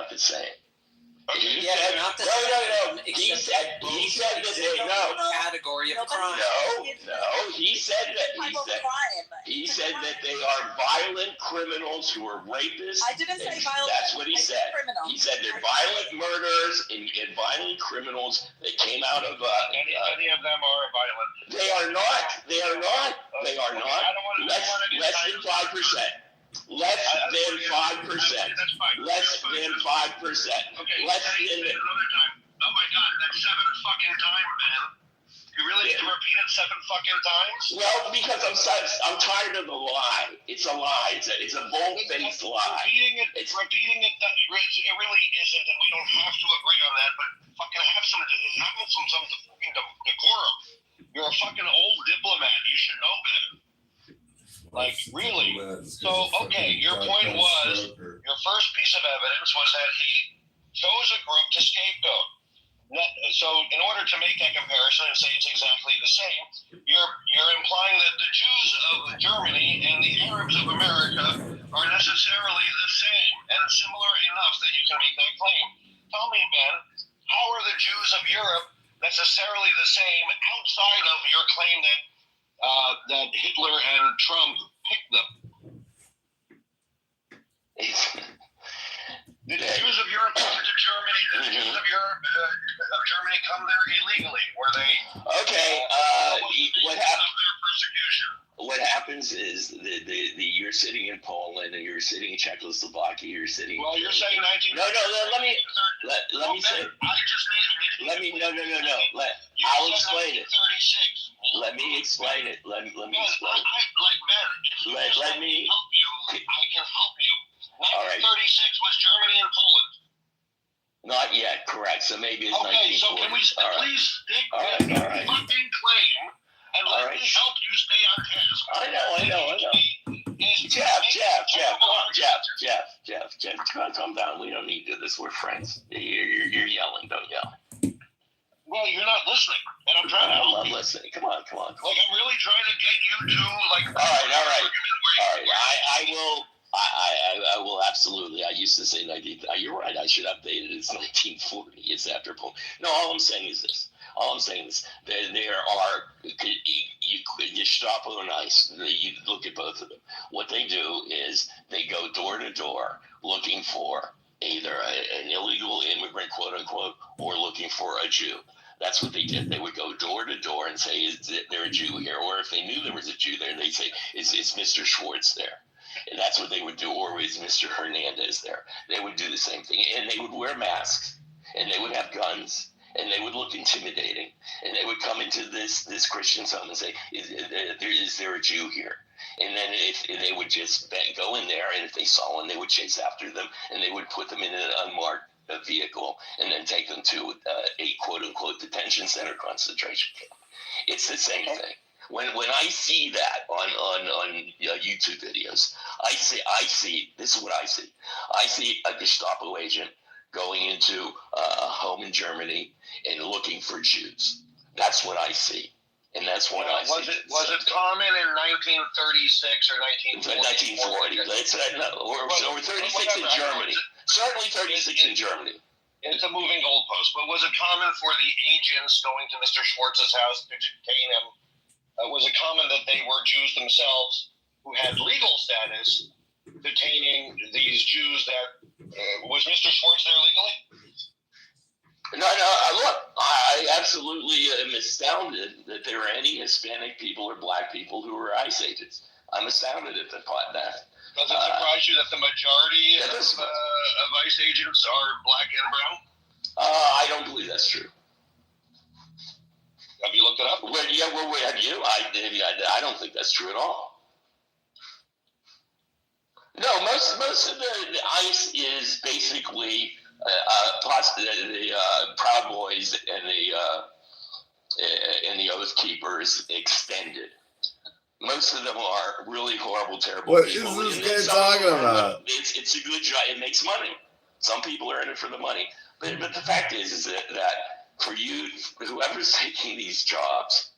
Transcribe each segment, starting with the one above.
not the same. Okay. Not the No. He said that they category of crime. He said that they are violent criminals who are rapists. I didn't say violent. That's what he said. Criminal. He said they're violent murderers and violent criminals that came out of. Any of them are violent. They are not. They are not. I don't want to. Less than 5%. Less than 5%. That's fine. Less than 5%. Okay. Less Say than. it another time. Oh my God, that's 7 fucking times, man. You really need to repeat it 7 fucking times? Well, because I'm tired of the lie. It's a lie. It's a bold-faced lie. Repeating it, it really isn't, and we don't have to agree on that. But fucking have some fucking decorum. You're a fucking old diplomat. You should know better. Like, really? So, okay, your point was, your first piece of evidence was that he chose a group to scapegoat. So, in order to make that comparison and say it's exactly the same, you're implying that the Jews of Germany and the Arabs of America are necessarily the same and similar enough that you can make that claim. Tell me, Ben, how are the Jews of Europe necessarily the same outside of your claim that Hitler and Trump picked them? Did the Jews of Europe come to Germany? Did the Jews of Germany come there illegally? Were they? Okay. What happened? Their persecution. What happens is you're sitting in Poland and you're sitting in Czechoslovakia. You're sitting. Well, you're saying 19. No. Let me say. I'll explain it. 36. Let me explain it. Let me explain. Like Ben, if you let me help you, I can help you. 1936 All right. was Germany and Poland. Not yet, correct. So maybe it's 1940. Okay, so can we please stick with your fucking claim and let me help you stay on task? I know. Jeff, calm down. We don't need to do this. We're friends. You're yelling. Don't yell. Well, you're not listening, and I'm trying to help you. I'm listening. Come on. Like, I'm really trying to get you to, like... All right. I will absolutely. I used to say 19... You're right. I should update it. It's 1940. It's after Poland. No, all I'm saying is this. There are... Gestapo and ICE, you look at both of them. What they do is they go door to door looking for either an illegal immigrant, quote unquote, or looking for a Jew. That's what they did. They would go door to door and say, is there a Jew here? Or if they knew there was a Jew there, they'd say, is Mr. Schwartz there? And that's what they would do. Or is Mr. Hernandez there? They would do the same thing. And they would wear masks. And they would have guns. And they would look intimidating. And they would come into this Christian home and say, is there a Jew here? And then if they would just go in there, and if they saw one, they would chase after them. And they would put them in an unmarked vehicle and then take them to a quote-unquote detention center concentration camp. It's the same thing. When I see that on YouTube videos, I see this is what I see. I see a Gestapo agent going into a home in Germany and looking for Jews. That's what I see. And that's what I see. Was it common in 1936 or 1940? 1940. Or 36 in Germany. Certainly 36 in Germany. It's a moving goalpost. But was it common for the agents going to Mr. Schwartz's house to detain him? Was it common that they were Jews themselves who had legal status detaining these Jews that... was Mr. Schwartz there legally? No, look, I absolutely am astounded that there are any Hispanic people or black people who are ICE agents. I'm astounded at that. Does it surprise you that the majority of ICE agents are black and brown? I don't believe that's true. Have you looked it up? Have you? I don't think that's true at all. No, most of the ICE is basically the Proud Boys and the Oath Keepers extended. Most of them are really horrible, terrible people. What is this guy talking about? It's a good job. It makes money. Some people are in it for the money. But the fact is that for you, whoever's taking these jobs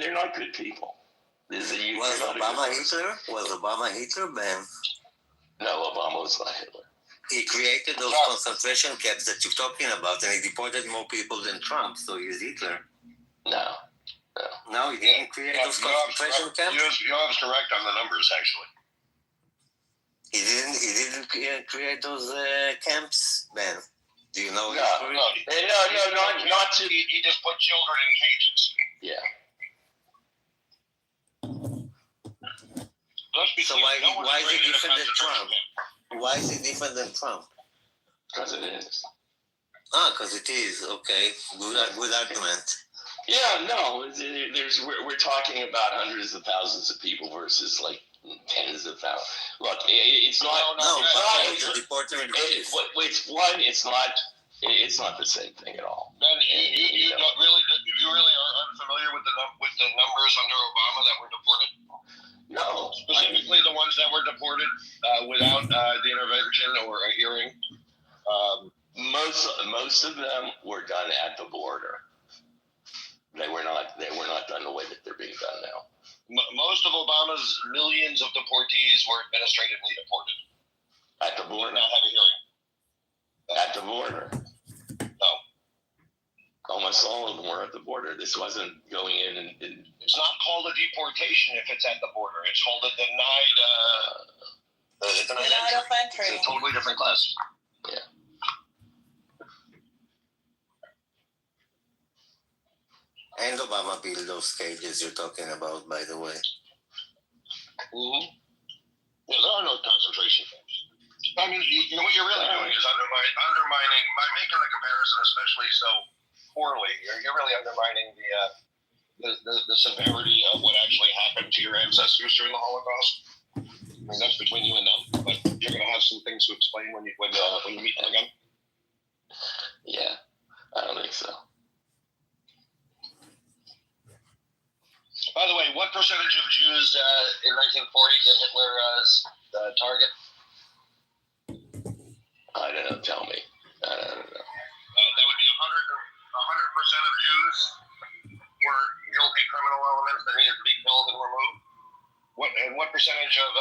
they're not good people. Was Obama Hitler, Ben? was not Hitler. He created those concentration camps that you're talking about, and he deported more people than Trump, so he's Hitler. No. No, he didn't create those concentration camps? Yoav's correct on the numbers, actually. He didn't create those camps, Ben. Do you know? No, not to. He just put children in cages. Yeah. So why is he different than Trump? Why is he different than Trump? Because it is. Because it is. Okay, good argument. Yeah, no. We're talking about hundreds of thousands of people versus like tens of thousands. Look, it's not. It's not the same thing at all. Ben, you really are unfamiliar with the numbers under Obama that were deported? No. Specifically the ones that were deported without the intervention or a hearing. Most of them were done at the border. They were not done the way that they're being done now. Most of Obama's millions of deportees were administratively deported. At the border. Did not have a hearing. At the border. No. Almost all of them were at the border. This wasn't going in and it's not called a deportation if it's at the border. It's called a denied entry. It's a totally different class. Yeah. And Obama built those cages you're talking about, by the way. Mm-hmm. Yeah, there are no concentration camps. I mean, you know what you're really doing is undermining by making the comparison, especially so poorly. You're really undermining the severity of what actually happened to your ancestors during the Holocaust. I mean, that's between you and them, but you're going to have some things to explain when you meet them again. Yeah, I don't think so. By the way, what percentage of Jews in 1940 did Hitler target? I don't know. Tell me. I don't know. That would be 100% of Jews were guilty criminal elements that needed to be killed and removed. What percentage of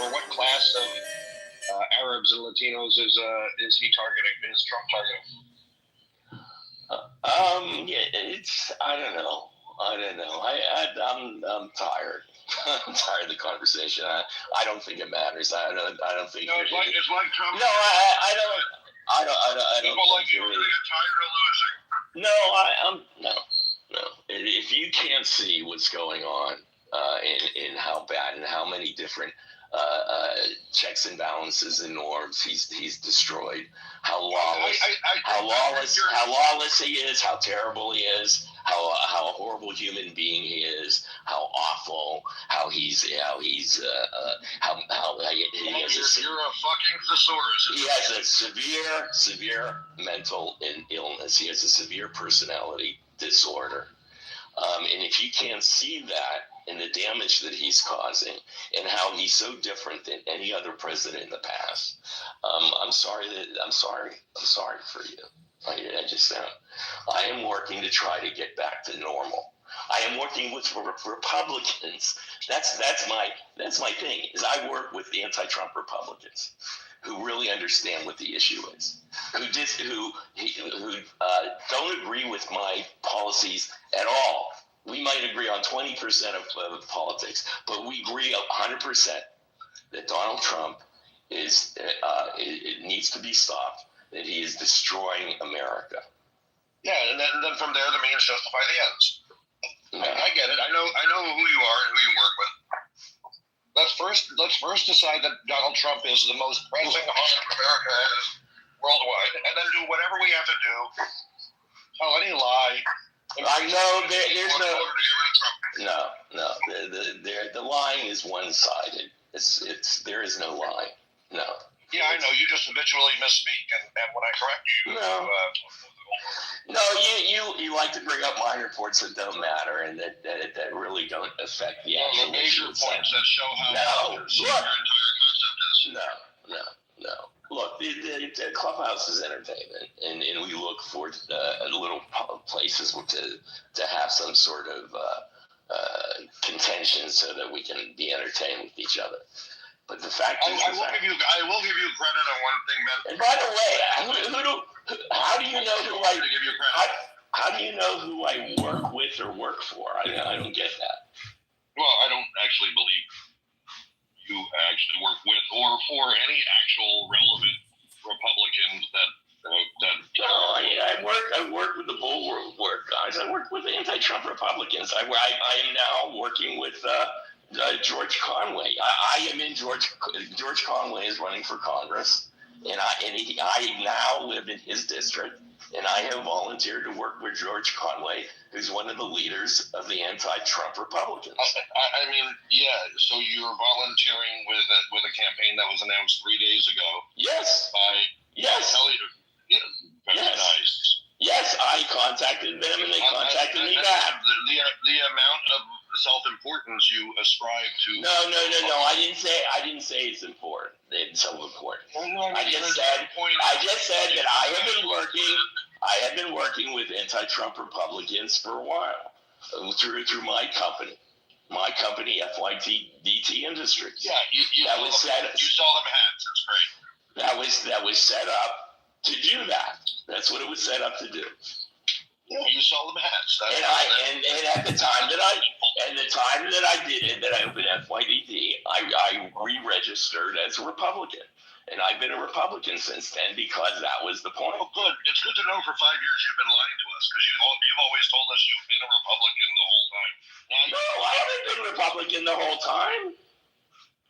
or what class of Arabs and Latinos is he targeting? Is Trump targeting? Yeah, I don't know. I'm tired. I'm tired of the conversation. I don't think it matters. I don't think. No, it's like Trump. No, I don't. People like you are going to get tired of losing. No. If you can't see what's going on in how bad and how many different checks and balances and norms he's destroyed, how lawless he is, how terrible he is, how a horrible human being he is, how awful, how he has You're a fucking thesaurus. He has a severe mental illness. He has a severe personality disorder. And if you can't see that and the damage that he's causing and how he's so different than any other president in the past, I'm sorry for you. I just am. I am working to try to get back to normal. I am working with Republicans. That's my thing. Is I work with the anti-Trump Republicans who really understand what the issue is, who don't agree with my policies at all. We might agree on 20% of politics, but we agree 100% that Donald Trump it needs to be stopped. That he is destroying America. Yeah, and then from there the means justify the ends. Yeah. I get it. I know who you are and who you work with. Let's first decide that Donald Trump is the most pressing harm America has worldwide, and then do whatever we have to do. Tell any lie. I know there's no. The lying is one-sided. There is no lying. No. Yeah, I know. You just habitually misspeak, and when I correct you, No, you like to bring up minor points that don't matter and that really don't affect the actual major points that show how your entire concept is. No. Look, the clubhouse is entertainment, and we look for little places to have some sort of contention so that we can be entertained with each other. But the fact is, I will give you credit on one thing, Ben. and by the way, how do you know who I to give you credit. how do you know who I work with or work for? I don't get that. Well, I don't actually believe you actually work with or for any actual relevant Republicans that. No, I work with the bulwark guys. I work with the anti-Trump Republicans. I am now working with George Conway. I am in George Conway is running for Congress, and I now live in his district, and I have volunteered to work with George Conway, who's one of the leaders of the anti-Trump Republicans. I mean, yeah. So you're volunteering with a campaign that was announced 3 days ago. Yes. Yes. Very nice. Yes, I contacted them, and they contacted me back. The amount of self-importance you ascribe to. No. I didn't say it's important. It's so important. I just said that I have been working with anti-Trump Republicans for a while through my company FYDT Industries. Yeah, you saw them hats. That's great. That was set up to do that. That's what it was set up to do. Yeah, you saw them hats. And at the time that I did it, that I opened FYDT, I re-registered as a Republican. And I've been a Republican since then because that was the point. Oh, good. It's good to know for 5 years you've been lying to us because you've always told us you've been a Republican the whole time. No, I haven't been a Republican the whole time.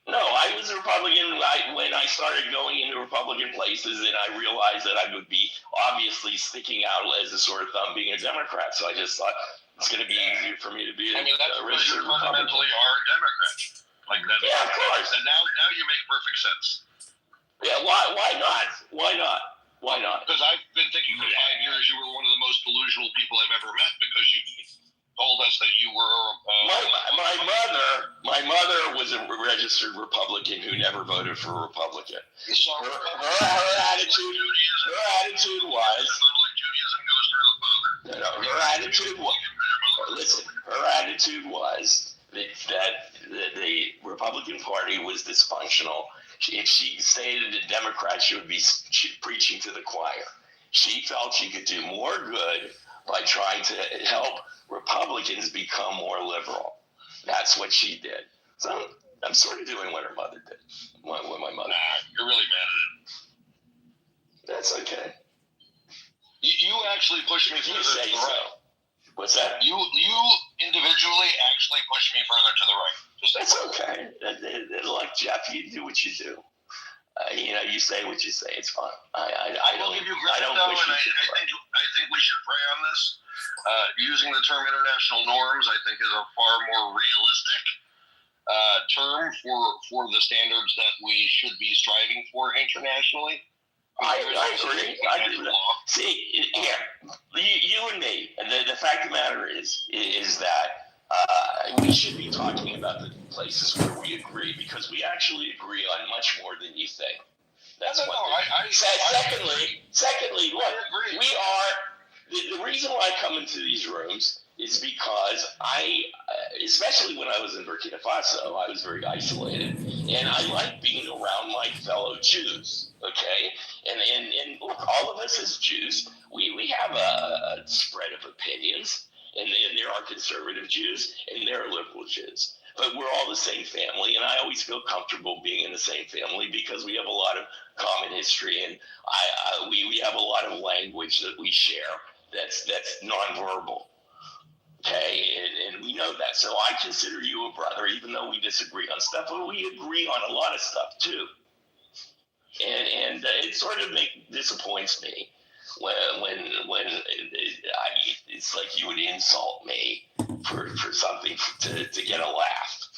No, I was a Republican when I started going into Republican places, and I realized that I would be obviously sticking out as a sort of thumb being a Democrat. So I just thought it's going to be easier for me to be that's because you fundamentally are a Democrat. Like that. Yeah, of course. And now you make perfect sense. Yeah, why not? Because I've been thinking for 5 years you were one of the most delusional people I've ever met because you told us that you were. My mother was a registered Republican who never voted for a Republican. So Her attitude was. Her attitude was that the Republican Party was dysfunctional. If she stated a Democrat, she would be preaching to the choir. She felt she could do more good by trying to help Republicans become more liberal. That's what she did. So I'm sort of doing what her mother did. What my mother. Nah, you're really mad at it. That's okay. You actually pushed me further to the right. What's that? You individually actually pushed me further to the right. That's okay. Like Jeff, you do what you do. You say what you say. It's fine. I don't give you credit, though, and I think we should pray on this. Using the term international norms, I think, is a far more realistic term for the standards that we should be striving for internationally. I agree. I agree with that. See, you and me, and the fact of the matter is that we should be talking about the places where we agree because we actually agree on much more than you think. That's one thing. Secondly, look, we are. The reason why I come into these rooms is because especially when I was in Burkina Faso, I was very isolated, and I like being around my fellow Jews. Okay, and look, all of us as Jews, we have a spread of opinions, and there are conservative Jews and there are liberal Jews, but we're all the same family, and I always feel comfortable being in the same family because we have a lot of common history, and we have a lot of language that we share that's nonverbal. Okay, and we know that. So I consider you a brother, even though we disagree on stuff, but we agree on a lot of stuff too. And it sort of disappoints me when it's like you would insult me for something to get a laugh,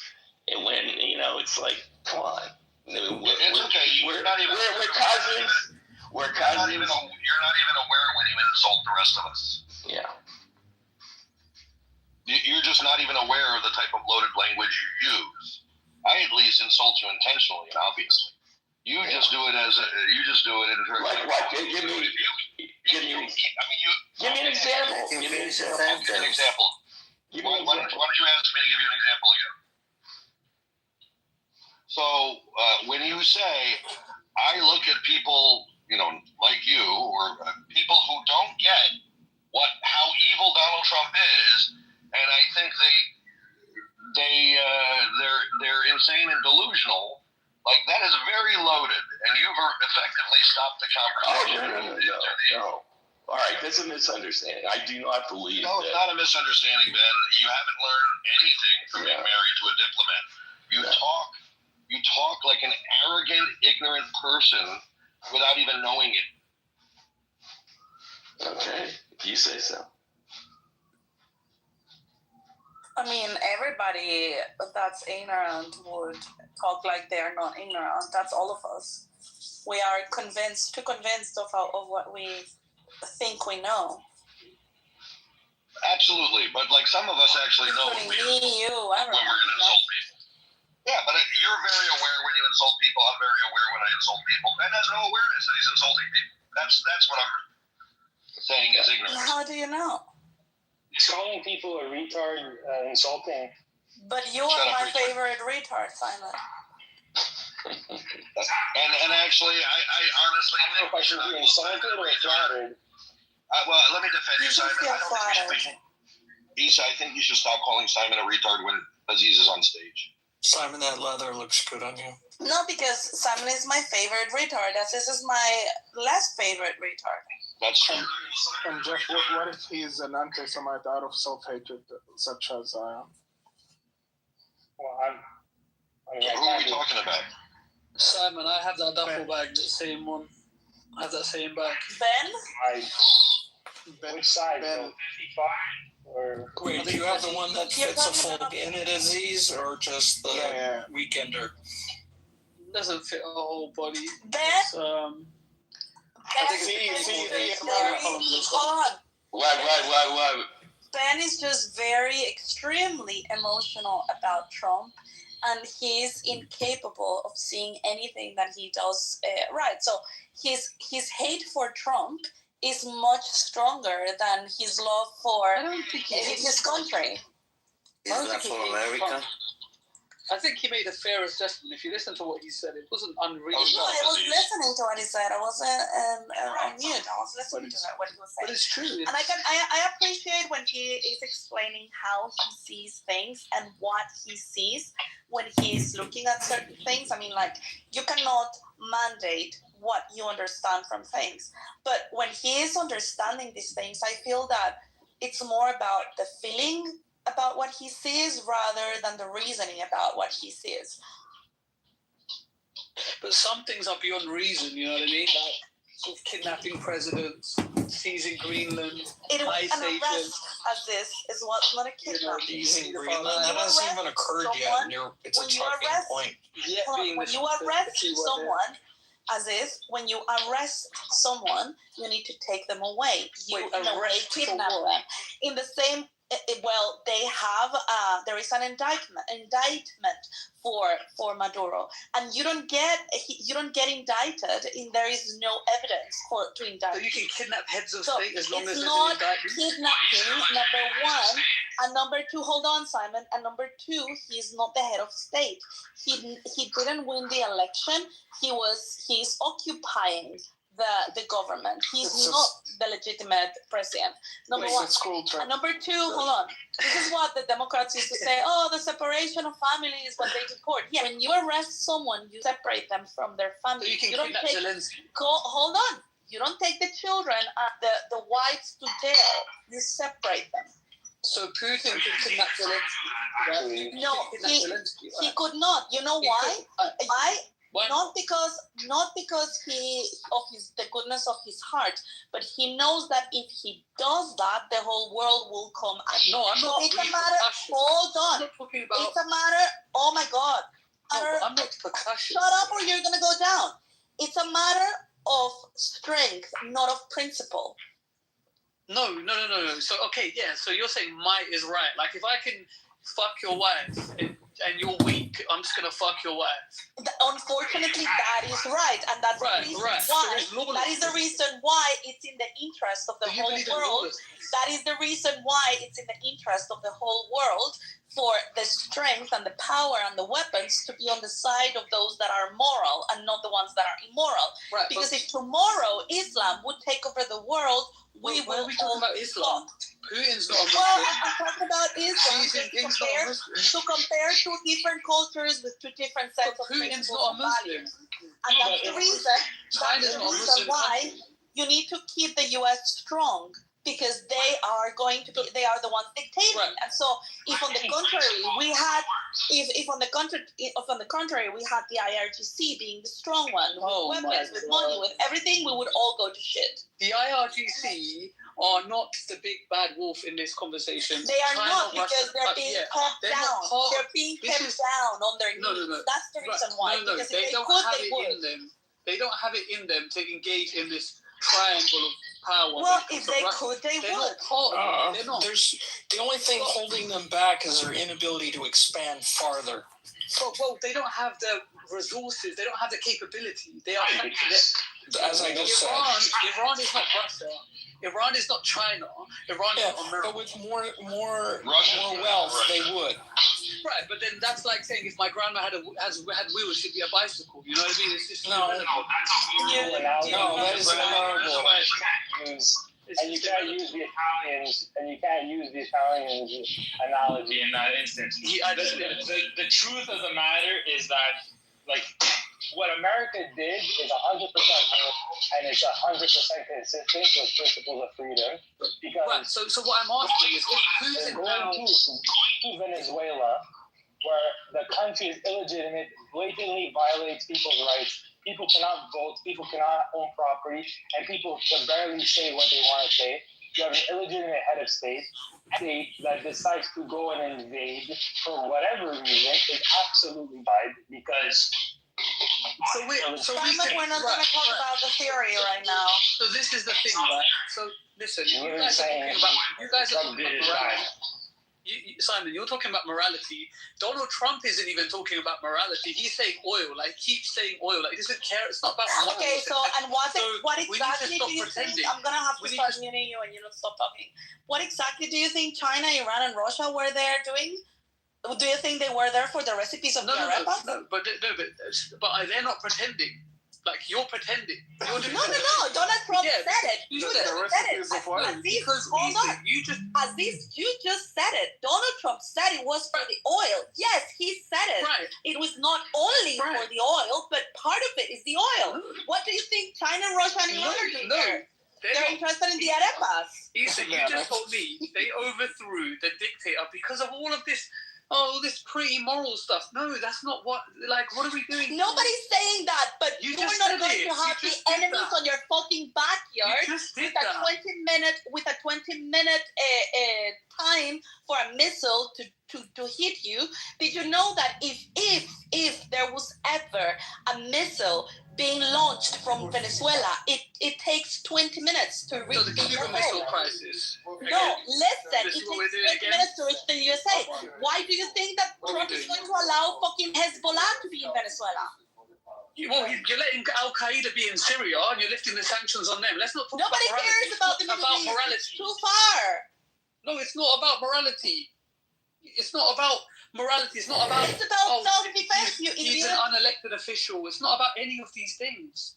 and when it's like, come on, it's okay. We're cousins. We're cousins. You're not even aware when you insult the rest of us. Yeah. You're just not even aware of the type of loaded language you use. I at least insult you intentionally and obviously. You just do it in terms like what? Give me an example. Give me an example. Why don't you ask me to give you an example again? So when you say, I look at people, like you, or people who don't get how evil Donald Trump is, and I think they're insane and delusional. Like, that is very loaded, and you've effectively stopped the conversation. No. All right, that's a misunderstanding. I do not believe No, it's not a misunderstanding, Ben. You haven't learned anything from being married to a diplomat. You talk like an arrogant, ignorant person without even knowing it. Okay, if you say so. I mean, everybody that's ignorant would talk like they're not ignorant. That's all of us. We are too convinced of what we think we know. Absolutely, but like some of us actually know when we're going to insult people. Yeah, but you're very aware when you insult people. I'm very aware when I insult people. Ben has no awareness that he's insulting people. That's what I'm saying is ignorance. How do you know? Calling people a retard, insulting. But you are my favorite retard, Simon. And actually, I honestly I don't know if I should be insulted or flattered. Well, let me defend you, Simon. Isa, I think you should stop calling Simon a retard when Aziz is on stage. Simon, that leather looks good on you. No, because Simon is my favorite retard. This is my less favorite retard. That's true. And Jeff, what if he's an anti-Semite out of self-hatred, such as I am? Well, who are we talking about? Simon, I have that duffel bag, the same one. I have that same bag. Ben? Which side? Ben. 55? Or... Wait, do you have the one that fits a full in it, Aziz, or just the weekender? Doesn't fit a whole body. Ben? What? Ben is just very extremely emotional about Trump, and he's incapable of seeing anything that he does right. So his hate for Trump is much stronger than his love for his country. Is that for America? I think he made a fair assessment. If you listen to what he said, it wasn't unreasonable. No, I was listening to what he said. I wasn't on mute. I was listening to what he was saying. But it's true. And I appreciate when he is explaining how he sees things and what he sees when he's looking at certain things. I mean, like, you cannot mandate what you understand from things. But when he is understanding these things, I feel that it's more about the feeling about what he sees rather than the reasoning about what he sees. But some things are beyond reason, you know what I mean? Like sort of kidnapping presidents, seizing Greenland, ice ages. As this is what's not a kidnapping. Seizing Greenland, that hasn't even occurred yet. It's a talking point. When you arrest someone, as if when you arrest someone, you need to take them away. You kidnap them. In the same. Well, they have. There is an indictment for Maduro, and you don't get indicted, and there is no evidence to indict. So you can kidnap heads of state as long as there's not an indictment. Kidnapping, number one, and number two. Hold on, Simon. And number two, he's not the head of state. He didn't win the election. He's occupying the government. He's not the legitimate president. Number one. And number two, hold on. This is what the Democrats used to say, the separation of families when they deport. Yeah, when you arrest someone, you separate them from their family. So you don't take Zelensky. Hold on. You don't take the children, the whites to jail. You separate them. So Putin can kidnap Zelensky. Right? No, he could not. You know why? Why? Not because the goodness of his heart, but he knows that if he does that, the whole world will come. No, I'm not. It's a matter. Hold on. I'm not talking about. It's a matter. Oh my God. I'm not percussion. Shut up, or you're gonna go down. It's a matter of strength, not of principle. No. So okay, yeah. So you're saying might is right. Like if I can fuck your wife and you're weak, I'm just gonna fuck your wife. Unfortunately, that is right, and that's Right, the reason right. why. So that is the reason why it's in the interest of the Do you whole believe in world. lawlessness? That is the reason why it's in the interest of the whole world for the strength and the power and the weapons to be on the side of those that are moral and not the ones that are immoral. Right, Because but if tomorrow Islam would take over the world, we why will are we talking all about Islam? Putin's not a Muslim. Well, I'm talking about Islam Xi Jinping's not a Muslim. to compare two different cultures with two different sets of Putin's principles not a and Muslim. values. And that's the reason. China's not a Muslim why country. you need to keep the U.S. strong, because they are going to be, they are the ones dictating. Right. And so, if on the contrary we had, if on the contrary we had the IRGC being the strong one, with weapons, with money, with everything, we would all go to shit. The IRGC are not the big bad wolf in this conversation. They are China, not, because Russia, they're being kept they're down. not part- They're being this kept is- down on their knees. No. That's the reason why. No, Because they if they don't could, have they it would. in them. They don't have it in them to engage in this triangle of power. Well, when it if comes to they Russia. could, they They're would. not part of it. They're not. There's the only thing holding them back is their inability to expand farther. Well, they don't have the resources. They don't have the capability. They are As I just said. Iran is not Russia. Iran is not China. Iran is Yeah, not America. but with more Russia's wealth, not they Russia. would. Right, but then that's like saying if my grandma had wheels, she'd be a bicycle. You know what I mean? It's just No. irrelevant. No, that is horrible. And you can't use the Italians, analogy in that instance. The truth of the matter is that, like, what America did is 100% real, and it's 100% consistent with principles of freedom. Because Right. So what I'm asking is, who's they're in now? going to Venezuela, where the country is illegitimate, blatantly violates people's rights. People cannot vote, people cannot own property, and people can barely say what they want to say. You have an illegitimate head of state that decides to go and invade for whatever reason is absolutely bad, because We're not going to talk about the theory right now. So this is the thing, right? So listen, you guys are talking about Trump did it bad. Simon, you're talking about morality. Donald Trump isn't even talking about morality. He's saying oil. Like, keeps saying oil. Like, he doesn't care. It's not about morals. Okay, so, and what we need to exactly stop do you pretending. think? I'm going to have to We need start to- muting you and you don't stop talking. What exactly do you think China, Iran, and Russia were there doing? Do you think they were there for the recipes of the arepas? But they're not pretending. Like, you're pretending. You're doing No. Donald Trump Yeah, said it. you You said just the said it. recipes of what? Aziz, Because hold on. you just Aziz, you just said it. Donald Trump said it was for the oil. Yes, he said it. right. It was not only for Right. the oil, but part of it is the oil. What do you think China, Russia, and Iran are doing there? They're interested in the arepas. Issa, you just told me they overthrew the dictator because of all of this, this pretty moral stuff. No, that's not what. Like, what are we doing? Nobody's saying that, but You you're just not said going it. to have You the just did enemies that. on your fucking backyard You just did with a that. 20-minute time for a missile to hit you. Did you know that if there was ever a missile being launched from Venezuela, it takes 20 minutes to reach So the Cuban the Missile home? Crisis. No, listen, it This is takes what we're 20 doing again? minutes to reach the USA. Why do you think that What are we Trump is doing? going to allow fucking Hezbollah to be in Venezuela? Well, you're letting Al Qaeda be in Syria, and you're lifting the sanctions on them. Let's not talk Nobody about morality. cares about the It's Middle East. morality. It's too far. No, it's not about morality. It's not about morality. It's not about. It's about self-defense, you He's idiot. an unelected official. It's not about any of these things.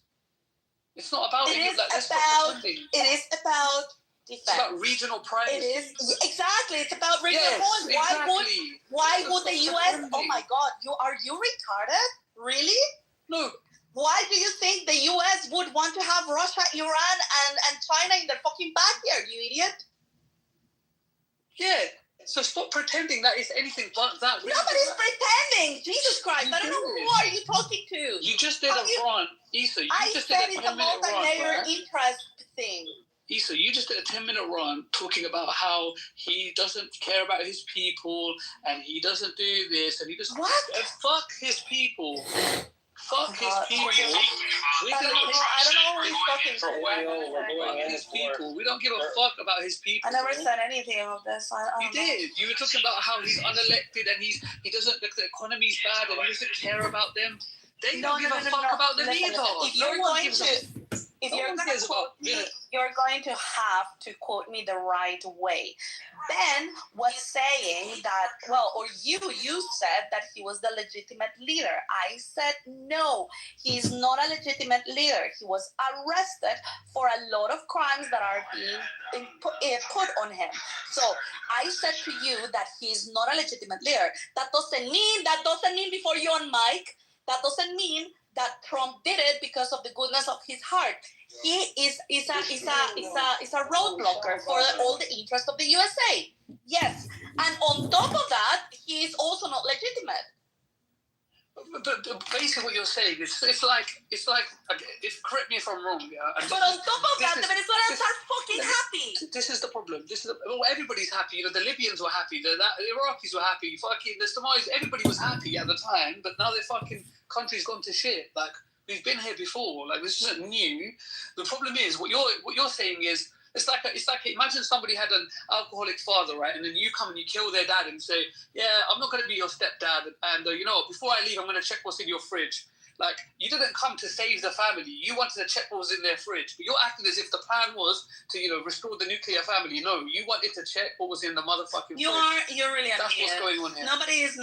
It's not about. It any of is that. Let's stop about- pretending. It is about It's defense. about regional primacy. It is exactly. It's about regional Yes, points. exactly. Why Let's would the stop U.S. pretending. Oh my God! Are you retarded? Really? No, Why do you think the U.S. would want to have Russia, Iran, and China in their fucking backyard? You idiot! yeah. So stop pretending that it's anything but that. Nobody's pretending. Jesus Christ! I don't know did. who are you talking to. You just did How a you- run, Issa. You I just said did a it's a 10-minute run, multi-layer right? interest thing. Issa, you just did a 10-minute run talking about how he doesn't care about his people and he doesn't do this and he doesn't. What? Fuck his people. Fuck his people. We I don't don't know who he's talking For to. oil, we're going fuck in his for. people. We don't give a fuck about his people. I never said anything of this. I You don't know. did. You were talking about how he's unelected and he doesn't. The economy's bad and he doesn't care about them. They don't give a fuck about them Listen, either. if you're No one going gives to, if no you're one going cares to quote about- me, yeah. you're going to have to quote me the right way. Ben was saying that, well, or you said that he was the legitimate leader. I said no, he's not a legitimate leader. He was arrested for a lot of crimes that are being put on him. So I said to you that he's not a legitimate leader. That doesn't mean before you on mic, that doesn't mean that Trump did it because of the goodness of his heart. He is a roadblocker for all the interests of the USA. Yes, and on top of that, he is also not legitimate. But basically, what you're saying is it's like correct me if I'm wrong, yeah. And But on top of that, is- the Venezuelans are fucking happy. This is the problem. Everybody's happy. The Libyans were happy. The Iraqis were happy. Fucking the Somalis. Everybody was happy at the time. But now their fucking country's gone to shit. Like we've been here before. Like this isn't new. The problem is what you're saying is. It's like imagine somebody had an alcoholic father, right? And then you come and you kill their dad and say, yeah, I'm not going to be your stepdad. And you know, before I leave, I'm going to check what's in your fridge. Like, you didn't come to save the family. You wanted to check what was in their fridge. But you're acting as if the plan was to, restore the nuclear family. No, you wanted to check what was in the motherfucking fridge. You're really That's what's going on here. Nobody's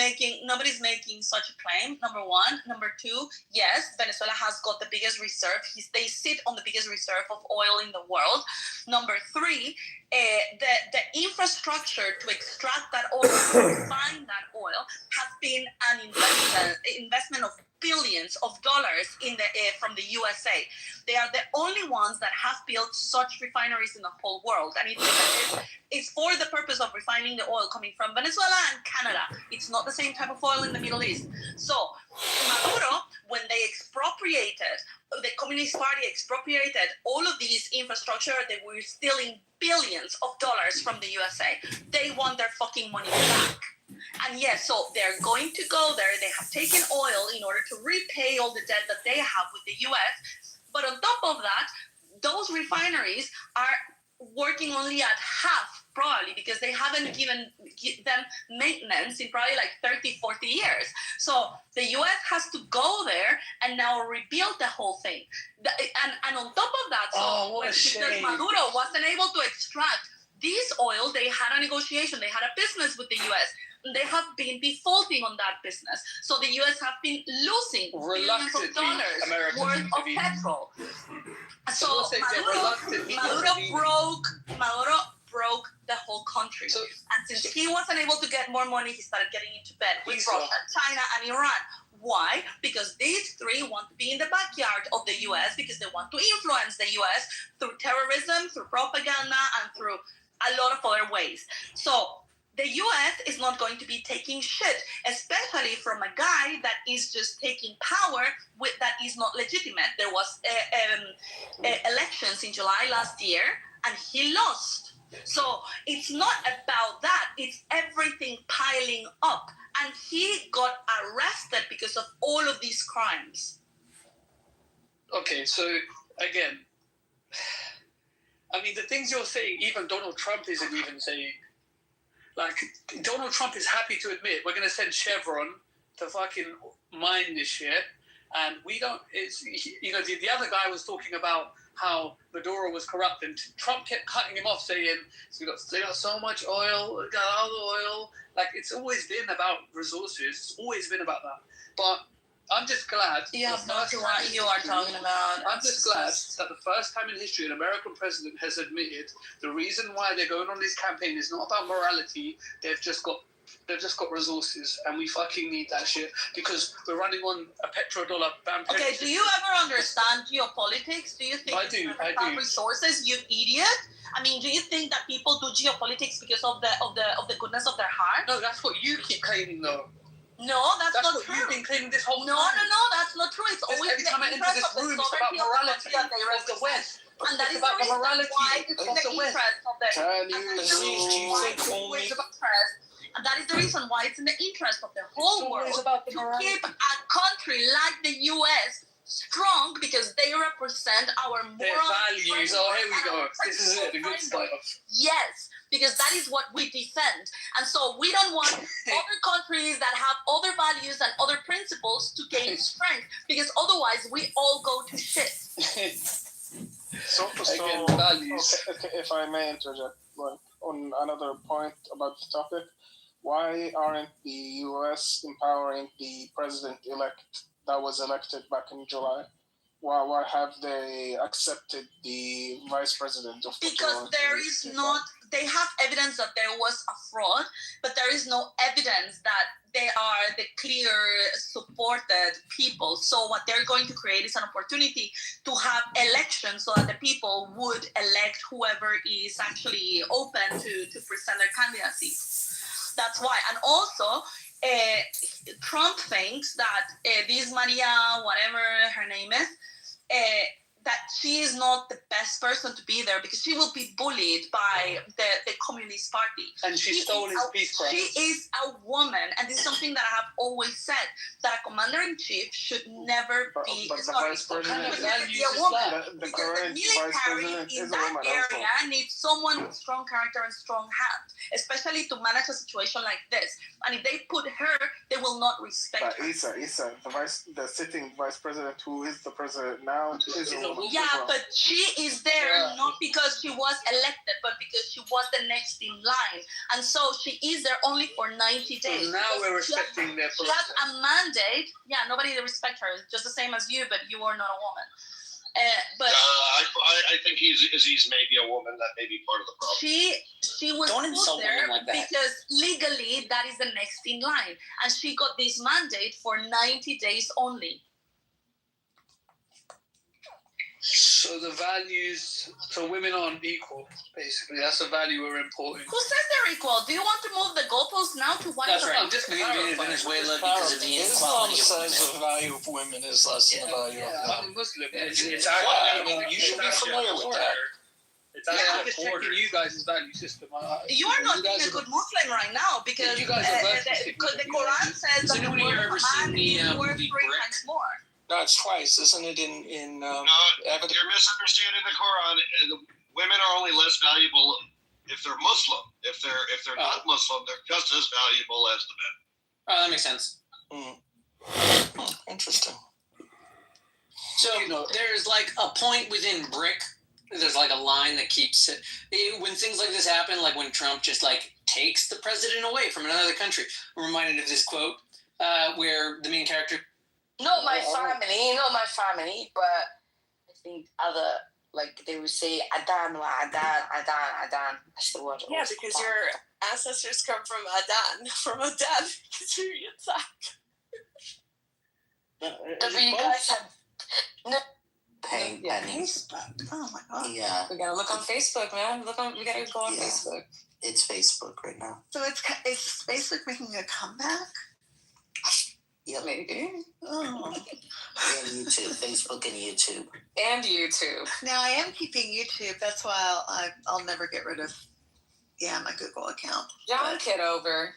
making such a claim, number one. Number two, yes, Venezuela has got the biggest reserve. They sit on the biggest reserve of oil in the world. Number three, the infrastructure to extract that oil, to refine that oil, has been an investment of billions of dollars from the USA. They are the only ones that have built such refineries in the whole world, and it's for the purpose of refining the oil coming from Venezuela and Canada. It's not the same type of oil in the Middle East. So Maduro, when they expropriated, the Communist Party expropriated all of these infrastructure, they were stealing billions of dollars from the USA. They want their fucking money back. And yes, so they're going to go there. They have taken oil in order to repay all the debt that they have with the US. But on top of that, those refineries are working only at half, probably, because they haven't given them maintenance in probably like 30, 40 years. So the US has to go there and now rebuild the whole thing. And on top of that, because Maduro wasn't able to extract this oil, they had a negotiation, they had a business with the US. They have been defaulting on that business. So the US have been losing billions of dollars worth of petrol. So Maduro broke the whole country. And since he wasn't able to get more money, he started getting into bed with Russia, China, and Iran. Why? Because these three want to be in the backyard of the US because they want to influence the US through terrorism, through propaganda, and through a lot of other ways. So the US is not going to be taking shit, especially from a guy that is just taking power that is not legitimate. There was elections in July last year, and he lost. So it's not about that. It's everything piling up. And he got arrested because of all of these crimes. Okay, so again, I mean, the things you're saying, even Donald Trump isn't even saying. Like, Donald Trump is happy to admit we're going to send Chevron to fucking mine this shit. And we don't, the other guy was talking about how Maduro was corrupt, and Trump kept cutting him off, saying, they got so much oil, we got all the oil. Like, it's always been about resources. It's always been about that. But I'm just glad. You have no idea what you are talking about. I'm just glad that the first time in history an American president has admitted the reason why they're going on this campaign is not about morality. They've just got resources, and we fucking need that shit because we're running on a petrodollar ban. Okay, do you ever understand geopolitics? Do you think I do. Resources, you idiot? I mean, do you think that people do geopolitics because of the goodness of their heart? No, that's what you keep claiming, though. No, that's not what true. You've been claiming this whole time. No, that's not true. It's always every time I enter this room, it's about morality of the West. And that is about the morality why it's of in the the West. interest of the Can you And that is the reason why it's in the interest of the whole world about the to keep a country like the U.S. strong because they represent our moral Their values. Oh, here we and go. our This is it, the good framework. stuff. Yes, because that is what we defend. And so we don't want other countries that have other values and other principles to gain strength because otherwise we all go to shit. So Again, values. okay, if I may interject, like on another point about the topic, why aren't the U.S. empowering the president-elect that was elected back in July? Why have they accepted the vice president of Because there is not, they have evidence that there was a fraud, but there is no evidence that they are the clear supported people. So what they're going to create is an opportunity to have elections so that the people would elect whoever is actually open to present their candidacy. That's why. And also, Trump thinks that this Maria, whatever her name is, that she is not the best person to be there because she will be bullied by the Communist Party. And she stole his peace prize. She is a woman, and this is something that I have always said, that a commander-in-chief should never be, but the vice president be a woman. the Because current the vice military president in is a that woman area also. needs someone with strong character and strong hand, especially to manage a situation like this. And if they put her, they will not respect But her. Issa, the sitting vice president, who is the president now, is a woman. Yeah, as well. but she is there not because she was elected, but because she was the next in line. And so she is there only for 90 days. So now we're respecting their She has a mandate. Yeah, nobody respects her. Just the same as you, but you are not a woman. But I think he's maybe a woman that may be part of the problem. she was Don't put insult there women like that. because legally that is the next in line. And she got this mandate for 90 days only. So the values, so women aren't equal, basically. That's a value we're importing. Who says they're equal? Do you want to move the goalposts now to one That's side? right. I'm just leaving Venezuela because of the Islam inequality of says women. the value of women is less than the value of I'm men. a Muslim. It's I mean, you should be familiar with that. It's I'm just checking you guys' value system. You are not you being guys a good Muslim right now because You guys are because the Quran says Has that the anybody word here ever seen man the, is worth movie 3 Brick? times more. No, it's twice, isn't it? In No, evidence. you're misunderstanding the Quran. Women are only less valuable if they're Muslim. If they're not Muslim, they're just as valuable as the men. Oh, that makes sense. Interesting. So there's like a point within Brick. There's like a line that keeps it. When things like this happen, like when Trump just like takes the president away from another country. I'm reminded of this quote where the main character. Not my family, but I think other, like they would say Adan, Adan. That's the word. Yeah, because your ancestors come from Adan, because you're Yitzhak. But you guys have no. Paying pennies. Oh my god. Yeah, We gotta look on Facebook, man. We gotta go on Facebook. it's Facebook right now. So it's Facebook making a comeback? Yep. Maybe. Oh. Yeah, YouTube, Facebook, and YouTube. And YouTube. Now I am keeping YouTube. That's why I'll never get rid of my Google account. John Kitover.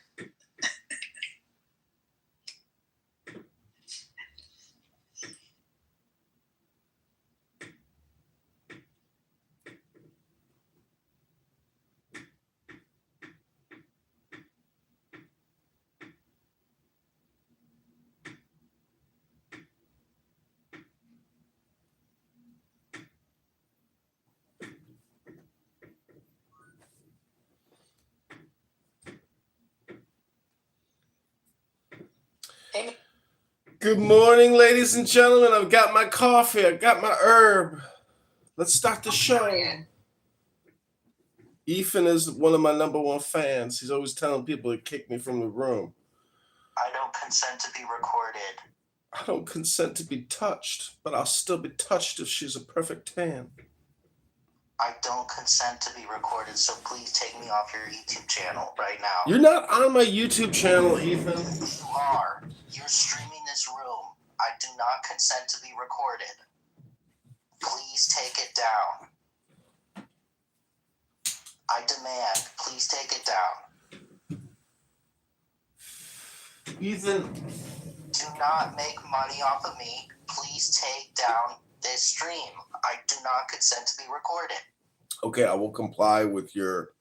Good morning, ladies and gentlemen. I've got my coffee. I've got my herb. Let's start the show. Ethan is one of my number one fans. He's always telling people to kick me from the room. I don't consent to be recorded. I don't consent to be touched, but I'll still be touched if she's a perfect 10. I don't consent to be recorded, so please take me off your YouTube channel right now. You're not on my YouTube channel, Ethan. You are. You're streaming this room. I do not consent to be recorded. Please take it down. I demand, please take it down. Ethan. Do not make money off of me. Please take down this stream. I do not consent to be recorded. Okay, I will comply with your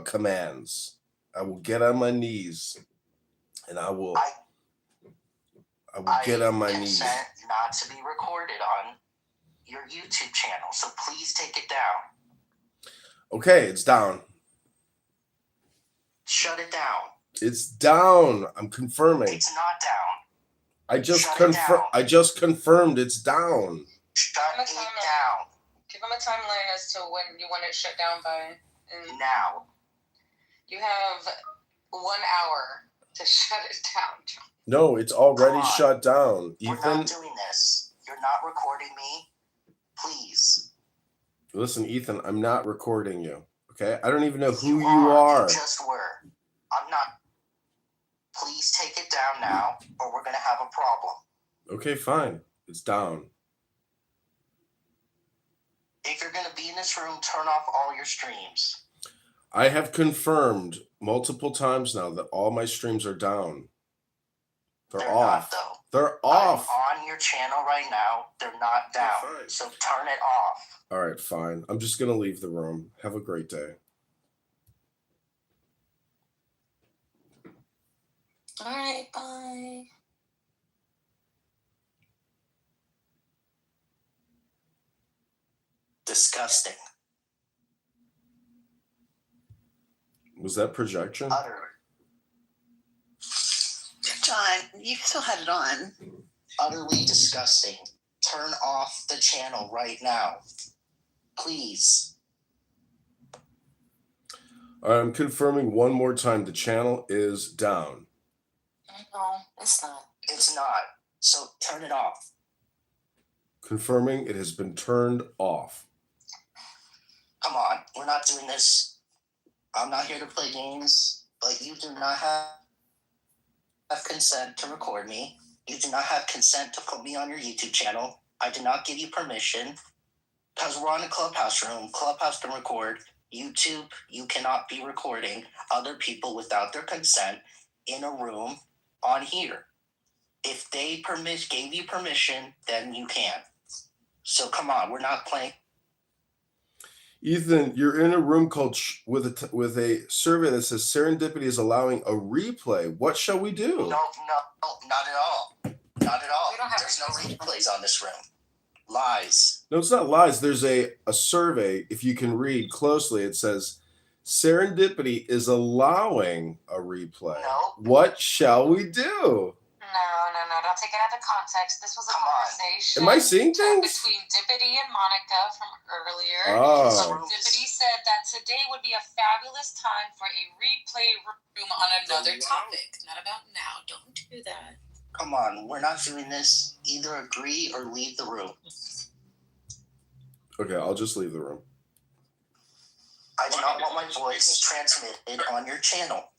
commands. I will get on my knees, and I will get on my knees. I consent not to be recorded on your YouTube channel, so please take it down. Okay, it's down. Shut it down. It's down. I'm confirming. It's not down. I just confirmed it's down. Shut it down. Give him a timeline as to when you want it shut down by. And now. You have 1 hour to shut it down, John. No, it's already shut down. We're Ethan, not doing this. You're not recording me. Please. listen, Ethan, I'm not recording you. Okay? I don't even know who you are. You just were. I'm not. Please take it down now, or we're going to have a problem. Okay, fine. It's down. If you're going to be in this room, turn off all your streams. I have confirmed multiple times now that all my streams are down. They're off. Not, though. They're off. I'm on your channel right now. They're not down. So turn it off. All right, fine. I'm just going to leave the room. Have a great day. All right, bye. Disgusting. Was that projection? Utter. John, you still had it on. Utterly disgusting. Turn off the channel right now. Please. I'm confirming one more time. The channel is down. No, it's not. It's not. So turn it off. Confirming it has been turned off. Come on. We're not doing this. I'm not here to play games, but you do not have consent to record me. You do not have consent to put me on your YouTube channel. I did not give you permission because we're on a Clubhouse room. Clubhouse can record. YouTube, you cannot be recording other people without their consent in a room on here. If they gave you permission, then you can. So come on, we're not playing. Ethan, you're in a room called with a survey that says serendipity is allowing a replay. What shall we do? No, not at all. Not at all. There's no replays on this room. Lies. No, it's not lies. There's a survey. If you can read closely, it says serendipity is allowing a replay. No. What shall we do? No, don't take it out of context. This was a conversation. Am I seeing things? Between Dippity and Monica from earlier. Oh. So Dippity said that today would be a fabulous time for a replay room on another topic. Not about now. Don't do that. Come on, we're not doing this. Either agree or leave the room. Okay, I'll just leave the room. I do not want my voice transmitted on your channel.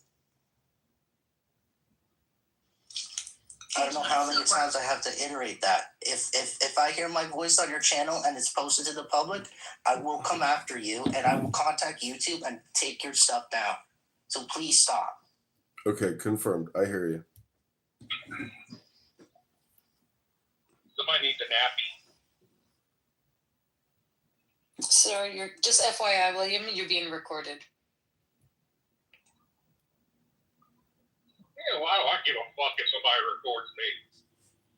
I don't know how many times I have to iterate that. If I hear my voice on your channel and it's posted to the public, I will come after you and I will contact YouTube and take your stuff down. So please stop. Okay, confirmed. I hear you. Somebody needs a nappy. Sir, you're just FYI, William, you're being recorded. Yeah, well, I don't give a fuck if somebody records me.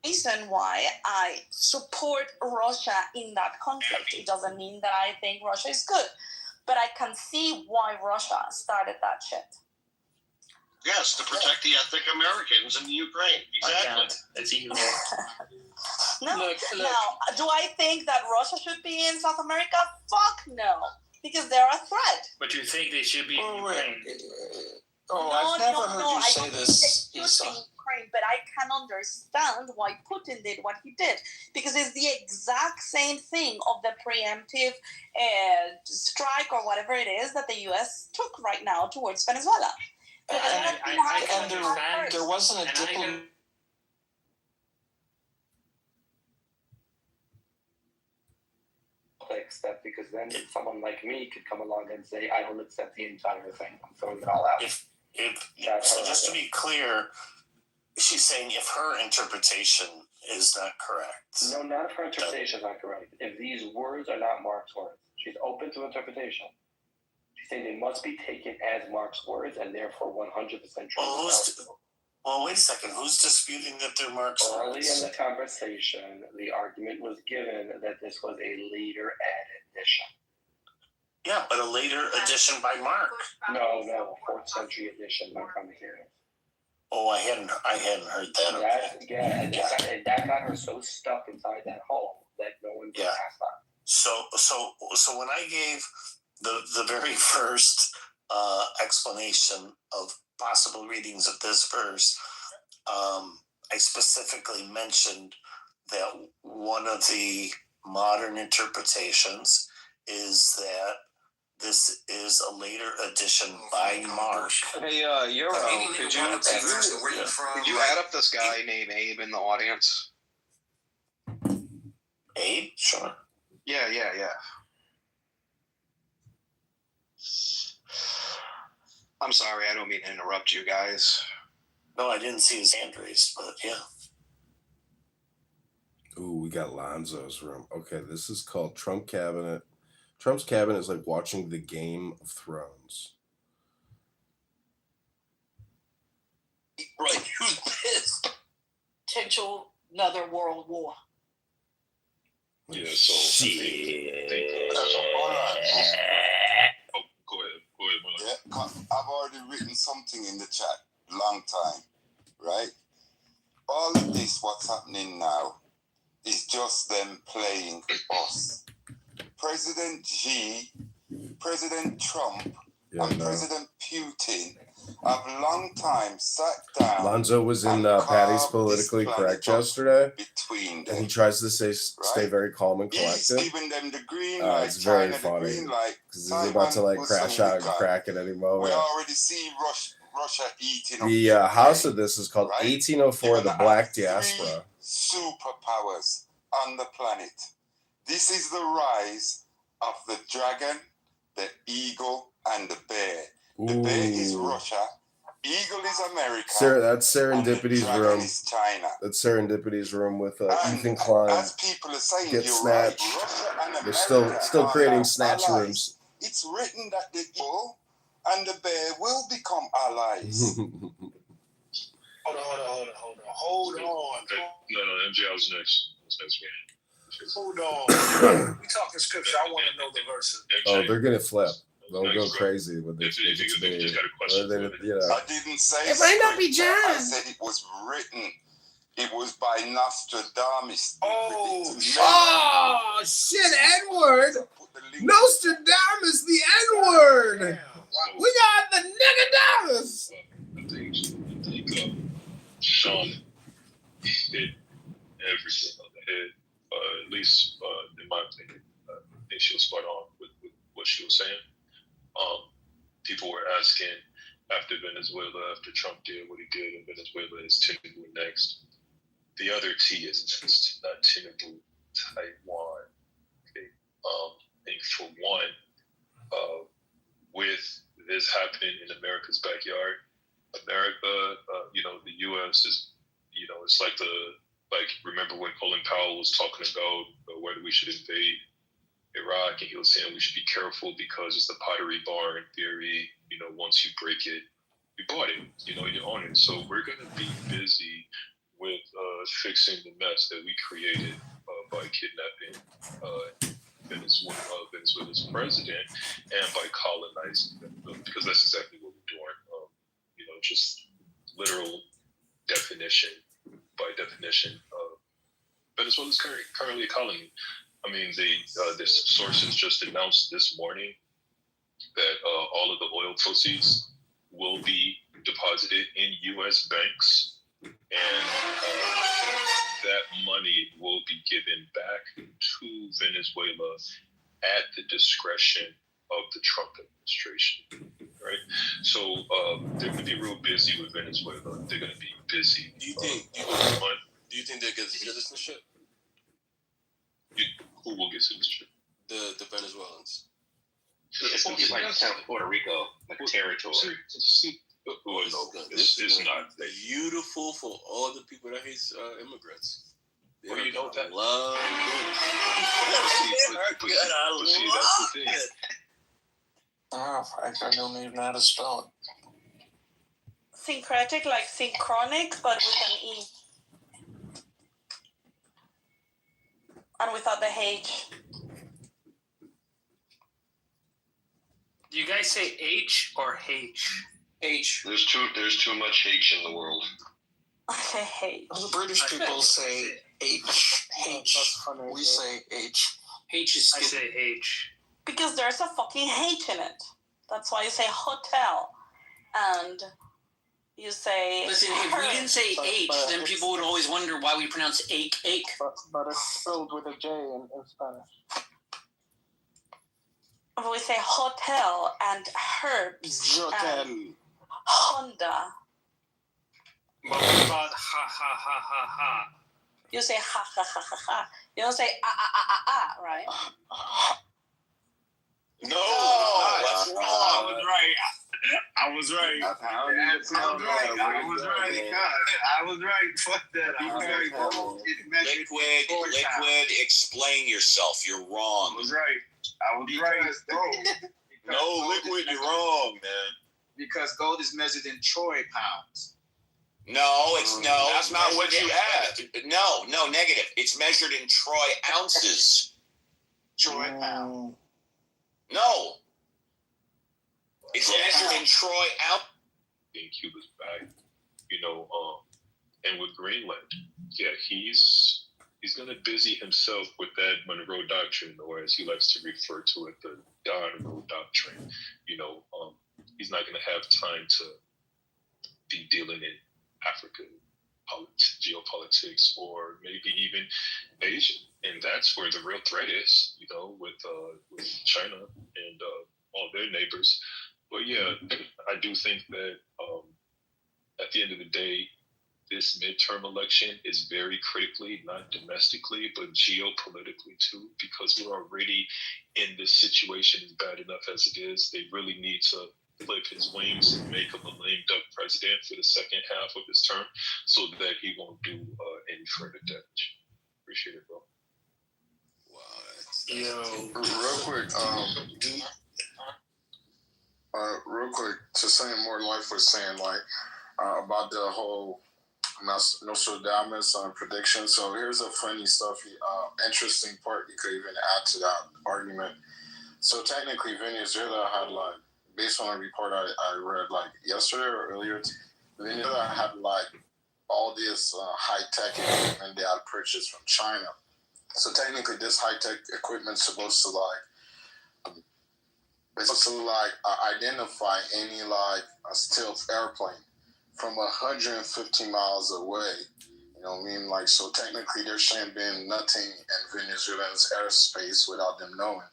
Reason why I support Russia in that conflict. It doesn't mean that I think Russia is good, but I can see why Russia started that shit. Yes, to protect the ethnic Americans in the Ukraine. Exactly. It's evil. No. Look. Now, do I think that Russia should be in South America? Fuck no, because they're a threat. But you think they should be in Ukraine? I've never heard you I say don't this. think they should be in Ukraine, but I can understand why Putin did what he did, because it's the exact same thing of the preemptive strike or whatever it is that the U.S. took right now towards Venezuela. There wasn't a diplomat. Accept, because then someone like me could come along and say, I don't accept the entire thing. I'm throwing it all out. So just to be clear, she's saying if her interpretation is not correct. No, not if her interpretation is not correct. If these words are not Mark's words, she's open to interpretation. She's saying they must be taken as Mark's words and therefore 100% true. Well, wait a second. Who's disputing that they're Mark's words? Early in the conversation, the argument was given that this was a later added edition. Yeah, but a later edition by Mark. No, 4th century edition by commentary. Oh, I hadn't heard that. That got her so stuck inside that hole that no one could pass that. So when I gave the very first explanation of possible readings of this verse, I specifically mentioned that one of the modern interpretations is that this is a later edition by Mark. Hey, Euro, could you add up this guy named Abe in the audience? Abe? Sure. Yeah. I'm sorry, I don't mean to interrupt you guys. No, I didn't see his hand raised, but yeah. Ooh, we got Lonzo's room. Okay, this is called Trump Cabinet. Trump's cabinet is like watching the Game of Thrones. Right, who's this? Potential another world war. Yeah, so go ahead. Yeah, I've already written something in the chat, long time, right? All of this, what's happening now, is just them playing us. President Xi, President Trump, and President Putin have long time sat down. Lonzo was in Patty's Politically Correct yesterday, between them, and he tries to stay very calm and collected. He's giving them the green light. It's very China funny the green light. because he's about to crash out and crack at any moment. We already see Russia eating. The house of this is called 1804, the Black Diaspora. Superpowers on the planet. This is the rise of the dragon, the eagle, and the bear. The bear is Russia. Eagle is America. That's Serendipity's room. Is China. That's Serendipity's room with Ethan Klein. As people are saying, Get snatched. Right. They're still creating snatch rooms. It's written that the eagle and the bear will become allies. Hold on. No, MJ, I was next. Hold on. We talking scripture. I want to know the verses. Oh, they're gonna flip. They'll go crazy with this. If you just got a question, I didn't say it might not be John. I said it was written. It was by Nostradamus. Oh shit, N-word. Nostradamus, the N-word. We got the nigga-damus. I think Sean hit everything on the head. At least in my opinion, I think she was spot on with what she was saying. People were asking after Venezuela, after Trump did what he did in Venezuela, is Tinubu next? The other T is next, not Tinubu, Taiwan. Okay. And for one, with this happening in America's backyard, America, the U.S. is, it's like remember when Colin Powell was talking about whether we should invade Iraq, and he was saying we should be careful because it's the pottery barn theory. Once you break it, you bought it. You own it. So we're going to be busy with fixing the mess that we created by kidnapping Venezuela's president and by colonizing them, because that's exactly what we're doing. Just literal definition by definition. Venezuela's currently a colony. I mean, this sources just announced this morning that all of the oil proceeds will be deposited in U.S. banks, and that money will be given back to Venezuela at the discretion of the Trump administration, right? So they're going to be real busy with Venezuela. They're going to be busy. Do you think they get citizenship? Who will get citizenship? The Venezuelans. It's going to be like Puerto Rico, like a territory. Well, no, it's not. Beautiful for all the people that hate immigrants. Well, you know that. Love But see, that's the thing. Oh, I don't even know how to spell it. Syncretic, like synchronic, but with an E. And without the H. Do you guys say H or H? H. There's too much H in the world. I say H. The British people say H. We say H. H is I say H. Because there's a fucking H in it. That's why you say hotel. And you say... Listen, if we didn't say H, then people would always wonder why we pronounce ache. But it's spelled with a J in Spanish. We say hotel and herbs and Honda. But what about ha? You say ha. You don't say right? No, that's wrong. I was right. I was right. Fuck that. I was right. Liquid, explain yourself. You're wrong. I was right. No, Liquid, you're wrong, man. Because gold is measured in troy pounds. No, that's not what you have. No, negative. It's measured in troy ounces. Troy pounds. No. It's measured in troy ounces. In Cuba's back, and with Greenland, yeah, he's gonna busy himself with that Monroe Doctrine, or as he likes to refer to it, the Don Roe Doctrine. He's not gonna have time to be dealing in Africa geopolitics, or maybe even Asia, and that's where the real threat is. With China and all their neighbors. But yeah, I do think that at the end of the day, this midterm election is very critically, not domestically, but geopolitically too, because we're already in this situation as bad enough as it is. They really need to flip his wings and make him a lame duck president for the second half of his term, so that he won't do any further damage. Appreciate it, bro. Real quick, to say more than life was saying, about the whole Nostradamus prediction. So here's a funny stuff, interesting part you could even add to that argument. So technically, Venezuela had, based on a report I read yesterday or earlier, Venezuela had all this high-tech equipment they had purchased from China. So technically, this high-tech equipment is supposed to identify any a stealth airplane from 150 miles away. You know what I mean? So technically, there shouldn't been nothing in Venezuela's airspace without them knowing.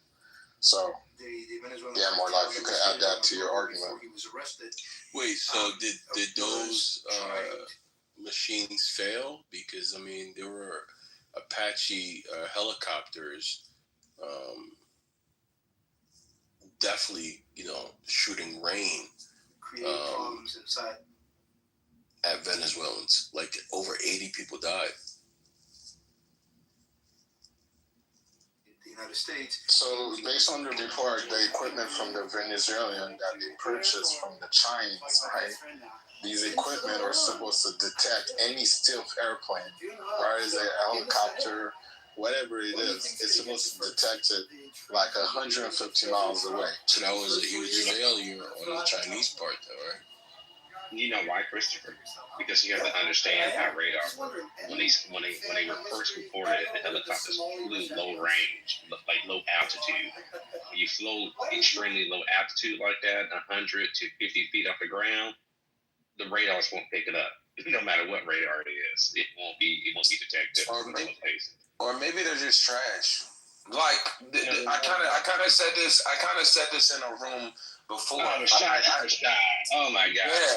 So yeah, more life. You could add that to your argument. Wait, so did those machines fail? Because there were Apache helicopters, definitely, shooting rain problems inside at Venezuelans. Over 80 people died. United States. So based on the report, the equipment from the Venezuelan that they purchased from the Chinese, right? These equipment are supposed to detect any stealth airplane, right? Is it a helicopter, whatever it is, it's supposed to detect it 150 miles away. So that was a huge failure on the Chinese part, though, right? You know why, Christopher? Because you have to understand how radar works. When they were first reported, the helicopters flew low range, low altitude. When you flew extremely low altitude like that, 100 to 50 feet off the ground, the radars won't pick it up. No matter what radar it is, it won't be detected. Or maybe they're just trash. I kind of said this in a room before. Oh my God! Yeah,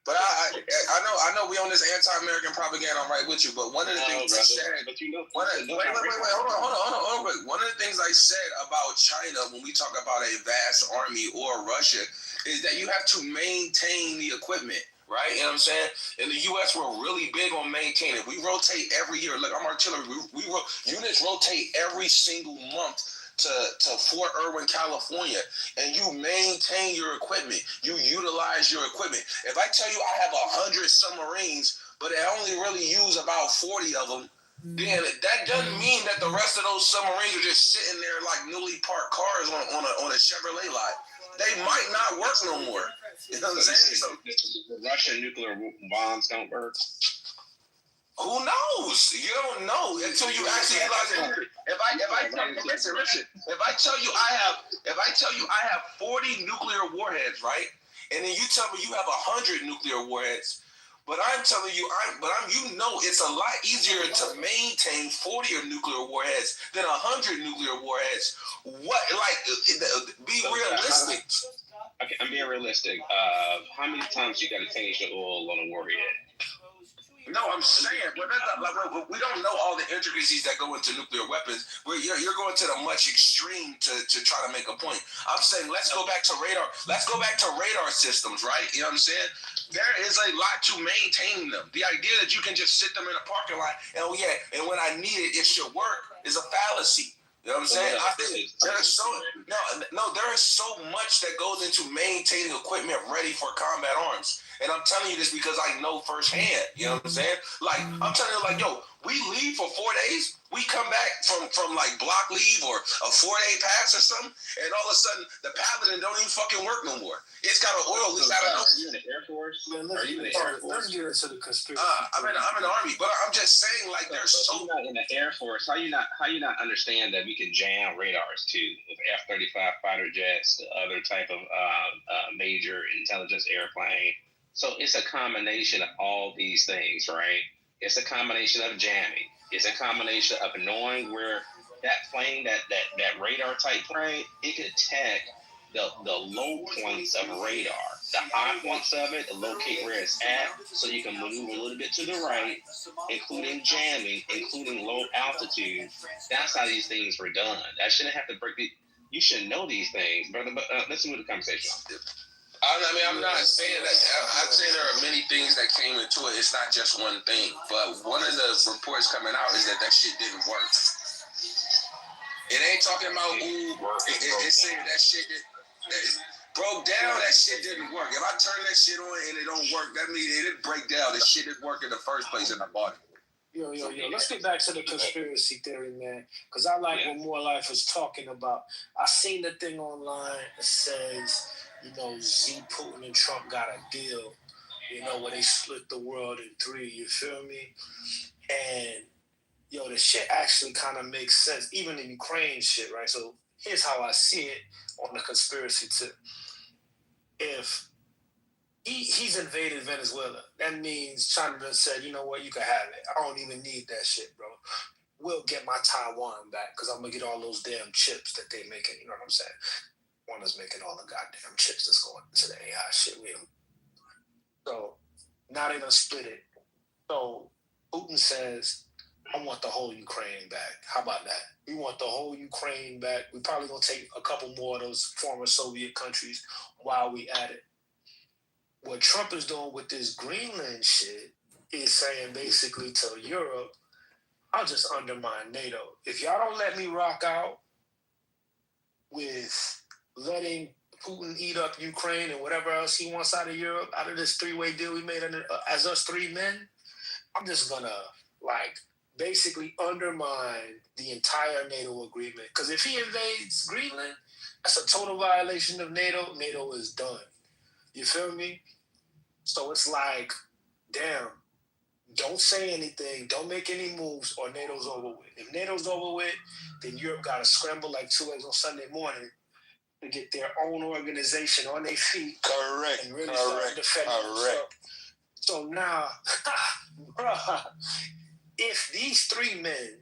but I know we on this anti-American propaganda. I'm right with you. But one of the things they said. But wait, hold on. look, one of the things I said about China when we talk about a vast army or Russia is that you have to maintain the equipment, right? You know what I'm saying? In the U.S., we're really big on maintaining. We rotate every year. Look, I'm artillery. Units rotate every single month to Fort Irwin, California, and you maintain your equipment. You utilize your equipment. If I tell you I have 100 submarines, but I only really use about 40 of them, then that doesn't mean that the rest of those submarines are just sitting there like newly parked cars on a Chevrolet lot. They might not work no more. You know what I'm saying? So, the Russian nuclear bombs don't work. Who knows? You don't know until you actually realize it. If I tell you I have 40 nuclear warheads, right? And then you tell me you have 100 nuclear warheads. But I'm telling you, it's a lot easier to maintain 40 nuclear warheads than 100 nuclear warheads. Be realistic. Okay, I'm being realistic. How many times you got to change the oil on a warhead? No, I'm saying, but we don't know all the intricacies that go into nuclear weapons. You're going to the much extreme to try to make a point. I'm saying let's go back to radar. Let's go back to radar systems, right? You know what I'm saying? There is a lot to maintaining them. The idea that you can just sit them in a parking lot and when I need it, it should work is a fallacy. You know what I'm saying? I think there is so much that goes into maintaining equipment ready for combat arms. And I'm telling you this because I know firsthand. You know what I'm saying? Like, I'm telling you, like, yo, we leave for 4 days. We come back from like block leave or a 4-day pass or something, and all of a sudden the Paladin don't even fucking work no more. It's got an oil leak out of nowhere. Are you in the Air Force? Are you in the Air Force? Let's get into the conspiracy. I'm in the Army, but I'm just saying, like, there's so. You're not in the Air Force. How you not understand that we can jam radars too with F-35 fighter jets, the other type of major intelligence airplane. So it's a combination of all these things, right? It's a combination of jamming. It's a combination of knowing where that plane, that radar type plane, it can attack the low points of radar, the high points of it, locate where it's at, so you can maneuver a little bit to the right, including jamming, including low altitude. That's how these things were done. That shouldn't have to break it. You should know these things, brother. But let's move the conversation on. I'm not saying that. I'm saying there are many things that came into it. It's not just one thing. But one of the reports coming out is that shit didn't work. It ain't talking about it's saying that shit broke down. That shit didn't work. If I turn that shit on and it don't work, that means it didn't break down. The shit didn't work in the first place in the body. Yo. Let's get back to the conspiracy theory, man. Because I like what More Life is talking about. I seen the thing online that says, Z, Putin, and Trump got a deal, where they split the world in 3, you feel me? And, the shit actually kind of makes sense, even the Ukraine shit, right? So here's how I see it on the conspiracy tip. If he's invaded Venezuela, that means China done said, you know what, you can have it. I don't even need that shit, bro. We'll get my Taiwan back because I'm going to get all those damn chips that they making, you know what I'm saying? One is making all the goddamn chips that's going to the AI shit. So now they done split it. So Putin says, I want the whole Ukraine back. How about that? We want the whole Ukraine back. We probably going to take a couple more of those former Soviet countries while we at it. What Trump is doing with this Greenland shit is saying basically to Europe, I'll just undermine NATO. If y'all don't let me rock out with letting Putin eat up Ukraine and whatever else he wants out of Europe, out of this 3-way deal we made as us 3 men, I'm just going to, basically undermine the entire NATO agreement. Because if he invades Greenland, that's a total violation of NATO. NATO is done. You feel me? So it's like, damn, don't say anything, don't make any moves, or NATO's over with. If NATO's over with, then Europe got to scramble like 2 eggs on Sunday morning to get their own organization on their feet. Correct. And really start defending themselves. So now, bruh, if these 3 men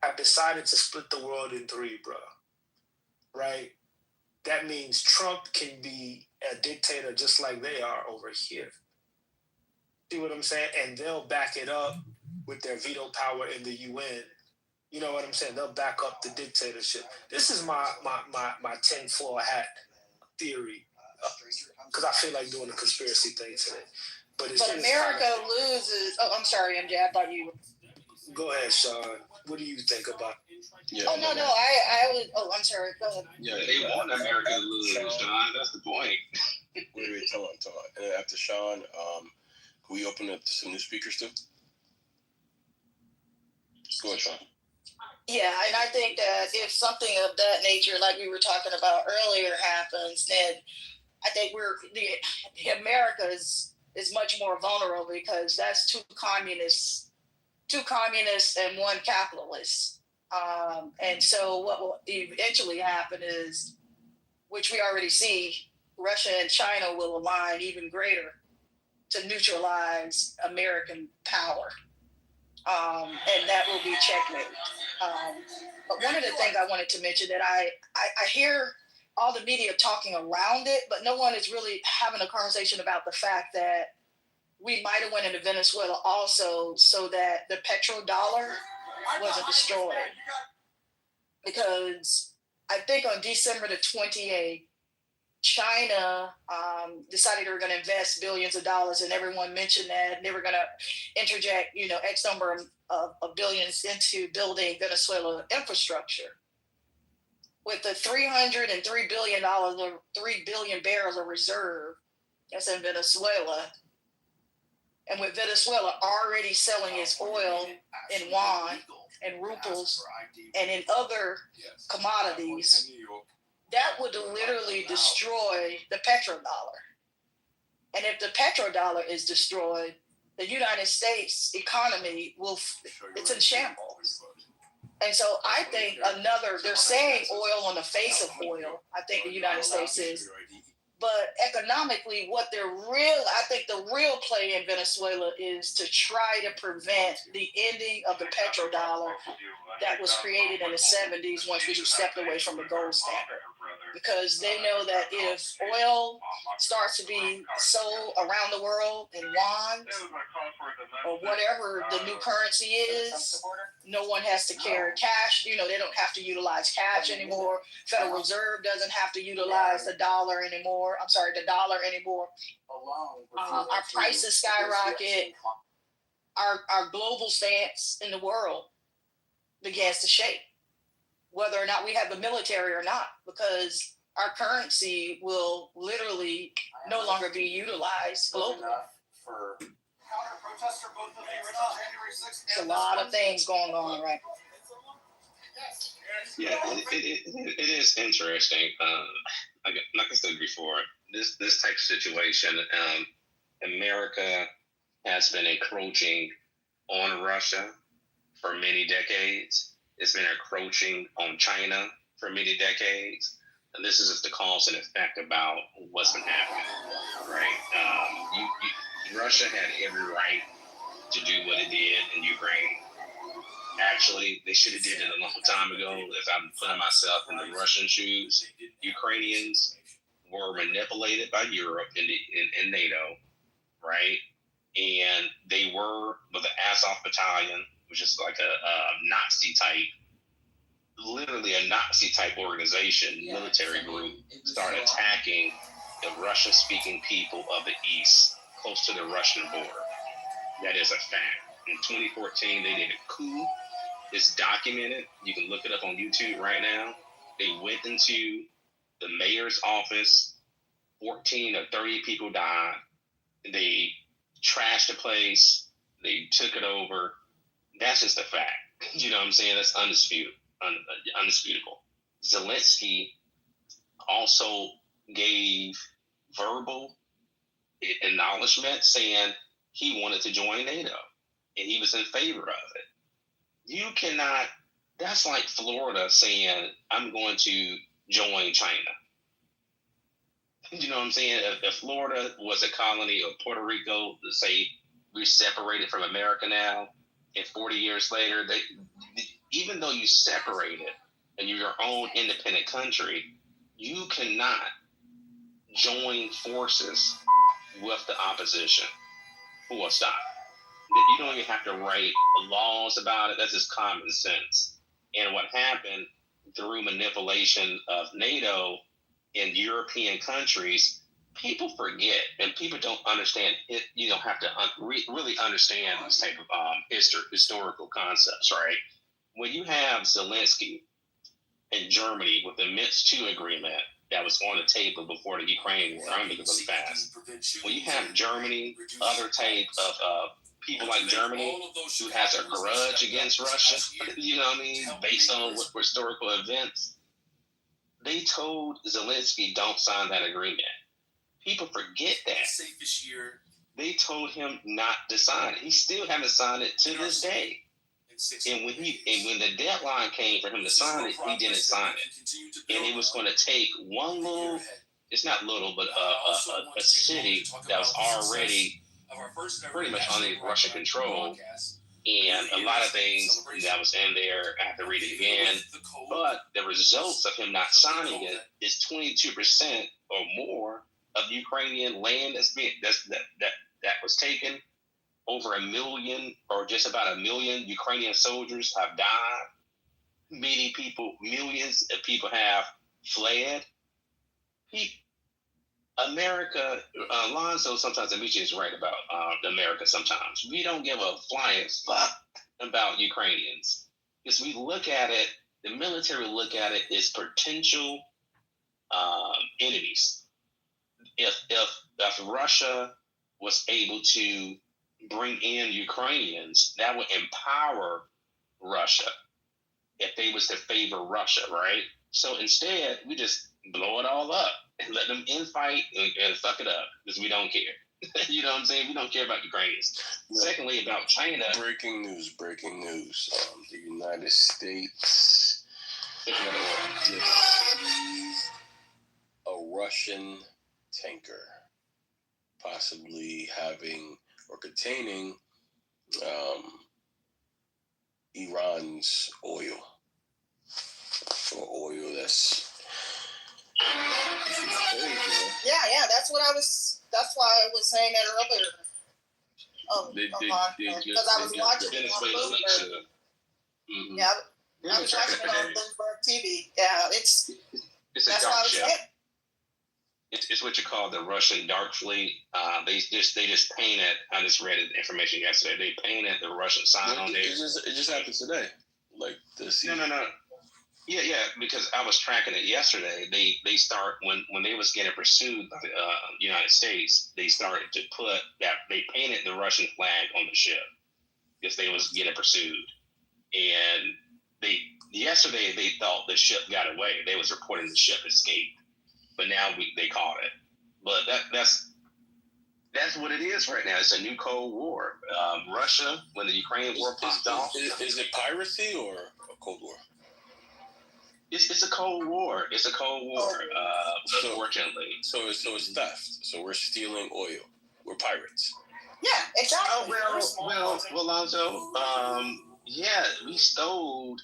have decided to split the world in 3, bruh, right? That means Trump can be a dictator just like they are over here. See what I'm saying? And they'll back it up with their veto power in the UN You know what I'm saying? They'll back up the dictatorship. This is my tinfoil hat theory, because I feel like doing a conspiracy thing today. But America loses. Oh, I'm sorry, MJ. I thought you. Go ahead, Sean. What do you think about? Yeah, I was. Oh, I'm sorry. Go ahead. Yeah, they want America to lose, Sean. That's the point. Wait, tell on. And then after Sean, can we open up to some new speakers too? Go ahead, Sean. Yeah, and I think that if something of that nature, like we were talking about earlier, happens, then I think America is much more vulnerable, because that's two communists and one capitalist. And so what will eventually happen is, which we already see, Russia and China will align even greater to neutralize American power. And that will be checkmate. But one of the things I wanted to mention that I hear all the media talking around it, but no one is really having a conversation about the fact that we might have went into Venezuela also so that the petrodollar wasn't destroyed. Because I think on December the 28th, China decided they were going to invest billions of dollars, and everyone mentioned that, and they were going to interject, X number of billions into building Venezuela infrastructure. With the $303 billion, 3 billion barrels of reserve that's in Venezuela, and with Venezuela already selling its oil in yuan and rubles and in other commodities, that would literally destroy the petrodollar. And if the petrodollar is destroyed, the United States economy it's in shambles. And so I think they're saying oil on the face of oil, I think the United States is. But economically, I think the real play in Venezuela is to try to prevent the ending of the petrodollar that was created in the 70s once we stepped away from the gold standard. Because they know that if oil starts to be sold around the world in yuan or whatever the new currency is, no one has to carry cash. They don't have to utilize cash anymore. Federal Reserve doesn't have to utilize the dollar anymore. Our prices skyrocket. Our global stance in the world begins to shake, whether or not we have the military or not, because our currency will literally no longer be utilized globally. There's a lot of things going on, right? Yeah, it is interesting. Like I said before, this type of situation, America has been encroaching on Russia for many decades. It's been encroaching on China for many decades. And this is just the cause and effect about what's been happening, right? Russia had every right to do what it did in Ukraine. Actually, they should have did it a long time ago. If I'm putting myself in the Russian shoes, Ukrainians were manipulated by Europe in NATO, right? And they were with the Azov Battalion, which is like a Nazi type, literally a Nazi type organization, military group, started attacking the Russian-speaking people of the East, close to the Russian border. That is a fact. In 2014, they did a coup. It's documented. You can look it up on YouTube right now. They went into the mayor's office. 14 or 30 people died. They trashed the place. They took it over. That's just a fact. You know what I'm saying? That's undisputable. Zelensky also gave verbal acknowledgement saying he wanted to join NATO and he was in favor of it. You cannot, that's like Florida saying, I'm going to join China. You know what I'm saying? If Florida was a colony of Puerto Rico, to say we're separated from America now, and 40 years later, even though you separated and you're your own independent country, you cannot join forces with the opposition. Full stop. You don't even have to write laws about it. That's just common sense. And what happened through manipulation of NATO in European countries, people forget and people don't understand it. You don't have to really understand these type of historical concepts, right? When you have Zelensky in Germany with the Minsk II agreement that was on the table before the Ukraine war, I'm making really fast. When you have Germany, other type of people like Germany who has a grudge against Russia, you know what I mean, based on what historical events, they told Zelensky, don't sign that agreement. People forget that. They told him not to sign it. He still haven't signed it to this day. And when the deadline came for him to sign it, he didn't sign it. And it was going to take one little, it's not little, but a city that was already pretty much under Russian control. And a lot of things that was in there, I have to read it again. But the results of him not signing it is 22% or more of Ukrainian land that was taken. Over 1 million, or just about 1 million Ukrainian soldiers have died. Millions of people have fled. America, Alonzo, sometimes Amici is right about America sometimes. We don't give a flying fuck about Ukrainians. Because we look at it, the military look at it as potential enemies. If Russia was able to bring in Ukrainians, that would empower Russia if they was to favor Russia, right? So instead, we just blow it all up and let them infight and fuck it up because we don't care. You know what I'm saying? We don't care about Ukrainians. Yeah. Secondly, about China. Breaking news. The United States a Russian tanker possibly having or containing Iran's oil, or oil that's yeah. That's why I was saying that earlier. Because I was watching it on Bloomberg. Mm-hmm. Yeah, I was watching it on Bloomberg TV. Yeah, it's that's what I was saying. It's what you call the Russian dark fleet. They just painted. I just read the information yesterday. They painted the Russian sign on there. It just happened today. Like this. No. Yeah. Because I was tracking it yesterday. They start when they was getting pursued by the United States. They started to put that. They painted the Russian flag on the ship because they was getting pursued. And yesterday they thought the ship got away. They was reporting the ship escaped. But now they caught it. But that's what it is right now. It's a new Cold War. Russia, when the Ukraine war popped off. Is it piracy or a Cold War? It's a Cold War. It's a Cold War, unfortunately. So it's theft. So we're stealing oil. We're pirates. Yeah, exactly. Well, Alonzo, yeah, we stole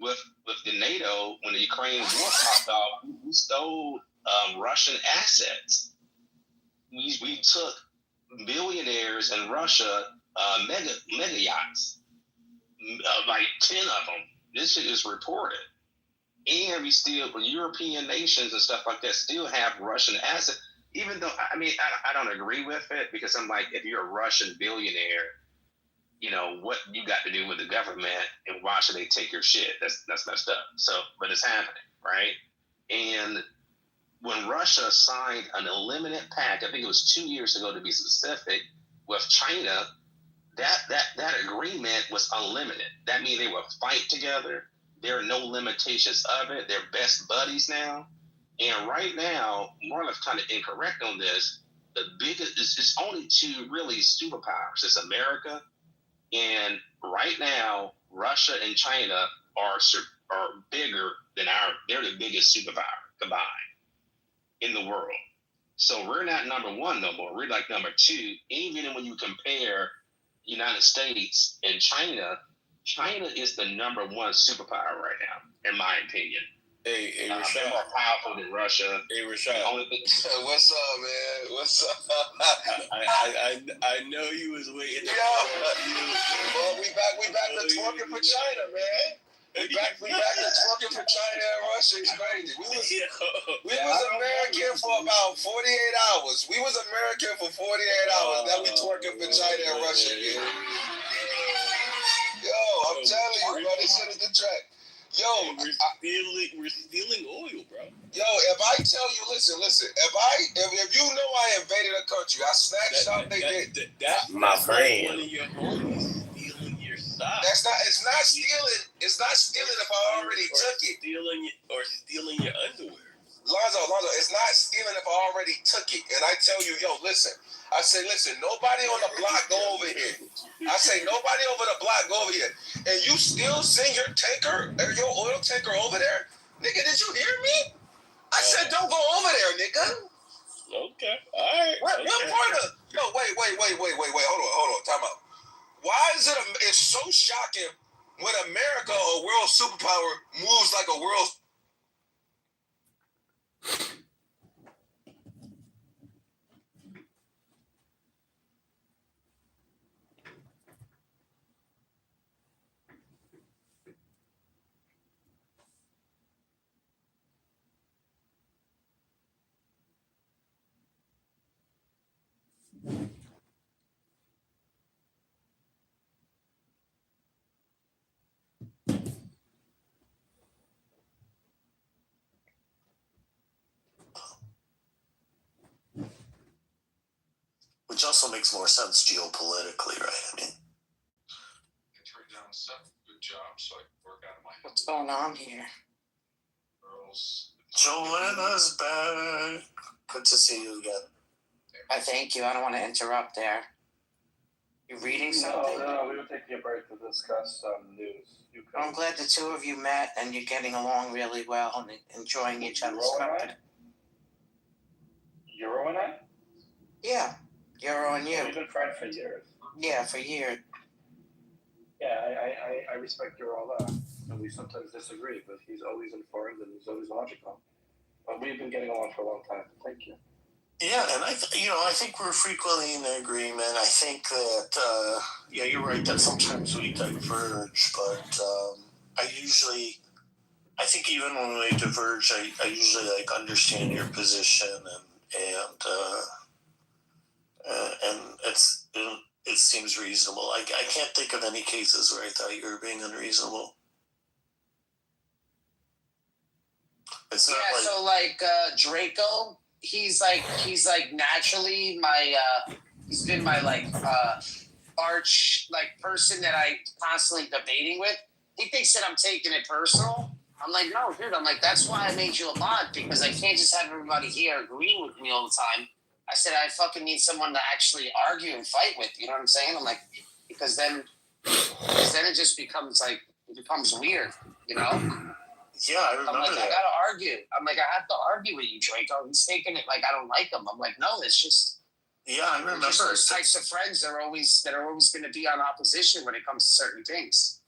with the NATO when the Ukraine war popped off. We stole Russian assets. We took billionaires in Russia mega yachts, like 10 of them. This shit is reported. And we still, European nations and stuff like that still have Russian assets. Even though, I don't agree with it, because I'm like, if you're a Russian billionaire, you know, what you got to do with the government and why should they take your shit? That's messed up. So, but it's happening, right? And when Russia signed an unlimited pact, I think it was 2 years ago to be specific, with China, that agreement was unlimited. That means they would fight together. There are no limitations of it. They're best buddies now. And right now, Marla's kind of incorrect on this. The biggest, it's only two really superpowers. It's America, and right now, Russia and China are bigger than they're the biggest superpower combined in the world. So we're not number one no more. We're like number two. Even when you compare United States and China is the number one superpower right now, in my opinion. Hey, they're more powerful than Russia. Hey, Rashad. What's up, man? What's up? I know you was waiting. Well, we back to talking for China, man. back to twerking for China and Russia is crazy. We was American for about 48 hours. We was American for 48 hours. Now we twerking for China and Russia again. Yo, I'm telling you, bro, this shit is the track. Yo, we're stealing oil, bro. Yo, if I tell you, listen, if you know I invaded a country, I snatched out they did. That's my friend. One of your homies stealing your stock. It's not stealing. It's not stealing if I already took it. Stealing your underwear. Lonzo, it's not stealing if I already took it. And I tell you, yo, listen. I say, listen, nobody on the block go over here. I say, nobody over the block go over here. And you still send your tanker or your oil tanker over there? Nigga, did you hear me? I said, don't go over there, nigga. Okay, all right. What part of? Yo, wait. Hold on. Time out. Why is it's so shocking when America, a world superpower, moves like a world? Which also makes more sense geopolitically, right? I mean, turned down 7 good jobs so I can work out of my. What's going on here? Girls. Joanna's back. Good to see you again. I thank you. I don't want to interrupt there. You reading something? No, we were taking a break to discuss news. I'm glad the two of you met and you're getting along really well and enjoying each other's company. Euro and I? Yeah, Euro and you. We've been friends for years. Yeah, for years. Yeah, I respect Euro a lot. And we sometimes disagree, but he's always informed and he's always logical. But we've been getting along for a long time. Thank you. Yeah, and I think we're frequently in agreement. I think that, you're right that sometimes we diverge, but I think even when we diverge, I usually understand your position and it seems reasonable. I can't think of any cases where I thought you were being unreasonable. It's not Draco. He's naturally my he's been my arch person that I constantly debating with. He thinks that I'm taking it personal. I'm like, no, dude. I'm like, that's why I made you a mod, because I can't just have everybody here agreeing with me all the time. I said I fucking need someone to actually argue and fight with. You know what I'm saying? I'm like, because then it just becomes weird, you know? Yeah, I remember I'm like, that. I gotta argue. I'm like, I have to argue with you, Draco. He's taking it like I don't like him. I'm like, no, it's just. Yeah, I remember. Just those types of friends that are always going to be on opposition when it comes to certain things.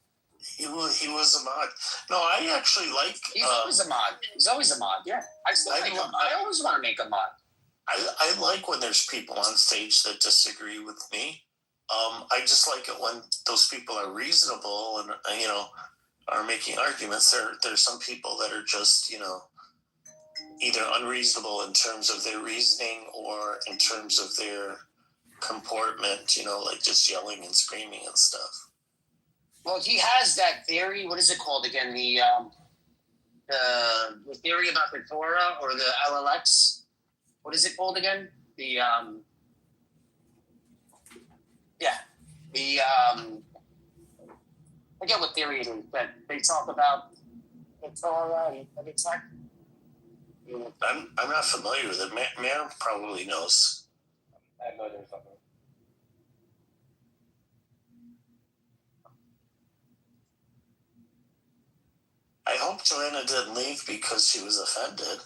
He was a mod. No, I actually like. He's always a mod. He's always a mod. Yeah, I always want to make a mod. I like when there's people on stage that disagree with me. I just like it when those people are reasonable and are making arguments. There's some people that are just either unreasonable in terms of their reasoning or in terms of their comportment. Just yelling and screaming and stuff. Well, he has that theory. What is it called again? The theory about the Torah or the LLX. What is it called again? I forget what theory it is, but they talk about the Torah and it's like. I'm not familiar with it. Man probably knows. I know there's something. I hope Joanna didn't leave because she was offended.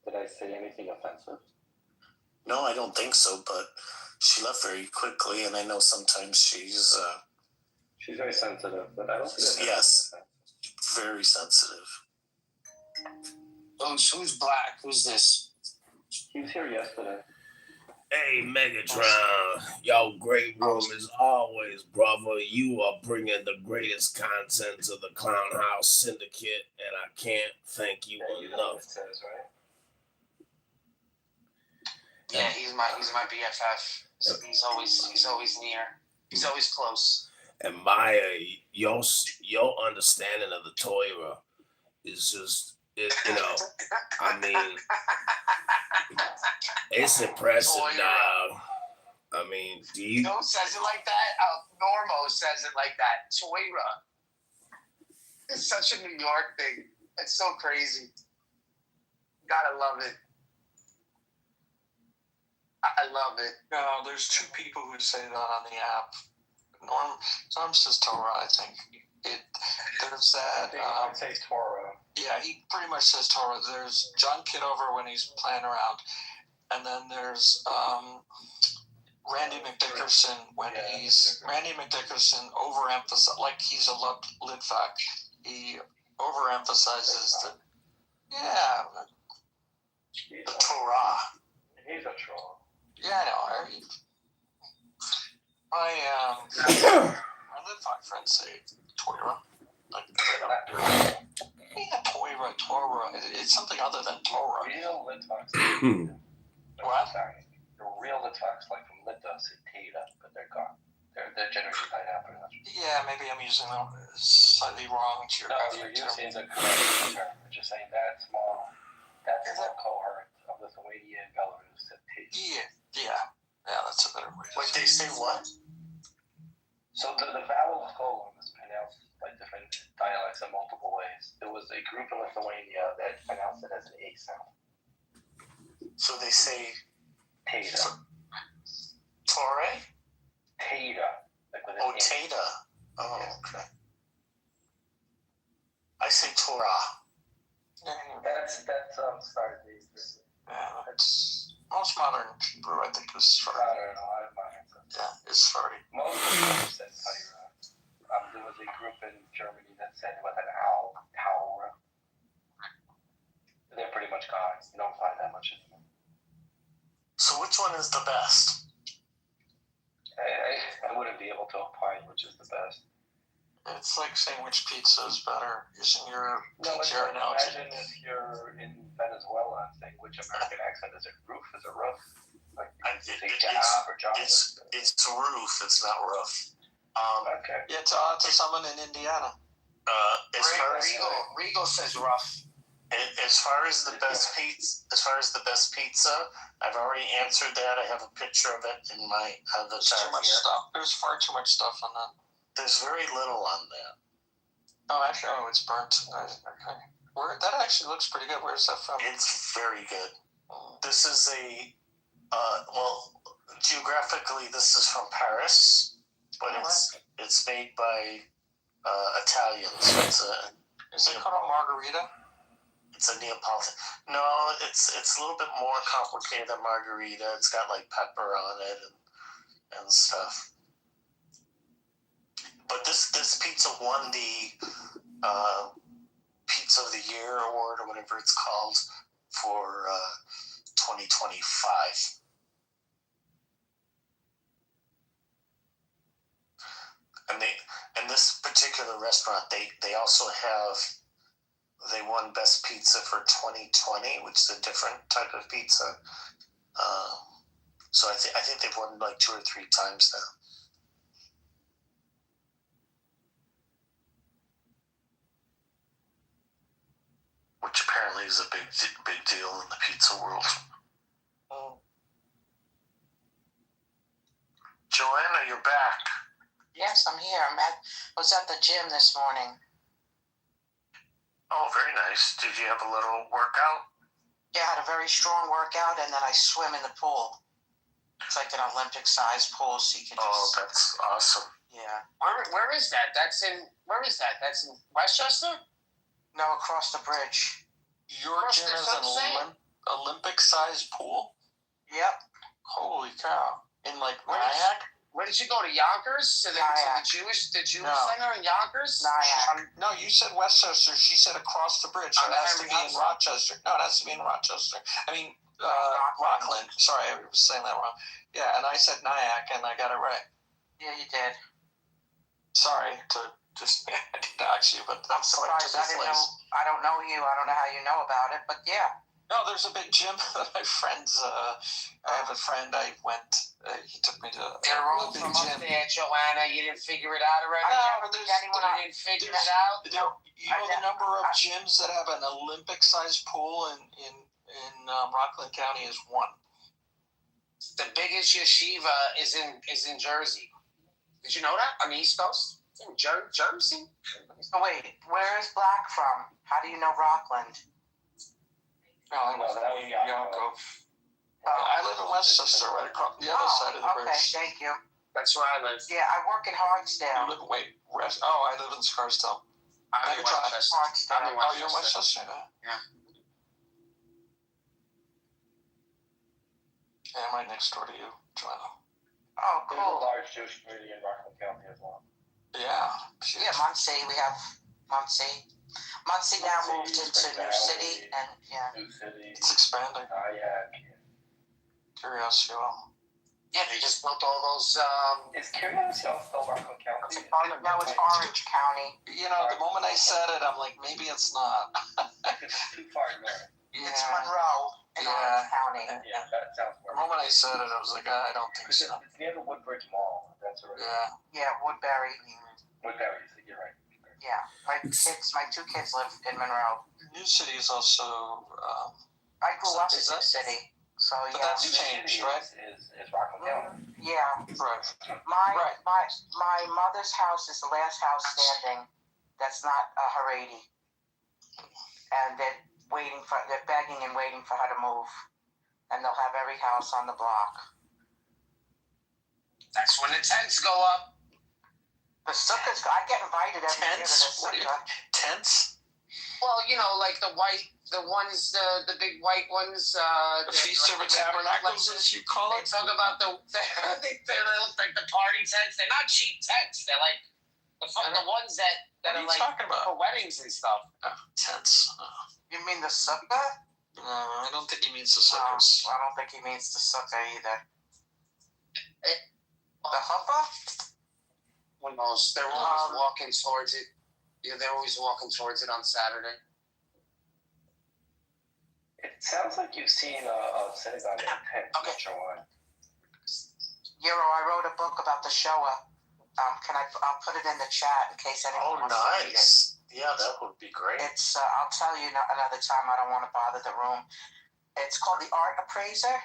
Did I say anything offensive? No, I don't think so, but she left very quickly, and I know sometimes she's very sensitive, but I don't see that. Yes, very sensitive. Oh, who's black? Who's this? He was here yesterday. Hey, Megatron, your great room as always, brother. You are bringing the greatest content to the Clown House Syndicate, and I can't thank you enough. Yeah, he's my BFF. He's always near. He's always close. And Maya, your understanding of the Torah is just, I mean, it's impressive now. I mean, do you? Who says it like that? Normo says it like that. Toira. It's such a New York thing. It's so crazy. Gotta love it. I love it. No, there's two people who say that on the app. Norm says Torah, I think. There's that. Says Torah. Yeah, he pretty much says Torah. There's John Kitover when he's playing around. And then there's Randy McDickerson when Randy McDickerson overemphasizes, like he's a lit fact. He overemphasizes the Torah. He's a troll. Yeah, I know. My lit fact friends say Torah. Like, Torah. It's something other than Torah. Real lit facts. What? The real lit facts, like from Lit say Tata, but they're gone. They're generation died after that. Yeah, maybe I'm using them slightly wrong to your you're using the correct term. You're just saying that small cohort of Lithuania and Belarus said Tata. Yeah, that's a better way. Wait, they say what? So the vowel colon is pronounced by different dialects in multiple ways. There was a group in Lithuania that pronounced it as an A sound. So they say Tata. Torah? Tata. Tata. Oh, okay. I say Torah. That's started these. Yeah, it's most modern Hebrew, I think, is Sephardi. Yeah, it's Sephardi. Most of them said Torah. There was a group in Germany that said with an owl, Torah. They're pretty much gone. You don't find that much anymore. So which one is the best? I wouldn't be able to opine which is the best. It's like saying which pizza is better, using your pizza analogy. Imagine if you're in Venezuela and saying which American accent is it? Roof? Is it rough? Like it's roof. It's not rough. Okay. Yeah, to someone in Indiana. Regal says rough. As far as the best pizza, I've already answered that. I have a picture of it in my the too much stuff. There's far too much stuff on that. There's very little on that. Oh, actually, it's burnt. Okay. That actually looks pretty good. Where's that from? It's very good. This is geographically, this is from Paris, but it's made by Italians. Is it called a margarita? It's a Neapolitan. No, it's a little bit more complicated than margarita. It's got like pepper on it and stuff. But this pizza won the Pizza of the Year award or whatever it's called for 2025. And this particular restaurant, they also have. They won Best Pizza for 2020, which is a different type of pizza. So I think they've won like 2 or 3 times now. Which apparently is a big deal in the pizza world. Joanna, you're back. Yes, I'm here. I was at the gym this morning. Oh, very nice. Did you have a little workout? Yeah, I had a very strong workout, and then I swim in the pool. It's like an Olympic-sized pool, so you can just... Oh, that's awesome. Yeah. Where is that? That's in Westchester? No, across the bridge. Your gym is an Olympic-sized pool? Yep. Holy cow. In like Nyack? Where did you go, to Yonkers? To the Jewish Center in Yonkers? Nyack. No, you said Westchester. She said across the bridge. So it has to be in Rochester. No, it has to be in Rochester. I mean, Rockland. Sorry, I was saying that wrong. Yeah, and I said Nyack, and I got it right. Yeah, you did. Sorry to just dox you, but I'm that's like surprised. I don't know you. I don't know how you know about it, but yeah. No, there's a big gym that my friends. I have a friend. I went. He took me to. They're all from up there, Joanna. You didn't figure it out already. No, Anyone didn't figure it out? You know the number of gyms that have an Olympic-sized pool in Rockland County is one. The biggest yeshiva is in Jersey. Did you know that on the East Coast? It's in Jersey. Oh wait, where is Black from? How do you know Rockland? No, that was Yaakov. I live in Westchester, right across the other side of the bridge. Okay, thank you. That's where I live. Yeah, I work in Hartsdale. I live in Scarsdale. I'm in Westchester. Oh, you're in Westchester? Yeah. Yeah, I'm right next door to you, Joanna. Oh, cool. There's a large Jewish community in Rockland County as well. Yeah. Yeah, Muncie. We have Muncie. Muncie now moved into New City, and yeah. New City. It's expanding. Nyack. Curiosity. Yeah, they just built all those. Is Curiosity still Rockland County? No, it's Orange County. You know, the moment I said it, I'm like, maybe it's not. It's too far north. It's Monroe in Orange County. Yeah, that sounds The moment I said it, I was like, I don't think so. It's near the Woodbridge Mall. That's right. Yeah, Woodbury. Woodbury, you're right. Yeah, my two kids live in Monroe. New City is also. I grew up in New City, so but yeah. that's changed, right? Is Rockland County? Yeah. Right. My mother's house is the last house standing. That's not a Haredi, and they're begging and waiting for her to move, and they'll have every house on the block. That's when the tents go up. The sukkahs, I get invited every year to the sukkah. Tents? Well, you know, like the ones, the big white ones. The Feast of Tabernacles, as you call it? They talk about they look like the party tents. They're not cheap tents. They're like the ones that are like for weddings and stuff. Tents. You mean the sukkah? No, I don't think he means the sukkahs. I don't think he means the sukkah either. The chuppah? They're always walking towards it. Yeah, they're always walking towards it on Saturday. It sounds like you've seen a synagogue in tent. Okay. Euro, I wrote a book about the Shoah. I'll put it in the chat in case anyone wants to read it. Yeah, that would be great. It's I'll tell you another time. I don't want to bother the room. It's called The Art Appraiser.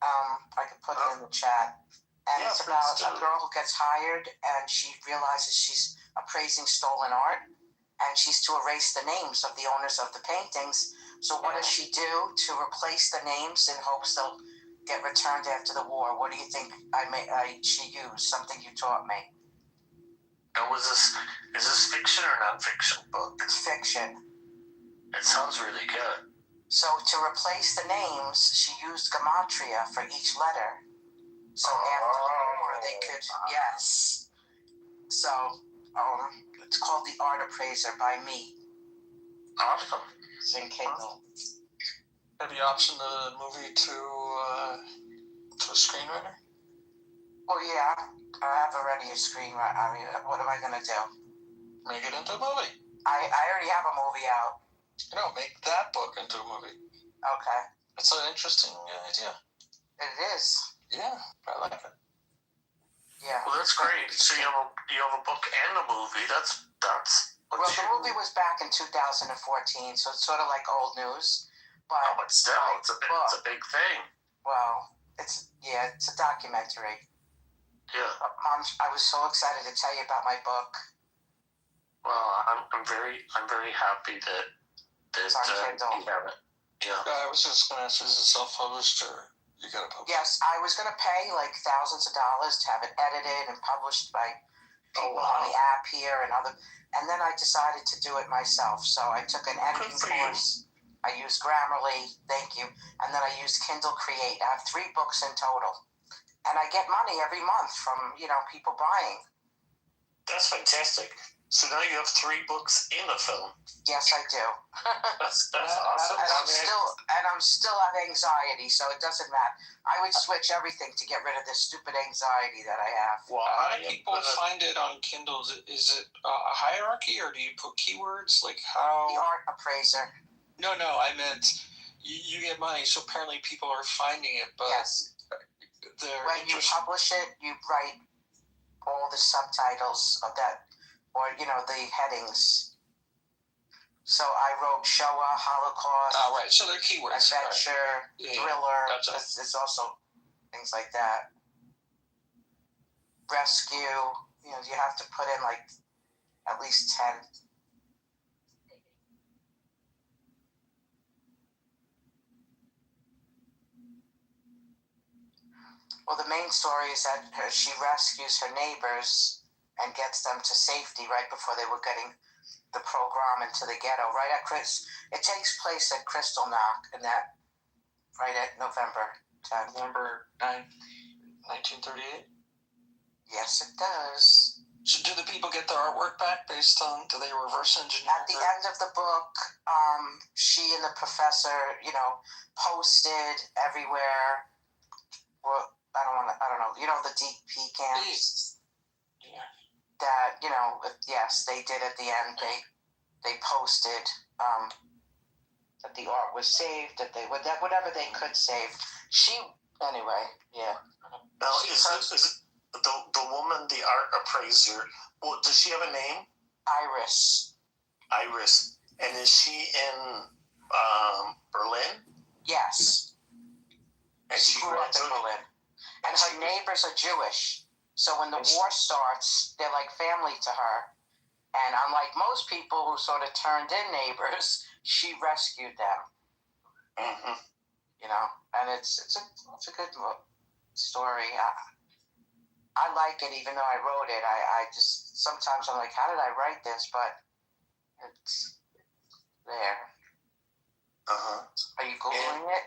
I can put it in the chat. And it's about a girl who gets hired and she realizes she's appraising stolen art and she's to erase the names of the owners of the paintings. So what does she do to replace the names in hopes they'll get returned after the war? What do you think she used? Something you taught me. Now, is this fiction or non-fiction book? It's fiction. It sounds really good. So to replace the names, she used gematria for each letter. So after the war, they could, yes. So it's called The Art Appraiser by me. Awesome. It's in Kindle. Have you optioned the movie to a screenwriter? Well, yeah, I have already a screenwriter. I mean, what am I going to do? Make it into a movie. I already have a movie out. No, make that book into a movie. Okay. It's an interesting idea. It is. Yeah, I like it. Yeah. Well, that's great. So you have a book and a movie. That's. Well, the movie was back in 2014, so it's sort of like old news. But still, it's a big thing. Well, it's a documentary. Yeah. Mom, I was so excited to tell you about my book. Well, I'm very happy that it's on Kindle. you have it. Yeah. I was just going to ask, is it self-published or you got it published? Yes, I was going to pay like thousands of dollars to have it edited and published by people on the app here and then I decided to do it myself. So I took an editing course. I used Grammarly, thank you, and then I used Kindle Create. I have 3 books in total. And I get money every month from, people buying. That's fantastic. So now you have 3 books in a film. Yes, I do. That's awesome. And I'm still have anxiety, so it doesn't matter. I would switch everything to get rid of this stupid anxiety that I have. Well, how do people find it on Kindle? Is it a hierarchy, or do you put keywords? Like how? The art appraiser. No, I meant you get money, so apparently people are finding it. But yes. When you publish it, you write all the subtitles of that, or the headings. So I wrote Shoah, Holocaust. Oh, right. So they're keywords. Adventure, right. thriller. Gotcha. It's also things like that. Rescue. You have to put in like at least 10. Well, the main story is that she rescues her neighbors and gets them to safety right before they were getting the program into the ghetto. Right at it takes place at Kristallnacht, and that right at November 10th. November 9th, 1938. Yes, it does. So, do the people get their artwork back based on? Do they reverse engineer? At the end of the book, she and the professor, posted everywhere. Well, I don't know. The DP camps. Yeah. That yes, they did at the end. They posted that the art was saved. That they would whatever they could save. Anyway. Yeah. Now is the woman, the art appraiser? Well, does she have a name? Iris. And is she in Berlin? Yes. And she grew up in Berlin. And her neighbors are Jewish. So when the war starts, they're like family to her. And unlike most people who sort of turned in neighbors, she rescued them. Mm-hmm. And it's a good story. I like it, even though I wrote it. I just sometimes I'm like, how did I write this? But it's there. Are you Googling it?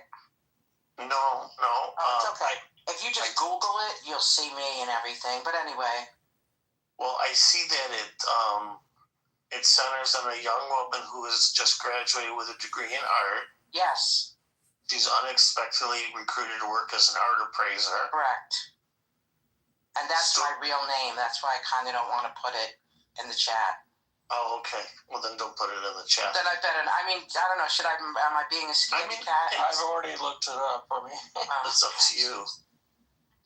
No. Oh, it's okay. If you just Google it, you'll see me and everything. But anyway. Well, I see that it centers on a young woman who has just graduated with a degree in art. Yes. She's unexpectedly recruited to work as an art appraiser. Correct. And that's my real name. That's why I kind of don't want to put it in the chat. Oh, okay. Well, then don't put it in the chat. Then I better. I don't know. Am I being a scaredy cat? I've already looked it up. It's up to you.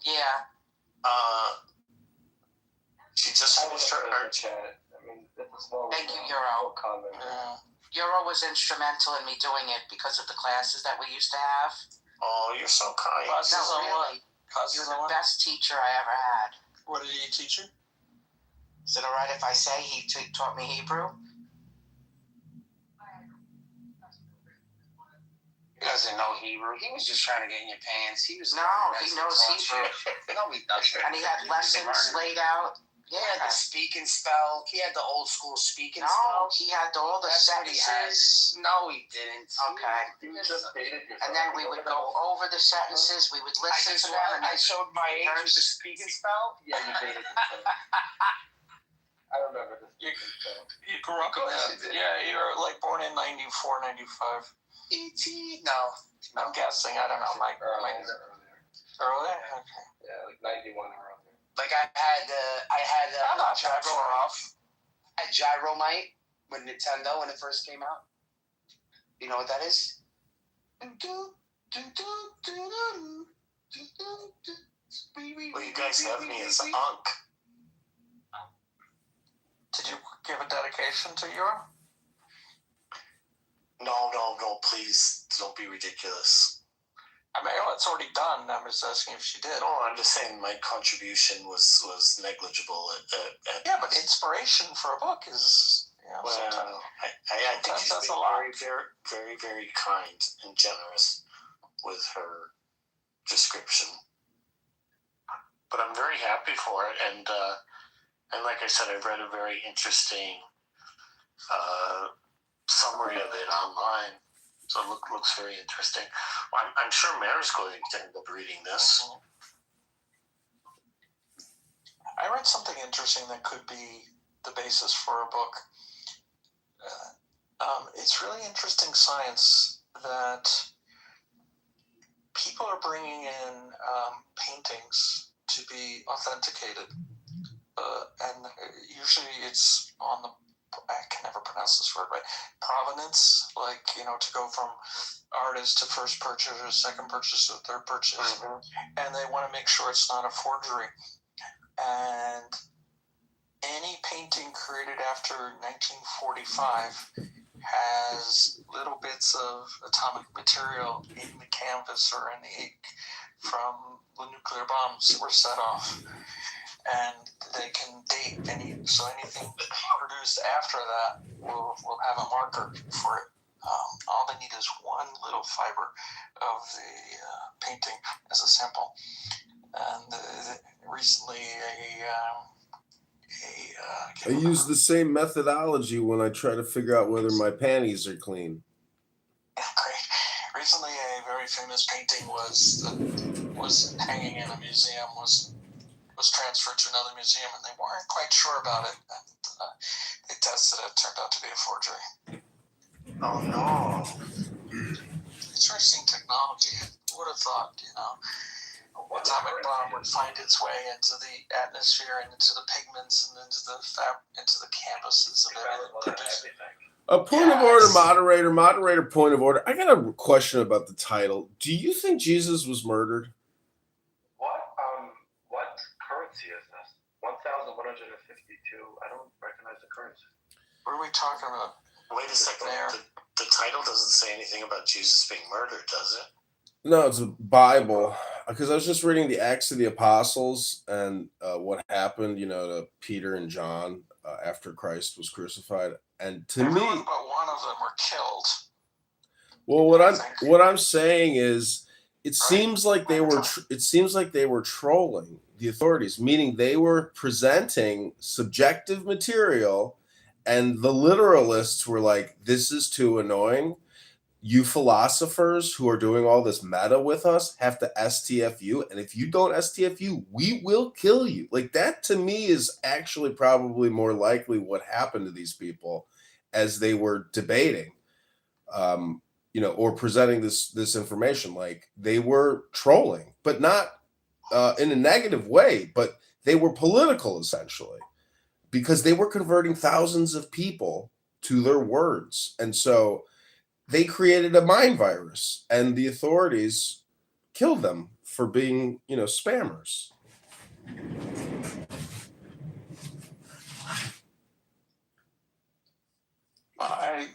Yeah. She just finished her art chat. Thank you, Euro. Euro was instrumental in me doing it because of the classes that we used to have. Oh, you're so kind. No, really. You're the best teacher I ever had. What did he teach you? Is it all right if I say he taught me Hebrew? He doesn't know Hebrew. He was just trying to get in your pants. He knows Hebrew. No, he doesn't. And he had lessons laid out. Yeah, the speak and spell. He had the old school speak and No, spell. he had all the sentences. No, he didn't. Okay. And then we would go over the sentences. We would listen to them. And I showed my age with the speak and spell. Yeah, you dated him. I remember the speak and spell. You grew up in that. Yeah, you were like born in 94, 95. E.T. No. I'm guessing. I don't know. Earlier? Okay. Yeah, like 91 or earlier. Like I had I'm not gyro off. I had Gyromite with Nintendo when it first came out. You know what that is? Well, you guys have me as an unk. Did you give a dedication to Euro? No, please don't be ridiculous. I mean, it's already done. I'm just asking if she did. No, I'm just saying my contribution was negligible. Yeah, but inspiration for a book is, well, I think she's been very, very, very, very kind and generous with her description. But I'm very happy for it, and like I said, I've read a very interesting summary of it online. So it looks very interesting. I'm sure Mayor's going to end up reading this. I read something interesting that could be the basis for a book. It's really interesting science that people are bringing in paintings to be authenticated, and usually it's on the, I can never pronounce this word right, provenance, like, to go from artist to first purchase or second purchase or third purchase, and they want to make sure it's not a forgery. And any painting created after 1945 has little bits of atomic material in the canvas or in the ink from the nuclear bombs that were set off. And they can date so anything produced after that will have a marker for it. All they need is one little fiber of the painting as a sample. And recently I use the same methodology when I try to figure out whether my panties are clean. Great. Recently, a very famous painting was hanging in a museum, was transferred to another museum, and they weren't quite sure about it. And they tested it. Turned out to be a forgery. Oh no! Interesting technology. Who would have thought? Atomic bomb would find its way into the atmosphere and into the pigments and into the canvases of everything. A point of order, moderator, point of order. I got a question about the title. Do you think Jesus was murdered? What currency is this? 1,152. I don't recognize the currency. What are we talking about? Wait a second. The title doesn't say anything about Jesus being murdered, does it? No, it's a Bible. Because I was just reading the Acts of the Apostles and what happened, to Peter and John after Christ was crucified. And to me, but one of them were killed. Well, what I'm saying is, it seems like they were trolling the authorities, meaning they were presenting subjective material, and the literalists were like, "This is too annoying. You philosophers who are doing all this meta with us have to STFU, and if you don't STFU, we will kill you." Like, that to me is actually probably more likely what happened to these people as they were debating, or presenting this information. Like, they were trolling, but not in a negative way, but they were political essentially, because they were converting thousands of people to their words, and so they created a mind virus, and the authorities killed them for being, spammers. I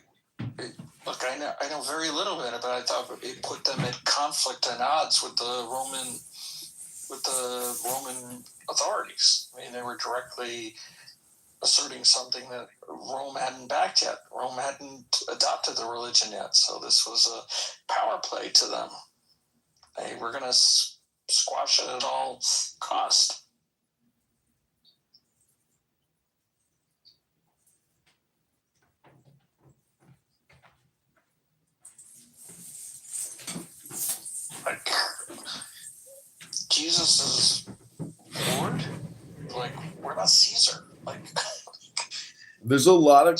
know very little bit about it. I thought it put them at conflict and odds with the Roman authorities. I mean, they were directly asserting something that Rome hadn't backed yet. Rome hadn't adopted the religion yet, so this was a power play to them. They were going to squash it at all cost. Like, Jesus is Lord? Like, what about Caesar? Like, there's a lot of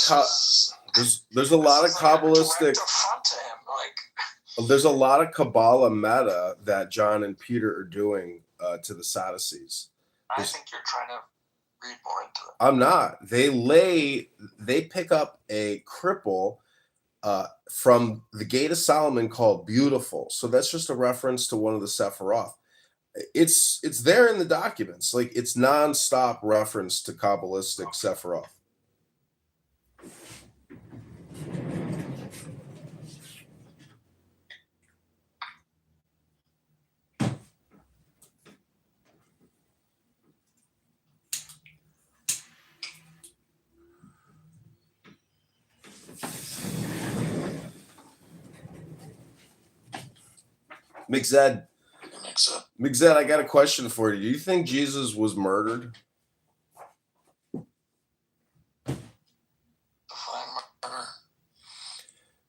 there's a lot of Kabbalistic. There's a lot of Kabbalah meta that John and Peter are doing to the Sadducees. I think you're trying to read more into it. I'm not. They pick up a cripple from the Gate of Solomon called Beautiful. So that's just a reference to one of the Sephiroth. It's there in the documents. Like, it's nonstop reference to Kabbalistic Sephiroth. Mixed, I got a question for you. Do you think Jesus was murdered?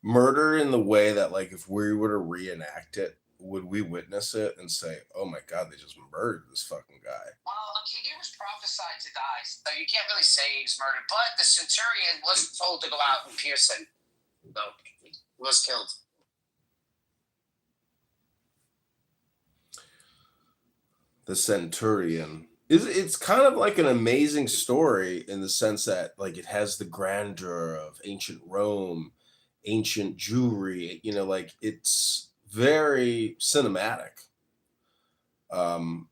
Murder in the way that, like, if we were to reenact it, would we witness it and say, "Oh my God, they just murdered this fucking guy"? Well, he was prophesied to die, so you can't really say he was murdered. But the centurion was told to go out and pierce him, so he was killed. The centurion it's kind of like an amazing story in the sense that like it has the grandeur of ancient Rome, ancient Jewry, like it's very cinematic. And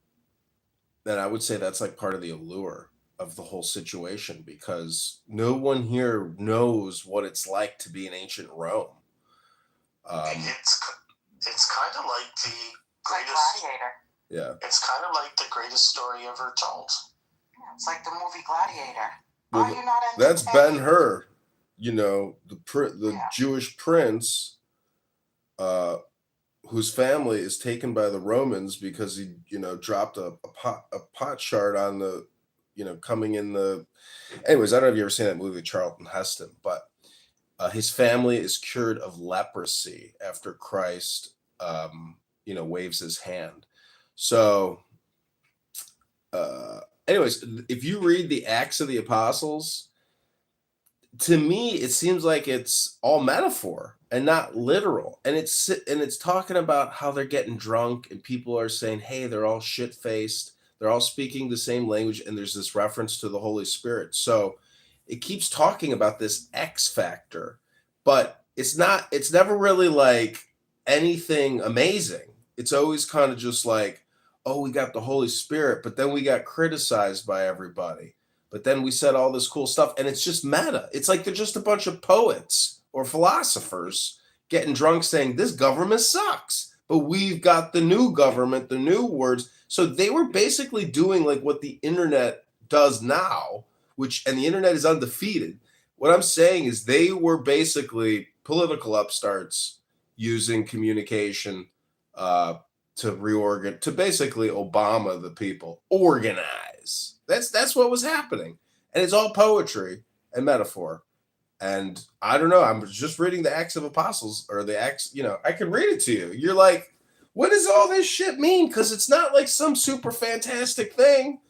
I would say that's like part of the allure of the whole situation, because no one here knows what it's like to be in ancient Rome. It's kind of like the greatest. Gladiator. Yeah. It's kind of like the greatest story ever told. Yeah, it's like the movie Gladiator. Well, Are you not that's entertained? Ben-Hur, the Jewish prince, whose family is taken by the Romans because he, dropped a pot shard on the, coming in the. Anyways, I don't know if you ever seen that movie, Charlton Heston, but his family is cured of leprosy after Christ, waves his hand. So, anyways, if you read the Acts of the Apostles, to me, it seems like it's all metaphor and not literal. And it's talking about how they're getting drunk and people are saying, hey, they're all shit-faced. They're all speaking the same language. And there's this reference to the Holy Spirit. So it keeps talking about this X factor, but it's never really like anything amazing. It's always kind of just like, oh, we got the Holy Spirit, but then we got criticized by everybody. But then we said all this cool stuff, and it's just meta. It's like they're just a bunch of poets or philosophers getting drunk saying, this government sucks. But we've got the new government, the new words. So they were basically doing like what the internet does now, and the internet is undefeated. What I'm saying is they were basically political upstarts using communication to basically Obama the people, organize. That's what was happening. And it's all poetry and metaphor. And I don't know, I'm just reading the Acts of Apostles, or the Acts, I can read it to you. You're like, what does all this shit mean? Because it's not like some super fantastic thing.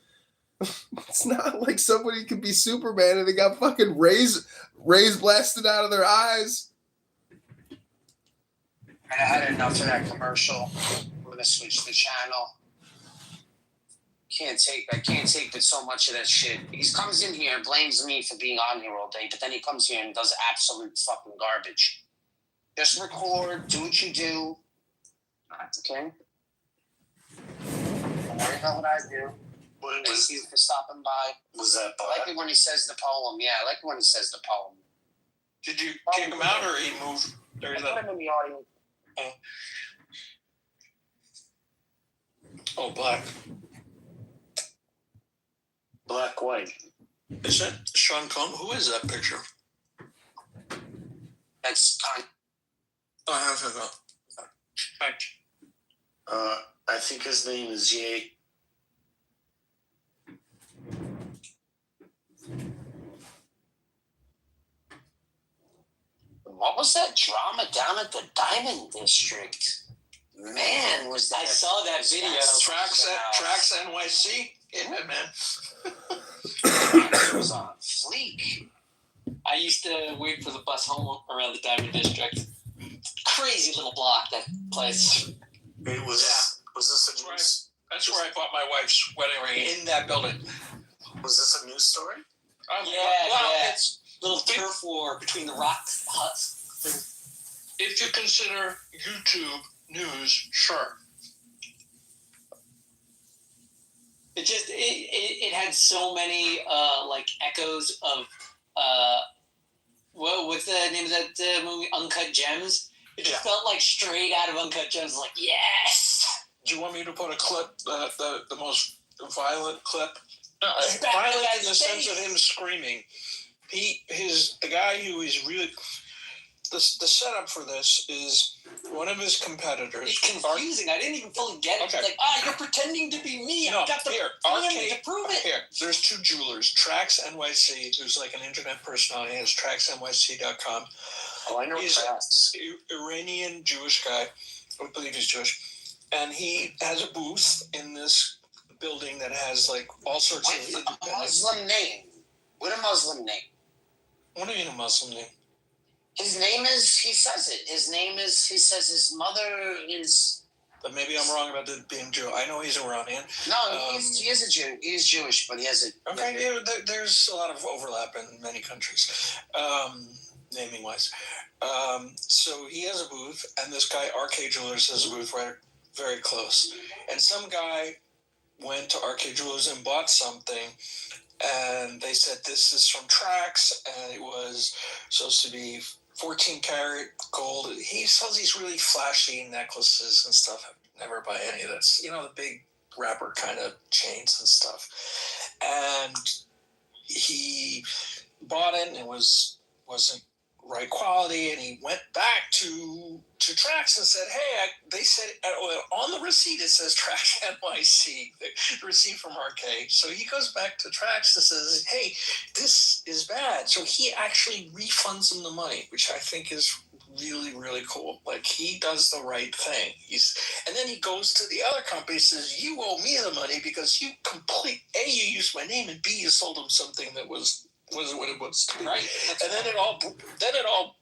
It's not like somebody could be Superman and they got fucking rays blasted out of their eyes. I had enough of that commercial. I'm gonna switch the channel. I can't take with so much of that shit. He comes in here and blames me for being on here all day, but then he comes here and does absolute fucking garbage. Just record, do what you do. Okay? Don't worry about what I do. Thank you for stopping by. Was that I like it when he says the poem. Yeah, I like it when he says the poem. Did you kick him out or he moved? I put him in the audience. Oh, black. Black white. Is that Sean Combs? Who is that picture? That's I have to go. Thanks. I think his name is Ye. What was that drama down at the Diamond District? Man, was that? I saw that video. Tracks NYC. Yeah, man. It was on fleek. I used to wait for the bus home around the Diamond District. Crazy little block, that place. It was. Yeah. Was this a news? That's where I bought my wife's wedding ring, in that building. Was this a news story? It's a little turf war between the rock huts. If you consider YouTube news, sure. It had so many echoes of what's the name of that movie, Uncut Gems? It just felt like straight out of Uncut Gems. Like, yes. Do you want me to put a clip, the most violent clip? Violent in the sense of him screaming. The guy who is really. The setup for this is one of his competitors. It's confusing. I didn't even fully get it. Okay. It's like, you're pretending to be me. No, I've got the family to prove it. Here, there's two jewelers. Tracks NYC, who's like an internet personality, has tracksnyc.com. Oh, I know Tracks. Iranian Jewish guy. I believe he's Jewish. and he has a booth in this building that has like all sorts With of a Muslim name. With a Muslim name. What do you mean a Muslim name? His name is, he says it. He says his mother is. But maybe I'm wrong about it being Jew. I know he's Iranian. No, he is a Jew. He is Jewish, but he has a. Okay, yeah, there's a lot of overlap in many countries, naming wise. So he has a booth, and this guy, RK Jewelers, has a booth right very close. And some guy went to RK Jewelers and bought something, and they said this is from Trax, and it was supposed to be 14 karat gold. He sells these really flashy necklaces and stuff. I never buy any of this. You know, the big wrapper kind of chains and stuff. And he bought it, and it wasn't right quality, and he went back to Trax and said, hey, they said on the receipt it says Trax NYC, the receipt from RK. So he goes back to Trax and says, hey, this is bad. So he actually refunds him the money, which I think is really, really cool. Like, he does the right thing. And then he goes to the other company and says, you owe me the money because you you used my name, and B, you sold him something that wasn't what it was to be. Right. And then it all.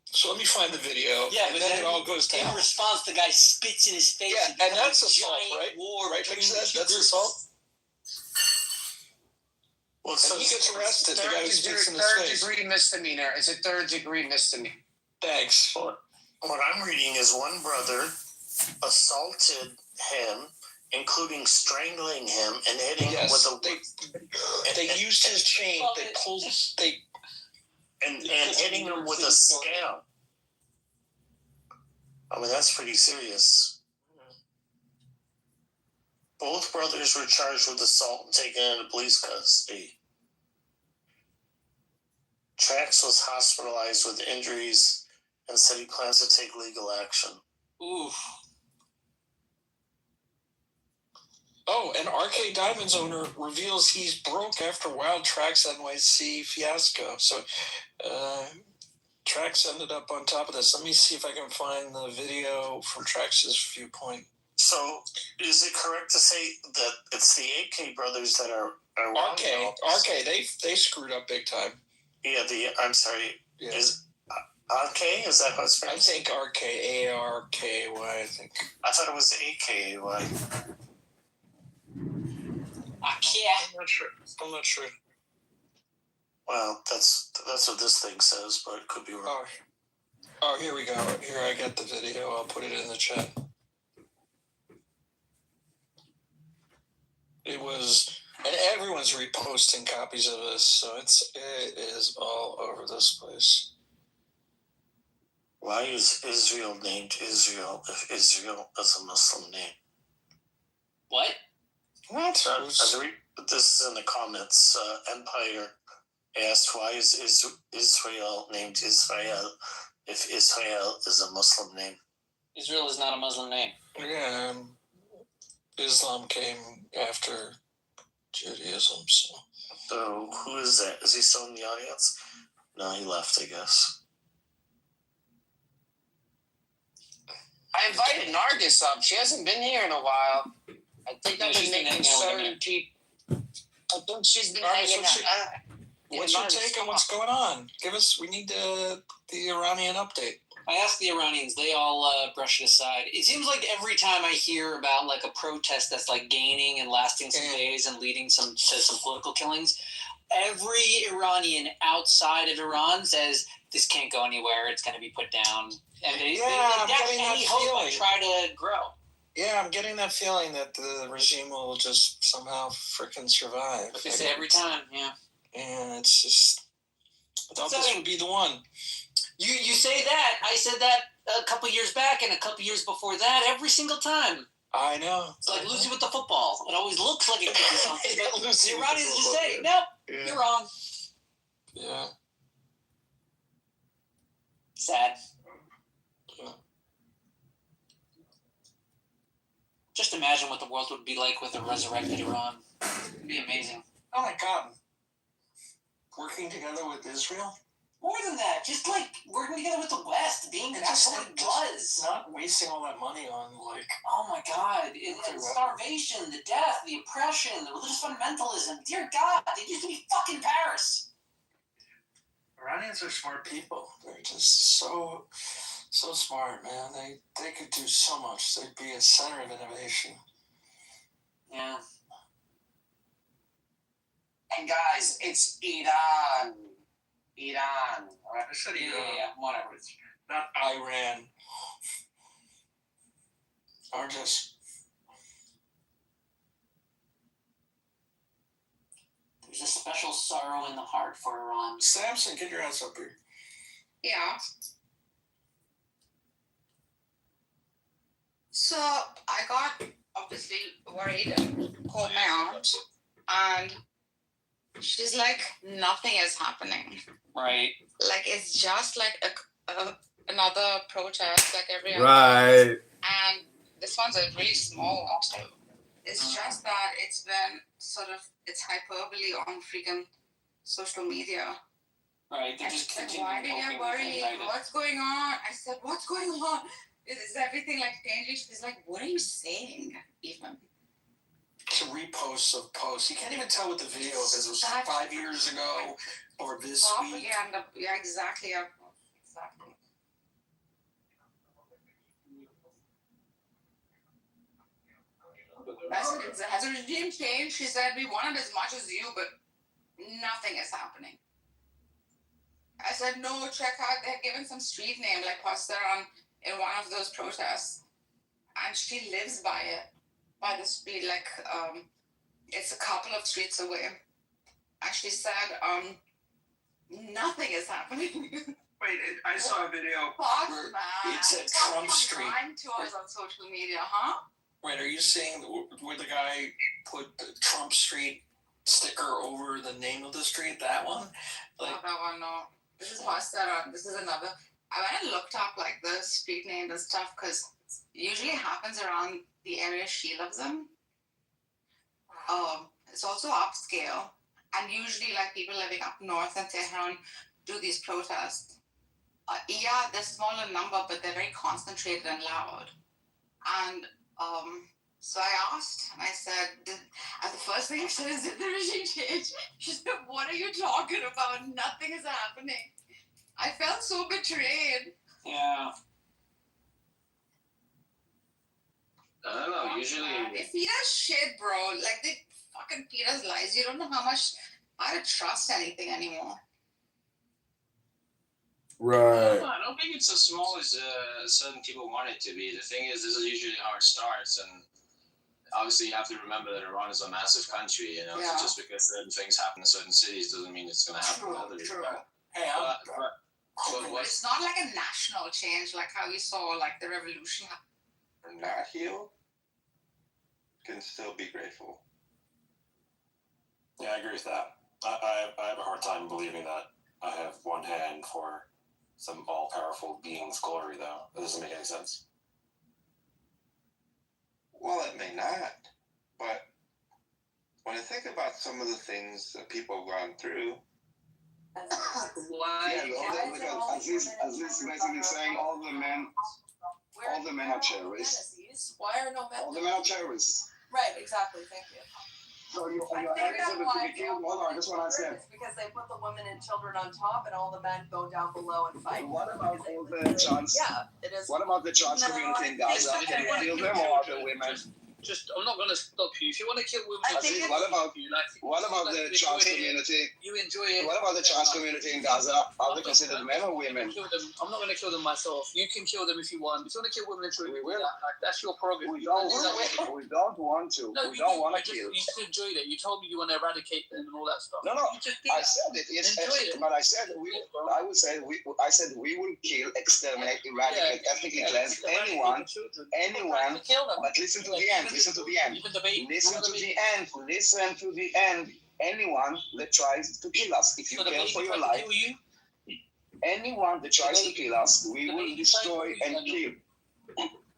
So let me find the video. Yeah, and then it all goes down. In response, the guy spits in his face. Yeah, and that's assault, right? War right, makes sense. That's assault. Well, so he gets arrested. The guy who spits in his face. Third degree misdemeanor. It's a third degree misdemeanor. Thanks. What I'm reading is one brother assaulted him, including strangling him and hitting him with a. They used his chain. They pulled. And hitting him with a scale. I mean, that's pretty serious. Both brothers were charged with assault and taken into police custody. Trax was hospitalized with injuries and said he plans to take legal action. Oof. Oh, and RK Diamond's owner reveals he's broke after wild Trax NYC fiasco. So, Trax ended up on top of this. Let me see if I can find the video from Trax's viewpoint. So, is it correct to say that it's the AK brothers that are RK, they screwed up big time. Yeah, I'm sorry. Yeah. Is RK? Is that how it's pronounced? I think RK, ARKY, I think. I thought it was AKY. I'm not sure. Well, that's what this thing says, but it could be wrong. Oh, here we go. Here, I got the video. I'll put it in the chat. It was, and everyone's reposting copies of this, so it is all over this place. Why is Israel named Israel if Israel is a Muslim name? What? What? This is in the comments. Empire asked, why is Israel named Israel if Israel is a Muslim name? Israel is not a Muslim name. Yeah, Islam came after Judaism, So who is that? Is he still in the audience? No, he left, I guess. I invited Nargis up. She hasn't been here in a while. I think I've been making certain people. I think she's been hanging out. What's your take on what's going on? We need the Iranian update. I asked the Iranians, they all brush it aside. It seems like every time I hear about like a protest that's like gaining and lasting some days and leading to some political killings, every Iranian outside of Iran says this can't go anywhere, it's going to be put down. And they any hope to try to grow. Yeah, I'm getting that feeling that the regime will just somehow frickin' survive. But they say every time, yeah. And it's just, I thought this would be the one. You say that. I said that a couple years back and a couple years before that every single time. I know. It's like Lucy with the football. It always looks like it could be something. But the Iranians just say, nope, you're wrong. Yeah. Sad. Yeah. Just imagine what the world would be like with a resurrected Iran. It'd be amazing. Oh my God. Working together with Israel? More than that, just like working together with the West, being insane, and that's what it was. Not wasting all that money on like. Oh my God! Starvation, the death, the oppression, the religious fundamentalism. Dear God, it used to be fucking Paris. Iranians are smart people. They're just so smart, man. They could do so much. They'd be a center of innovation. Yeah. And guys, it's Iran. I said Iran. Yeah, whatever. Not Iran. Or just. There's a special sorrow in the heart for Iran. Samson, get your ass up here. Yeah. So I got obviously worried and called my aunt, and she's like, nothing is happening. Right. Like it's just like another protest, like every other. Right. And this one's a really small one too. It's just that it's been it's hyperbole on freaking social media. Right. They're just continuing. Why do you worry? What's going on? I said, what's going on? Is everything like changing? She's like, what are you saying even? It's a repost of posts. You can't even tell what the video is. It was 5 years ago or this week. Yeah, exactly. Exactly. I said, has the regime changed? She said, we wanted as much as you, but nothing is happening. I said, no, check out, they're given some street name, like Pasteran in one of those protests. And she lives by it, by the street, like, it's a couple of streets away. And she said, nothing is happening. Wait, I saw a video where it said Trump Street. To us on social media, huh? Wait, are you saying where the guy put the Trump Street sticker over the name of the street? That one? Like, no, that one, no. This is Pasteran. This is another. I went and looked up like the street names and stuff because usually it happens around the area she lives in. It's also upscale, and usually like people living up north in Tehran do these protests. Yeah, they're smaller number, but they're very concentrated and loud. And so I asked, and I said, and the first thing I said is, did the regime change? She said, what are you talking about? Nothing is happening. I felt so betrayed. Yeah. I don't know, usually. They feed us shit, bro. Like, they fucking feed us lies. You don't know how to trust anything anymore. Right. I don't think it's as small as certain people want it to be. The thing is, this is usually how it starts, and obviously you have to remember that Iran is a massive country. You know, Yeah. so just because certain things happen in certain cities doesn't mean it's going to happen in others. True. Hey, It's not like a national change, like how we saw like the revolution happen. Or not healed, can still be grateful. Yeah, I agree with that. I have a hard time believing that I have one hand for some all-powerful being's glory, though. That doesn't make any sense. Well, it may not, but when I think about some of the things that people have gone through. Why? Yeah, as this basically saying all the men are terrorists. Why are no men? All the men are terrorists. Right, exactly. Thank you. So your I head think is that's able to why be killed. Hold on, that's what I said. It's because they put the women and children on top, and all the men go down below and fight. What about all the chants? Yeah, it is. What about the chants community in Gaza? Can you kill them or the women? Just, I'm not going to stop you. If you want to kill women, What about the trans community? You enjoy it. What about the trans community in Gaza? Are they considered men or women? I'm not going to kill them myself. You can kill them if you want. If you want to kill women, we will. That's your prerogative. We don't want to. No, we don't want to kill. You just enjoyed it. You told me you want to eradicate them and all that stuff. No. I said it. Yes, but I said I said we will kill, exterminate, eradicate, ethnically cleanse anyone. But listen to the end. Listen to the end. Listen to the end. Anyone that tries to kill us, if you care for your life, anyone that tries to kill us, we will destroy and kill.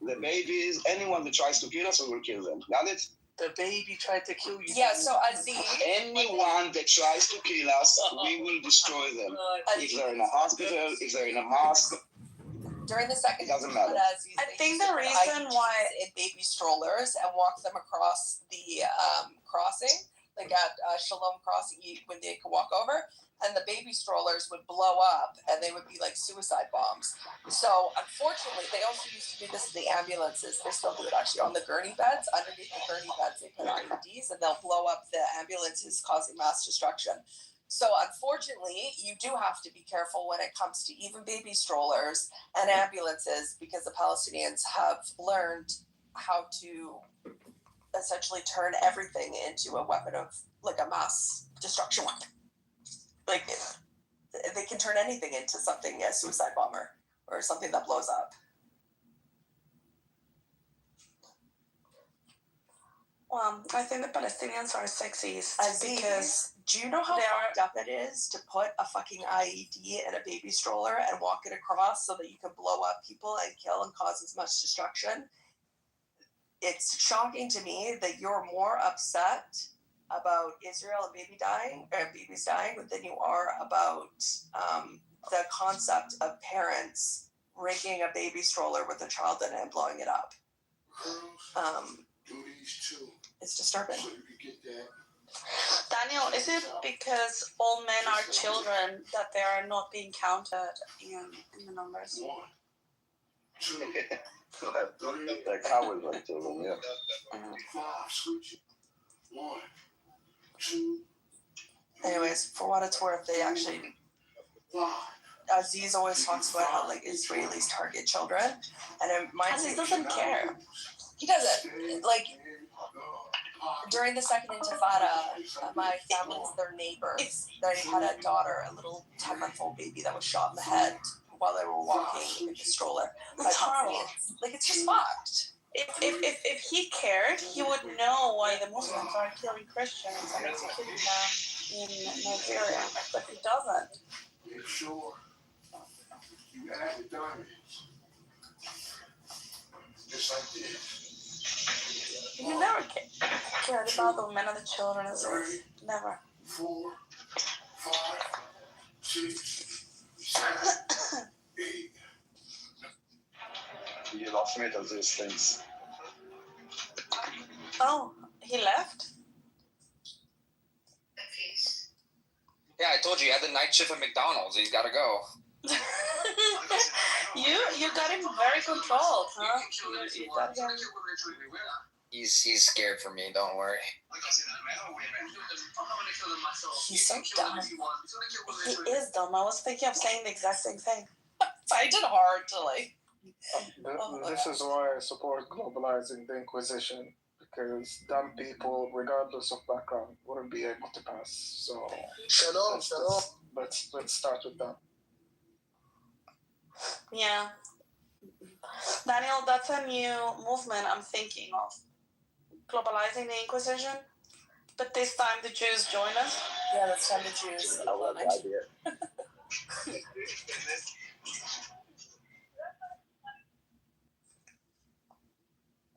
The babies, anyone that tries to kill us, we will kill them. Got it? The baby tried to kill you. Yeah, so Aziz. Anyone that tries to kill us, we will destroy them. If they're in a hospital, if they're in a mosque, During the second Doesn't matter. I think the reason why in baby strollers and walk them across the crossing, like at Shalom Crossing, when they could walk over, and the baby strollers would blow up and they would be like suicide bombs. So unfortunately, they also used to do this in the ambulances. They still do it actually on the gurney beds. Underneath the gurney beds, they put IEDs and they'll blow up the ambulances, causing mass destruction. So unfortunately, you do have to be careful when it comes to even baby strollers and ambulances, because the Palestinians have learned how to essentially turn everything into a weapon of, like, a mass destruction weapon. Like, they can turn anything into something, a suicide bomber or something that blows up. Well, I think the Palestinians are sexist because do you know how fucked up it is to put a fucking IED in a baby stroller and walk it across so that you can blow up people and kill and cause as much destruction? It's shocking to me that you're more upset about Israel and babies dying than you are about the concept of parents rigging a baby stroller with a child in it and blowing it up. It's disturbing. Daniel, is it because all men are children that they are not being counted in the numbers? They're cowards like children, yeah. Anyways, for what it's worth, they actually... Aziz always talks about how, like, Israelis target children, and it reminds me... Aziz doesn't care. He doesn't. Like, during the second Intifada, my family's their neighbors. They had a daughter, a little 10-month-old baby that was shot in the head while they were walking in the stroller. That's horrible. Like, it's just fucked. If he cared, he would know why the Muslims are killing Christians and executing them in Nigeria, but he doesn't. Make sure you add the diamonds. Just like this. You never cared about the women and the children, never. 4, 5, 6, 7, 8. You lost me to these things. Oh, he left? Yeah, I told you, he had the night shift at McDonald's. He's got to go. You got him very controlled, huh? You got him. He's scared for me. Don't worry. He's so dumb. He is dumb. I was thinking of saying the exact same thing. Find it hard to, like... This is why I support globalizing the Inquisition, because dumb people, regardless of background, wouldn't be able to pass. So Shalom. Let's start with that. Yeah. Daniel, that's a new movement I'm thinking of. Globalizing the Inquisition. But this time the Jews join us. Yeah, this time the Jews. I love the idea.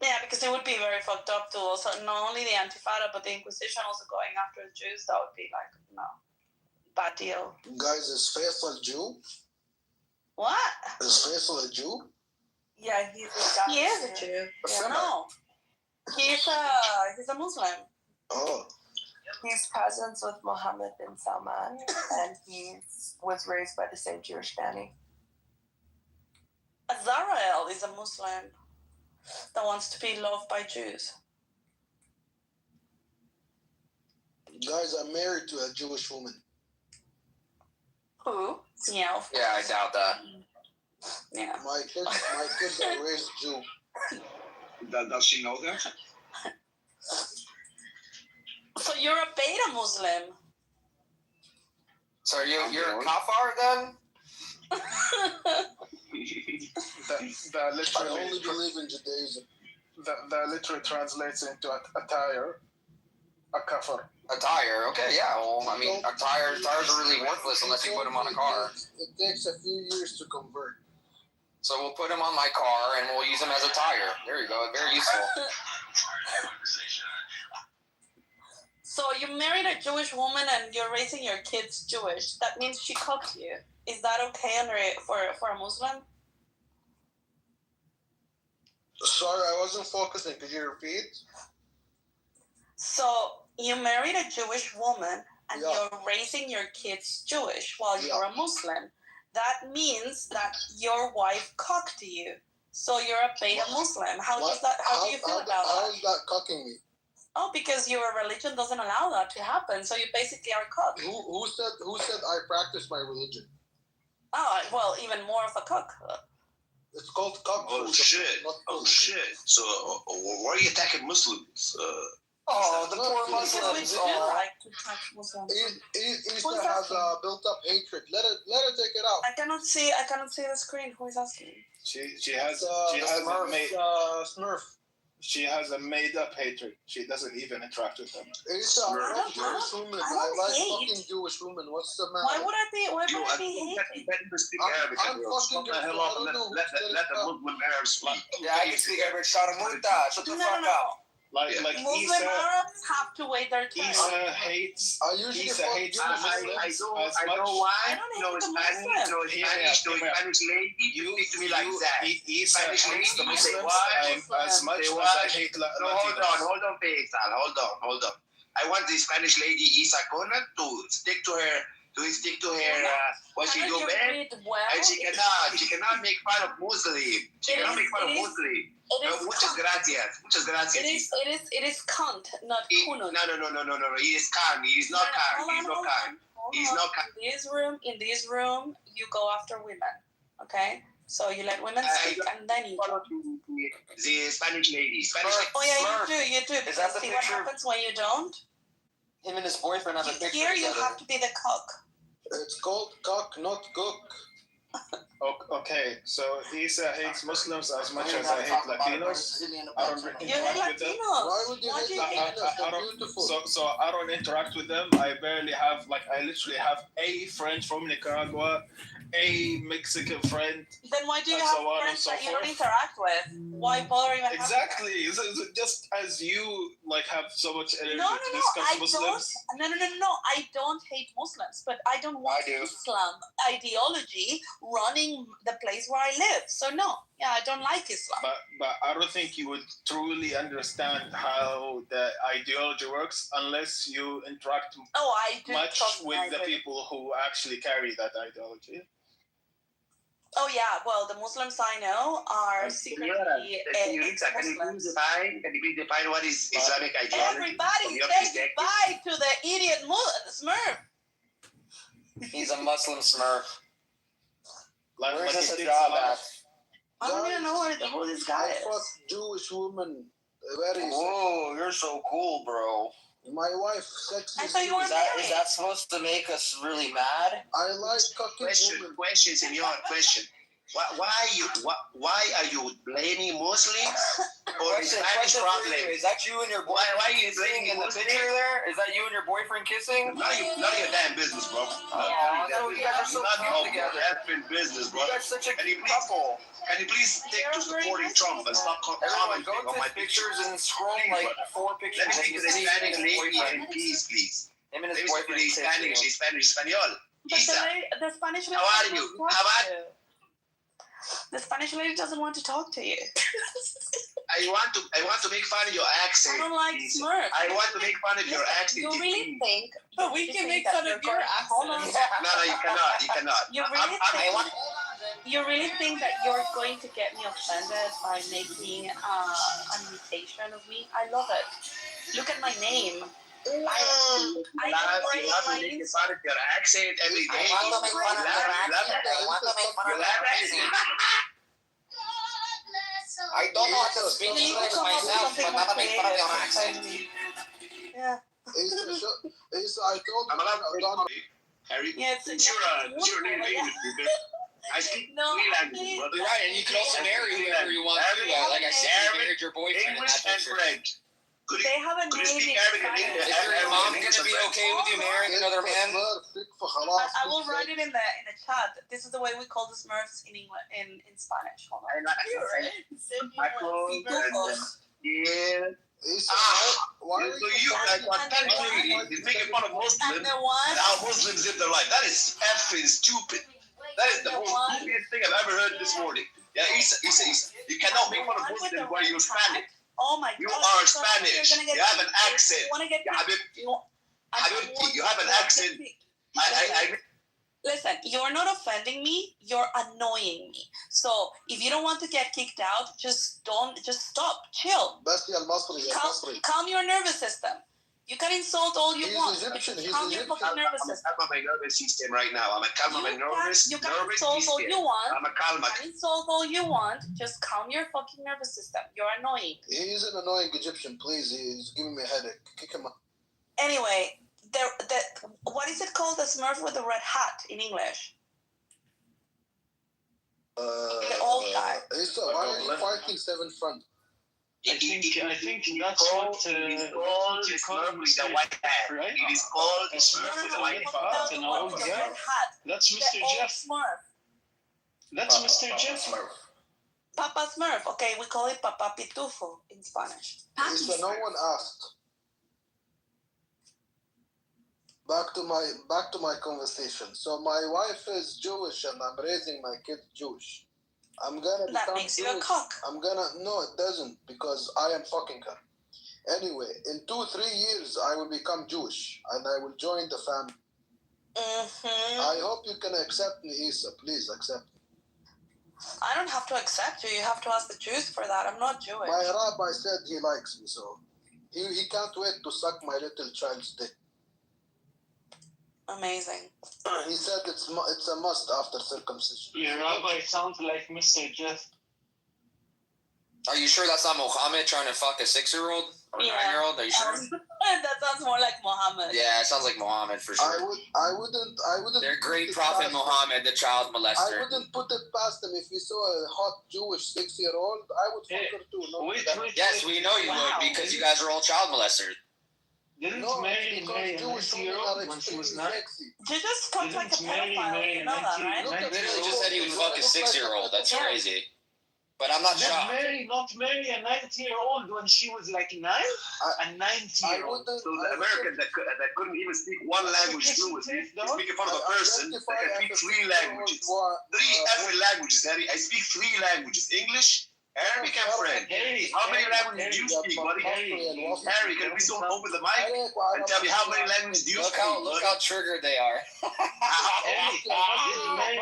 Yeah, because it would be very fucked up to also not only the Antifada but the Inquisition also going after the Jews. That would be like, no, bad deal. Guys, is Faithful a Jew? What? Is Faithful a Jew? Yeah, he is a Jew. Yeah, no, he's a Muslim. Oh. He's cousins with Mohammed bin Salman, and he was raised by the same Jewish nanny. Azariel is a Muslim that wants to be loved by Jews. Guys, I'm married to a Jewish woman. Who? Yeah. Yeah, I doubt that. Yeah. My kids are raised Jew. Does she know that? So you're a beta Muslim. So you're a kafar then? That literally I only believe in Judaism. That literally translates into attire, a kafir. Attire, okay, yeah. Well, I mean, tires are really worthless unless you put them on a car. It takes a few years to convert. So we'll put them on my car and we'll use them as a tire. There you go, very useful. So you married a Jewish woman and you're raising your kids Jewish. That means she cooked you. Is that okay for a Muslim? Sorry, I wasn't focusing. Could you repeat? So you married a Jewish woman and you're raising your kids Jewish while you're a Muslim. That means that your wife cocked you. So you're a beta Muslim. How do you feel about that? How is that cocking me? Oh, because your religion doesn't allow that to happen. So you basically are cooked. Who said I practice my religion? Oh, well, even more of a cook. It's called cock. Oh shit! Oh shit! So why are you attacking Muslims? The poor Muslims. Like to touch Muslims. Isa has a built-up hatred. Let her take it out. I cannot see the screen. Who is asking? She has Smurf. She has a made-up hatred. She doesn't even interact with them. Isa, I love Jewish women. I like fucking Jewish women. What's the matter? Why would I be hating? Let him speak Arabic. Shut the hell up and let the Muslim Arab speak. Yeah, I can speak Arabic. Shut the fuck up. Like Muslim Arabs have to wait their turn. Isa hates Muslims as much I know why. No Spanish lady. You speak to me like that. Isa hates the Muslims as much as I hate Latinos. No, hold on, Faisal. Hold on. I want the Spanish lady Isa Conan to stick to her what she do bad, and she cannot make fun of Muslim. She cannot make fun of Muslim. Muchas gracias. It is cunt, not kunun. No. He is kind. He is not kind. He's not kind. In this room, you go after women. Okay. So you let women speak and then you talk. The Spanish lady. Oh yeah, you do. Is that the see picture? what happens when you don't? Him and his boyfriend have a picture Here you together. have to be the cook. It's called cock, not cook. Okay, so Isa hates Muslims as much as I hate Latinos. I don't interact with them. Why would you hate Latinos? They're beautiful. So I don't interact with them. I literally have a friend from Nicaragua, a Mexican friend. Then why do you and have so on and friends so that you don't forth. interact with? Why bother even having Exactly. Is it just as you have so much energy No, to discuss Muslims? No. I don't hate Muslims, but I don't want Islam ideology running the place where I live. So no, I don't like Islam. But I don't think you would truly understand how the ideology works unless you interact much with the people who actually carry that ideology. Oh yeah, well the Muslims I know are secretly Can you please define what is Islamic ideology? Everybody say goodbye to the idiot Smurf. He's a Muslim Smurf. Where's this a job at? I don't even know who this guy is. Fuck Jewish woman. Whoa, you're so cool, bro. My wife, sexy. I thought you were Is that supposed to make us really mad? I like cooking women. Question, senor. Question. Why are you blaming Muslims for the Spanish problem? Is that you and your boyfriend Why are you kissing in the picture there? Is that you and your boyfriend kissing? None of your damn business, bro. You guys are so cool together. Effing business, bro. You guys are such a couple. Can you please stick to supporting Trump and stop Everyone, commenting go on to my pictures and scroll like 4 pictures. Let me speak to the Hispanic lady in peace, please. Him and his Let me speak to the Spanish, Espanol. Isa, The Spanish lady how are you? The Spanish lady doesn't want to talk to you. I want to make fun of your accent. I don't like Smurf. I want to make fun of your accent. You really think? But we can make fun of your accent. Hold on. No, you cannot. You really think that you're going to get me offended by making an imitation of me? I love it. Look at my name. I love to make fun of your accent every day. I want to make fun of your accent. I don't know how to speak English myself, but I'm make fun of your accent. Yeah. I told you. Harry, Yeah, it's your name English, dude. I speak three languages, brother. You're right, and you can also marry whoever you want to. Like I said, you married your boyfriend. English and French. They have a name in Spanish. Is your mom gonna be okay with you marrying another man? I will write it in the chat. This is the way we call the Smurfs in English in Spanish. Hold on. Yeah. Why are you making fun of Muslims? How Muslims live their life? That is effing stupid. That is the most stupidest thing I've ever heard this morning. Yeah, Isa. You cannot make fun of Muslim when you're Spanish. Oh my God. You are Spanish. You have an accent. You want to get Habibti, you have an accent. Listen, you're not offending me. You're annoying me. So if you don't want to get kicked out, just stop. Chill. Calm your nervous system. You can insult all you want. Egyptian. Calm your fucking nervous system. I'm my nervous system right now. I'm a calm my nervous. You can insult all you want. I'm a calm. You can insult all you want. Just calm your fucking nervous system. You're annoying. He's an annoying Egyptian. Please, he's giving me a headache. Kick him out. Anyway, what is it called? The Smurf with the red hat in English? The old guy. Why are you fighting seven front? I think that's what it's called with the white hat. right? It is called the Smurf with the white hat. An old guy. That's Mr. Jeff. Smurf. That's Mr. Jeff. Papa Smurf. Okay, we call it Papa Pitufo in Spanish. No one asked. Back to my conversation. So my wife is Jewish and I'm raising my kid Jewish. That makes you a cock. No, it doesn't, because I am fucking her. Anyway, in 2-3 years I will become Jewish and I will join the family. I hope you can accept me, Isa. Please accept me. I don't have to accept you. You have to ask the Jews for that. I'm not Jewish. My rabbi said he likes me, so he can't wait to suck my little child's dick. Amazing. He said it's a must after circumcision. Your rabbi sounds like Mr. Jeff. Are you sure that's not Mohammed trying to fuck a 6-year-old or 9-year-old? Are you sure? That sounds more like Muhammad. Yeah, it sounds like Mohammed for sure. I wouldn't. Their great prophet Mohammed, the child molester. I wouldn't put it past him. If he saw a hot Jewish 6-year-old, I would fuck her too. Yes, we know you would, because you guys are all child molesters. Didn't Mary marry a 90-year-old when she was 9? You just talk like a pedophile. You know that, right? Literally just said he would fuck a 6-year-old. That's crazy. But I'm not shocked. Not marry a 90-year-old when she was like 9? A 90-year-old. So the Americans that couldn't even speak one language fluently, speak in front of a person that can speak 3 languages. 3 effing languages, Harry. I speak 3 languages. English, Arabic, and French. How many languages do you speak, buddy? Harry, can we don't open the mic and tell me how many languages do you speak? Look how triggered they are.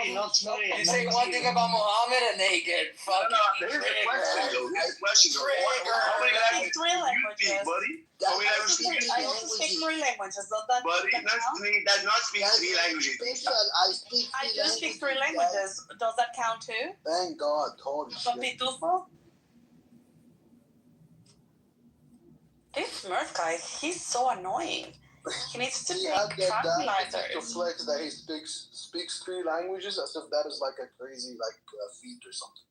You say one thing about Muhammad and they get fucking Here's the question, though. How many languages do you speak, buddy? I also speak 3 languages. Does that Buddy, does not speak 3 languages. I do speak 3 languages. Does that count too? Thank God. Holy shit. This Smurf guy, he's so annoying. He needs to take tranquilizers. To flex that he speaks 3 languages as if that is like a crazy feat or something.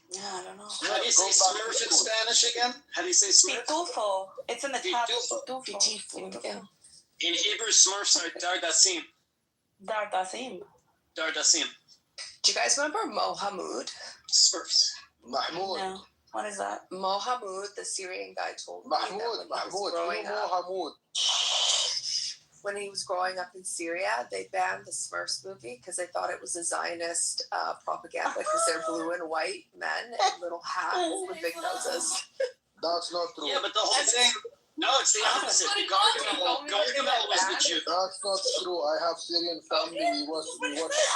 Yeah, I don't know. How do you say Smurf in Spanish again? How do you say Smurf? Pitufo. It's in the chat. Pitufo. In Hebrew, Smurfs are Dardasim. Dardasim. Do you guys remember Mohammed? Smurfs. Mahmoud. No. What is that? Mohammed, the Syrian guy, told me Mahmoud. When he was growing up in Syria, they banned the Smurfs movie because they thought it was a Zionist propaganda because they're blue and white men in little hats with big noses. That's not true. Yeah, but the whole thing. No, it's the opposite. Gargamel was the Jew. That's not true. I have Syrian family. We watch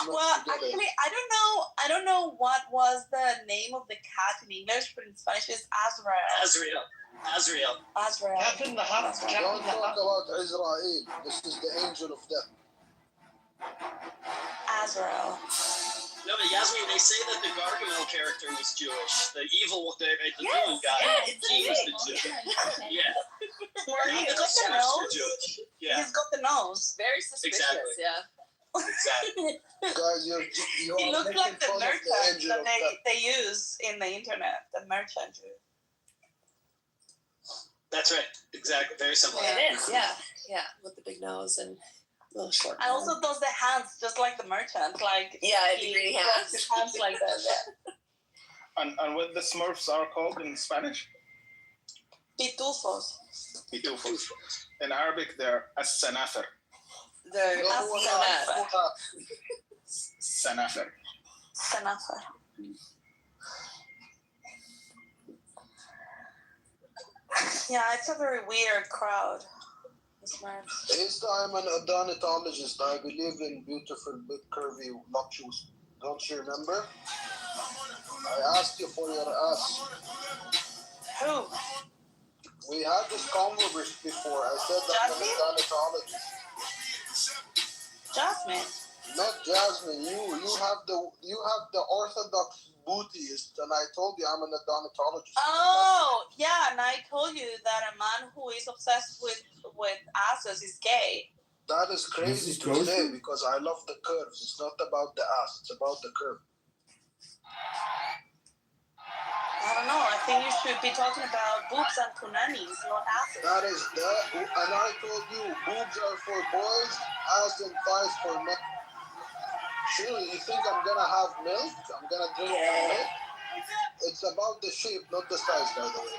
well, actually, I don't know what was the name of the cat in English, but in Spanish it's Azrael. Azrael. Captain the Hut. Don't talk about Israel. This is the angel of death. Azrael. No, but Yasmin, they say that the Gargamel character was Jewish. The evil, the villain guy, he was the Jew. Yeah. Well, he's got the nose. Yeah. He's got the nose. Very suspicious, yeah. Exactly. Guys, he looks like the merchant that they use in the internet. The merchant Jew. That's right. Exactly. Very similar. It is, yeah. Yeah, with the big nose and little short. I also does the hands just like the merchant, like the green hands. His hands like that. Yeah. And what the Smurfs are called in Spanish? Pitufos. In Arabic, they're as-sanafer. They're Sanafer. Yeah, it's a very weird crowd. Yes, I'm an odontologist. I believe in beautiful, big, curvy, voluptuous. Don't you remember? I asked you for your ass. Who? We had this conversation before. I said that I'm an odontologist. Jasmine. Not Jasmine. You have the orthodox bootyist, and I told you I'm an odontologist. Oh, yeah, and I told you that a man who is obsessed with asses is gay. That is crazy to say because I love the curves. It's not about the ass. It's about the curve. I don't know. I think you should be talking about boobs and punanis, not asses. That is that. And I told you, boobs are for boys, ass and thighs for men. Surely you think I'm gonna have milk? I'm gonna drink milk? It's about the shape, not the size, by the way.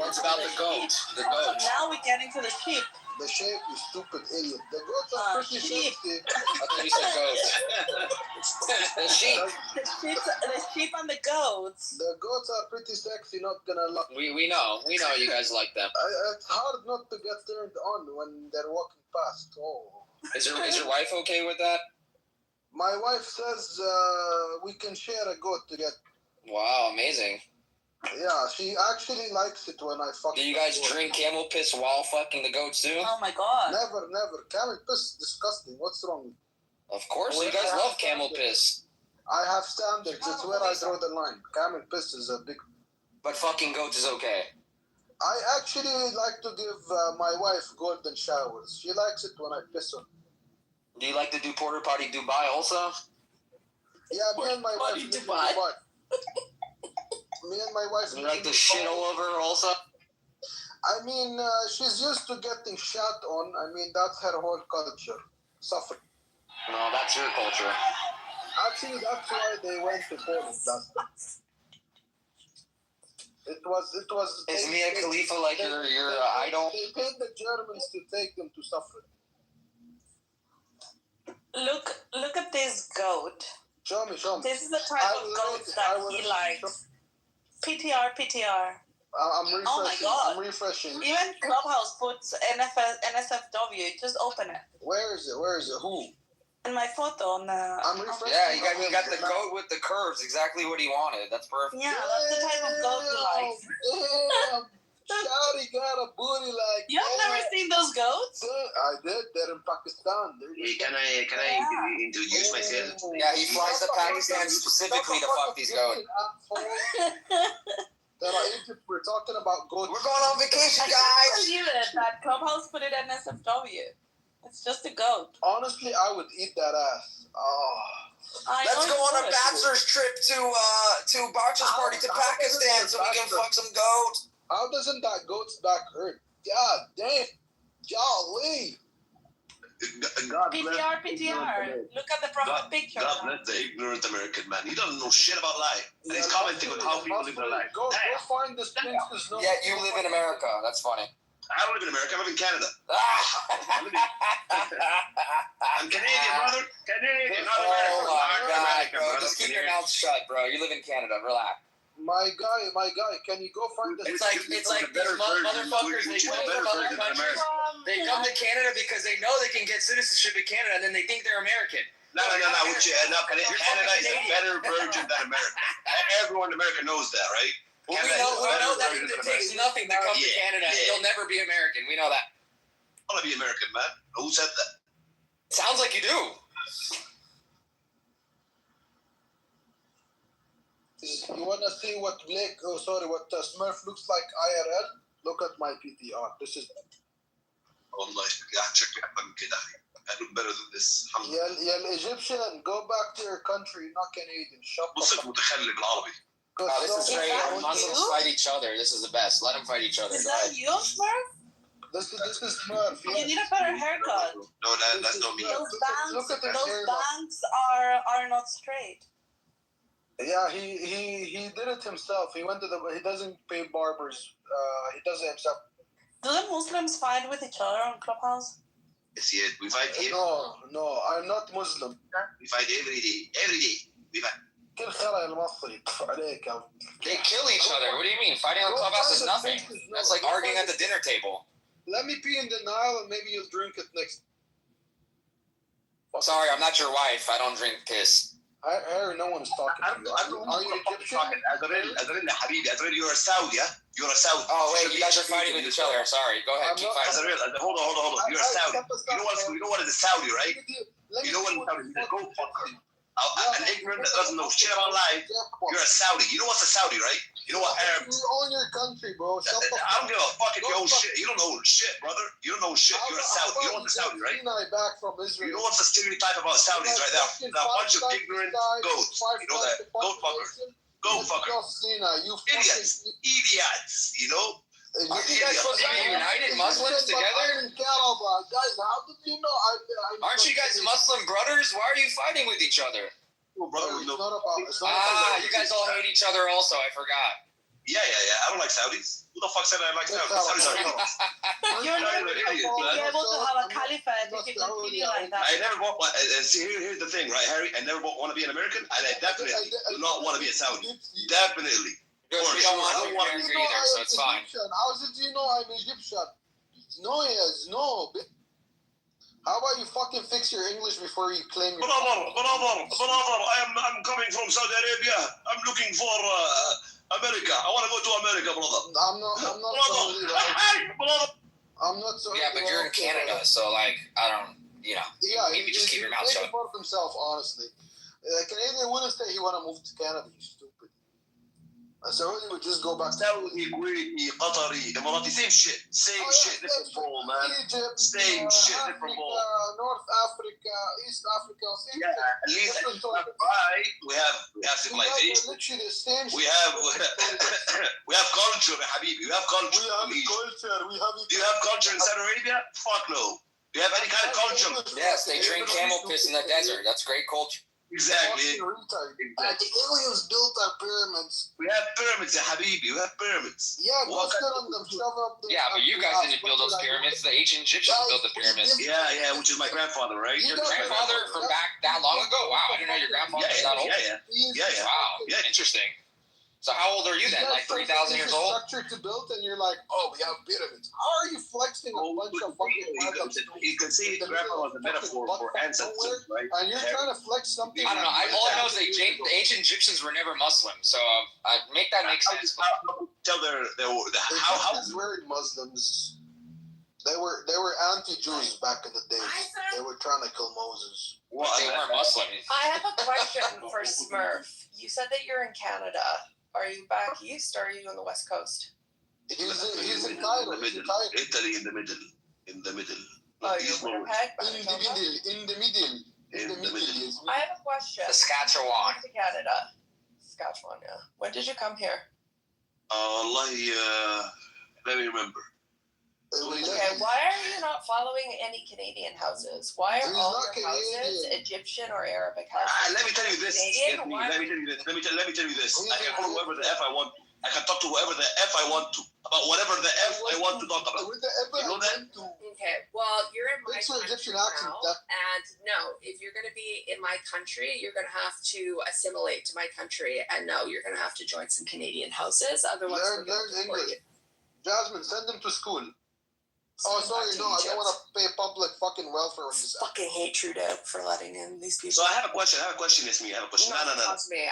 It's about the goat. The goat. Now we get into the sheep. The shape, you stupid idiot. The goats are pretty sexy. I thought you said goats. The sheep. The sheep and the goats. The goats are pretty sexy, not gonna lie. We know you guys like them. It's hard not to get turned on when they're walking past. Oh. Is your wife okay with that? My wife says we can share a goat together. Wow, amazing. Yeah, she actually likes it when I fuck. Do you guys drink camel piss while fucking the goats too? Oh my god. Never. Camel piss is disgusting. What's wrong? Of course, you guys love camel piss. I have standards. That's where I draw the line. Camel piss is a big... But fucking goats is okay. I actually like to give my wife golden showers. She likes it when I piss on. Do you like to do porta potty Dubai also? Yeah, me and my wife live in Dubai. Me and my wife. You like to shit all over her also? I mean, she's used to getting shat on. I mean, that's her whole culture. Suffering. No, that's your culture. Actually, that's why they went to Poland last time. It was. Is Mia Khalifa like your idol? They paid the Germans to take them to suffer. Look at this goat. Show me. This is the type of goats that he likes. PTR. I'm refreshing. Oh my god. I'm refreshing. Even Clubhouse puts NSFW. Just open it. Where is it? Who? In my photo on the. I'm refreshing. Yeah, you got the goat with the curves. Exactly what he wanted. That's perfect. Yeah, that's the type of goat he likes. Damn. Shawty got a booty like You have never seen those goats? I did. They're in Pakistan. Hey, can I introduce myself? Yeah, he flies to Pakistan specifically to fuck these goats. We're talking about goats. We're going on vacation, guys. I told you that Clubhouse put it in NSFW. It's just a goat. Honestly, I would eat that ass. Oh. Let's go on a bachelor's trip to Bachelor's party to Pakistan so we can fuck some goats. How doesn't that goat's back hurt? God damn. Golly. PTR. Look at the profile picture. God bless the ignorant American man. He doesn't know shit about life. And he's commenting on how people live their life. Go find this princess. Yeah, you live in America. That's funny. I don't live in America. I live in Canada. I'm Canadian, brother. Canadian, not American. Oh my god, bro. Just keep your mouth shut, bro. You live in Canada. Relax. My guy, can you go find this? It's like these motherfuckers, they come from other countries. They come to Canada because they know they can get citizenship in Canada, and then they think they're American. No. Canada is a better version than America. Everyone in America knows that, right? Well, we know that it takes nothing to come to Canada. You'll never be American. We know that. I want to be American, man. Who said that? Sounds like you do. You want to see what what Smurf looks like IRL? Look at my PTR. This is... والله قاعد شكلي أحسن كده. I look better than this. يا Egyptian, go back to your country, not Canadian. Shut up. بصك متخلي بالعربي. This is great. Muslims fight each other. This is the best. Let them fight each other. Is that you, Smurf? This is Smurf. Yeah. You need a better haircut. No, that's not me. Those bangs are not straight. Yeah, he did it himself. He doesn't pay barbers. He does it himself. Do the Muslims fight with each other on Clubhouse? Yes, we fight here. No, I'm not Muslim. We fight every day. Every day. We fight. كل خرا المصري عليك. They kill each other. What do you mean? Fighting on Clubhouse is nothing. That's like arguing at the dinner table. Let me pee in the Nile and maybe you'll drink it next. Sorry, I'm not your wife. I don't drink piss. Harry, no one's talking to you. Are you Egyptian? Azrael, Habibi, Azrael, you're a Saudi, yeah? You're a Saudi. Oh, wait, you guys are fighting with each other. Sorry, go ahead. Keep fighting. Azrael, hold on. You're a Saudi. You know what is a Saudi, right? You know what is a Saudi? Go fucker. An ignorant that doesn't know shit about life. You're a Saudi. You know what's a Saudi, right? You know what Arab? You own your country, bro. I don't give a fuck if you own shit. You don't know shit, brother. You don't know shit. You're a Saudi. You know what's a Saudi, right? Back from Israel. You know what's the stereotype about Saudis right now? They're a bunch of ignorant goats. You know that? Goat fuckers. Goat fuckers. Idiots. You know? Aren't you guys supposed to be united Muslims together? Guys, how did you know? Aren't you guys Muslim brothers? Why are you fighting with each other? You guys all hate each other also. I forgot. Yeah. I don't like Saudis. Who the fuck said I like Saudis? Saudis are idiots. You're never going to be able to have a caliphate if you continue like that. I never want. See, here's the thing, right, Harry? I never want to be an American, and I definitely do not want to be a Saudi. Definitely. We don't want to be American either, so it's fine. How did you know I'm Egyptian? No. How about you fucking fix your English before you claim your... Brother, I'm coming from Saudi Arabia. I'm looking for America. I want to go to America, brother. I'm not Saudi. I'm not Saudi. Yeah, but you're in Canada, so like, I don't, you know, maybe just keep your mouth shut. He for himself, honestly. Canadian wouldn't say he want to move to Canada, you stupid. Saudi would just go back. Saudi, Kuwaiti, Qatari, Emirati, same shit. Same shit, different ball, man. Egypt, same shit, different ball. North Africa, East Africa, same shit. At least right. We have civilization. We have culture, Habibi. We have culture. Do you have culture in Saudi Arabia? Fuck no. Do you have any kind of culture? Yes, they drink camel piss in the desert. That's great culture. Exactly. The aliens built our pyramids. We have pyramids, Habibi. We have pyramids. Yeah, go sit on them, shove up the... Yeah, but you guys didn't build those pyramids. The ancient Egyptians built the pyramids. Yeah, which is my grandfather, right? Your grandfather from back that long ago? Wow, I didn't know your grandfather was that old. Yeah. Wow, interesting. So how old are you then? Like 3,000 years old? Structure to build, and you're like, oh, we have pyramids. How are you flexing a bunch of fucking... You can see grandpa was a metaphor for ancestors, right? And you're trying to flex something... I don't know. All I know is the ancient Egyptians were never Muslim, so make that make sense. Tell how were Muslims. They were anti-Jews back in the day. They were trying to kill Moses. Well, they weren't Muslim. I have a question for Smurf. You said that you're in Canada. Are you back east or are you on the west coast? He's in Cairo. Italy in the middle. Oh, you're Winnipeg? In the middle. I have a question. Saskatchewan. To Canada. Saskatchewan, yeah. When did you come here? Let me remember. Okay, why are you not following any Canadian houses? Why are all your houses Egyptian or Arabic houses? Let me tell you this. Let me tell you this. I can call whoever the F I want. I can talk to whoever the F I want to about whatever the F I want to talk about. You know that? Okay, well, you're in my country now, and no, if you're going to be in my country, you're going to have to assimilate to my country, and no, you're going to have to join some Canadian houses, otherwise we're going to deport you. Jasmine, send them to school. Oh, sorry, no, I don't want to pay public fucking welfare on this. Fucking hate Trudeau for letting in these people. So I have a question, Yasmin. I have a question. No.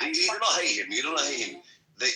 You do not hate him. They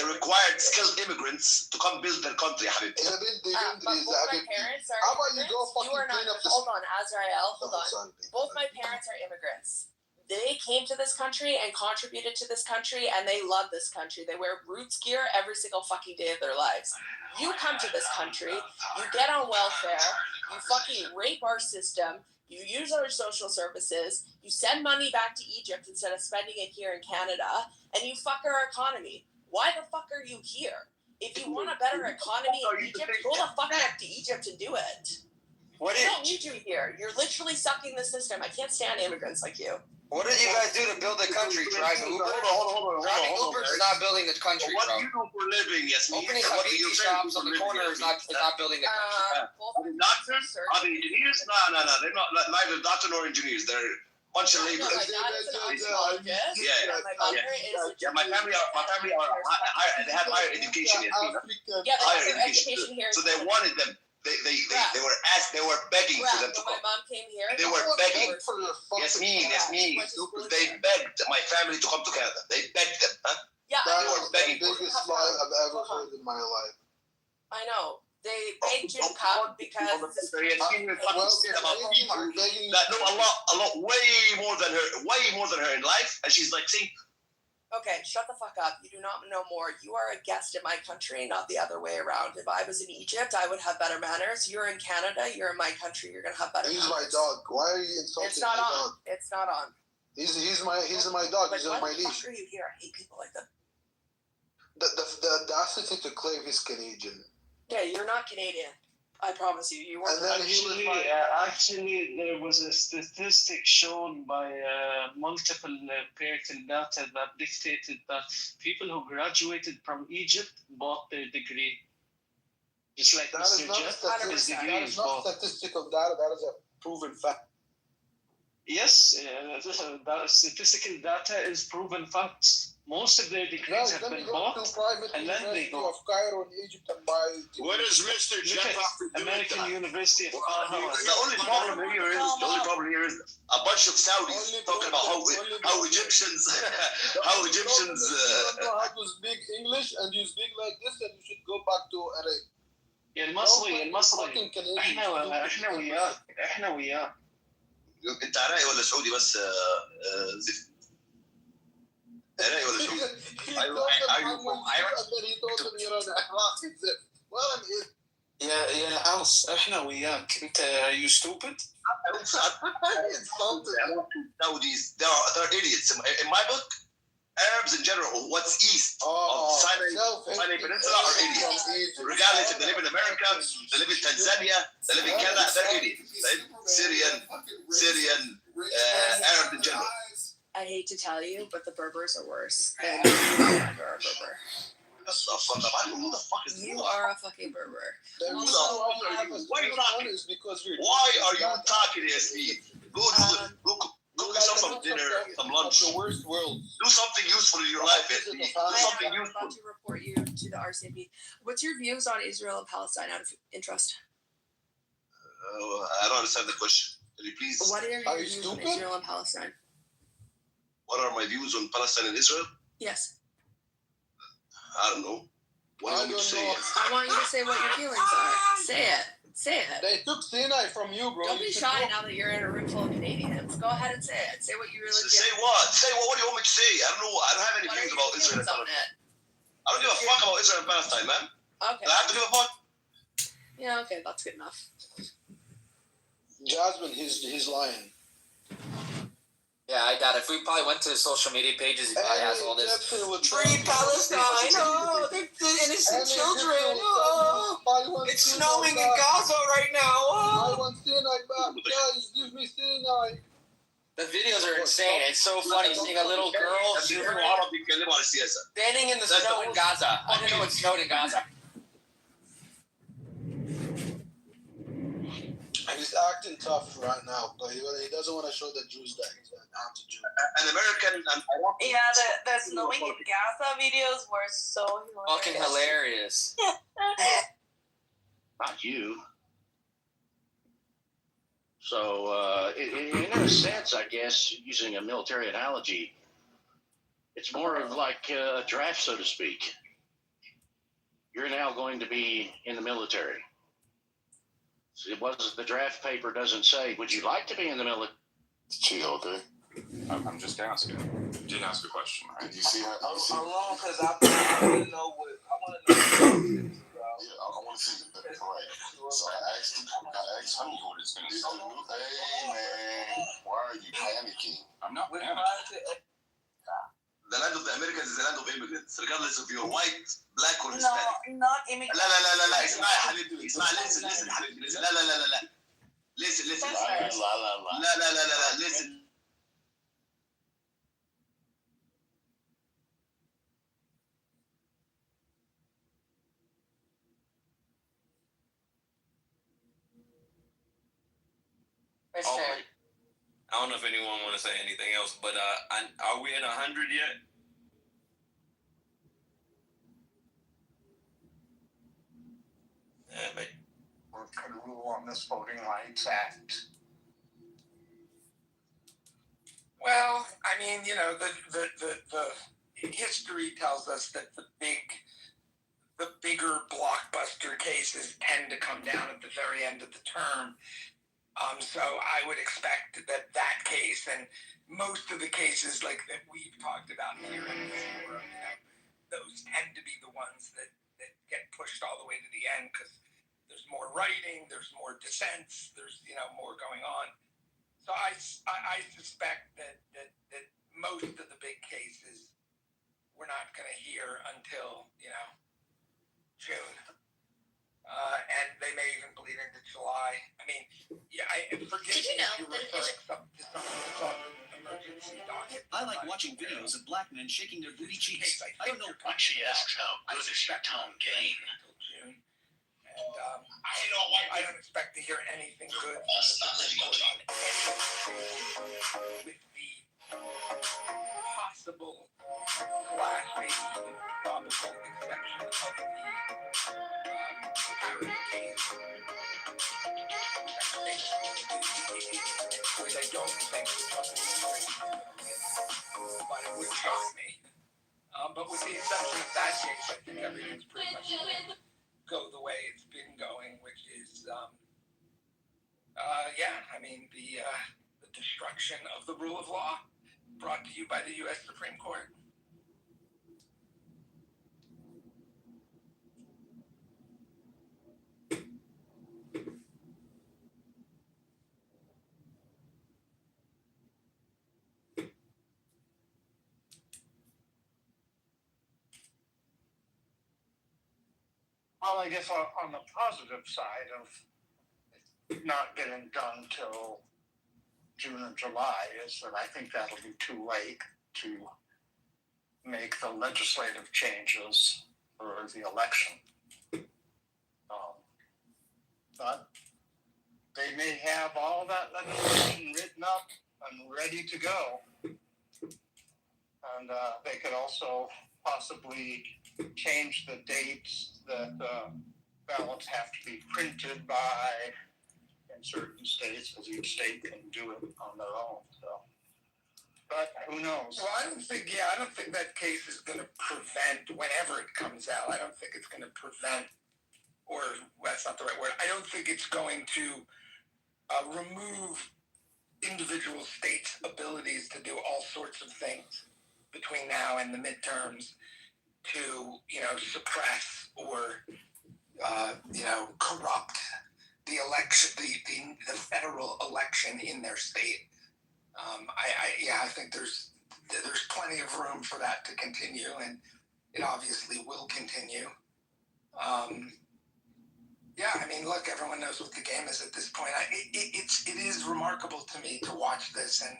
required skilled immigrants to come build their country, Habib. How about you go fucking clean up this... Hold on, Azrael, hold on. Both my parents are immigrants. They came to this country and contributed to this country, and they love this country. They wear Roots gear every single fucking day of their lives. You come to this country, you get on welfare, you fucking rape our system, you use our social services, you send money back to Egypt instead of spending it here in Canada, and you fuck our economy. Why the fuck are you here? If you want a better economy in Egypt, go the fuck back to Egypt and do it. We don't need you here. You're literally sucking the system. I can't stand immigrants like you. What did you guys do to build the country? Drive Uber? Driving Uber is not building the country, bro. What do you do for a living, Yasmin? Opening habiti shops on the corner is not building the country. Are they doctors? Are they engineers? No. They're not neither doctor nor engineers. They're bunch of labor. My dad is an ophthalmologist. And my mother is my family are they have higher education. Higher education. So they wanted them. They were asked. They were begging for them to come. When my mom came here, they were begging. Yes, me. They begged my family to come to Canada. They begged them. Huh? Yeah, that was the biggest lie I've ever heard in my life. I know. They begged you to come because a lot, way more than her in life, and she's like, see. Okay, shut the fuck up. You do not know more. You are a guest in my country, not the other way around. If I was in Egypt, I would have better manners. You're in Canada, you're in my country, you're gonna have better manners. He's my dog. Why are you insulting my dog? It's not on. He's my dog. He's on my leash. Why the fuck are you here? I hate people like that. The audacity to claim he's Canadian. Yeah, you're not Canadian. I promise you. You weren't. Actually, there was a statistic shown by multiple empirical data that dictated that people who graduated from Egypt bought their degree. Just like Mr. Jeff, his degree that is not statistical data. That is a proven fact. Yes, that statistical data is proven facts. Most of their degrees have been bought, and then they go. Of Cairo in Egypt and buy. What does Mr. Jeff have to do American with that? University of Cairo? The only problem here is a bunch of Saudis talking about how Egyptians you don't know how to speak English, and you speak like this, and you should go back to Arab. المصري احنا وياك انت عراقي ولا سعودي بس زفت عراقي ولا سعودي يا العرس احنا وياك انت you stupid Saudis they're idiots in my book. Arabs in general, what's east of Sinai Peninsula are idiots. Regardless if they live in America, they live in Tanzania, they live in Canada, they're idiots. Syrian, Arab in general. I hate to tell you, but the Berbers are worse than you are a Berber. Who the fuck is you are a fucking Berber. Why are you talking to Steve? Go cook yourself some dinner, some lunch. The worst world. Do something useful in your life, Anthony. Do something useful. I'm about to report you to the RCMP. What's your views on Israel and Palestine out of interest? I don't understand the question. Can you please? What are your views on Israel and Palestine? What are my views on Palestine and Israel? Yes. I don't know. What do you want me to say? I want you to say what your feelings are. Say it. Say it. They took Sinai from you, bro. Don't be shy now that you're in a room full of Canadians. Go ahead and say it. Say what you really feel. Say what? Say what? What do you want me to say? I don't know. I don't have any feelings about Israel and Palestine. I don't give a fuck about Israel and Palestine, man. Okay. Do I have to give a fuck? Yeah, okay. That's good enough. Jasmine, he's lying. Yeah, I doubt if we probably went to his social media pages, he probably has all this. Free Palestine! Oh, the innocent children! Oh, it's snowing in Gaza right now! Oh. I want Sinai back, guys! Give me Sinai! The videos are insane. It's so funny seeing a little girl standing in the snow in Gaza. I didn't know it snowed in Gaza. And he's acting tough right now, but he doesn't want to show the Jews that he's an anti-Jew. An American. Yeah, the snowing in Gaza videos were so hilarious. Fucking hilarious. Not you. So, in a sense, I guess, using a military analogy, it's more of like a draft, so to speak. You're now going to be in the military. It wasn't the draft paper doesn't say, would you like to be in the military? Chill, okay? I'm just asking. You didn't ask a question, right? You see how I'm wrong because I want to know what I want to see the right. So I asked honey what it's going to say. Hey man, why are you panicking? I'm not panicking. The land of the Americans is the land of immigrants, regardless if you're white, black, or Hispanic. No, not immigrants. لا اسمع يا حبيبي اسمع listen حبيبي listen لا listen لا listen. I don't know if anyone want to say anything else, but are we at 100 yet? Yeah, but we're going to rule on this Voting Rights Act. Well, I mean, you know, the history tells us that the bigger blockbuster cases tend to come down at the very end of the term. So I would expect that case and most of the cases like that we've talked about here and before, you know, those tend to be the ones that get pushed all the way to the end because there's more writing, there's more dissents, there's, you know, more going on. So I suspect that most of the big cases we're not going to hear until, you know, June. And they may even bleed into July. I mean, yeah, forgive me if you're referring to some emergency docket. I like watching videos of black men shaking their booty cheeks. I don't know when she asks how good is your tongue game. Until June. And I don't expect to hear anything good from the Supreme Court on anything with the possible slash maybe even probable exception of the case. Which I don't think the Trump administration is going to win, but it would shock me. But with the exception of that case, I think everything's pretty much going to go the way it's been going, which is, I mean, the destruction of the rule of law brought to you by the U.S. Supreme Court. Well, I guess on the positive side of not getting done till June and July is that I think that'll be too late to make the legislative changes for the election. But they may have all that legislation written up and ready to go. And they could also possibly change the dates that ballots have to be printed by in certain states, because each state can do it on their own. So, but who knows? Well, I don't think that case is going to prevent, whenever it comes out, I don't think it's going to prevent, or that's not the right word, I don't think it's going to remove individual states' abilities to do all sorts of things between now and the midterms to, you know, suppress or, you know, corrupt the election, the federal election in their state. I think there's plenty of room for that to continue, and it obviously will continue. I mean, look, everyone knows what the game is at this point. It is remarkable to me to watch this and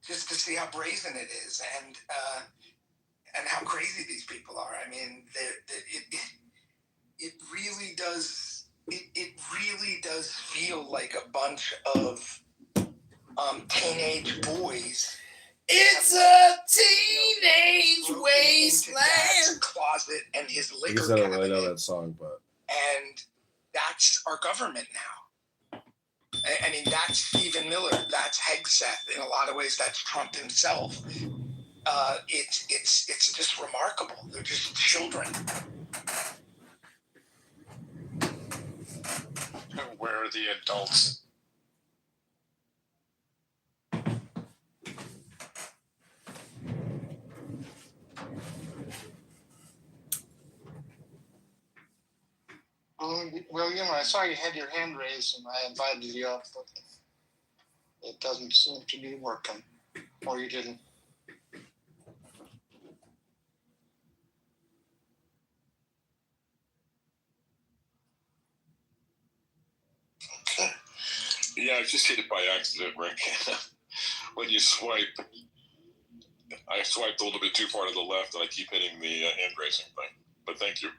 just to see how brazen it is and how crazy these people are. I mean, it really does. It really does feel like a bunch of teenage boys. It's a teenage wasteland. Dad's closet and his liquor I don't cabinet. really know that song, but And that's our government now. I mean, that's Stephen Miller. That's Hegseth. In a lot of ways, that's Trump himself. It's just remarkable. They're just children. Where are the adults? William, I saw you had your hand raised and I invited you up, but it doesn't seem to be working. Or you didn't. Okay. Yeah, I just hit it by accident, Rick. When you swipe, I swiped a little bit too far to the left and I keep hitting the hand raising thing. But thank you.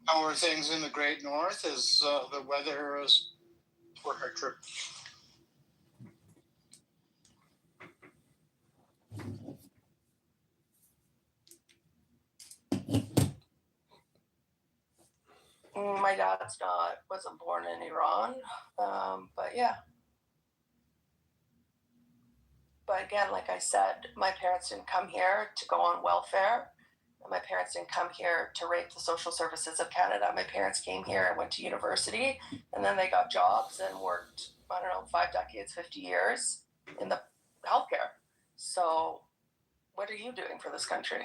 How are things in the Great North? Is the weather as for her trip. My dad's wasn't born in Iran, but yeah. But again, like I said, my parents didn't come here to go on welfare. And my parents didn't come here to rape the social services of Canada. My parents came here and went to university, and then they got jobs and worked, 5 decades, 50 years in the healthcare. So what are you doing for this country?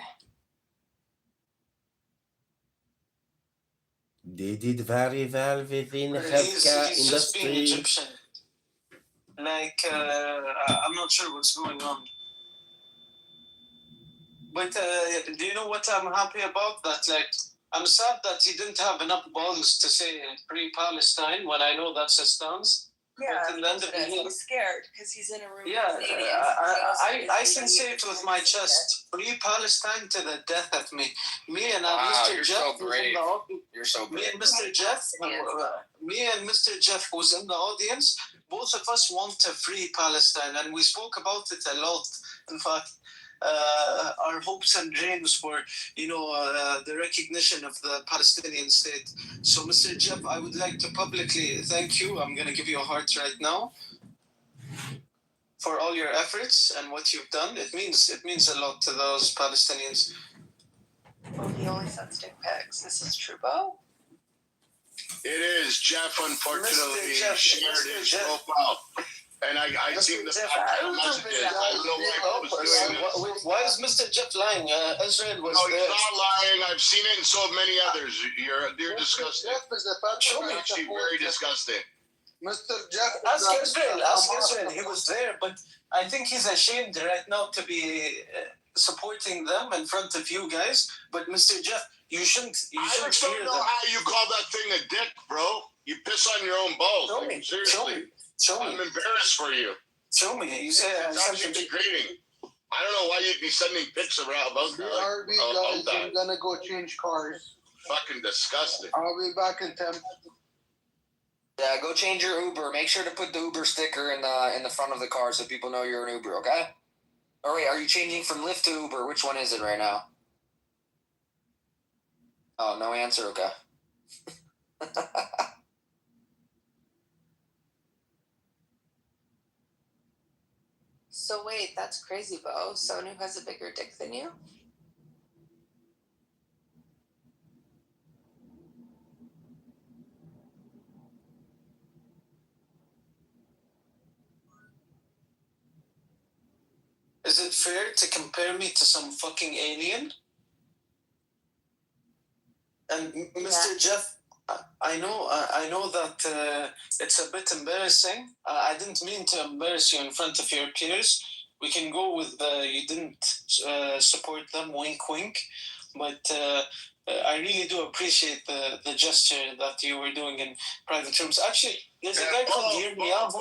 They did very well within healthcare He's just being industry. Egyptian. Like, I'm not sure what's going on. But do you know what I'm happy about? That, like, I'm sad that he didn't have enough balls to say Free Palestine when I know that's his stance. Yeah, he was scared because he's in a room Yeah, with Canadians. I can say it with my chest. Free Palestine to the death of me. Me and Mr. You're Jeff. so brave. You're so brave. Me and Mr. Jeff was in the audience. Both of us want to free Palestine, and we spoke about it a lot. In fact, our hopes and dreams for, the recognition of the Palestinian state. So, Mr. Jeff, I would like to publicly thank you. I'm going to give you a heart right now for all your efforts and what you've done. It means a lot to those Palestinians. Well, he only sends dick pics. This is Trudeau. It is. Jeff, unfortunately, shared his profile. And I seen the messages. I don't know why he was doing this. Why is Mr. Jeff lying? Israel was No, he's not lying. I've seen it in so many others. You're disgusting. Jeff is a Actually, very disgusting. Mr. Jeff. Ask Israel. He was there, but I think he's ashamed right now to be supporting them in front of you guys. But Mr. Jeff, you shouldn't. I just don't know how you call that thing a dick, bro. You piss on your own balls. Show me. Seriously. Show me. I'm embarrassed for you. Show me. You say it's actually degrading. I don't know why you'd be sending pics around about that. BRB, guys, I'm gonna go change cars. Fucking disgusting. I'll be back in 10. Yeah, go change your Uber. Make sure to put the Uber sticker in the front of the car so people know you're an Uber, okay? Or wait, are you changing from Lyft to Uber? Which one is it right now? Oh, no answer, okay. So wait, that's crazy, Bo. Sonu has a bigger dick than you? Is it fair to compare me to some fucking alien? And Mr. Jeff, I know that it's a bit embarrassing. I didn't mean to embarrass you in front of your peers. We can go with you didn't support them, wink, wink. But I really do appreciate the gesture that you were doing in private rooms. Actually, there's a guy called Yirmiyahu.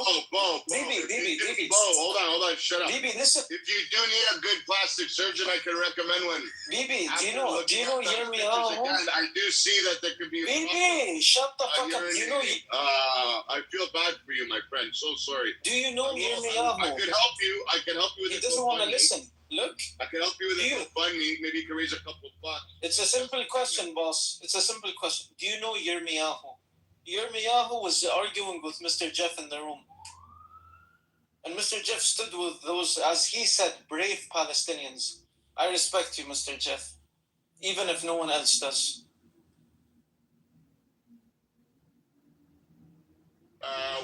DB, hold on, shut up. DB, listen. If you do need a good plastic surgeon, I can recommend one. DB, do you know Yirmiyahu? I do see that there could be a DB, shut the fuck up. You know I feel bad for you, my friend. So sorry. Do you know Yirmiyahu? I can help you. With he doesn't want to listen. Look. I can help you with a GoFundMe. Maybe you can raise a couple of bucks. It's a simple question, boss. It's a simple question. Do you know Yirmiyahu? Yirmiyahu was arguing with Mr. Jeff in the room. And Mr. Jeff stood with those, as he said, brave Palestinians. I respect you, Mr. Jeff. Even if no one else does.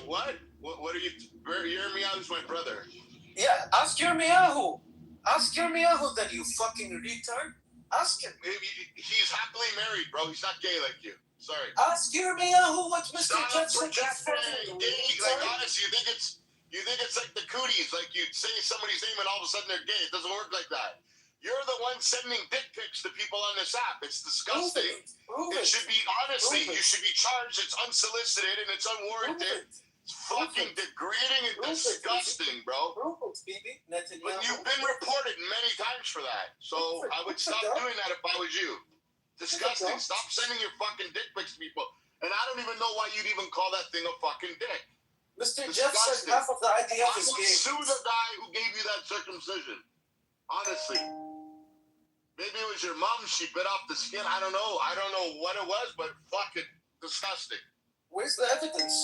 What? What are you... Yirmiyahu's my brother. Yeah, ask Yirmiyahu. Ask Yirmiyahu that, you fucking retard. Ask him. He's happily married, bro. He's not gay like you. Sorry. Ask Yirmiyahu what Mr. Jeff said. Like, honestly, you think it's like the cooties, like you say somebody's name and all of a sudden they're gay. It doesn't work like that. You're the one sending dick pics to people on this app. It's disgusting. It should be, honestly, you should be charged. It's unsolicited and it's unwarranted. It's fucking degrading and disgusting, bro. But you've been reported many times for that. So I would stop doing that if I was you. Disgusting. Stop sending your fucking dick pics to people. And I don't even know why you'd even call that thing a fucking dick. Mr. Jeff said half of the IDF is gay. Sue the guy who gave you that circumcision. Honestly. Maybe it was your mom, she bit off the skin. I don't know. I don't know what it was, but fucking disgusting. Where's the evidence?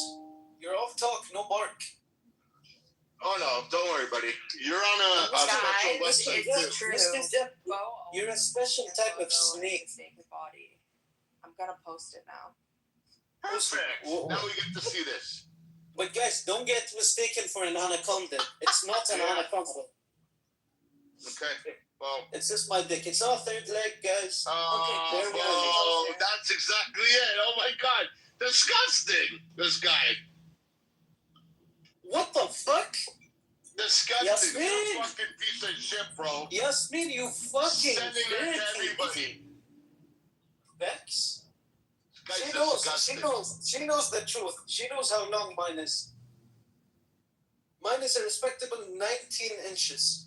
You're off talk, no bark. Oh no, don't worry, buddy. You're on a special website too. True. Mr. Jeff, you're a special type of snake. Body. I'm gonna post it now. Perfect. Now we get to see this. But guys, don't get mistaken for an anaconda. It's not an anaconda. Okay. Well, it's just my dick. It's our third leg, guys. Oh, that's exactly it. Oh my god. Disgusting. This guy. What the fuck? Disgusting. Yasmin. You fucking piece of shit, bro. Yasmin, you fucking sending it to everybody. Bex? She knows the truth. She knows how long mine is. Mine is a respectable 19 inches.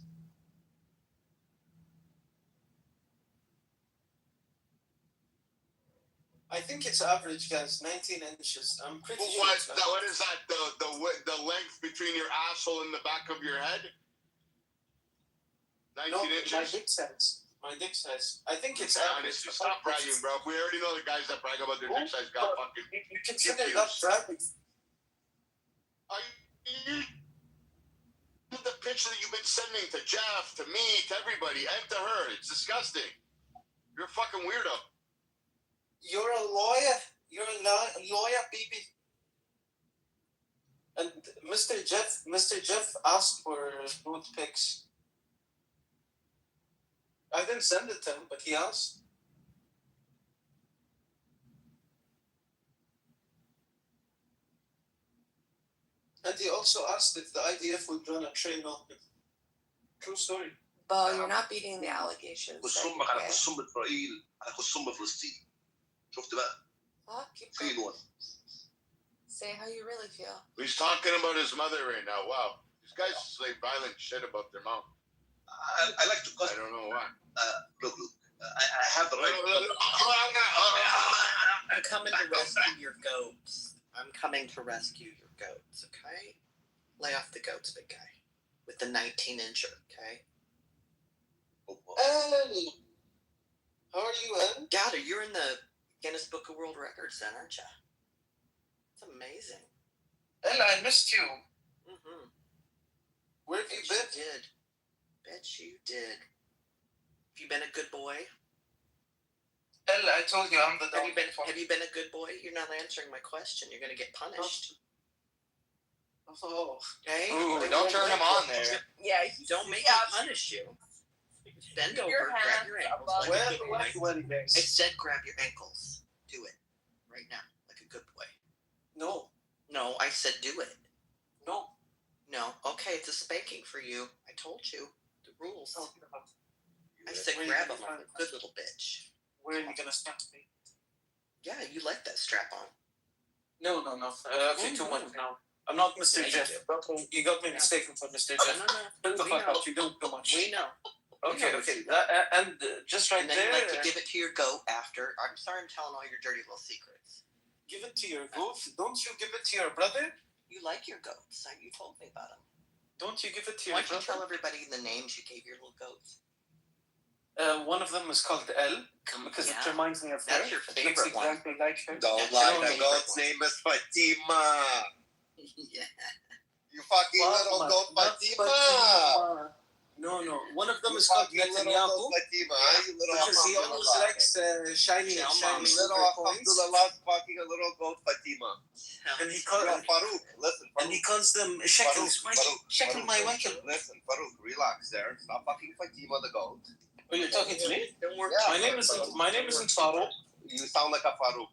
I think it's average, guys. 19 inches. I'm pretty sure. What is that? The length between your asshole and the back of your head? 19 inches? My dick size. I think it's average. Honestly, stop bragging, bro. We already know the guys that brag about their dick size got fucking. You consider that bragging? The picture that you've been sending to Jeff, to me, to everybody, and to her. It's disgusting. You're a fucking weirdo. You're a lawyer. You're a lawyer, baby. And Mr. Jeff asked for nude pics. I didn't send it to him, but he asked. And he also asked if the IDF would run a train on him. True story. Bo, you're not beating the allegations. خصومك على خصوم إسرائيل على خصوم فلسطين. شفت بقى؟ Keep going. Say how you really feel. He's talking about his mother right now. Wow. These guys say violent shit about their mom. I like to I don't know why. Look. I have the right. I'm coming to rescue your goats. I'm coming to rescue your goats, okay? Lay off the goats, big guy. With the 19-incher, okay? Hey! How are you, Ed? Gowder, you're in the Guinness Book of World Records then, aren't you? It's amazing. Ella, I missed you. Mm-hmm. Where have you been? Bet you did. Have you been a good boy? Ella, I told you I'm the dog. Have you been a good boy? You're not answering my question. You're going to get punished. Oh. Okay? Ooh, don't turn him on there. Yeah. Don't make me punish you. Bend over, grab your ankles. I said grab your ankles. Do it. Right now. Like a good boy. No. No, I said do it. No. No. Okay, it's a spanking for you. I told you. The rules. I said grab him like a good little bitch. Where are you going to spank me? Yeah, you like that strap on. No. Okay, too much now. I'm not Mr. Jeff. You got me mistaken for Mr. Jeff. No. Shut the fuck up. You don't too much. We know. Okay. And just right and then there. You like to give it to your goat after. I'm sorry I'm telling all your dirty little secrets. Give it to your goat? Don't you give it to your brother? You like your goats. You told me about them. Don't you give it to your brother? Why don't you tell everybody the names you gave your little goats? One of them is called Elle, because it reminds me of her. That's your favorite one. Exactly like her. Don't lie, the goat's name is Fatima. Yeah. You fucking little goat Fatima. No. One of them is called Netanyahu. Because he always likes shiny little Abdullah fucking a little goat Fatima. And he calls Farouk. Listen, Farouk. And he calls them shekels. Shekel my wekel. Listen, Farouk, relax there. It's not fucking Fatima the goat. Oh, you're talking to me? Don't worry. Yeah, my name isn't Farouk. You sound like a Farouk.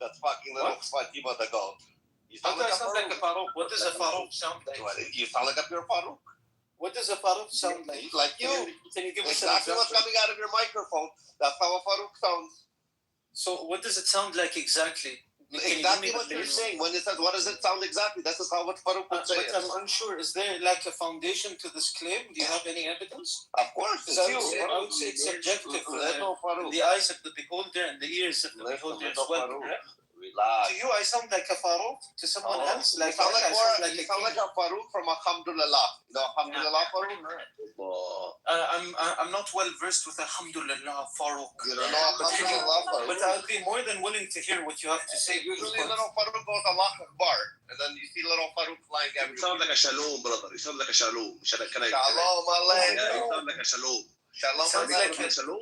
That's fucking little Fatima the goat. You sound like a Farouk. What does a Farouk sound like? You sound like a pure Farouk. What does a Farouk sound like? Like you. Can you give us exactly what's coming out of your microphone? That's how a Farouk sounds. So what does it sound like exactly? Exactly what you're saying. When it says, what does it sound exactly? This is how what Farouk would say. But I'm unsure. Is there like a foundation to this claim? Do you have any evidence? Of course, it's you. I would say it's subjective. The eyes of the beholder and the ears of the beholder as well. Relax. To you, I sound like a Farouk. To someone else, you sound like a Farouk from Alhamdulillah. You know Alhamdulillah Farouk? I'm not well versed with Alhamdulillah Farouk. You don't know Alhamdulillah Farouk. But I'll be more than willing to hear what you have to say. Usually little Farouk goes Allah Akbar. And then you see little Farouk flying everywhere. You sound like a Shalom, brother. You sound like a Shalom. Shalom, Allah. Yeah, you sound like a Shalom. Shalom,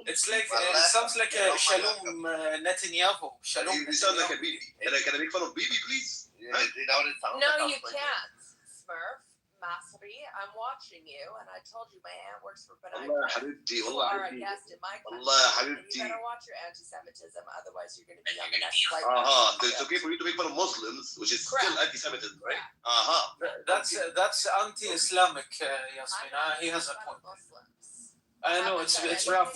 It's like it sounds like a Shalom Netanyahu. Shalom. You sound like a Bibi. Can I make fun of Bibi, please? Yeah, you know what it sounds No, like? you can't, Smurf. Masri, I'm watching you, and I told you my aunt works for Benign. Allah حبيبتي You والله are a حبيبتي guest in my country. Allah And حبيبتي you better watch your anti-Semitism, otherwise you're going to be on the next flight. It's okay for you to make fun of Muslims, which is still anti-Semitism, right? That's anti-Islamic, Yasmin. He has a point. I know it's rough.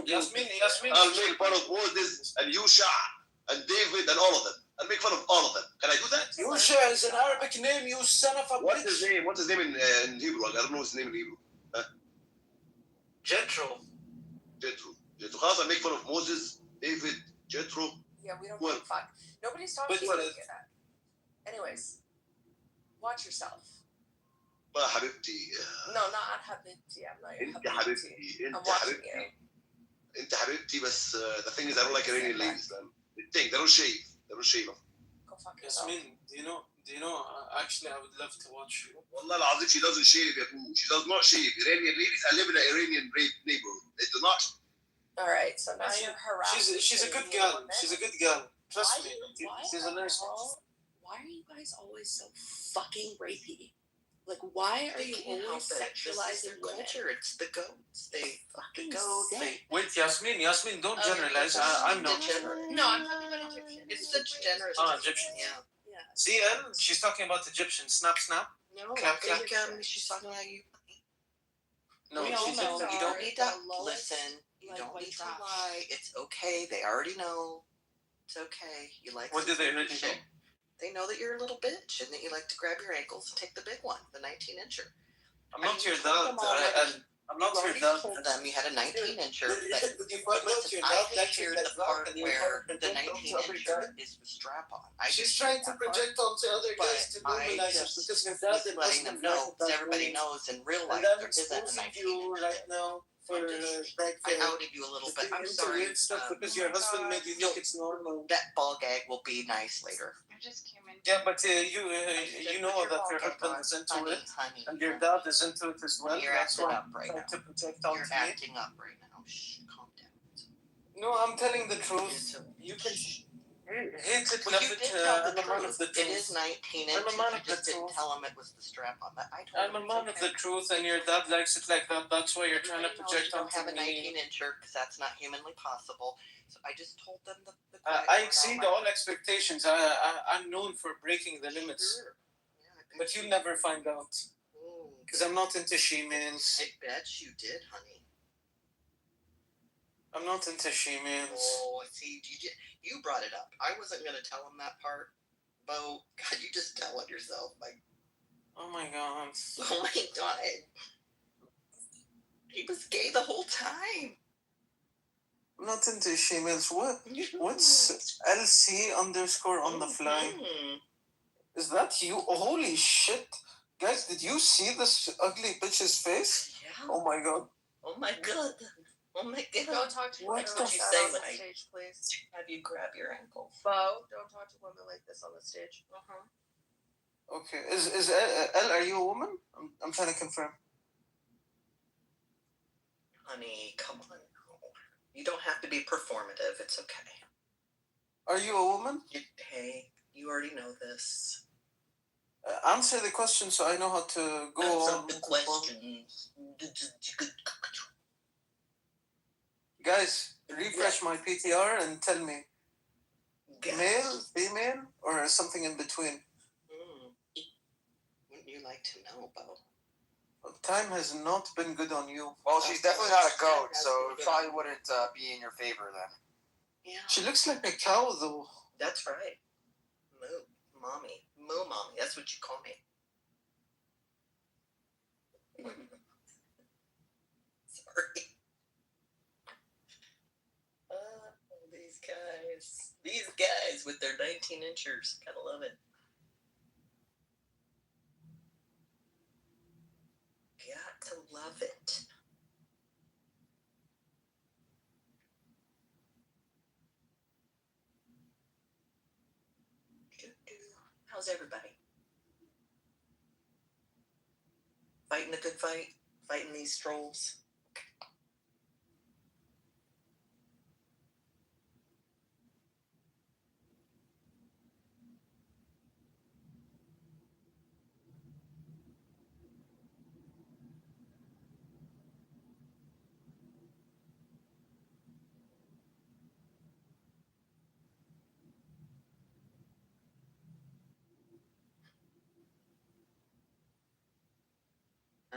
Yasmin. I'll make fun of Moses and Yusha and David and all of them. I'll make fun of all of them. Can I do that? Yusha is an Arabic name, you son of a bitch. What's his name? What's his name in Hebrew? I don't know his name in Hebrew. Jethro. خلاص, I'll make fun of Moses, David, Jethro. Yeah, we don't give a fuck. Nobody's talking to you like that. Anyways, watch yourself. ما حبيبتي. No, not حبيبتي. I'm not your انت حبيبتي. I'm watching you. انت حبيبتي, but the thing is I don't like Iranian ladies, man. They don't shave. They don't shave. Go fuck yourself. Yasmin, do you know, actually I would love to watch you. والله العظيم she doesn't shave. She does not shave. Iranian ladies, I live in an Iranian neighborhood. They do not. All right, so now you're harassing. She's a good girl. She's a good girl. Trust me. She's a nice one. Why are you guys always so fucking rapey? Like, why are you always sexualizing culture? It's the goats. They fucking goats. Wait, Yasmin, don't generalize. I'm not. No, I'm talking about Egyptian. It's the generous. Egyptian. Yeah. See, she's talking about Egyptian. Snap. No, clap. She's talking about you. No, you don't need to listen. You don't need to lie. It's okay. They already know. It's okay. You like. What did they already know? They know that you're a little bitch and that you like to grab your ankles and take the big one, the 19-incher. I'm not your dad. I'm not your dad. Told them you had a 19-incher. Listen, I hear the part where the 19-incher is the strap-on. She's trying to project onto other guys to normalize it because your dad is letting them know, because everybody knows in real life there isn't a 19-incher. Right now. I outed you a little bit. I'm sorry. Because your husband made you think it's normal. That ball gag will be nice later. I just came in. Yeah, but you know that your husband is into it, and your dad is into it as well. You're acting up right now. To protect all You're acting up right now. Shh, calm down. No, I'm telling the truth. You can hate it, Well, love you it. did tell the I'm a man of the truth. truth. It is 19 inches. I'm a man You of the just didn't truth. tell him it was the strap-on. I'm a man of the truth, and your dad likes it like that. That's why you're trying to project onto me. You don't have a me. 19-incher because that's not humanly possible. So I just told them the I exceed all expectations. I'm known for breaking the limits. Sure. But you'll never find out. Because I'm not into she-mans. I bet you did, honey. I'm not into she-mans. Oh, see, you brought it up. I wasn't going to tell him that part. Bo, God, you just tell it yourself. Like, oh my God. oh my God. He was gay the whole time. I'm not into she-mans. What's LC _ on the fly? Is that you? Oh, holy shit. Guys, did you see this ugly bitch's face? Yeah. Oh my God. Oh my God. Oh my God. Don't talk to women What like you that say on the when stage, please. have you grab your ankle? Bo, don't talk to women like this on the stage. Okay. Is L, are you a woman? I'm trying to confirm. Honey, come on. You don't have to be performative. It's okay. Are you a woman? Hey, you already know this. Answer the question so I know how to go on. The questions. Guys, refresh my PTR and tell me. Male, female, or something in between? Wouldn't you like to know, Bo? Time has not been good on you. Well, she's definitely not a goat, so it probably wouldn't be in your favor then. Yeah. She looks like a cow, though. That's right. Moo. Mommy. Moo mommy. That's what you call me. Sorry. These guys with their 19 18-inchers. Gotta love it. Got to love it. How's everybody? Fighting the good fight? Fighting these trolls?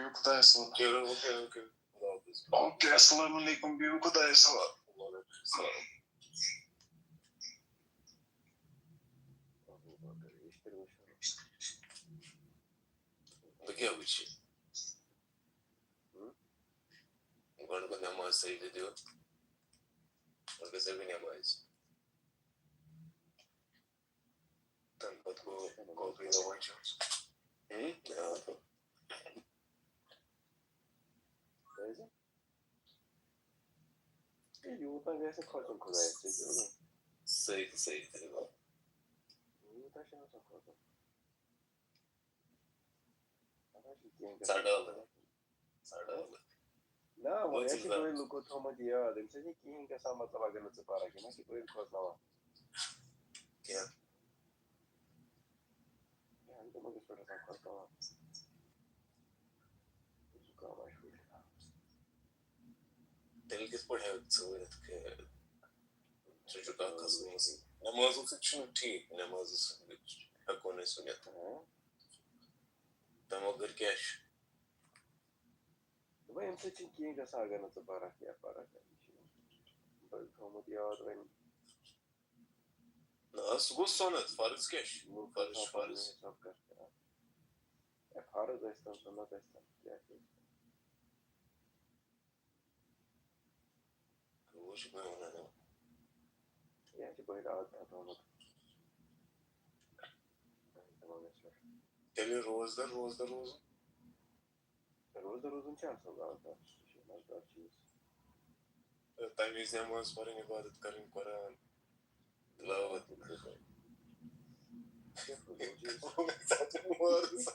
Büyük Kudaya Sala. Okay. Okay, Assalamu alaikum. Büyük Kudaya Sala. Look at with you. I'm going to go down my side to do it. Because everything was. Then but go through the workshops. Yeah. Yutan gelsin koydum kuzeye çekiyorum. Sayıdı bak. Yutan şunu çok koydum. Sardalı. Na, mo ya shi koyi luko thoma diya, dem se ki hinga sa matlab agar na para ke na ki koyi khosna wa. क्या हम तो मगर छोटा सा करता हूँ काम है शुरू Telgis pode ser que çocuklar kazanması. Namazı seçiyor değil, namazı hakone sunyat. Tamam gerçek. तो भाई हमसे चिंकी का सागर ना तो पारा क्या बल थोमा दिया और when Nasıl bu sonat farz keş. Bu farz. सब करते हैं फारज ऐसा सुना ऐसा क्या Kuş mu ona ne? या जी कोई रात था तो हम tamam yaşlar Teli rozda. रोज़ चार सौ का şeyler çiz Time izleyemez para ibadet karin Kur'an. Tilavet. Sadece kumarız.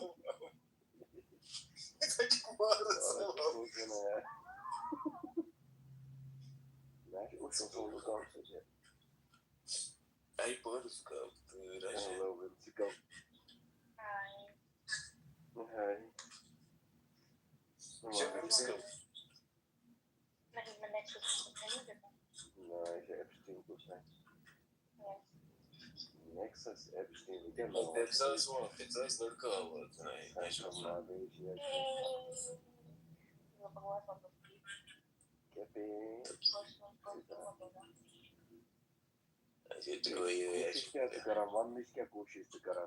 Belki o çok oldu kalmıştı. Ay porus ka. Hello, let's go. Hi. Nice, Epstein was nice. Nexus Epstein again. Texas लड़का हुआ था national क्या कोशिश करा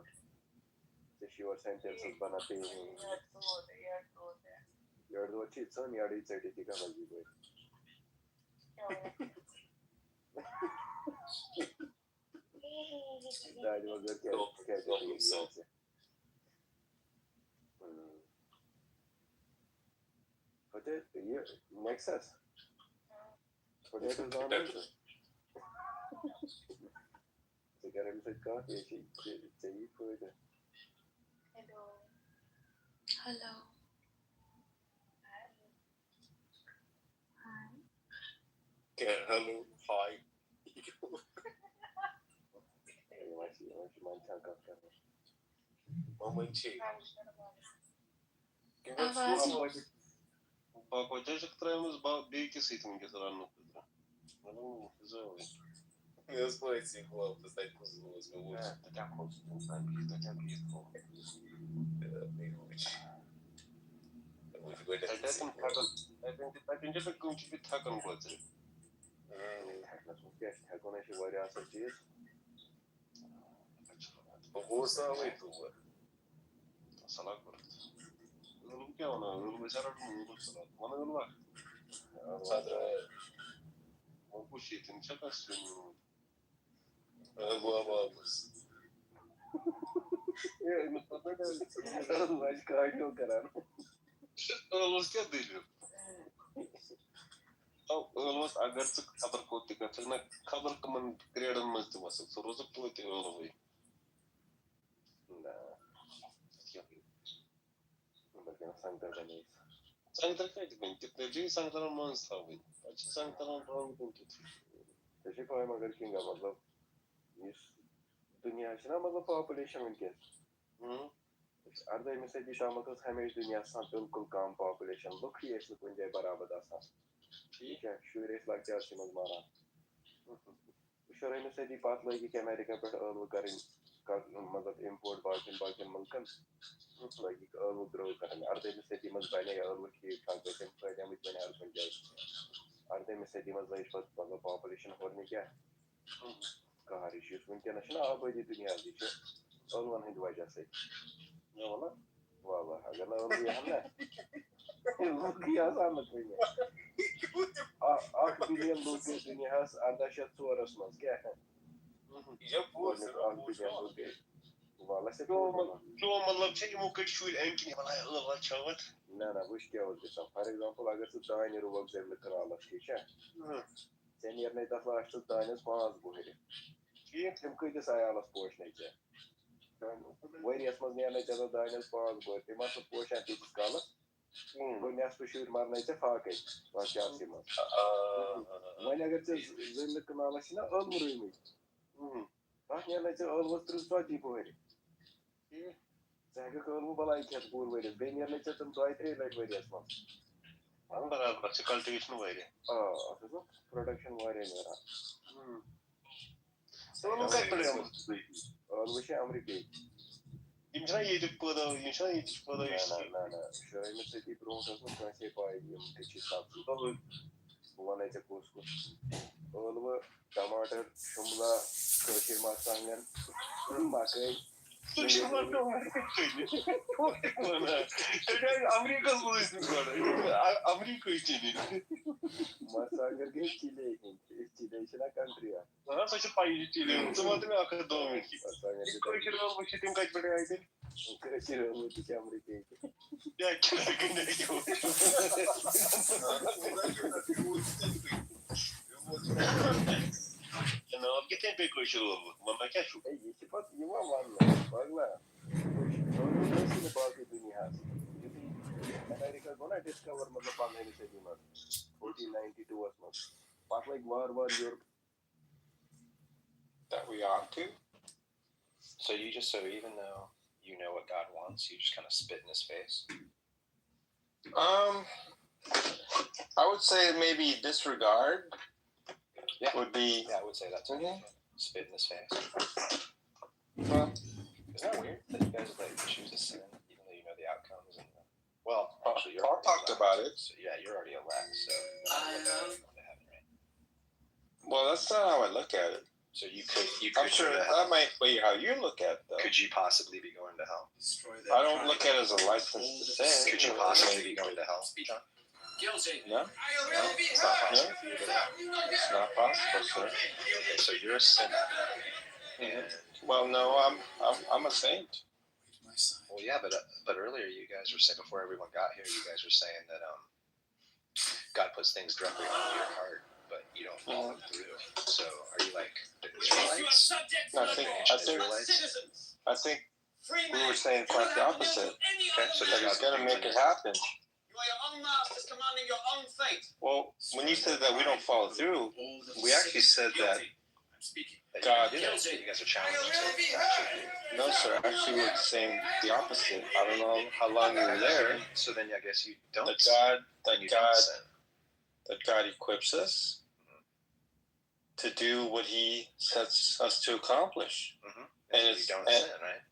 शिवर sentences बनाते हैं यार दो अच्छी सन यार इस साइड की कहां जी कोई दाज वगैरह क्या चाहिए Potato, yeah, Nexus. Potatoes on it. Sigaret with coffee, she put it. Hello. Hello, hi. Покойдешек траемыз бейки сейтим гесаранно кудра. Ну, зови. Не успойте хлоп, достать кузову возьму. Такая кузову, такая близко. Atunci pe cum ce tacă în bățe. Tacă sunt chiar tacă și varia să știți. Pogosa uitu. Salak var. Nu chiar una, nu seara nu salak. Mana nu var. Sadra. O pușit, în ce ca să अगर से खबर को दिक्कत है ना खबर कमन ग्रेडन में तो बस रोज तो ते होवे ना क्या मतलब सांगता नहीं सांगता काय ते किती सांगता मन सावे अच्छा सांगता रॉंग तो तसे काय मगर किंगा मतलब इस दुनिया से ना मतलब पॉपुलेशन में क्या अर्धे में से शाम को हमेशा दुनिया सा बिल्कुल कम पॉपुलेशन लोग ही ऐसे कोई जाए बराबर आसा ठीक है शुरू इस लाख जासी मज मारा शुरू में से दी बात लगी कि अमेरिका पर अलग करें मतलब इंपोर्ट बाकी मुल्कन लगी अलग ग्रो करें अर्धे में से दी मज बने अलग की खाते से फायदे में बने अलग जाए अर्धे में से दी मज लाइफ पर मतलब पॉपुलेशन होने क्या कहा रिश्यूज में क्या नशा आबादी दुनिया दी है अलग नहीं दुआ जैसे ना वाला वाह अगर ना वो ये हम ना वो क्या सामने कोई आठ बिलियन लोग के दुनिया है अंदाज़ चौरस मज क्या है ये पूरा 8 बिलियन लोग वाला से तो मतलब से वो कुछ शुरू एंकी वाला वाला चावत ना वो क्या होता है फॉर एग्जांपल अगर तू दाने रोग से लेकर आला ठीक है सेनियर ने दफा तो दाने 5 बोहरे ठीक हम कोई जैसा आला पोष नहीं है वरियस मज ने चलो दाने 5 बोहरे ते मत पोष है तीस काला गोन्यास पे शुरू मारना है फाके वाचासी मत वने अगर ते जिल कनाला से ना अलमुरी में बाकी ने ते अलवस 3 Bohre Zaga kalau balai kiat bur wede, benir ne cetum 2-3 like wede asma. Ambara bache cultivation wede. Aso production wede nera. So no kai problem. Always America. Inşa yedip podo. Na. Şöyle mesela promotion kan şey payı keçi sapsı. Tabii. Bu ne te kusku. Olma टमाटर शिमला कशीर मासांगन मकई Amerika buluştuk orada. Amerika içini. Masanger ke Chile. Chile içine country ya. Sana saçı payı Chile. Zaman değil mi akıllı doğmuyor ki. Masanger ke. Kuşur olmuş şitim kaç bire aydı. Kuşur olmuş ki Amerika içi. Ya kime günde yok. No, ¿qué te empezó a decir? Mamá, ¿qué haces? Ey, ¿qué pasa? Yo voy a hablar. No es una parte de mi house. America gonna discover मतलब पाने से भी मत 1492 was मत but like war Europe that we ought to. So even though you know what God wants, you just kind of spit in his face. I would say maybe disregard. Yeah. Would be. Yeah, I would say that's okay. Spit in his face. Well, isn't that weird that you guys like choose to sin even though you know the outcomes and well, actually, you're Paul talked about it. So, yeah, you're already elect, so you're going to heaven, right? Well, that's not how I look at it. So you could. I'm sure that might be how you look at it, though. Could you possibly be going to hell? I don't look at it as a license to sin. Could you possibly be going to hell, John? Guilty. No. It's not possible. It's not possible, sir. Okay, so you're a sinner. Well, no, I'm a saint. Well, yeah, but earlier you guys were saying, before everyone got here, you guys were saying that God puts things directly on your heart, but you don't follow them through. So are you like the Israelites? I think we were saying quite the opposite. Okay, so He's going to make it happen. You are your own masters commanding your own fate. Well, when you said that we don't follow through, we actually said that God. You guys are challenging. No, sir. Actually, we're saying the opposite. I don't know how long you were there. So then I guess you don't. That God equips us to do what He sets us to accomplish. And you don't sin, right?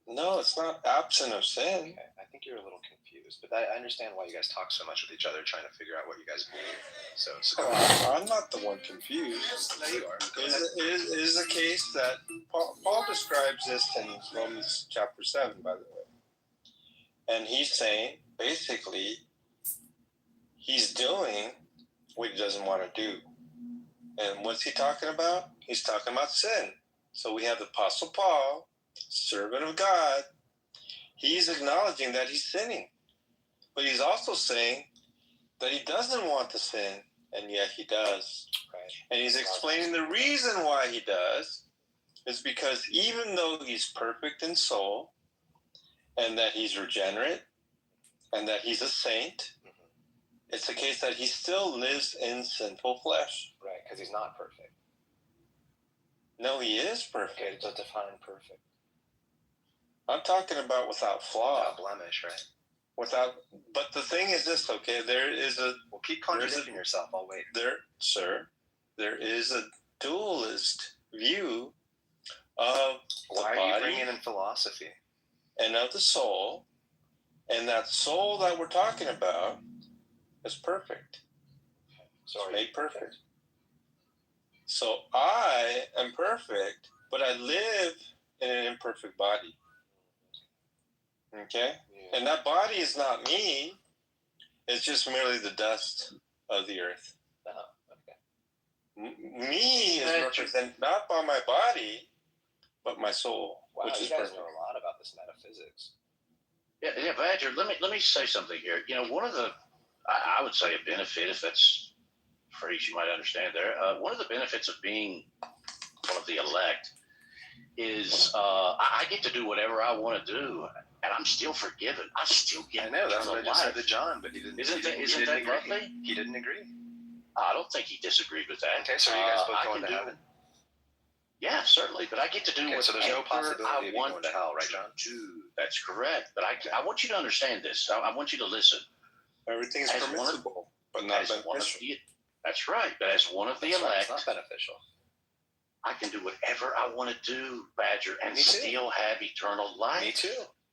No, it's not absent of sin. Okay. I think you're a little confused, but I understand why you guys talk so much with each other, trying to figure out what you guys believe. So I'm not the one confused. No, you are. It is a case that Paul describes this in Romans chapter 7, by the way. And he's saying, basically, he's doing what he doesn't want to do. And what's he talking about? he's talking about sin. So we have the Apostle Paul, servant of God. He's acknowledging that he's sinning. But he's also saying that he doesn't want to sin, and yet he does. Right. And he's explaining the reason why he does is because even though he's perfect in soul, and that he's regenerate, and that he's a saint, it's a case that he still lives in sinful flesh. Right, because he's not perfect. No, he is perfect. Okay, so define perfect. I'm talking about without flaw. Without blemish, right? But the thing is this, okay, there is a... Well, keep contradicting yourself, I'll wait. There is a dualist view of Why are you bringing in philosophy? And of the soul, and that soul that we're talking about is perfect. So it's made perfect. So I am perfect, but I live in an imperfect body. Okay? Yeah. And that body is not me. It's just merely the dust of the earth. Okay. Me is represented not by my body, but my soul. Wow, which you is guys perfect. know a lot about this metaphysics. Yeah, Badger, let me say something here. You know, one of the, I would say a benefit, if that's a phrase you might understand there, one of the benefits of being one of the elect is I get to do whatever I want to do, and I'm still forgiven. I still get. I know that's what I just life. said to John, but he didn't. Isn't that agree. lovely? He didn't agree. I don't think he disagreed with that. Okay, so are you guys both going to heaven? Yeah, certainly, but I get to do so there's no possibility of you going to hell, right, John? That's correct, but I want you to understand this. I want you to listen. Everything's permissible, but not beneficial. That's right, but as one of the elect, it's not beneficial. I can do whatever I want to do, Badger, and still have eternal life.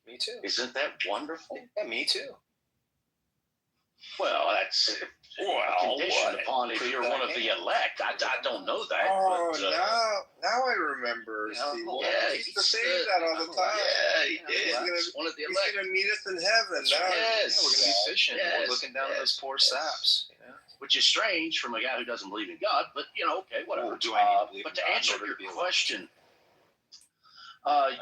Me too. Isn't that wonderful? Yeah, me too. Well, that's conditioned upon if you're one of the elect. I don't know that. Oh, but, now I remember. He used to say that all the time. Yeah, he did. He's going to meet us in heaven. Yes. We're going to be fishing. We're looking down at those poor saps. You know? Which is strange from a guy who doesn't believe in God, but, okay, whatever. Well, do I need to believe but in to God answer your question,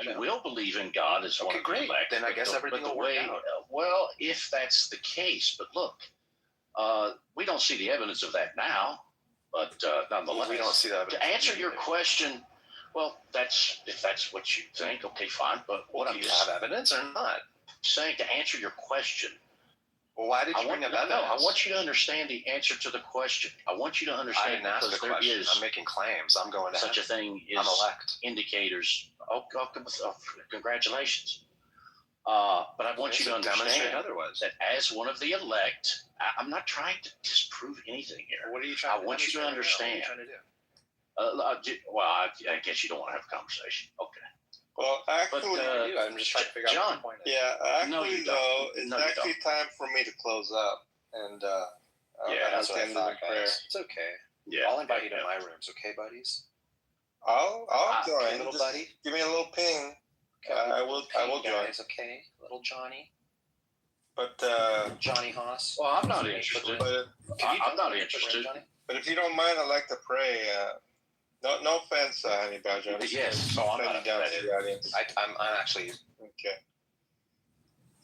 you will believe in God as one of the elect. Then I guess everything will work out. Well, if that's the case, but look, we don't see the evidence of that now, but nonetheless, we don't see that. To answer your question, well, if that's what you think, okay, fine. But what do you have evidence or not? Saying to answer your question. Well, why did you bring up evidence? No, I want you to understand the answer to the question. I want you to understand. I didn't ask the question. I'm making claims. I'm going to such a thing is I'm elect. Indicators. Congratulations. But I want you to understand that as one of the elect, I'm not trying to disprove anything here. What are you trying to do? I want you to understand. What are you trying to do? Well, I guess you don't want to have a conversation. Okay. Well, actually, I'm just trying to figure out what the point is. Yeah, actually, it's actually time for me to close up. And that's what I thought, guys. It's okay. Yeah, I'll invite you to my rooms, okay, buddies? I'll join. Little buddy. Give me a little ping. I will join. Guys, okay, little Johnny. But Johnny Haas. Well, I'm not interested. I'm not interested. But if you don't mind, I'd like to pray. No offense, Honey Badger. Yes. So I'm not down to the audience. I'm actually okay.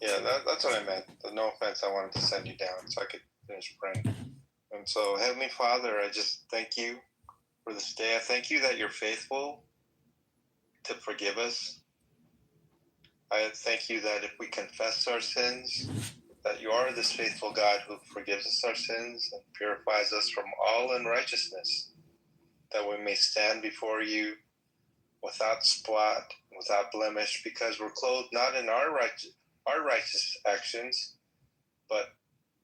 Yeah, that's what I meant. No offense. I wanted to send you down so I could finish praying. And so, Heavenly Father, I just thank you for this day. I thank you that you're faithful to forgive us. I thank you that if we confess our sins, that you are this faithful God who forgives us our sins and purifies us from all unrighteousness, that we may stand before you without spot, without blemish, because we're clothed not in our righteous actions, but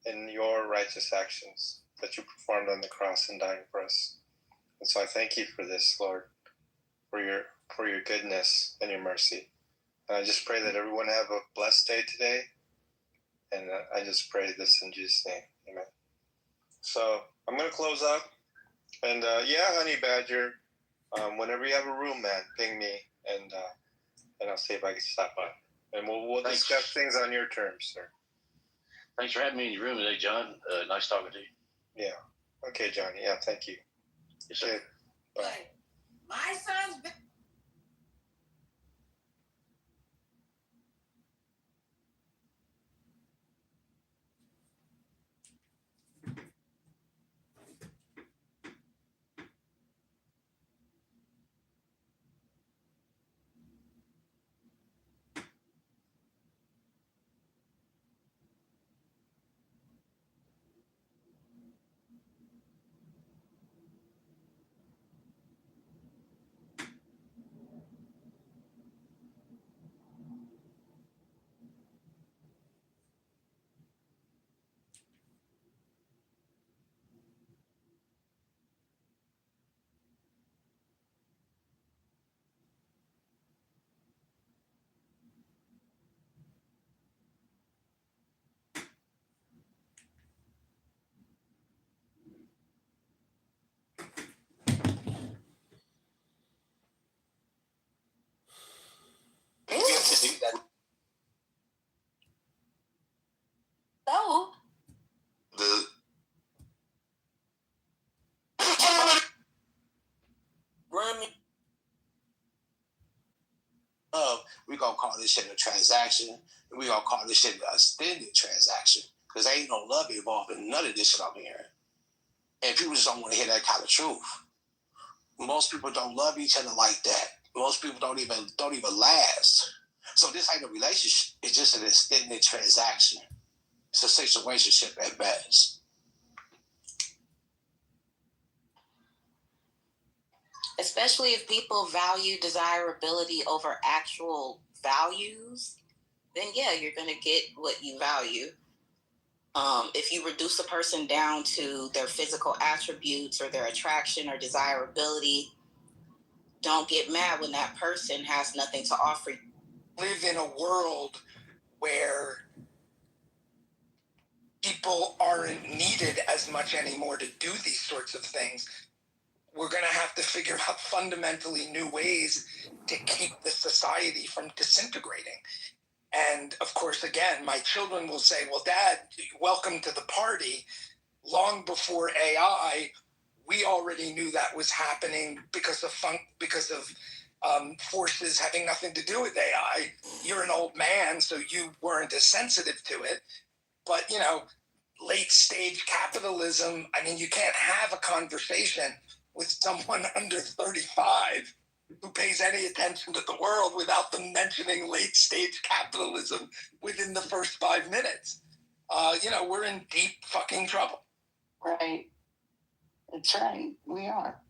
in your righteous actions that you performed on the cross and dying for us. And so I thank you for this, Lord, for your goodness and your mercy. And I just pray that everyone have a blessed day today. And I just pray this in Jesus' name. Amen. So I'm going to close up. And Honey Badger, whenever you have a room, man, ping me. And I'll see if I can stop by. And we'll discuss things on your terms, sir. Thanks for having me in your room today, John. Nice talking to you. Yeah. Okay, Johnny. Yeah, thank you. Yes, sir. Okay. Bye. My son's been So, The we gonna call this shit a transaction, and we gonna call this shit a extended transaction, because there ain't no love involved in none of this shit I'm hearing. And people just don't want to hear that kind of truth. Most people don't love each other like that. Most people don't even last. So this ain't a relationship. It's just an extended transaction. It's a situationship at best. Especially if people value desirability over actual values, then yeah, you're going to get what you value. If you reduce a person down to their physical attributes or their attraction or desirability, don't get mad when that person has nothing to offer you. Live in a world where people aren't needed as much anymore to do these sorts of things. We're going to have to figure out fundamentally new ways to keep the society from disintegrating. And of course, again, my children will say, well, Dad, welcome to the party. Long before AI, we already knew that was happening because of forces having nothing to do with AI. You're an old man, so you weren't as sensitive to it. But, you know, late stage capitalism, I mean, you can't have a conversation with someone under 35 who pays any attention to the world without them mentioning late stage capitalism within the first 5 minutes. You know, we're in deep fucking trouble. right. That's right. We are.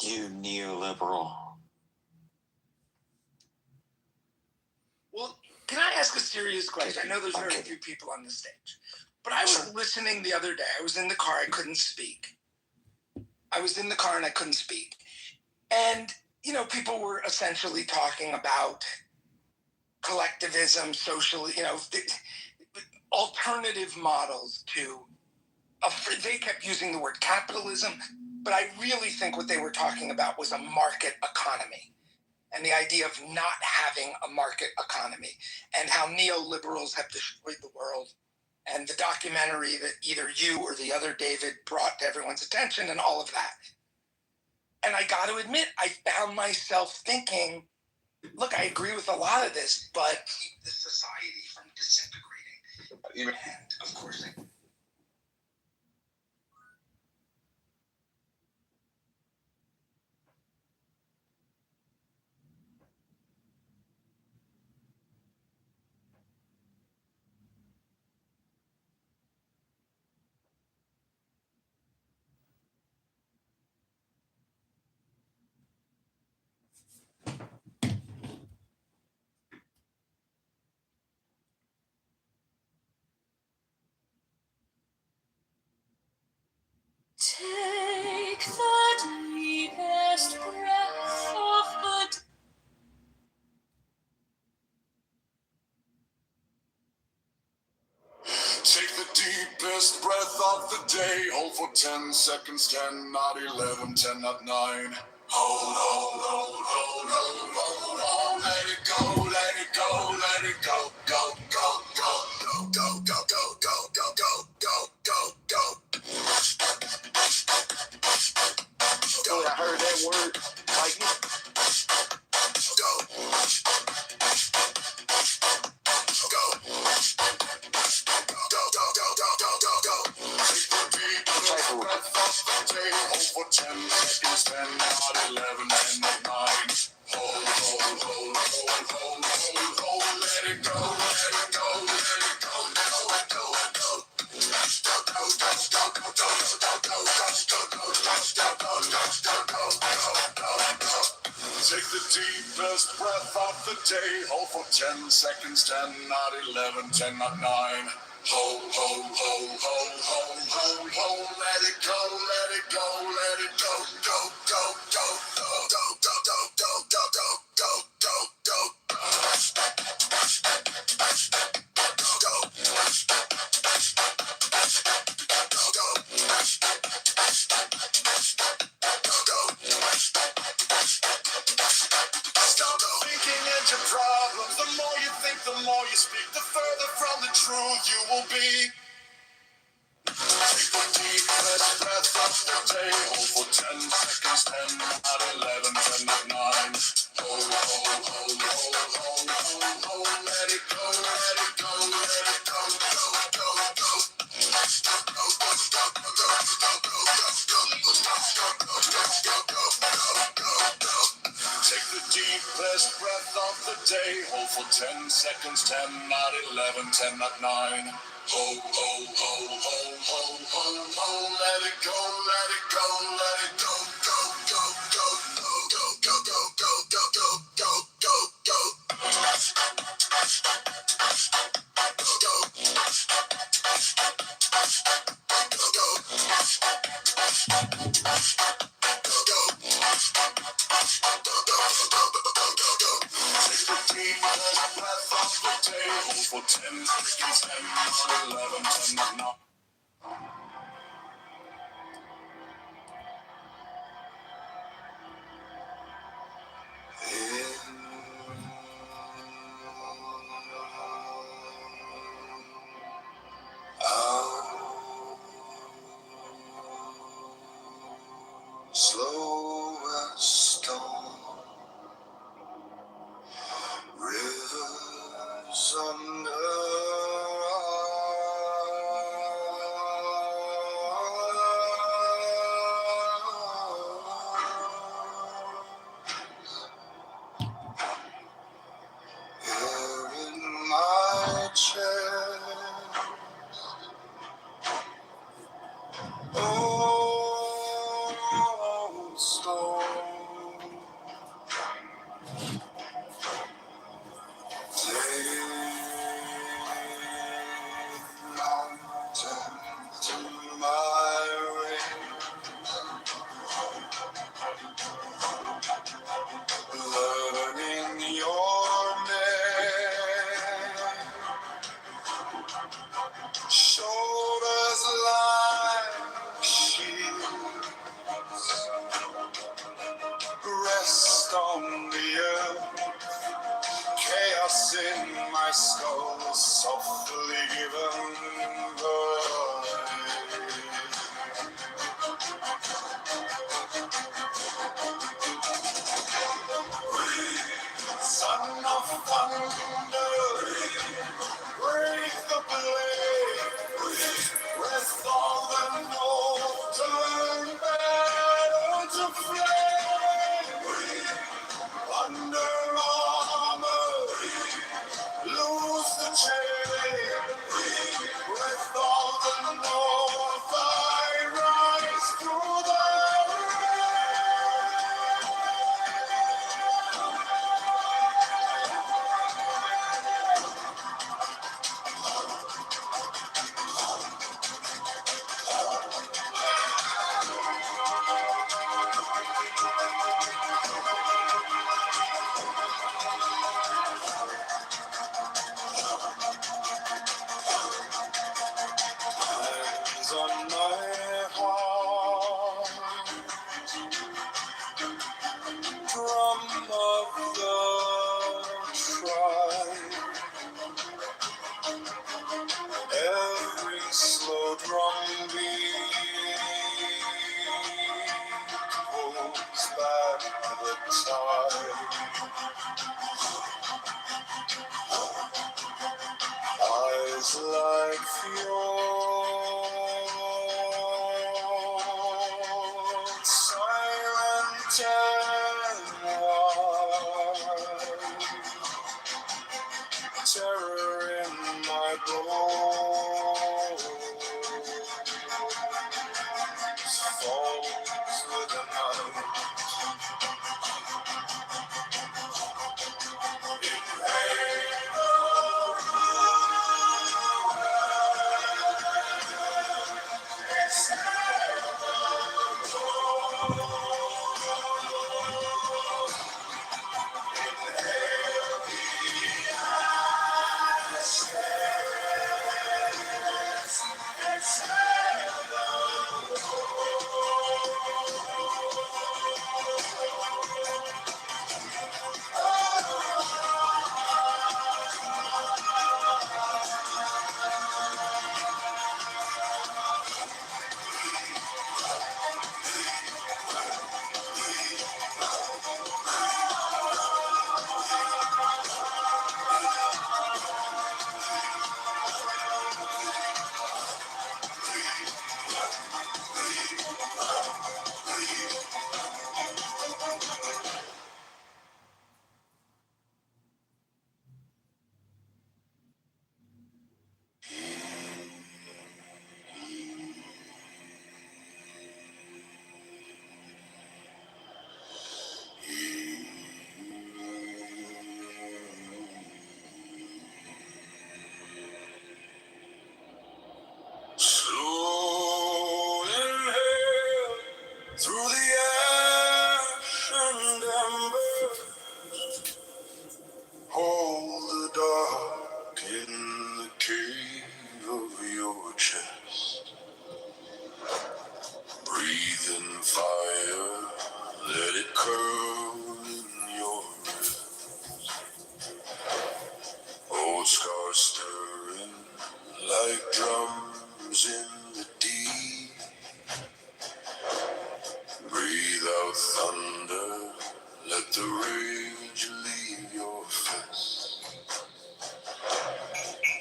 You neoliberal. Well, can I ask a serious question? I know there's very few people on the stage. But I was listening the other day. I was in the car. I couldn't speak. And, you know, people were essentially talking about collectivism, social, you know, alternative models to, they kept using the word capitalism, but I really think what they were talking about was a market economy and the idea of not having a market economy and how neoliberals have destroyed the world. And the documentary that either you or the other David brought to everyone's attention and all of that. And I got to admit, I found myself thinking, look, I agree with a lot of this, but keep the society from disintegrating. And of course, take the deepest breath of the Take the deepest breath of the day. Hold for 10 seconds, 10, not 11, 10, not 9. Hold. Let it go, let it go, let it go. Go, go, go, go, go, go, go, go, go, go, go, go, go. deepest breath of the day. Hold for 10 seconds, 10, not 11, 10, not 9. Hold, hold, hold, hold, hold, hold, hold. Let it go, let it go, let it go, go, go, go, go, go, go, go, go, go, go, go, go, Stop thinking into problems. The more you think, the more you speak. The further from the truth you will be. Take the deepest breath of the day. Hold for 10 seconds, 10, not 11, 10, not 9. Hold, hold, hold, hold, hold, hold, hold. Let it go, let it go, let it go, go, go, go. Take the deepest breath of the day. Hold for 10 seconds, 10, not 11, 10, not 9. Hold, hold, hold, hold, hold, hold, hold. Let it go, let it go, let it go, go, go, go, go, go, go, go, go, go, go, go, go. For 10 seconds, 10, 11, 10, 9. Slow as stone, rivers under. Here in my chair, oh, slow. To my ring, learning your name, shoulders like shields, rest on the earth, chaos in my skull, softly given birth. Son of thunder, break the blade, rest on the north, turn battle to flame, under armor, lose the chain, rest on the north, I rise through the hands on my heart, drum of the tribe, every slow drum beat pulls back the tide. Eyes like fjords, silent and wide, terror in my bones, falls with the night.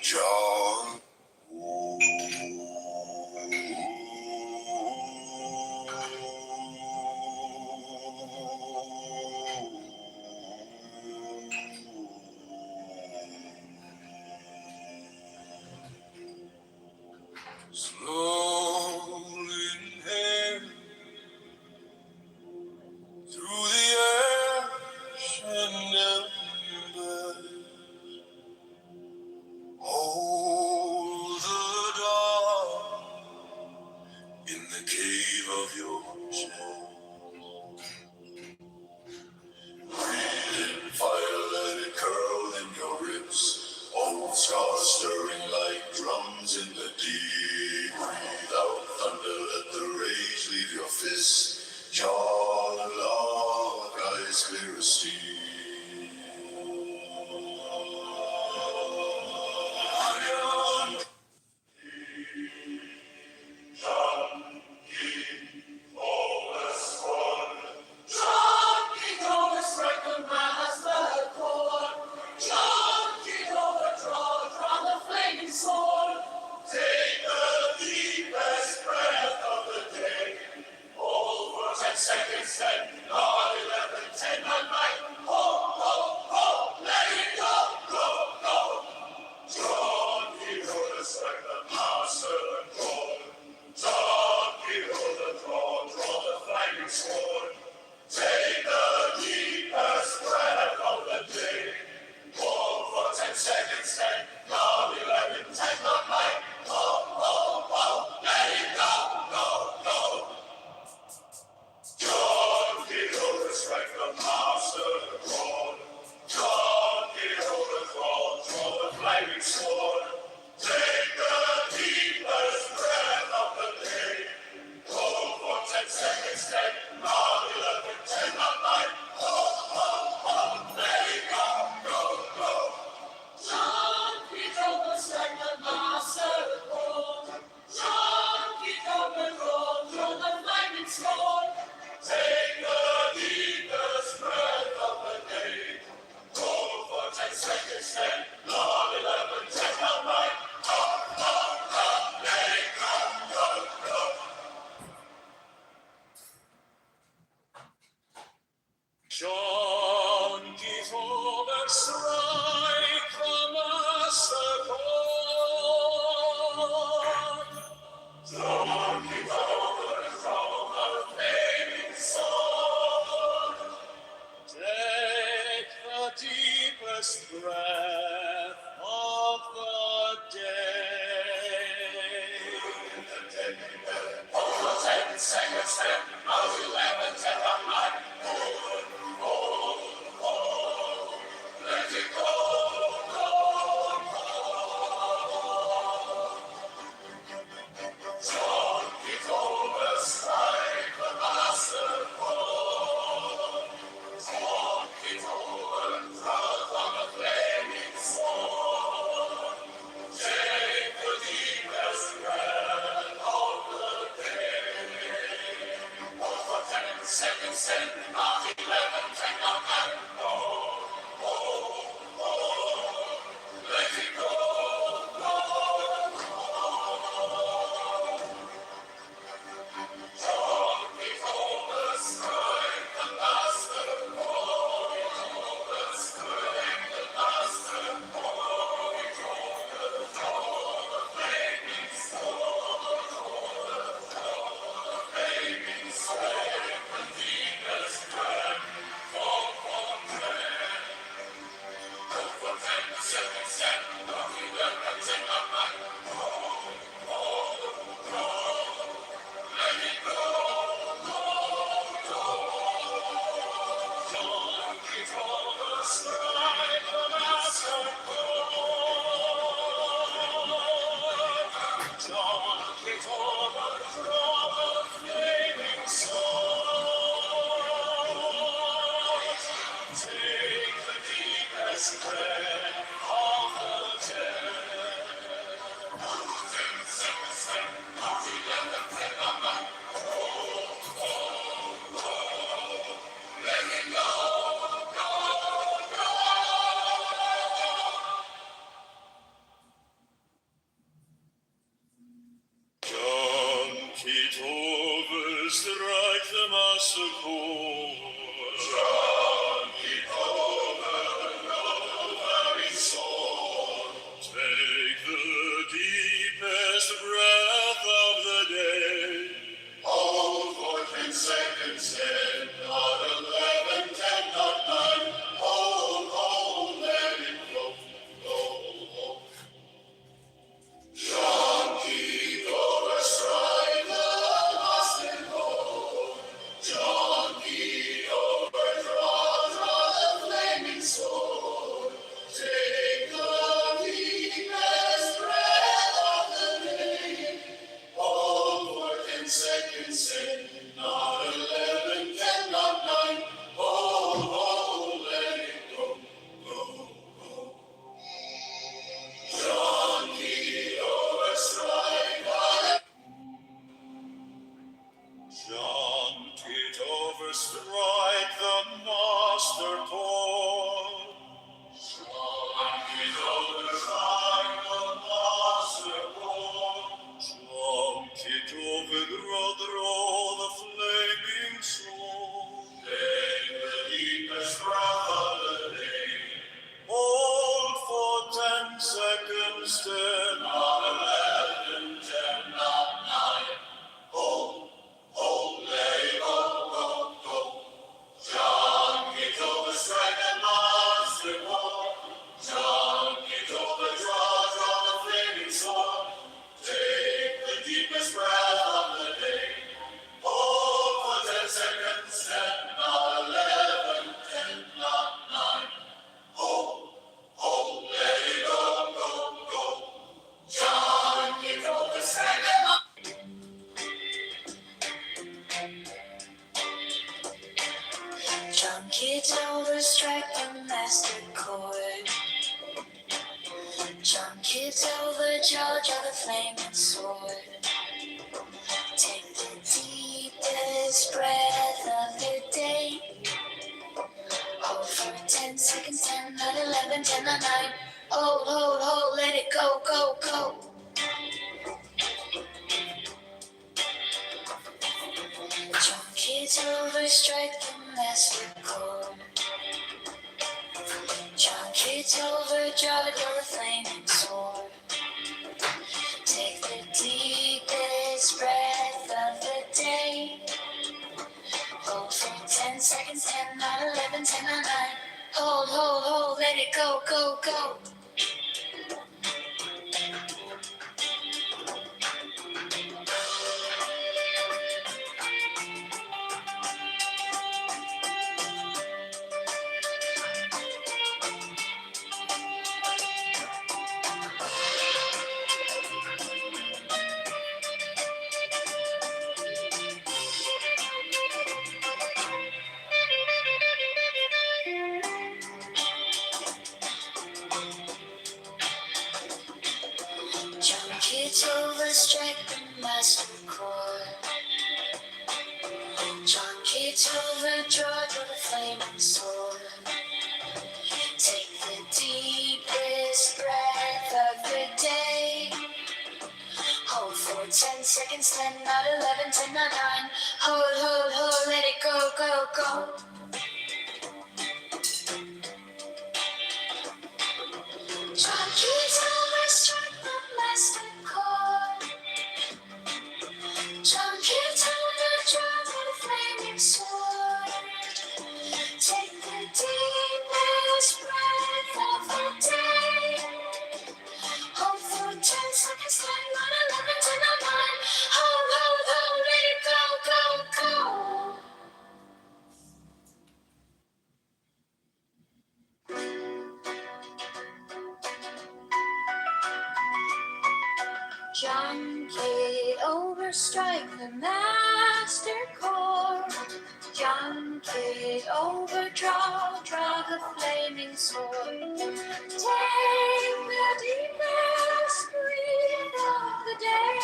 John. Slowly inhale through the ash and ember. Hold the dawn in the cave of your soul. Breathe in fire, let it curl in your ribs. Old scars stirring like drums in the deep. Breathe out thunder, let the rage leave your fists. Jaw lock, eyes clear as steel. John Kitover, strike the master chord. John Kitover, draw the flaming sword. Take the deepest breath of the day. Hold for 10 seconds, 10, 11, 10, 9, hold, let it go, go. John Kitover, strike the master chord. John Kitover, draw the flaming sword. Take the deepest breath of the day. Hold for 10 seconds, 10, 11, 10, 9, hold, let it go, go. John Kitover, strike the master chord. John Kitover, draw the flaming sword. Take the deepest breath of the day. Hold for 10 seconds, 10, 11, 10, 9, let it go, go. John Kitover, strike the master chord. John Kitover, draw the flaming sword. Take the deepest breath of the day. Hold for 10 seconds, 10, 11, 10, 9, let it go, go. John Kitover, strike the master chord. John Kitover, draw the flaming sword. Take the deepest breath of the day. Over 10 seconds, 10, 11, 10, 9, let it go, John Kitover, strike the master chord. John Kitover, draw the flaming sword. Take the deepest breath of the day. Over 10 seconds, 10, 11, 10, 9, let it go, John Kitover, strike the master chord. Strike the master chord. Draw the flaming sword. Flaming sword, the deepest breath of the day. Over 10 seconds, 10, 11, 10, 9, let it go, John Kitover, strike the master chord. John Kitover, draw the flaming sword. Take the deepest breath of the day. Kitover, strike the master chord. John Kitover, very sword. Take the deepest breath of the day. Hold for 10 seconds, 10, not 11, 10, not 9. Hold, let it go, go. John Kitover, strike the master chord. John Kitover, draw the flaming sword. Take the deepest breath of the day. Hold for 10 seconds, 10, not 11, 10, not 9. Hold, let it go, go. John Kitover, strike the John Kitover, strike the master chord. John Kitover, strike the master chord. John Kitover, draw the flaming sword. Take the deepest breath of the day. Hold for 10 seconds, 10, not 11, 10, not 9. Hold, let it go, go, go. John Kitover, strike the monster chord. John Kitover, draw the flaming sword. Take the deepest breath of the day. Hold for 10 seconds, 10, not 11, 10, not 9. Hold, let it go, go, go. John Kitover, strike the John Kitover, strike the master chord. John Kitover, charge of the flaming sword. Take the deepest breath of the day. Hold for 10 seconds, 10, not 11, 10, not 9. Hold, let it go, go, go. John Kitover, strike the master chord. John Kitover, charge of the flaming sword. Take the deepest breath of the day. Hold for 10 seconds, 10, not 11, 10, not 9. Hold, let it go, go, go. John Kitover, strike the master chord. John Kitover, draw the flaming sword. Take the deepest breath of the day. Hold for 10 seconds, 10, not 11, 10, not 9. Hold, let it go, go, go. John Kitover, strike the master chord. John Kitover, draw the flaming sword. Take the deepest breath of the day. Hold for 10 seconds, 10, not 11, 10, not 9. Hold, let it go, go, go. John Kitover, strike the master chord. John Kitover, draw the flaming sword. Take the deepest breath of the day.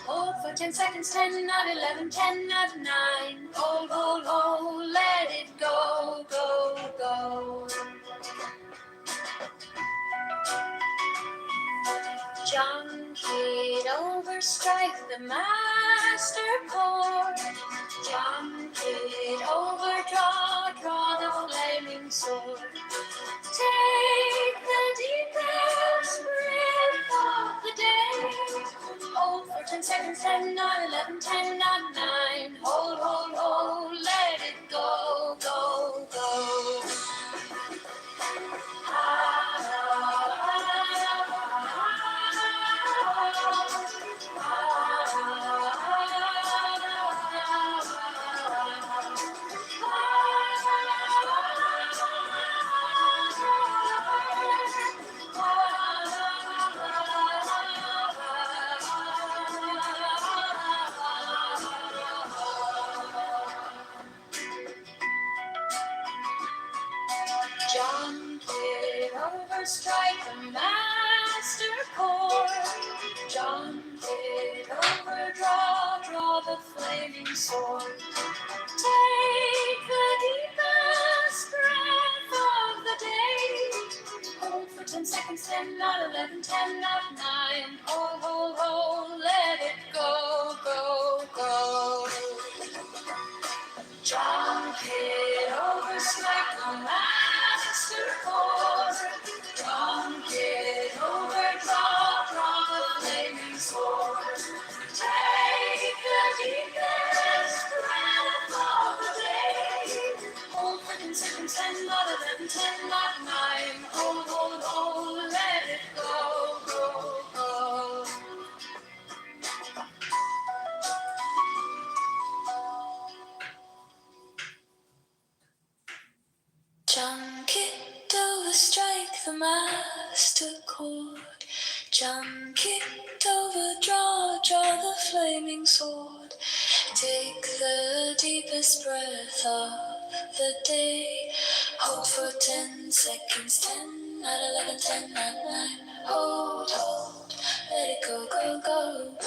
Hold for 10 seconds, 10, not 11, 10, not 9. Hold, let it go, go, go. John Kitover, strike the master chord. Kitover, draw the flaming sword. Take the deepest breath of the day. Hold for 10 seconds, 10, 9, 11, 10, 9. Hold, let it go, go, go. John Kitover, strike the master chord. John Kitover, draw the flaming sword. Take the deepest breath of the day. Hold for 10 seconds, 10, not 11, 10, not 9. Hold, let it go, go, go. John Kitover, strike the master chord. John Kitover, draw the flaming sword. Take the deepest breath of the day. Hold for 10 seconds, 10, not 11, 10, not 9. Hold, let it go, go, go. John Kitover, strike the master chord. John Kitover, draw the flaming sword. Take the deepest breath of the day. Hold for 10 seconds, 10, not 11, 10, not 9. Hold, let it go, go, go.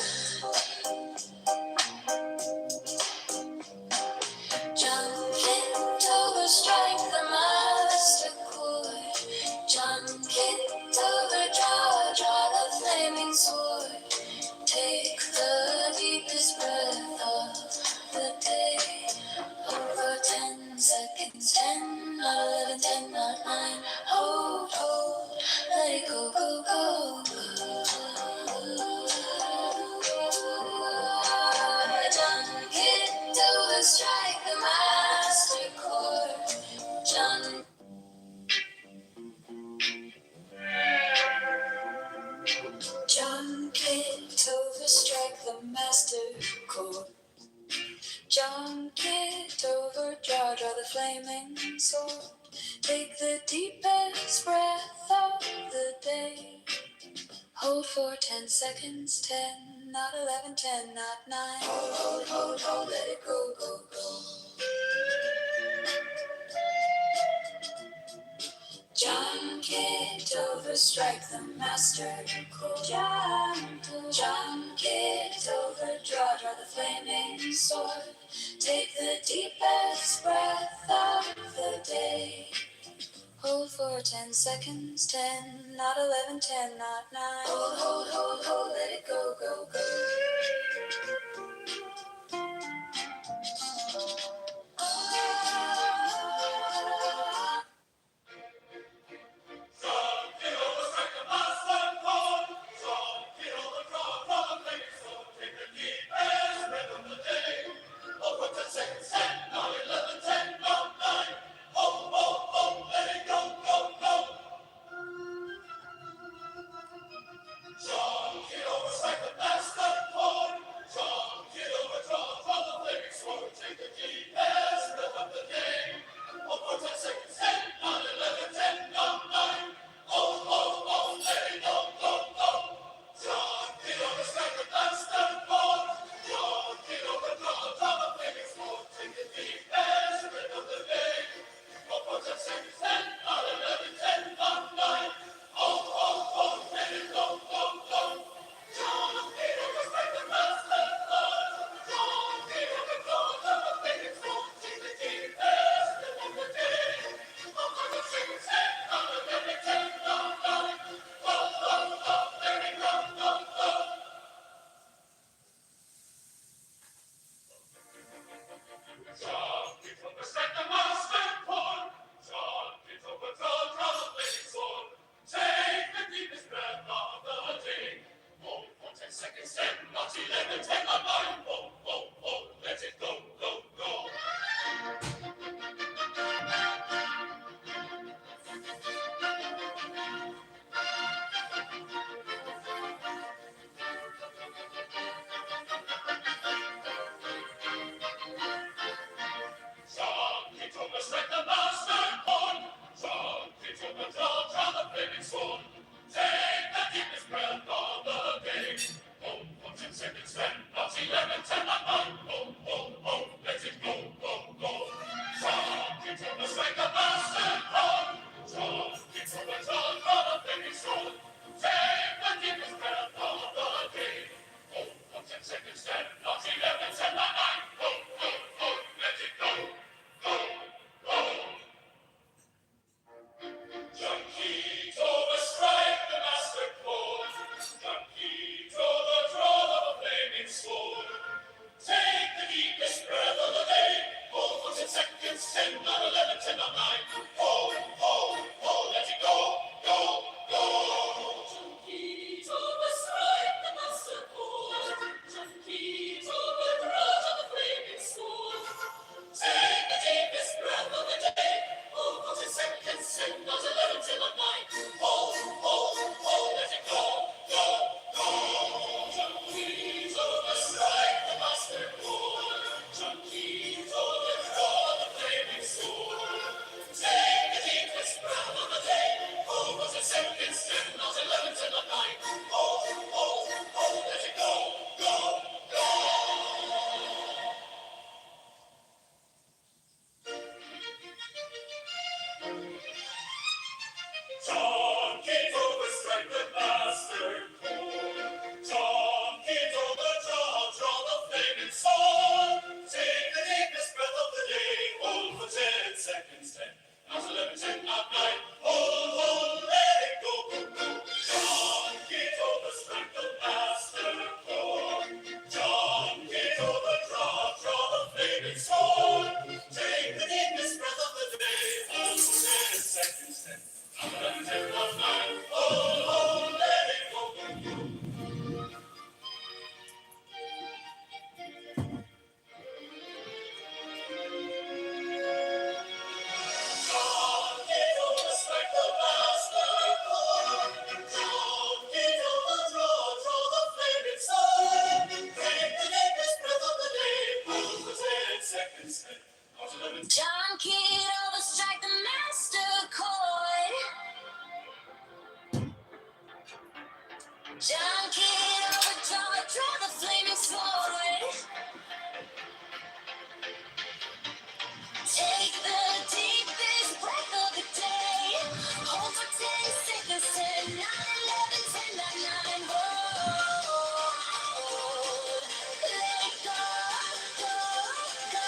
John Kitover, strike the master chord. John Kitover, draw the flaming sword. Take the deepest breath of the day. Over 10 seconds, 10, not 11, 10, not 9. Hold, let it go, go, go. John Kitover, strike the master chord. John Kitover, strike the master chord. John Kitover, draw the flaming sword. Take the deepest breath of the day. Hold for 10 seconds, 10, not 11, 10, not 9. Hold, let it go, go, go. John Kitover, strike the master chord. John Kitover, draw the flaming sword. Take the deepest breath of the day. Hold for 10 seconds, 10, not 11, 10, not 9. Hold, let it go, go, go. Junkie overjoyed, draw the flaming sword. Take the deepest breath of the day. Hold for 10 seconds, 10, 9, 11, 10, 9, 9. Hold. Let it go, go, go,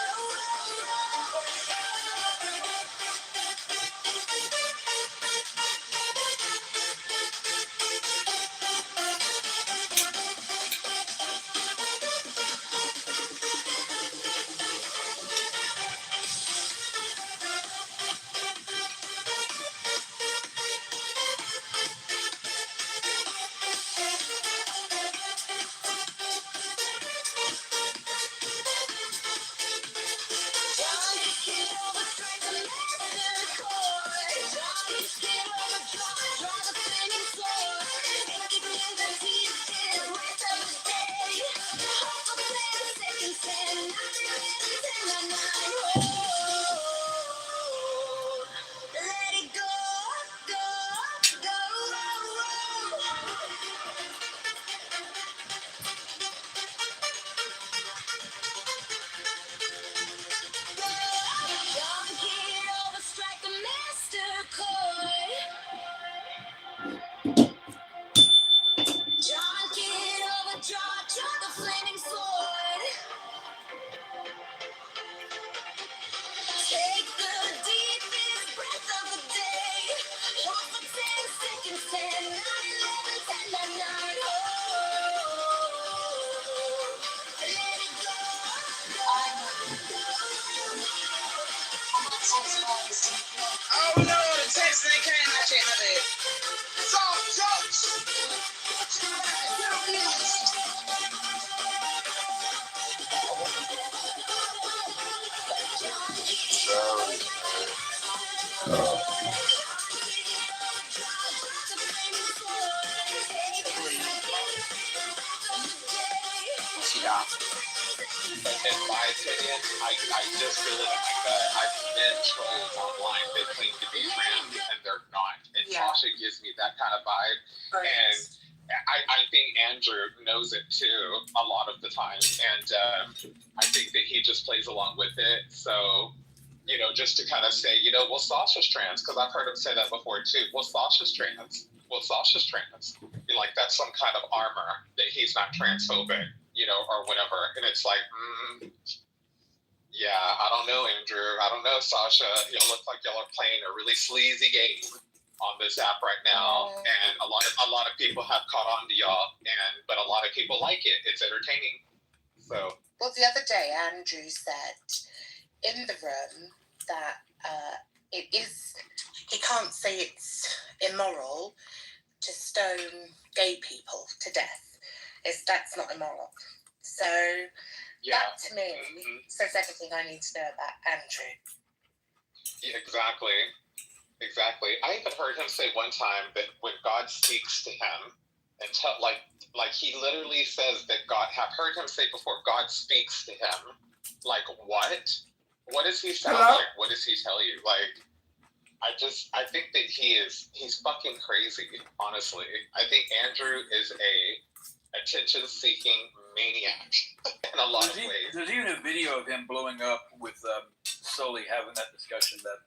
Oh no, the text ain't came. I checked my bed. Soft jokes. In my opinion, I just really like that. I've met trolls online that claim to be trans and they're not. And Sasha gives me that kind of vibe. And I think Andrew knows it too a lot of the time. And I think that he just plays along with it. So, you know, just to kind of say, you know, well, Sasha's trans, because I've heard him say that before too. Well, Sasha's trans. Well, Sasha's trans. Like, that's some kind of armor that he's not transphobic, you know, or whatever. And it's like, yeah, I don't know, Andrew. I don't know, Sasha. Y'all look like y'all are playing a really sleazy game on this app right now, and a lot of people have caught on to y'all, but a lot of people like it. It's entertaining. So. Well, the other day, Andrew said in the room that he can't say it's immoral to stone gay people to death. That's not immoral. So that to me says everything I need to know about Andrew. Yeah, exactly. I even heard him say one time that when God speaks to him, and like he literally says that God, have heard him say before, God speaks to him. Like, what? What does he sound like? What does he tell you? Like, I think that he's fucking crazy, honestly. I think Andrew is a attention-seeking maniac in a lot of ways. There's even a video of him blowing up with Sully having that discussion that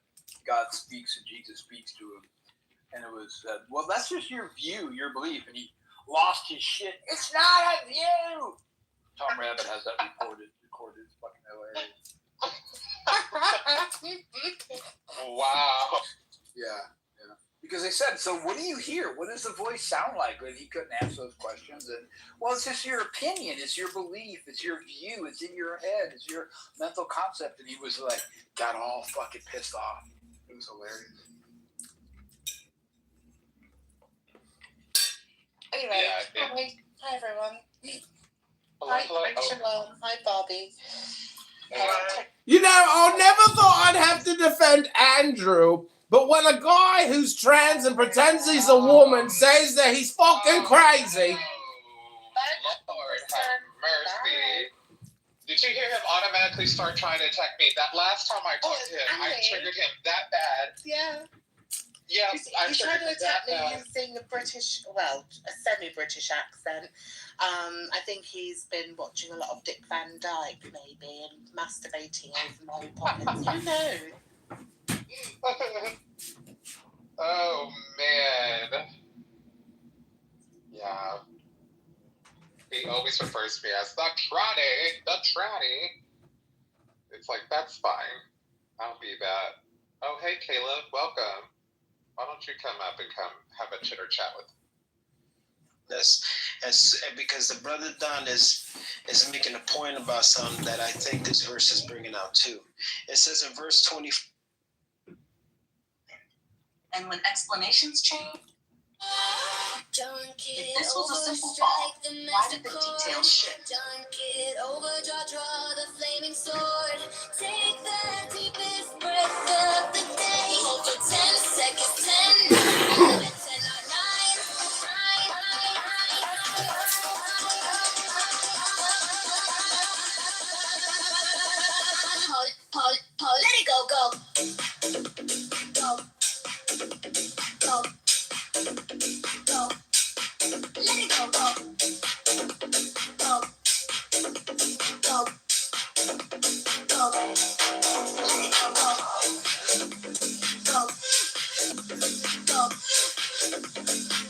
God speaks and Jesus speaks to him. And it was, well, that's just your view, your belief. And he lost his shit. It's not a view! Tom Rabbit has that recorded. It's fucking hilarious. Wow. Yeah. Because they said, so what do you hear? What does the voice sound like? And he couldn't answer those questions. And, well, it's just your opinion. It's your belief. It's your view. It's in your head. It's your mental concept. And he was like, got all fucking pissed off. It was hilarious. Anyway, hi everyone. Hi Shalom. Hi Bobby. You know, I never thought I'd have to defend Andrew, but when a guy who's trans and pretends he's a woman says that he's fucking crazy. Lord have mercy. Did you hear him automatically start trying to attack me? That last time I talked to him, I triggered him that bad. Yeah. Yeah, He's trying to attack me using a British, well, a semi-British accent. I think he's been watching a lot of Dick Van Dyke, maybe, and masturbating over Mary Poppins. Who knows? Oh, man. Yeah. He always refers to me as the tranny. It's like, that's fine. I'll be that. Oh, hey, Caleb, welcome. Why don't you come up and come have a chitter chat with me? That's because the brother Don is making a point about something that I think this verse is bringing out too. It says in verse 20. And when explanations change, if this was a simple fall, why did the details shift? Draw the flaming sword. Take the deepest breath of the day. Hold for 10 seconds, 10, 11, 10, 9, 9. Let it go, go. Go. Go. Go. Let it go, go. Go. Go. Go. Let it go, go. Go. Go.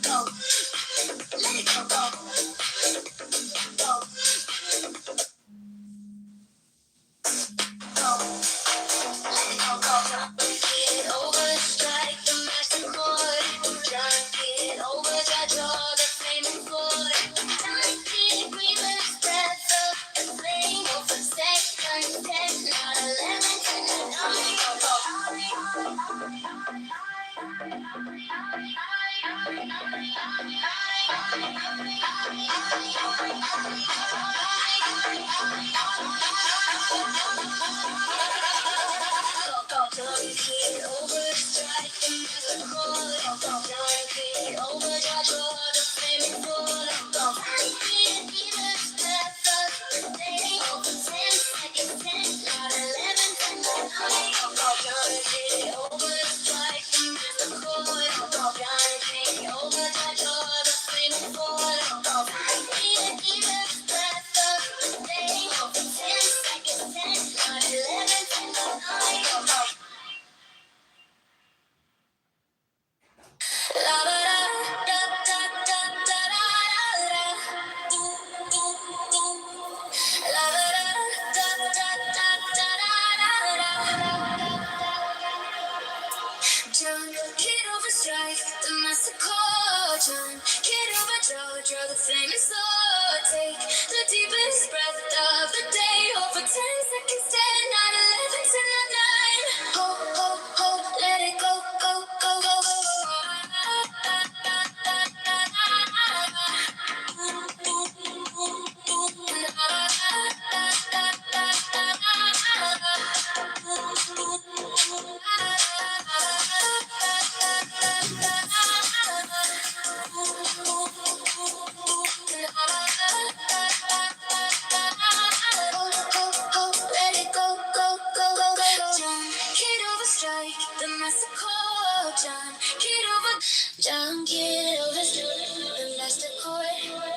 Go. Let it go, go. Go. Get over, strike the master chord. Drunk it over, draw the flaming sword. Drunk it, breathe the breath of the flame. Go for second, 10, not 11, 10, 9. Get over, strike the master chord. Get over, draw the flaming sword. Drunk it, breathe the breath of the flame. Go for 10 seconds, 10, not 11, 10, 9. Get over, strike the master chord. Get over, draw the flaming sword. Drunk it, breathe the breath of the flame. Go for 10 seconds, 10, not 11, 10, 9. Get over, strike the master chord. Get over, draw the flaming sword. Take the deepest breath of the day. Hold for 10 seconds, 10, 9, 11, 10, 9. Hold, hold, hold, let it go, go, go, go. Let it go, go, go, go, go. Get over, strike the master chord. John, get over, the master chord.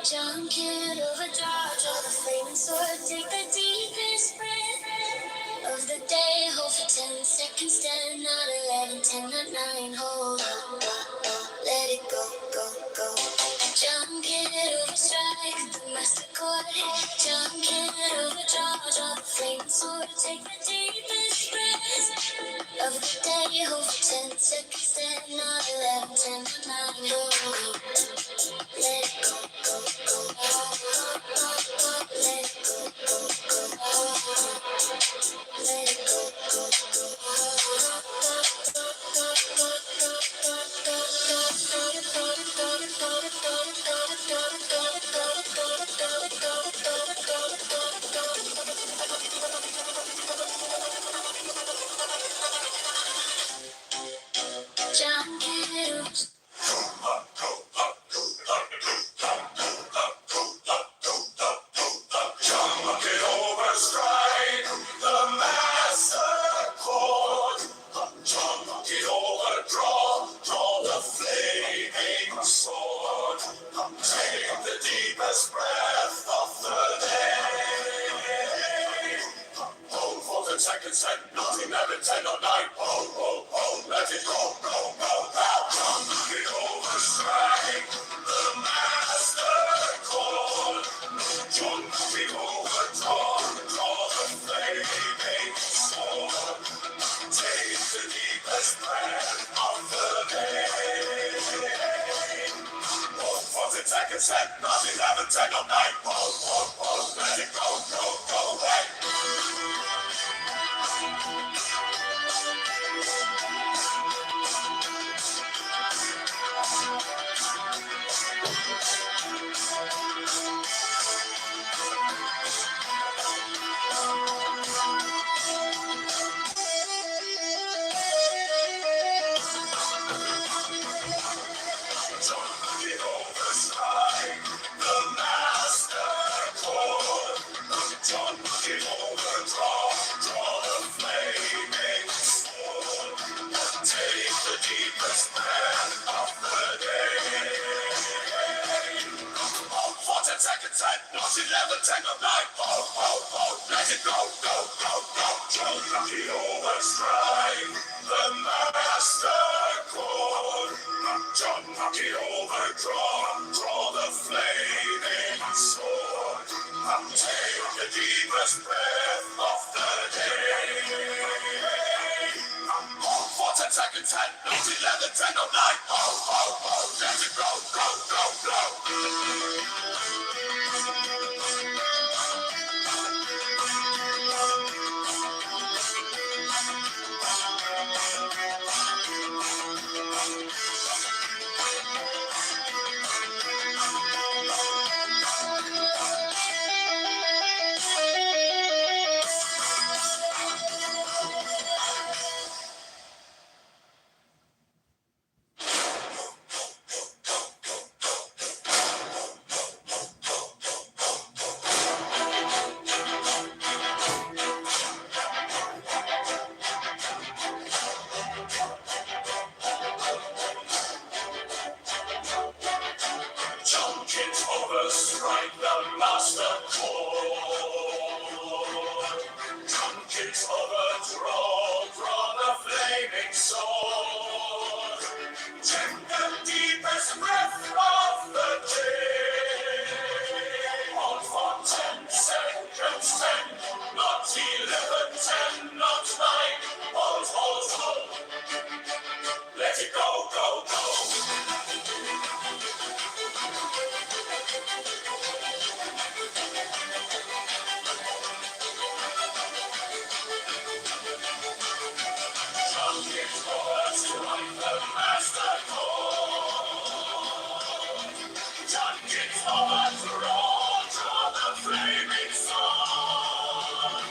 John, get over, draw the flaming sword. Take the deepest breath of the day. Hold for 10 seconds, 10, not 11, 10, not 9. Hold on, let it go, go, go. John, get over, strike the master chord. John, get over, draw the flaming sword. Take the deepest breath of the day. Hold for 10 seconds, 10, not 11, 10, not 9. Hold on. Let it go, go, go. Let it go, go, go. Let it go, go, deepest breath of the day. Hold for 10 seconds, 10, 9, 11, 10, 9. Hold, let it go, go, go, now. Kitover strike, the master chord. John Kitover, draw the flaming sword. Take the deepest breath of the day. Hold for 10 seconds, 10, 9, 11, 10, 9. Hold, let it go, go, go, hey. Kitover strike, the master chord. John Kitover, draw the flaming sword. Take the deepest breath of the day. Hold for 10 seconds, 10, 11, 10, 9. Hold, let it go, go, go, go. John Kitover strike, the master chord. John Kitover, draw the flaming sword. Take the deepest breath of the day. Hold for 10 seconds, 10, 11, 10, 9. Hold, let it go, go, go, go. John Kitover strike the master chord. John Kitover, draw the flaming sword. Take the deepest breath of the day. Hold for 10 seconds, 10, not 11, 10, not 9. Hold. Let it go, go, go. John Kitover strike the master chord. John Kitover, draw the flaming sword.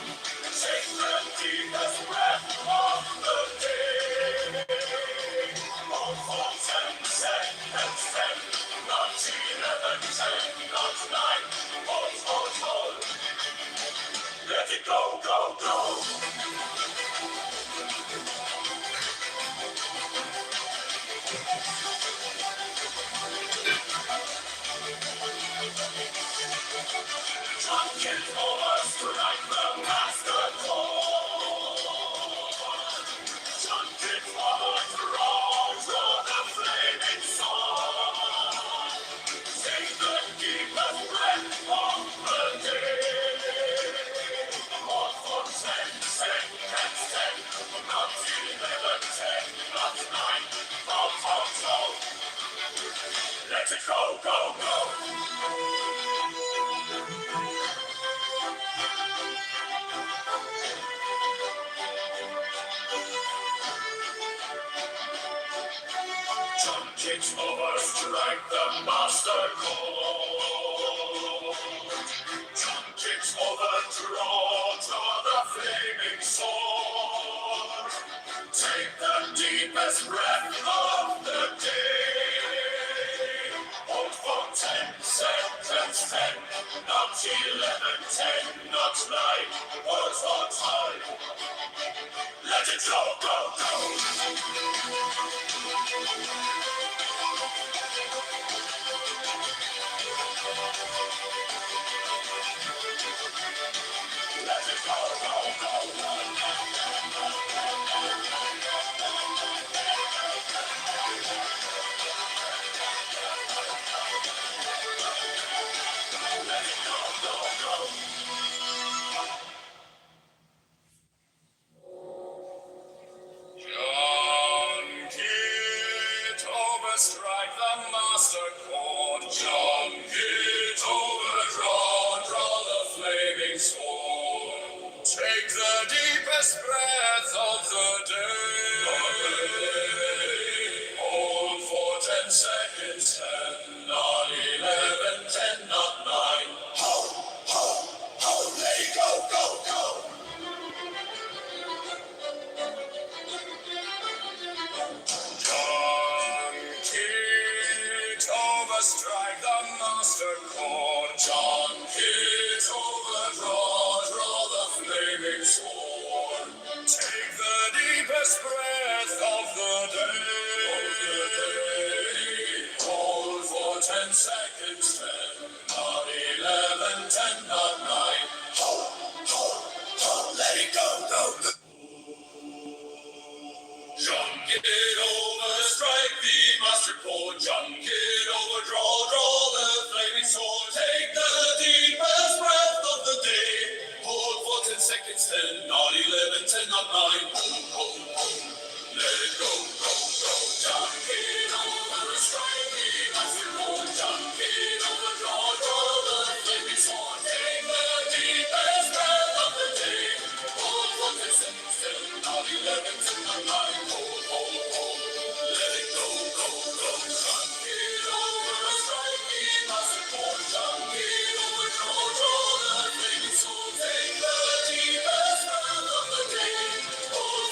Take the deepest breath of the day. Hold for 10 seconds, 10, not 11, 10, not 9. Hold. Let it go, go, go. John Kitover strike the master chord. John Kitover, draw the flaming sword. Take the deepest breath of the day. Hold for 10 seconds, 10, not 11, 10, not 9. Hold. Let it go, go, go. John Kitover strike the master chord. John Kitover, draw the flaming sword. Take the deepest breath of the day. Hold for 10 seconds, 10, not 11, 10, not 9. Hold. Let it go, go, go. John Kitover, strike the master chord. John Kitover, draw the flaming sword. Take the deepest breath of the day. Hold for 10 seconds, 10, not 11, 10, not 9. Ho, ho, ho, let it go, go, go. John Kitover, strike the master chord. John Kitover, draw the flaming sword. Take the deepest breath of the day. Hold for 10 seconds, 10, not 11, 10, not 9. Ho, ho, ho, let it go, go, go. John Kitover, strike the master chord. John Kitover, draw the flaming sword. Take the deepest breath of the day. Hold for 10 seconds, 10, not 11, 10, not 9. Hold, hold, hold. Let it go, go, go. John Kitover, strike the master chord. John Kitover, draw the flaming sword. Take the deepest breath of the day. Hold for 10 seconds, 10, not 11, 10, not 9. Hold, hold, hold. Let it go, go, go. John Kitover, strike the master chord. John Kitover, draw the flaming sword. Take the deepest breath of the day. Hold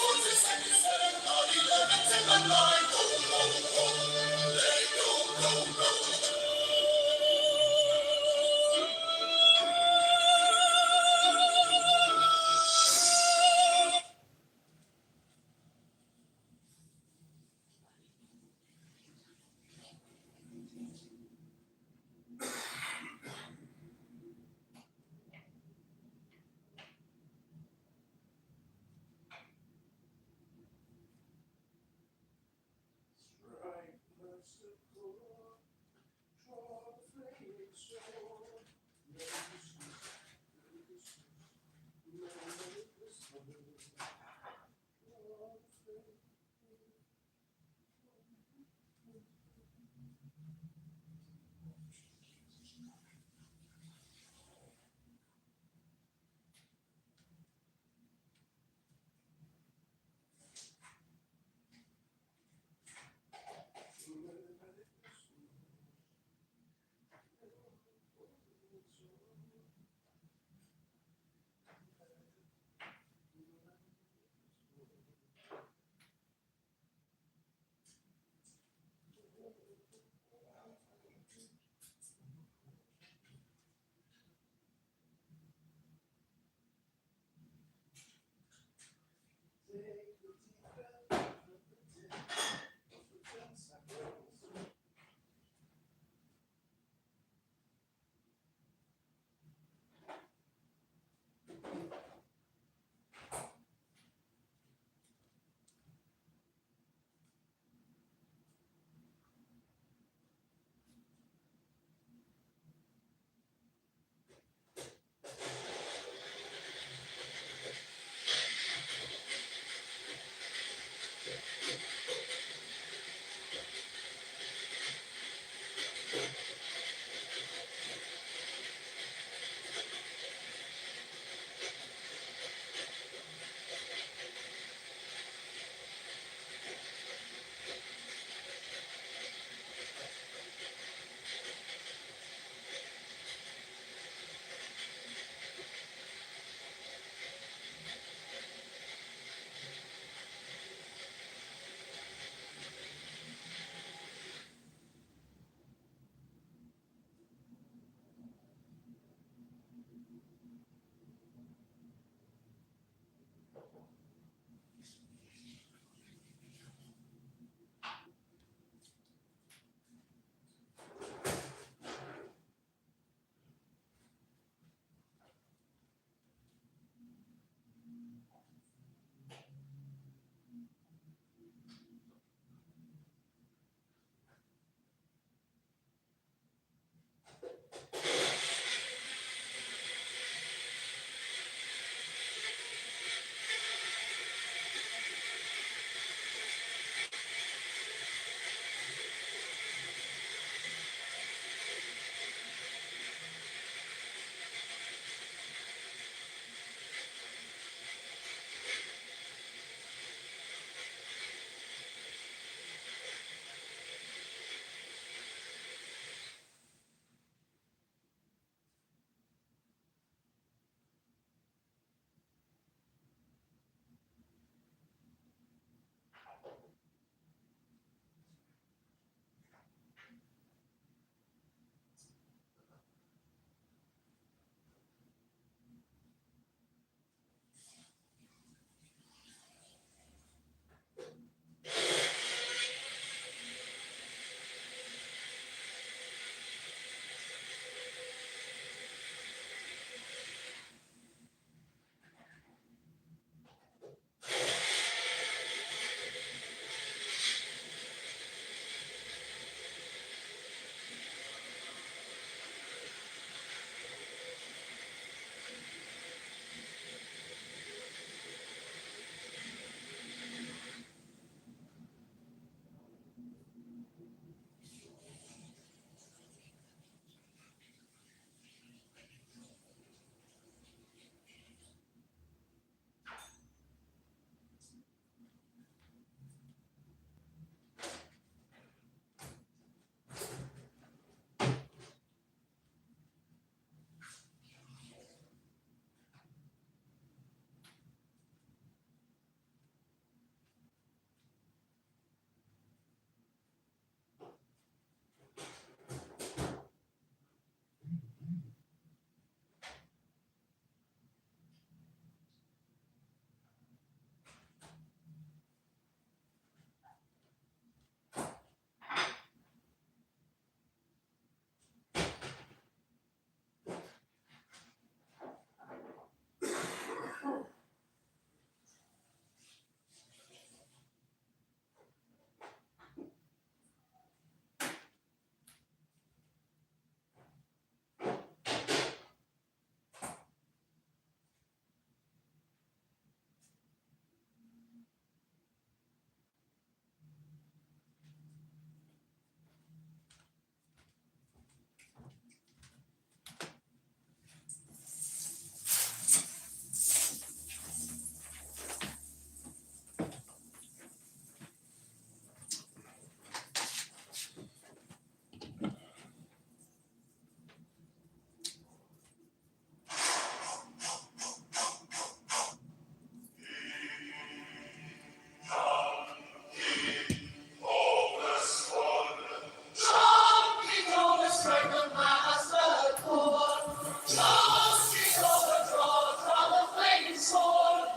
John Kitover draws from the flaming sword.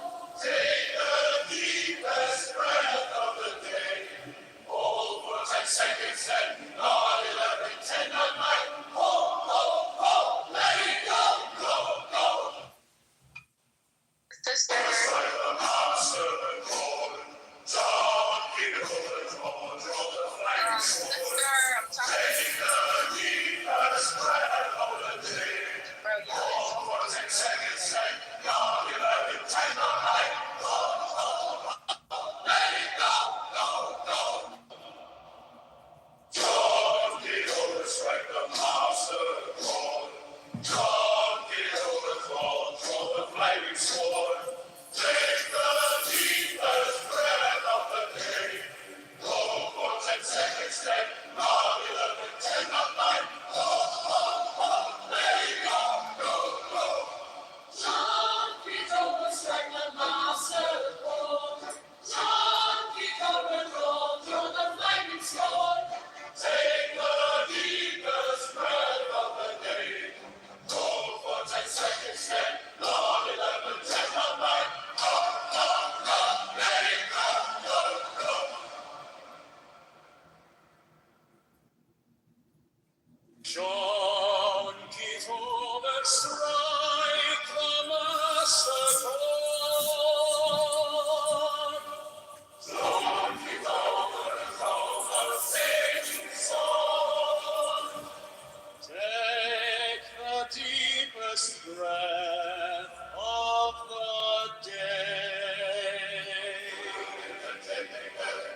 Take the deepest breath of the day. Hold for 10 seconds, then not 11, 10, not 9. Hold, hold, hold, let it go, go, go. Sister. Strike the monster chord. John Kitover draws from the flaming sword. Take the deepest breath of the day. Hold for 10 seconds, then not 11, 10, not 9. Hold, hold, hold, let it go, go, go. John Kitover strike the monster chord. John Kitover draws from the flaming sword. Take the deepest breath of the day. Hold for 10 seconds, then not 11, 10, not 9. Hold, hold, hold, let it go, go, go. John Kitover strike the monster chord. John Kitover draws from the flaming sword. Take the deepest breath of the day. Hold for 10 seconds, then not 11, 10, not 9. Hold, hold, hold, let it go, go, go. John Kitover strike the master chord. John Kitover draws the flaming sword. Take the deepest breath of the day.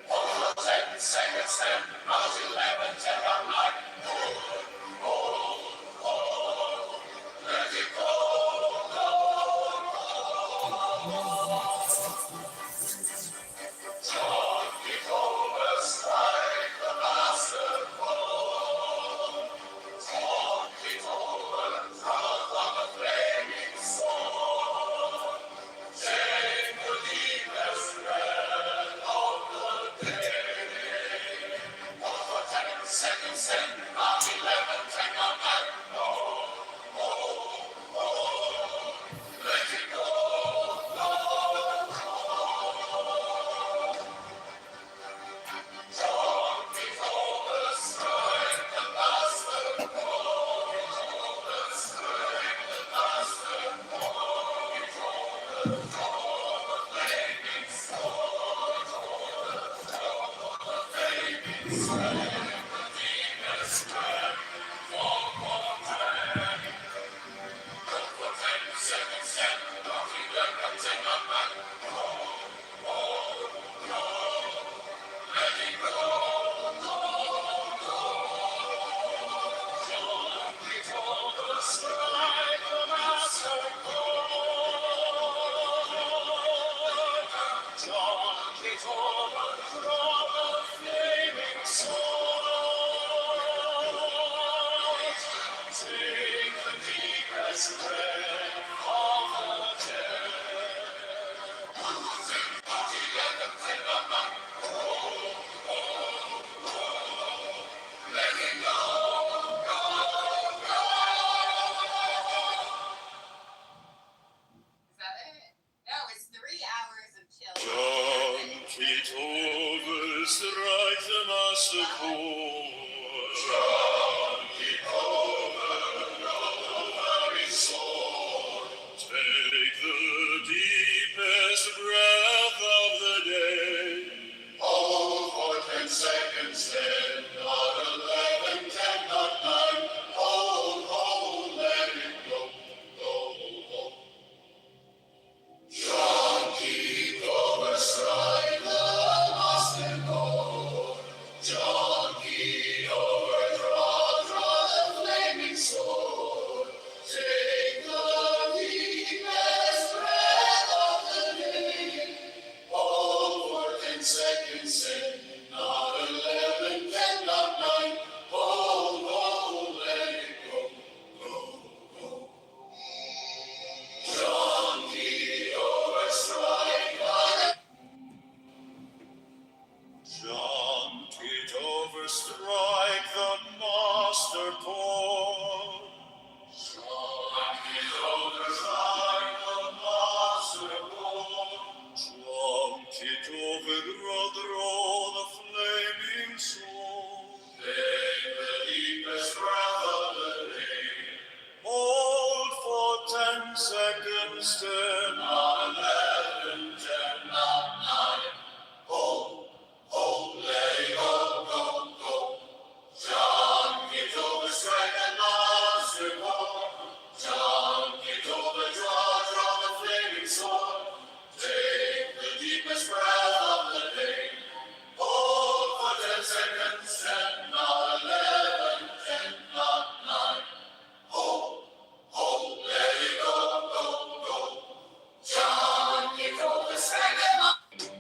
Hold for 10 seconds, then not 11, 10, not 9. Hold, hold, let it go, go, go. John Kitover strike the master chord. John Kitover draws from the flaming sword. Take the deepest breath of the day. Hold for 10 seconds, then not 11, 10, not 9. Hold, hold, hold, let it go, go, go. John Kitover strike the master chord. Strike the master chord. Draw the flaming sword. Flaming sword. The deepest breath. One more time. Hold for 10 seconds, then not 11, 10, not 9. Hold, hold, hold, let it go, go, go. John Kitover strike the master chord. John Kitover draw the flaming sword. Take the deepest breath of the day. Let it go, go, go. Is that it? No, it's 3 hours of chill. John Kitover strike the master chord. John Kitover draws the flaming sword. seconds, 10, 11, 10, 9. Hold, let it go, go, go. John, Kitover, strike and master chord. John, Kitover, draw the flaming sword. Take the deepest breath of the day. Hold for 10 seconds, 10, not 11, 10, not 9. Hold, let it go, go, go. John, Kitover, strike and master.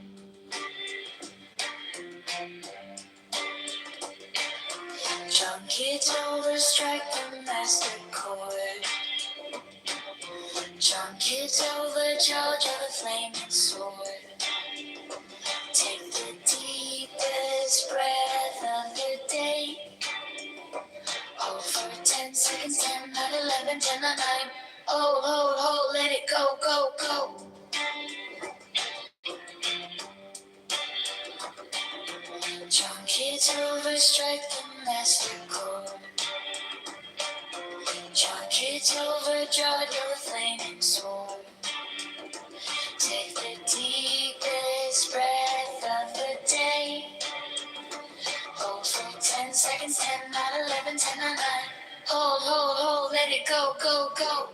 John Kitover, strike the master chord. John Kitover, charge of the flaming sword. Take the deepest breath of the day. Hold for 10 seconds, 10, not 11, 10, not 9. Hold, let it go, go, go. John Kitover, strike the master chord. John Kitover, draw your flaming sword. Take the deepest breath of the day. Hold for 10 seconds, 10, not 11, 10, not 9. Hold, let it go, go, go.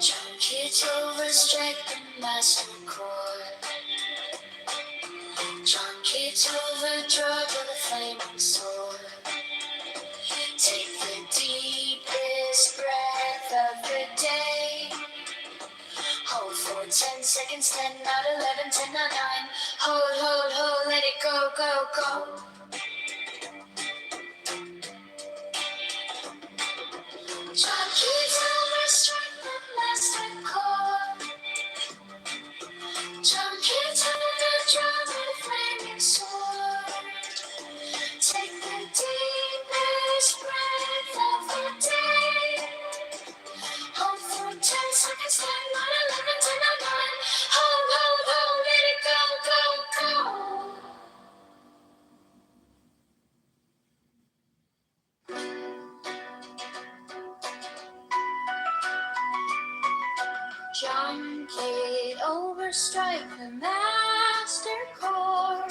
John Kitover, strike the master chord. John Kitover, draw to the flaming sword. Take the deepest breath of the day. Hold for 10 seconds, 10, not 11, 10, not 9. Hold, let it go, go, go. John Kitover, strike the master chord. John Kitover, draw to the flaming sword. Take the deepest breath of the day. Hold for 10 seconds, 10, not 11, 10, not 9. Hold, let it go, go, go. John Kitover, strike the master chord.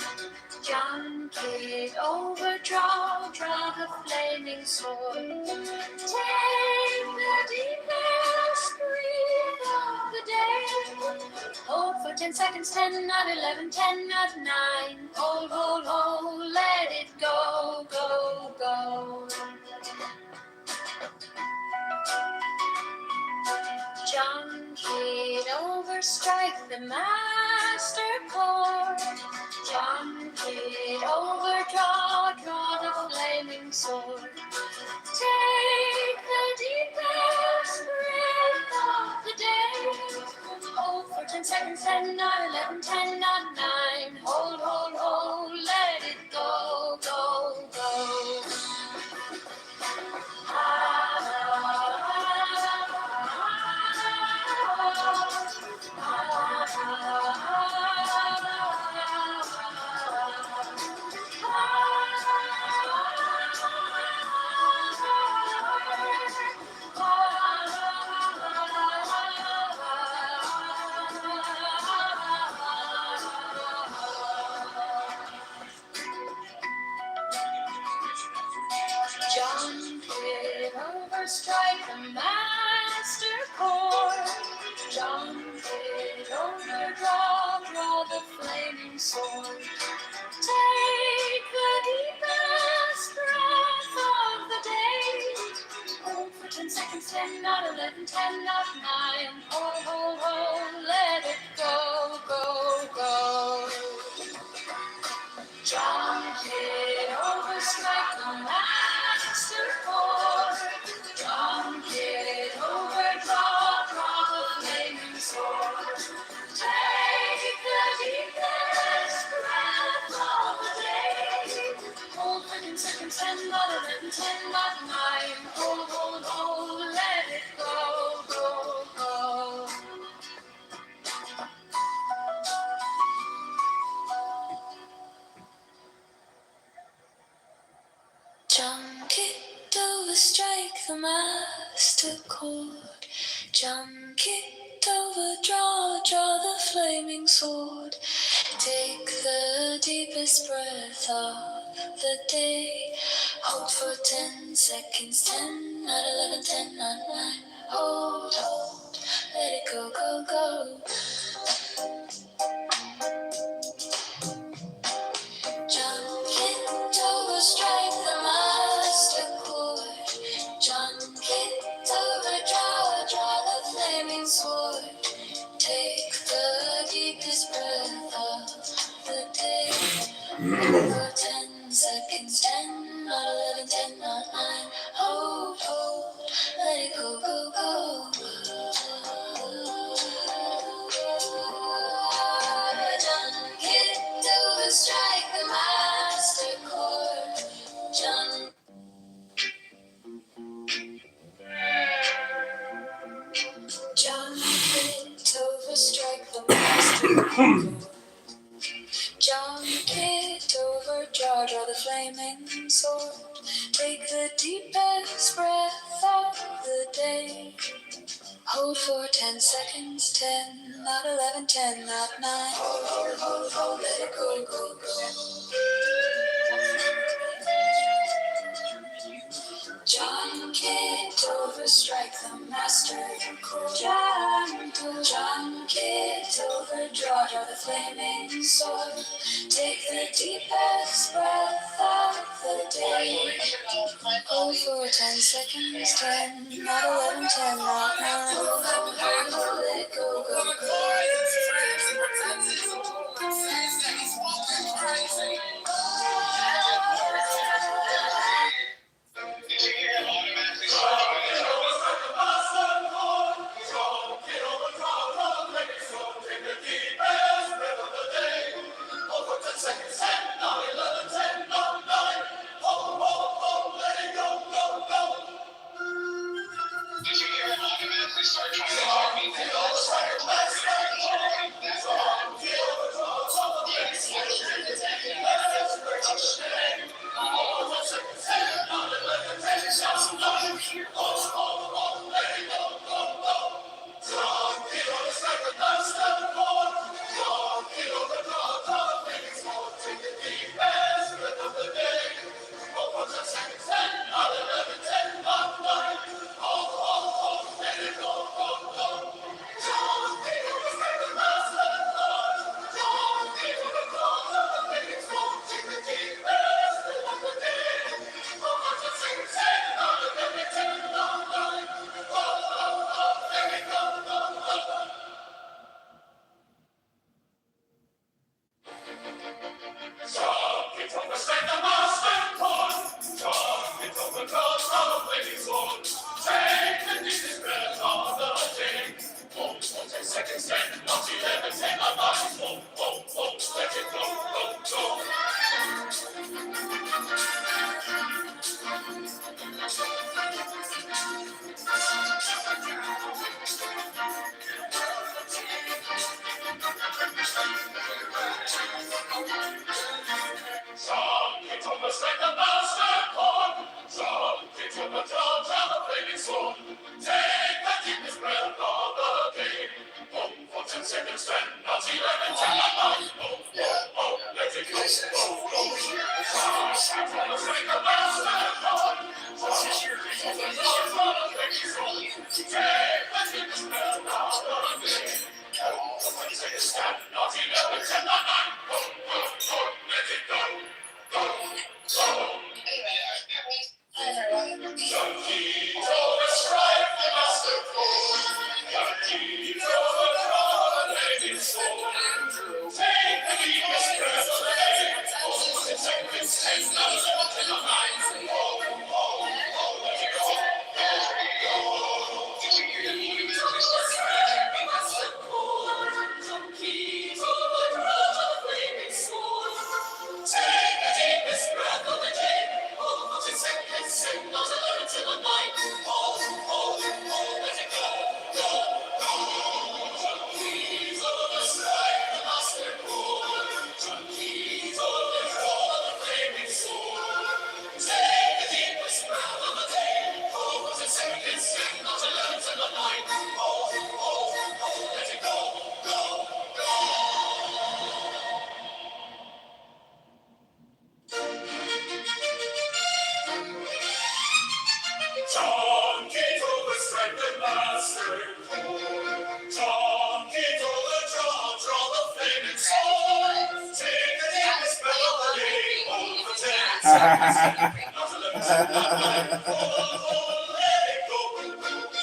John Kitover, draw the flaming sword. Take the deepest breath of the day. Hold for 10 seconds, 10, not 11, 10, not 9. Hold, let it go, go, go. John Kitover, strike the master chord. John Kitover, draw the flaming sword. Take the deepest breath of the day. Hold for 10 seconds, 10, not 11, 10, not 9. Hold, let it go, go, go. John Kitover, strike the master chord. John Kitover, draw the flaming sword. Take the deepest breath of the day. Hold for 10 seconds, 10, not 11, 10, not 9. Hold, let it go, go, go. John Kitover, strike the master chord. John Kitover, strike the master chord. Jump, Kitover, draw the flaming sword. Take the deepest breath of the day. Hold for 10 seconds, 10, not 11, 10, not 9. Hold, let it go, go, go. Jump, Kitover, strike the master chord. Jump, Kitover, draw the flaming sword. Take the deepest breath of the day. For 10 seconds, 10, not 11, 10, not 9. Hold, let it go, go, go. Jump, Kitover, strike the master chord. Jump. Jump, Kitover, strike the master chord. Jump, Kitover, draw the flaming sword. Take the deepest breath of the day. Hold for 10 seconds, 10, not 11, 10, not 9. Hold, let it go, go, go. Jump, Kitover, strike the master chord. Jump, Kitover, draw the flaming sword. Take the deepest breath of the day. Hold for 10 seconds, 10, not 11, 10, not 9. Hold, let it go, go, go. John Kitover, strike the master chord. John Kitover, draw the flaming sword. Take the deepest breath of the day, hold for 10 seconds. Not 11, not 9, hold, let it go.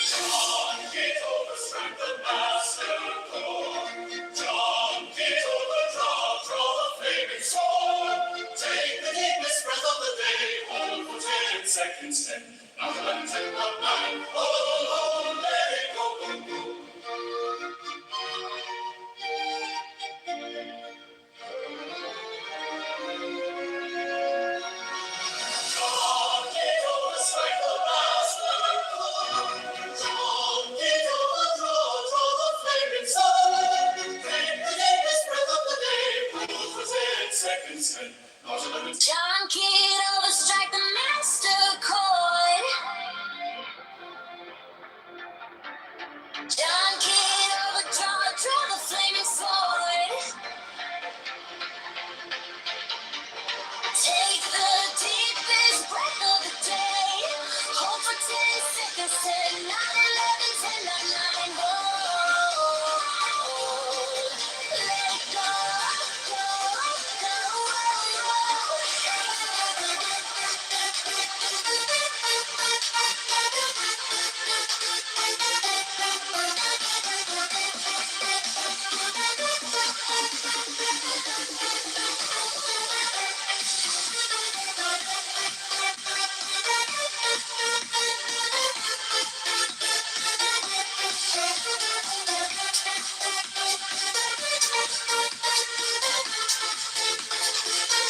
John Kitover, strike the master chord. John Kitover, draw the flaming sword. Take the deepest breath of the day, hold for 10 seconds. 10, not 11, 10, not 9, hold, let it go. John Kitover, strike the master chord. John Kitover, draw the flaming sword. Take the deepest breath of the day, hold for 10 seconds. 10, not 11. John Kitover, strike the master chord. John Kitover, draw the flaming sword. Take the deepest breath of the day. Hold for 10 seconds. 10, 9, 11, 10, 9, 9. Hold. Let it go, go, go.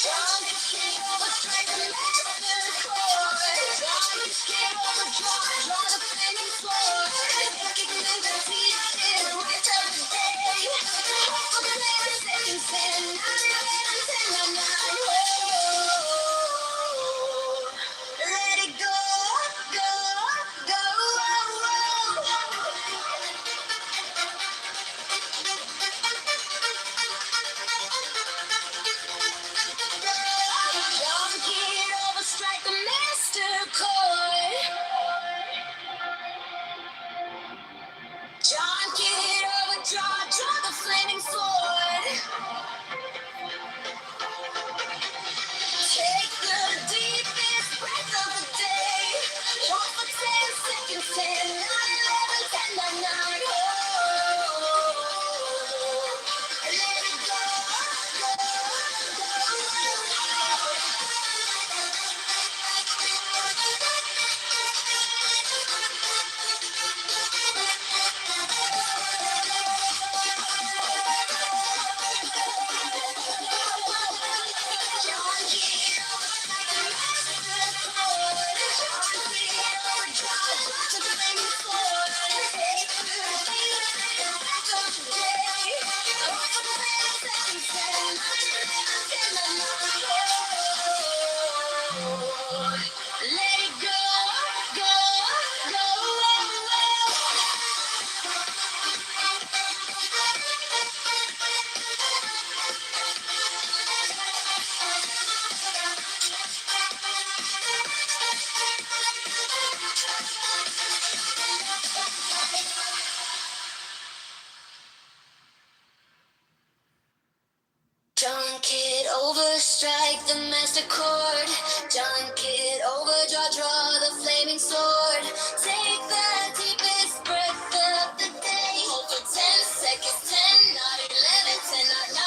John Kitover, strike the master chord. John Kitover, draw the flaming sword. Recognize the deepest breath of the day. Hold for 10 seconds. 10, 9, 11, 10, 9, 9. Hold. Let it go, go, go. John Kitover, strike the master chord. John Kitover, draw the flaming sword. Take the deepest breath of the day. Hold for 10 seconds. 10, 9, 11, 10, 9, 9. Hold. Let it go, go, let it go, go, go. John Kitover, strike the master chord. John Kitover, draw the flaming sword. Take the deepest breath of the day. Hold for 10 seconds. 10, not 11, 10, not 9.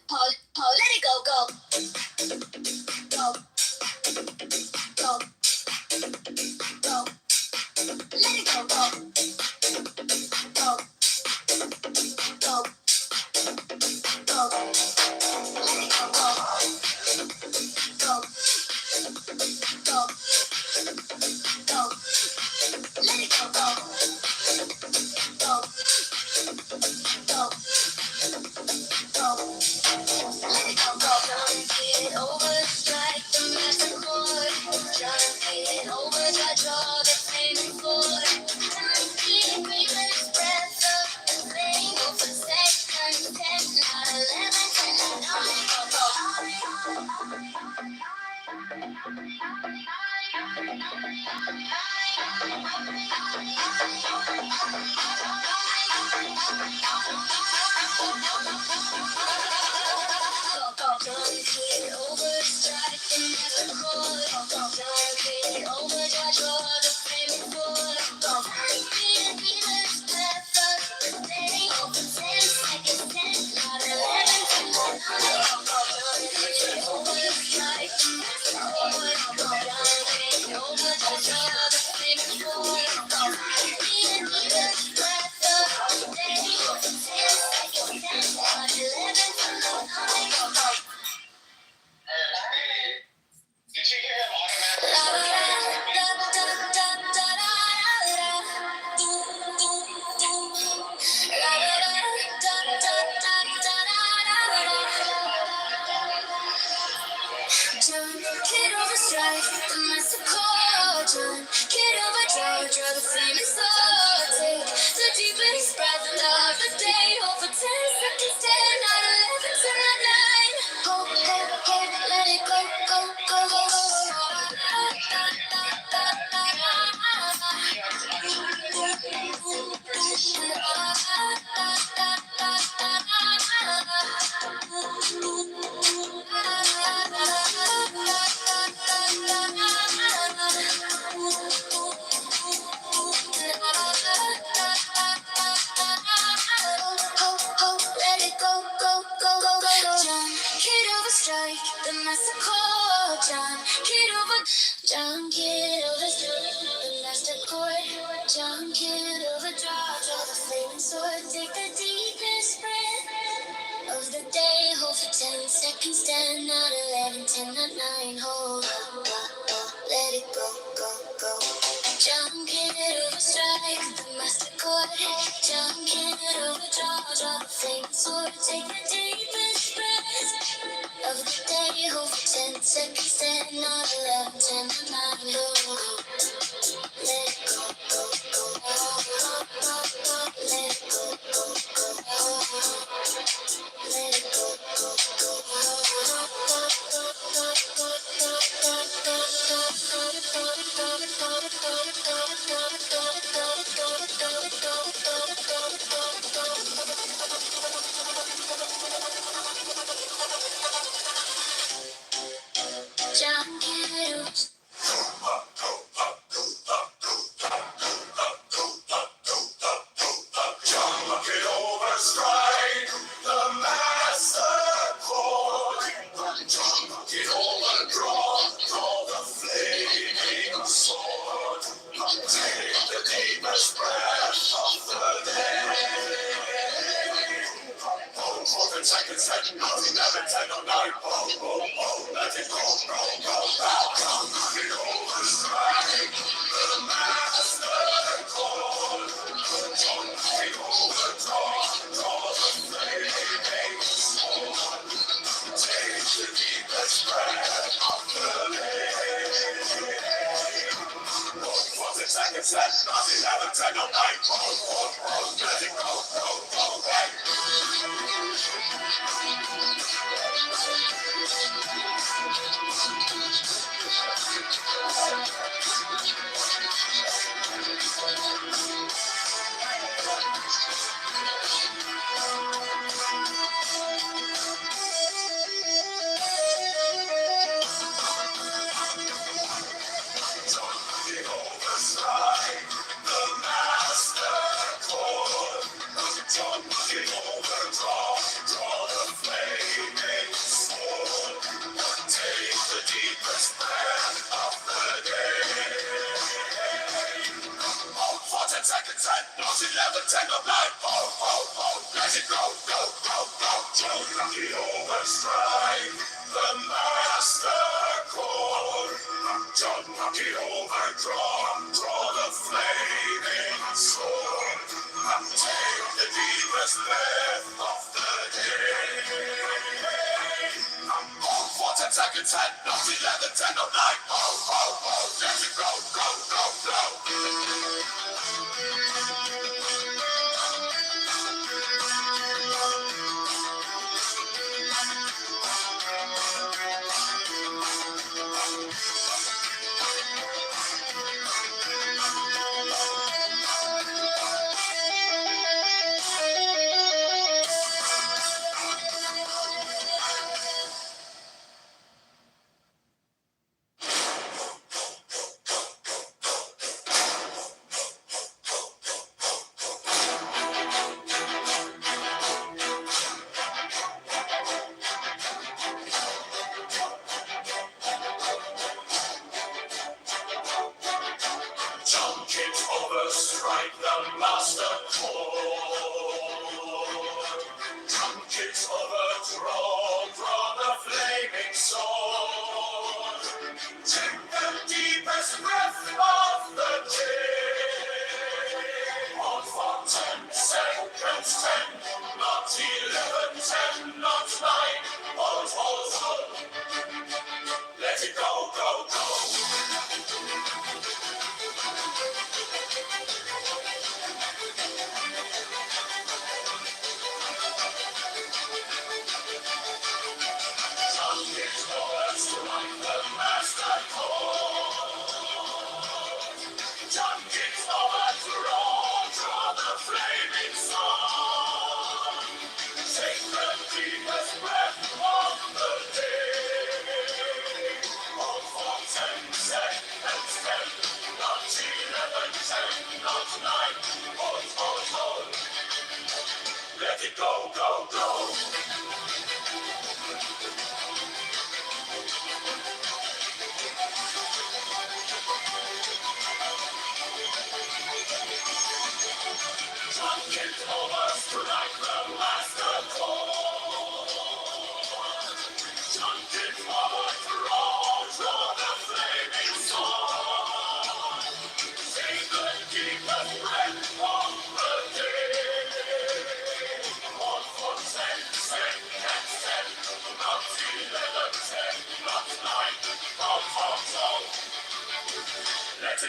Hold, let it go, go. Go, go, go. Let it go, go. Go, go, go. Let it go, go. Go, go, go. Let it go, go. Go, go, go.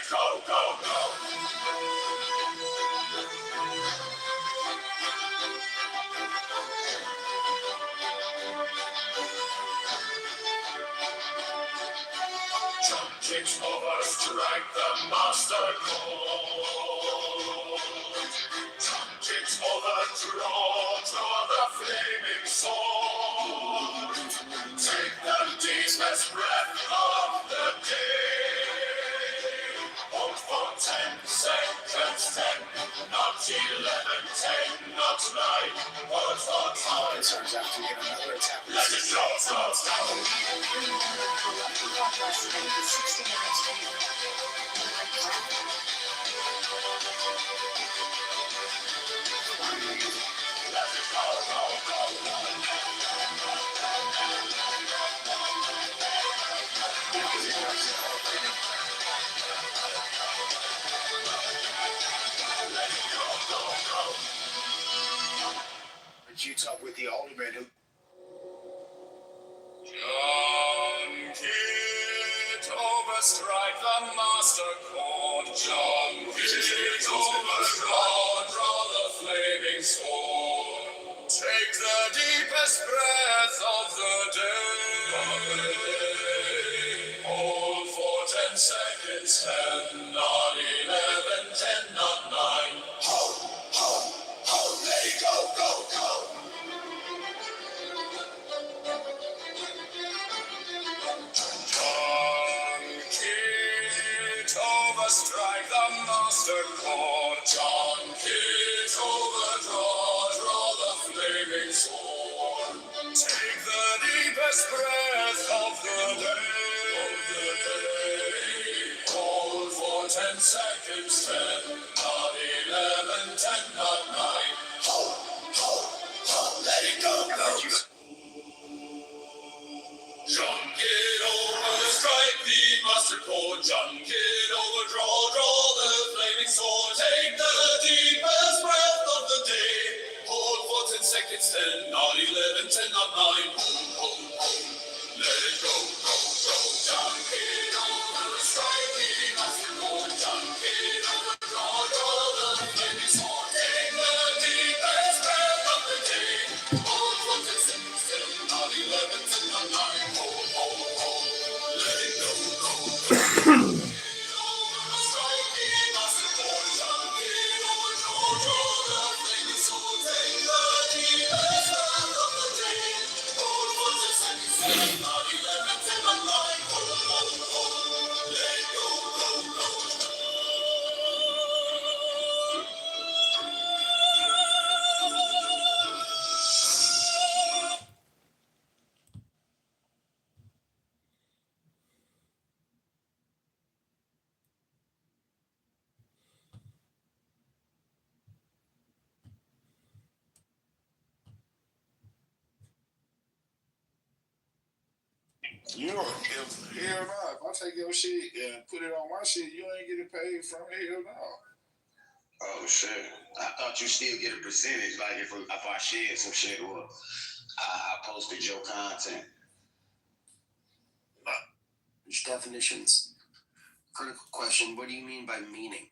go, go, go. Jump kicks over, strike the master chord. Jump kicks over, draw the flaming sword. Take the deepest breath of the day. Hold for 10 seconds, 10, not 11, 10, not 9. Hold for time. It turns out to get another attack. Let it go, go, go. But you talk with the alderman who. John Kitover, strike the master chord. John Kitover, draw the flaming sword. Take the deepest breath of the day. Hold for 10 seconds, 10, not 11, 10, not 9. Hold, let it go, go, go. John Kitover, strike the master chord. John Kitover, draw the flaming sword. Take the deepest breath of the day. Hold for 10 seconds, 10, not 11, 10, not 9. Hold, let it go, go. John Kitover, strike the master chord. John Kitover, draw the flaming sword. Take the deepest breath of the day. Hold for 10 seconds, 10, not 11, 10, not 9. Hold, let it go, go, go. John Kitover, strike the master chord. John Kitover, draw the flaming sword. Take the deepest breath of the day. Hold for 10 seconds, 10, not 11, 10, not 9. Let it go, go, go. Strike the master chord. John Kitover, draw the flaming sword. Take the deepest breath of the day. Hold for 10 seconds, 10, not 11, 10, not 9. Let it go, go, go. You don't give hell no. If I take your shit and put it on my shit, you ain't getting paid from it. Hell no. Oh shit! I thought you still get a percentage, like if I shared some shit or I posted your content. Which definitions? Critical question, what do you mean by meaning?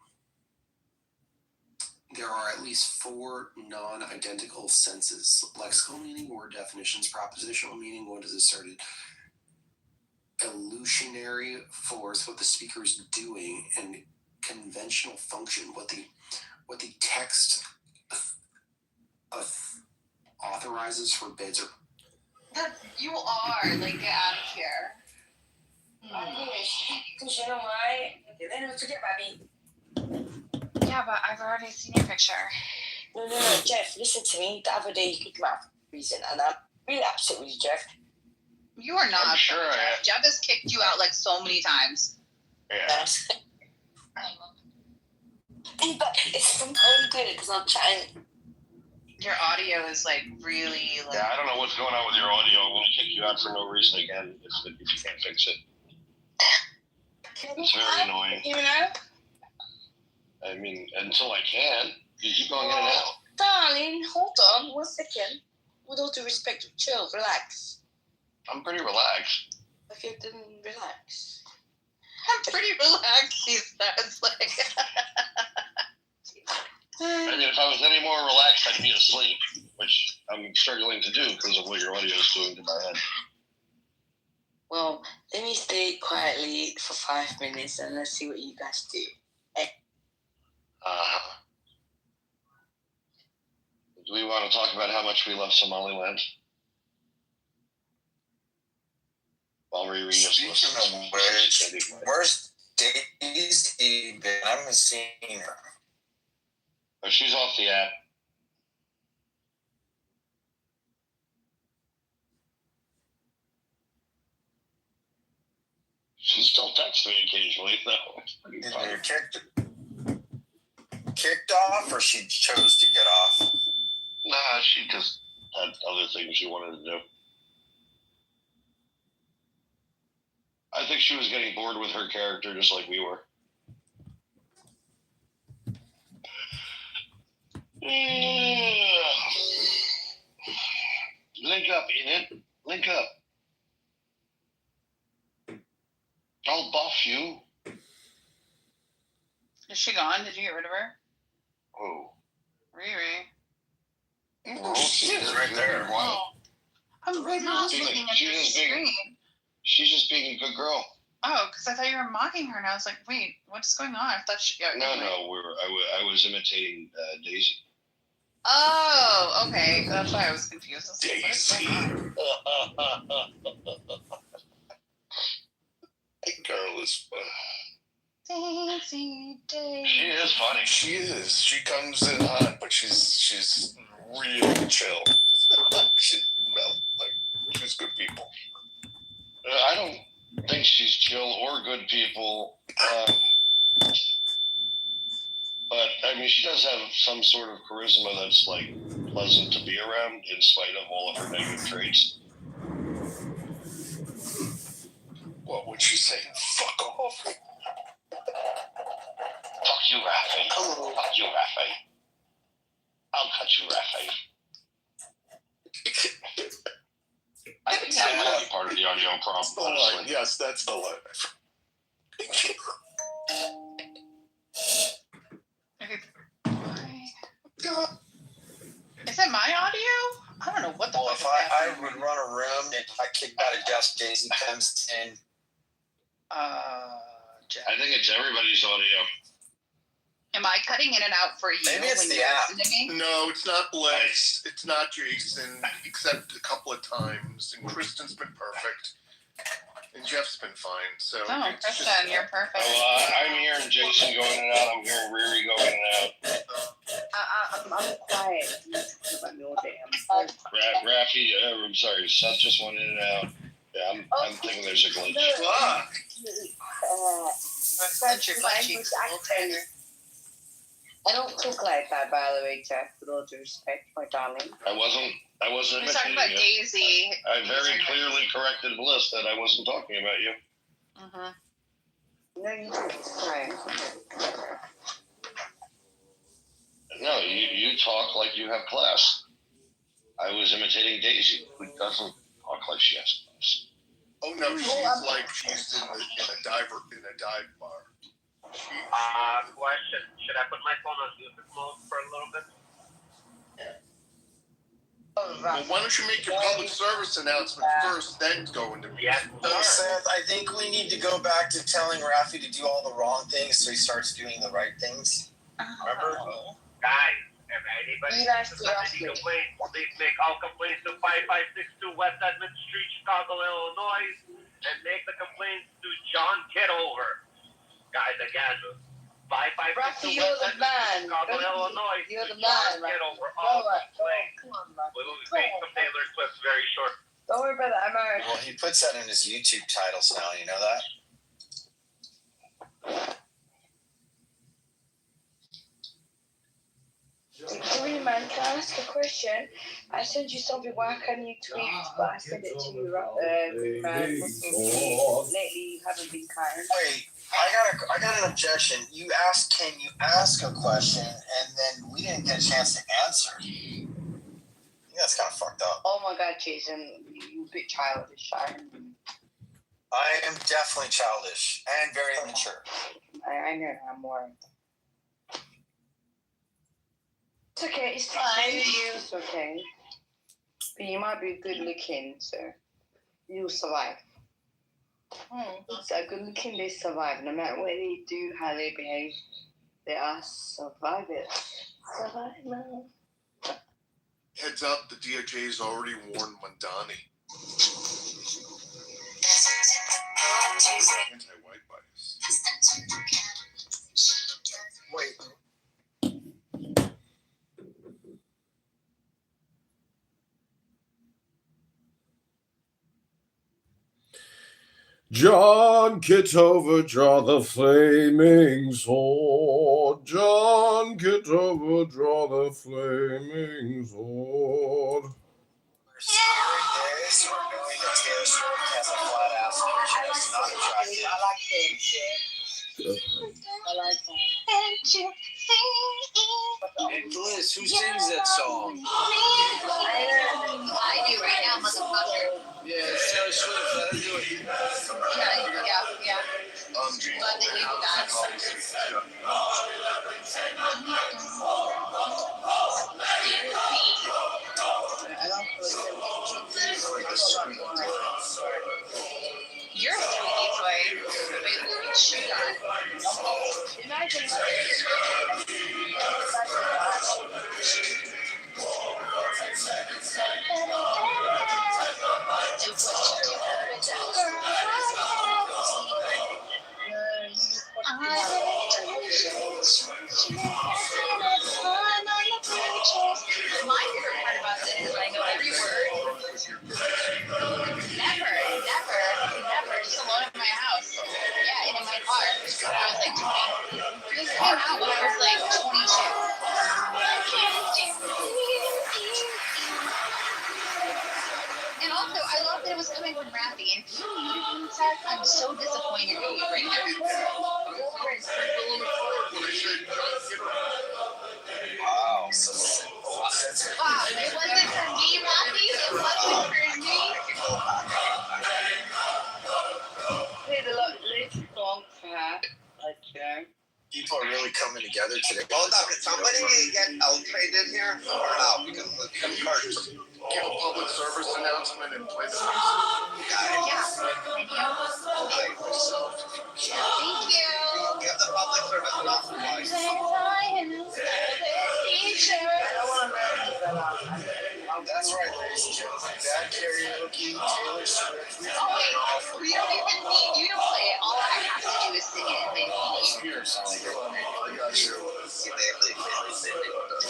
There are at least 4 non-identical senses. Lexical meaning, word definitions, propositional meaning, what is asserted. Illusionary force, what the speaker is doing, and conventional function, what the text authorizes, forbids, or. You are, like, get out of here. Because you know why? They don't forget about me. Yeah, but I've already seen your picture. No, Jeff, listen to me. The other day you kicked me out for a reason, and I'm really upset with you, Jeff. You are not. I'm sure I have. Jeff has kicked you out like so many times. Yeah. But it's from own good because I'm trying. Your audio is like really. Like, Yeah, I don't know what's going on with your audio. I'm going to kick you out for no reason again if you can't fix it. It's very annoying. You know? I mean, until I can. You keep going in and out. Darling, hold on 1 second. With all due respect, chill, relax. I'm pretty relaxed. Okay, then relax. I'm pretty relaxed, she says. Like, I mean, if I was any more relaxed, I'd be asleep, which I'm struggling to do because of what your audio is doing to my head. Well, let me stay quietly for 5 minutes and let's see what you guys do. Do we want to talk about how much we love Somaliland? While Riri just listens. Speaking of which, where's Daisy been? I haven't seen her. Oh, she's off the app. She still texts me occasionally, though. Did you kicked off, or she chose to get off? Nah, she just had other things she wanted to do. I think she was getting bored with her character just like we were. Link up, Enid. Link up. I'll buff you. is she gone? Did you get rid of her? Oh. Riri. Oh, she's right there. Wow. I'm right now looking at the screen. She's just being a good girl. Oh, because I thought you were mocking her, and I was like, wait, what's going on? I thought she... No, I was imitating Daisy. Oh, okay. That's why I was confused. Daisy. That girl is Daisy, Daisy. She is funny. She is. She comes in hot, but she's really chill. She's good people. I don't think she's chill or good people. But, I mean, she does have some sort of charisma that's, like, pleasant to be around in spite of all of her negative traits. What would she say? Fuck off. Fuck you, Rafi. Fuck you, Rafi. I'll cut you, Rafi. I think that might be part of the audio problem, honestly. Yes, that's the line. Is it my audio? I don't know what the fuck. If I would run a room and I kicked out a desk, Daisy comes in. I think it's everybody's audio. Am I cutting in and out for you? Maybe it's the app. No, it's not Bless. It's not Jason, except a couple of times. And Kristen's been perfect. And Jeff's been fine. So Kristen, you're perfect. Oh, I'm hearing Jason going in and out. I'm hearing Riri going in and out. I'm quiet. Rafi, I'm sorry, Seth just went in and out. Yeah, I'm thinking there's a glitch. Fuck! Such a glitchy accent. I don't talk like that, by the way, Jeff, with all due respect, my darling. I wasn't We're talking about you. Daisy. I very clearly corrected Bliss that I wasn't talking about you. No, you didn't. Sorry. No, you talk like you have class. I was imitating Daisy, who doesn't talk like she has class. Oh no, she's in a dive bar. Question. Should I put my phone on music mode for a little bit? Well, why don't you make your public service announcement first, then go into music? Seth, I think we need to go back to telling Rafi to do all the wrong things so he starts doing the right things. Remember? Guys, if anybody has any complaints, please make all complaints to 5562 West Edmond Street, Chicago, Illinois, and make the complaints to John Kitover. Guys, again, 5562 West Edmond, Chicago, Illinois. You're the man, John Kitover, all complaints. We will be paying some Taylor Swift very short. Don't worry about that, I'm alright. Well, he puts that in his YouTube titles now, you know that? Sorry, man, can I ask a question? I sent you something, why can't you tweet, but I sent it to you, lately you haven't been kind. Wait, I got an objection. You asked, can you ask a question, and then we didn't get a chance to answer. I think that's kind of fucked up. Oh my god, Jason, you a bit childish, I am definitely childish and very immature. I know I'm more. It's okay. It's Fine. It's okay. But you might be good looking, so you'll survive. So good looking, they survive. No matter what they do, how they behave, they are survivors. Survival. Heads up, the DOJ has already warned Mandani. Anti-white bias. Wait. John Kitover, draw the flaming sword. John Kitover, draw the flaming sword. Hearing this or knowing that Taylor Swift has a flat ass and her chest not attractive. I like that shit. I like that. Liz, who sings that song? I do right now, motherfucker. Yeah, it's Taylor Swift. Let her do it. Yeah. Glad that you guys. I don't You're a sweetie toy. She got. Imagine My favorite part about this is I know every word. Never. Just alone in my house. Yeah, and in my car. When I was like 20. This came out when I was like 22. And also, I love that it was coming from Rafi. And if you needed one, Seth, I'm so disappointed in you right now. Wow, so simple. Wow, it wasn't for me, Rafi. It wasn't for me. played a lot less song for her. Like, People are really coming together today. Hold up, can somebody get L-Trade in here? Or no, because it's become curse. Give a public service announcement and play the music. Yeah. Thank you. Give the public service announcement. That's right, ladies and gentlemen. Bad karaoke, Taylor Swift. Oh wait, we don't even need you to play it. All I have to do is sing it and they leave.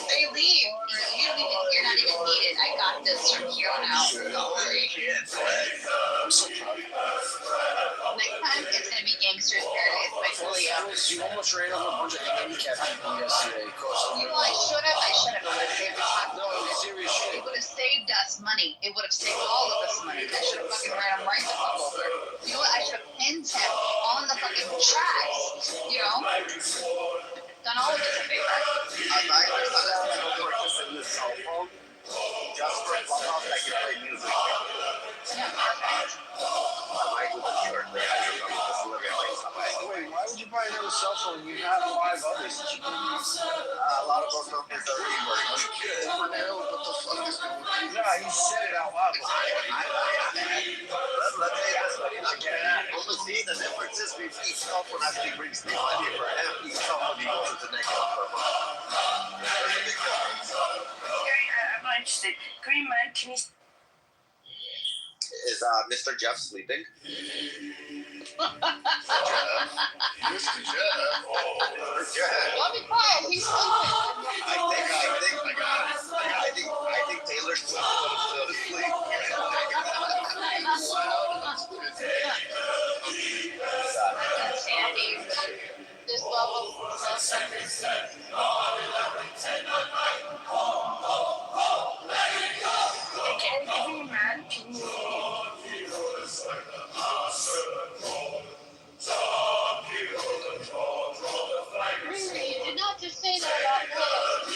They leave. You're not even needed. I got this from here on out. Don't worry. I'm so proud of you. Next time it's gonna be Gangster's Paradise by Julio. You almost ran over a bunch of handicapped people yesterday. You know, I should have. It would have saved us. No, serious shit. It would have saved us money. It would have saved all of us money. I should have fucking ran him right the fuck over. You know what? I should have pinned him on the fucking tracks. You know? Done all of us a favor. Just for Clubhouse, I can play music. Yeah, perfect. Wait, why would you buy another cell phone? You have 5 others that you can use. A lot of those numbers are reworked. What the fuck is going on? Yeah, he said it out loud. Let's say this way. The difference is each cell phone actually brings the money for him. Each cell phone goes into negative per month. There's a big difference. I'm not interested. Green Man, can you... Is Mr. Jeff sleeping? Mr. Jeff. I'll be quiet. He's sleeping. I think Taylor Swift would have still asleep. This level. Green Man, can you... You did not just say that about me.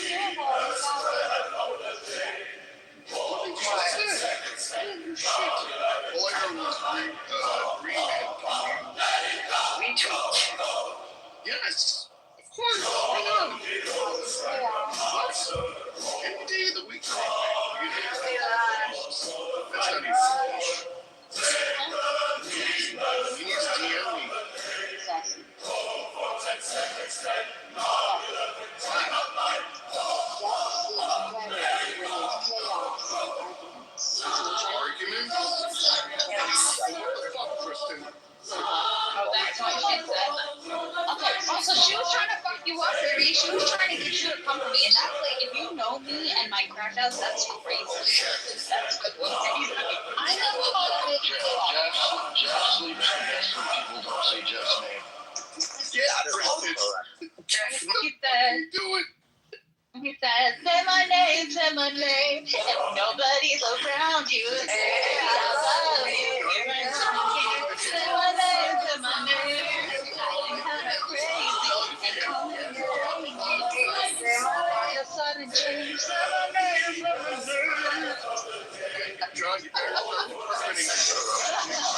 shit. All I heard was Green Man. Retweet. Yes. Of course. Bring it on. What? Any day of the week. That's not even English. He needs to DM me. Exactly. Arguments? What the fuck, Kristen? Oh, that's what she said. Okay, so she was trying to fuck you up, baby. She was trying to get you to come for me, and that's like, if you know me and my crash outs, that's crazy. That's good. I know about it. Jeff sleeps the best when people don't say Jeff's name. Yeah, Kristen. Jeff, What the fuck are you doing? He says, say my name, if nobody's around you, say I love you. Say my name, I'm kind of crazy, and call me crazy. Say my name, a sudden change, say my name, John, you better start spinning.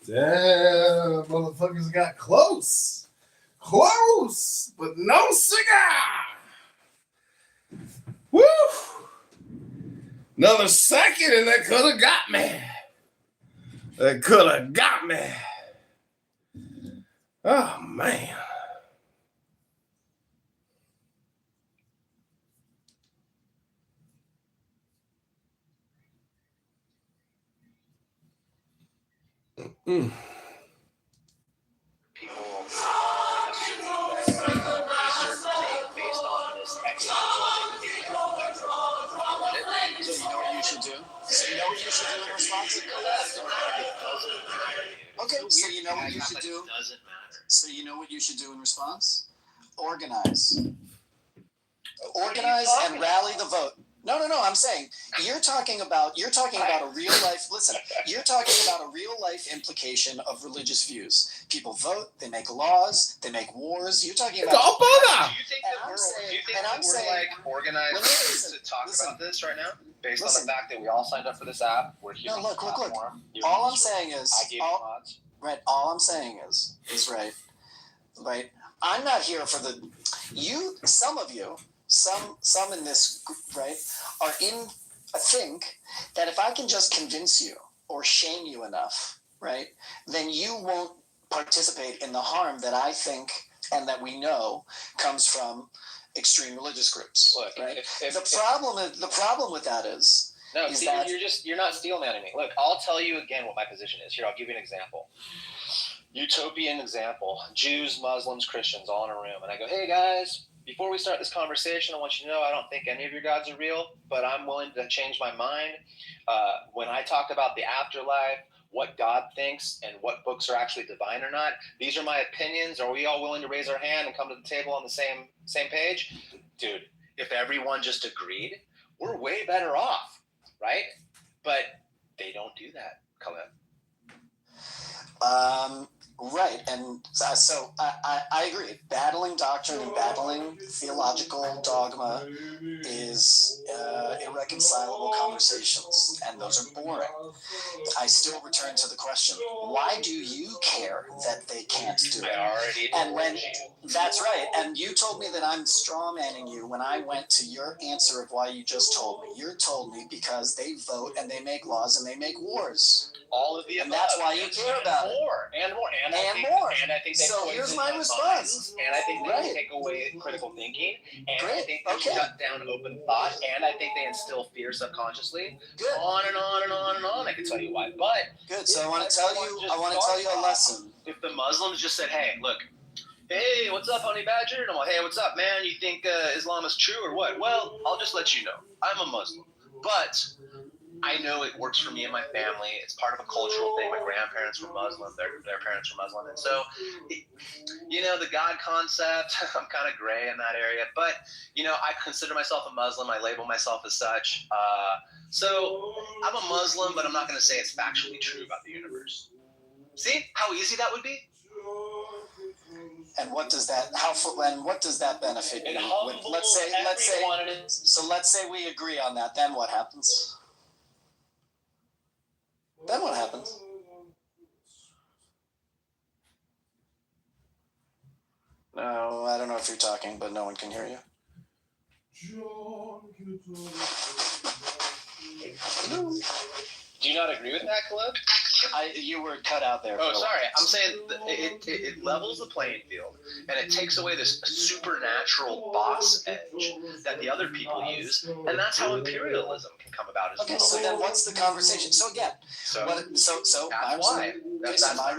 Damn, motherfuckers got close. Close, but no cigar. Woo! Another second and they could have got me. They could have got me. Oh, man. Mm. People assume that a certain thing based on this So you know what you should do? So you know what you should do in response? Okay, so you know what you should do? Doesn't matter. So you know what you should do in response? Organize. Organize and rally the vote. No, I'm saying you're talking about a real life. Listen, you're talking about a real life implication of religious views. People vote, they make laws, they make wars. You're talking about. Do you think that we're like organized to talk about this right now? Based on the fact that we all signed up for this app, we're here on the platform. All I'm saying is, I gave you mods. right. All I'm saying is right. I'm not here for some of you, some in this group, right, are in a think that if I can just convince you or shame you enough, right, then you won't participate in the harm that I think and that we know comes from extreme religious groups. Look, right? if the problem with that is you're not steel manning me. Look, I'll tell you again what my position is. Here, I'll give you an example. Utopian example. Jews, Muslims, Christians all in a room. And I go, hey guys, before we start this conversation, I want you to know I don't think any of your gods are real, but I'm willing to change my mind. When I talk about the afterlife, what God thinks and what books are actually divine or not, these are my opinions. Are we all willing to raise our hand and come to the table on the same page? Dude, if everyone just agreed, we're way better off, right? But they don't do that, Khaled. Right, and so I agree. Battling doctrine and battling theological dogma is irreconcilable conversations, and those are boring. I still return to the question: why do you care that they can't do it? I already and when That's right. And you told me that I'm strawmanning you when I went to your answer of why you just told me. You told me because they vote and they make laws and they make wars. All of the above. And that's why you care about it. And more. And I think they so here's my response. And I think they take away critical thinking. And I think they shut down open thought. And I think they instill fear subconsciously. Good. On and on and on and on. I can tell you why. But good. So I want to tell you a lesson. If the Muslims just said, hey, look, hey, what's up, honey badger? And I'm like, hey, what's up, man? You think Islam is true or what? Well, I'll just let you know. I'm a Muslim. But I know it works for me and my family. It's part of a cultural thing. My grandparents were Muslim. Their parents were Muslim. And so, the God concept, I'm kind of gray in that area. But, I consider myself a Muslim. I label myself as such. So I'm a Muslim, but I'm not going to say it's factually true about the universe. See how easy that would be? And what does that benefit you? Let's say we agree on that. Then what happens? Then what happens? No, I don't know if you're talking, but no one can hear you. Do you not agree with that, Caleb? You were cut out there. Oh, sorry. I'm saying it levels the playing field, and it takes away this supernatural boss edge that the other people use, and that's how imperialism can come about as well. Okay, so then what's the conversation? So again, my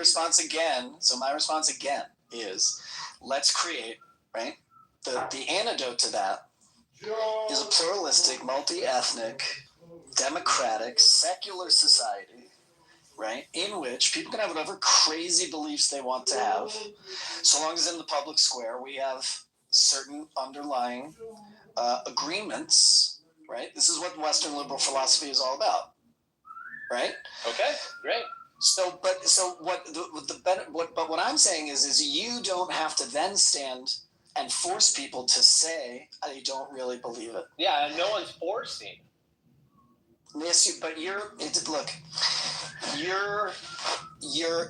response again is, let's create, right? The antidote to that is a pluralistic, multi-ethnic, democratic, secular society, right, in which people can have whatever crazy beliefs they want to have, so long as in the public square we have certain underlying agreements, right? This is what Western liberal philosophy is all about, right? Okay, great. But what I'm saying is you don't have to then stand and force people to say they don't really believe it. Yeah, and no one's forcing. Yes, but you're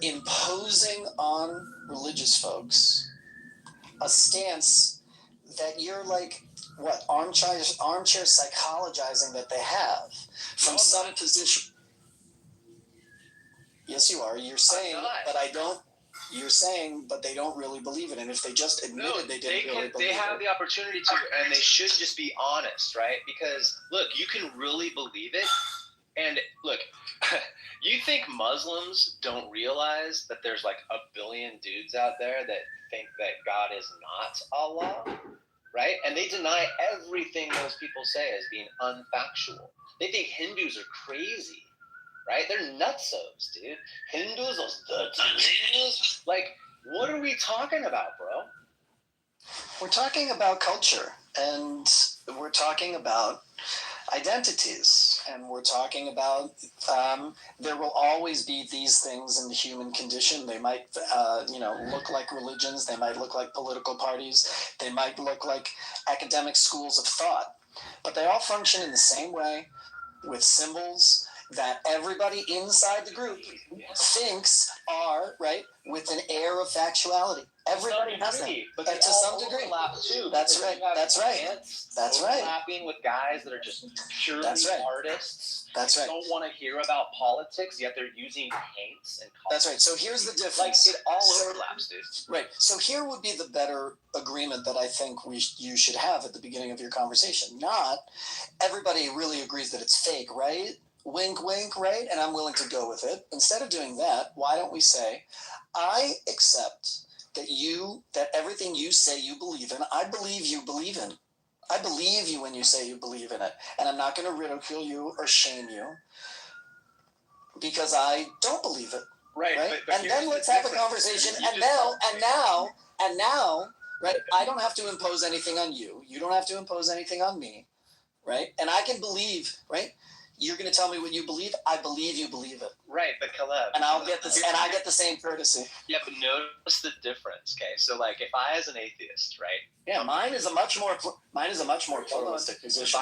imposing on religious folks a stance that you're like armchair psychologizing that they have from some position. Yes, you are. You're saying, but they don't really believe it. And if they just admitted they didn't really believe it. They have the opportunity to, and they should just be honest, right? Because, look, you can really believe it. And, look, you think Muslims don't realize that there's like a billion dudes out there that think that God is not Allah, right? And they deny everything those people say as being unfactual. They think Hindus are crazy. Right? They're nutsos, dude. Hindus, those Hindus. Like, what are we talking about, bro? We're talking about culture, and we're talking about identities, and we're talking about there will always be these things in the human condition. They might, look like religions. They might look like political parties. They might look like academic schools of thought. But they all function in the same way with symbols that everybody inside the group thinks are, right, with an air of factuality. Everybody has that, but to some degree. Too, That's right. Overlapping with guys that are just purely artists. That's right. Don't want to hear about politics, yet they're using paints and colors. That's right. So here's the difference. Like, it all overlaps, dude. Right. So here would be the better agreement that I think you should have at the beginning of your conversation. Not everybody really agrees that it's fake, right? Wink, wink, right? And I'm willing to go with it. Instead of doing that, why don't we say, I accept that everything you say you believe in, I believe you believe in. I believe you when you say you believe in it. And I'm not going to ridicule you or shame you because I don't believe it. Right. But and then let's have a conversation. And now, right, I don't have to impose anything on you. You don't have to impose anything on me. Right? And I can believe, right? You're going to tell me what you believe. I believe you believe it. Right, but Caleb. And I get the same courtesy. Yeah, but notice the difference. Okay, so like if I, as an atheist, right? Yeah, mine is a much more pluralistic position. If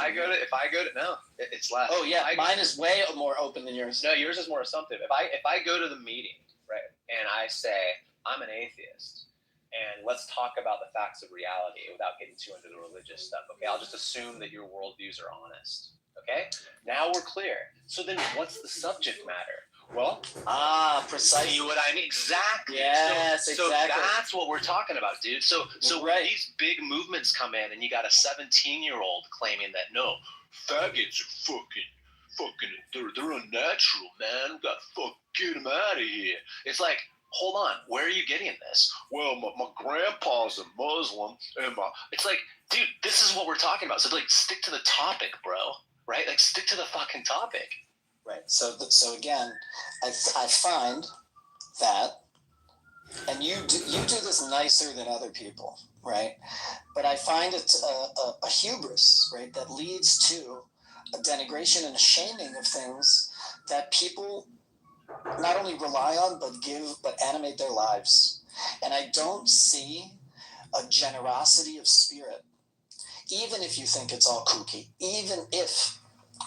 I go to no, it's less. Oh yeah, mine is way more open than yours. No, yours is more assumptive. If I go to the meeting, right, and I say I'm an atheist, and let's talk about the facts of reality without getting too into the religious stuff. Okay, I'll just assume that your worldviews are honest. Okay, now we're clear. So then, what's the subject matter? Well, precisely. See what I mean? Exactly. Yes, so exactly. that's what we're talking about, dude. So when these big movements come in, and you got a 17-year-old claiming that no, faggots are fucking, they're unnatural, man. We got to get them out of here. It's like, hold on, where are you getting this? Well, my grandpa's a Muslim, and it's like, dude, this is what we're talking about. So like, stick to the topic, bro. Right? Like, stick to the fucking topic. Right. So again, I find that, and you do this nicer than other people, right? But I find it a hubris, right, that leads to a denigration and a shaming of things that people not only rely on but animate their lives. And I don't see a generosity of spirit, even if you think it's all kooky, even if,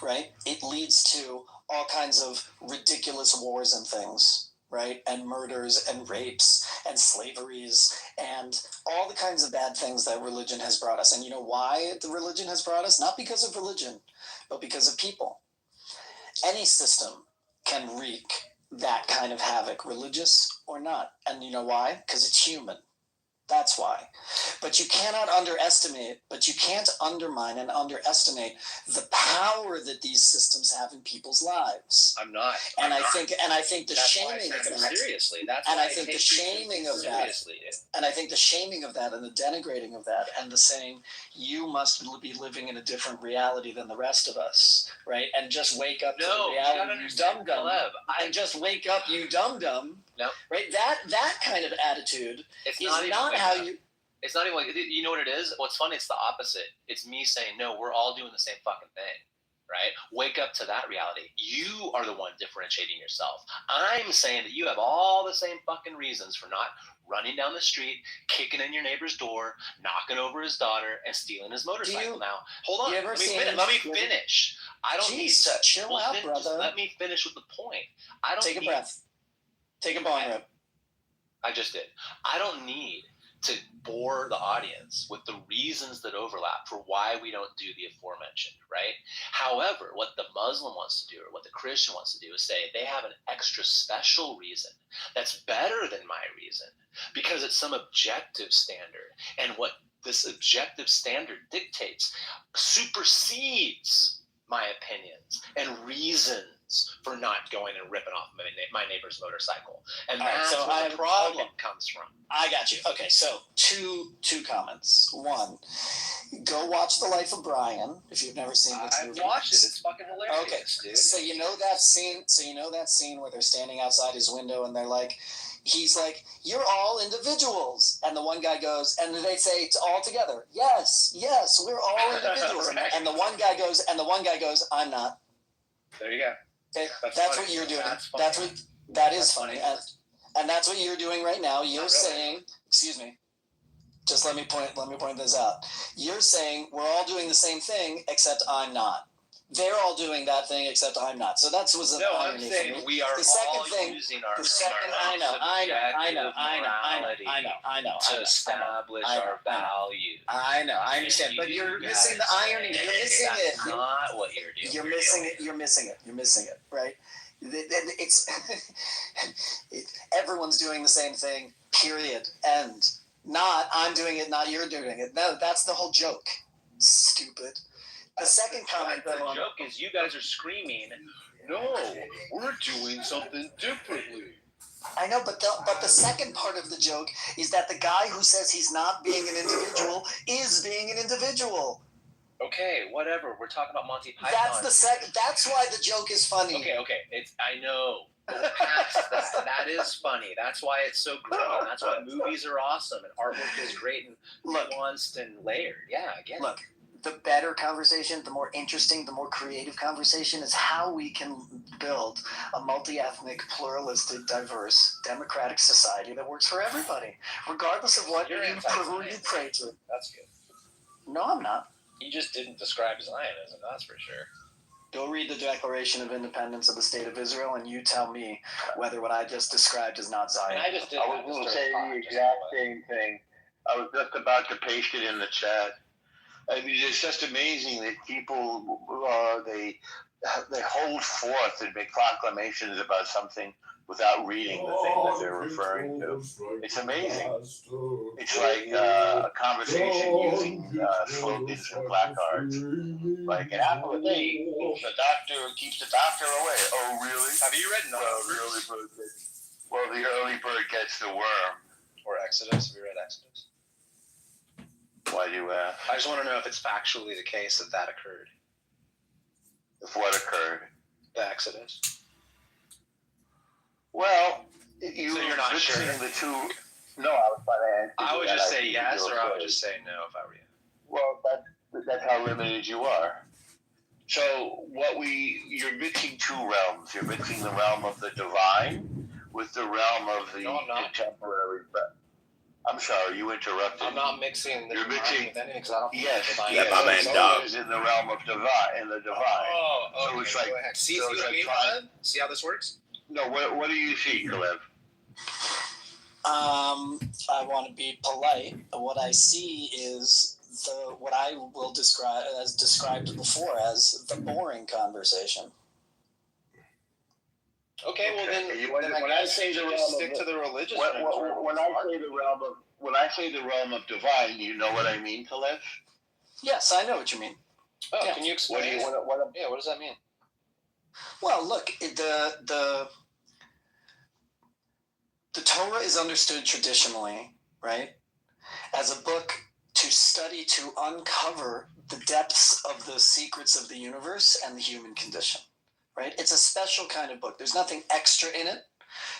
right, it leads to all kinds of ridiculous wars and things, right, and murders and rapes and slaveries and all the kinds of bad things that religion has brought us. And you know why the religion has brought us? Not because of religion, but because of people. Any system can wreak that kind of havoc, religious or not. And you know why? Because it's human. That's why. But you can't undermine and underestimate the power that these systems have in people's lives. I'm not. And I think the shaming of that. Seriously, And I think the shaming of that. And I think the shaming of that and the denigrating of that and the saying you must be living in a different reality than the rest of us, right? And just wake up to the reality, you dum dum. And just wake up, you dum dum. No. Right? That kind of attitude is not how you. It's not even like, you know what it is? What's funny, it's the opposite. It's me saying, no, we're all doing the same fucking thing, right? Wake up to that reality. You are the one differentiating yourself. I'm saying that you have all the same fucking reasons for not running down the street, kicking in your neighbor's door, knocking over his daughter, and stealing his motorcycle now. Hold on. Let me finish. I don't need to. Chill out, brother. Just let me finish with the point. I don't Take a breath. Take a bong rip. I just did. I don't need to bore the audience with the reasons that overlap for why we don't do the aforementioned, right? However, what the Muslim wants to do or what the Christian wants to do is say they have an extra special reason that's better than my reason because it's some objective standard. And what this objective standard dictates supersedes my opinions and reasons for not going and ripping off my neighbor's motorcycle. And that's where the problem comes from. I got you. Okay, so two comments. One, go watch The Life of Brian if you've never seen this movie. I've watched it. It's fucking hilarious, okay, dude. So you know that scene where they're standing outside his window and they're like, he's like, you're all individuals. And the one guy goes, and they say it's all together. Yes, we're all individuals. Right. And the one guy goes, I'm not. There you go. That's what you're doing. That is funny. And that's what you're doing right now. You're saying, excuse me, just let me point this out. You're saying we're all doing the same thing, except I'm not. They're all doing that thing, except I'm not. So that's was an irony. I'm saying we are all using our morality to establish our values. I know. I understand. But you're missing the irony. You're missing it. That's not what you're doing. You're missing it. Right? It's everyone's doing the same thing. Period. End. Not I'm doing it. Not you're doing it. No, that's the whole joke. Stupid. The second comment, the joke is you guys are screaming, no, we're doing something differently. I know, but the second part of the joke is that the guy who says he's not being an individual is being an individual. Okay, whatever. We're talking about Monty Python. That's the second. That's why the joke is funny. Okay. I know. That is funny. That's why it's so great. That's why movies are awesome and artwork is great and nuanced and layered. Yeah, I get it. Look. The better conversation, the more interesting, the more creative conversation is how we can build a multi-ethnic, pluralistic, diverse, democratic society that works for everybody, regardless of what who you pray to. That's good. No, I'm not. You just didn't describe Zionism, that's for sure. Go read the Declaration of Independence of the State of Israel, and you tell me whether what I just described is not Zion. I was going to say the exact same thing. I was just about to paste it in the chat. I mean, it's just amazing that people they hold forth and make proclamations about something without reading the thing that they're referring to. It's amazing. It's like a conversation using slogans and placards. Like an apple a day keeps the doctor away. Oh, really? Have you read Numbers? Well, the early bird gets the worm. Or Exodus? Have you read Exodus? Why do you ask? I just want to know if it's factually the case that occurred. If what occurred? The Exodus. Well, so you're not sure? The two. No, I was about to answer. I would just say yes, or I would just say no if I were you. Well, that's how limited you are. So you're mixing two realms. You're mixing the realm of the divine with the realm of the contemporary. I'm sorry, you interrupted. I'm not mixing the divine with anything because I don't think yes, divine. Yeah, my man Dog is in the realm of divine, in the divine. Oh, okay. So it's like, go ahead. See what I mean, Caleb? See how this works? No, what do you see, Caleb? I want to be polite. What I see is what I will describe as described before as the boring conversation. Okay, well then, when I say the realm stick to the religious. When I say the realm of divine, you know what I mean, Caleb? Yes, I know what you mean. Oh, yeah. Can you explain? What does that mean? Well, look, the Torah is understood traditionally, right, as a book to study, to uncover the depths of the secrets of the universe and the human condition, right? It's a special kind of book. There's nothing extra in it.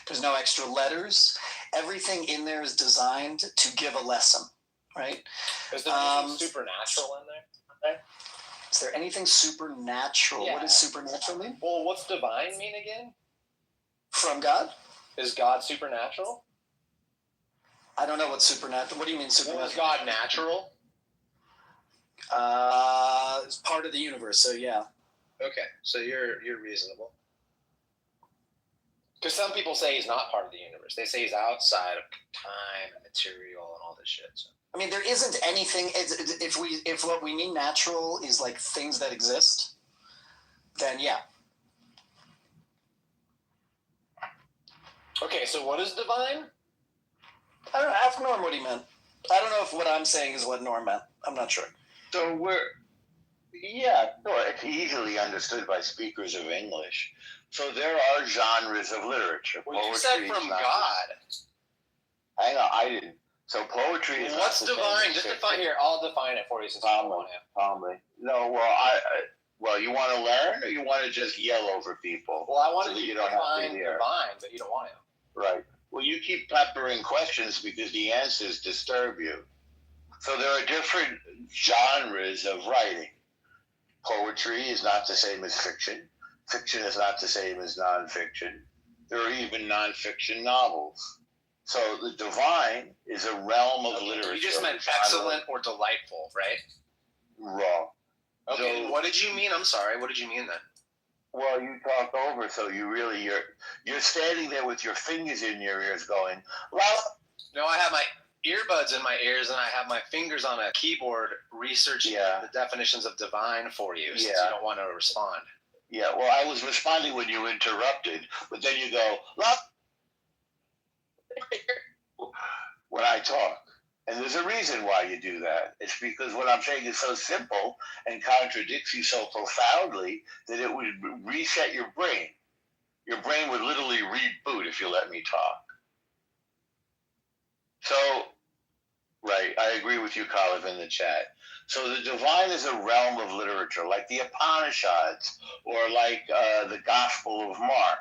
There's no extra letters. Everything in there is designed to give a lesson, right? Is there anything supernatural in there? Is there anything supernatural? Yeah. What does supernatural mean? Well, what's divine mean again? From God? Is God supernatural? I don't know what supernatural. What do you mean supernatural? Is God natural? It's part of the universe, so yeah. Okay, so you're reasonable. Because some people say he's not part of the universe. They say he's outside of time and material and all this shit. So. I mean, there isn't anything. If what we mean natural is like things that exist, then yeah. Okay, so what is divine? I don't know. Ask Norm what he meant. I don't know if what I'm saying is what Norm meant. I'm not sure. So it's easily understood by speakers of English. So there are genres of literature. Well, you said from God. Hang on, I didn't. So poetry is. What's divine? Just define here. I'll define it for you since I want to. Calmly. No, well, you want to learn, or you want to just yell over people? Well, I want so to you don't have to hear. Divine, but you don't want to. Right. Well, you keep peppering questions because the answers disturb you. So there are different genres of writing. Poetry is not the same as fiction. Fiction is not the same as nonfiction. There are even nonfiction novels. So the divine is a realm of literature. You just meant excellent or delightful, right? Wrong. Okay, what did you mean? I'm sorry. What did you mean then? Well, you talk over, so you're standing there with your fingers in your ears going, well... No, I have my earbuds in my ears and I have my fingers on a keyboard researching the definitions of divine for you since you don't want to respond. Yeah, well, I was responding when you interrupted, but then you go, well... when I talk. And there's a reason why you do that. It's because what I'm saying is so simple and contradicts you so profoundly that it would reset your brain. Your brain would literally reboot if you let me talk. So, right, I agree with you, Kalev, in the chat. So the divine is a realm of literature, like the Upanishads, or like the Gospel of Mark,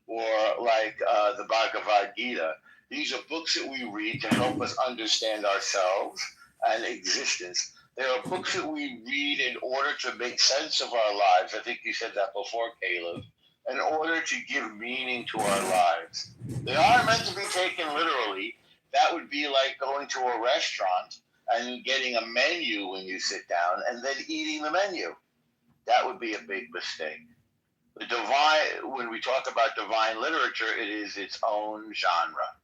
or like the Bhagavad Gita. These are books that we read to help us understand ourselves and existence. There are books that we read in order to make sense of our lives. I think you said that before, Caleb. In order to give meaning to our lives. They aren't meant to be taken literally. That would be like going to a restaurant and getting a menu when you sit down and then eating the menu. That would be a big mistake. The divine, when we talk about divine literature, it is its own genre.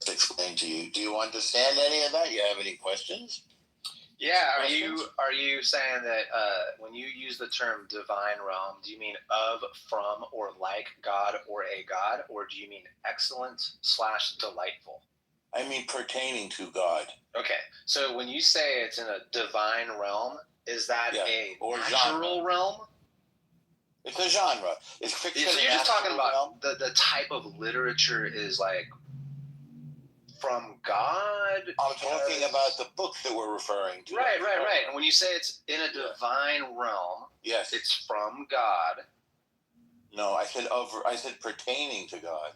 Explain to you. Do you understand any of that? You have any questions? Yeah, are you saying that when you use the term divine realm, do you mean of, from, or like God or a God, or do you mean excellent / delightful? I mean pertaining to God. Okay, so when you say it's in a divine realm, is that a natural genre. realm? It's a genre. It's fiction. So you're just talking about the type of literature is like from God? I'm talking about the books that we're referring to. Right. And when you say it's in a divine realm, yes, it's from God. No, I said pertaining to God.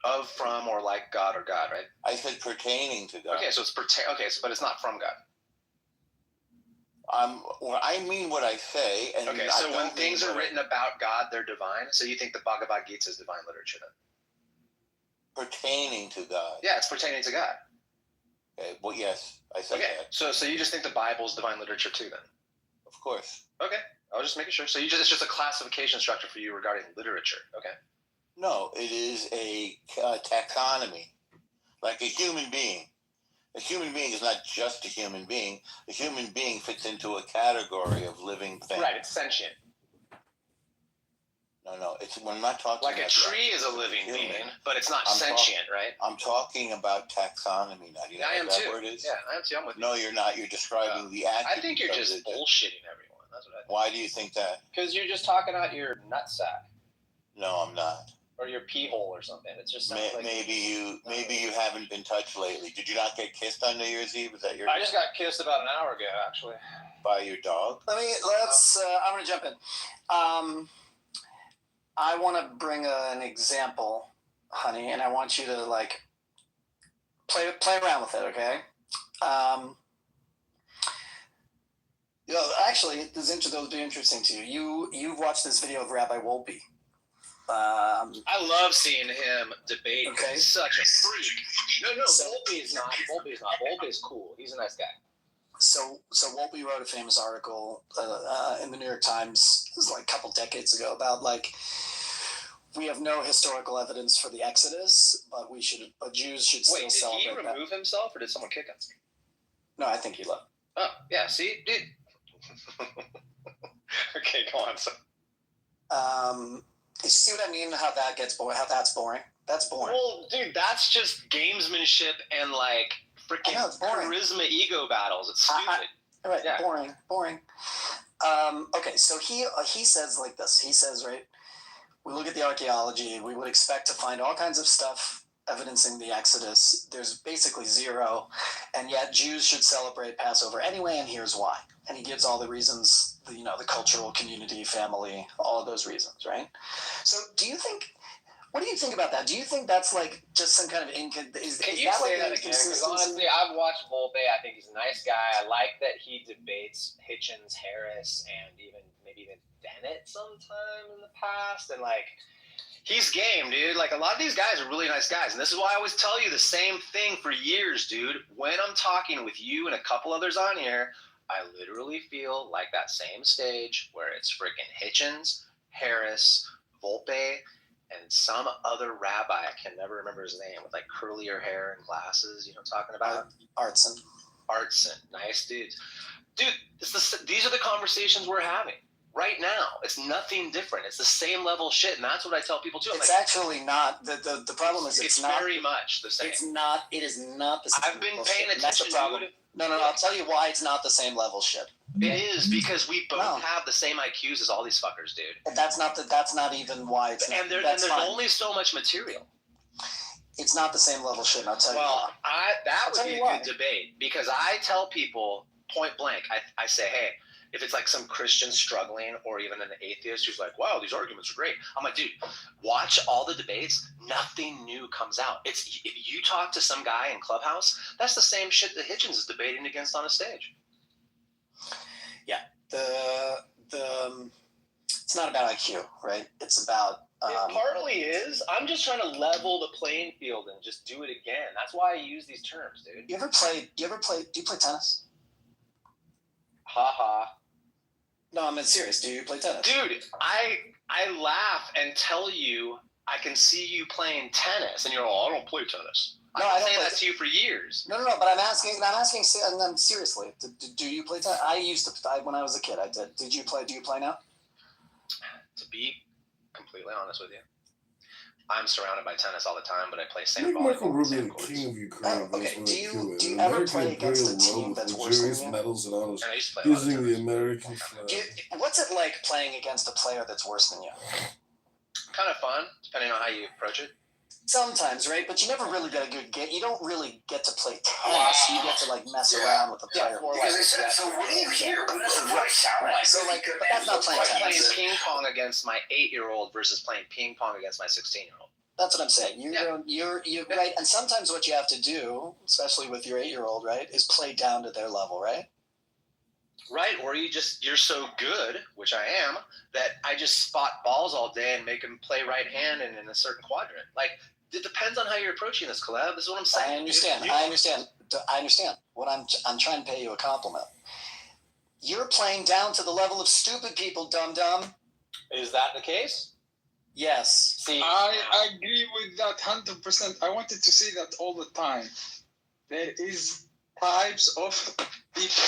Of, from, or like God or God, right? I said pertaining to God. Okay, so it's but it's not from God. Well, I mean what I say, and okay. So when things are written about God, they're divine. So you think the Bhagavad Gita is divine literature then? Pertaining to God. Yeah, it's pertaining to God. Okay. Well, yes, I said that. So you just think the Bible is divine literature too, then? Of course. Okay, I was just making sure. So it's just a classification structure for you regarding literature. Okay. No, it is a taxonomy, like a human being. A human being is not just a human being. A human being fits into a category of living things. Right, it's sentient. No, we're not talking like about a tree is a living being, but it's not sentient, right? I'm talking about taxonomy now. Do you know what that word is? Yeah, I am too. I'm with you. No, you're not. You're describing the attributes. I think you're just bullshitting everyone. That's what I think. Why do you think that? Because you're just talking out your nutsack. No, I'm not. Or your pee hole or something. It just sounds like maybe you haven't been touched lately. Did you not get kissed on New Year's Eve? Was that your? I just got kissed about an hour ago, actually. By your dog? Let's. I'm gonna jump in. I want to bring an example, honey, and I want you to like play around with it. Okay. Actually, this will be interesting to you. You've watched this video of Rabbi Wolpe. I love seeing him debate. Okay. He's such a freak. No, Volpe is not. Volpe is cool. He's a nice guy. So Wolpe wrote a famous article in the New York Times. It was like a couple decades ago about like we have no historical evidence for the Exodus, but Jews should still celebrate that. Wait, did he remove himself or did someone kick him? No, I think he left. Oh yeah, see, dude. Okay, go on. So. You see what I mean? How that gets boring? How that's boring? That's boring. Well, dude, that's just gamesmanship and like freaking charisma ego battles. It's stupid. Right, yeah. Boring. Okay, so he says like this. He says, right, we look at the archaeology. We would expect to find all kinds of stuff evidencing the Exodus. There's basically zero, and yet Jews should celebrate Passover anyway, and here's why. And he gives all the reasons, the cultural community, family, all of those reasons, right? So what do you think about that? Do you think that's like just some kind of Can you say that again? Because honestly, I've watched Volpe. I think he's a nice guy. I like that he debates Hitchens, Harris, and maybe even Bennett sometime in the past. And like, he's game, dude. Like, a lot of these guys are really nice guys. And this is why I always tell you the same thing for years, dude. When I'm talking with you and a couple others on here, I literally feel like that same stage where it's freaking Hitchens, Harris, Volpe, and some other rabbi, I can never remember his name, with like curlier hair and glasses, you know what I'm talking about? Artson. Nice dudes. Dude, these are the conversations we're having right now. It's nothing different. It's the same level shit, and that's what I tell people too. It's like, actually not. The problem is it's not very much the same. It is not the same. I've been paying attention to it. No, I'll tell you why it's not the same level shit. It is because we both have the same IQs as all these fuckers, dude. And that's not even why it's. And there's only so much material. It's not the same level shit. And I'll tell you. Well, that would be a good debate because I tell people point blank. I say, hey, if it's like some Christian struggling or even an atheist who's like, wow, these arguments are great. I'm like, dude, watch all the debates. Nothing new comes out. If you talk to some guy in Clubhouse, that's the same shit that Hitchens is debating against on a stage. Yeah. It's not about IQ, right? It's about. It partly is. I'm just trying to level the playing field and just do it again. That's why I use these terms, dude. Do you play tennis? Ha ha. No, I'm serious. Do you play tennis? Dude, I laugh and tell you I can see you playing tennis, and you're all, I don't play tennis. No, I've I been don't saying play that to you for years. No, but I'm asking seriously. Do you play tennis? I used to. When I was a kid, I did. Did you play? Do you play now? To be completely honest with you, I'm surrounded by tennis all the time, but I play sand Make volleyball. Michael Rubio the king of Ukraine. Okay. Do you An ever American play against a imperial team robe that's with worse than luxurious you? medals and honors, And I used to play a lot of using the tennis. American flag. What's it like playing against a player that's worse than you? Kind of fun, depending on how you approach it. Sometimes, right? But you never really get a good game. You don't really get to play tennis. You get to like mess around with the player. Because they said, so what do you hear? What does the voice sound like? So like, but that's not playing I'm tennis. playing ping pong against my 8-year-old versus playing ping pong against my 16-year-old. That's what I'm saying. You're right. And sometimes what you have to do, especially with your 8-year-old, right, is play down to their level, right? Right, or you're so good, which I am, that I just spot balls all day and make them play right hand and in a certain quadrant. Like, it depends on how you're approaching this, Caleb. This is what I'm saying. I understand. What I'm trying to pay you a compliment. You're playing down to the level of stupid people, dum-dum. Is that the case? Yes. See, I agree with that 100%. I wanted to say that all the time. There is types of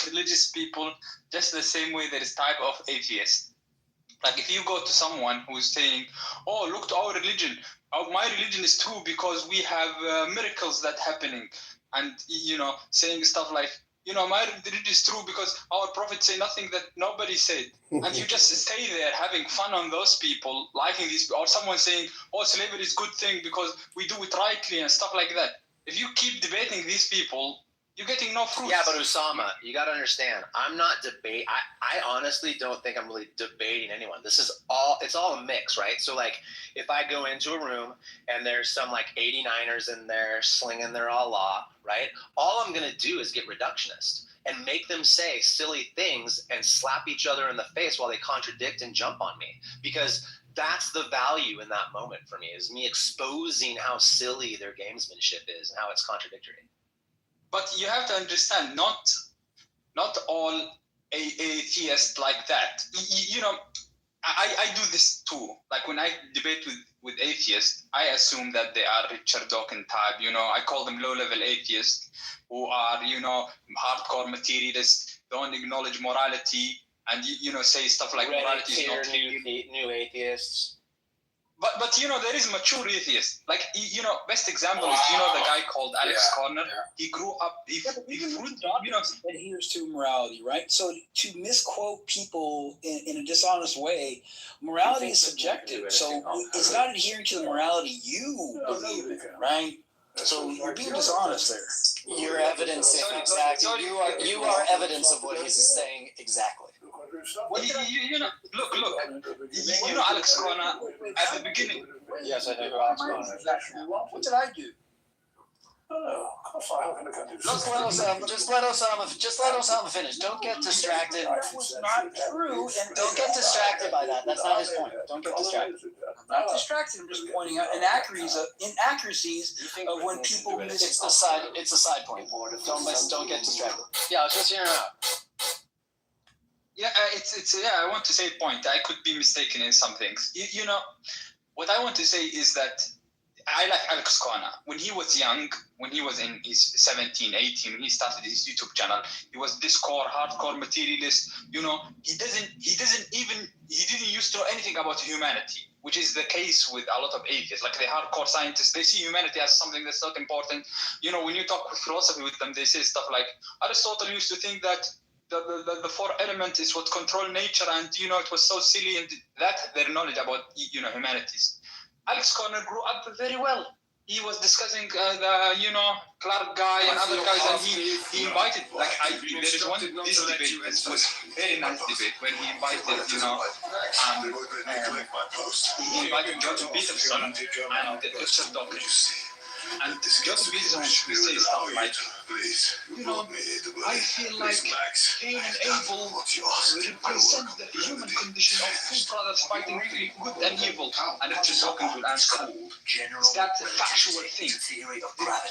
religious people just the same way there is type of atheists. Like if you go to someone who's saying, oh, look to our religion. Oh, my religion is true because we have miracles that happening. And, saying stuff like, my religion is true because our prophets say nothing that nobody said. And you just stay there having fun on those people, liking these, or someone saying, oh, slavery is a good thing because we do it rightly and stuff like that. If you keep debating these people, you're getting no fruit. Yeah, but Usama, you got to understand, I'm not debate. I honestly don't think I'm really debating anyone. It's all a mix, right? So like, if I go into a room and there's some like 89ers in there slinging their Allah, right? All I'm going to do is get reductionist and make them say silly things and slap each other in the face while they contradict and jump on me. Because that's the value in that moment for me, is me exposing how silly their gamesmanship is and how it's contradictory. But you have to understand, not all atheists like that. I do this too. Like when I debate with atheists, I assume that they are Richard Dawkins type. I call them low-level atheists who are, hardcore materialists, don't acknowledge morality, and say stuff like morality is not new atheists. But there is mature atheists. Like best example is the guy called Alex Corner. He grew up. He adheres to morality, right? So to misquote people in a dishonest way, morality is subjective. So it's not adhering to the morality you believe in, right? So you're being dishonest there. You're evidencing exactly. You are evidence of what he's saying exactly. Look. Alex Corner at the beginning. Yes, I know who Alex Corner is. What did I do? Just let Osama finish. Don't get distracted. That was not true. And don't get distracted by that. That's not his point. Don't get distracted. I'm not distracted. I'm just pointing out inaccuracies of when people miss. It's a side point. Don't get distracted. Yeah, I was just hearing out. Yeah, I want to say a point. I could be mistaken in some things. What I want to say is that I like Alex Corner. When he was young, when he was in his 17, 18, when he started his YouTube channel, he was this hardcore materialist. He didn't used to know anything about humanity, which is the case with a lot of atheists. Like the hardcore scientists, they see humanity as something that's not important. When you talk with philosophy with them, they say stuff like, Aristotle used to think that the four elements is what control nature, and it was so silly, and that their knowledge about humanities. Alex Corner grew up very well. He was discussing the Clark guy and other guys, and he invited there is one this debate was very nice debate when he invited he invited Joseph Peterson and Richard Dawkins. And Joseph Peterson would say stuff like, Please, you know, I feel like Cain and Abel represent the human condition of two brothers fighting between good and evil. And Richard Dawkins will answer, is that a factual thing?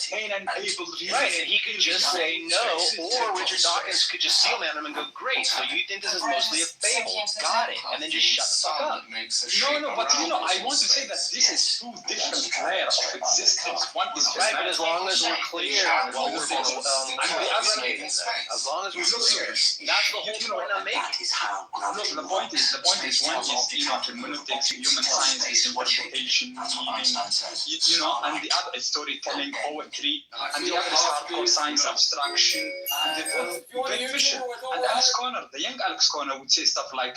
Cain and Abel really... Right, and he could just say no, or Richard Dawkins could just seal man him and go, great, so you think this is mostly a fable. Got it. And then just shut the fuck up. No, but I want to say that this is two different layers of existence. One is right, but as long as we're clear on what we're as long as we're clear, that's the whole point I'm making. Look, the point is one is hermeneutics, human sciences, interpretation, meaning, and the other is storytelling, poetry, and the other is hardcore science, abstraction, and the beneficial. And Alex Connor, the young Alex Connor, would say stuff like,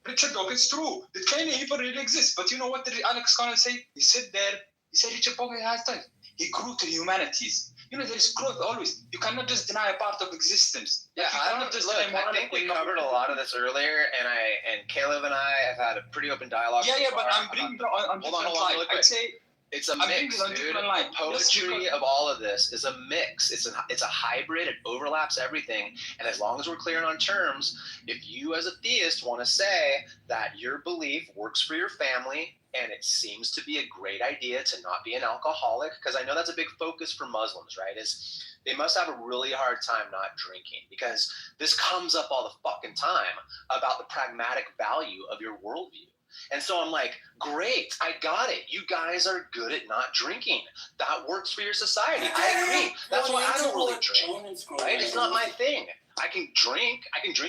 Richard Dawkins, true, that Cain and Abel really exists. But you know what did Alex Connor say? He said there, he said Richard Dawkins has done. He grew to the humanities. You know, there is growth always. You cannot just deny a part of existence. Yeah, I think we covered a lot of this earlier, and Caleb and I have had a pretty open dialogue. Yeah, but I'm bringing it on hold on, really quick. I'd say it's a mix, dude. The poetry of all of this is a mix. It's a hybrid. It overlaps everything. And as long as we're clear on terms, if you as a theist want to say that your belief works for your family, and it seems to be a great idea to not be an alcoholic, because I know that's a big focus for Muslims, right? Is they must have a really hard time not drinking, because this comes up all the fucking time about the pragmatic value of your worldview. And so I'm like, great, I got it. You guys are good at not drinking. That works for your society. I agree. That's why I don't really drink, right? It's not my thing. I can drink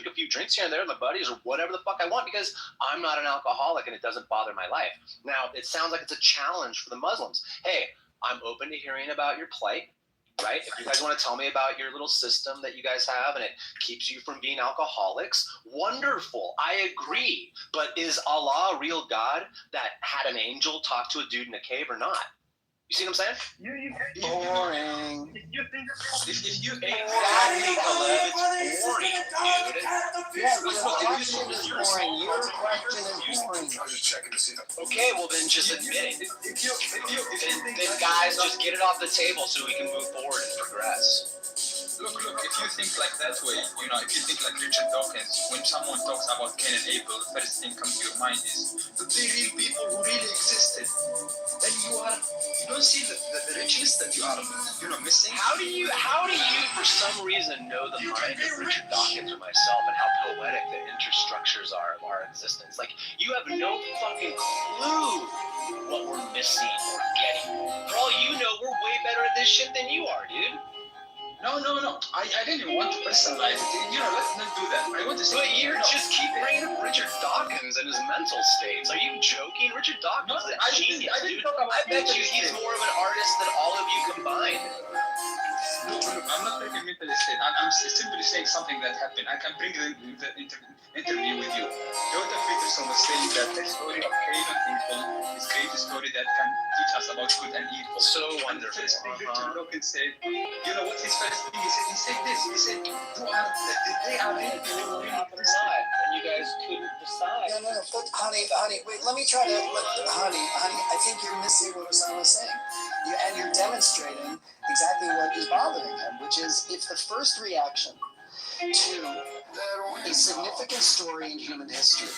a few drinks here and there with my buddies or whatever the fuck I want because I'm not an alcoholic and it doesn't bother my life. Now, it sounds like it's a challenge for the Muslims. Hey, I'm open to hearing about your plight, right? If you guys want to tell me about your little system that you guys have and it keeps you from being alcoholics, wonderful. I agree. But is Allah a real God that had an angel talk to a dude in a cave or not? You see what I'm saying? Boring. If you think exactly, Caleb, it's boring, dude. Yeah, the question is boring. Your question is boring. Okay, well then just admit it. Then guys, just get it off the table so we can move forward and progress. Look, if you think like that way, if you think like Richard Dawkins, when someone talks about Cain and Abel, the first thing comes to your mind is that they real people who really existed. Then you don't see the richness that you are, missing. How do you, for some reason, know the mind of Richard Dawkins or myself and how poetic the interstructures are of our existence? Like, you have no fucking clue what we're missing or getting. For all you know, we're way better at this shit than you are, dude. No. I didn't even want to personalize it. Let's not do that. I want to say. But you just keep bringing up Richard Dawkins and his mental states. Are you joking? Richard Dawkins is a genius, dude. I bet you he's more of an artist than all of you combined. Look, I'm not taking mental state. I'm simply saying something that happened. I can bring the interview with you. Jordan Peterson was saying that the story of Cain and Abel is a great story that can teach us about good and evil. So wonderful. And the first thing Richard Dawkins said, what his first thing he said? He said this. He said, they are really or not, and you guys couldn't decide. No, but honey, wait, let me try to, honey, I think you're missing what Osama's saying. And you're demonstrating exactly what is bothering him, which is if the first reaction to a significant story in human history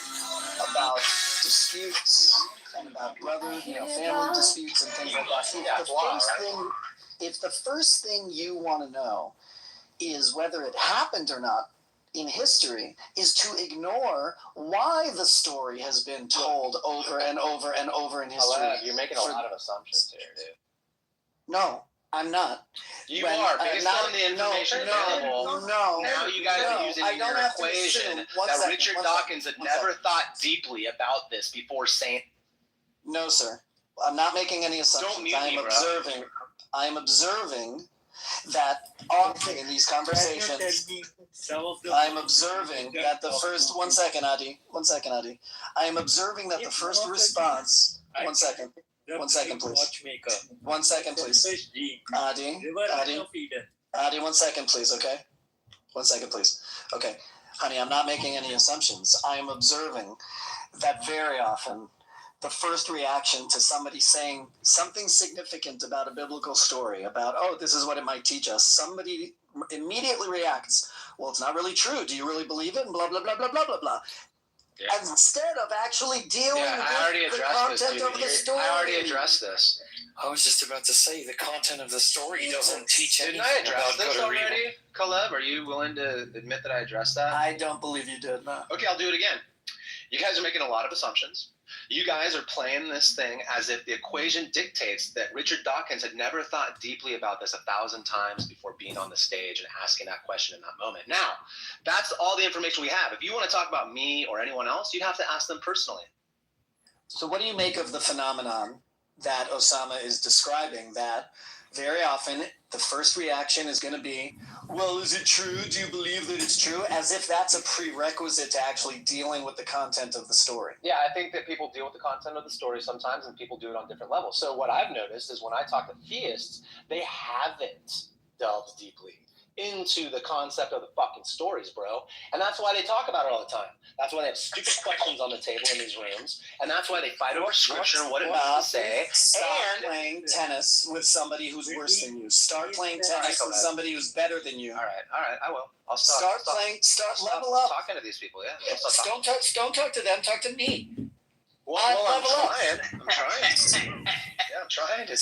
about disputes and about family disputes and things like that, if the first thing you want to know is whether it happened or not in history, is to ignore why the story has been told over and over and over in history. You're making a lot of assumptions here, dude. No, I'm not. You are, based on the information available. No. Now you guys are using in your equation that Richard Dawkins had never thought deeply about this before saying. No, sir. I'm not making any assumptions. Don't mute me, bro. I'm observing that often in these conversations, I'm observing that the first. One second, Adi. I am observing that the first response. 1 second. 1 second, please. 1 second, please. Adi, 1 second, please, okay? 1 second, please. Okay. Honey, I'm not making any assumptions. I am observing that very often the first reaction to somebody saying something significant about a biblical story, about, oh, this is what it might teach us, somebody immediately reacts, well, it's not really true. Do you really believe it? And blah, blah, blah, blah, blah, blah, blah. Yeah. Instead of actually dealing Yeah, I already with the addressed this, content dude. of the story. I already addressed this. I was just about to say the content of the story doesn't teach anything Didn't I address about this good or evil. already, Caleb? Are you willing to admit that I addressed that? I don't believe you did, no. Okay, I'll do it again. You guys are making a lot of assumptions. You guys are playing this thing as if the equation dictates that Richard Dawkins had never thought deeply about this 1,000 times before being on the stage and asking that question in that moment. Now, that's all the information we have. If you want to talk about me or anyone else, you'd have to ask them personally. So what do you make of the phenomenon that Osama is describing, that very often the first reaction is going to be, well, is it true? Do you believe that it's true? As if that's a prerequisite to actually dealing with the content of the story. Yeah, I think that people deal with the content of the story sometimes, and people do it on different levels. So what I've noticed is when I talk to theists, they haven't delved deeply into the concept of the fucking stories, bro. And that's why they talk about it all the time. That's why they have stupid questions on the table in these rooms, and that's why they fight over scripture and what it means to say. Stop playing tennis with somebody who's worse than you. Start playing tennis with somebody who's better than you. All right, I will. I'll stop. Level up. Talking to these people, yeah. Don't talk to them, talk to me. Well, I'm trying. Yeah, I'm trying to.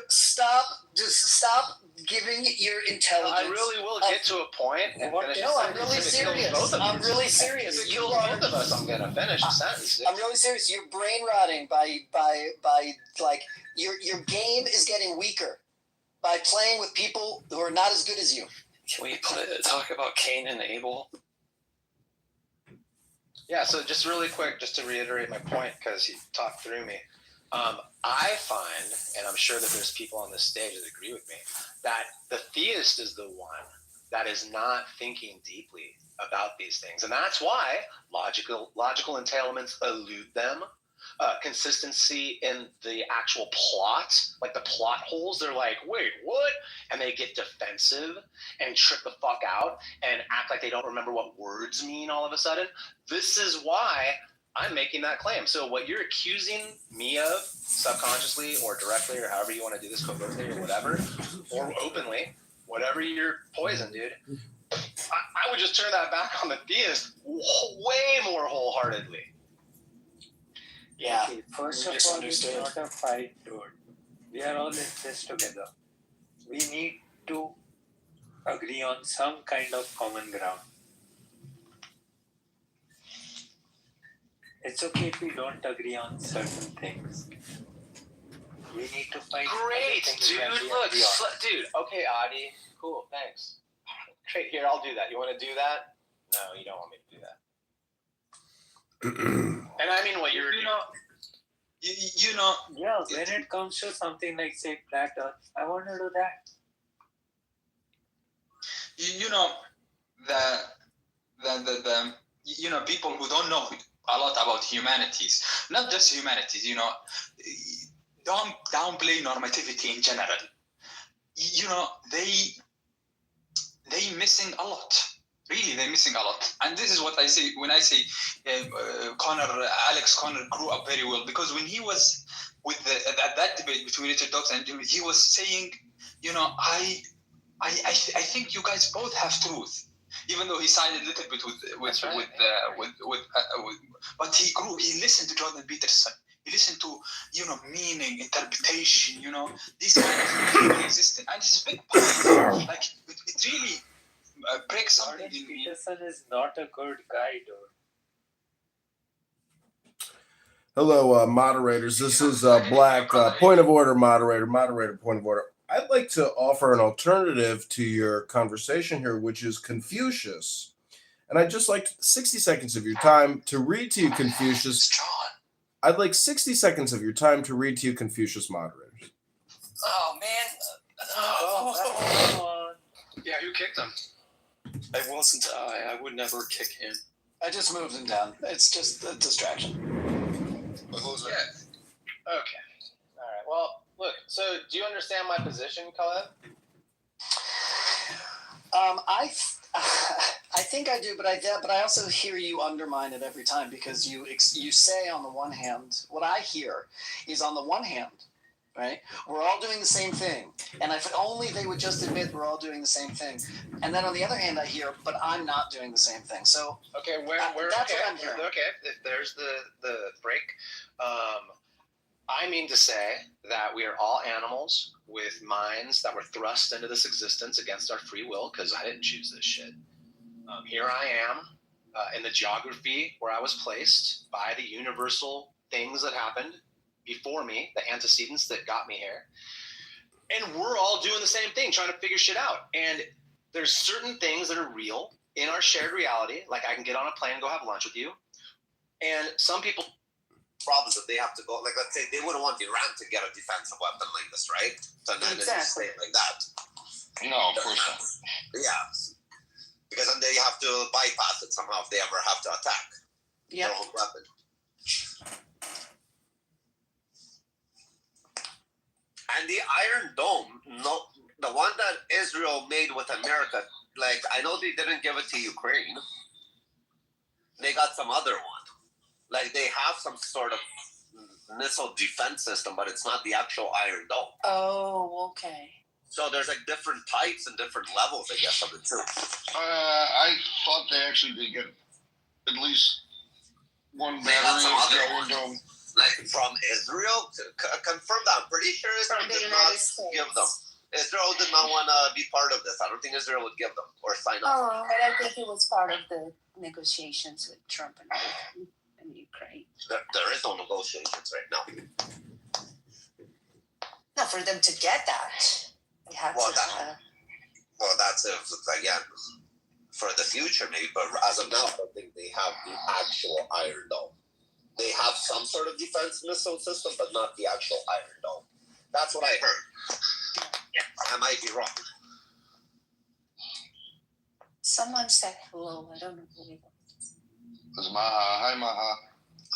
Stop giving your intelligence. I really will get to a point. And finish I'm really serious. I'm really serious. If it kills both of us, I'm gonna finish the sentence. I'm really serious. You're brain rotting by like your game is getting weaker by playing with people who are not as good as you. Can we talk about Cain and Abel? Yeah, so just really quick, just to reiterate my point, because you talked through me. I find, and I'm sure that there's people on this stage that agree with me, that the theist is the one that is not thinking deeply about these things. And that's why logical entailments elude them. Consistency in the actual plot, like the plot holes, they're like, wait, what? And they get defensive and trip the fuck out and act like they don't remember what words mean all of a sudden. This is why I'm making that claim. So what you're accusing me of, subconsciously or directly, or however you want to do this, covertly or whatever, or openly, whatever your poison, dude, I would just turn that back on the theist way more wholeheartedly. Yeah. Okay, first of all, it's not a fight, dude. We are all in this together. We need to agree on some kind of common ground. It's okay if we don't agree on certain things. We need to find. Great, dude. Look, dude. Okay, Adi. Cool. Thanks. Great. Here, I'll do that. You want to do that? No, you don't want me to do that. And I mean, what you're doing. Yeah, when it comes to something like, say, flat Earth, I want to do that. The people who don't know a lot about humanities, not just humanities, don't downplay normativity in general. They missing a lot. Really, they're missing a lot. And this is what I say when I say Alex Connor grew up very well, because when he was with that debate between Richard Dawkins and he was saying, I think you guys both have truth, even though he sided a little bit with but he listened to Jordan Peterson. He listened to meaning, interpretation. These kind of things exist, and it's a big point. Like it really breaks something in me. Peterson is not a good guy, dude. Hello, moderators. This is Black. Point of order, moderator. Moderator, point of order. I'd like to offer an alternative to your conversation here, which is Confucius. And I'd just like 60 seconds of your time to read to you Confucius. I'd like 60 seconds of your time to read to you Confucius, moderators. Oh, man. Yeah, who kicked him? It wasn't I. I would never kick him. I just moved him down. It's just a distraction. Yeah. Okay. All right. Well, look. So, do you understand my position, Caleb? I think I do, but I also hear you undermine it every time because you say on the one hand, what I hear is on the one hand, right? We're all doing the same thing, and if only they would just admit we're all doing the same thing. And then on the other hand, I hear, but I'm not doing the same thing. So okay, that's okay, what I'm hearing. Okay, if there's the break, I mean to say that we are all animals with minds that were thrust into this existence against our free will, because I didn't choose this shit. Here I am in the geography where I was placed by the universal things that happened before me, the antecedents that got me here. And we're all doing the same thing, trying to figure shit out. And there's certain things that are real in our shared reality, like I can get on a plane and go have lunch with you. And some people... problems that they have to go, like let's say they wouldn't want Iran to get a defensive weapon like this, right? So then it's just stay like that. No, of course not. Yeah, because then they have to bypass it somehow if they ever have to attack their own weapon. And the Iron Dome, the one that Israel made with America, like I know they didn't give it to Ukraine. They got some other one. Like they have some sort of missile defense system, but it's not the actual Iron Dome. Oh, okay. So there's like different types and different levels, I guess, of it too. I thought they actually did get at least one They got some other battery ones. Dome. Like from Israel, confirm that. I'm pretty sure Israel did not give them. Israel did not want to be part of this. I don't think Israel would give them or sign up. Oh, I don't think it was part of the negotiations with Trump and Ukraine. There is no negotiations right now. No, for them to get that, they had to. Well, that's if, again, for the future maybe, but as of now, I don't think they have the actual Iron Dome. They have some sort of defense missile system, but not the actual Iron Dome. That's what I heard. I might be wrong. Someone said hello. I don't know who it was. It's Maha. Hi, Maha.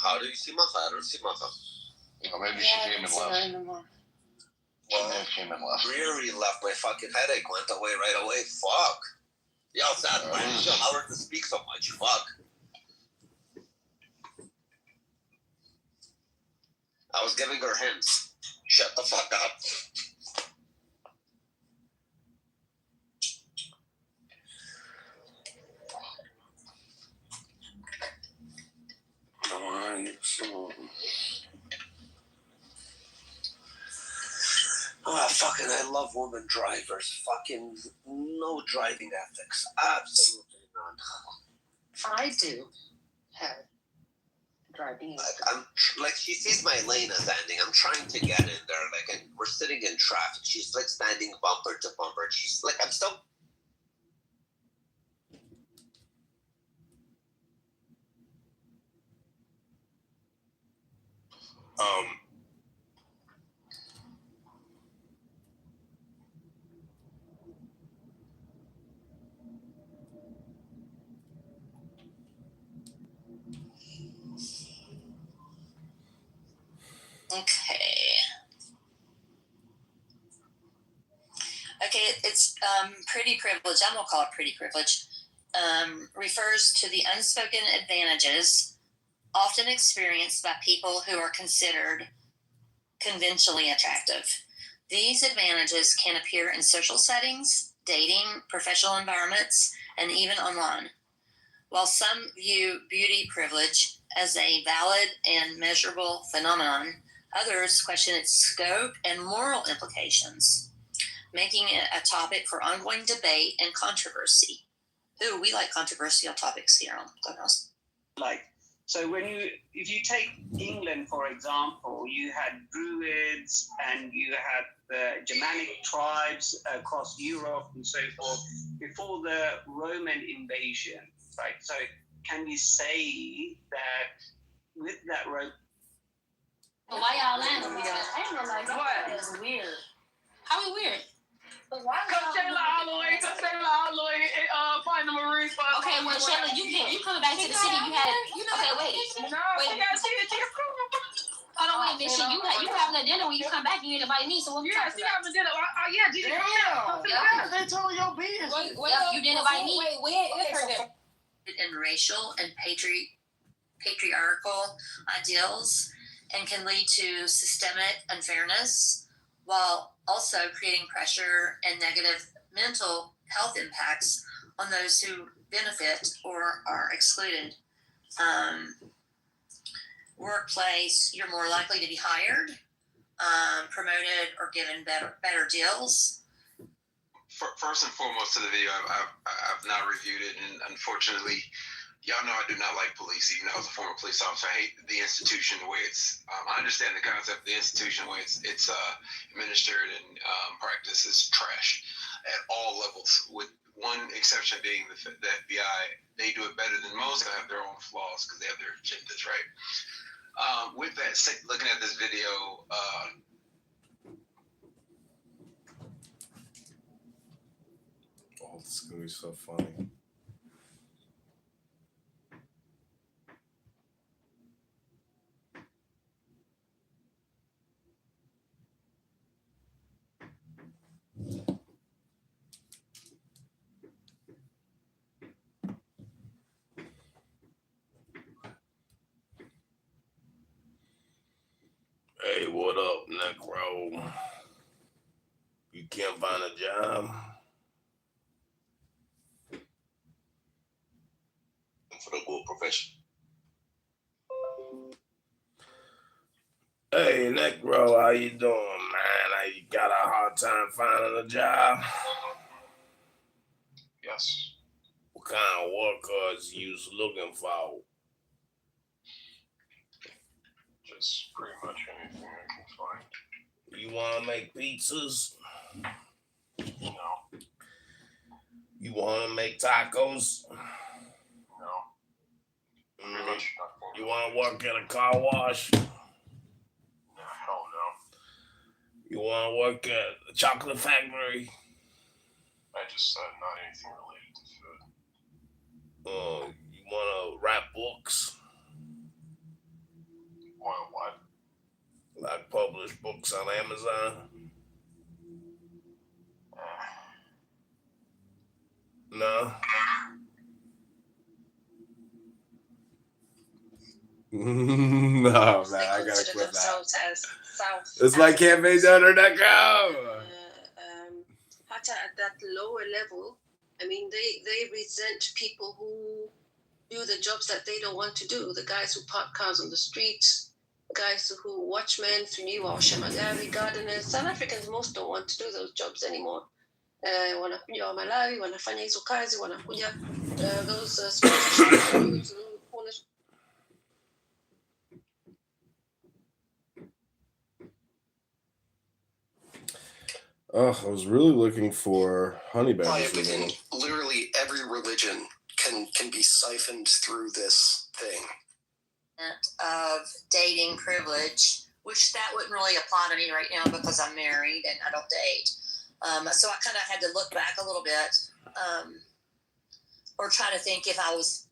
How do you see Maha? I don't see Maha. Well, maybe she came and left. Came and left. Really left. My fucking headache went away right away. Fuck. Yo, sad. Why did you allow her to speak so much? Fuck. I was giving her hints. Shut the fuck up. Fucking, I love women drivers. Fucking no driving ethics. Absolutely none. I do have driving ethics. I'm like, she sees my lane as ending. I'm trying to get in there. Like, and we're sitting in traffic. She's like standing bumper to bumper. She's like, I'm still. Okay, it's pretty privilege. I'm going to call it pretty privilege. Refers to the unspoken advantages often experienced by people who are considered conventionally attractive. These advantages can appear in social settings, dating, professional environments, and even online. While some view beauty privilege as a valid and measurable phenomenon, others question its scope and moral implications, making it a topic for ongoing debate and controversy. Ooh, we like controversial topics here on Clubhouse. So if you take England, for example, you had Druids and you had the Germanic tribes across Europe and so forth before the Roman invasion, right? So can you say that with that Roman... Why y'all laughing? I didn't know like what? It's weird. How is weird? But why? Come Shayla all the way, find the Marine spot. Okay, well, Shayla, you coming back to the city? You had okay, wait. No, she got to see it. Hold on, wait, Miss. You having a dinner when you come back? You ain't invited me, so what? Yeah, she having dinner. Yeah, did you? They told your business. Wait, you didn't invite me. Wait, in racial and patriarchal ideals and can lead to systemic unfairness, while also creating pressure and negative mental health impacts on those who benefit or are excluded. Workplace, you're more likely to be hired, promoted, or given better deals. First and foremost to the video, I've not reviewed it, and unfortunately, y'all know I do not like police, even though I was a former police officer. I hate the institution, the way it's, I understand the concept of the institution, the way it's administered and practiced is trash at all levels, with one exception being the FBI. They do it better than most. They have their own flaws because they have their agendas, right? With that, looking at this video, oh, this is going to be so funny. Hey, what up, Necro? You can't find a job? for the good profession. Hey, Necro, how you doing, man? You got a hard time finding a job? Yes. What kind of workers you looking for? Just pretty much anything I can find. You want to make pizzas? No. You want to make tacos? No. Pretty much not. You want to work at a car wash? No, hell no. You want to work at a chocolate factory? I just said not anything related to food. You want to write books? Want what? Like publish books on Amazon? No? No, man, I gotta quit that. As South. It's like campaign donor.com. Hatta at that lower level, I mean, they resent people who do the jobs that they don't want to do. The guys who park cars on the streets, guys who watchmen, washer, magari, gardeners. South Africans most don't want to do those jobs anymore. Wanakuja wa Malawi, wanafanya hizo kazi, wanakuja those sponsorships. Oh, I was really looking for honey badgers. Everything, literally every religion can be siphoned through this thing. Of dating privilege, which that wouldn't really apply to me right now because I'm married and I don't date. So I kind of had to look back a little bit, or try to think if I was.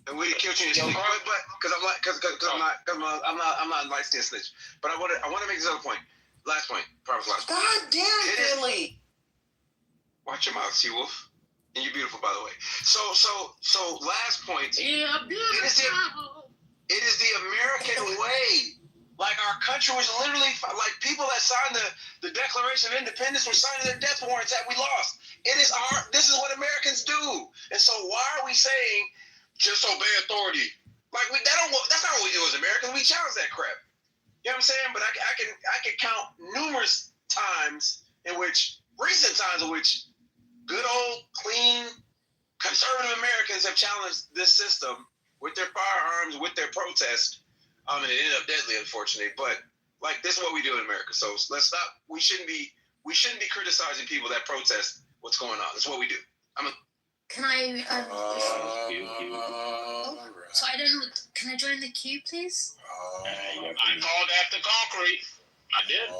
And we killed you in your sleep, but because I'm not light skinned snitch. But I want to make this other point. Last point. Promise last point. God damn, Billy. Watch your mouth, Sea Wolf. And you're beautiful, by the way. So last point. Yeah, beautiful. It is the American way. Like, our country was literally, like, people that signed the Declaration of Independence were signing their death warrants that we lost. This is what Americans do. And so why are we saying, just obey authority? Like, that's not what we do as Americans. We challenge that crap. You know what I'm saying? But I can count numerous times recent times in which good old, clean, conservative Americans have challenged this system with their firearms, with their protest. And it ended up deadly, unfortunately. But like, this is what we do in America. So let's stop. We shouldn't be criticizing people that protest what's going on. That's what we do. Can I? So I don't know. Can I join the queue, please? I called after concrete. I did.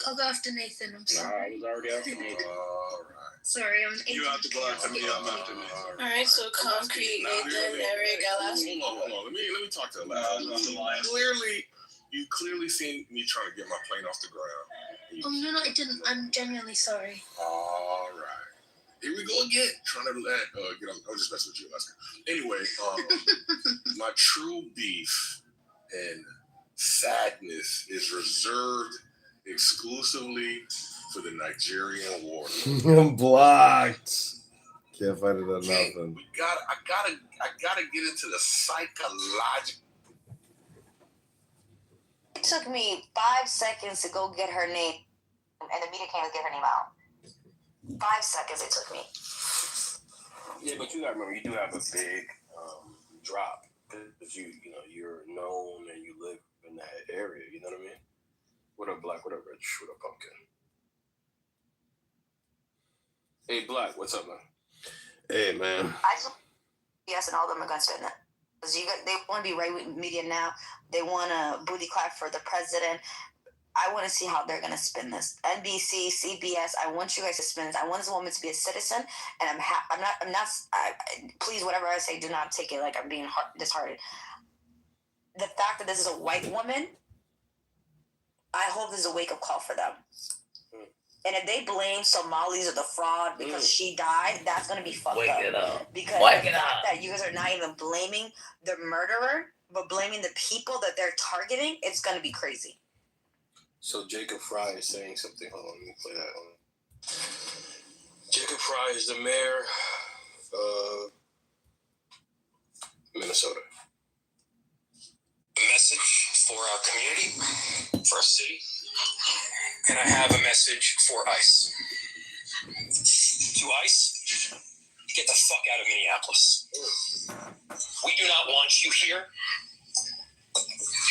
I'll go after Nathan. I'm sorry. I was already after Nathan. Sorry, I'm. You have to go after me. I'm after Nathan. All right, so concrete, Nathan, Eric, I'll ask you. Hold on. Let me talk to the last. Clearly, You clearly seen me trying to get my plane off the ground. Oh, no, I didn't. I'm genuinely sorry. All right. Here we go again. Trying to get on. I'll just mess with you, Alaska. Anyway, my true beef and sadness is reserved exclusively for the Nigerian war. Blocked. Can't find it on nothing. I gotta get into the psychological. It took me 5 seconds to go get her name, and the media came to get her name out. 5 seconds it took me. Yeah, but you gotta remember, you do have a big drop because you're known and you live in that area. You know what I mean? What up, Black? What up, Rich? What up, Pumpkin? Hey, Black, what's up, man? Hey, man. Yes, and all of them are going to spend that. Because they want to be right with media now. They want to booty clap for the president. I want to see how they're going to spin this. NBC, CBS, I want you guys to spin this. I want this woman to be a citizen, and I'm not. Please, whatever I say, do not take it like I'm being disheartened. The fact that this is a white woman, I hope this is a wake-up call for them. And if they blame Somalis or the fraud because she died, that's going to be fucked up. Because the fact that you guys are not even blaming the murderer, but blaming the people that they're targeting, it's going to be crazy. So Jacob Fry is saying something. Hold on, let me play that one. Jacob Fry is the mayor of Minnesota. A message for our community, for our city, and I have a message for ICE. To ICE, get the fuck out of Minneapolis. We do not want you here.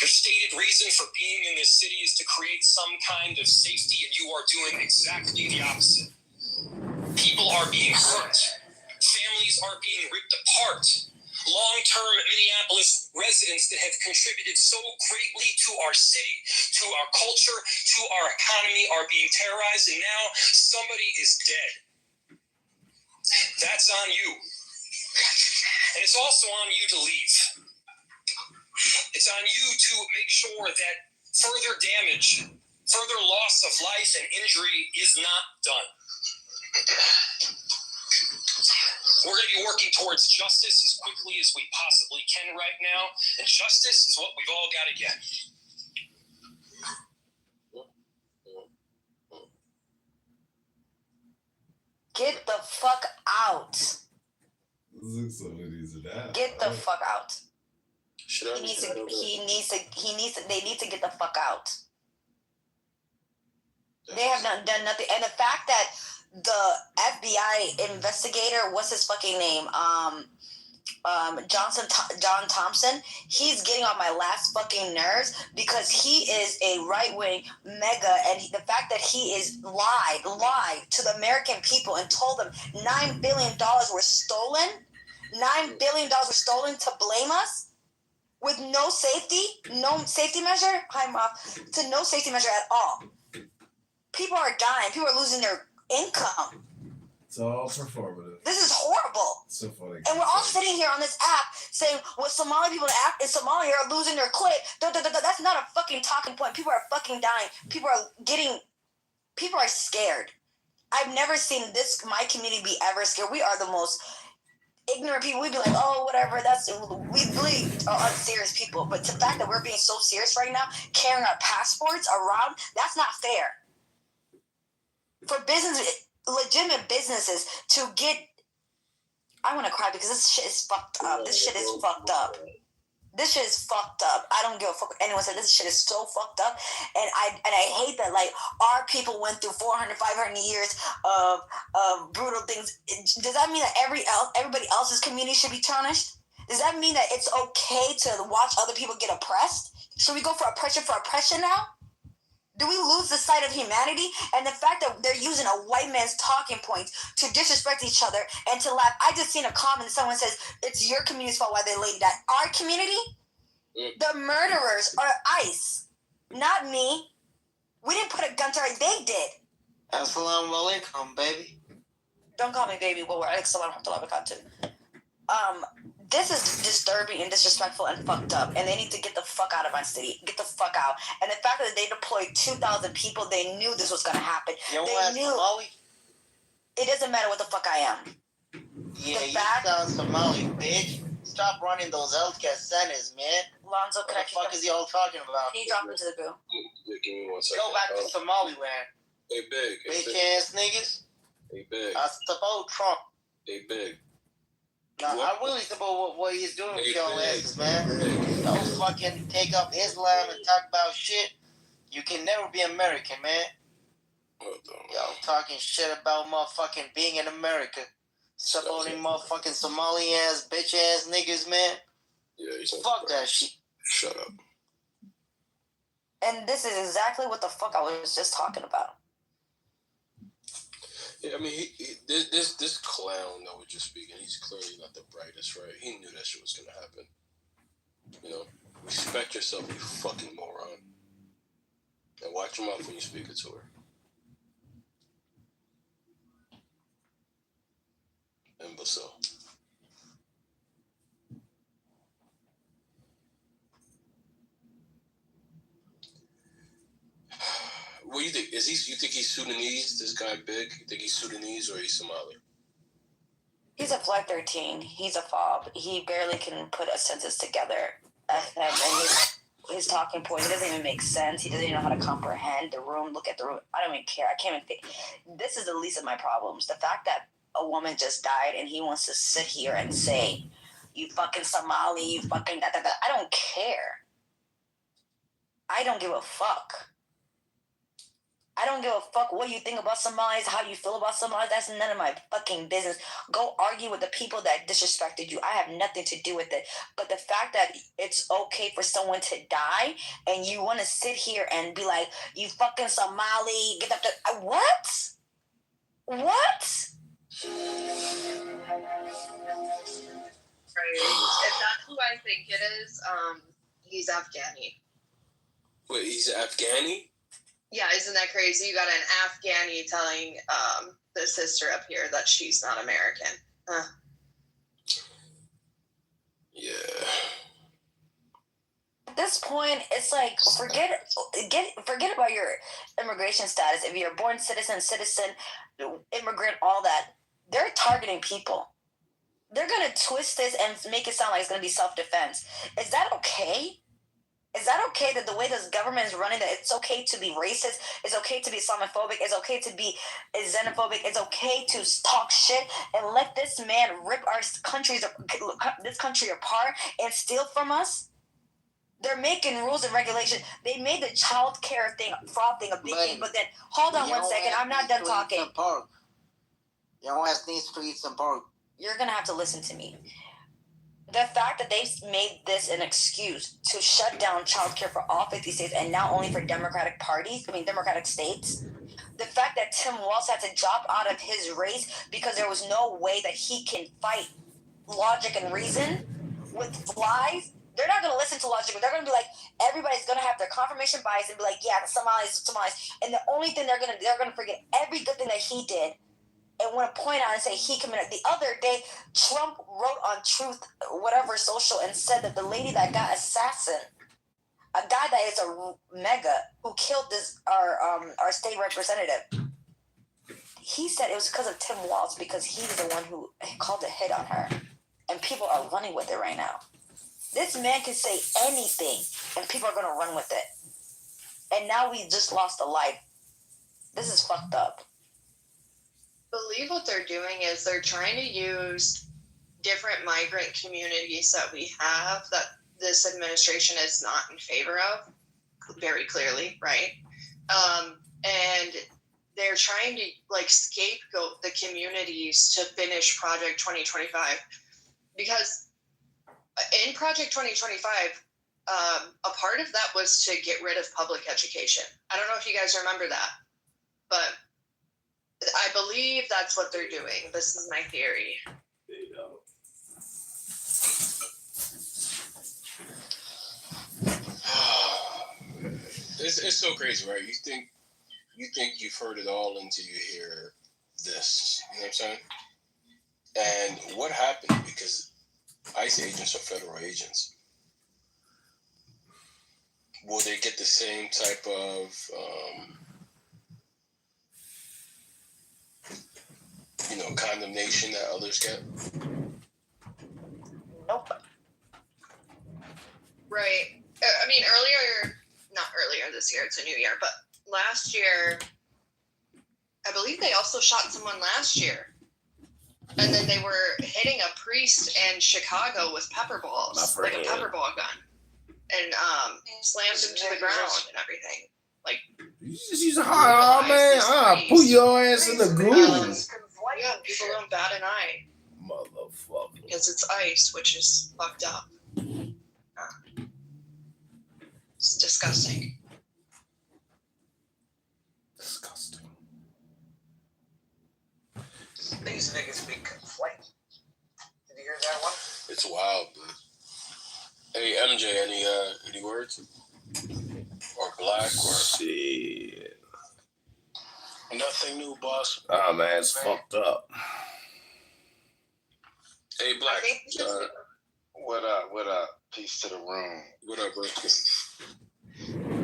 Your stated reason for being in this city is to create some kind of safety, and you are doing exactly the opposite. People are being hurt. Families are being ripped apart. Long-term Minneapolis residents that have contributed so greatly to our city, to our culture, to our economy are being terrorized, and now somebody is dead. That's on you. And it's also on you to leave. It's on you to make sure that further damage, further loss of life and injury is not done. We're going to be working towards justice as quickly as we possibly can right now, and justice is what we've all got to get. Get the fuck out. Get the fuck out. They need to get the fuck out. They have not done nothing. And the fact that the FBI investigator, what's his fucking name? John Thompson, he's getting on my last fucking nerves because he is a right-wing mega, and the fact that he is lied to the American people and told them $9 billion were stolen. $9 billion were stolen to blame us with no safety measure. No safety measure at all. People are dying. People are losing their income. It's all performative. This is horrible. So funny. And we're all sitting here on this app saying, well, Somali people in Somalia are losing their clip. That's not a fucking talking point. People are fucking dying. People are scared. I've never seen my community be ever scared. We are the most ignorant people. We'd be like, oh, whatever. We really are unserious people. But the fact that we're being so serious right now, carrying our passports around, that's not fair. For legitimate businesses to get, I want to cry because this shit is fucked up. This shit is fucked up. I don't give a fuck what anyone said. This shit is so fucked up, and I hate that like our people went through 400, 500 years of brutal things. Does that mean that everybody else's community should be tarnished? Does that mean that it's okay to watch other people get oppressed? Should we go for oppression now? Do we lose the sight of humanity? And the fact that they're using a white man's talking points to disrespect each other and to laugh. I just seen a comment, someone says, it's your community's fault why they laid that. Our community? The murderers are ICE, not me. We didn't put a gun to her, they did. Assalamu alaikum, baby. Don't call me baby, but we're This is disturbing and disrespectful and fucked up, and they need to get the fuck out of my city. Get the fuck out. And the fact that they deployed 2,000 people, they knew this was gonna happen. They knew. Somali? It doesn't matter what the fuck I am. Yeah, you sound Somali, bitch. Stop running those healthcare centers, man. Lonzo, what the fuck is y'all talking about? Can you drop into the goo? Give me 1 second. Go back to Somaliland. Hey, Big. Bitch ass niggas. Hey, Big. I support Trump. Hey, Big. Nah, I really support what he's doing with y'all asses, man. Don't fucking take up Islam and talk about shit. You can never be American, man. Y'all talking shit about motherfucking being in America. Supporting motherfucking Somali ass, bitch ass niggas, man. Yeah, fuck that shit. Shut up. And this is exactly what the fuck I was just talking about. Yeah, I mean, this clown that was just speaking, he's clearly not the brightest, right? He knew that shit was gonna happen. You know, respect yourself, you fucking moron. And watch your mouth when you speak it to her. Imbecile. What do you think? You think he's Sudanese? This guy Big? You think he's Sudanese or he's Somali? He's a Flight 13. He's a fob. He barely can put a sentence together. And his talking point, it doesn't even make sense. He doesn't even know how to comprehend the room, look at the room. I don't even care. I can't even think. This is the least of my problems. The fact that a woman just died and he wants to sit here and say, you fucking Somali, you fucking da, da, da. I don't care. I don't give a fuck. I don't give a fuck what you think about Somalis, how you feel about Somalis. That's none of my fucking business. Go argue with the people that disrespected you. I have nothing to do with it. But the fact that it's okay for someone to die and you want to sit here and be like, you fucking Somali, get up to... What? What? Right. If that's who I think it is, he's Afghani. Wait, he's Afghani? Yeah, isn't that crazy? You got an Afghani telling the sister up here that she's not American. Huh. Yeah. At this point, it's like forget about your immigration status. If you're a born citizen, immigrant, all that, they're targeting people. They're gonna twist this and make it sound like it's gonna be self-defense. Is that okay? Is that okay that the way this government is running, that it's okay to be racist, it's okay to be Islamophobic, it's okay to be xenophobic, it's okay to talk shit and let this man rip this country apart and steal from us? They're making rules and regulations. They made the child care fraud thing a big thing, but then, hold on 1 second, I'm not done talking. Your ass needs to eat some pork. You're going to have to listen to me. The fact that they made this an excuse to shut down childcare for all 50 states and now only for Democratic states. The fact that Tim Walz had to drop out of his race because there was no way that he can fight logic and reason with flies. They're not going to listen to logic, but they're going to be like, everybody's going to have their confirmation bias and be like, yeah, the Somalis. And the only thing they're going to forget every good thing that he did and want to point out and say he committed. The other day, Trump wrote on Truth, whatever social, and said that the lady that got assassinated, a guy that is a mega who killed our state representative, he said it was because of Tim Walz, because he's the one who called a hit on her, and people are running with it right now. This man can say anything, and people are going to run with it. And now we just lost a life. This is fucked up. I believe what they're doing is they're trying to use different migrant communities that we have that this administration is not in favor of, very clearly, right? And they're trying to scapegoat the communities to finish Project 2025, because in Project 2025, a part of that was to get rid of public education. I don't know if you guys remember that, but I believe that's what they're doing. This is my theory. It's so crazy, right? You think you've heard it all until you hear this. You know what I'm saying? And what happened? Because ICE agents are federal agents. Will they get the same type of, condemnation that others get? Nope. Right. I mean, not earlier this year, it's a new year, but last year, I believe they also shot someone last year. And then they were hitting a priest in Chicago with pepper balls, like a pepper ball gun. And slammed him to the ground and everything. Like, you just use a hard man. Put your ass in the groove. Yeah, people don't bat an eye. Motherfucker. Because it's ice, which is fucked up. It's disgusting. Disgusting. These niggas be conflated. Did you hear that one? It's wild, man. Hey, MJ, any words? Or Black, or... Shit. Nothing new, boss. Ah, man, it's fucked up. Hey, Black. What up? Peace to the room. What up, bro?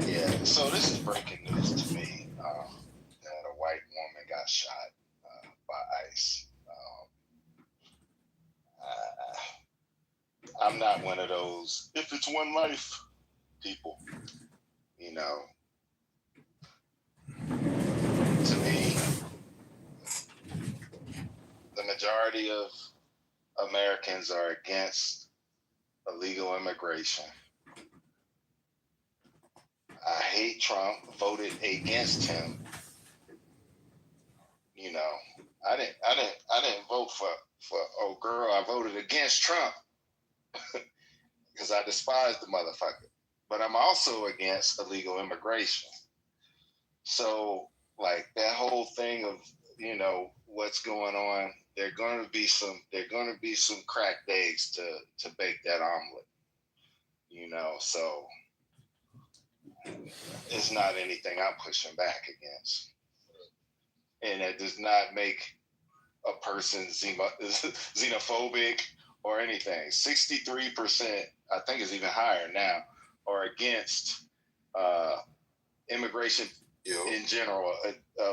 Yeah, so this is breaking news to me. That a white woman got shot by ICE. I'm not one of those, if it's one life, people. You know, to me, the majority of Americans are against illegal immigration. I hate Trump, voted against him. You know, I didn't vote for old girl. I voted against Trump because I despise the motherfucker. But I'm also against illegal immigration. So, like, that whole thing of, what's going on, there are going to be some cracked eggs to bake that omelet. So it's not anything I'm pushing back against. And it does not make a person xenophobic or anything. 63%, I think is even higher now, are against immigration in general,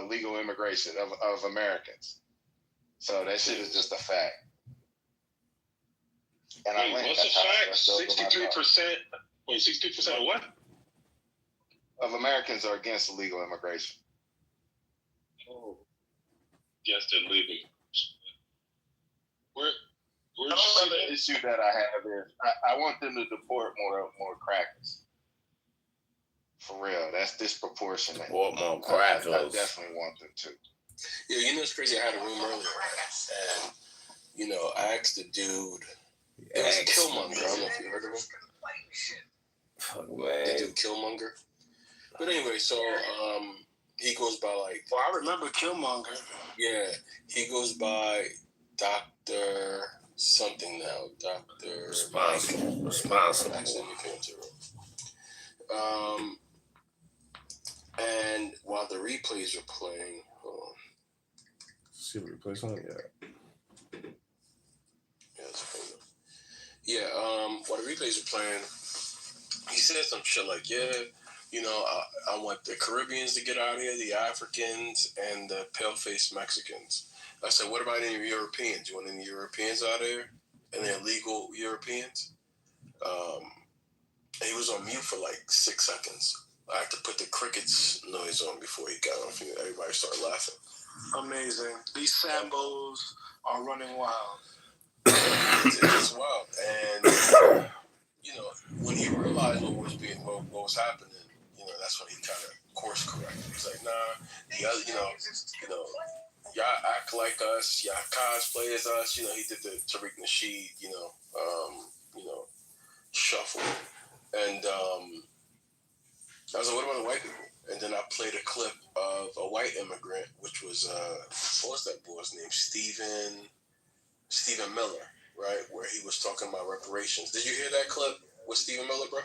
legal immigration of Americans. So that shit is just a fact. And wait, what's the fact? 63%? Wait, 63% of what? Of Americans are against illegal immigration. Oh, yes, they're leaving. Another issue that I have is I want them to deport more crackers. For real, that's disproportionate. What more crackers? I definitely want them to. Yeah, it's crazy. I had a room earlier, and I asked the dude. It was Killmonger. I don't know if you heard of him. Fuck, man. The dude Killmonger. But anyway, so he goes by like. Well, I remember Killmonger. Yeah, he goes by Dr. something now. Dr. Responsible. And while the replays are playing, hold on. See the replays on? Yeah. Yeah, it's playing. Yeah, while the replays are playing, he said some shit like, I want the Caribbeans to get out of here, the Africans, and the pale-faced Mexicans. I said, what about any Europeans? You want any Europeans out there? And the illegal Europeans? And he was on mute for like 6 seconds. I had to put the crickets noise on before he got off. Everybody started laughing. Amazing. These Sambos are running wild. It's wild. And, when he realized what was happening, that's when he kind of course corrected. He's like, nah, y'all act like us, y'all cosplay as us. He did the Tariq Nasheed, shuffle. And I was like, what about the white people? And then I played a clip of a white immigrant, which was, what was that boy's name? Stephen Miller, right? Where he was talking about reparations. Did you hear that clip with Stephen Miller, bro?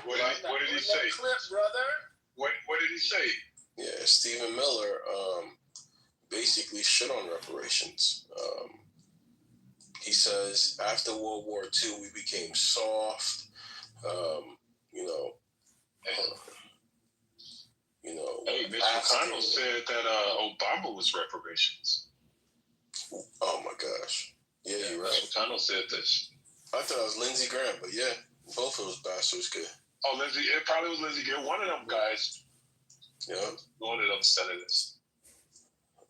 What did he say? Clip, brother. What did he say? Yeah, Stephen Miller basically shit on reparations. He says after World War II, we became soft. Hey, Mitch McConnell said that Obama was reparations. Oh my gosh. Yeah, you're right. Mitch McConnell said this. I thought it was Lindsey Graham, but yeah, both of those bastards could. Oh, Lindsey, it probably was Lindsey Graham. One of them guys. Yeah. One of them senators.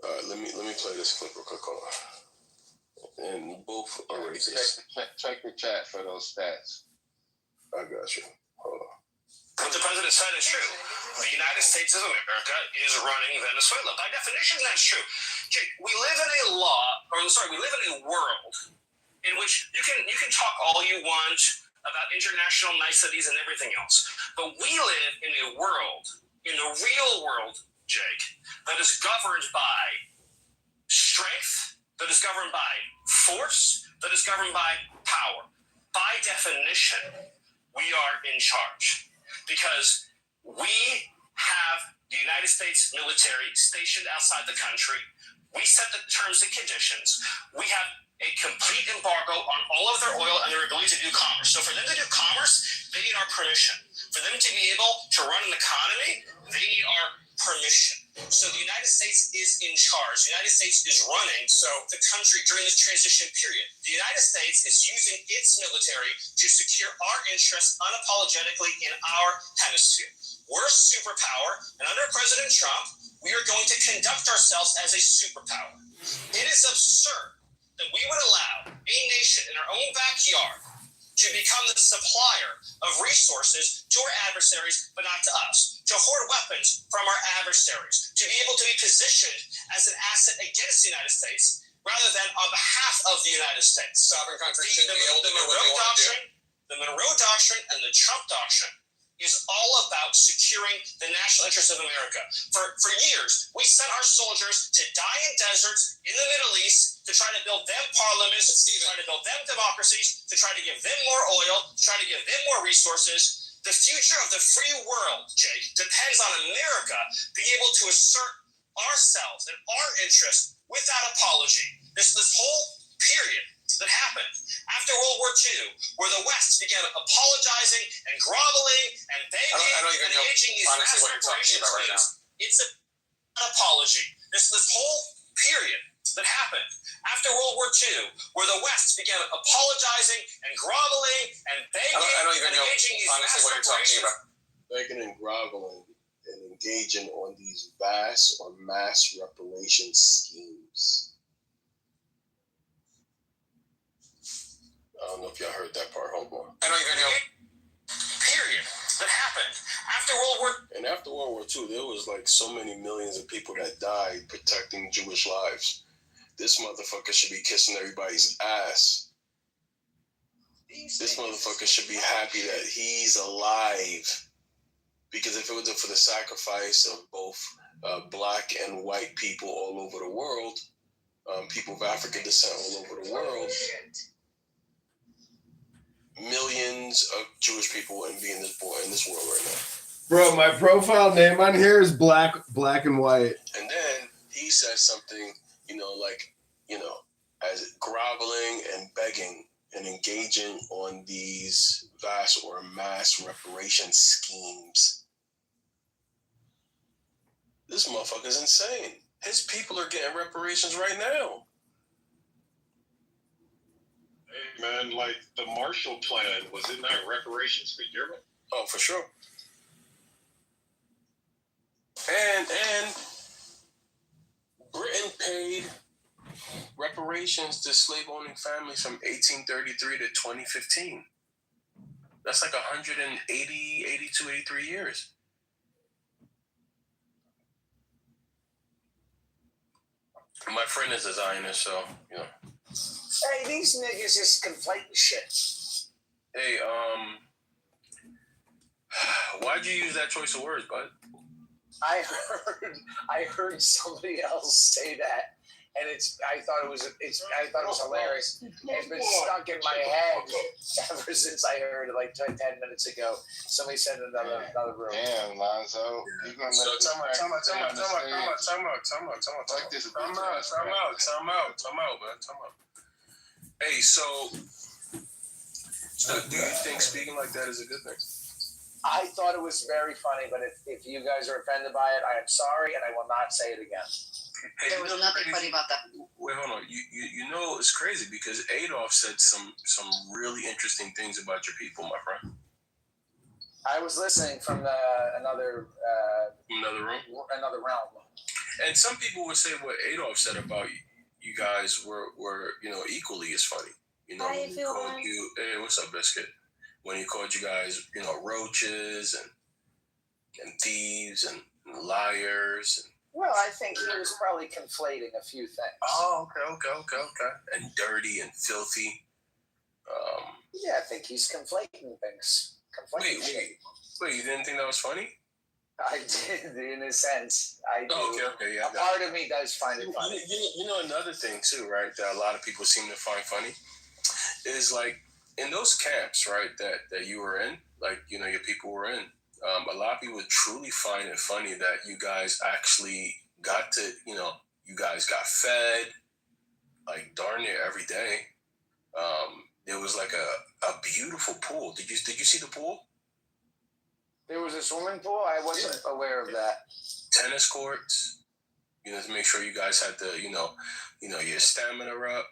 All right, let me play this clip real quick. Hold on. And both are racist. Check the chat for those stats. I got you. Hold on. What the president said is true. The United States of America is running Venezuela. By definition, that's true. Okay, we live in a world in which you can talk all you want about international niceties and everything else, but we live in a world, in the real world, Jake, that is governed by strength, that is governed by force, that is governed by power. By definition, we are in charge. Because we have the United States military stationed outside the country. We set the terms and conditions. We have a complete embargo on all of their oil and their ability to do commerce. So for them to do commerce, they need our permission. For them to be able to run an economy, they need our permission. So the United States is in charge. The United States is running the country during this transition period. The United States is using its military to secure our interests unapologetically in our hemisphere. We're a superpower, and under President Trump, we are going to conduct ourselves as a superpower. It is absurd that we would allow a nation in our own backyard to become the supplier of resources to our adversaries, but not to us, to hoard weapons from our adversaries, to be able to be positioned as an asset against the United States rather than on behalf of the United States. Sovereign countries shouldn't be able to do what they want to do. The Monroe Doctrine and the Trump Doctrine is all about securing the national interests of America. For years, we sent our soldiers to die in deserts in the Middle East to try to build them parliaments, to try to build them democracies, to try to give them more oil, to try to give them more resources. The future of the free world, Jake, depends on America being able to assert ourselves and our interests without apology. This whole period that happened after World War II, where the West began apologizing and groveling and begging and engaging these mass reparations claims, it's an apology. This whole period that happened after World War II, where the West began apologizing and groveling and begging and engaging these mass reparations. Begging and groveling and engaging on these vast or mass reparation schemes. I don't know if y'all heard that part. Hold on. Period that happened after World War. And after World War II, there was like so many millions of people that died protecting Jewish lives. This motherfucker should be kissing everybody's ass. This motherfucker should be happy that he's alive. Because if it wasn't for the sacrifice of both black and white people all over the world, people of African descent all over the world, millions of Jewish people wouldn't be in this world right now. Bro, my profile name on here is black and white. And then he says something, as groveling and begging and engaging on these vast or mass reparation schemes. This motherfucker's insane. His people are getting reparations right now. Hey, man, like the Marshall Plan, was it not reparations for Europe? Oh, for sure. And Britain paid reparations to slave-owning families from 1833 to 2015. That's like 180, 82, 83 years. My friend is a Zionist, so, Hey, these niggas just conflating shit. Hey, why'd you use that choice of words, bud? I heard somebody else say that, and I thought it was hilarious. It's been stuck in my head ever since I heard it like 10 minutes ago. Somebody said in another room. Damn, Lonzo. You gonna let Time out, man. Hey, so do you think speaking like that is a good thing? I thought it was very funny, but if you guys are offended by it, I am sorry, and I will not say it again. Hey, there was nothing funny about that. Wait, hold on. You know it's crazy because Adolf said some really interesting things about your people, my friend. I was listening from another room. Another realm. And some people would say what Adolf said about you guys were equally as funny. You know, when he called you, hey, what's up, Biscuit? When he called you guys, roaches and thieves and liars. Well, I think he was probably conflating a few things. Oh, okay. And dirty and filthy. Yeah, I think he's conflating things. Wait, you didn't think that was funny? I did, in a sense. I do. Okay, yeah. A part of me does find it funny. You know another thing too, right? That a lot of people seem to find funny is like in those camps, right? That you were in, like your people were in. A lot of people truly find it funny that you guys actually got to, you guys got fed, like darn near every day. There was like a beautiful pool. Did you see the pool? There was a swimming pool? I wasn't aware of that. Tennis courts, to make sure you guys had the, your stamina up.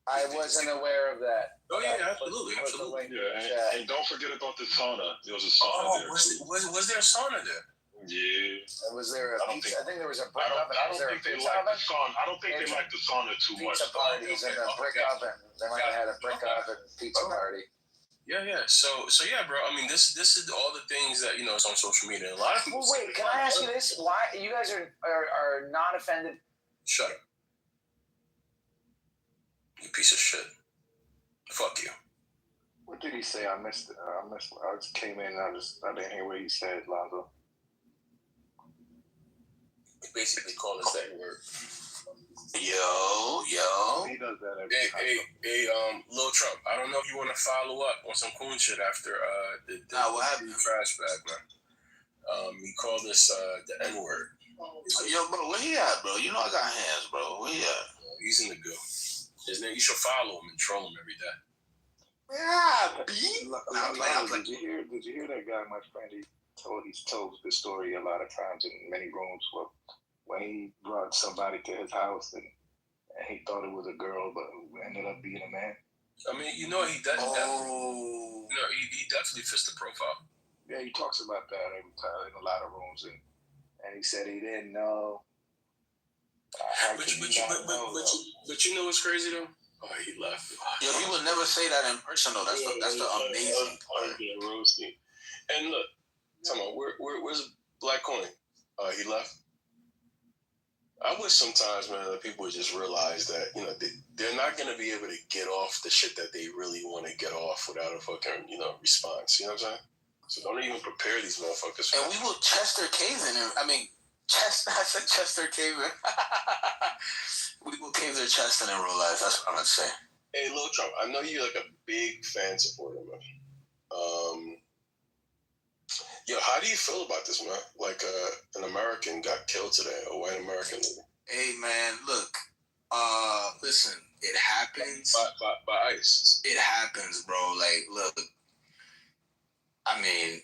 I wasn't aware of that. Oh yeah, absolutely. Yeah, and don't forget about the sauna. There was a sauna there. Was there a sauna there? Yeah. Was there a pizza? I think there was a brick oven. I don't think they like the sauna. I don't think they like the sauna too much. Pizza parties and a brick oven. They might have had a brick oven pizza party. Yeah. So yeah, bro. I mean, this is all the things that it's on social media. A lot of people. Well, wait. Can I ask you this? Why you guys are not offended? Shut up. You piece of shit. Fuck you. What did he say? I missed it. I just came in and I didn't hear what he said, Lonzo. He basically called us that word. Yo. He does that every time. Hey, Lil Trump, I don't know if you want to follow up on some cool shit after the what happened? Trash bag, man. He called us the N-word. Yo, bro, where he at, bro? You know I got hands, bro. Where he at? He's in the goo. His name, you should follow him and troll him every day. Yeah, B. Did you hear that guy, my friend? He's told the story a lot of times in many rooms when he brought somebody to his house and he thought it was a girl, but it ended up being a man. I mean, he does. He definitely fits the profile. Yeah, he talks about that every time in a lot of rooms, and he said he didn't know. But you know what's crazy though? Oh, he left. Yo, he would never say that in person though. That's the amazing part. And look, tell me, where's Black Coin? He left. I wish sometimes, man, that people would just realize that they're not gonna be able to get off the shit that they really want to get off without a fucking response. You know what I'm saying? So don't even prepare these motherfuckers. And we will Chester cave in. I said Chester cave in. We will cave their chest in real life. That's what I'm gonna say. Hey, Lil Trump, I know you're like a big fan supporter, man. Yo, how do you feel about this, man? Like an American got killed today, a white American. Hey, man, look. Listen, it happens. By ICE. It happens, bro. Like, look. I mean,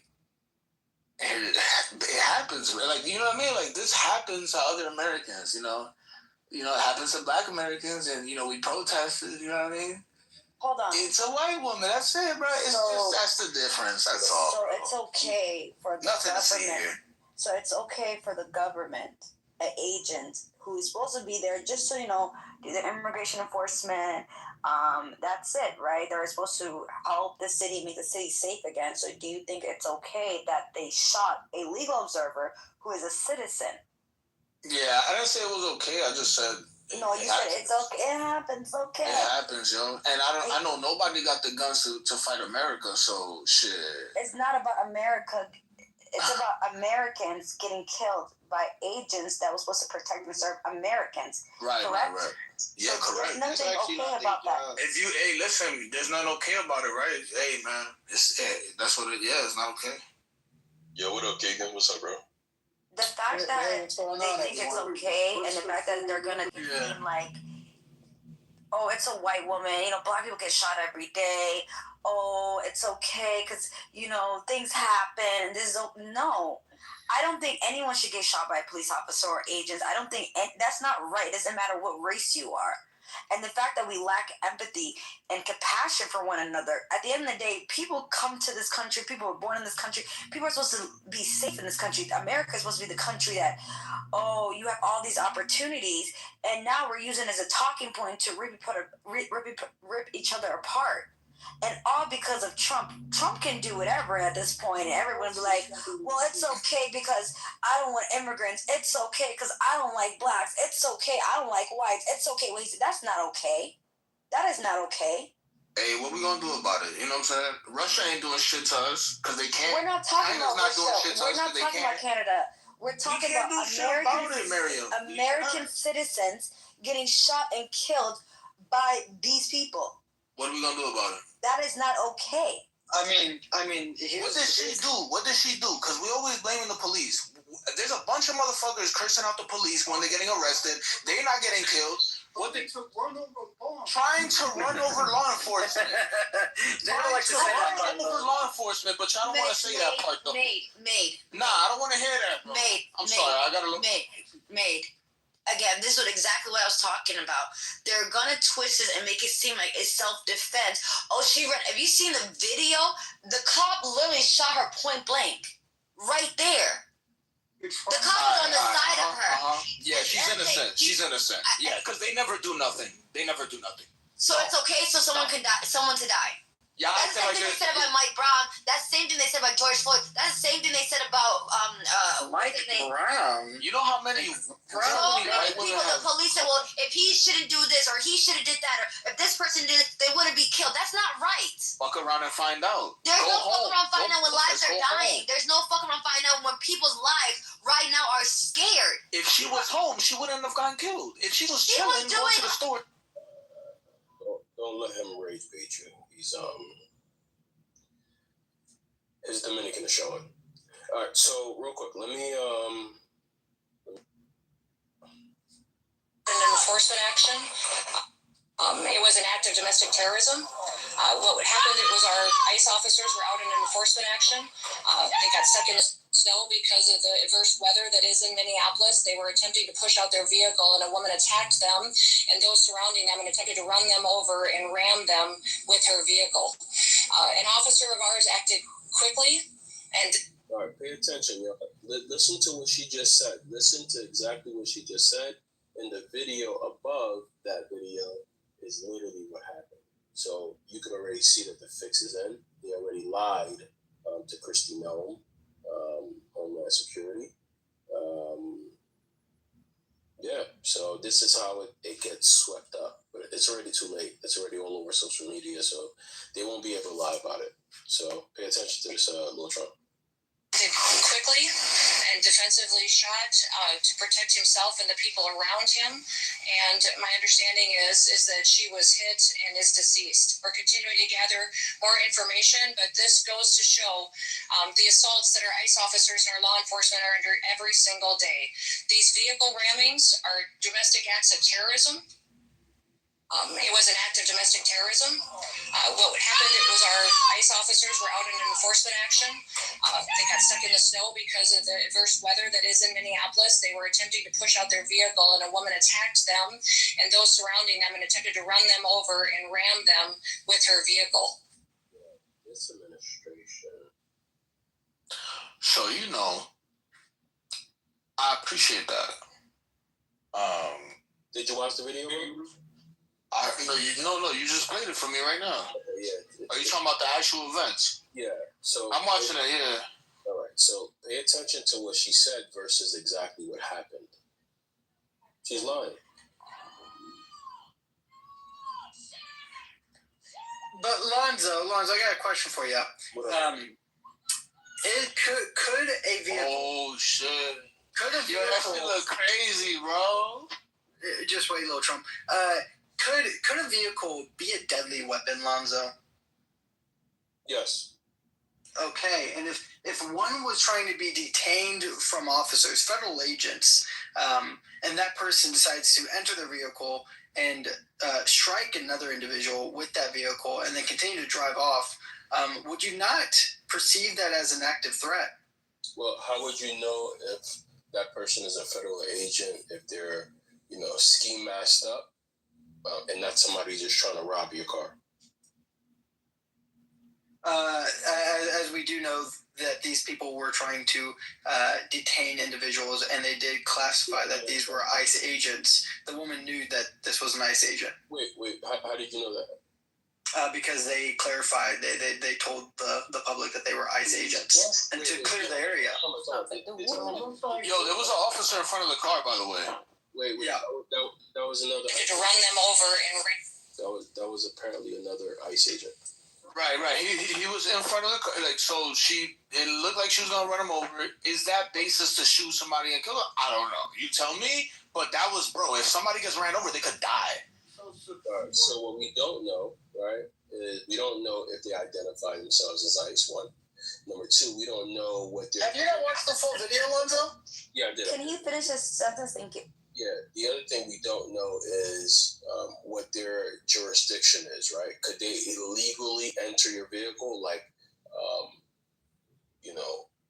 it happens. Like, you know what I mean? Like, this happens to other Americans, it happens to Black Americans, and, we protested, you know what I mean? Hold on. It's a white woman. That's it, bro. That's the difference. That's all. So it's okay for the Nothing government. to see here. So it's okay for the government, an agent who is supposed to be there just so do the immigration enforcement. That's it, right? They're supposed to help the city, make the city safe again. So do you think it's okay that they shot a legal observer who is a citizen? Yeah, I didn't say it was okay. I just said. No, you said it's okay. It happens. Okay. It happens, yo. And I know nobody got the guns to fight America. So shit. It's not about America. It's about Americans getting killed by agents that were supposed to protect and serve Americans. Right. Yeah, so correct. There's nothing okay about that. Listen, there's nothing okay about it, right? Hey, man, that's what it. Yeah, it's not okay. Yo, what up, Kagan? What's up, bro? The fact that they think it's okay, and the fact that they're gonna be like oh, it's a white woman. You know, black people get shot every day. Oh, it's okay because, you know, things happen. No. I don't think anyone should get shot by a police officer or agents. I don't think that's not right. It doesn't matter what race you are. And the fact that we lack empathy and compassion for one another, at the end of the day, people come to this country, people are born in this country, people are supposed to be safe in this country. America is supposed to be the country that, oh, you have all these opportunities, and now we're using it as a talking point to rip each other apart. And all because of Trump. Trump can do whatever at this point, and everyone will be like, well, it's okay because I don't want immigrants. It's okay because I don't like blacks. It's okay. I don't like whites. It's okay. Well, that's not okay. That is not okay. Hey, what we gonna do about it? You know what I'm saying? Russia ain't doing shit to us because they can't. We're not talking China's about not doing Russia. shit to We're us not 'cause they talking about can't. Canada. We're talking can't about do shit about it, Miriam. American citizens getting shot and killed by these people. What are we gonna do about it? That is not okay. I mean, what did she do? What did she do? Because we always blaming the police. There's a bunch of motherfuckers cursing out the police when they're getting arrested. They're not getting killed. What they trying to run over law enforcement. They don't like to run over law enforcement, but y'all don't want to say that part though. Made. Nah, I don't want to hear that, bro. I'm sorry, I gotta look. Made. Again, this is exactly what I was talking about. They're gonna twist it and make it seem like it's self-defense. Oh, she ran. Have you seen the video? The cop literally shot her point blank, right there. The cop was on the side of her. Yeah, she's innocent. She's innocent. Yeah, because they never do nothing. So it's okay. So someone can die. Someone to die. Yeah, that's the same thing they said about Mike Brown. That's the same thing they said about George Floyd. That's the same thing they said about Mike Brown. You know how many people, the police said, well, if he shouldn't do this or he should have did that, or if this person did it, they wouldn't be killed. That's not right. Fuck around and find out. There's no fuck around finding out when lives are dying. There's no fuck around finding out when people's lives right now are scared. If she was home, she wouldn't have gotten killed. If she was chilling, going to the store. Don't let him rage bait you. He's his Dominican is showing. All right, so real quick, let me an enforcement action. It was an act of domestic terrorism. What happened? It was our ICE officers were out in an enforcement action. They got stuck in the snow because of the adverse weather that is in Minneapolis. They were attempting to push out their vehicle, and a woman attacked them and those surrounding them and attempted to run them over and ram them with her vehicle. An officer of ours acted quickly and... All right, pay attention, y'all. Listen to what she just said. Listen to exactly what she just said. And the video above that video is literally what happened. So you can already see that the fix is in. They already lied to Kristi Noem, Homeland Security. Yeah, so this is how it gets swept up. But it's already too late. It's already all over social media, so they won't be able to lie about it. So pay attention to this, Lil Trump. Quickly and defensively shot to protect himself and the people around him. And my understanding is that she was hit and is deceased. We're continuing to gather more information, but this goes to show the assaults that our ICE officers and our law enforcement are under every single day. These vehicle rammings are domestic acts of terrorism. It was an act of domestic terrorism. What happened, it was our ICE officers were out in an enforcement action. They got stuck in the snow because of the adverse weather that is in Minneapolis. They were attempting to push out their vehicle, and a woman attacked them and those surrounding them and attempted to run them over and ram them with her vehicle. This administration. So, you know, I appreciate that. Did you watch the video? No, you just played it for me right now. Yeah. Are you talking about the actual events? Yeah. So I'm watching it, yeah. All right. So pay attention to what she said versus exactly what happened. She's lying. But Lonzo, I got a question for you. Could a vehicle? Oh shit! Could a vehicle? Yo, that look crazy, bro. Just wait, little Trump. Could a vehicle be a deadly weapon, Lonzo? Yes. okay. And if one was trying to be detained from officers, federal agents, and that person decides to enter their vehicle and strike another individual with that vehicle and then continue to drive off, would you not perceive that as an active threat? Well, how would you know if that person is a federal agent, if they're, ski masked up, and not somebody just trying to rob your car? As we do know that these people were trying to detain individuals, and they did classify that these were ICE agents. The woman knew that this was an ICE agent. Wait, how did you know that? Because they clarified, they told the public that they were ICE agents, and to clear the area. Yo, there was an officer in front of the car, by the way. Wait, yeah. That was another. To run them over and. That was apparently another ICE agent. Right. He was in front of the car, so it looked like she was gonna run him over. Is that basis to shoot somebody and kill them? I don't know. You tell me. But that was, bro. If somebody gets ran over, they could die. So what we don't know, right, is we don't know if they identify themselves as ICE. One. Number two, we don't know what they're. Have you not watched the full video, Lonzo? Yeah, I did. Can you finish this sentence? Thank you. Yeah, the other thing we don't know is what their jurisdiction is, right? Could they illegally enter your vehicle, like,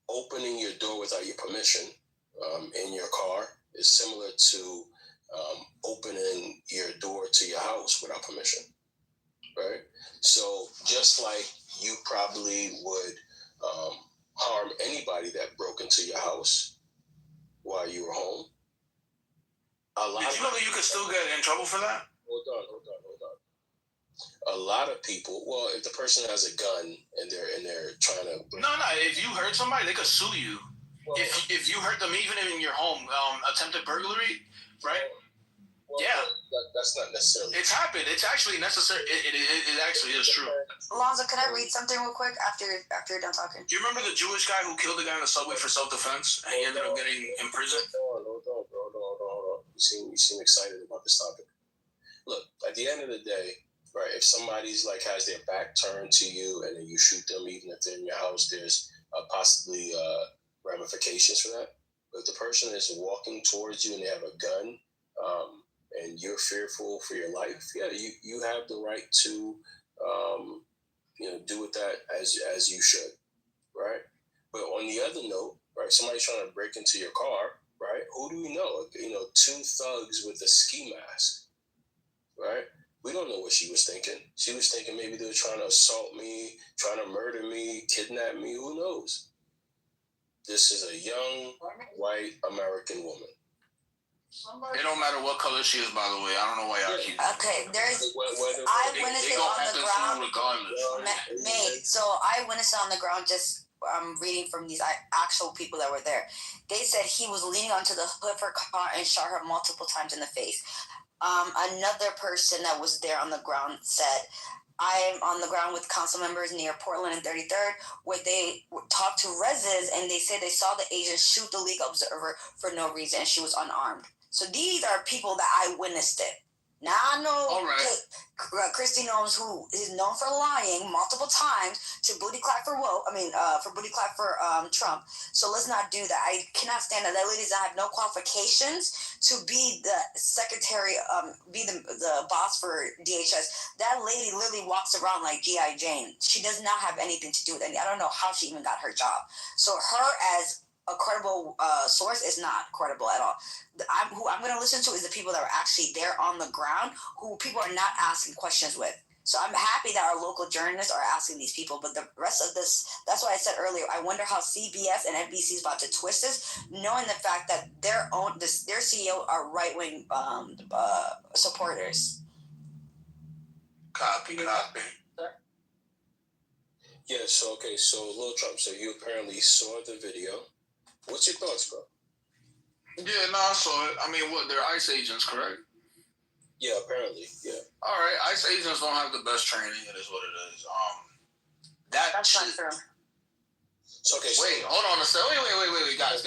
opening your door without your permission in your car is similar to opening your door to your house without permission, right? So just like you probably would harm anybody that broke into your house while you were home. Did you know that you could still get in trouble for that? Hold on. A lot of people, well, if the person has a gun and they're trying to... No. If you hurt somebody, they could sue you. Well, if you hurt them even in your home, attempted burglary, right? Well, yeah. That's not necessarily... It's happened. It's actually necessary. It actually is true. Alonzo, can I read something real quick after you're done talking? Do you remember the Jewish guy who killed the guy in the subway for self-defense and he ended up getting in prison? Hold on, bro. You seem excited about this topic. Look, at the end of the day, right, if somebody's has their back turned to you and then you shoot them, even if they're in your house, there's possibly ramifications for that. But if the person is walking towards you and they have a gun, and you're fearful for your life, yeah, you have the right to, do with that as you should, right? But on the other note, right, somebody's trying to break into your car, right? Who do we know? Two thugs with a ski mask, right? We don't know what she was thinking. She was thinking maybe they were trying to assault me, trying to murder me, kidnap me. Who knows? This is a young, white American woman. It don't matter what color she is, by the way. I don't know why y'all keep... Okay, eyewitnesses on the ground. So eyewitnesses on the ground, just reading from these actual people that were there. They said he was leaning onto the hood of her car and shot her multiple times in the face. Another person that was there on the ground said, I am on the ground with council members near Portland and 33rd, where they talked to residents, and they said they saw the agent shoot the legal observer for no reason, and she was unarmed. So these are people that I witnessed it. Now I know Christy Gnomes, who is known for lying multiple times to booty clap for Trump. So let's not do that. I cannot stand that. That lady does not have no qualifications to be the secretary, be the boss for DHS. That lady literally walks around like G.I. Jane. She does not have anything to do with it. I don't know how she even got her job. So her as a credible source is not credible at all. Who I'm going to listen to is the people that are actually there on the ground, who people are not asking questions with. So I'm happy that our local journalists are asking these people, but the rest of this, that's what I said earlier. I wonder how CBS and NBC is about to twist this, knowing the fact that their CEO are right-wing supporters. Copy. Yeah, so Lil Trump, so you apparently saw the video. What's your thoughts, bro? Yeah, no, I saw it. I mean, they're ICE agents, correct? Yeah, apparently, yeah. All right, ICE agents don't have the best training. It is what it is. That's not true. So, wait, hold on a second. Wait, guys.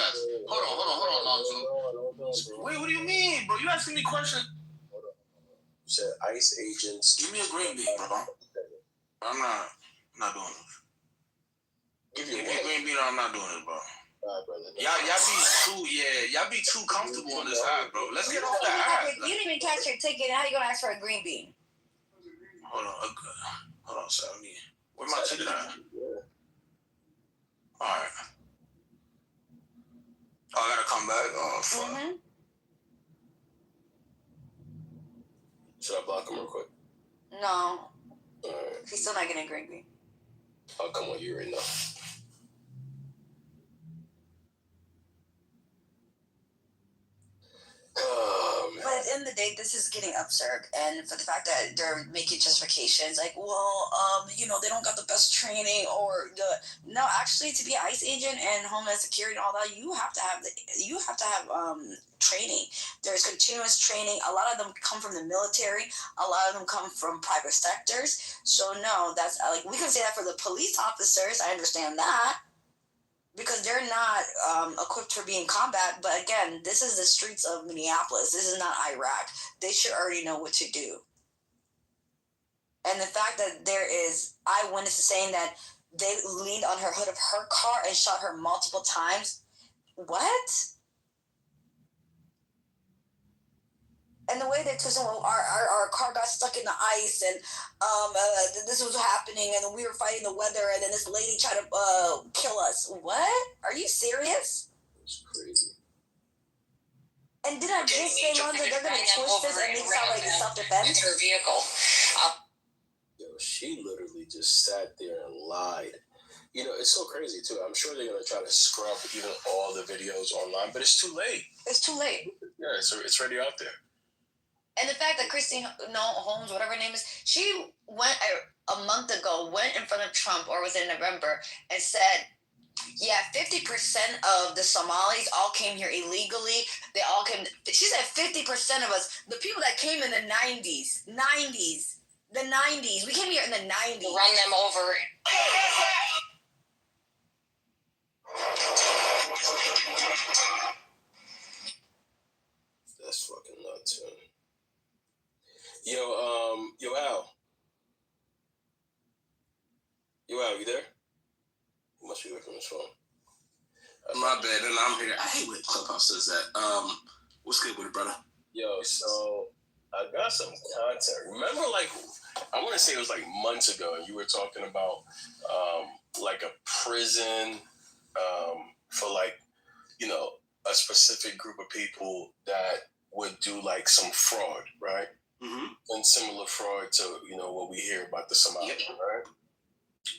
Hold on, Lonzo. Wait, what do you mean, bro? You asking me questions? Hold on. You said ICE agents. Give me a green bean, bro. I'm not doing this. Give you green bean, I'm not doing it, bro. Brother. Y'all be too comfortable on this app, bro. Let's get off the app. You didn't even catch your ticket. How you gonna ask for a green bean? Hold on, sir. Where my ticket at? All right. Oh, I gotta come back. Oh, fuck. Mm-hmm. Should I block him real quick? No. All right. He's still not getting a green bean. Oh, come on, you right now. But at the end of the day, this is getting absurd. And for the fact that they're making justifications like, well, they don't got the best training no, actually, to be an ICE agent and Homeland Security and all that, you have to have training. There's continuous training. A lot of them come from the military. A lot of them come from private sectors. So no, that's we can say that for the police officers. I understand that. Because they're not equipped for being combat. But again, this is the streets of Minneapolis. This is not Iraq. They should already know what to do. And the fact that there is eyewitnesses saying that they leaned on her hood of her car and shot her multiple times. What? And the way they twisted, well, our car got stuck in the ice, and this was happening, and we were fighting the weather, and then this lady tried to kill us. What? Are you serious? It's crazy. And did I just say, Lonzo, they're going to twist this and make it sound like it's self-defense? Into her vehicle. Yo, she literally just sat there and lied. It's so crazy, too. I'm sure they're going to try to scrub even all the videos online, but it's too late. It's too late. Yeah, it's already out there. And the fact that Christine Holmes, whatever her name is, she went a month ago, went in front of Trump, or was it in November, and said, yeah, 50% of the Somalis all came here illegally. They all came. She said 50% of us, the people that came in the 90s, we came here in the 90s. Run them over. That's fucking nuts, man. Yo, Al. Yo, Al, you there? You must be away from his phone. My bad, and I'm here. I hate when Clubhouse does that. What's good with it, brother? Yo, so I got some content. Remember, I want to say it was months ago, and you were talking about a prison for a specific group of people that would do some fraud, right? Mm-hmm. And similar fraud to what we hear about the Somalis, right?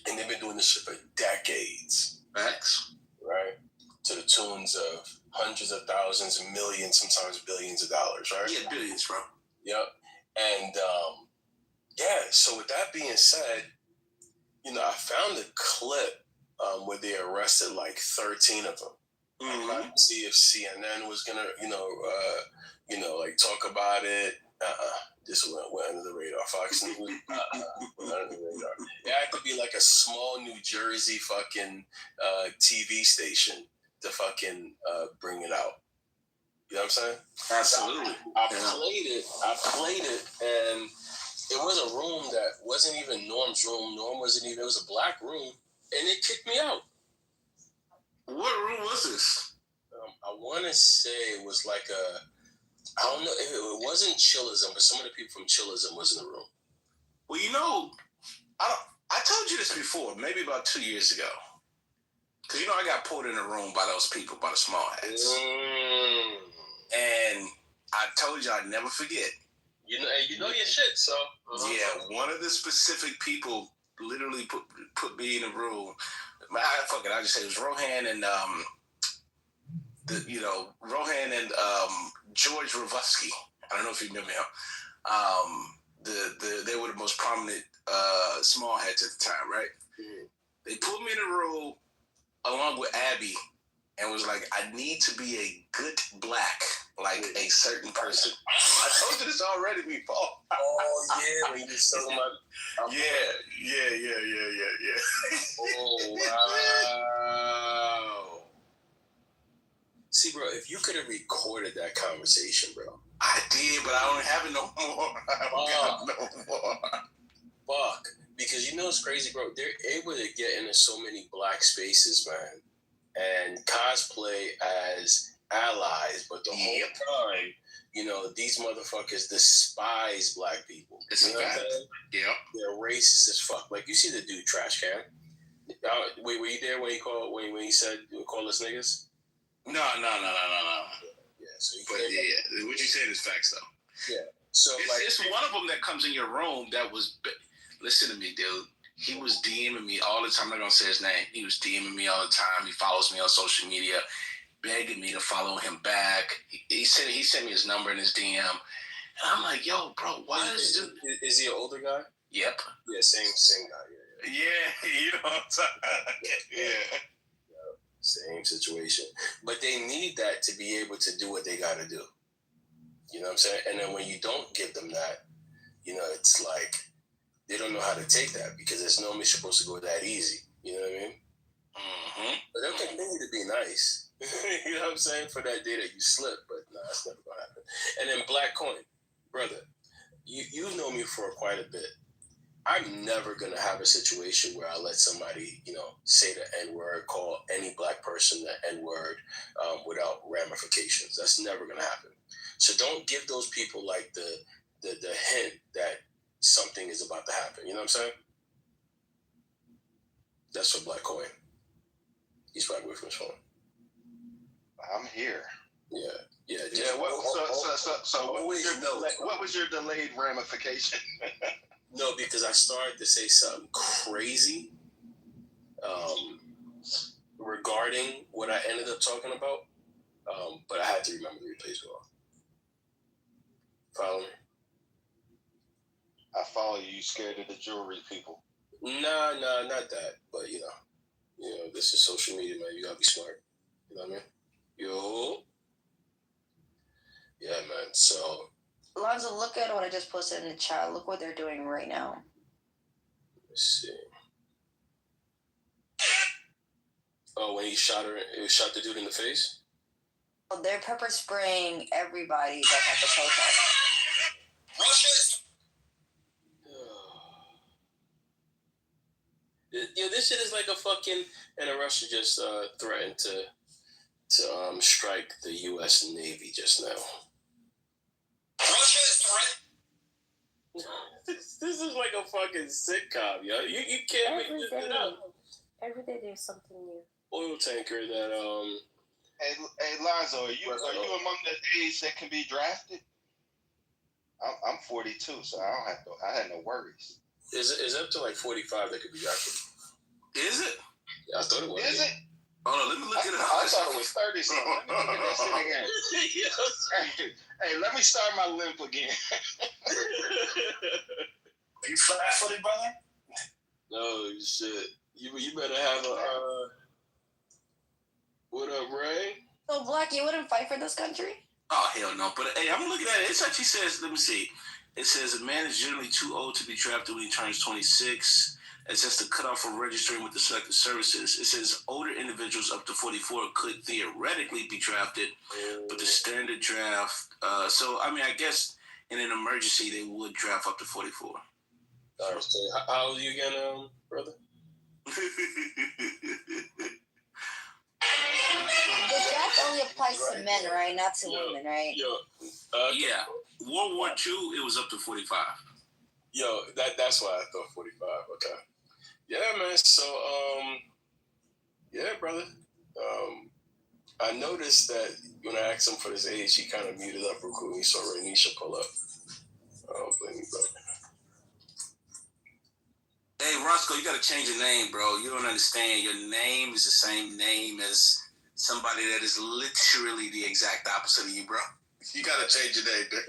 And they've been doing this shit for decades. Facts. Right? To the tunes of hundreds of thousands and millions, sometimes billions of dollars, right? Yeah, billions, bro. Yep. And so with that being said, I found a clip where they arrested 13 of them. Mm-hmm. I tried to see if CNN was gonna, talk about it. This went under the radar. Fox News went under the radar. It had to be a small New Jersey fucking TV station to fucking bring it out. You know what I'm saying? Absolutely. I played it, and it was a room that wasn't even Norm's room. Norm wasn't even. It was a black room, and it kicked me out. What room was this? I want to say it was I don't know. It wasn't Chillism, but some of the people from Chillism was in the room. Well, I told you this before, maybe about 2 years ago. Because, I got pulled in a room by those people, by the small hats. And I told you I'd never forget. You know your shit, so. Yeah, one of the specific people literally put me in a room. I just said it was Rohan and, Rohan and George Ravusky. I don't know if you remember him. They were the most prominent small heads at the time, right? Mm-hmm. They pulled me in a room along with Abby and was like, I need to be a good black, like a certain person. I told you this already before. Oh, yeah, when you just talking about... Yeah. Oh, wow. See, bro, if you could have recorded that conversation, bro. I did, but I don't have it no more. I don't have it no more. Fuck. Because you know it's crazy, bro. They're able to get into so many black spaces, man, and cosplay as allies, but the whole time, you know, these motherfuckers despise black people. It's you know a fact. Yeah. They're racist as fuck. Like you see the dude Trash Can. Wait, were you there when he said call us niggas? No. Yeah. So but yeah, what you said is facts though. Yeah. So it's one of them that comes in your room that was. Listen to me, dude. He was DMing me all the time. I'm not gonna say his name. He was DMing me all the time. He follows me on social media, begging me to follow him back. He sent me his number in his DM, and I'm like, yo, bro, why is he an older guy? Yep. Yeah, same guy. Yeah, you know what I'm talking. Yeah. Same situation. But they need that to be able to do what they got to do. You know what I'm saying? And then when you don't give them that, you know, it's like they don't know how to take that because it's normally supposed to go that easy. You know what I mean? Mm-hmm. But they'll continue to be nice. You know what I'm saying? For that day that you slip, but no, that's never going to happen. And then Black Coin, brother, you've known me for quite a bit. I'm never going to have a situation where I let somebody, you know, say the N-word, call any black person the N-word without ramifications. That's never going to happen. So don't give those people like the hint that something is about to happen. You know what I'm saying? That's for Black Coin. He's probably away from his phone. I'm here. Yeah. Yeah. What was your delayed ramification? No, because I started to say something crazy regarding what I ended up talking about, but I had to remember the replays go off. Follow me? I follow you. You scared of the jewelry people? Nah, not that. But you know, this is social media, man. You gotta be smart. You know what I mean? Yo. Yeah, man. So. Lonzo, look at what I just posted in the chat. Look what they're doing right now. Let's see. Oh, when he shot the dude in the face? Oh, they're pepper spraying everybody that's at the protest. Russia! Yeah, this shit is like a fucking... And Russia just threatened to strike the U.S. Navy just now. Russia is threatening... This is like a fucking sitcom, yo. You can't make this shit up. Every day there's something new. Oil tanker that Hey Lonzo, are you among the age that can be drafted? I'm 42, so I had no worries. Is it up to like 45 that could be drafted? Is it? Yeah, I thought it was. Is it? Oh no, let me look at it. I thought it was 30 something. Let me look at that shit again. Hey, let me start my limp again. Are you flat-footed, brother? No shit. You better have a what up, Ray? So Black, you wouldn't fight for this country? Oh hell no! But hey, I'm looking at it. It actually says, let me see. It says a man is generally too old to be drafted when he turns 26. It says the cutoff for registering with the selected services. It says older individuals up to 44 could theoretically be drafted, but the standard draft. So I mean, I guess in an emergency they would draft up to 44. All right, so how old are you again, brother? The draft only applies to men, right? Not to women, right? Yeah. World War II, it was up to 45. Yo, that's why I thought 45. Okay. Yeah, man. So, yeah, brother. I noticed that when I asked him for his age, he kind of muted up real quick when he saw Rainisha pull up. I don't blame you, bro. Hey, Roscoe, you got to change your name, bro. You don't understand. Your name is the same name as somebody that is literally the exact opposite of you, bro. You got to change your name, dude.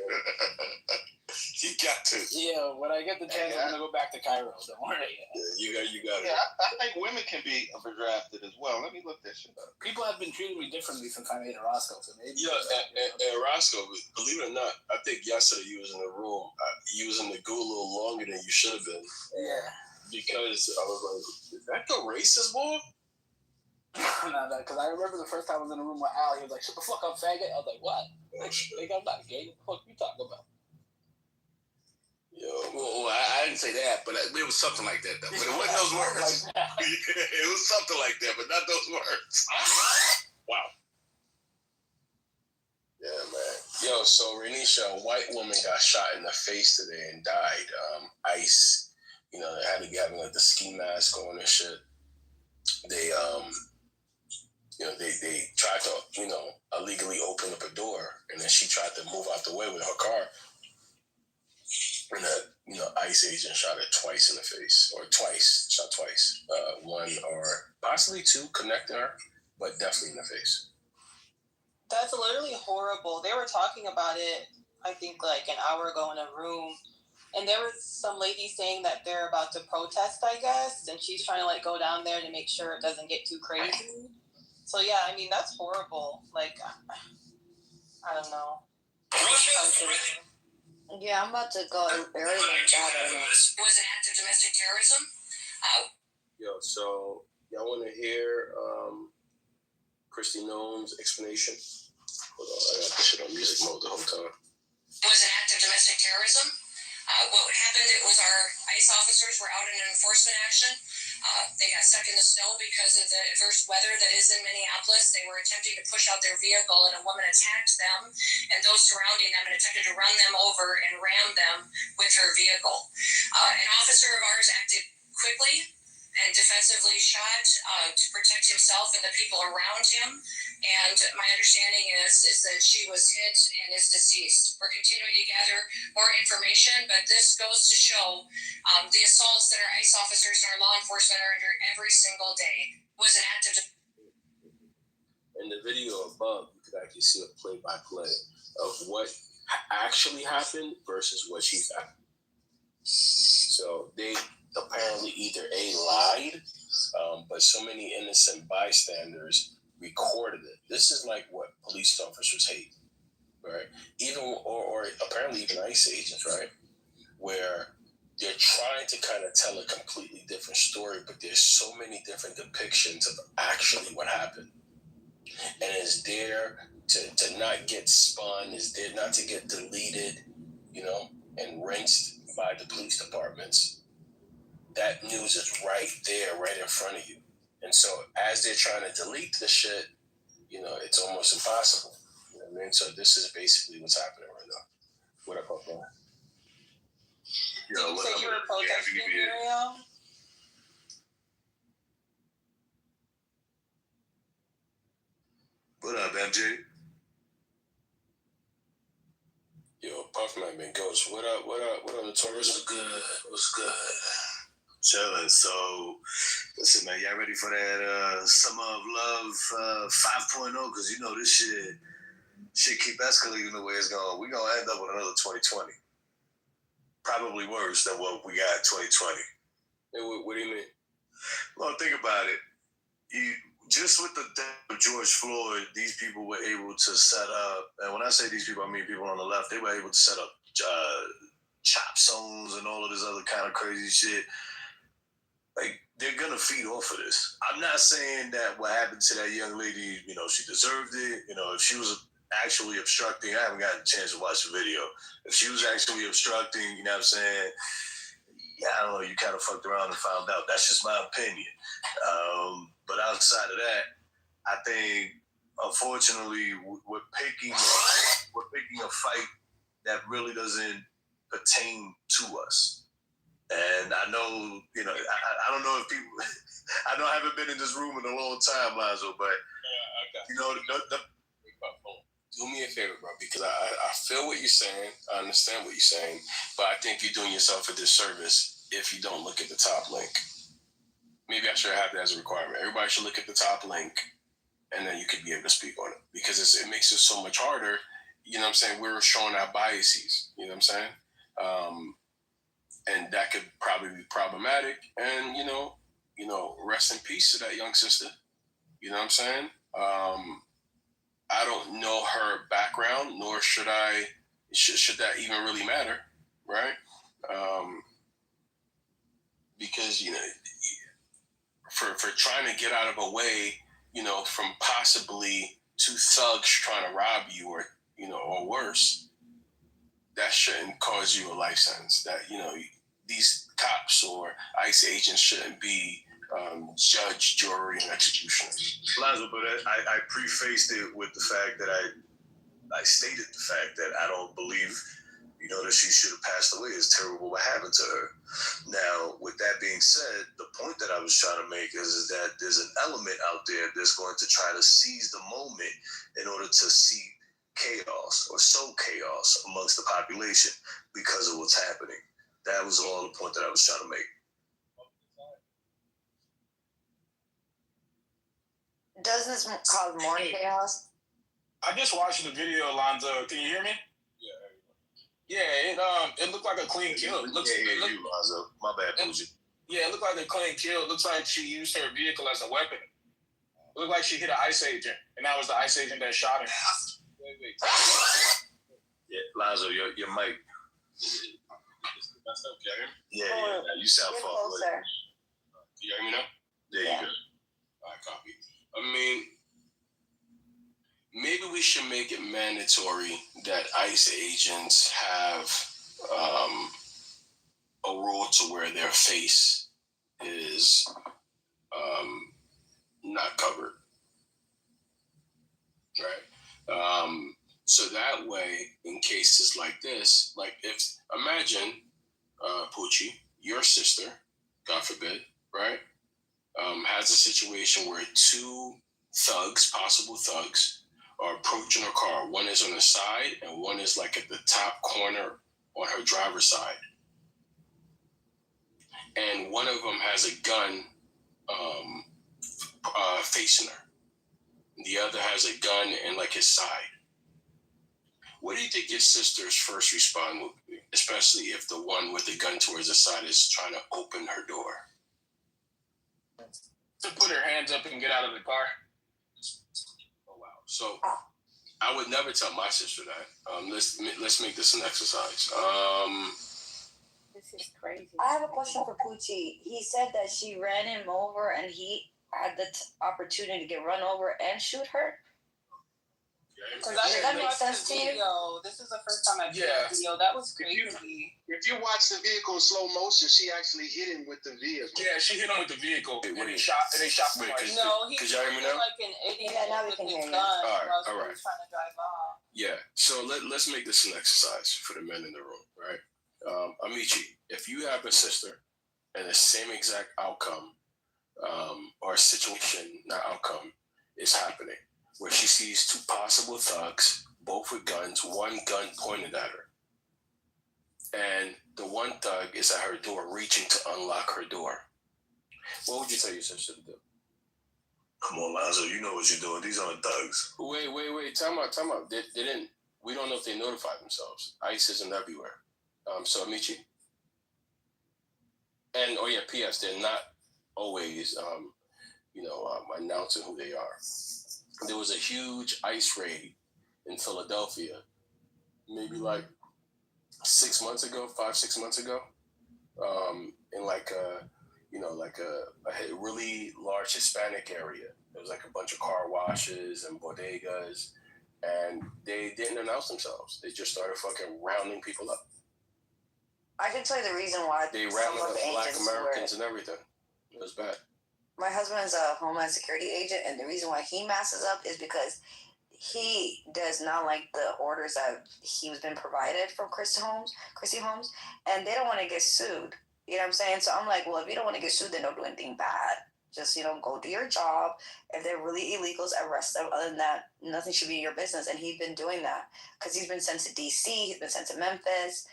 You got to. Yeah, when I get the chance, I'm gonna go back to Cairo. Don't worry. Yeah, you got it. Yeah, I think women can be drafted as well. Let me look that shit up. People have been treating me differently since I made a Roscoe, so maybe. Yeah, and Roscoe, believe it or not, I think yesterday you was in the room. You was in the goo a little longer than you should have been. Yeah. Because I was like, is that the racist boy? No, because I remember the first time I was in the room with Al, he was like, "Shut the fuck up, faggot." I was like, "What? Like, I'm not gay. What the fuck you talking about?" Yo, well, I didn't didn't say that, but it was something like that, though. But it wasn't those words. It was something like that, but not those words. Wow. Yeah, man. Yo, so Renisha, a white woman got shot in the face today and died. ICE, they had to be having like the ski mask on and shit. They they tried to, illegally open up a door, and then she tried to move out the way with her car. And ICE agent shot her twice in the face, shot twice. One or possibly two connecting her, but definitely in the face. That's literally horrible. They were talking about it, I think, like an hour ago in a room. And there was some lady saying that they're about to protest, I guess. And she's trying to, like, go down there to make sure it doesn't get too crazy. So, yeah, I mean, that's horrible. Like, I don't know. Yeah, I'm about to go early. Was an act of domestic terrorism. Yo, so y'all want to hear Christy Noam's explanation? Hold on, I got this shit on music mode the whole time. Was an act of domestic terrorism. What happened, it was our ICE officers were out in an enforcement action. They got stuck in the snow because of the adverse weather that is in Minneapolis. They were attempting to push out their vehicle, and a woman attacked them and those surrounding them and attempted to run them over and ram them with her vehicle. An officer of ours acted quickly and defensively shot to protect himself and the people around him. And my understanding is that she was hit and is deceased. We're continuing to gather more information, but this goes to show the assaults that our ICE officers and our law enforcement are under every single day was an act of. In the video above, you could actually see a play-by-play of what actually happened versus what she found. So they apparently either lied, but so many innocent bystanders recorded it. This is like what police officers hate, right? Even or apparently even ICE agents, right? Where they're trying to kind of tell a completely different story, but there's so many different depictions of actually what happened. And it's there to not get spun, is there not to get deleted, and rinsed by the police departments. That news is right there, right in front of you. And so as they're trying to delete the shit, it's almost impossible. You know what I mean? So this is basically what's happening right now. What up, Papa? Did you say you were protesting, Muriel? What up, MJ? Yo, Puffman been ghost. What up, Notorious? What's good? Chilling. So, listen, man, y'all ready for that Summer of Love 5.0? Because this shit keep escalating the way it's going. We're going to end up with another 2020. Probably worse than what we got in 2020. Hey, what do you mean? Well, think about it. Just with the death of George Floyd, these people were able to set up, and when I say these people, I mean people on the left, they were able to set up chop zones and all of this other kind of crazy shit. Like, they're going to feed off of this. I'm not saying that what happened to that young lady, she deserved it. If she was actually obstructing, I haven't gotten a chance to watch the video. If she was actually obstructing, you know what I'm saying? Yeah, I don't know, you kind of fucked around and found out. That's just my opinion. But outside of that, I think, unfortunately, we're picking a fight that really doesn't pertain to us. And I know, I don't know if people, I know I haven't been in this room in a long time, Lonzo, but, do me a favor, bro, because I feel what you're saying. I understand what you're saying, but I think you're doing yourself a disservice if you don't look at the top link. Maybe I should have that as a requirement. Everybody should look at the top link, and then you could be able to speak on it, because it makes it so much harder. You know what I'm saying? We're showing our biases. You know what I'm saying? And that could probably be problematic. And rest in peace to that young sister. You know what I'm saying? I don't know her background, nor should that even really matter, right? Because for trying to get out of a way, from possibly two thugs trying to rob you, or worse, that shouldn't cause you a life sentence. That these cops or ICE agents shouldn't be judge, jury, and executioner. Lazo, but I prefaced it with the fact that I stated the fact that I don't believe, that she should have passed away. It's terrible what happened to her. Now, with that being said, the point that I was trying to make is that there's an element out there that's going to try to seize the moment in order to see chaos or sow chaos amongst the population because of what's happening. That was all the point that I was trying to make. Doesn't this cause more chaos? I just watched the video, Alonzo. Can you hear me? Yeah, it looked like a clean kill. You, Lonzo. My bad, Pooji. Yeah, it looked like a clean kill. It looks like she used her vehicle as a weapon. It looked like she hit an ICE agent, and that was the ICE agent that shot her. Wait. Yeah, Lonzo, your mic. That's okay. Yeah, you sound far away. Can you hear me now? There you go. All right, copy. I mean, maybe we should make it mandatory that ICE agents have a rule to where their face is not covered, right? So that way, in cases like this, like imagine, Poochie, your sister, God forbid, right, has a situation where two thugs, possible thugs, are approaching her car. One is on the side and one is like at the top corner on her driver's side. And one of them has a gun facing her. The other has a gun in like his side. What do you think your sister's first response would be, especially if the one with the gun towards the side is trying to open her door? To put her hands up and get out of the car. Oh wow! So I would never tell my sister that. Let's make this an exercise. This is crazy. I have a question for Poochie. He said that she ran him over and he had the opportunity to get run over and shoot her. Because I didn't watch the video. This is the first time I've seen the video. That was crazy. If you watch the vehicle in slow motion, she actually hit him with the vehicle. Yeah, she hit him with the vehicle. And they shot twice. No, he Could y'all hear me now? like an idiot with his gun. All right. He was trying to drive off. Yeah. So let's make this an exercise for the men in the room, right? Amici, if you have a sister and the same exact outcome or situation, not outcome, is happening, where she sees two possible thugs, both with guns, one gun pointed at her. And the one thug is at her door, reaching to unlock her door. What would you tell your sister to do? Come on, Lonzo, you know what you're doing. These aren't thugs. Wait. Time out. They didn't. We don't know if they notified themselves. ICE isn't everywhere. So, Amici. And, P.S., they're not always, announcing who they are. There was a huge ICE raid in Philadelphia, maybe like 6 months ago, 5-6 months ago, in like a really large Hispanic area. There was like a bunch of car washes and bodegas, and they didn't announce themselves. They just started fucking rounding people up. I can tell you the reason why they rounded up Black Americans and everything. It was bad. My husband is a Homeland Security agent, and the reason why he masses up is because he does not like the orders that he's been provided from Christy Holmes, and they don't want to get sued. You know what I'm saying? So I'm like, well, if you don't want to get sued, then don't do anything bad. Just, go do your job. If they're really illegals, arrest them. Other than that, nothing should be your business. And he's been doing that because he's been sent to D.C., he's been sent to Memphis,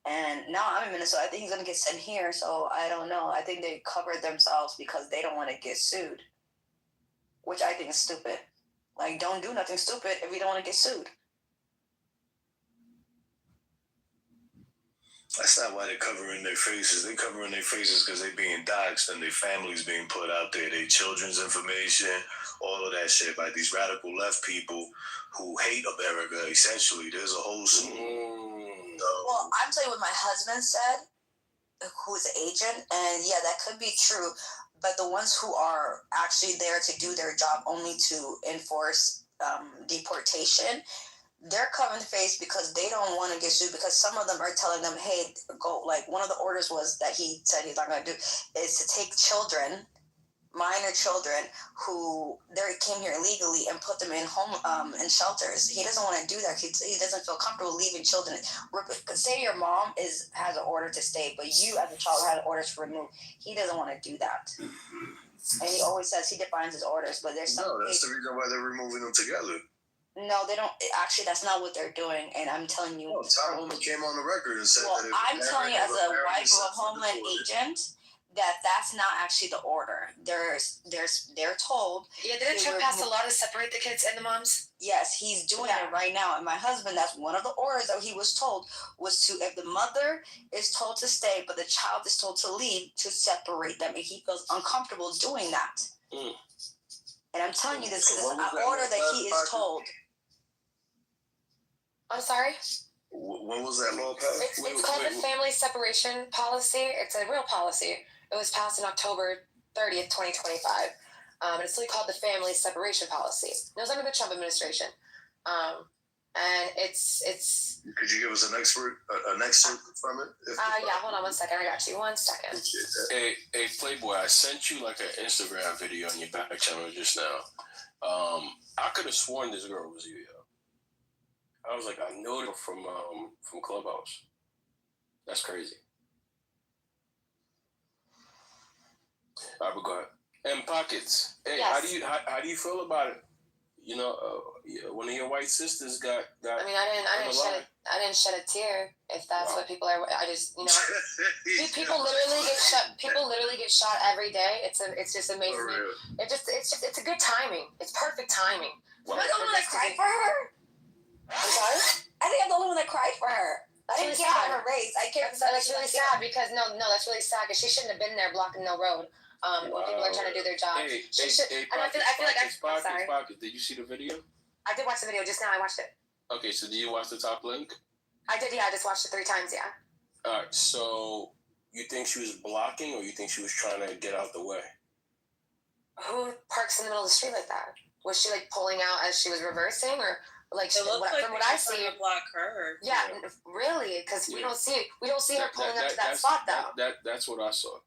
and now I'm in Minnesota. I think he's going to get sent here, so I don't know. I think they covered themselves because they don't want to get sued, which I think is stupid. Like, don't do nothing stupid if you don't want to get sued. That's not why they're covering their faces. They're covering their faces because they're being doxxed and their families being put out there, their children's information, all of that shit by these radical left people who hate America, essentially. There's a whole Well, I'm telling you what my husband said, who's an agent, and yeah, that could be true, but the ones who are actually there to do their job only to enforce deportation, they're covering the face because they don't want to get sued, because some of them are telling them, hey, go, like one of the orders was that he said he's not going to do is to take children, minor children who they came here illegally and put them in home in shelters. He doesn't want to do that. He doesn't feel comfortable leaving children. Say your mom has an order to stay, but you as a child had orders to remove. He doesn't want to do that. And he always says he defines his orders, but there's some. No, that's the reason why they're removing them together. No, they don't. Actually, that's not what they're doing. And I'm telling you. No, Tom Homan came on the record and said that. I'm telling you, as a wife of a Homeland agent, that's not actually the order. They're told. Yeah, didn't Trump pass a law to separate the kids and the moms? Yes, he's doing it right now. And my husband, that's one of the orders that he was told, was to, if the mother is told to stay, but the child is told to leave, to separate them. And he feels uncomfortable doing that. And I'm telling you this because it's an order that he is told. I'm sorry? When was that law passed? It's called the Family Separation Policy. It's a real policy. It was passed in October 30th, 2025. And it's really called the Family Separation Policy. It was under the Trump administration. And it's. Could you give us an excerpt from it? Yeah, hold on one second. I got you. 1 second. Hey, Playboy, I sent you like an Instagram video on your back channel just now. I could have sworn this girl was you, yo. I was like, I know her from Clubhouse. That's crazy. All right, but go ahead. And Pockets. Hey, yes. how do you feel about it? You know, one of your white sisters got. I mean, I didn't shed a tear. If that's what people are, I just, you know, people literally get shot. People literally get shot every day. It's just amazing. It's a good timing. It's perfect timing. Am I the only one that cried for her? I'm sorry? I think I'm the only one that cried for her. I didn't care about her race. I cared. That's really sad because that's really sad because she shouldn't have been there blocking no road. When people are trying to do their job. Hey, and I feel like I'm sorry. Pockets. Did you see the video? I did watch the video just now. I watched it. Okay, so did you watch the top link? I did. Yeah, I just watched it 3 times. Yeah. All right. So you think she was blocking, or you think she was trying to get out the way? Who parks in the middle of the street like that? Was she like pulling out as she was reversing, or? Like, from what I see, block her. Yeah, really, because we don't see her pulling up to that spot though. That's what I saw.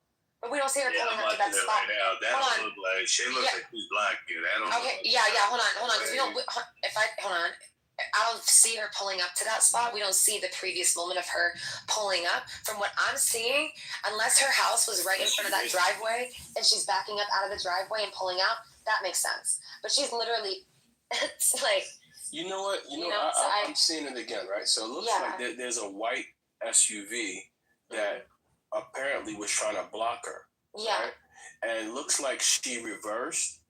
But we don't see her pulling up to that spot. Right now. That don't look like she looks like she's blocking. Hold on. I don't see her pulling up to that spot. We don't see the previous moment of her pulling up. From what I'm seeing, unless her house was right in front of that driveway and she's backing up out of the driveway and pulling out, that makes sense. But she's literally, it's like. You know what? I'm seeing it again, right? So it looks like there's a white SUV that apparently was trying to block her. Yeah. Right? And it looks like she reversed,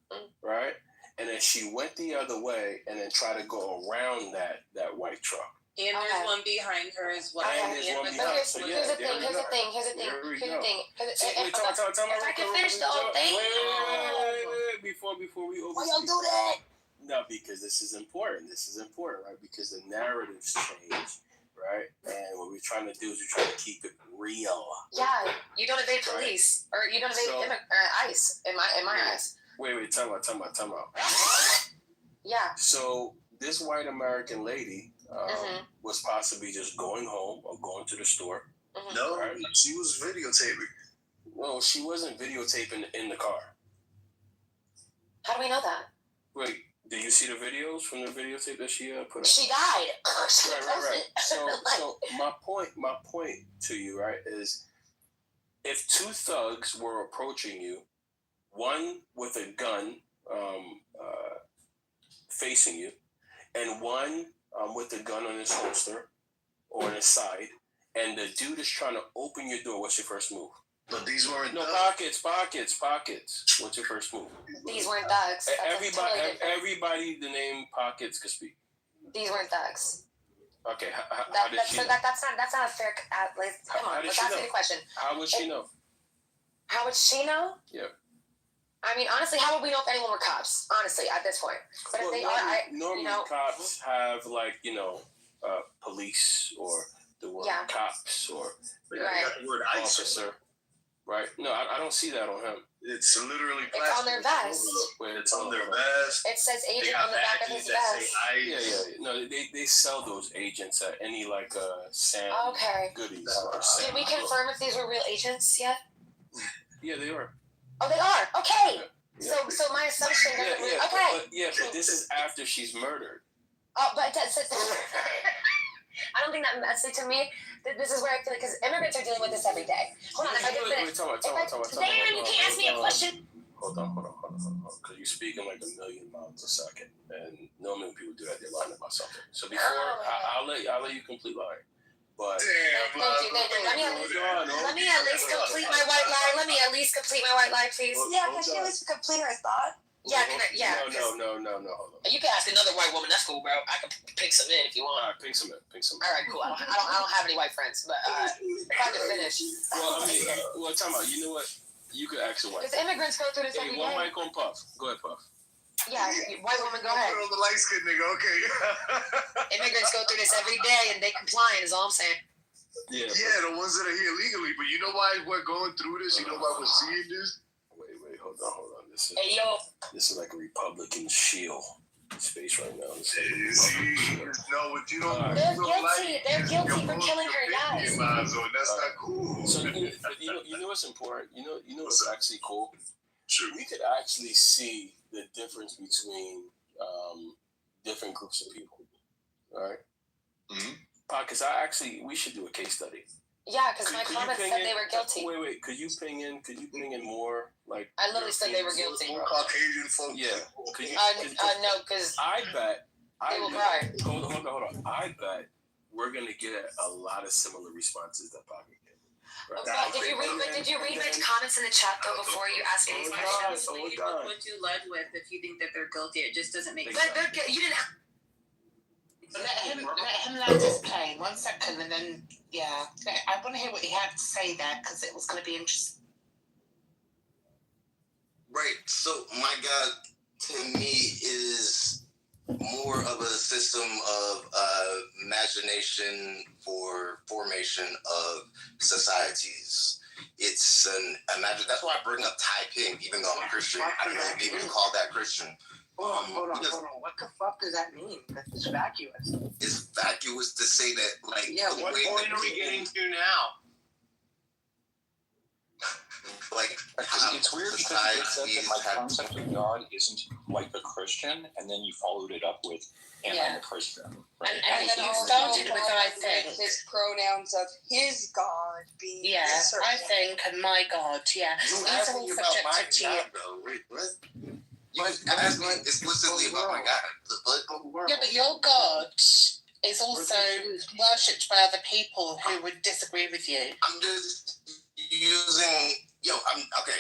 right? And then she went the other way and then tried to go around that white truck. And there's one behind her as well. And there's one behind her. So here's the thing. If I can finish the whole thing. Wait. Before we over. Why y'all do that? No, because this is important. Right? Because the narratives change, right? And what we're trying to do is we're trying to keep it real. Yeah, you don't evade police, or you don't evade ICE, in my eyes. Wait, time out. Yeah. So this white American lady was possibly just going home or going to the store. No, right? She was videotaping. No, she wasn't videotaping in the car. How do we know that? Wait. Do you see the videos from the videotape that she put up? She died. Right. So my point to you, right, is if 2 thugs were approaching you, one with a gun facing you, and one with a gun on his holster or on his side, and the dude is trying to open your door, what's your first move? But these weren't pockets. What's your first move? These weren't thugs. Everybody, the name Pockets could speak. These weren't thugs. Okay, how did she know? That's not a fair. Come on, let's ask me the question. How would she know? How would she know? Yeah. I mean, honestly, how would we know if anyone were cops? Honestly, at this point, but if they are, normally cops have police or the word cops or the word officer. right? No, I don't see that on him. It's literally It's on their vest. Wait, It's on their vest. It says They agent got on the back of badges his that say vest. ICE. Yeah. No, they sell those agents at any like Sam Okay. Goodies or Sam. Did we confirm if these were real agents yet? Yeah, they are. Oh, they are. Okay. Yeah. So my assumption doesn't really. Okay. But this is after she's murdered. Oh, but that's I don't think that message to me. This is where I feel like because immigrants are dealing with this every day. Hold on, if I can finish. Dan, you can't ask me a question. Hold on. Because you're speaking like 1,000,000 miles a second, and normally when people do that, they're lying about something. So before I'll let you complete lying. But thank you. Let me at least complete my white lie. Let me at least complete my white lie, please. Yeah, can she at least complete her thought? Yeah, yeah. No. Hold on. You can ask another white woman. That's cool, bro. I can pick some in if you want. All right, pick some in. All right, cool. I don't have any white friends, but if I can finish. Well, I mean, time out. You know what? You could ask a white. Because immigrants go through this every day. One mic on Puff. Go ahead, Puff. Yeah, white woman, go ahead. The light skinned nigga, okay. Immigrants go through this every day, and they complying. Is all I'm saying. Yeah, the ones that are here legally. But you know why we're going through this? You know why we're seeing this? Wait, hold on. Hey, yo. This is like a Republican shield space right now. No, what you don't. They're guilty. They're guilty for killing her guys. That's not cool. So you know what's important. You know what's actually cool. Sure. We could actually see the difference between different groups of people. All right. Because we should do a case study. Yeah, because my comments said they were guilty. Wait. Could you ping in more like? I literally said they were guilty. More Caucasian folks. Yeah. No, because I bet. They will cry. Hold on. I bet we're gonna get a lot of similar responses that Pocket get. Right? Did you read my comments in the chat though before you asked me these questions? What you led with, if you think that they're guilty, it just doesn't make sense. But you didn't. Let him land his plane 1 second, and then I want to hear what he had to say there because it was going to be interesting. Right. So my God, to me, is more of a system of imagination for formation of societies. It's an imagine. That's why I bring up Taiping, even though I'm a Christian. I don't know if people call that Christian. Hold on. What the fuck does that mean? That's vacuous. It's vacuous to say that, like. Yeah, what point are we getting to now? Like, it's weird because you said that my concept of God isn't like a Christian, and then you followed it up with, and I'm a Christian. Right? And then you started with, I think, his pronouns of his God being. Yeah, I think, and my God, yeah. These are all subjective to you. Wait, what? You asked me explicitly about my God. Yeah, but your God is also worshipped by other people who would disagree with you. I'm just using,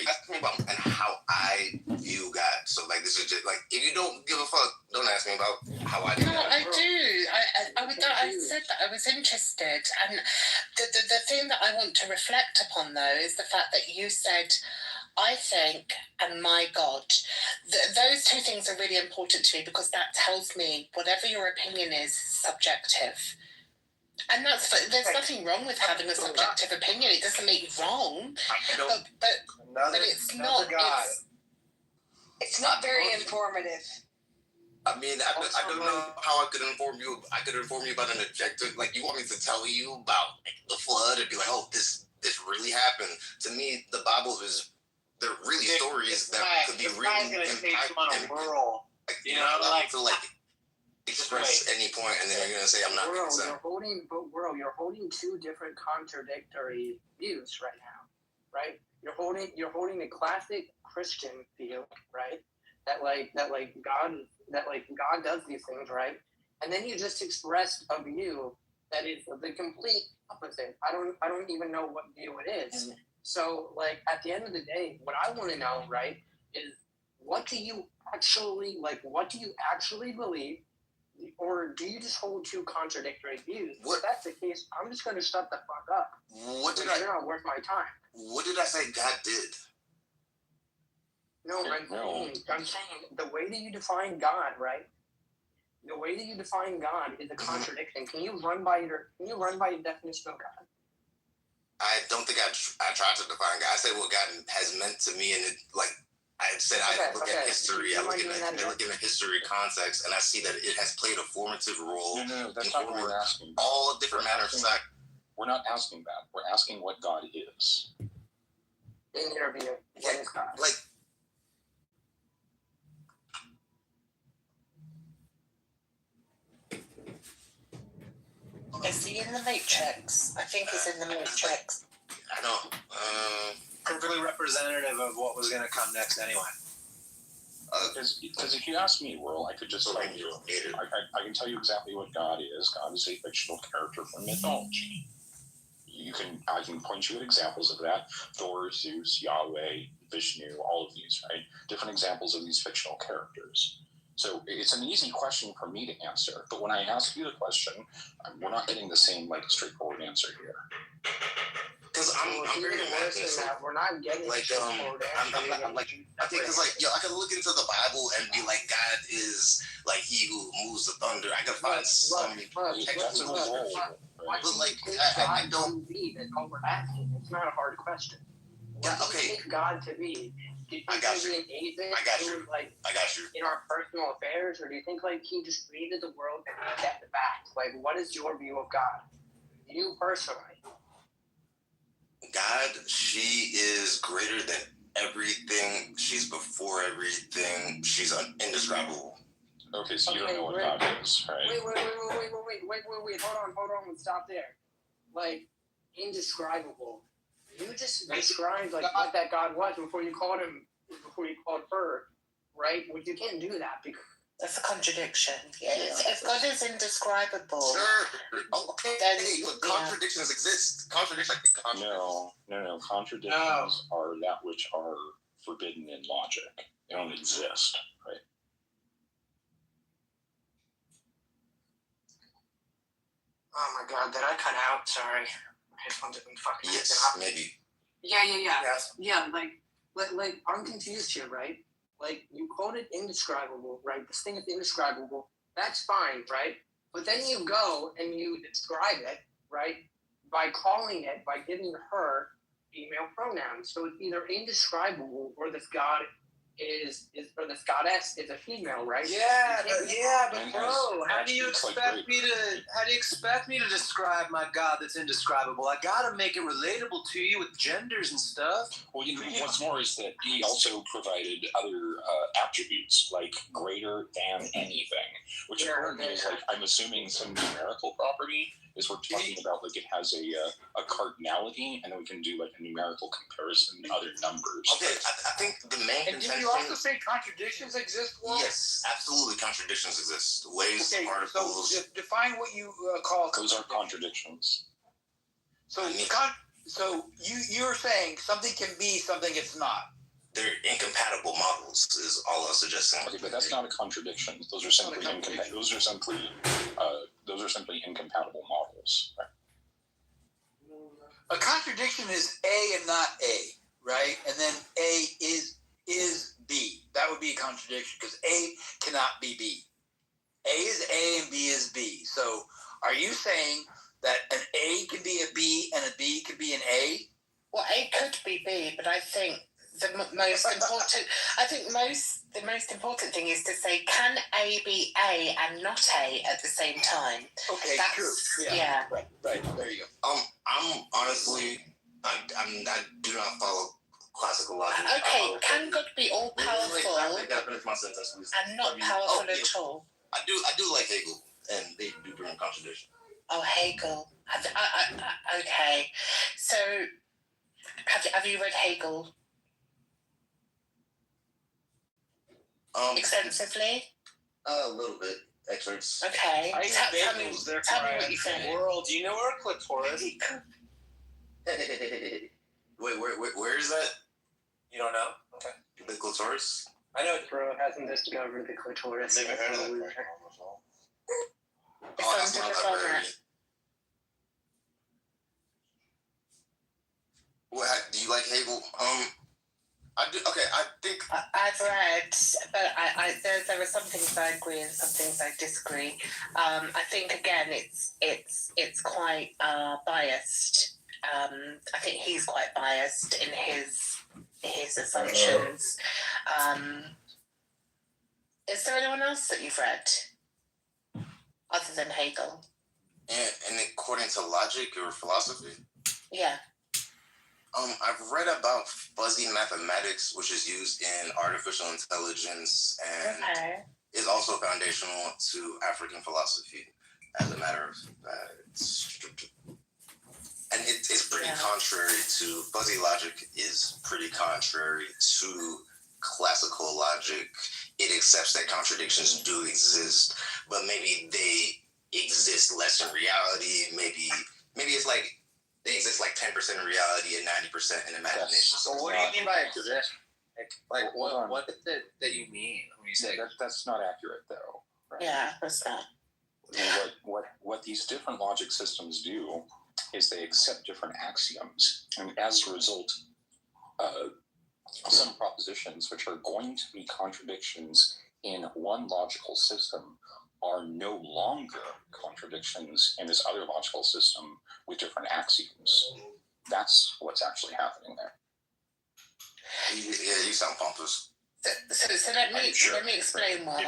ask me about and how I view God. So, like, this is just, like, if you don't give a fuck, don't ask me about how I do No, God. I do. I said that I was interested. And the thing that I want to reflect upon, though, is the fact that you said, I think, and my God. Those two things are really important to me because that tells me whatever your opinion is subjective. And there's nothing wrong with having a subjective opinion. It doesn't make you wrong. But it's not. It's not very informative. I mean, I don't know how I could inform you. I could inform you about an objective. Like, you want me to tell you about the flood and be like, oh, this really happened. To me, the Bible is. They're really stories that could be really impactful. You're not allowed to express any point, and then you're gonna say I'm not. You're holding two different contradictory views right now, right? You're holding a classic Christian view, right? That God does these things, right? And then you just expressed a view that is the complete opposite. I don't even know what view it is. So, like, at the end of the day, what I want to know, right, is what do you actually believe, or do you just hold two contradictory views? If that's the case, I'm just going to shut the fuck up. You're not worth my time. What did I say God did? No, I'm saying the way that you define God, right? The way that you define God is a contradiction. Can you run by your definition of God? I don't think I tried to define God. I said what God has meant to me, and it, like I said, I look at history. I look in a history context, and I see that it has played a formative role. No, that's not what we're asking. All different matters of fact. We're not asking that. We're asking what God is. In your view, what is God? Like, is he in the Matrix? I think he's in the Matrix. I don't. Perfectly representative of what was going to come next, anyway. Because if you ask me, Will, I could just tell you. I can tell you exactly what God is. God is a fictional character from mythology. I can point you at examples of that. Thor, Zeus, Yahweh, Vishnu, all of these, right? Different examples of these fictional characters. So it's an easy question for me to answer. But when I ask you the question, we're not getting the same straightforward answer here. Because I'm very imaginative. We're not getting I think because I can look into the Bible and be like, God is like He who moves the thunder. I can find some texts. But like, I don't. That's all we're asking. It's not a hard question. Yeah. Okay. What do you take God to be? Do you think he's an agent? I got you. I got you. In our personal affairs, or do you think He just created the world and He kept it back? What is your view of God? You personally. God, she is greater than everything. She's before everything. She's indescribable. Okay, so you don't know what God is, right? Wait. Hold on. Stop there. Indescribable. You just described what that God was before you called her, right? Well, you can't do that because that's a contradiction. Yes. If God is indescribable, sure. Okay. Then contradictions exist. No. Contradictions are that which are forbidden in logic. They don't exist, right? Oh my God, did I cut out? Sorry. My headphones have been fucking up. Maybe. Yeah. Yeah, I'm confused here, right? You called it indescribable, right? This thing is indescribable. That's fine, right? But then you go and you describe it, right? By giving her female pronouns. So it's either indescribable or this God or this goddess is a female, right? But bro, how do you expect me to describe my God that's indescribable? I gotta make it relatable to you with genders and stuff. Well, what's more is that He also provided other attributes like greater than anything, which apparently is I'm assuming some numerical property. Is we're talking about it has a cardinality, and then we can do a numerical comparison to other numbers. Okay, I think the main contention. Did you also say contradictions exist? Yes, absolutely, contradictions exist. Waves, particles. So define what you call. Those are contradictions. So you're saying something can be something it's not. They're incompatible models. Is all I was suggesting. Okay, but that's not a contradiction. Those are simply incompatible. Those are simply incompatible models. Right? A contradiction is A and not A, right? And then A is B. That would be a contradiction because A cannot be B. A is A and B is B. So are you saying that an A can be a B and a B could be an A? Well, A could be B, but I think the most important thing is to say, can A be A and not A at the same time? Okay, true. Yeah. Right. There you go. I'm honestly, I do not follow classical logic. Okay, can God be all powerful and not powerful at all? I do like Hegel, and they do bring contradiction. Oh, Hegel. Okay. So, have you read Hegel? Extensively? A little bit. Excerpts. Okay. Tell me what you think. World, do you know where clitoris? Wait, where is that? You don't know? Okay. The clitoris? I know bro hasn't discovered the clitoris. Never heard of that. Oh, that's not that very. Well, do you like Hegel? I do. Okay, I think I've read, but there are some things I agree and some things I disagree. I think again, it's quite biased. I think he's quite biased in his assumptions. Is there anyone else that you've read other than Hegel? And according to logic or philosophy? Yeah. I've read about fuzzy mathematics, which is used in artificial intelligence and is also foundational to African philosophy, as a matter of fact. And it's pretty contrary to, fuzzy logic is pretty contrary to classical logic. It accepts that contradictions do exist, but maybe they exist less in reality. Maybe it's like they exist like 10% in reality and 90% in imagination. So what do you mean by exist? Like what is it that you mean when you say that's not accurate though? Right? Yeah, that's not. What these different logic systems do is they accept different axioms, and as a result, some propositions which are going to be contradictions in one logical system are no longer contradictions in this other logical system with different axioms. That's what's actually happening there. Yeah, you sound pompous. So let me explain more.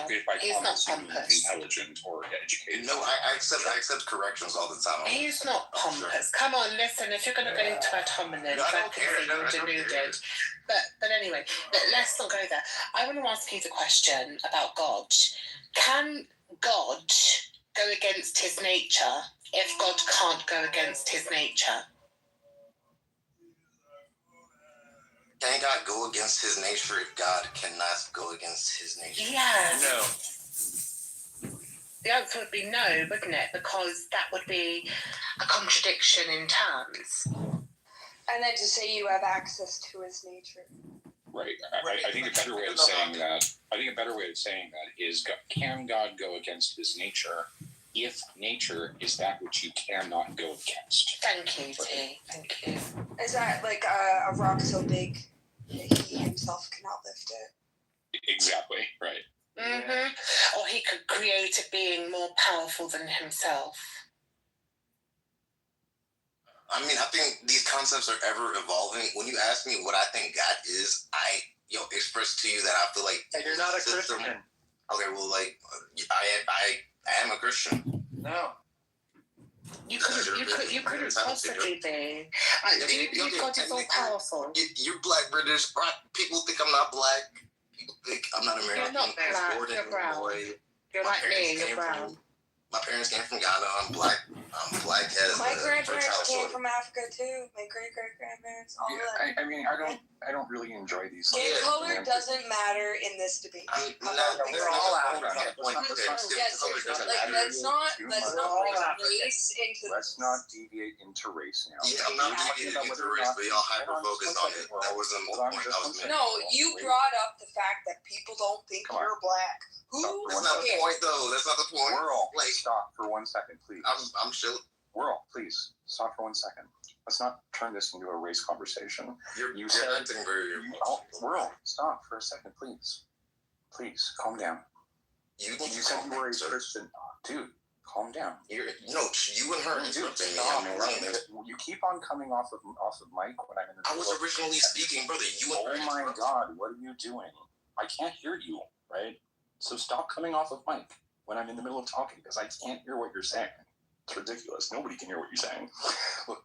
He's not pompous. Intelligent or educated. No, I accept corrections all the time. He's not pompous. Come on, listen. If you're going to go into ad hominem, deluded. But anyway, let's not go there. I want to ask you the question about God. Can God go against his nature if God can't go against his nature? Can God go against his nature if God cannot go against his nature? Yes. No. The answer would be no, wouldn't it? Because that would be a contradiction in terms. And then to say you have access to his nature. Right. I think a better way of saying that is, can God go against his nature if nature is that which you cannot go against? Thank you, T. Thank you. Is that like a rock so big that he himself cannot lift it? Exactly, right. Mm-hmm. Or he could create a being more powerful than himself. I mean, I think these concepts are ever evolving. When you ask me what I think God is, I express to you that I feel like you're not a Christian. Okay, well, like I am a Christian. No. You couldn't possibly be. God is all powerful. You're black British. People think I'm not black. People think I'm not American. You're not black. You're brown. You're like me. You're brown. My parents came from Ghana. I'm black. I'm black as my grandparents came from Africa too. My great grandparents. All of that. I mean, I don't really enjoy these. Skin color doesn't matter in this debate. They're all African. Let's not bring race into. Let's not deviate into race now. Yeah, I'm not deviating into race, but y'all hyper focused on it. That wasn't the point I was making. No, you brought up the fact that people don't think you're black. That's not the point, though. That's not the point. Whirl, stop for 1 second, please. I'm chill. Whirl, please stop for 1 second. Let's not turn this into a race conversation. You're acting very. Whirl, stop for a second, please. Please, calm down. You said you were a Christian, dude. Calm down. You and her interrupting me. You keep on coming off of mic when I'm in the. I was originally speaking, brother. Oh my God! What are you doing? I can't hear you, right? So stop coming off of mic when I'm in the middle of talking because I can't hear what you're saying. It's ridiculous. Nobody can hear what you're saying. Look,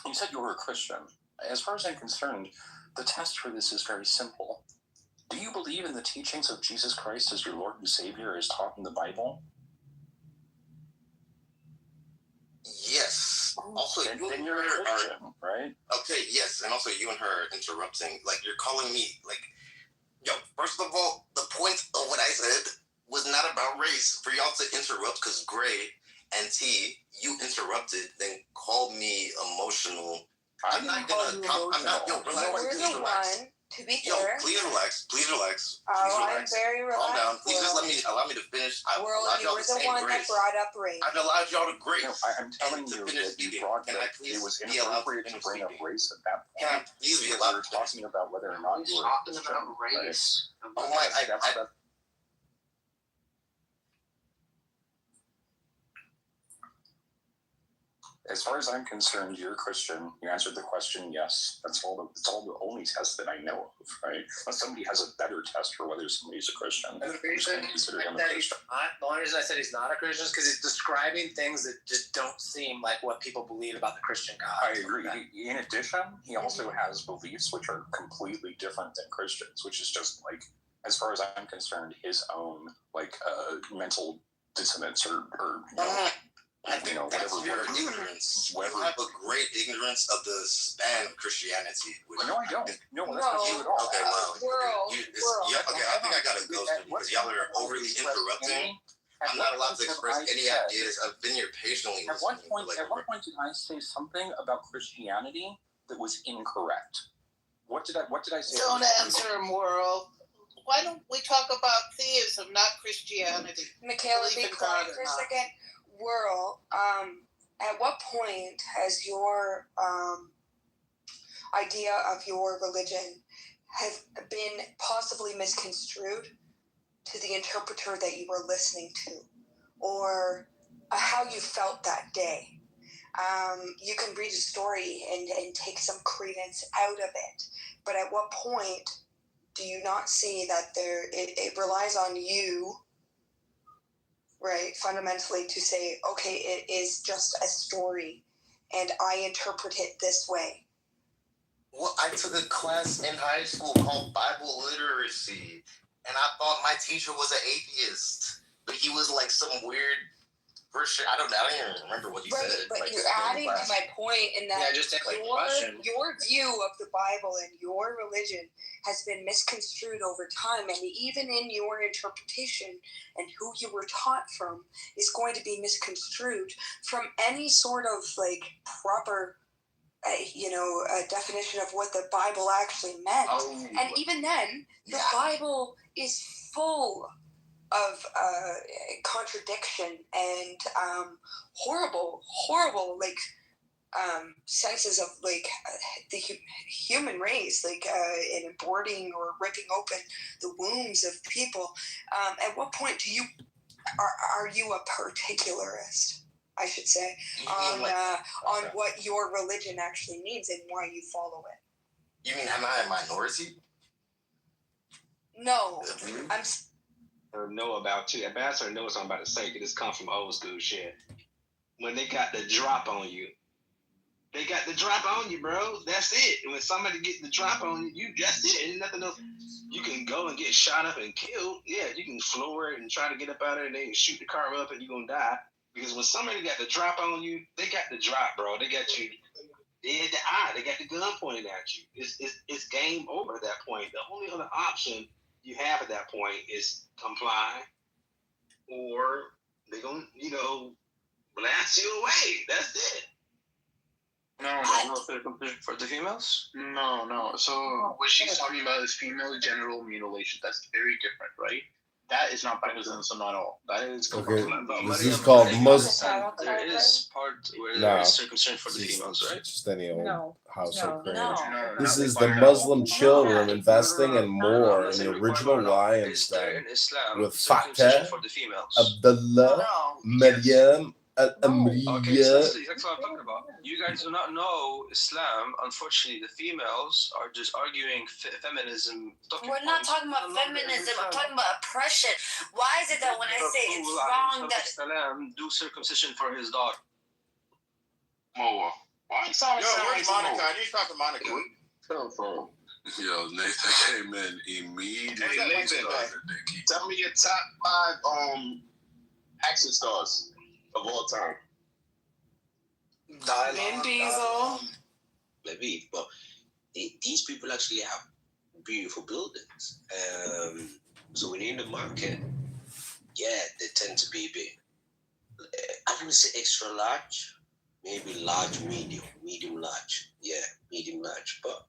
you said you were a Christian. As far as I'm concerned, the test for this is very simple. Do you believe in the teachings of Jesus Christ as your Lord and Savior as taught in the Bible? Yes. Also, then you're a Christian, right? Okay, yes. And also you and her are interrupting. Like, you're calling me, like, yo, first of all, the point of what I said was not about race. For y'all to interrupt, because Gray and T, you interrupted, then called me emotional. I'm not gonna. I'm not. Yo, relax. To be fair. Yo, please relax. Please relax. I'm very relaxed. Calm down. Please just allow me to finish. You were the one that brought up race. I've allowed y'all to grace. No, I'm telling you that you brought that it was inappropriate to bring up race at that point. Can I please be allowed? We were talking about whether or not you were talking about race. Oh my! As far as I'm concerned, you're a Christian. You answered the question, yes. That's all the only test that I know of, right? Unless somebody has a better test for whether somebody's a Christian. And the reason the only reason I said he's not a Christian is because he's describing things that just don't seem like what people believe about the Christian God. I agree. In addition, he also has beliefs which are completely different than Christians, which is just like, as far as I'm concerned, his own mental dissonance or I think that's your ignorance. You have a great ignorance of the span of Christianity. No, I don't. No, that's not true at all. Okay, well, I think I gotta go because y'all are overly interrupting. I'm not allowed to express any ideas. I've been here patiently. At what point did I say something about Christianity that was incorrect? What did I say? Don't answer him, World. Why don't we talk about theism, not Christianity? Michaela, be quiet for a second. World, at what point has your idea of your religion have been possibly misconstrued to the interpreter that you were listening to, or how you felt that day? You can read a story and take some credence out of it, but at what point do you not see that it relies on you, right, fundamentally, to say, okay, it is just a story and I interpret it this way? Well, I took a class in high school called Bible literacy, and I thought my teacher was an atheist, but he was like some weird Christian. I don't even remember what he said. But you're adding to my point in that your view of the Bible and your religion has been misconstrued over time, and even in your interpretation and who you were taught from is going to be misconstrued from any sort of proper a definition of what the Bible actually meant. And even then, the Bible is full of contradiction and horrible senses of the human race, in aborting or ripping open the wombs of people. At what point are you a particularist, I should say, on what your religion actually means and why you follow it? You mean am I a minority? No, I'm. Or know about too. Ambassador knows what I'm about to say because this comes from old school shit. When they got the drop on you, they got the drop on you, bro. That's it. And when somebody gets the drop on you, that's it. Ain't nothing else. You can go and get shot up and killed. Yeah, you can floor it and try to get up out of there and they can shoot the car up and you're going to die. Because when somebody got the drop on you, they got the drop, bro. They got you dead in the eye. They got the gun pointed at you. It's game over at that point. The only other option you have at that point is comply, or they're going to, blast you away. That's it. No circumcision for the females? No. So what she's talking about is female genital mutilation. That's very different, right? That is not baptism at all. That is okay. This is called Muslim. There is part where there is circumcision for the females, right? Just any old house of crane. This is the Muslim chill room, investing and more in the original Lionstein with Fateh, Abdullah, Maryam, Al-Amriya. Okay, so that's what I'm talking about. You guys do not know Islam. Unfortunately, the females are just arguing feminism. We're not talking about feminism. I'm talking about oppression. Why is it that when I say it's wrong that Salam do circumcision for his daughter? Why you talking where's Monica? I need to talk to Monica. Telephone. Yo, Nathan came in immediately. Hey, Nathan, tell me your top 5 action stars of all time. Vin Diesel. Maybe, but these people actually have beautiful buildings. So when you're in the market, they tend to be a bit, I wouldn't say extra large, maybe large, medium large. Yeah, medium large. But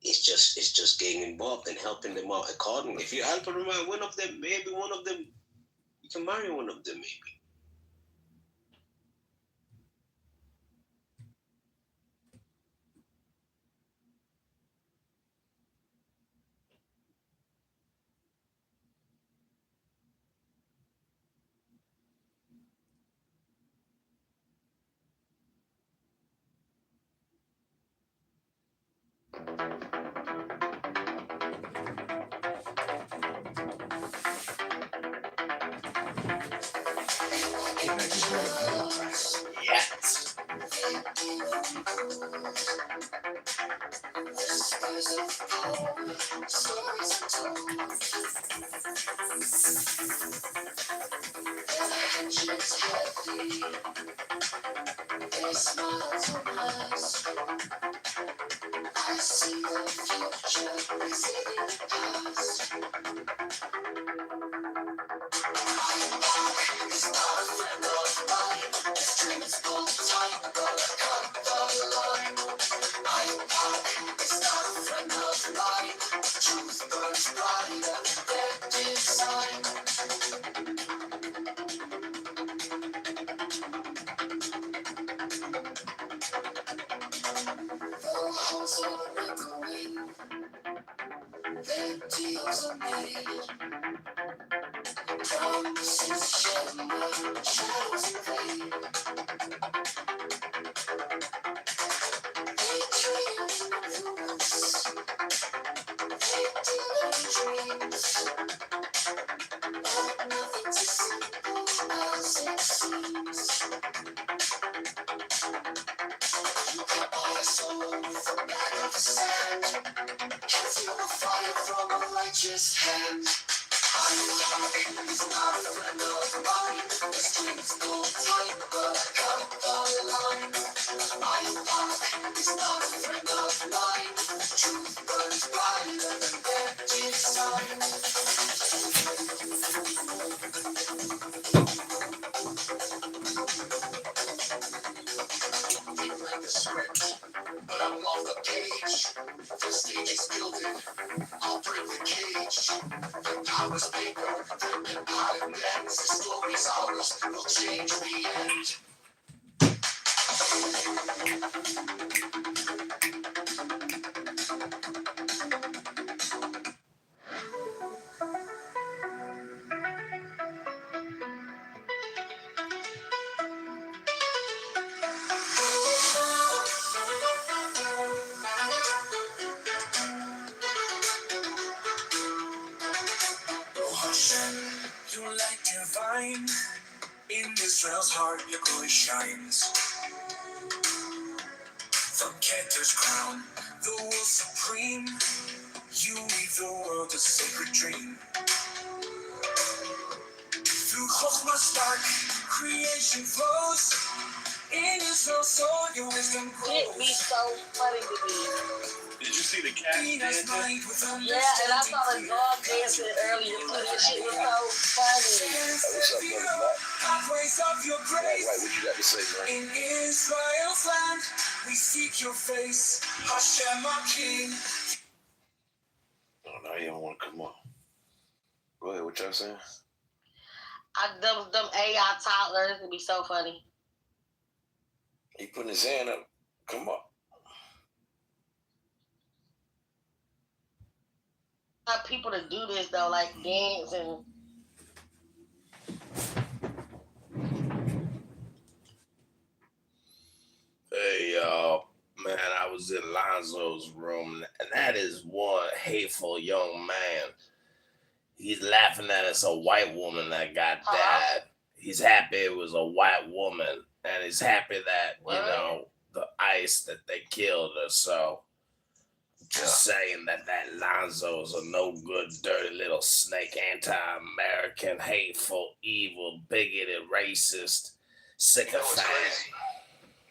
it's just getting involved and helping them out accordingly. If you help them out, one of them, maybe one of them, you can marry one of them, maybe. Yes. I see the future, I see the past. It's not a friend of mine. This dream is full time, gonna cut the line. I'm back, it's not a friend of mine. Truth burns brighter than their design. The halls are echoing, their deals are made. Promises shimmer, shadows fade. They dream in the woods, they deal in dreams, but nothing's as simple as it seems. You can buy a soul with a bag of sand, can feel the fire from a righteous hand. I'm back, it's not a friend of mine. This dream's full time, but I cut the line. I'm back, it's not a friend of mine. Truth burns brighter than their design. They read the script, but I'm off the page. The stage is gilded, I'll break the cage. The power's paper, the empire bends. The story's ours, we'll change the end. Oh Hashem, you're like divine. In Israel's heart, your glory shines. From Keter's crown, the world supreme. You weave the world a sacred dream. Through Chokhmah stark, creation flows. In Israel's soul, your wisdom grows. It be so funny to me. Did you see the cat dancing? Yeah, and I saw the dog dancing earlier too. That shit was so funny. What's up, brother? Pathways of your grace. What you got to say, man? In Israel's land, we seek your face. Hashem, our King. Oh, no, you don't want to come on. Go ahead, what y'all saying? Them AI toddlers would be so funny. He putting his hand up. Come on. How people to do this though, like dance and. Hey, y'all. Man, I was in Lonzo's room, and that is one hateful young man. He's laughing at it's a white woman that got died. He's happy it was a white woman, and he's happy that, you know, the ICE that they killed her. So, just saying that Lonzo's a no good, dirty little snake, anti-American, hateful, evil, bigoted, racist, sycophant.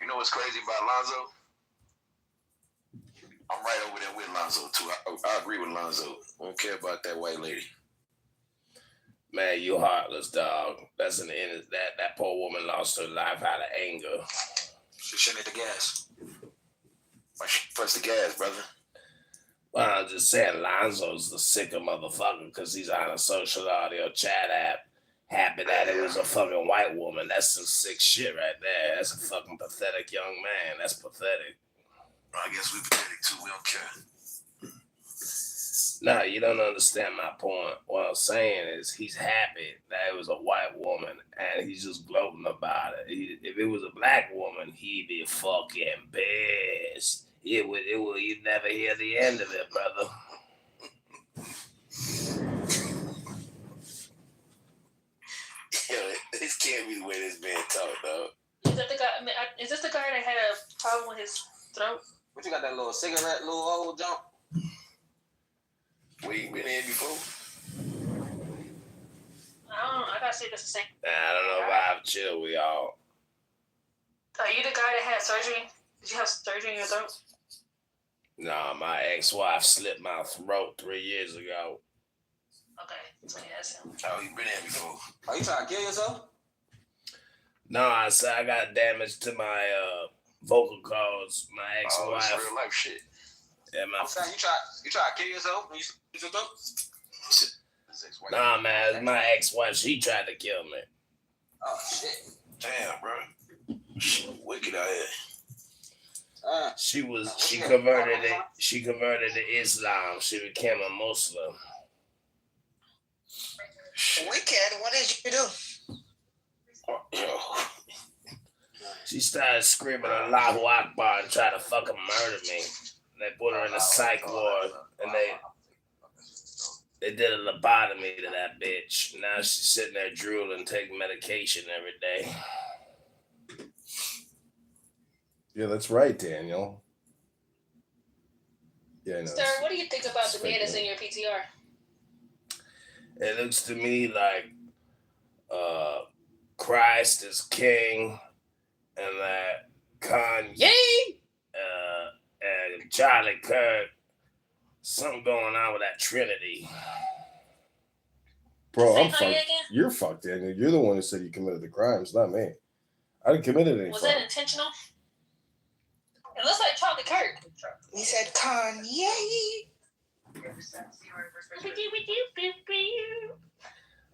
You know what's crazy about Lonzo? I'm right over there with Lonzo too. I agree with Lonzo. I don't care about that white lady. Man, you heartless, dog. That's an end. That poor woman lost her life out of anger. She shouldn't hit the gas. Why she press the gas, brother? Well, I'm just saying Lonzo's the sicker motherfucker because he's on a social audio chat app. Happy that it was a fucking white woman. That's some sick shit right there. That's a fucking pathetic young man. That's pathetic. I guess we pathetic too. We don't care. No, you don't understand my point. What I'm saying is he's happy that it was a white woman and he's just gloating about it. If it was a black woman, he'd be fucking pissed. You'd never hear the end of it, brother. Yeah, it's can't be the way this man talk, dog. Is that the guy? Is this the guy that had a problem with his throat? What you got that little cigarette, little old jump? Where you been in before? I don't know. I gotta see if it's the same. Nah, I don't know if I've chilled with y'all. Are you the guy that had surgery? Did you have surgery in your throat? Nah, my ex-wife slit my throat 3 years ago. Okay, so yeah, that's him. Oh, you been in before? Are you trying to kill yourself? No, I said I got damage to my vocal cords. My ex-wife. Oh, that's real life shit. Yeah, I'm saying you try to kill yourself when you slit your throat? Nah, man, my ex-wife, she tried to kill me. Oh shit! Damn, bro. Wicked out here. She converted to Islam. She became a Muslim. Wicked, what did you do? She started screaming Allahu Akbar and tried to fucking murder me. They put her in a psych ward and they did a lobotomy to that bitch. Now she's sitting there drooling, taking medication every day. Yeah, that's right, Daniel. Yeah, I know. Sir, what do you think about the man that's in your PTR? It looks to me like Christ is king and that Kanye and Charlie Kirk, something going on with that Trinity. Bro, I'm fucked. You're fucked, Daniel. You're the one who said you committed the crimes, not me. I didn't commit any. Was that intentional? It looks like Charlie Kirk. He said Kanye.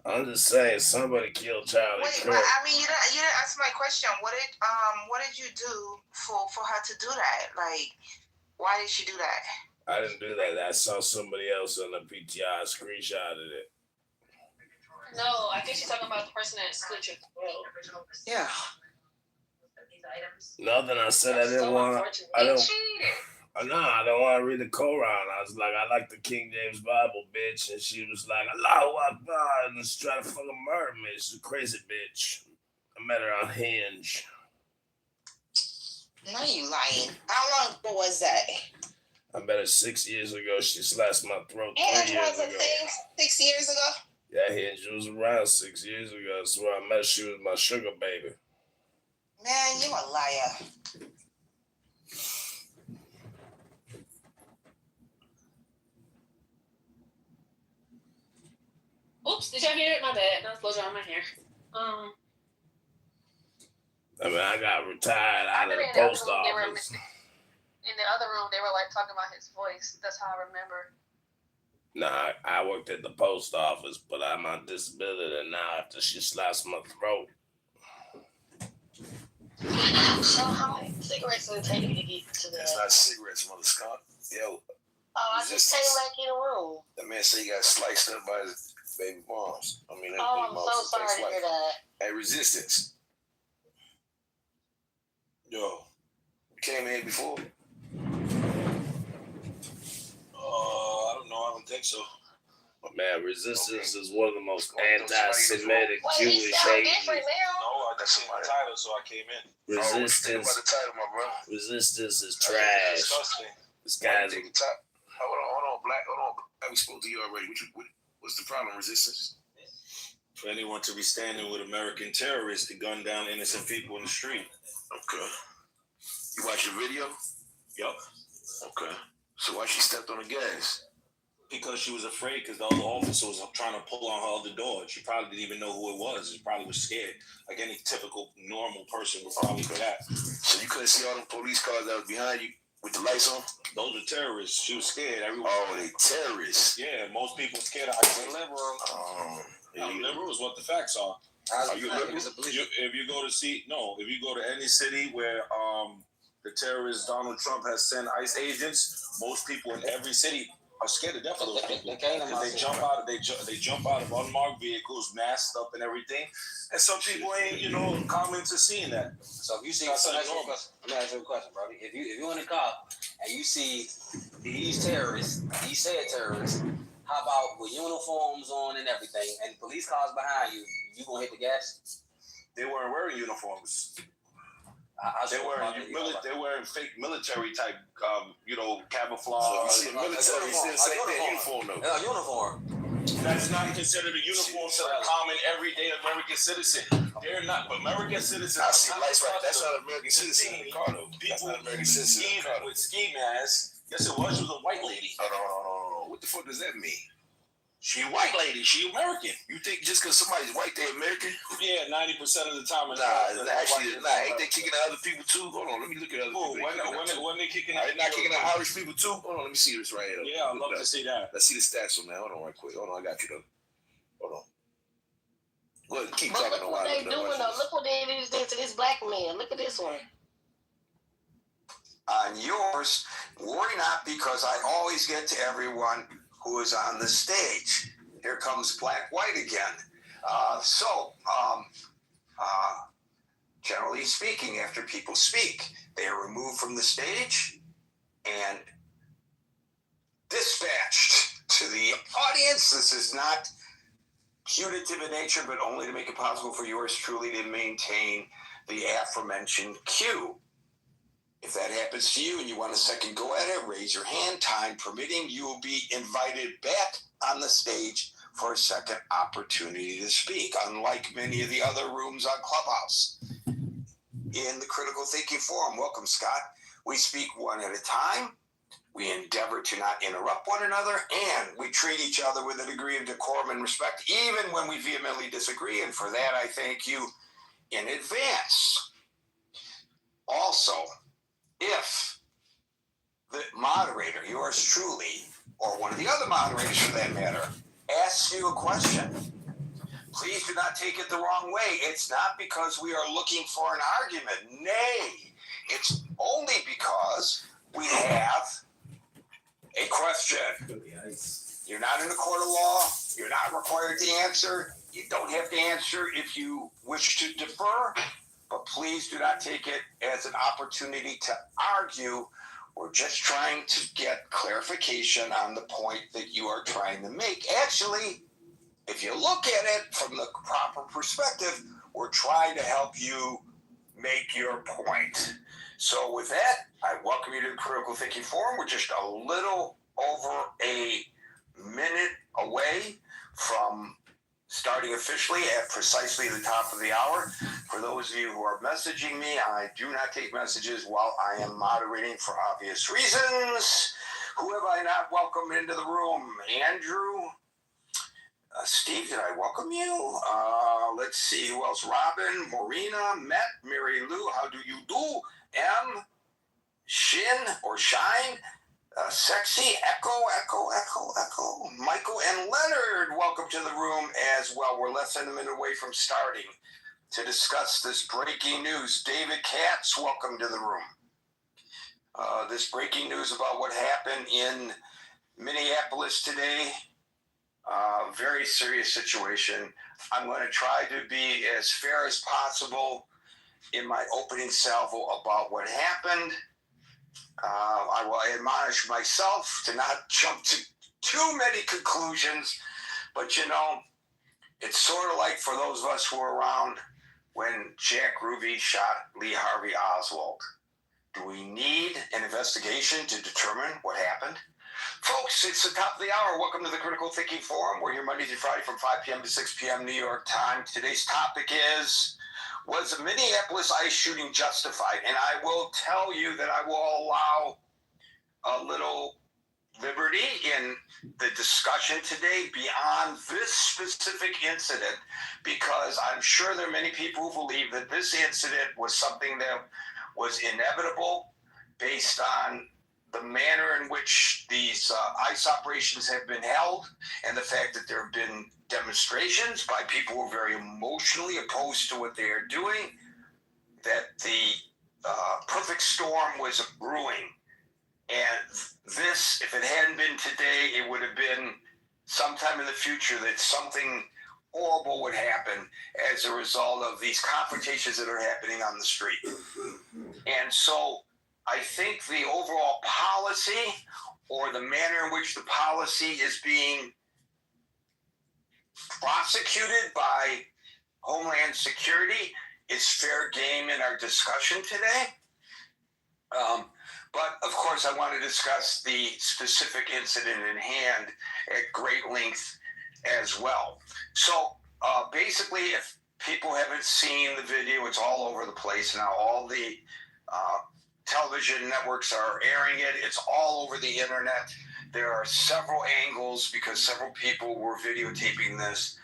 I'm just saying, somebody killed Charlie Kirk. But I mean, you didn't answer my question. What did you do for her to do that? Like, why did she do that? I didn't do that. I saw somebody else on the PTI screenshotted it. No, I think she's talking about the person that split your throat. Yeah. Nothing. I said I didn't want. I don't want to read the Quran. I was like, I like the King James Bible, bitch. And she was like, Allahu Akbar, and she's trying to fucking murder me. She's a crazy bitch. I met her on Hinge. Now you lying. How long ago was that? I met her 6 years ago. She slashed my throat 3 Hinge years was a ago. thing 6 years ago? Yeah, Hinge was around 6 years ago. That's where I met her. She was my sugar baby. Man, you a liar. Oops, did y'all hear it? My bad. That was blow drying my hair. I mean, I got retired out of the post office. In the other room, they were like talking about his voice. That's how I remember. Nah, I worked at the post office, but I'm on disability now after she slashed my throat. So how many cigarettes does it take you to get to the... It's not cigarettes, mother Scott. Yo. Oh, I just came back in the room. The man said he got sliced up by his baby moms. I mean, oh, I'm so sorry to hear that. Hey, resistance. Yo, you came in before? I don't know. I don't think so. Man, resistance is one of the most anti-Semitic Jewish agents. No, I got seen my title, so I came in. Resistance. About the title, my brother. Resistance is trash. This guy's. Hold on, Black. Hold on. We spoke to you already. What's the problem, resistance? For anyone to be standing with American terrorists to gun down innocent people in the street. Okay. You watch the video? Yup. Okay. So why she stepped on the gas? Because she was afraid because the other officer was trying to pull on her other door. She probably didn't even know who it was. She probably was scared. Like any typical normal person would probably do that. So you couldn't see all the police cars that was behind you with the lights on? Those are terrorists. She was scared. Everyone. Oh, they terrorists. Yeah, most people are scared of liberal. Liberal is what the facts are. Are you liberal? If you go to any city where the terrorist Donald Trump has sent ICE agents, most people in every city are scared to death of those people. They jump out of unmarked vehicles, masked up and everything. And some people ain't, common to seeing that. So if you see, let me ask you a question, bro. If you're in a car and you see these terrorists, these said terrorists, how about with uniforms on and everything, and police cars behind you, you gonna hit the gas? They weren't wearing uniforms. They're wearing fake military type, camouflage. So military still say their uniform though. Yeah, uniform. That's not considered a uniform to the common everyday American citizen. They're not, but American citizens. I see lights right. That's not an American citizen in the car though. That's not an American citizen in the car. With ski masks. Yes, it was. She was a white lady. Hold on. What the fuck does that mean? She a white lady. She American. You think just because somebody's white, they American? Yeah, 90% of the time. Ain't they kicking out other people too? Hold on, let me look at other people. When they kicking out? They're not kicking out Irish people too? Hold on, let me see this right here. Yeah, I'd love to see that. Let's see the stats on that. Hold on right quick. Hold on, I got you though. Hold on. Well, keep talking look what they doing though. Look what they did to this black man. Look at this one. On yours, worry not, because I always get to everyone who is on the stage. Here comes Black White again. Generally speaking, after people speak, they are removed from the stage and dispatched to the audience. This is not punitive in nature, but only to make it possible for yours truly to maintain the aforementioned cue. If that happens to you and you want a second go at it, raise your hand. Time permitting, you will be invited back on the stage for a second opportunity to speak, unlike many of the other rooms on Clubhouse. In the Critical Thinking Forum, welcome, Scott, we speak one at a time. We endeavor to not interrupt one another, and we treat each other with a degree of decorum and respect, even when we vehemently disagree, and for that I thank you in advance. Also, if the moderator, yours truly, or one of the other moderators for that matter, asks you a question, please do not take it the wrong way. It's not because we are looking for an argument. Nay, it's only because we have a question. You're not in a court of law. You're not required to answer. You don't have to answer if you wish to defer, but please do not take it as an opportunity to argue. We're just trying to get clarification on the point that you are trying to make. Actually, if you look at it from the proper perspective, we're trying to help you make your point. So with that, I welcome you to the Critical Thinking Forum. We're just a little over a minute away from starting officially at precisely the top of the hour. For those of you who are messaging me, I do not take messages while I am moderating for obvious reasons. Who have I not welcomed into the room? Andrew? Steve, did I welcome you? Let's see, who else? Robin, Marina, Met, Mary Lou, how do you do? M, Shin or Shine, Sexy, Echo. Michael and Leonard, welcome to the room as well. We're less than a minute away from starting to discuss this breaking news. David Katz, welcome to the room. This breaking news about what happened in Minneapolis today. Very serious situation. I'm going to try to be as fair as possible in my opening salvo about what happened. I will admonish myself to not jump to too many conclusions, but it's sort of like for those of us who were around when Jack Ruby shot Lee Harvey Oswald. Do we need an investigation to determine what happened? Folks, it's the top of the hour. Welcome to the Critical Thinking Forum. We're here Monday through Friday from 5 p.m. to 6 p.m. New York time. Today's topic is, was the Minneapolis ICE shooting justified? And I will tell you that I will allow a little liberty in the discussion today beyond this specific incident, because I'm sure there are many people who believe that this incident was something that was inevitable based on the manner in which these ICE operations have been held and the fact that there have been demonstrations by people who are very emotionally opposed to what they are doing, that the perfect storm was brewing. And this, if it hadn't been today, it would have been sometime in the future that something horrible would happen as a result of these confrontations that are happening on the street. And so I think the overall policy, or the manner in which the policy is being prosecuted by Homeland Security is fair game in our discussion today. But of course, I want to discuss the specific incident in hand at great length as well. So basically, if people haven't seen the video, it's all over the place now. All the television networks are airing it. It's all over the internet. There are several angles because several people were videotaping this.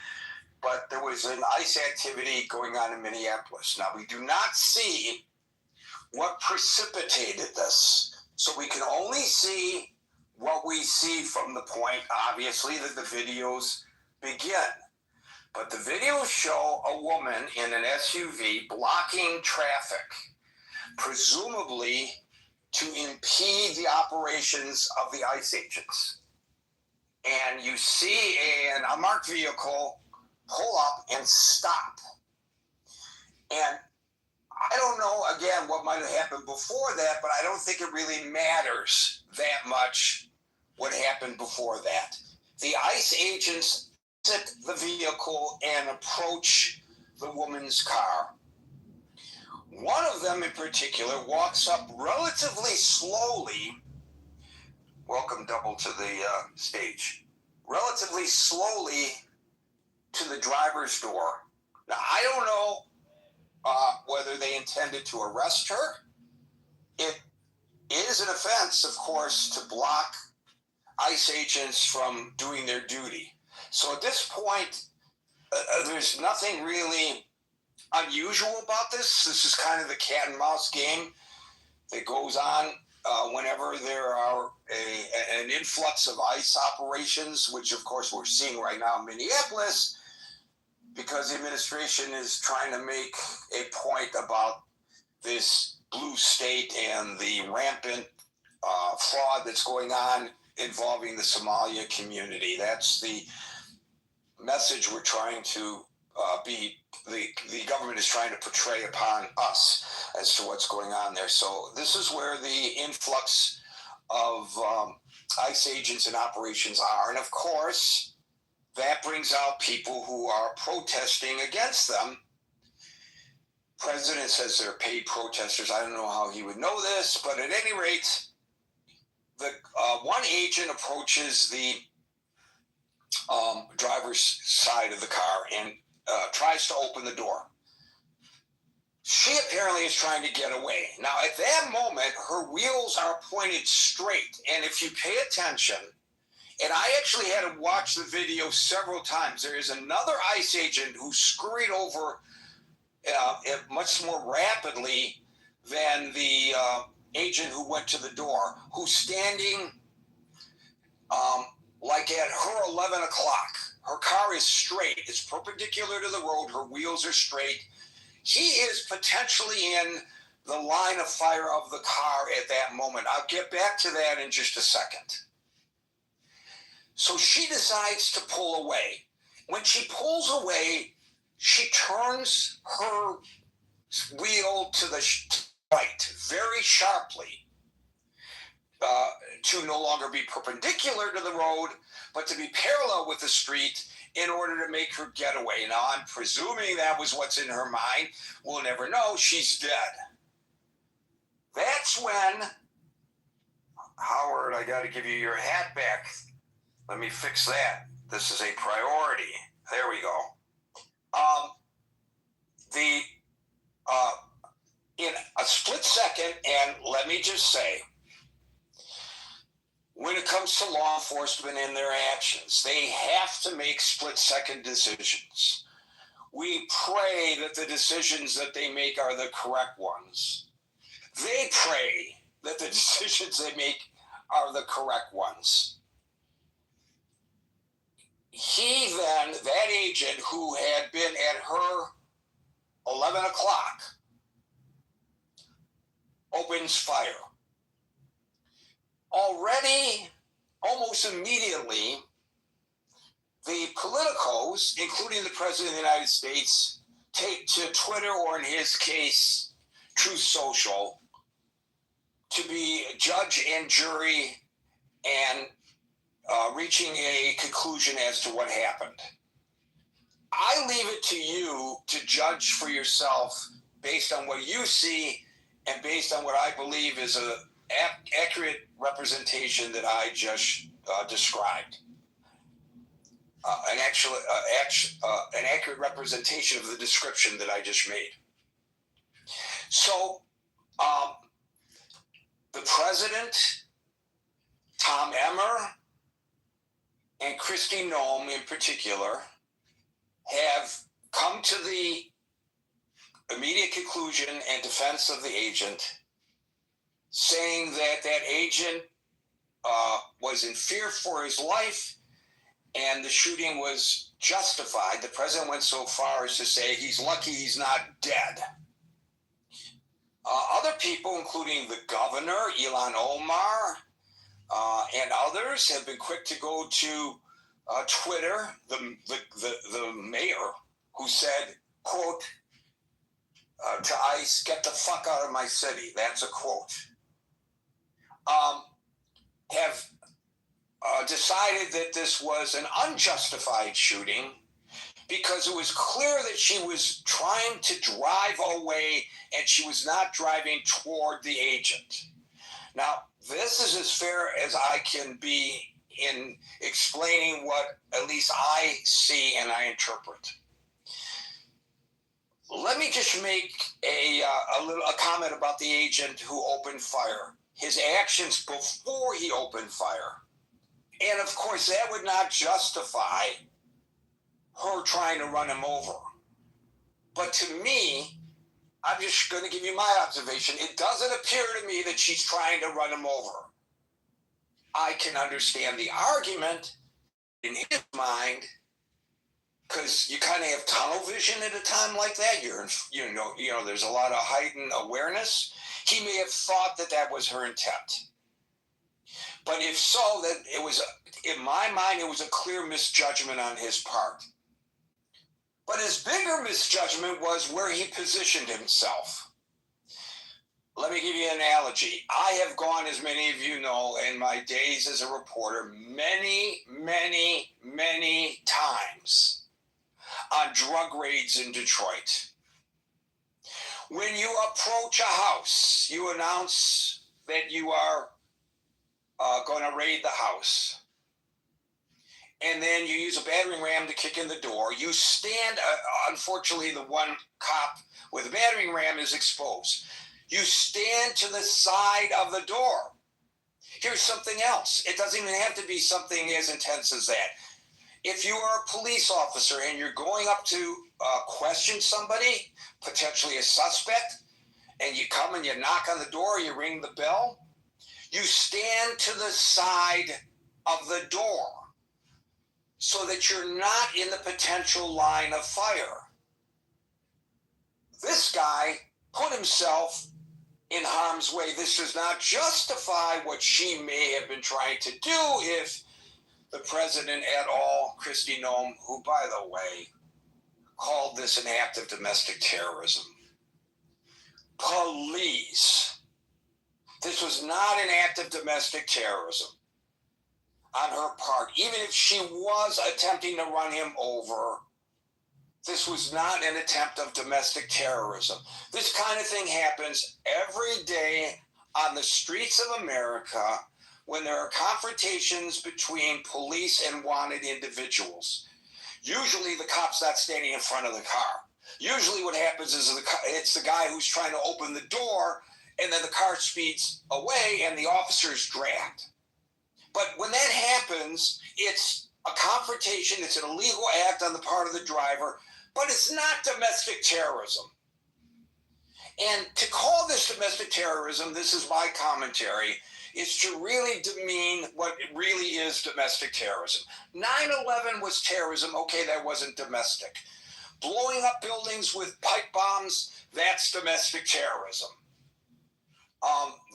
But there was an ICE activity going on in Minneapolis. Now, we do not see what precipitated this. So we can only see what we see from the point, obviously, that the videos begin. But the videos show a woman in an SUV blocking traffic, presumably to impede the operations of the ICE agents. And you see an unmarked vehicle pull up and stop. And I don't know, again, what might have happened before that, but I don't think it really matters that much what happened before that. The ICE agents exit the vehicle and approach the woman's car. One of them in particular walks up relatively slowly. Welcome, Double, to the stage. Relatively slowly to the driver's door. Now, I don't know whether they intended to arrest her. It is an offense, of course, to block ICE agents from doing their duty. So at this point, there's nothing really unusual about this. This is kind of the cat and mouse game that goes on whenever there are an influx of ICE operations, which of course we're seeing right now in Minneapolis, because the administration is trying to make a point about this blue state and the rampant fraud that's going on involving the Somalia community. That's the message we're trying to the government is trying to portray upon us as to what's going on there. So this is where the influx of ICE agents and operations are. And of course, that brings out people who are protesting against them. President says they're paid protesters. I don't know how he would know this, but at any rate, the one agent approaches the driver's side of the car and tries to open the door. She apparently is trying to get away. Now, at that moment, her wheels are pointed straight. And if you pay attention, and I actually had to watch the video several times, there is another ICE agent who scurried over much more rapidly than the agent who went to the door, who's standing like at her 11 o'clock. Her car is straight. It's perpendicular to the road. Her wheels are straight. He is potentially in the line of fire of the car at that moment. I'll get back to that in just a second. So she decides to pull away. When she pulls away, she turns her wheel to the right very sharply to no longer be perpendicular to the road, but to be parallel with the street in order to make her get away. Now, I'm presuming that was what's in her mind. We'll never know. She's dead. That's when, Howard, I got to give you your hat back. Let me fix that. This is a priority. There we go. In a split second, and let me just say, when it comes to law enforcement and their actions, they have to make split-second decisions. We pray that the decisions that they make are the correct ones. They pray that the decisions they make are the correct ones. He then, that agent who had been at her 11 o'clock, opens fire. Already, almost immediately, the politicos, including the President of the United States, take to Twitter, or in his case, Truth Social, to be judge and jury and reaching a conclusion as to what happened. I leave it to you to judge for yourself based on what you see and based on what I believe is a accurate representation that I just described. An accurate representation of the description that I just made. So, the president, Tom Emmer, and Kristi Noem in particular have come to the immediate conclusion and defense of the agent, saying that that agent was in fear for his life and the shooting was justified. The president went so far as to say he's lucky he's not dead. Other people, including the governor, Ilhan Omar, and others, have been quick to go to Twitter, the mayor, who said, quote, to ICE, "Get the fuck out of my city." That's a quote. Have decided that this was an unjustified shooting because it was clear that she was trying to drive away and she was not driving toward the agent. Now, this is as fair as I can be in explaining what at least I see and I interpret. Let me just make a comment about the agent who opened fire. His actions before he opened fire. And of course, that would not justify her trying to run him over. But to me, I'm just going to give you my observation. It doesn't appear to me that she's trying to run him over. I can understand the argument in his mind, because you kind of have tunnel vision at a time like that. You know, there's a lot of heightened awareness. He may have thought that that was her intent. But if so, that it was, in my mind, it was a clear misjudgment on his part. But his bigger misjudgment was where he positioned himself. Let me give you an analogy. I have gone, as many of you know, in my days as a reporter, many, many, many times on drug raids in Detroit. When you approach a house, you announce that you are going to raid the house. And then you use a battering ram to kick in the door. You stand, unfortunately, the one cop with a battering ram is exposed. You stand to the side of the door. Here's something else. It doesn't even have to be something as intense as that. If you are a police officer and you're going up to question somebody, potentially a suspect, and you come and you knock on the door, you ring the bell, you stand to the side of the door so that you're not in the potential line of fire. This guy put himself in harm's way. This does not justify what she may have been trying to do if the president at all, Kristi Noem, who, by the way, called this an act of domestic terrorism. Please, this was not an act of domestic terrorism on her part. Even if she was attempting to run him over, this was not an attempt of domestic terrorism. This kind of thing happens every day on the streets of America when there are confrontations between police and wanted individuals. Usually the cop's not standing in front of the car. Usually what happens is it's the guy who's trying to open the door, and then the car speeds away and the officer is dragged. But when that happens, it's a confrontation, it's an illegal act on the part of the driver, but it's not domestic terrorism. And to call this domestic terrorism, this is my commentary, is to really demean what it really is domestic terrorism. 9/11 was terrorism. Okay, that wasn't domestic. Blowing up buildings with pipe bombs, that's domestic terrorism.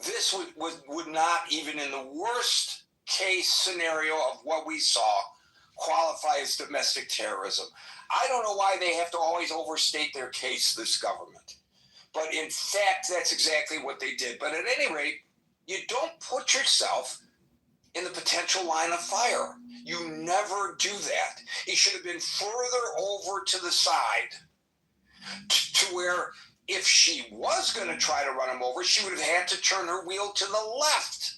This would not, even in the worst case scenario of what we saw, qualify as domestic terrorism. I don't know why they have to always overstate their case, this government. But in fact, that's exactly what they did. But at any rate, you don't put yourself in the potential line of fire. You never do that. He should have been further over to the side to where if she was going to try to run him over, she would have had to turn her wheel to the left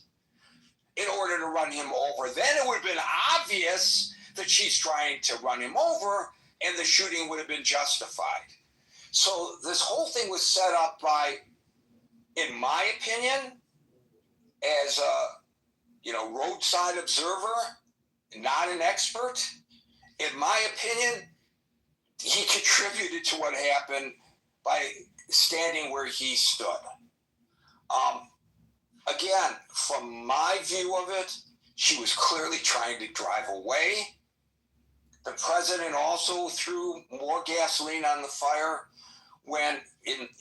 in order to run him over. Then it would have been obvious that she's trying to run him over, and the shooting would have been justified. So this whole thing was set up by, in my opinion, as a roadside observer, not an expert. In my opinion, he contributed to what happened by standing where he stood. Again, from my view of it, she was clearly trying to drive away. The president also threw more gasoline on the fire when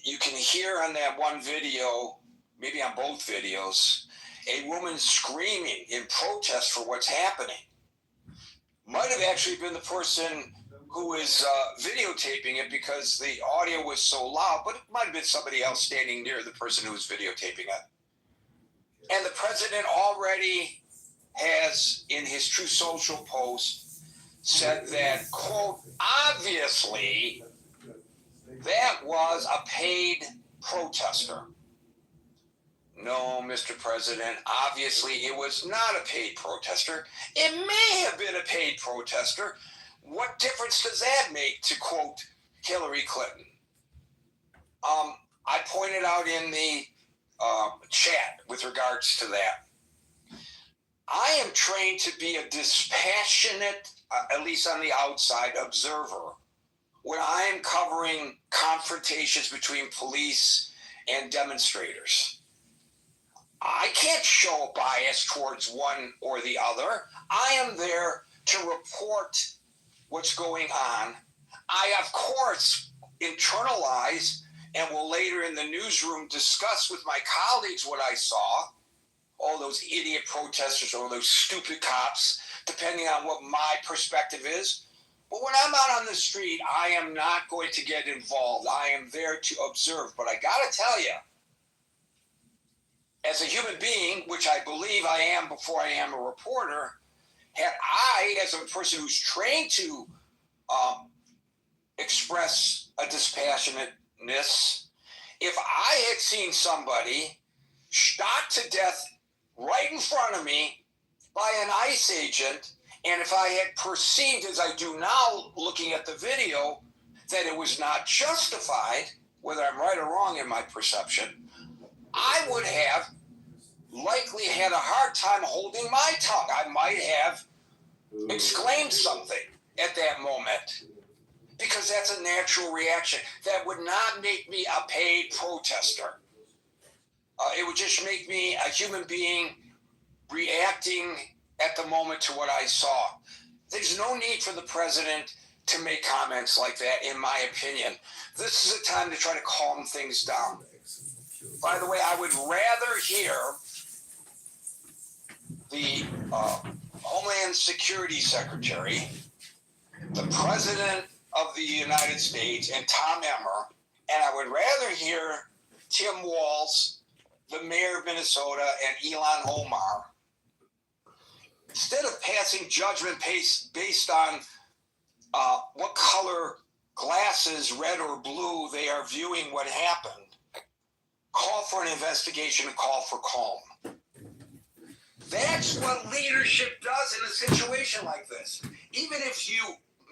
you can hear on that one video, maybe on both videos, a woman screaming in protest for what's happening. Might have actually been the person who was videotaping it because the audio was so loud, but it might have been somebody else standing near the person who was videotaping it. And the president already has, in his True Social post, said that, quote, obviously, that was a paid protester. No, Mr. President, obviously it was not a paid protester. It may have been a paid protester. What difference does that make, to quote Hillary Clinton? I pointed out in the chat with regards to that. I am trained to be a dispassionate, at least on the outside, observer when I am covering confrontations between police and demonstrators. I can't show a bias towards one or the other. I am there to report what's going on. I, of course, internalize and will later in the newsroom discuss with my colleagues what I saw. All those idiot protesters or those stupid cops, depending on what my perspective is. But when I'm out on the street, I am not going to get involved. I am there to observe. But I got to tell you, as a human being, which I believe I am before I am a reporter, had I, as a person who's trained to express a dispassionateness, if I had seen somebody shot to death right in front of me by an ICE agent, and if I had perceived, as I do now looking at the video, that it was not justified, whether I'm right or wrong in my perception, I would have likely had a hard time holding my tongue. I might have exclaimed something at that moment because that's a natural reaction. That would not make me a paid protester. It would just make me a human being reacting at the moment to what I saw. There's no need for the president to make comments like that, in my opinion. This is a time to try to calm things down. By the way, I would rather hear the Homeland Security Secretary, the President of the United States, and Tom Emmer, and I would rather hear Tim Walz, the mayor of Minnesota, and Ilhan Omar, instead of passing judgment based on what color glasses, red or blue, they are viewing what happened, call for an investigation and call for calm. That's what leadership does in a situation like this. Even if you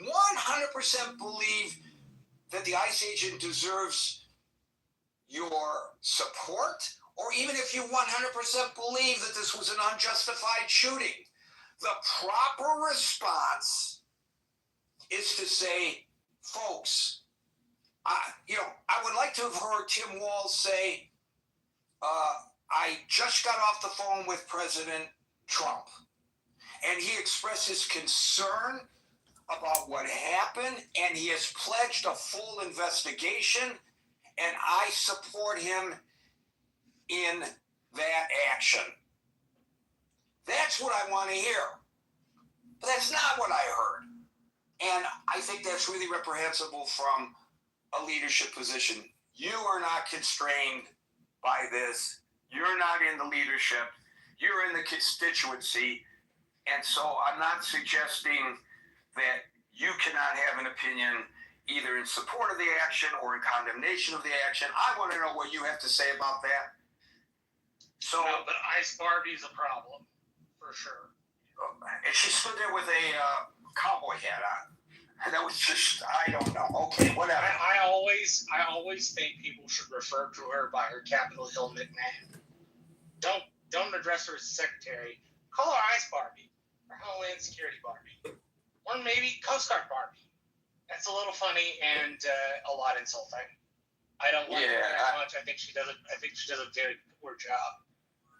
100% believe that the ICE agent deserves your support, or even if you 100% believe that this was an unjustified shooting, the proper response is to say, folks, I would like to have heard Tim Walz say, I just got off the phone with President Trump, and he expressed his concern about what happened, and he has pledged a full investigation, and I support him in that action. That's what I want to hear. But that's not what I heard. And I think that's really reprehensible from a leadership position. You are not constrained by this. You're not in the leadership. you're in the constituency, and so I'm not suggesting that you cannot have an opinion either in support of the action or in condemnation of the action. I want to know what you have to say about that. So, no, but Ice Barbie's a problem, for sure. And she stood there with a cowboy hat on. And that was just, I don't know. Okay, whatever. I always think people should refer to her by her Capitol Hill nickname. Don't address her as secretary. Call her Ice Barbie or Homeland Security Barbie, or maybe Coast Guard Barbie. That's a little funny and a lot insulting. I don't like her that much. I think she does a very poor job.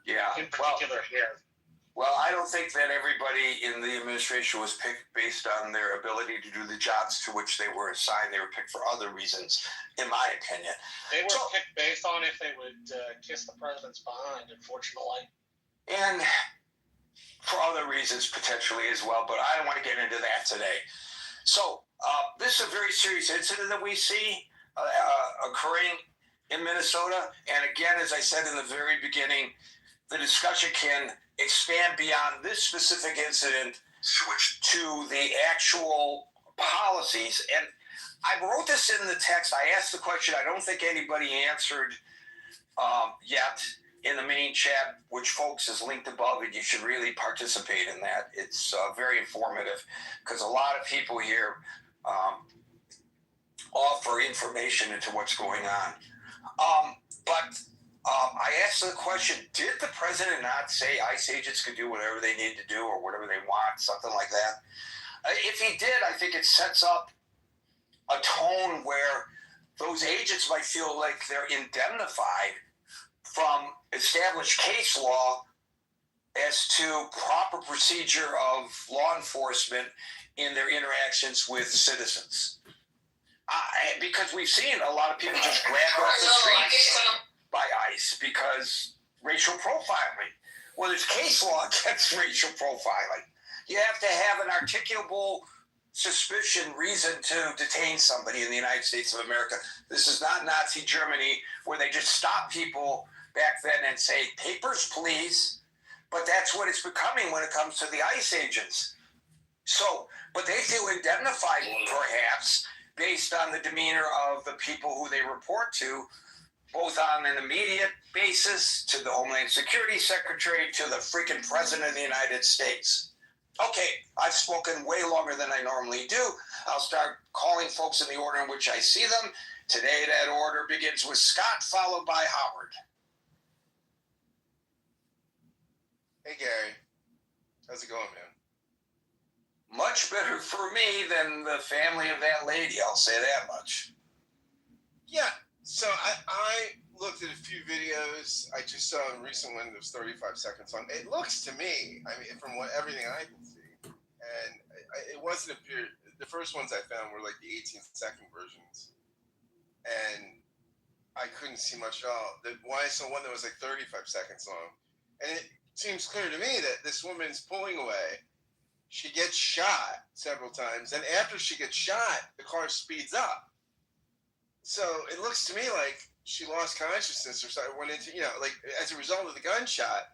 Yeah. In particular here. Well, I don't think that everybody in the administration was picked based on their ability to do the jobs to which they were assigned. They were picked for other reasons, in my opinion. They were picked based on if they would kiss the president's behind, unfortunately. And for other reasons, potentially, as well. But I don't want to get into that today. So, this is a very serious incident that we see occurring in Minnesota. And again, as I said in the very beginning, the discussion can expand beyond this specific incident to the actual policies. And I wrote this in the text. I asked the question. I don't think anybody answered yet in the main chat, which, folks, is linked above, and you should really participate in that. It's very informative because a lot of people here offer information into what's going on. I asked the question, did the president not say ICE agents could do whatever they need to do or whatever they want, something like that? If he did, I think it sets up a tone where those agents might feel like they're indemnified from established case law as to proper procedure of law enforcement in their interactions with citizens. Because we've seen a lot of people just grabbed off the streets by ICE because racial profiling. Well, there's case law against racial profiling. You have to have an articulable suspicion, reason to detain somebody in the United States of America. This is not Nazi Germany where they just stop people back then and say, papers, please. But that's what it's becoming when it comes to the ICE agents. So, but they feel indemnified, perhaps, based on the demeanor of the people who they report to, both on an immediate basis, to the Homeland Security Secretary, to the freaking President of the United States. Okay, I've spoken way longer than I normally do. I'll start calling folks in the order in which I see them. Today, that order begins with Scott, followed by Howard. Hey, Gary. How's it going, man? Much better for me than the family of that lady, I'll say that much. Yeah, so I looked at a few videos. I just saw a recent one that was 35 seconds long. It looks to me, I mean, from everything I can see, and it wasn't the first ones I found were like the 18-second versions, and I couldn't see much at all. I saw one that was like 35 seconds long, and it seems clear to me that this woman's pulling away. She gets shot several times, and after she gets shot, the car speeds up. So it looks to me like she lost consciousness or something, went into, like as a result of the gunshot.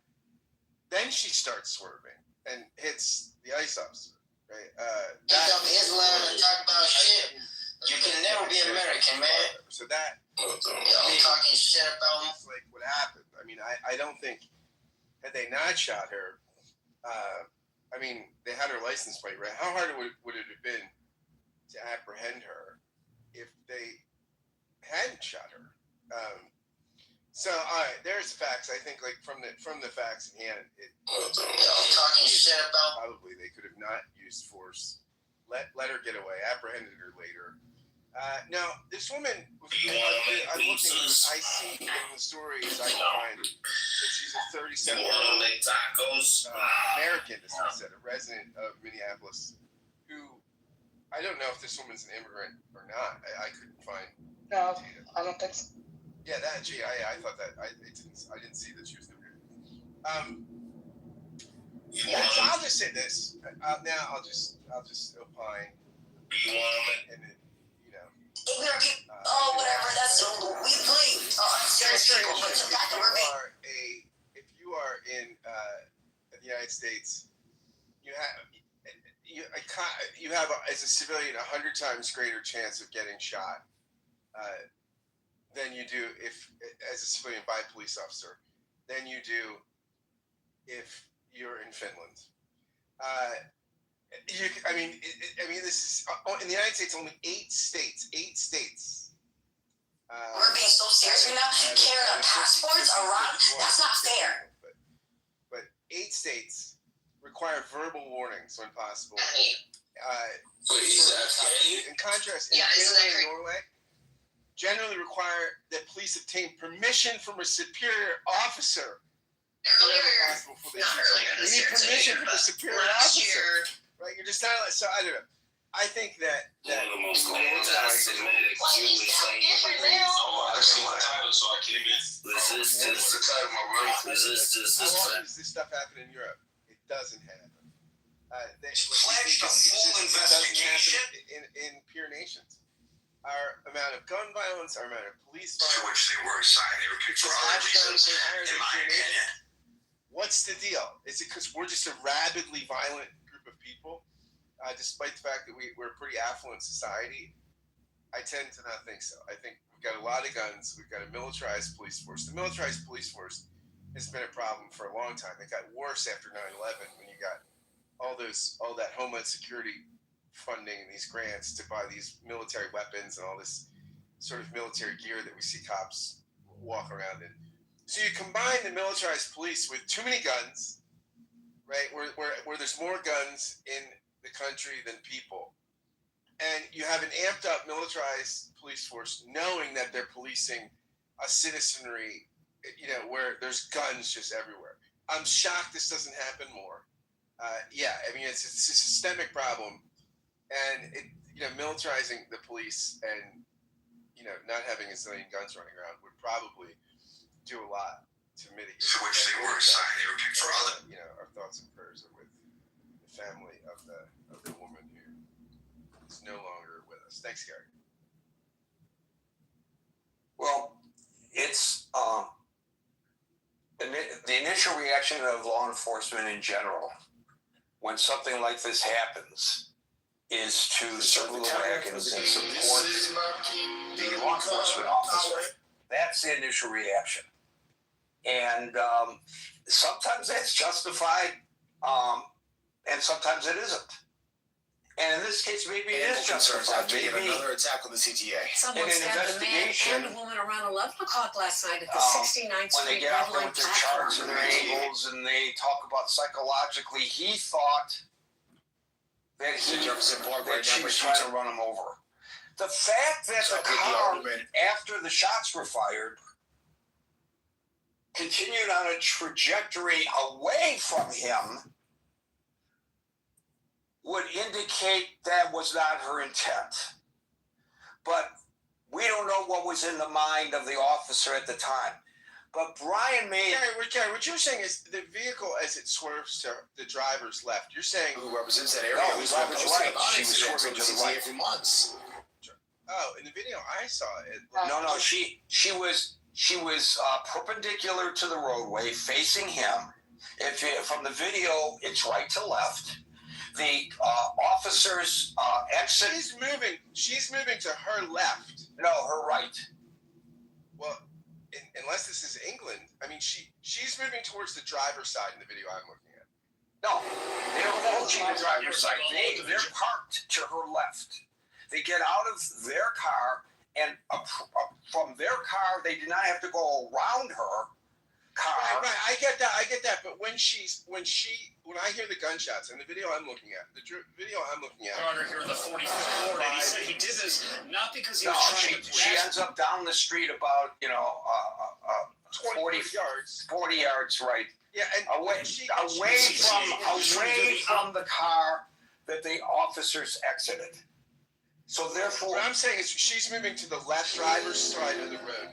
Then she starts swerving and hits the ICE officer. Right? Islam and talk about shit. You can never be American, man. So that talking shit about like what happened. I mean, I don't think had they not shot her. I mean, they had her license plate, right? How hard would it have been to apprehend her if they hadn't shot her? So, all right, there's facts. I think, like from the facts in hand, talking shit about probably they could have not used force, let her get away, apprehended her later. Now, this woman, I'm looking. I see in the stories I find that she's a 37-year-old American, as I said, a resident of Minneapolis, who I don't know if this woman's an immigrant or not. I couldn't find. No, I don't think so. Yeah, I thought that I didn't see that she was an immigrant. So I'll just say this. Now I'll just opine. And then, whatever, that's we believe. If you are in the United States, you have as a civilian 100 times greater chance of getting shot than you do if as a civilian by a police officer than you do if you're in Finland. This is in the United States. Only 8 states. We're being so serious right now. Carrying passports around, that's not fair. But 8 states require verbal warnings when possible. In contrast, in Finland and Norway, generally require that police obtain permission from a superior officer. You need permission from the superior officer. Right? You're just not. So I don't know. I think that one of the most anti-Semitic Jewish things. I've seen the title, so I came in. Resistance. The title of my work. Resistance. How often does this stuff happen in Europe? It doesn't happen. Pledged a full investigation in peer nations. Our amount of gun violence, our amount of police violence, to which they were assigned. They were picked for other reasons, in my opinion. What's the deal? Is it because we're just a rabidly violent group of people, despite the fact that we're a pretty affluent society? I tend to not think so. I think we've got a lot of guns. We've got a militarized police force. The militarized police force has been a problem for a long time. It got worse after 9/11 when you got all that Homeland Security funding and these grants to buy these military weapons and all this sort of military gear that we see cops walk around in. So you combine the militarized police with too many guns, right? Where there's more guns in the country than people, and you have an amped up militarized police force knowing that they're policing a citizenry, where there's guns just everywhere. I'm shocked this doesn't happen more. It's a systemic problem, and militarizing the police and not having a zillion guns running around would probably do a lot to mitigate. To which they were assigned. They were picked for other. Our thoughts and prayers are with the family of the woman who is no longer with us. Thanks, Gary. Well, it's the initial reaction of law enforcement in general when something like this happens is to circle the wagons and support the law enforcement officer. That's the initial reaction. And sometimes that's justified, and sometimes it isn't. And in this case, maybe it is justified. Maybe another attack on the CTA. Someone stabbed a man and a woman around 11 o'clock last night at the 69th when they Street get out there Red with their Light charts and their angles and they talk about psychologically, he thought that she was trying to run him over. The fact that the car, after the shots were fired, continued on a trajectory away from him would indicate that was not her intent. But we don't know what was in the mind of the officer at the time. But Brian made... Gary, what you're saying is the vehicle, as it swerves to the driver's left, you're saying... Who represents that area? No, the driver's right. She was swerving to the right. For months. Oh, in the video I saw it. No, she was perpendicular to the roadway, facing him. From the video, it's right to left. The officers exit. She's moving to her left. No, her right. Well, unless this is England, she's moving towards the driver's side in the video I'm looking at. No, they don't go to the driver's side. They're parked to her left. They get out of their car, and from their car, they do not have to go around her car. Right. I get that. But when I hear the gunshots in the video I'm looking at, Your Honor, here in the 45th floor, and he said he did this not because he was trying to. She ends up down the street about 40 yards, right? Yeah, and away from the car that the officers exited. So therefore, what I'm saying is she's moving to the left driver's side of the road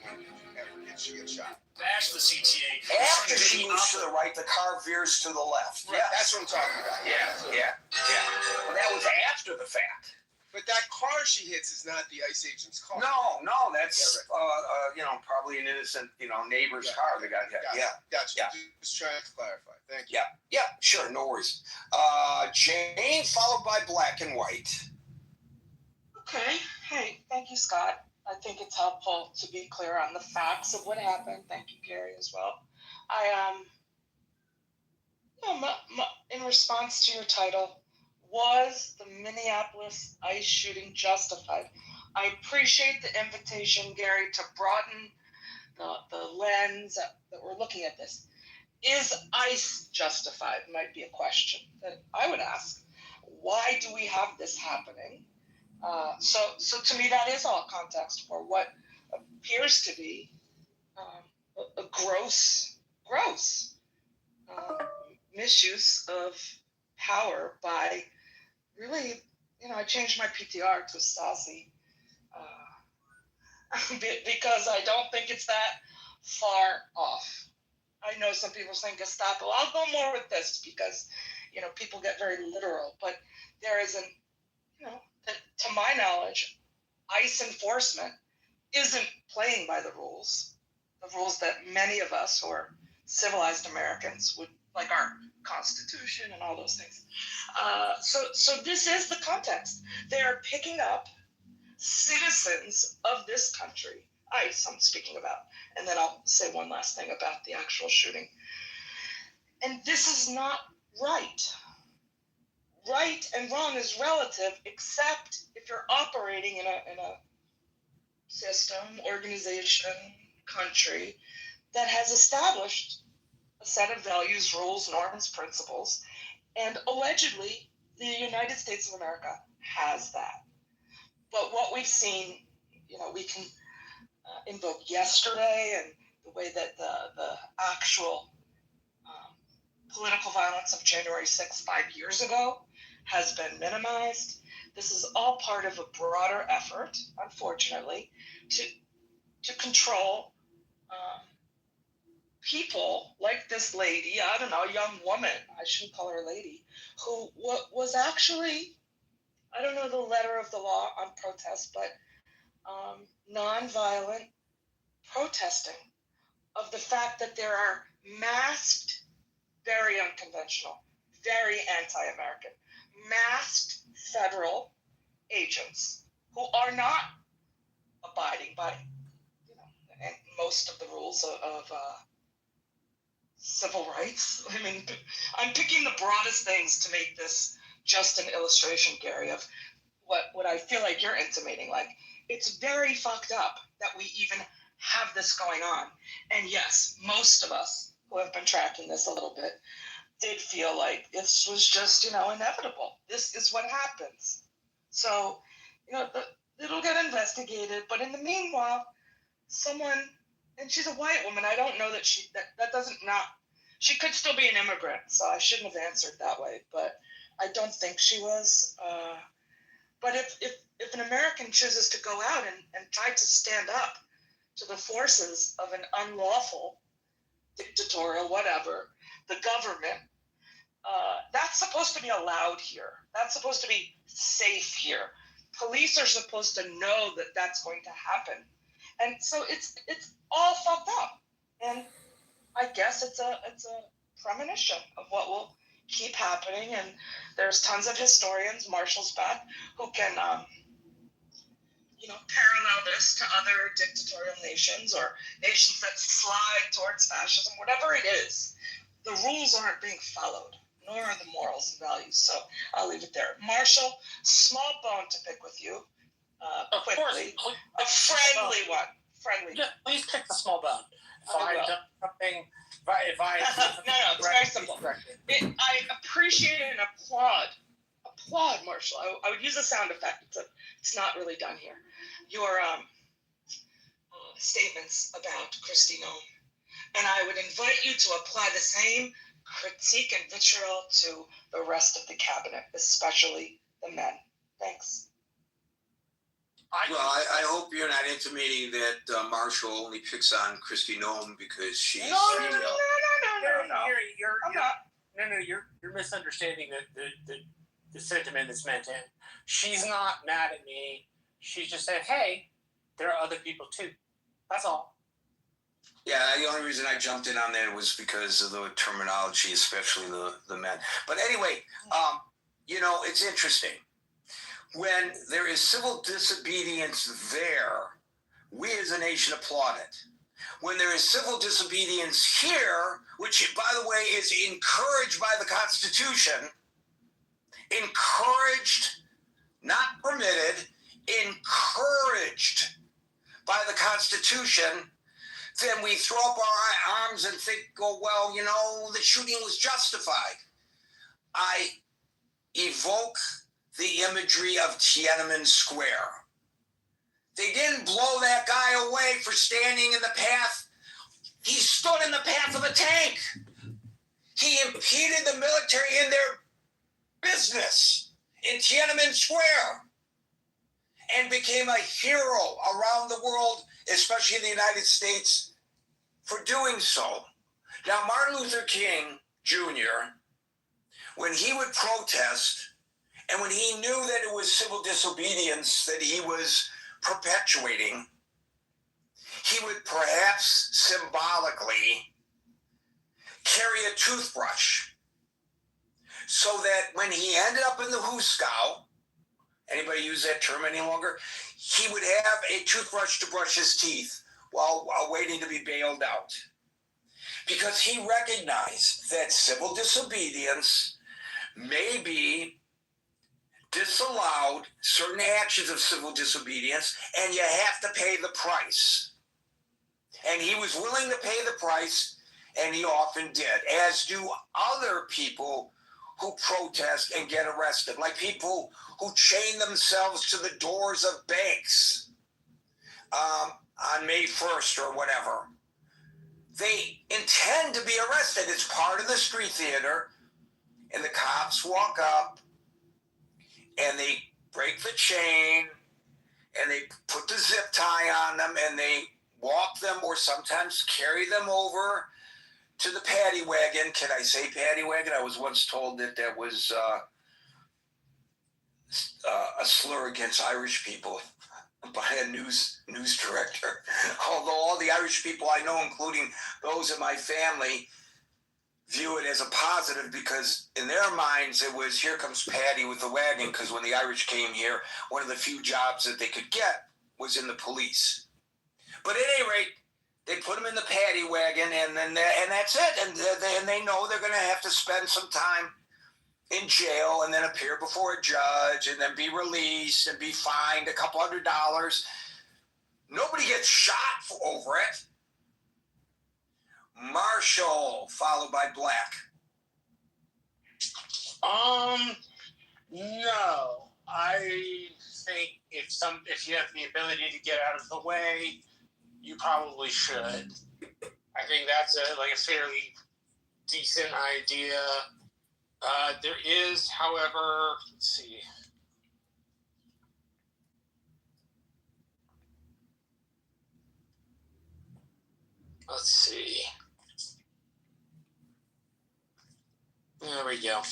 when she gets shot. Bash the CTA. After she moves to the right, the car veers to the left. Right, that's what I'm talking about. Yeah. But that was after the fact. But that car she hits is not the ICE agent's car. No, that's probably an innocent, neighbor's car that got hit. Gotcha. Yeah. Just trying to clarify. Thank you. Yeah, sure, no worries. Jane, followed by Black and White. Okay. Hey, thank you, Scott. I think it's helpful to be clear on the facts of what happened. Thank you, Gary, as well. In response to your title, was the Minneapolis ICE shooting justified? I appreciate the invitation, Gary, to broaden the lens that we're looking at this. Is ICE justified? Might be a question that I would ask. Why do we have this happening? So to me, that is all context for what appears to be a gross misuse of power by really, I changed my PTR to Stasi because I don't think it's that far off. I know some people think Gestapo. I'll go more with this because, people get very literal, but there isn't, to my knowledge, ICE enforcement isn't playing by the rules that many of us who are civilized Americans would, like our Constitution and all those things. So this is the context. They are picking up citizens of this country, ICE I'm speaking about, and then I'll say one last thing about the actual shooting. And this is not right. Right and wrong is relative, except if you're operating in a system, organization, country that has established a set of values, rules, norms, principles, and allegedly the United States of America has that. But what we've seen, we can invoke yesterday and the way that the actual political violence of January 6th 5 years ago has been minimized. This is all part of a broader effort, unfortunately, to control people like this lady, I don't know, young woman, I shouldn't call her a lady, who was actually, I don't know the letter of the law on protest, but nonviolent protesting of the fact that there are masked, very unconventional, very anti-American, masked federal agents who are not abiding by, and most of the rules of civil rights. I mean, I'm picking the broadest things to make this just an illustration, Gary, of what I feel like you're intimating. Like, it's very fucked up that we even have this going on. And yes, most of us who have been tracking this a little bit did feel like this was just, inevitable. This is what happens. So, it'll get investigated. But in the meanwhile, someone, and she's a white woman, I don't know that that doesn't not, she could still be an immigrant, so I shouldn't have answered that way, but I don't think she was. But if an American chooses to go out and try to stand up to the forces of an unlawful, dictatorial, whatever, the government, that's supposed to be allowed here. That's supposed to be safe here. Police are supposed to know that that's going to happen. And so it's all fucked up. And I guess it's a premonition of what will keep happening. And there's tons of historians, Marshall's back, who can, parallel this to other dictatorial nations or nations that slide towards fascism, whatever it is. The rules aren't being followed, nor are the morals and values. So I'll leave it there. Marshall, small bone to pick with you. Quickly. A friendly one. Yeah, please pick the small bone. If I done something, if I no, it's very simple. I appreciate and applaud, Marshall. I would use a sound effect. It's not really done here. Your statements about Kristi Noem, and I would invite you to apply the same critique and vitriol to the rest of the cabinet, especially the men. Thanks. Well, I hope you're not intimating that Marshall only picks on Kristi Noem because she's female. You're misunderstanding the the sentiment that's meant in. She's not mad at me. She just said, hey, there are other people too. That's all. Yeah, the only reason I jumped in on that was because of the terminology, especially the men. But anyway, it's interesting. When there is civil disobedience there, we as a nation applaud it. When there is civil disobedience here, which, by the way, is encouraged by the Constitution, encouraged, not permitted, encouraged by the Constitution, then we throw up our arms and think, the shooting was justified. I evoke the imagery of Tiananmen Square. They didn't blow that guy away for standing in the path. He stood in the path of a tank. He impeded the military in their business in Tiananmen Square and became a hero around the world, especially in the United States, for doing so. Now, Martin Luther King Jr., when he would protest and when he knew that it was civil disobedience that he was perpetuating, he would perhaps symbolically carry a toothbrush so that when he ended up in the hooskow, anybody use that term any longer? He would have a toothbrush to brush his teeth while waiting to be bailed out. Because he recognized that civil disobedience may be disallowed, certain actions of civil disobedience, and you have to pay the price. And he was willing to pay the price, and he often did, as do other people who protest and get arrested, like people who chain themselves to the doors of banks on May 1st or whatever. They intend to be arrested. It's part of the street theater, and the cops walk up, and they break the chain, and they put the zip tie on them, and they walk them or sometimes carry them over to the paddy wagon. Can I say paddy wagon? I was once told that was a slur against Irish people by a news director. Although all the Irish people I know, including those in my family, view it as a positive because in their minds it was, here comes Paddy with the wagon, because when the Irish came here, one of the few jobs that they could get was in the police. But at any rate, they put them in the paddy wagon, and that's it. And they know they're going to have to spend some time in jail and then appear before a judge and then be released and be fined $200. Nobody gets shot over it. Marshall, followed by Black. No. I think if you have the ability to get out of the way, you probably should. I think that's a fairly decent idea. There is, however, let's see. There we go.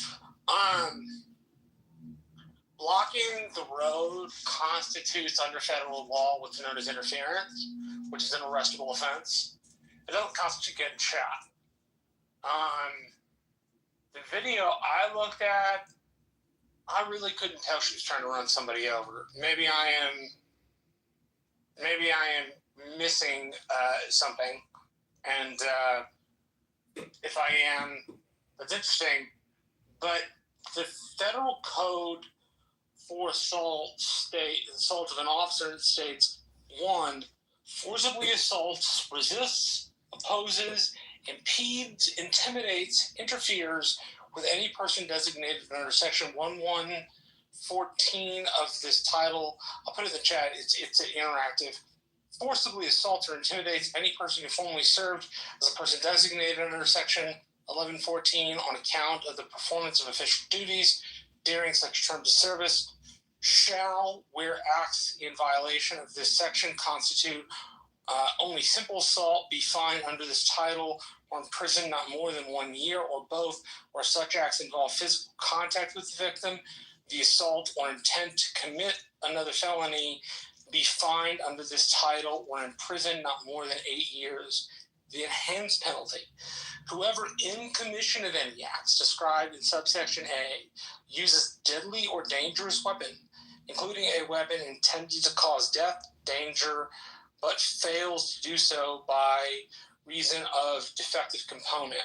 Blocking the road constitutes under federal law what's known as interference, which is an arrestable offense. It doesn't constitute getting shot. The video I looked at, I really couldn't tell she was trying to run somebody over. Maybe I am missing something, and if I am, that's interesting. But the federal code for assault of an officer states: 1, forcibly assaults, resists, opposes, impedes, intimidates, interferes with any person designated under Section 1114 of this title. I'll put it in the chat. It's interactive. Forcibly assaults or intimidates any person who formerly served as a person designated under Section 1114 on account of the performance of official duties during such terms of service shall, where acts in violation of this section constitute only simple assault, be fined under this title or imprisoned not more than 1 year, or both, or such acts involve physical contact with the victim, the assault or intent to commit another felony be fined under this title or in prison not more than 8 years. The enhanced penalty. Whoever in commission of any acts described in subsection A uses deadly or dangerous weapon, including a weapon intended to cause death, danger, but fails to do so by reason of defective component.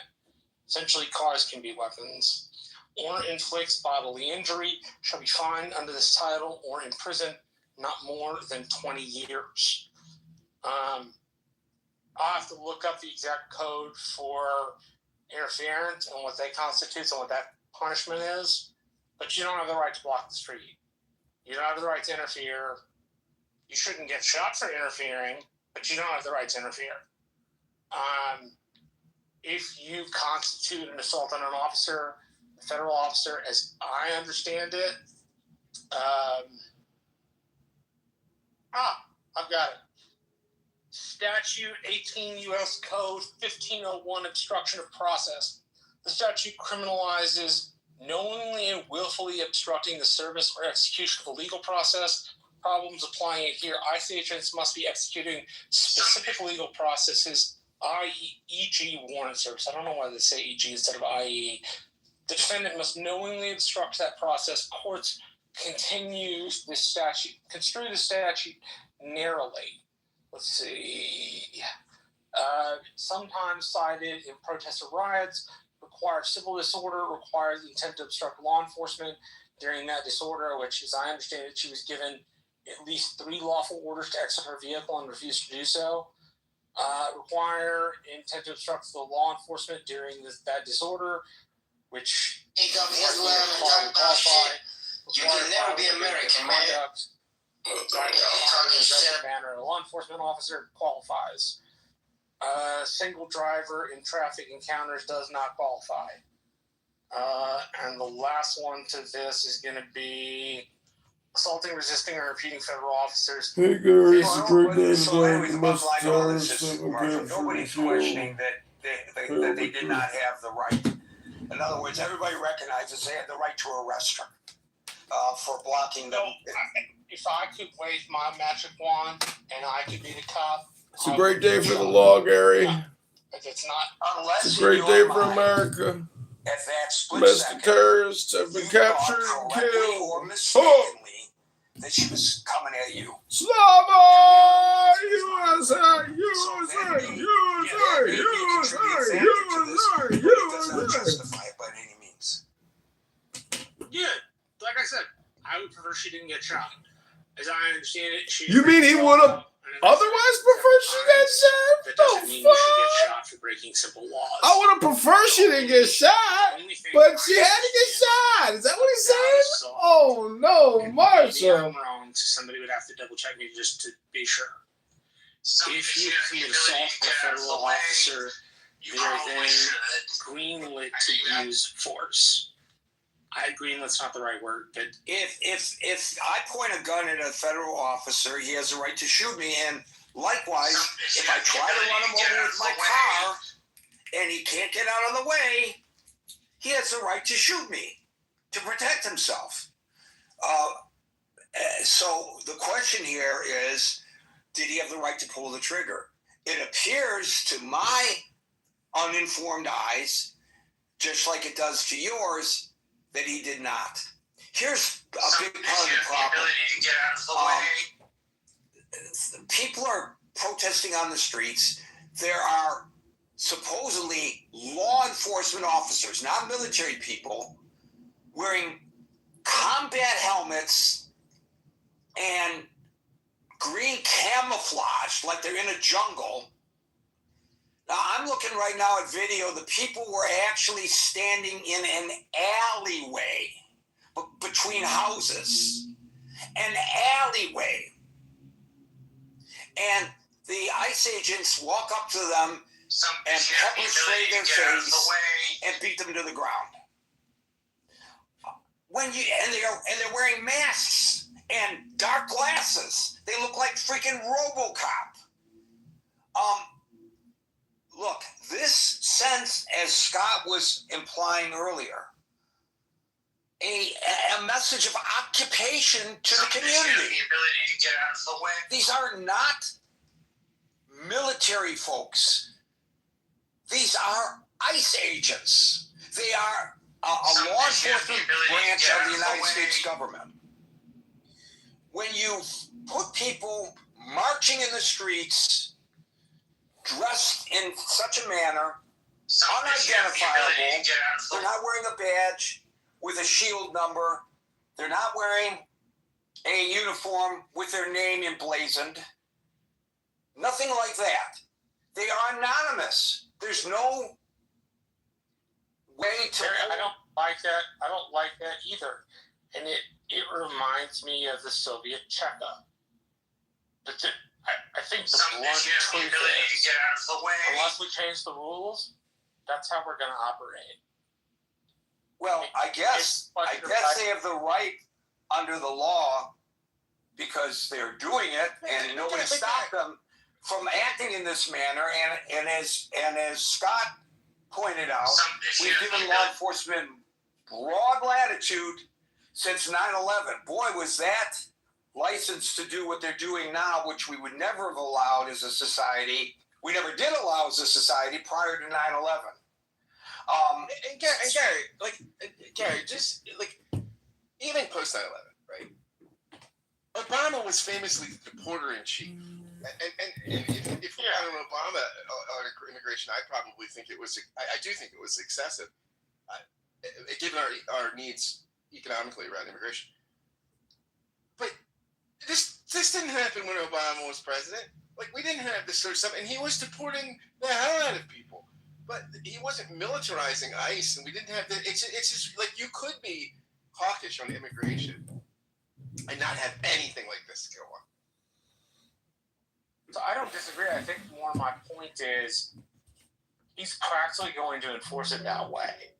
Essentially, cars can be weapons. Or inflicts bodily injury shall be fined under this title or in prison not more than 20 years. I'll have to look up the exact code for interference and what that constitutes and what that punishment is, but you don't have the right to block the street. You don't have the right to interfere. You shouldn't get shot for interfering, but you don't have the right to interfere. If you constitute an assault on an officer, a federal officer, as I understand it, I've got it. Statute 18 U.S. Code 1501, obstruction of process. The statute criminalizes knowingly and willfully obstructing the service or execution of a legal process. Problems applying it here. ICE agents must be executing specific legal processes, e.g. warrant service. I don't know why they say E.g. instead of I.e. The defendant must knowingly obstruct that process. Courts construe the statute narrowly. Let's see. Sometimes cited in protests or riots, require civil disorder, requires the intent to obstruct law enforcement during that disorder, which, as I understand it, she was given at least 3 lawful orders to exit her vehicle and refused to do so. Require intent to obstruct the law enforcement during that disorder, which You can never be American, man. Manner, a law enforcement officer qualifies. Single driver in traffic encounters does not qualify. And the last one to this is going to be assaulting, resisting, or impeding federal officers. Hey guys, So anyways, the bottom line of all this is, Marshall, nobody's questioning that they did not have the right. In other words, everybody recognizes they had the right to arrest her for blocking them. If I could wave my magic wand and I could be the cop. It's a great day for the law, Gary. If it's not, It's a great day for America. At that split Domestic terrorists have been captured and killed. Or mistakenly that she was coming at you. Slava! USA! USA! USA! USA! Doesn't justify it by any means. Yeah, like I said, I would prefer she didn't get shot. As I understand it, You mean he would have otherwise preferred she got shot? That doesn't mean you should get shot for breaking simple laws. I would have preferred she didn't get shot, but she had to get shot. Is that what he's saying? Oh no, Marshall. I'm wrong, so somebody would have to double check me just to be sure. If you commit assault on a federal officer, they are then greenlit to use force. I agree that's not the right word, but if I point a gun at a federal officer, he has the right to shoot me. And likewise, if I try to run him over with my car and he can't get out of the way, he has the right to shoot me to protect himself. So the question here is, did he have the right to pull the trigger? It appears to my uninformed eyes, just like it does to yours, that he did not. Here's a big part of the problem. To get out of the way. People are protesting on the streets. There are supposedly law enforcement officers, not military people, wearing combat helmets and green camouflage like they're in a jungle. Now, I'm looking right now at video. The people were actually standing in an alleyway between houses. An alleyway. And the ICE agents walk up to them and pepper spray their face and beat them to the ground. And they're wearing masks and dark glasses. They look like freaking RoboCop. Look, this sense, as Scott was implying earlier, a message of occupation to the community. The ability to get out of the way. These are not military folks. These are ICE agents. They are a law enforcement branch of the United States government. When you put people marching in the streets, dressed in such a manner, unidentifiable, they're not wearing a badge with a shield number, they're not wearing a uniform with their name emblazoned, nothing like that. They are anonymous. There's no way to... I don't like that. I don't like that either. And it reminds me of the Soviet checkup. But I think the blunt truth is, unless we change the rules, that's how we're going to operate. Well, I guess they have the right under the law because they're doing it, and nobody stopped them from acting in this manner. And as Scott pointed out, we've given law enforcement broad latitude since 9/11. Boy, was that license to do what they're doing now, which we would never have allowed as a society. We never did allow as a society prior to 9/11. Gary, just like even post 9/11, right? Obama was famously the porter in chief, and if we had an Obama on immigration, I probably think it was. I do think it was excessive, given our needs economically around immigration. But this didn't happen when Obama was president. Like, we didn't have this sort of stuff, and he was deporting the hell out of people. But he wasn't militarizing ICE, and we didn't have that. It's just like you could be hawkish on immigration and not have anything like this go on. So I don't disagree. I think more my point is he's practically going to enforce it that way.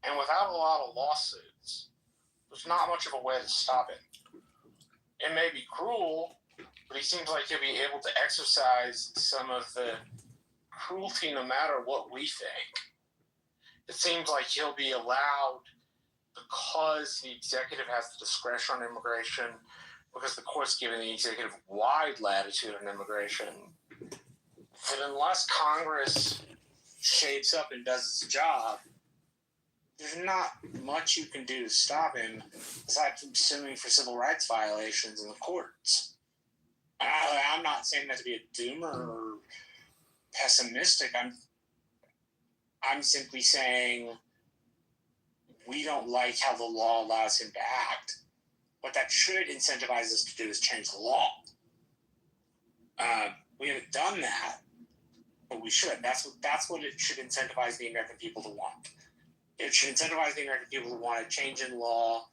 And without a lot of lawsuits, there's not much of a way to stop it. It may be cruel, but he seems like he'll be able to exercise some of the cruelty no matter what we think. It seems like he'll be allowed because the executive has the discretion on immigration, because the court's giving the executive wide latitude on immigration. But unless Congress shapes up and does its job, there's not much you can do to stop him aside from suing for civil rights violations in the courts. I'm not saying that to be a doomer or pessimistic. I'm simply saying we don't like how the law allows him to act. What that should incentivize us to do is change the law. We haven't done that, but we should. That's what it should incentivize the American people to want. It should incentivize the American people to want a change in law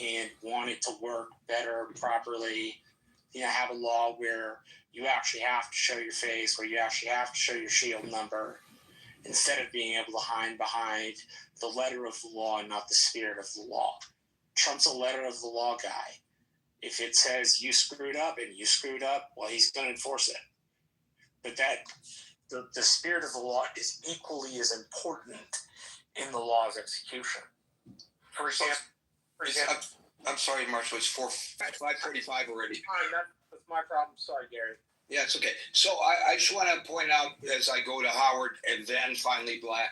and want it to work better, properly. Have a law where you actually have to show your face, where you actually have to show your shield number, instead of being able to hide behind the letter of the law and not the spirit of the law. Trump's a letter of the law guy. If it says you screwed up and you screwed up, well, he's going to enforce it. But the spirit of the law is equally as important in the law's execution. For example, I'm sorry, Marshall. It's 5:45 already. That's my problem. Sorry, Gary. Yeah, it's okay. So I just want to point out as I go to Howard and then finally Black,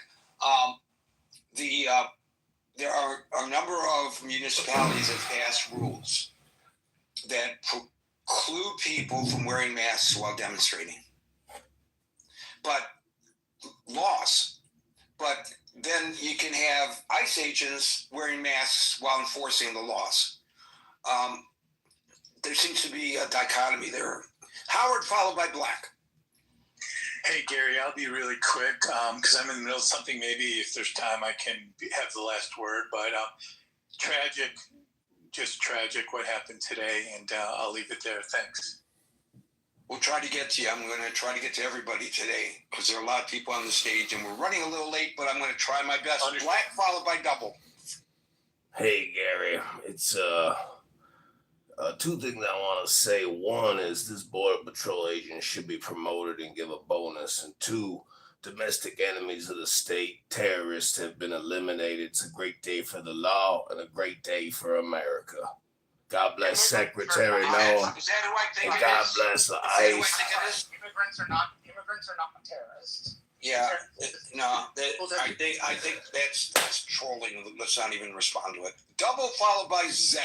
there are a number of municipalities that pass rules that preclude people from wearing masks while demonstrating. But laws. But then you can have ICE agents wearing masks while enforcing the laws. There seems to be a dichotomy there. Howard, followed by Black. Hey, Gary, I'll be really quick because I'm in the middle of something. Maybe if there's time, I can have the last word. But tragic, just tragic what happened today, and I'll leave it there. Thanks. We'll try to get to you. I'm going to try to get to everybody today because there are a lot of people on the stage, and we're running a little late, but I'm going to try my best. Black, followed by Double. Hey, Gary, it's two things I want to say. One is this Border Patrol agent should be promoted and give a bonus. And two, Domestic enemies of the state, terrorists have been eliminated. It's a great day for the law and a great day for America. God bless Secretary Noah, and God bless the ICE. Immigrants are not terrorists. Yeah, I think that's trolling. Let's not even respond to it. Double followed by Z.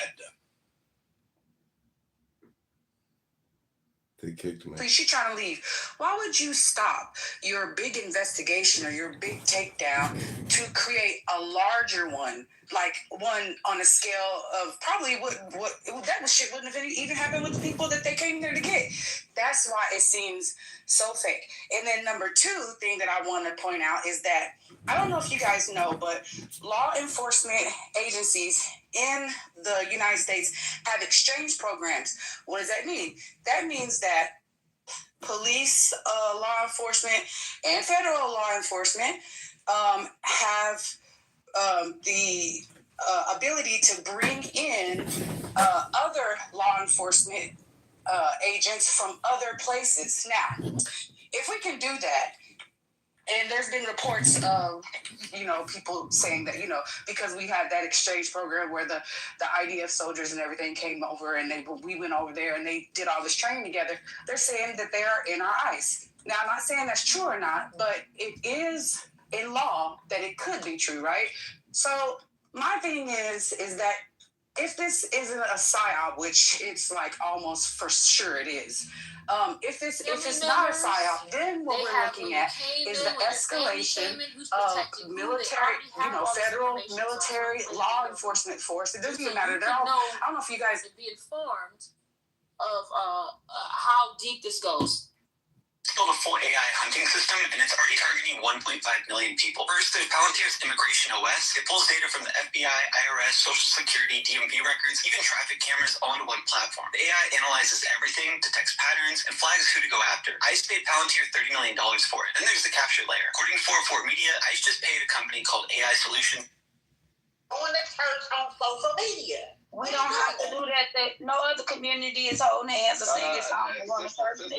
They kicked me. She's trying to leave. Why would you stop your big investigation or your big takedown to create a larger one, like one on a scale of probably that shit wouldn't have even happened with the people that they came there to get. That's why it seems so fake. And then number two thing that I want to point out is that I don't know if you guys know, but law enforcement agencies in the United States have exchange programs. What does that mean? That means that police, law enforcement, and federal law enforcement have the ability to bring in other law enforcement agents from other places. Now, if we can do that, and there's been reports of, people saying that, because we had that exchange program where the IDF soldiers and everything came over and we went over there and they did all this training together. They're saying that they are in our ICE. Now, I'm not saying that's true or not, but it is in law that it could be true, right? So my thing is that if this isn't a psyop, which it's like almost for sure it is, if it's not a psyop, then what we're looking at is the escalation of military, federal military law enforcement force. It doesn't even matter. I don't know if you guys be informed of how deep this goes. Built a full AI hunting system, and it's already targeting 1.5 million people. First, there's Palantir's Immigration OS. It pulls data from the FBI, IRS, Social Security, DMV records, even traffic cameras all into one platform. The AI analyzes everything, detects patterns, and flags who to go after. ICE paid Palantir $30 million for it. Then there's the capture layer. According to 404 Media, ICE just paid a company called AI Solutions. On the church on social media. We don't have to do that. No other community is holding hands and saying it's on one person.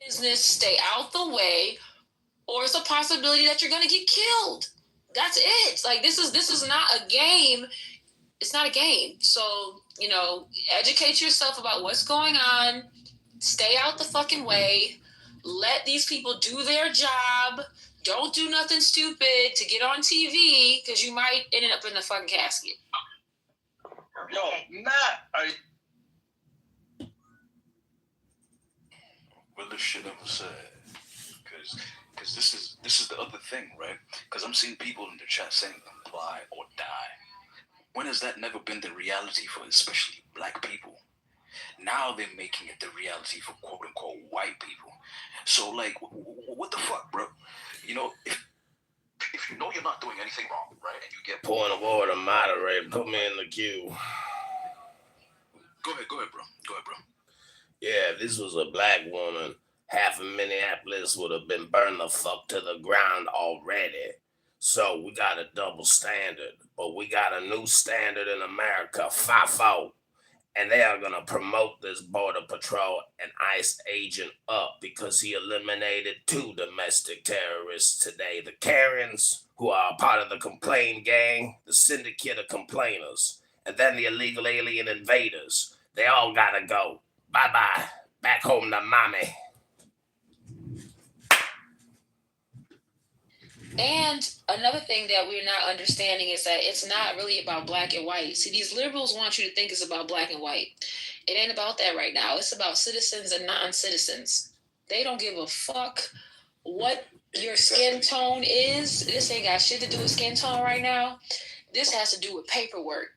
Business, stay out the way, or it's a possibility that you're going to get killed. That's it. Like this is not a game. It's not a game. So, educate yourself about what's going on. Stay out the fucking way. Let these people do their job. Don't do nothing stupid to get on TV because you might end up in the fucking casket. Yo, Matt, Well, this shit ever said, because this is the other thing, right? Because I'm seeing people in the chat saying comply or die. When has that never been the reality for especially black people? Now they're making it the reality for quote unquote white people. So like, what the fuck, bro? If you know you're not doing anything wrong, right, and you get Point of order, moderator, put me in the queue. Go ahead, bro. Yeah, if this was a black woman, half of Minneapolis would have been burned the fuck to the ground already. So we got a double standard, but we got a new standard in America, FIFO. And they are going to promote this Border Patrol and ICE agent up because he eliminated 2 domestic terrorists today. The Karens, who are a part of the complaint gang, the syndicate of complainers, and then the illegal alien invaders. They all got to go. Bye-bye. Back home to mommy. And another thing that we're not understanding is that it's not really about black and white. See, these liberals want you to think it's about black and white. It ain't about that right now. It's about citizens and non-citizens. They don't give a fuck what your skin tone is. This ain't got shit to do with skin tone right now. This has to do with paperwork.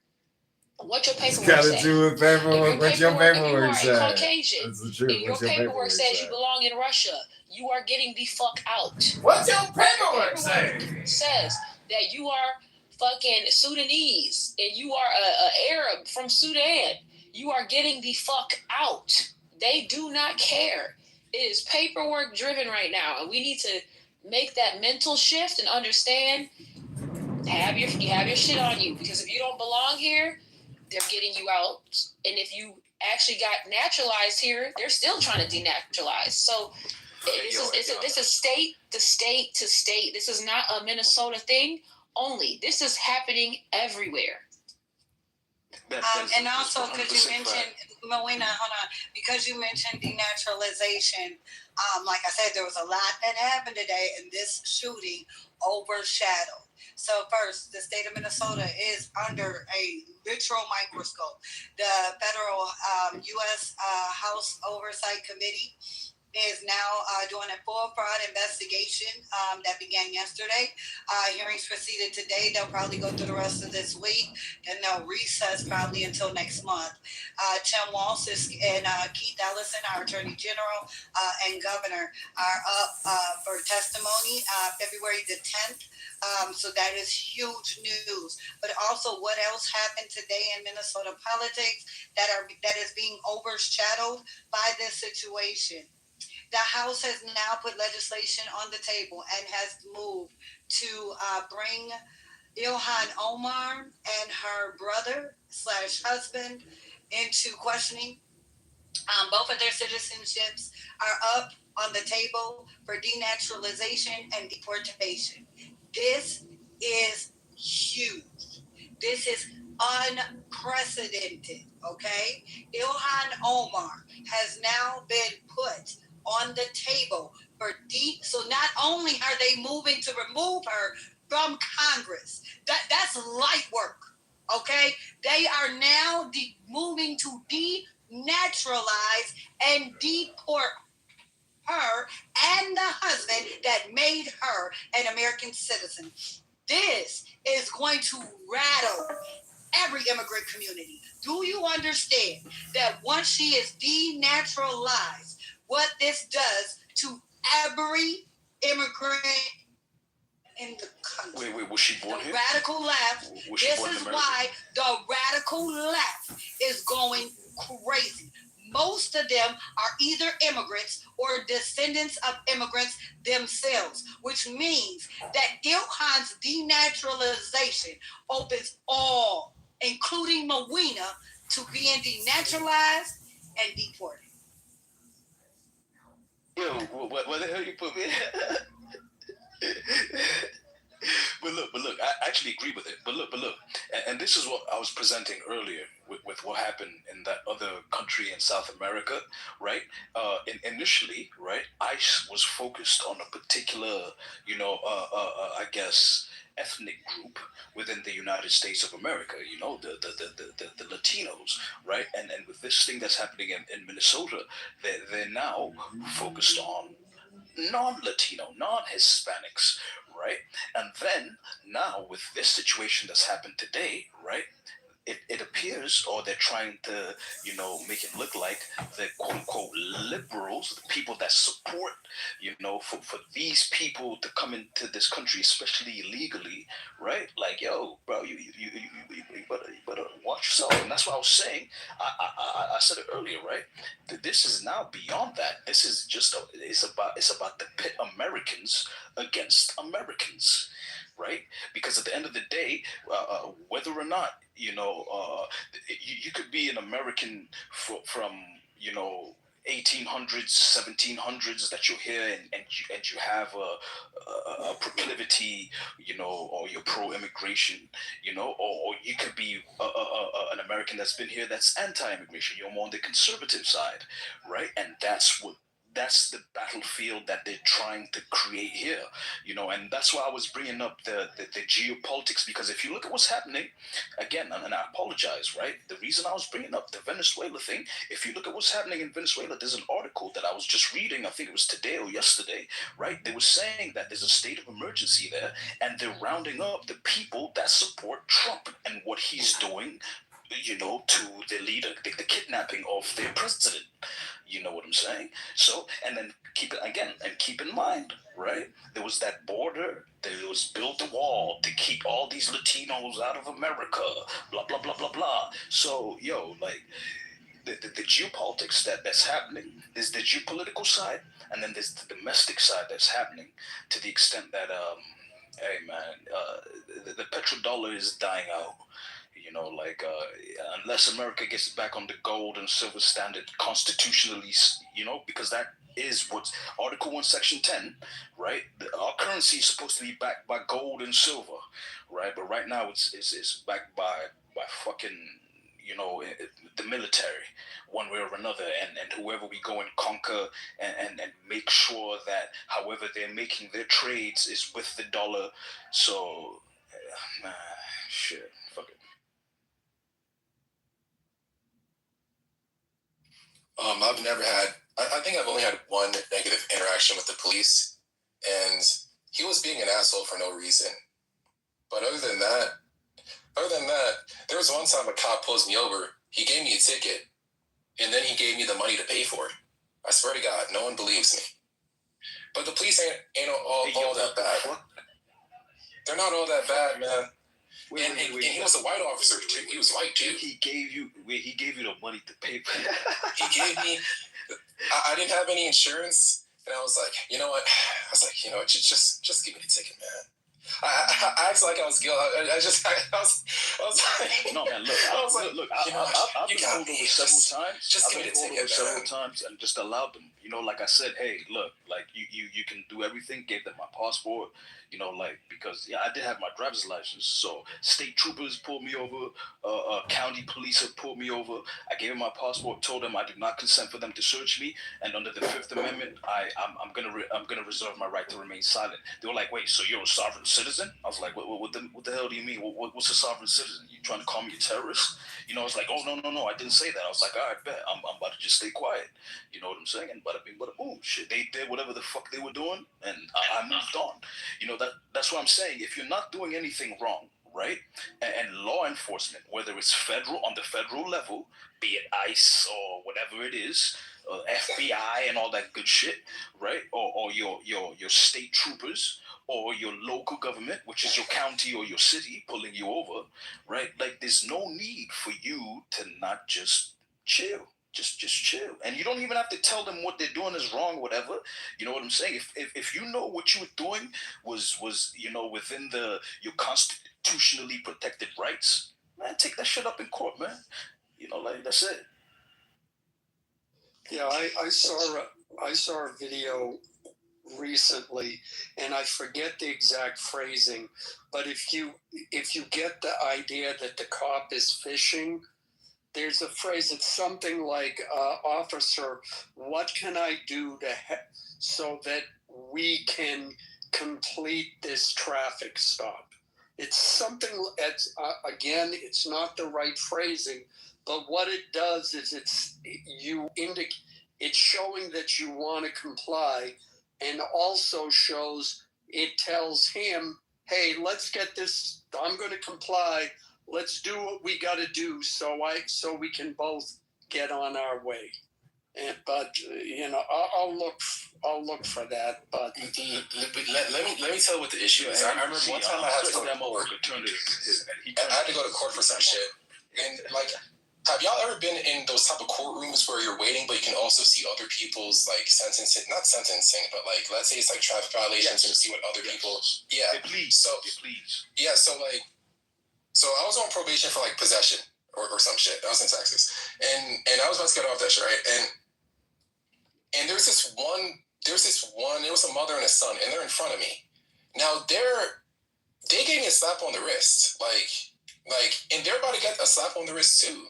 What your paperwork says. It's got to do with paperwork. What your paperwork says. You are a Caucasian. That's the truth. And your paperwork says you belong in Russia. You are getting the fuck out. What's your paperwork say? Says that you are fucking Sudanese and you are a Arab from Sudan. You are getting the fuck out. They do not care. It is paperwork driven right now, and we need to make that mental shift and understand. You have your shit on you, because if you don't belong here, they're getting you out. And if you actually got naturalized here, they're still trying to denaturalize. So this is state to state to state. This is not a Minnesota thing only. This is happening everywhere. And also, could you mention, Moena, hold on, because you mentioned denaturalization, like I said, there was a lot that happened today, and this shooting overshadowed. So first, the state of Minnesota is under a literal microscope. The federal U.S. House Oversight Committee is now doing a full fraud investigation that began yesterday. Hearings proceeded today. They'll probably go through the rest of this week, and they'll recess probably until next month. Tim Walz and Keith Ellison, our Attorney General and Governor, are up for testimony February the 10th. So that is huge news. But also, what else happened today in Minnesota politics that is being overshadowed by this situation? The House has now put legislation on the table and has moved to bring Ilhan Omar and her brother/husband into questioning. Both of their citizenships are up on the table for denaturalization and deportation. This is huge. This is unprecedented, okay? Ilhan Omar has now been put on the table for so not only are they moving to remove her from Congress, that's light work, okay? They are now moving to denaturalize and deport her and the husband that made her an American citizen. This is going to rattle every immigrant community. Do you understand that once she is denaturalized, what this does to every immigrant in the country? Wait, was she born here? Radical left. This is why the radical left is going crazy. Most of them are either immigrants or descendants of immigrants themselves, which means that Ilhan's denaturalization opens all, including Moena, to being denaturalized and deported. Yo, what the hell you put me in? But look, I actually agree with it. But look, and this is what I was presenting earlier with what happened in that other country in South America, right? Initially, right, ICE was focused on a particular, I guess, ethnic group within the United States of America, the Latinos, right? And with this thing that's happening in Minnesota, they're now focused on non-Latino, non-Hispanics, right? And then now with this situation that's happened today, right? It appears, or they're trying to, make it look like the quote unquote liberals, the people that support, for these people to come into this country, especially illegally, right? Like, yo, bro, you better watch yourself. And that's what I was saying. I said it earlier, right? This is now beyond that. This is just it's about the pit Americans against Americans, right? Because at the end of the day, whether or not you could be an American from 1800s, 1700s that you're here and you have a proclivity, or you're pro-immigration, or you could be an American that's been here that's anti-immigration. You're more on the conservative side, right? And that's the battlefield that they're trying to create here, and that's why I was bringing up the geopolitics, because if you look at what's happening, again, and I apologize, right? The reason I was bringing up the Venezuela thing, if you look at what's happening in Venezuela, there's an article that I was just reading, I think it was today or yesterday, right? They were saying that there's a state of emergency there, and they're rounding up the people that support Trump and what he's doing, to the leader, the kidnapping of their president. You know what I'm saying? So, and then keep in mind, right? There was that border. There was built a wall to keep all these Latinos out of America. Blah blah blah blah blah. So, like the geopolitics that's happening. There's the geopolitical side, and then there's the domestic side that's happening. To the extent that, hey man, the petrodollar is dying out. Unless America gets back on the gold and silver standard constitutionally, because that is what Article 1, Section 10, right? Our currency is supposed to be backed by gold and silver, right? But right now it's backed by fucking, the military, one way or another, and whoever we go and conquer and make sure that however they're making their trades is with the dollar. So, shit, fuck it. I've never had, I think I've only had one negative interaction with the police, and he was being an asshole for no reason. But other than that, there was one time a cop pulls me over, he gave me a ticket, and then he gave me the money to pay for it. I swear to God, no one believes me. But the police ain't all that bad. They're not all that bad, man. And he was a white officer too. He was white too. He gave you the money to pay for it. He gave me. I didn't have any insurance, and I was like, you know what? Just give me the ticket, man. I acted like I was guilty. I was like, no, man. Look, I was like, look. I've been pulled over several times. Just give me the ticket, several times, and just allowed them. Like I said, hey, look, like you can do everything. Gave them my passport. Because I did have my driver's license. So state troopers pulled me over. County police have pulled me over. I gave them my passport. Told them I do not consent for them to search me. And under the Fifth Amendment, I'm gonna reserve my right to remain silent. They were like, wait, so you're a sovereign citizen? I was like, what the hell do you mean? What's a sovereign citizen? You trying to call me a terrorist? I was like, oh no, I didn't say that. I was like, all right, bet. I'm about to just stay quiet. You know what I'm saying? And bada bing, bada boom. Shit, they did whatever the fuck they were doing, and I moved on. That's what I'm saying. If you're not doing anything wrong, right? And law enforcement, whether it's on the federal level, be it ICE or whatever it is, FBI and all that good shit, right? Or your state troopers, or your local government, which is your county or your city, pulling you over, right? Like, there's no need for you to not just chill. Just chill. And you don't even have to tell them what they're doing is wrong, whatever. You know what I'm saying? If you know what you were doing was within your constitutionally protected rights, man, take that shit up in court, man. That's it. Yeah, I saw a video recently, and I forget the exact phrasing, but if you get the idea that the cop is fishing, there's a phrase. It's something like, officer, what can I do so that we can complete this traffic stop? It's something, again, it's not the right phrasing, but what it does is it's showing that you want to comply, and also it tells him, hey, let's get this, I'm going to comply. Let's do what we got to do so we can both get on our way. But I'll look for that. But let me tell you what the issue is. I remember one time I had to go to court. I had to go to court for some shit. And have y'all ever been in those type of courtrooms where you're waiting, but you can also see other people's not sentencing, but let's say it's traffic violations, and you see what other people. Yeah. So I was on probation for possession or some shit. I was in Texas, and I was about to get off that shit, right? And there's this one. It was a mother and a son, and they're in front of me. Now they gave me a slap on the wrist, and they're about to get a slap on the wrist too.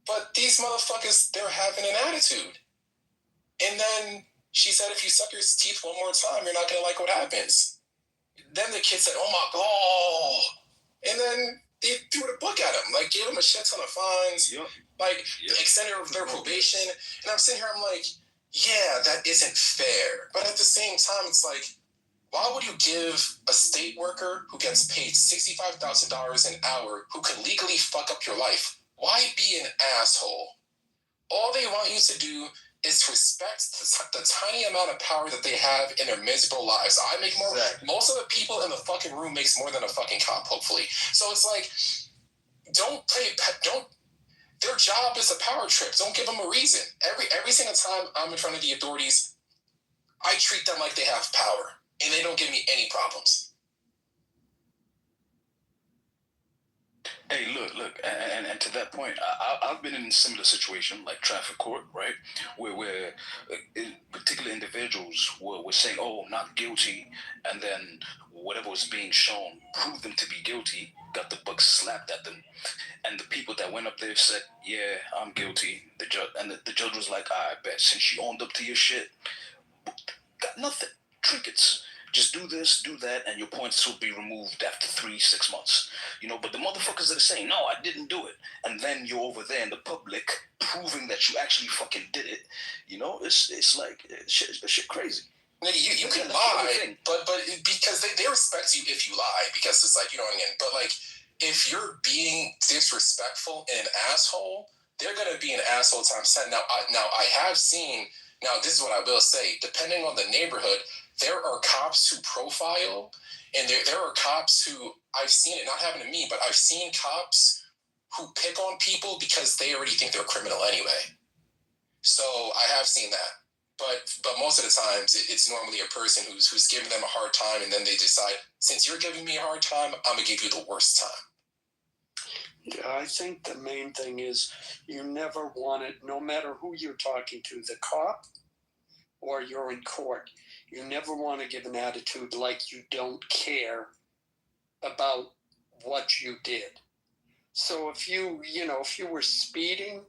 But these motherfuckers, they're having an attitude. And then she said, if you suck your teeth one more time, you're not gonna like what happens. Then the kid said, oh my God. And then they threw the book at him, gave him a shit ton of fines, extended their probation. And I'm sitting here, I'm like, yeah, that isn't fair. But at the same time, it's why would you give a state worker who gets paid $65,000 an hour, who can legally fuck up your life, why be an asshole? All they want you to do is to respect the tiny amount of power that they have in their miserable lives. I make more. Exactly. Most of the people in the fucking room makes more than a fucking cop, hopefully. So it's like, don't. Their job is a power trip. Don't give them a reason. Every single time I'm in front of the authorities, I treat them like they have power, and they don't give me any problems. Hey, look, and to that point, I've been in a similar situation, like traffic court, right, where particular individuals were saying, oh, not guilty, and then whatever was being shown proved them to be guilty, got the book slapped at them, and the people that went up there said, yeah, I'm guilty. The judge was like, I bet, since you owned up to your shit, got nothing, trinkets. Just do this, do that, and your points will be removed after 3-6 months. But the motherfuckers that are saying, no, I didn't do it. And then you're over there in the public proving that you actually fucking did it. It's like, shit crazy. You can lie, but because they respect you if you lie, because it's like, you know what I mean? But like, if you're being disrespectful and an asshole, they're going to be an asshole times 10. Now I have seen, this is what I will say, depending on the neighborhood, there are cops who profile, and there are cops who, I've seen it not happen to me, but I've seen cops who pick on people because they already think they're a criminal anyway. So I have seen that. But most of the times, it's normally a person who's giving them a hard time, and then they decide, since you're giving me a hard time, I'm going to give you the worst time. Yeah, I think the main thing is you never want it, no matter who you're talking to, the cop or you're in court, you never want to give an attitude like you don't care about what you did. So if you were speeding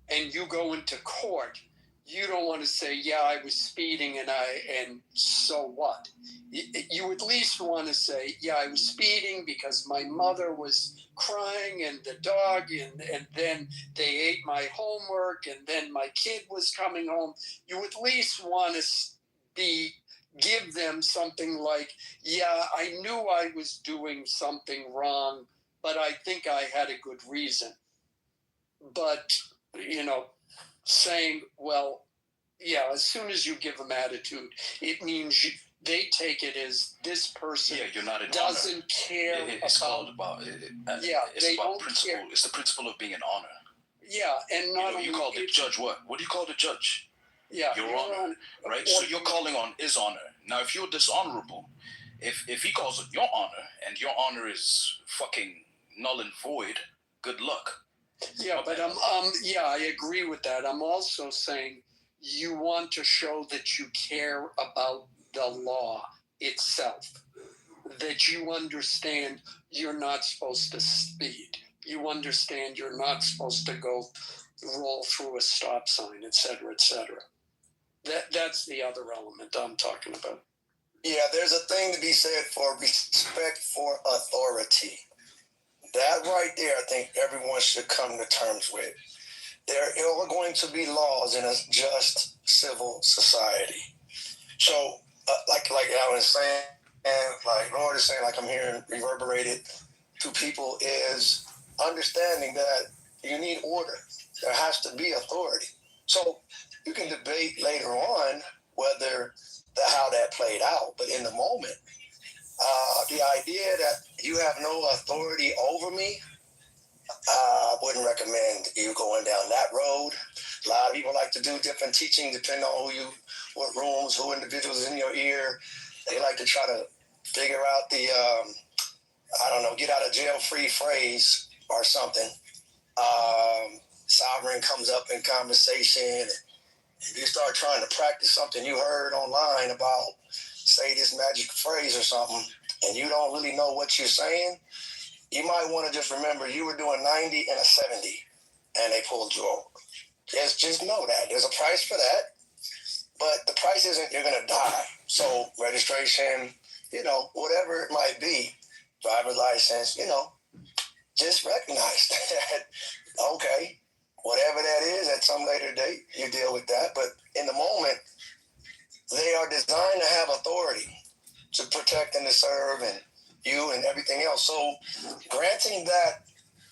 and you go into court, you don't want to say, yeah, I was speeding and so what? You at least want to say, yeah, I was speeding because my mother was crying and the dog and then they ate my homework and then my kid was coming home. You at least want to give them something like, yeah, I knew I was doing something wrong, but I think I had a good reason. But, saying, well, yeah, as soon as you give them attitude, it means they take it as this person you're not doesn't care it's about principle. Care. It's the principle of being an honor. Yeah, and not only... You call the judge what? What do you call the judge? Yeah. Your honor, right? So you're calling on his honor. Now, if you're dishonorable, if he calls it your honor, and your honor is fucking null and void, good luck. Yeah, but I agree with that. I'm also saying you want to show that you care about the law itself, that you understand you're not supposed to speed. You understand you're not supposed to roll through a stop sign, et cetera, et cetera. That's the other element I'm talking about. Yeah, there's a thing to be said for respect for authority. That right there, I think everyone should come to terms with. There are going to be laws in a just civil society. So, like Alan is saying, and like Lord is saying, like I'm hearing reverberated to people, is understanding that you need order. There has to be authority. So you can debate later on whether how that played out, but in the moment, the idea that you have no authority over me, I wouldn't recommend you going down that road. A lot of people like to do different teaching depending on what rooms, who individuals in your ear. They like to try to figure out the, get out of jail free phrase or something. Sovereign comes up in conversation. If you start trying to practice something you heard online about, say this magic phrase or something, and you don't really know what you're saying, you might want to just remember you were doing 90 and a 70, and they pulled you over. Just know that. There's a price for that, but the price isn't you're going to die. So registration, whatever it might be, driver's license, just recognize that, okay, whatever that is at some later date, you deal with that. But in the moment, they are designed to have authority to protect and to serve and you and everything else. So granting that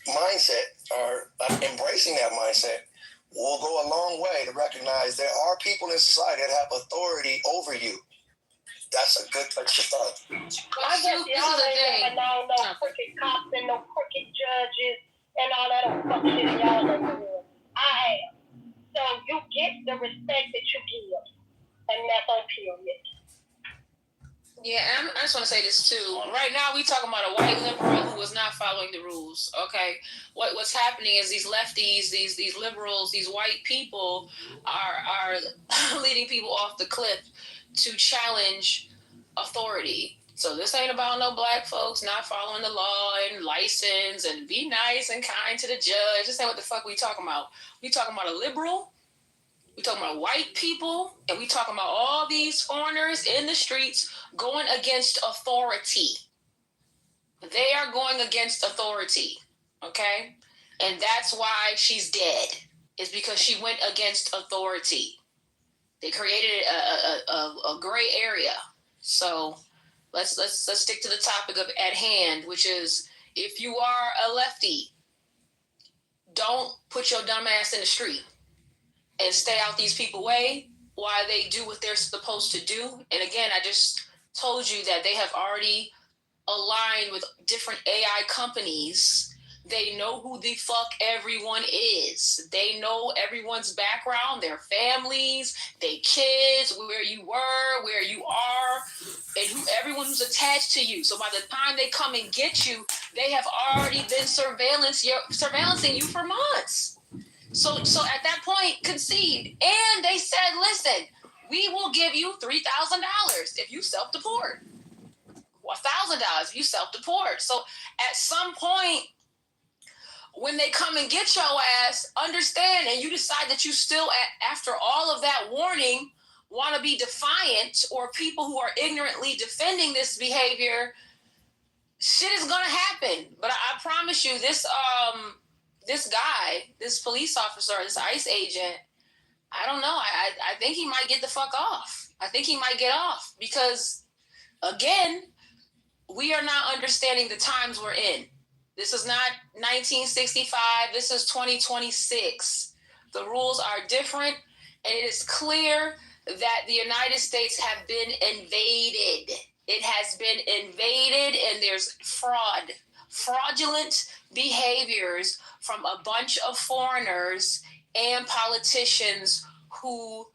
mindset or embracing that mindset will go a long way to recognize there are people in society that have authority over you. That's a good place to start. I guess y'all ain't never known no crooked cops and no crooked judges and all that other fuck shit in y'all neighborhood. I have. So you get the respect that you give. And that's on period. Yeah, and I just want to say this too. Right now, we talking about a white liberal who is not following the rules. Okay, what's happening is these lefties, these liberals, these white people are leading people off the cliff to challenge authority. So this ain't about no black folks not following the law and license and be nice and kind to the judge. This ain't what the fuck we talking about. We talking about a liberal. We talking about white people, and we talking about all these foreigners in the streets going against authority. They are going against authority, okay? And that's why she's dead, is because she went against authority. They created a gray area. So let's stick to the topic at hand, which is if you are a lefty, don't put your dumb ass in the street and stay out these people's way while they do what they're supposed to do. And again, I just told you that they have already aligned with different AI companies. They know who the fuck everyone is. They know everyone's background, their families, their kids, where you were, where you are, and everyone who's attached to you. So by the time they come and get you, they have already been surveillancing you for months. So at that point, concede. And they said, listen, we will give you $3,000 if you self-deport. $1,000 if you self-deport. So at some point, when they come and get your ass, understand, and you decide that you still, after all of that warning, want to be defiant, or people who are ignorantly defending this behavior, shit is going to happen. But I promise you, this guy, this police officer, this ICE agent, I don't know. I think he might get the fuck off. I think he might get off because, again, we are not understanding the times we're in. This is not 1965. This is 2026. The rules are different, and it is clear that the United States have been invaded. It has been invaded, and there's fraudulent behaviors from a bunch of foreigners and politicians who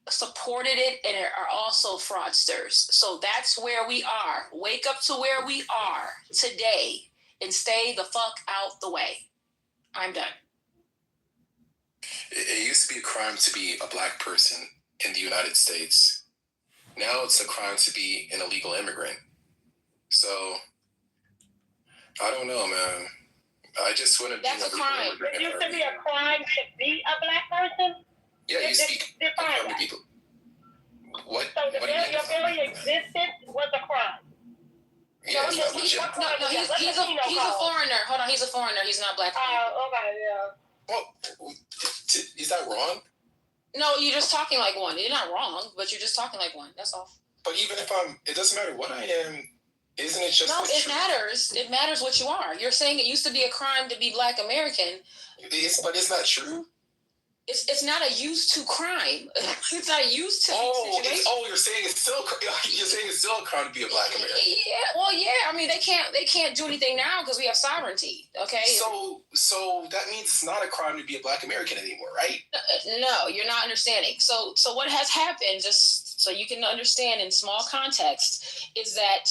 supported it and are also fraudsters. So that's where we are. Wake up to where we are today and stay the fuck out the way. I'm done. It used to be a crime to be a black person in the United States. Now it's a crime to be an illegal immigrant. So, I don't know, man. I just want to be an illegal immigrant. It used to be a crime to be a black person? Yeah, you speak to people. What? So your very existence was a crime. Yeah, he's a foreigner. Hold on, he's a foreigner. He's not black. Oh, okay, yeah. Well, is that wrong? No, you're just talking like one. You're not wrong, but you're just talking like one. That's all. But even if it doesn't matter what I am, isn't it just... No, it matters. It matters what you are. You're saying it used to be a crime to be black American. But it's not true. It's not a used to crime. It's not a used to situation. You're saying it's still a crime to be a black American. Yeah, well, yeah. I mean, they can't do anything now because we have sovereignty. Okay. So that means it's not a crime to be a black American anymore, right? No, you're not understanding. So what has happened, just so you can understand in small context, is that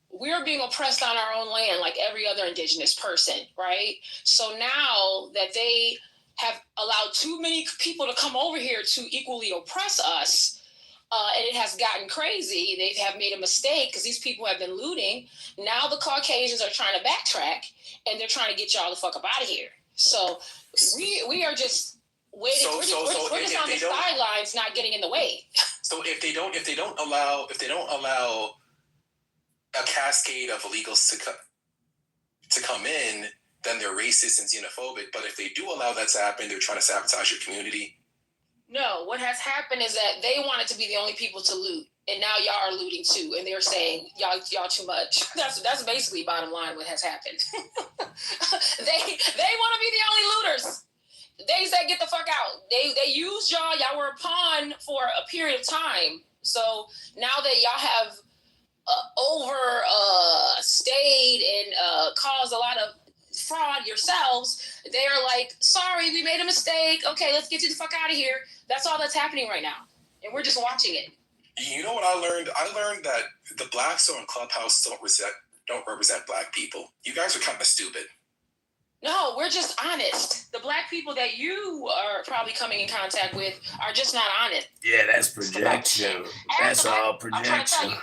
we're being oppressed on our own land like every other indigenous person, right? So now that they have allowed too many people to come over here to equally oppress us, and it has gotten crazy. They have made a mistake because these people have been looting. Now the Caucasians are trying to backtrack, and they're trying to get y'all the fuck up out of here. So we are just waiting. We're just on the sidelines, not getting in the way. So if they don't allow a cascade of illegals to come in, then they're racist and xenophobic. But if they do allow that to happen, they're trying to sabotage your community. No, what has happened is that they wanted to be the only people to loot, and now y'all are looting too, and they're saying y'all too much. That's basically bottom line what has happened. They want to be the only looters, They said get the fuck out. They used y'all. Y'all were a pawn for a period of time. So now that y'all have overstayed and caused a lot of fraud yourselves, they are like, sorry, we made a mistake. Okay, let's get you the fuck out of here. That's all that's happening right now, and we're just watching it. You know what I learned? I learned that the blacks on Clubhouse don't represent black people. You guys are kind of stupid. No, we're just honest. The black people that you are probably coming in contact with are just not honest. Yeah, that's projection. That's all projection.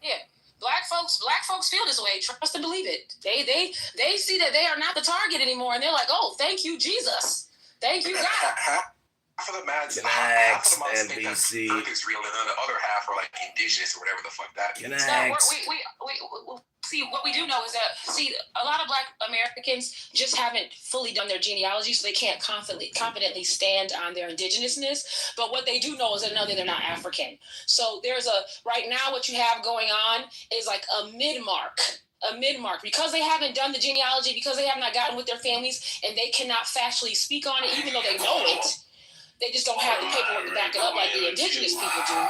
Yeah, black folks feel this way. Trust and believe it. They see that they are not the target anymore, and they're like, oh, thank you, Jesus. Thank you, God. Half of the mad Next, NBC. It's real, and then the other half are like indigenous or whatever the fuck that is. So we see, what we do know is that, a lot of black Americans just haven't fully done their genealogy, so they can't confidently stand on their indigenousness. But what they do know is that they're not African. So right now what you have going on is like a mid-mark, because they haven't done the genealogy, because they have not gotten with their families, and they cannot factually speak on it, even though they know it. They just don't have the paperwork to back it up like the indigenous people do.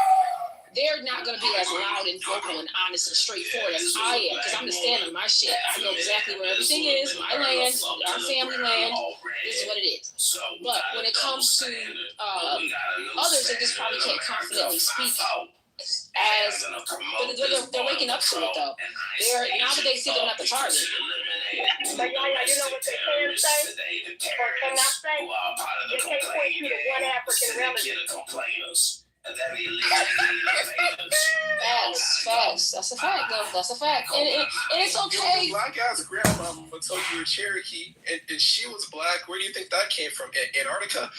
They're not going to be as loud and vocal and honest and straightforward as I am, because I'm just standing on my shit. I know exactly where everything is, my land, our family land. This is what it is. But when it comes to others, they just probably can't confidently speak they're waking up to it, though. Now that they see they're not the target. But you know what they can say or cannot say? They can't point you to one African relative. Facts. That's a fact, though. That's a fact. And it's okay. Black guy's grandmama told you a Cherokee, and she was black. Where do you think that came from? Antarctica?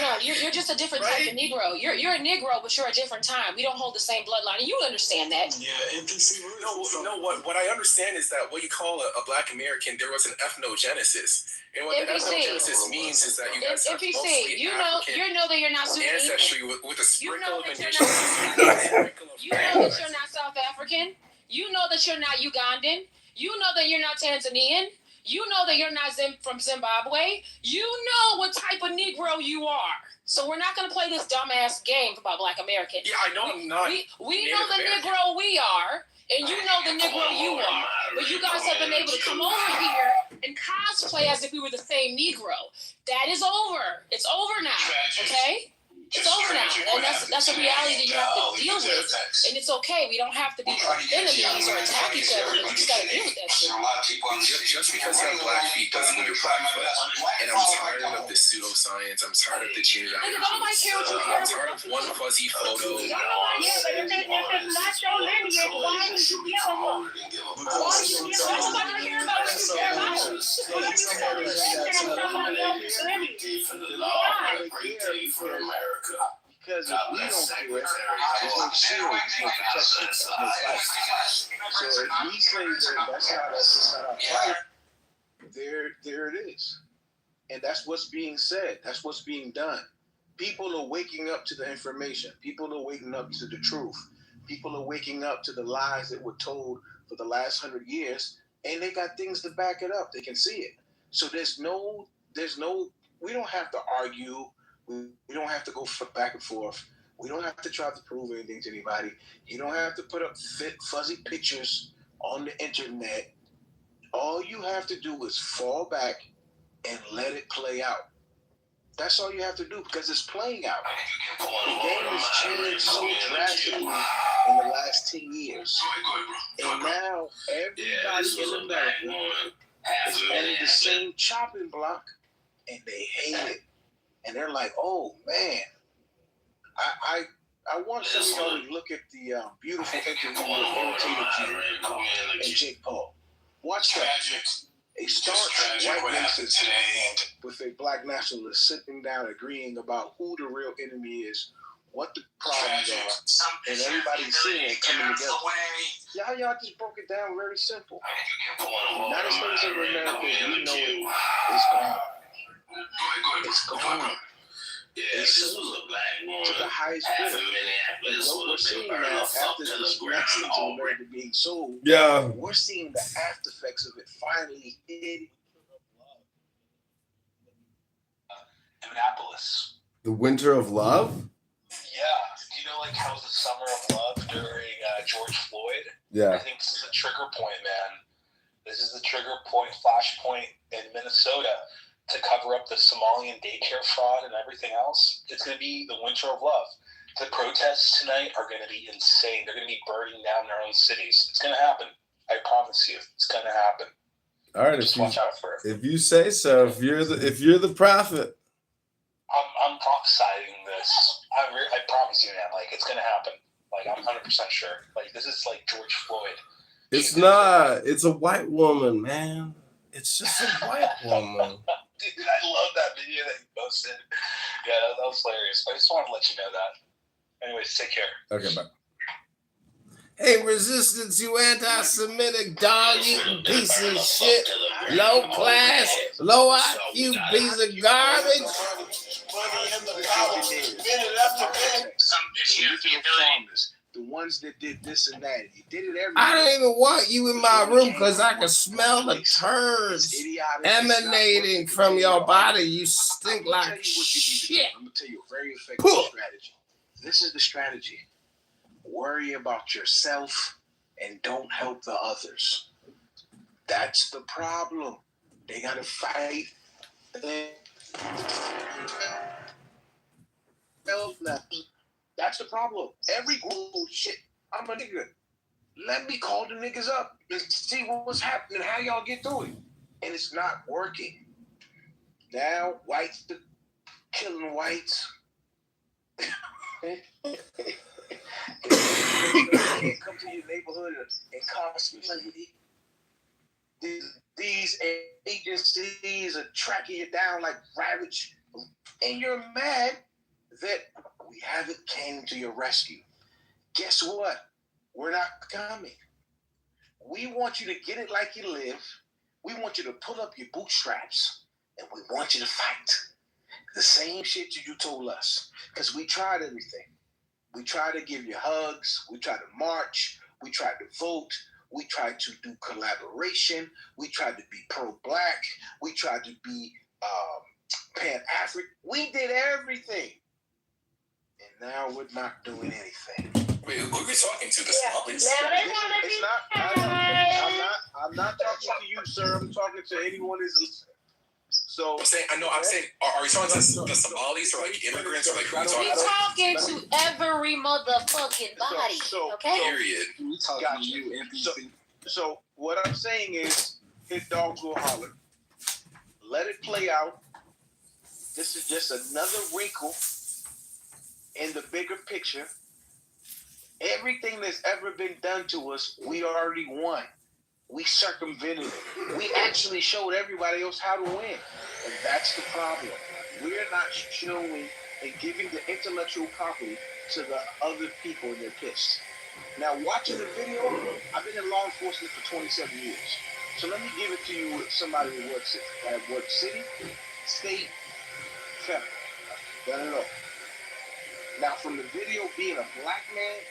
No, you're just a different type of Negro. You're a Negro, but you're a different time. We don't hold the same bloodline, and you understand that. Yeah, NPC. No. What I understand is that what you call a black American, there was an ethnogenesis. And what ethnogenesis means is that you guys are mostly you know that you're not Sudanese. Ancestry with a sprinkle of indigenous. You know that you're not South African. You know that you're not Ugandan. You know that you're not Tanzanian. You know that you're not from Zimbabwe. You know what type of Negro you are. So we're not going to play this dumbass game about Black American. Yeah, I know I'm not. We know the Negro we are, and you know the Negro you are. But you guys have been able to come over here and cosplay as if we were the same Negro. That is over. It's over now, okay? It's over now, and that's a reality that you have to deal with, and it's okay. We don't have to be enemies or attack each other, but you just gotta deal with that shit. Just because you have black feet doesn't mean you're blackfoot. And I'm tired of this pseudoscience. I'm tired of the genealogy. Nobody care what you care I'm tired of one fuzzy photo. Yeah, but if it's not your lineage, why do you give a fuck? Why do you give a fuck? Nobody care about what you care about. Why? Because if we don't do it, there's no shield, no protection, no fight. So if we say that that's not our fight, there it is. And that's what's being said. That's what's being done. People are waking up to the information. People are waking up to the truth. People are waking up to the lies that were told for the last 100 years, and they got things to back it up. They can see it. So there's no, we don't have to argue. We don't have to go back and forth. We don't have to try to prove anything to anybody. You don't have to put up fuzzy pictures on the internet. All you have to do is fall back and let it play out. That's all you have to do, because it's playing out. The game has changed so drastically in the last 10 years. And now everybody in America is on the same chopping block, and they hate it. And they're like, oh, man. I want somebody to look at the beautiful interview with Irritated Jew and Jake Paul. Watch that. A staunch white racist with a black nationalist sitting down agreeing about who the real enemy is, what the problems are, and everybody's sitting there coming together. Y'all just broke it down very simple. The United States of America, we know it, is gone. It's gone. It's to the highest bidder. And what we're seeing now, after this message of America being sold, we're seeing the after effects of it finally hitting. The Winter of Love? Yeah. You know, like how was the Summer of Love during George Floyd? Yeah. I think this is a trigger point, man. This is the trigger point, flashpoint in Minnesota to cover up the Somalian daycare fraud and everything else. It's going to be the Winter of Love. The protests tonight are going to be insane. They're going to be burning down their own cities. It's going to happen. I promise you, it's going to happen. All right, just watch out for it. If you say so, if you're the prophet, I'm prophesying this. I promise you, man. Like it's going to happen. Like I'm 100% sure. Like this is like George Floyd. it's not. It's a white woman, man. It's just a white woman. Dude, I love that video that you posted. Yeah, that was hilarious. I just wanted to let you know that. Anyways, take care. Okay, bye. Hey, resistance, you anti-Semitic dog-eating piece of shit, low class, low IQ piece of garbage. The ones that did this and that, you did it every. I don't even want you in my room because I can smell the turds emanating from your body. You stink like shit. I'm gonna tell you a very effective strategy. This is the strategy. Worry about yourself and don't help the others. That's the problem. They gotta fight. That's the problem. Every shit. I'm a nigga. Let me call the niggas up and see what's happening, how y'all get through it. And it's not working. Now whites killing whites. Can't come to your neighborhood and cosplay. These agencies are tracking you down like ravage, and you're mad that we haven't came to your rescue. Guess what? We're not coming. We want you to get it like you live. We want you to pull up your bootstraps, and we want you to fight. The same shit you told us, because we tried everything. We tried to give you hugs. We tried to march. We tried to vote. We tried to do collaboration. We tried to be pro-black. We tried to be pan-African. We did everything. And now we're not doing anything. Wait, who are we talking to? The Somalis? I'm not talking to you, sir. I'm talking to anyone who's listening. So I'm saying, are we talking to the Somalis or like immigrants or like who are we We're talking to? talking to every motherfucking body. Okay? Period. Got you. So what I'm saying is, hit dogs will holler. Let it play out. This is just another wrinkle in the bigger picture. Everything that's ever been done to us, we already won. We circumvented it. We actually showed everybody else how to win. And that's the problem. We're not showing and giving the intellectual property to the other people, and they're pissed. Now, watching the video, I've been in law enforcement for 27 years. So let me give it to you with somebody who works at work city, state, federal. Done it all. Now, from the video being a black man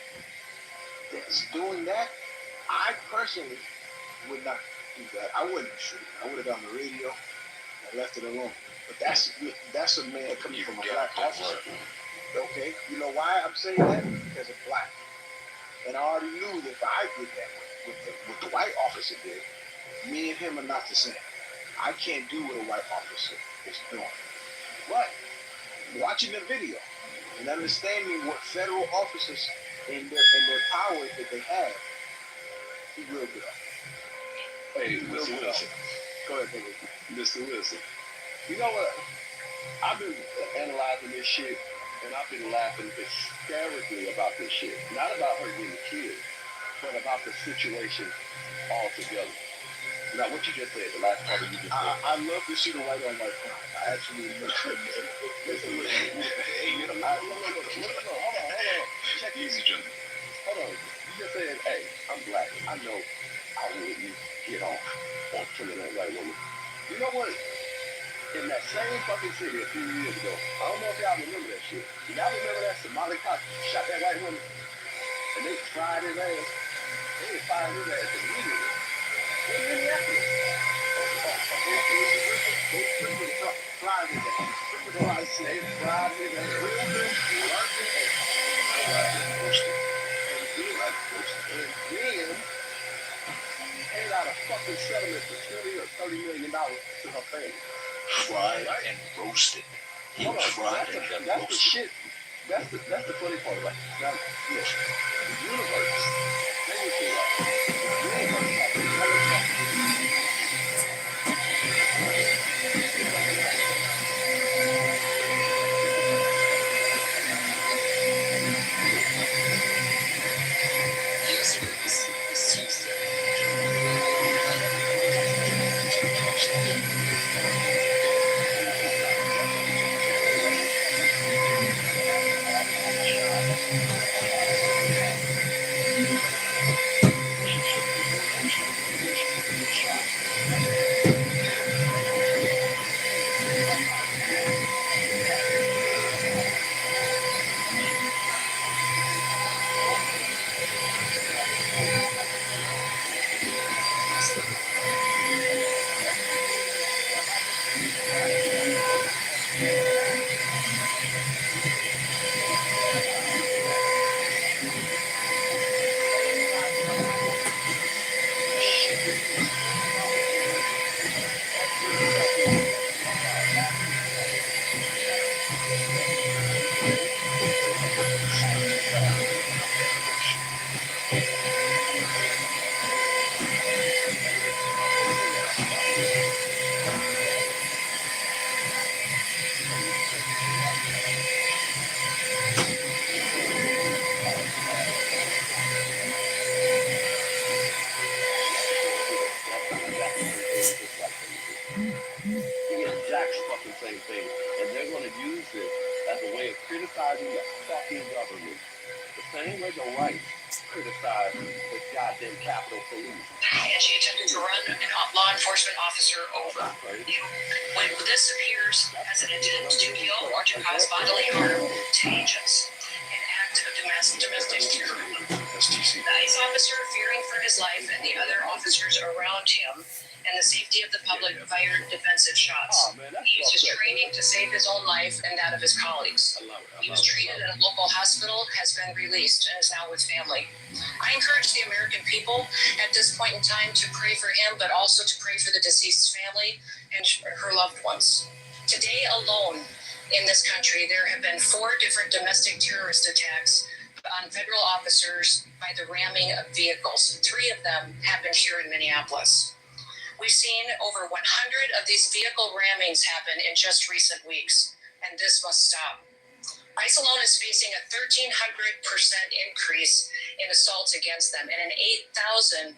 that's doing that, I personally would not do that. I wouldn't shoot. I would have done the radio and left it alone. But that's a man coming from a black officer. Okay, you know why I'm saying that? Because of black. And I already knew that if I did that with the white officer did, me and him are not the same. I can't do what a white officer is doing. But watching the video and understanding what federal officers and their powers that they have, he will do it. Hey, Mr. Wilson. Go ahead, baby. Mr. Wilson. You know what? I've been analyzing this shit, and I've been laughing hysterically about this shit. Not about her getting killed, but about the situation altogether. Now, what you just said, the last part of you just said. I love to see the white on white crime. I actually love to. Listen. Hey, hold on. Check easy, Jim. Hold on. You just said, hey, I'm black. I know I wouldn't get off on killing that white woman. You know what? In that same fucking city a few years ago, I don't know if y'all remember that shit. Y'all remember that Somali cop shot that white woman? And they fried his ass. They fired his ass immediately. In Minneapolis. They fried his ass. So I say, fried nigga, and then paid out a fucking settlement for $20 or $30 million to her family. Fried and roasted. He was fried and then roasted. The shit. That's the funny part about it. Now, look, the universe, they were the universe has to tell us something. Fucking same thing, and they're going to use this as a way of criticizing the fucking government, the same way the right criticize the goddamn Capitol Police. And she attempted to run a law enforcement officer over. When this appears as an attempt to kill or to cause bodily harm to agents, an act of domestic terror. The ICE officer, fearing for his life, and the other officers around him and the safety of the public fired defensive shots. He used his training to save his own life and that of his colleagues. He was treated at a local hospital, has been released, and is now with family. I encourage the American people at this point in time to pray for him, but also to pray for the deceased's family and her loved ones. Today alone in this country, there have been 4 different domestic terrorist attacks on federal officers by the ramming of vehicles. 3 of them happened here in Minneapolis. We've seen over 100 of these vehicle rammings happen in just recent weeks, and this must stop. ICE alone is facing a 1,300% increase in assaults against them and an 8,000%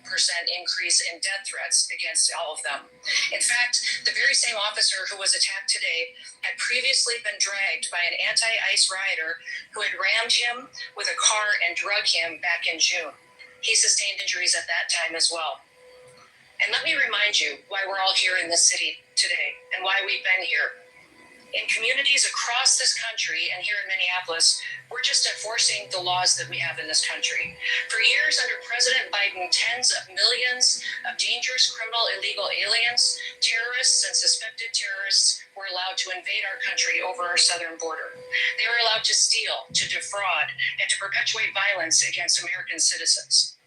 increase in death threats against all of them. In fact, the very same officer who was attacked today had previously been dragged by an anti-ICE rioter who had rammed him with a car and drug him back in June. He sustained injuries at that time as well. And let me remind you why we're all here in this city today and why we've been here. In communities across this country and here in Minneapolis, we're just enforcing the laws that we have in this country. For years under President Biden, tens of millions of dangerous criminal illegal aliens, terrorists, and suspected terrorists were allowed to invade our country over our southern border. They were allowed to steal, to defraud, and to perpetuate violence against American citizens.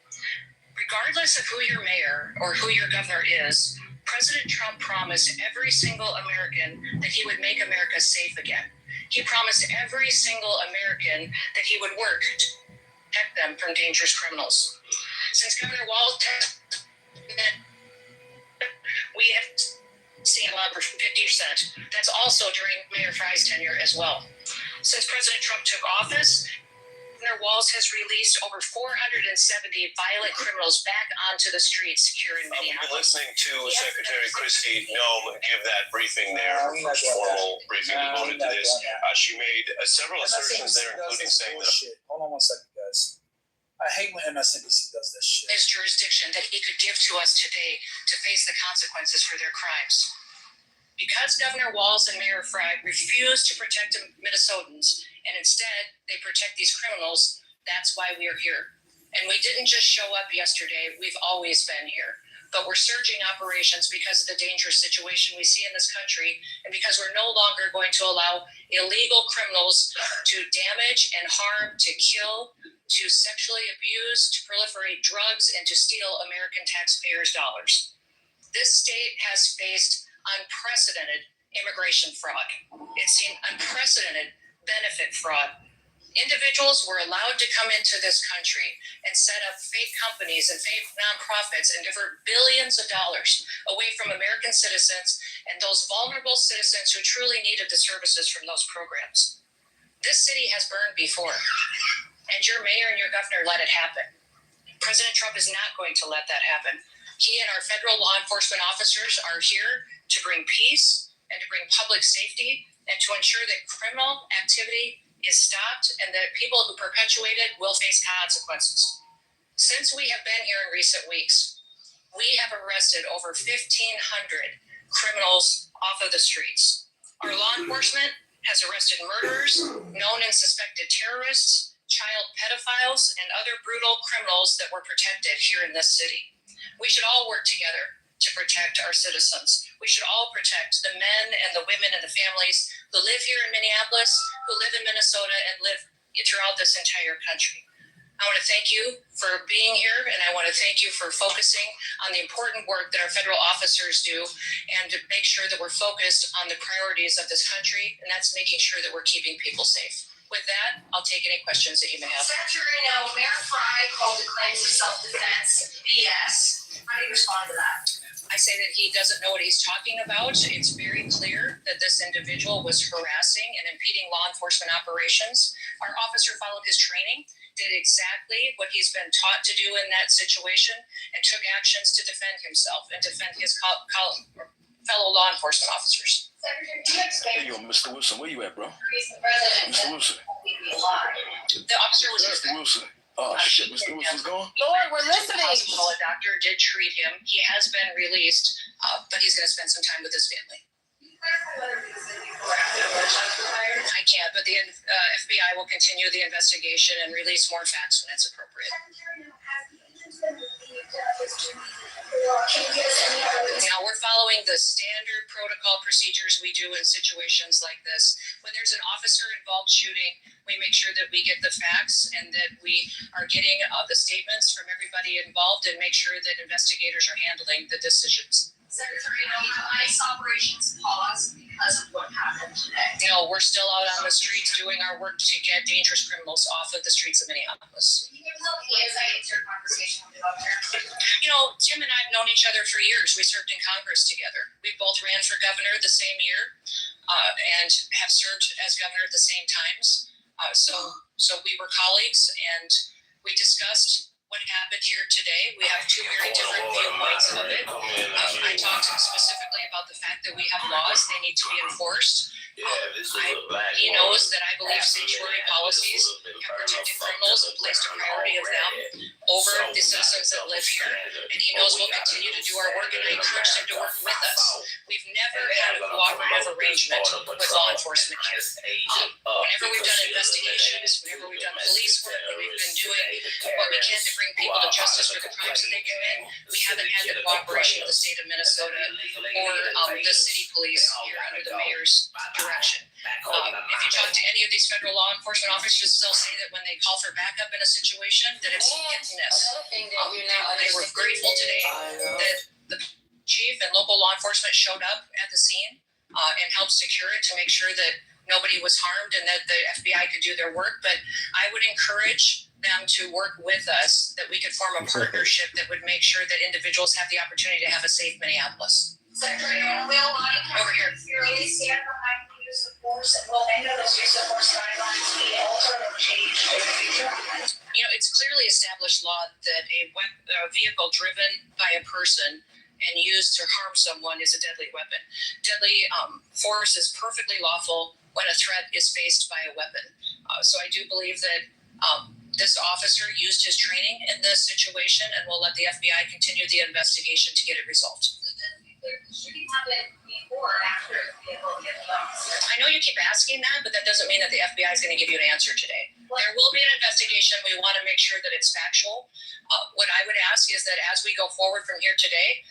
Regardless of who your mayor or who your governor is, President Trump promised every single American that he would make America safe again. He promised every single American that he would work to protect them from dangerous criminals. Since Governor Walz we have seen a lot for 50%. That's also during Mayor Frye's tenure as well. Since President Trump took office, Governor Walz has released over 470 violent criminals back onto the streets here in Minneapolis. We've been listening to Secretary Kristi Noem give that briefing there, her first formal briefing devoted to this. She made several assertions there, including saying that. Hold on one second, guys. I hate when MSNBC does this shit. His jurisdiction that he could give to us today to face the consequences for their crimes. Because Governor Walz and Mayor Frye refused to protect Minnesotans, and instead they protect these criminals, that's why we're here. And we didn't just show up yesterday, we've always been here. But we're surging operations because of the dangerous situation we see in this country, and because we're no longer going to allow illegal criminals to damage and harm, to kill, to sexually abuse, to proliferate drugs, and to steal American taxpayers' dollars. This state has faced unprecedented immigration fraud. It's seen unprecedented benefit fraud. Individuals were allowed to come into this country and set up fake companies and fake nonprofits and divert billions of dollars away from American citizens and those vulnerable citizens who truly needed the services from those programs. This city has burned before, and your mayor and your governor let it happen. President Trump is not going to let that happen. He and our federal law enforcement officers are here to bring peace and to bring public safety and to ensure that criminal activity is stopped and that people who perpetuate it will face consequences. Since we have been here in recent weeks, we have arrested over 1,500 criminals off of the streets. Our law enforcement has arrested murderers, known and suspected terrorists, child pedophiles, and other brutal criminals that were protected here in this city. We should all work together to protect our citizens. We should all protect the men and the women and the families who live here in Minneapolis, who live in Minnesota, and live throughout this entire country. I want to thank you for being here, and I want to thank you for focusing on the important work that our federal officers do and to make sure that we're focused on the priorities of this country, and that's making sure that we're keeping people safe. With that, I'll take any questions that you may have. Senator, Mayor Fry called the claims of self-defense BS. How do you respond to that? I say that he doesn't know what he's talking about. It's very clear that this individual was harassing and impeding law enforcement operations. Our officer followed his training, did exactly what he's been taught to do in that situation, and took actions to defend himself and defend his fellow law enforcement officers. Hey, yo, Mr. Wilson, where you at, bro? Mr. Wilson. The officer was Mr. Wilson. Oh, shit, Mr. Wilson's gone? Lord, we're listening. A doctor did treat him. He has been released, but he's going to spend some time with his family. I can't, but the FBI will continue the investigation and release more facts when it's appropriate. Now, we're following the standard protocol procedures we do in situations like this. When there's an officer-involved shooting, we make sure that we get the facts and that we are getting the statements from everybody involved and make sure that investigators are handling the decisions. Secretary, ICE operations paused because of what happened today. We're still out on the streets doing our work to get dangerous criminals off of the streets of Minneapolis. Can you tell the insight into your conversation with the governor? Tim and I have known each other for years. We served in Congress together. We both ran for governor the same year and have served as governor at the same times. So we were colleagues, and we discussed what happened here today. We have two very different viewpoints of it. I talked specifically about the fact that we have laws, they need to be enforced. He knows that I believe sanctuary policies have protected criminals and placed a priority of them over the citizens that live here. And he knows we'll continue to do our work, and I encourage him to work with us. We've never had a cooperative arrangement with law enforcement here. Whenever we've done investigations, whenever we've done police work, we've been doing what we can to bring people to justice for the crimes that they commit. We haven't had the cooperation of the state of Minnesota or the city police here under the mayor's direction. If you talk to any of these federal law enforcement officers, they'll say that when they call for backup in a situation, that it's hit and miss. They were grateful today that the chief and local law enforcement showed up at the scene and helped secure it to make sure that nobody was harmed and that the FBI could do their work. But I would encourage them to work with us, that we could form a partnership that would make sure that individuals have the opportunity to have a safe Minneapolis. Secretary, will over here. Really stand behind the use of force, and will any of those use of force guidelines be altered or changed in the future? It's clearly established law that a vehicle driven by a person and used to harm someone is a deadly weapon. Deadly force is perfectly lawful when a threat is faced by a weapon. So I do believe that this officer used his training in this situation, and we'll let the FBI continue the investigation to get it resolved. Shooting happened before or after the vehicle hit the officer? I know you keep asking that, but that doesn't mean that the FBI is going to give you an answer today. Well, There will be an investigation. We want to make sure that it's factual. What I would ask is that as we go forward from here today,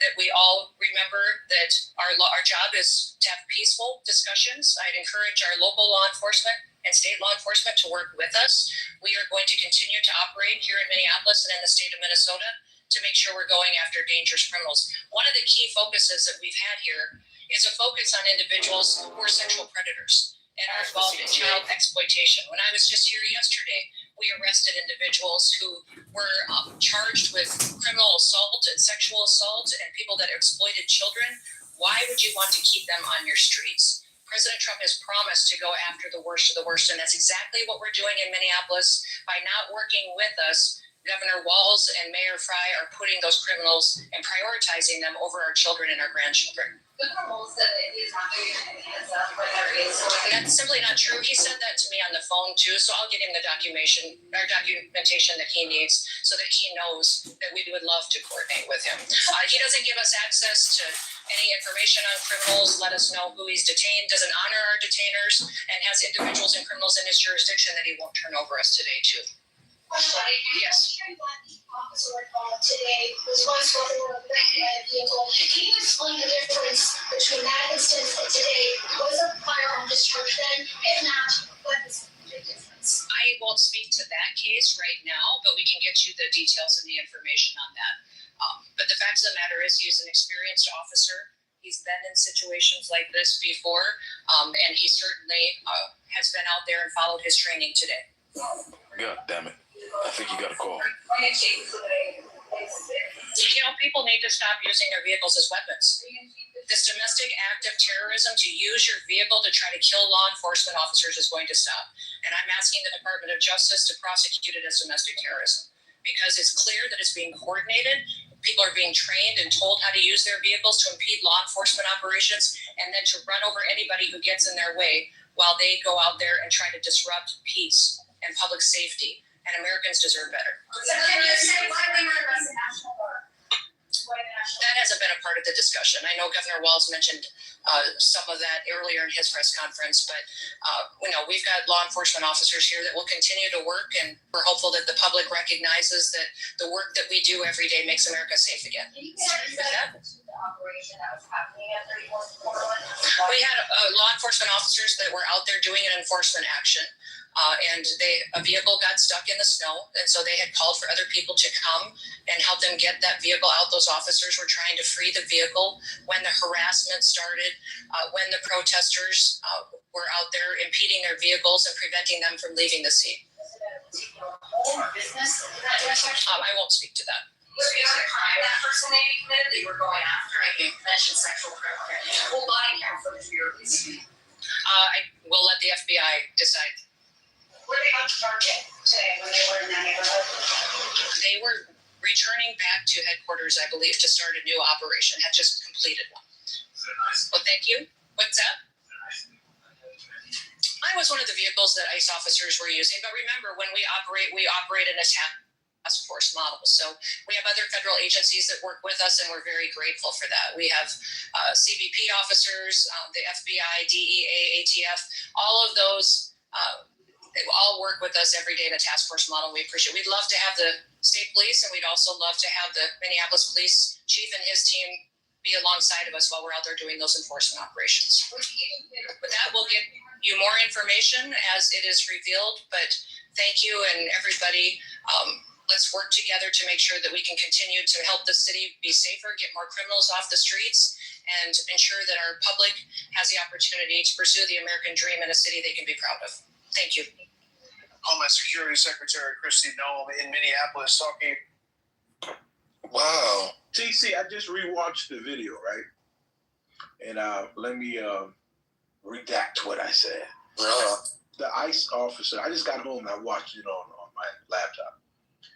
that we all remember that our job is to have peaceful discussions. I'd encourage our local law enforcement and state law enforcement to work with us. We are going to continue to operate here in Minneapolis and in the state of Minnesota to make sure we're going after dangerous criminals. One of the key focuses that we've had here is a focus on individuals who are sexual predators and are involved in child exploitation. When I was just here yesterday, we arrested individuals who were charged with criminal assault and sexual assault and people that exploited children. Why would you want to keep them on your streets? President Trump has promised to go after the worst of the worst, and that's exactly what we're doing in Minneapolis. By not working with us, Governor Walz and Mayor Frey are putting those criminals and prioritizing them over our children and our grandchildren. And that's simply not true. He said that to me on the phone too, so I'll get him the documentation that he needs so that he knows that we would love to coordinate with him. He doesn't give us access to any information on criminals, let us know who he's detained, doesn't honor our detainers, and has individuals and criminals in his jurisdiction that he won't turn over us today too. Yes. Officer today was once walking with a vehicle. Can you explain the difference between that instance and today? Was a firearm discharged then? If not, what is the difference? I won't speak to that case right now, but we can get you the details and the information on that. But the fact of the matter is, he's an experienced officer. He's been in situations like this before, and he certainly has been out there and followed his training today. God damn it. I think you got a call. People need to stop using their vehicles as weapons. This domestic act of terrorism to use your vehicle to try to kill law enforcement officers is going to stop. And I'm asking the Department of Justice to prosecute it as domestic terrorism because it's clear that it's being coordinated. People are being trained and told how to use their vehicles to impede law enforcement operations and then to run over anybody who gets in their way while they go out there and try to disrupt peace and public safety. And Americans deserve better. So can you say why we were arrested national guard? That hasn't been a part of the discussion. I know Governor Walz mentioned some of that earlier in his press conference, but we've got law enforcement officers here that will continue to work, and we're hopeful that the public recognizes that the work that we do every day makes America safe again. Can you say that the operation that was happening at 34th We had law enforcement officers that were out there doing an enforcement action. And a vehicle got stuck in the snow, and so they had called for other people to come and help them get that vehicle out. Those officers were trying to free the vehicle when the harassment started, when the protesters were out there impeding their vehicles and preventing them from leaving the scene. I won't speak to that. Was there a crime that person maybe committed that you were going after? You mentioned sexual predators. Full body cam footage for your I will let the FBI decide. Where did they go to target today when they were in that neighborhood? They were returning back to headquarters, I believe, to start a new operation. Had just completed one. Well, thank you. What's that? I was one of the vehicles that ICE officers were using, but remember, when we operate in a task force model. So we have other federal agencies that work with us, and we're very grateful for that. We have CBP officers, the FBI, DEA, ATF, all of those. They all work with us every day in a task force model. We appreciate it. We'd love to have the state police, and we'd also love to have the Minneapolis police chief and his team be alongside of us while we're out there doing those enforcement operations. With that, we'll get you more information as it is revealed, but thank you and everybody. Let's work together to make sure that we can continue to help the city be safer, get more criminals off the streets, and ensure that our public has the opportunity to pursue the American dream in a city they can be proud of. Thank you. Homeland Security Secretary Kristi Noem in Minneapolis talking. Wow. TC, I just rewatched the video, right? And let me redact what I said. The ICE officer, I just got home and I watched it on my laptop.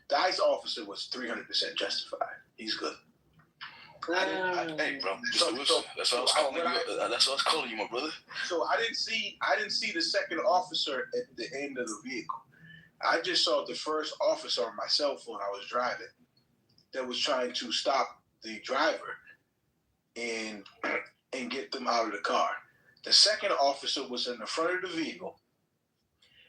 The ICE officer was 300% justified. He's good. Hey, bro. That's what I was calling you, my brother. So I didn't see the second officer at the end of the vehicle. I just saw the first officer on my cell phone. I was driving that was trying to stop the driver and get them out of the car. The second officer was in the front of the vehicle,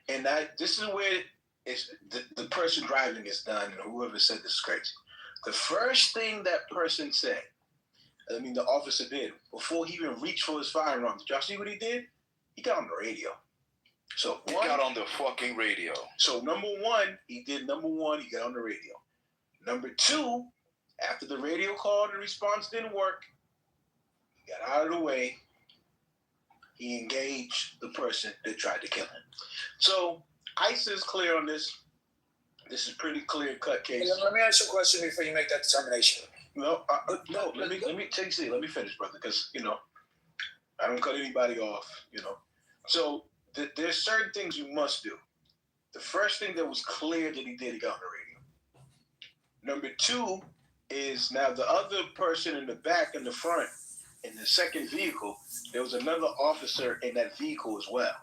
And this is where it's the person driving is done, and whoever said this is crazy. The first thing that person said, the officer did, before he even reached for his firearm, did y'all see what he did? He got on the radio. So he got on the fucking radio. So he got on the radio. Number two, after the radio call and the response didn't work, he got out of the way. He engaged the person that tried to kill him. So ICE is clear on this. This is pretty clear-cut case. Let me ask you a question before you make that determination. No. Let me finish, brother, because I don't cut anybody off. So there's certain things you must do. The first thing that was clear that he did, he got on the radio. Number two is now the other person in the back and the front in the second vehicle, there was another officer in that vehicle as well.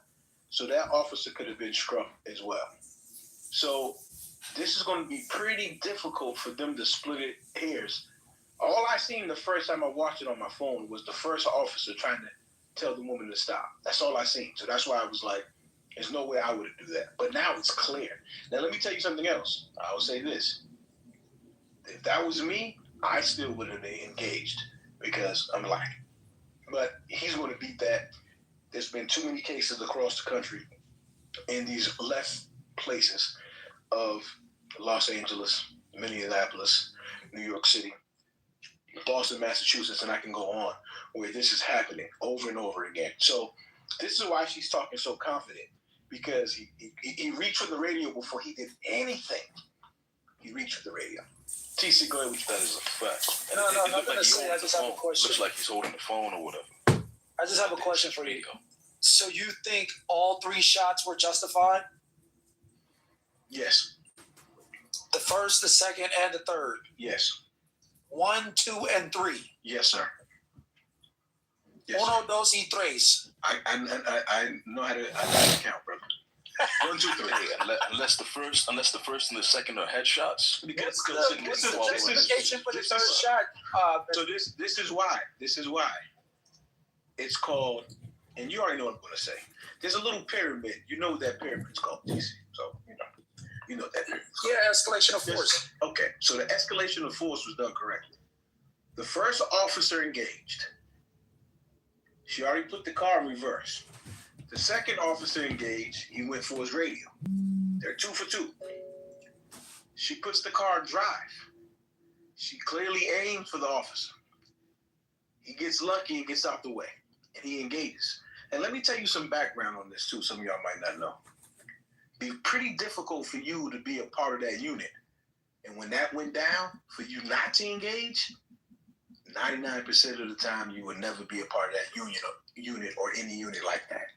So that officer could have been struck as well. So this is going to be pretty difficult for them to split hairs. All I seen the first time I watched it on my phone was the first officer trying to tell the woman to stop. That's all I seen. So that's why I was like, there's no way I would do that. But now it's clear. Now let me tell you something else. I will say this. If that was me, I still would have engaged because I'm black. But he's going to beat that. There's been too many cases across the country in these left places of Los Angeles, Minneapolis, New York City, Boston, Massachusetts, and I can go on, where this is happening over and over again. So this is why she's talking so confident, because he reached for the radio before he did anything. He reached for the radio. TC, go ahead with that is a fact. No, I'm not going to say. I just have a question. Looks like he's holding the phone or whatever. I just have a question for you. So you think all three shots were justified? Yes. The first, the second, and the third? Yes. 1, 2, and 3? Yes, sir. Yes, Uno, dos, y tres. I know how to count, brother. 1, 2, 3. Unless the first and the second are headshots. What's the justification for the third shot? So this is why. This is why. It's called, and you already know what I'm going to say. There's a little pyramid. You know what that pyramid's called, DC. So, you know that pyramid. Yeah, escalation of force. Okay, so the escalation of force was done correctly. The first officer engaged. She already put the car in reverse. The second officer engaged. He went for his radio. They're 2 for 2. She puts the car in drive. She clearly aims for the officer. He gets lucky and gets out the way. And he engages. And let me tell you some background on this too. Some of y'all might not know. It'd be pretty difficult for you to be a part of that unit. And when that went down, for you not to engage, 99% of the time you would never be a part of that unit or any unit like that.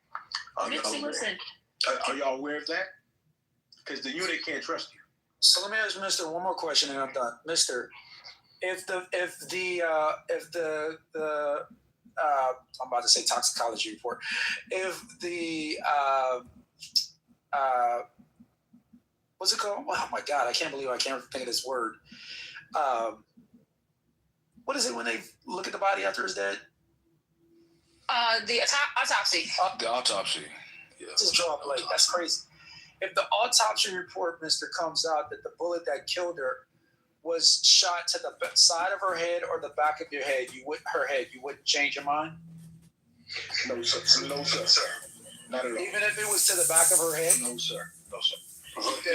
Are y'all aware of that? Because the unit can't trust you. So let me ask Mr. one more question and I'm done. Mr. If the I'm about to say toxicology report. If the what's it called? Oh my God, I can't believe I can't think of this word. What is it when they look at the body after it's dead? The autopsy. The autopsy. Yeah. Just draw a blank. That's crazy. If the autopsy report, Mr., comes out that the bullet that killed her was shot to the side of her head or the back of your head, you wouldn't change your mind? No, sir. No, sir. Not at all. Even if it was to the back of her head? No, sir. No, sir. What the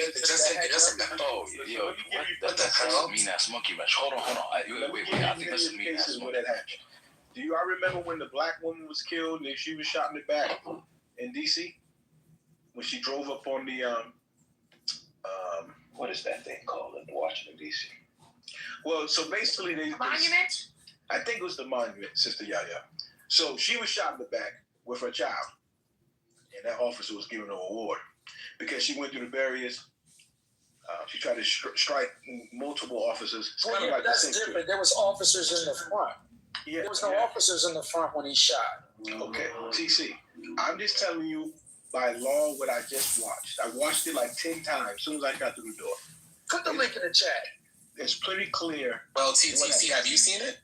hell? Mean ass monkey wrench. Hold on. Wait. I think that's a mean ass monkey wrench. Do you all remember when the black woman was killed and she was shot in the back in DC? When she drove up on the what is that thing called in Washington DC? Well, so basically Monument? I think it was the Monument, Sister Yaya. So she was shot in the back with her child, and that officer was given an award because she went through the barriers. She tried to strike multiple officers. It's kind of like that's different. There was officers in the front. Yeah, there was no officers in the front when he shot. Okay, TC, I'm just telling you by law what I just watched. I watched it like 10 times as soon as I got through the door. Put the link in the chat. It's pretty clear. Well, TC, have you seen it?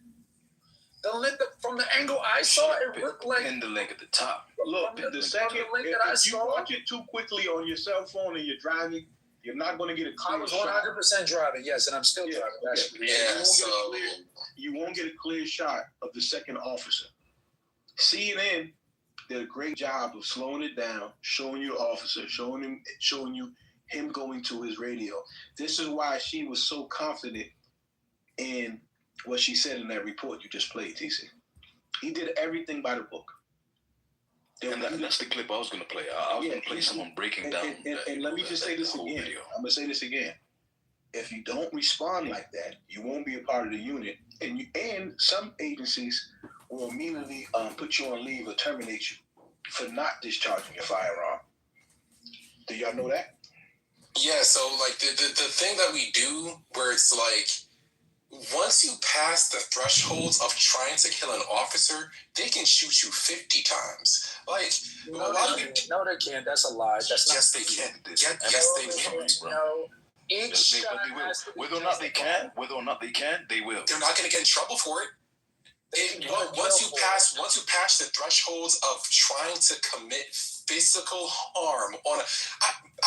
From the angle I saw, it looked like. Pin the link at the top. Look, the second if you watch it too quickly on your cell phone and you're driving, you're not going to get a clear shot. I was 100% driving, yes, and I'm still driving. Okay. You won't get a clear shot of the second officer. CNN did a great job of slowing it down, showing you the officer, showing you him going to his radio. This is why she was so confident in what she said in that report you just played, TC. He did everything by the book. And that's the clip I was going to play. I was going to play someone breaking down. And let me just say this again. Video. I'm going to say this again. If you don't respond like that, you won't be a part of the unit. And some agencies will immediately put you on leave or terminate you for not discharging your firearm. Do y'all know that? Yeah, so like the thing that we do where it's like, once you pass the thresholds of trying to kill an officer, they can shoot you 50 times. Like, no, they can't. That's a lie. That's yes, they can. Yes, they can. No. Each shot they will. Whether or not they can, they will. They're not going to get in trouble for it. Once you pass the thresholds of trying to commit physical harm on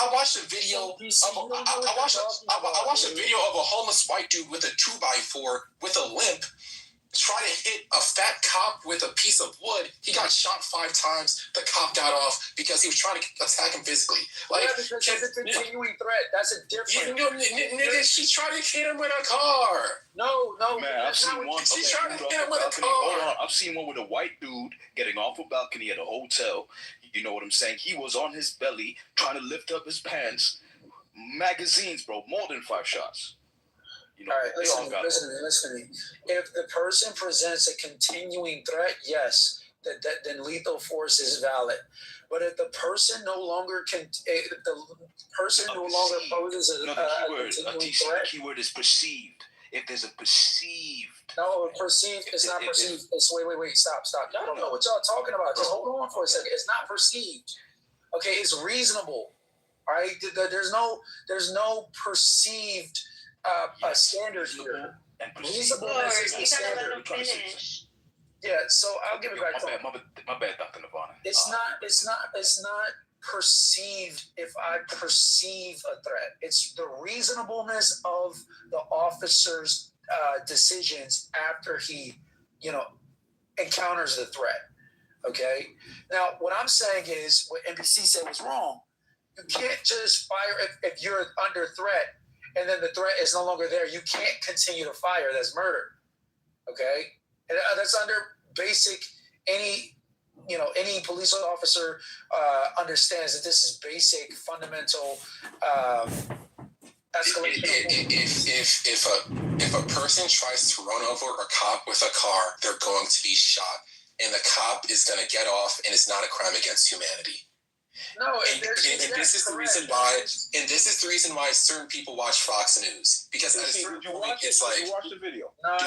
I watched a video of I watched a video of a homeless white dude with a 2x4 with a limp try to hit a fat cop with a piece of wood. He got shot 5 times. The cop got off because he was trying to attack him physically. Like, yeah, because it's a continuing threat. That's a different. Nigga, she's trying to hit him with a car. No, man. I've seen one. She's trying to hit him with a car. Hold on. I've seen one with a white dude getting off a balcony at a hotel. You know what I'm saying? He was on his belly trying to lift up his pants. Magazines, bro. More than 5 shots. You know, all right, listen to me. If the person presents a continuing threat, yes, then lethal force is valid. But if the person no longer poses a continuing threat, the keyword is perceived. If there's a perceived. No, perceived. It's not perceived. It's wait. Stop. Y'all don't know what y'all talking about. Just hold on for a second. It's not perceived. Okay, it's reasonable. All right. There's no perceived. A standard here. Reasonableness is the standard. Yeah, so I'll give it back to him. My bad, Dr. Nirvana. It's not perceived if I perceive a threat. It's the reasonableness of the officer's decisions after he, encounters the threat. Okay? Now, what I'm saying is what NBC said was wrong. You can't just fire if you're under threat and then the threat is no longer there. You can't continue to fire. That's murder. Okay? And that's under basic, any police officer understands that this is basic, fundamental escalation. If a person tries to run over a cop with a car, they're going to be shot. And the cop is going to get off, and it's not a crime against humanity. No, this is the reason why certain people watch Fox News, because at a certain point it's like. Did you watch the video? No, of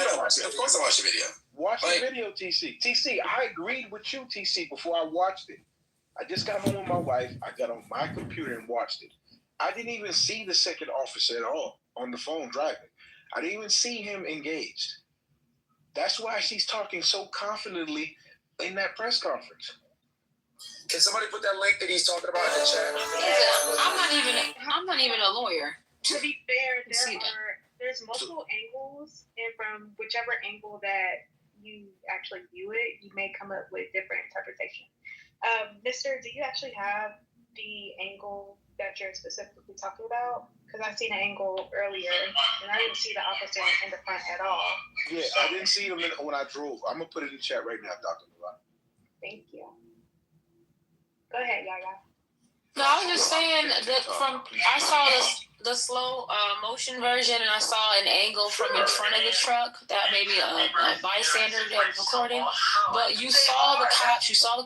course I watched the video. Watch the video, TC. TC, I agreed with you, TC, before I watched it. I just got home with my wife. I got on my computer and watched it. I didn't even see the second officer at all on the phone driving. I didn't even see him engaged. That's why she's talking so confidently in that press conference. Can somebody put that link that he's talking about in the chat? I'm not even a lawyer. To be fair, there's multiple angles, and from whichever angle that you actually view it, you may come up with different interpretation. Mister, do you actually have the angle that you're specifically talking about? Because I seen an angle earlier, and I didn't see the officer in the front at all. Yeah, I didn't see him when I drove. I'm gonna put it in the chat right now, Dr. Nirvana. Thank you. Go ahead, Yaya. No, I was just saying that I saw the slow motion version, and I saw an angle from in front of the truck that maybe a bystander had recorded. But you saw the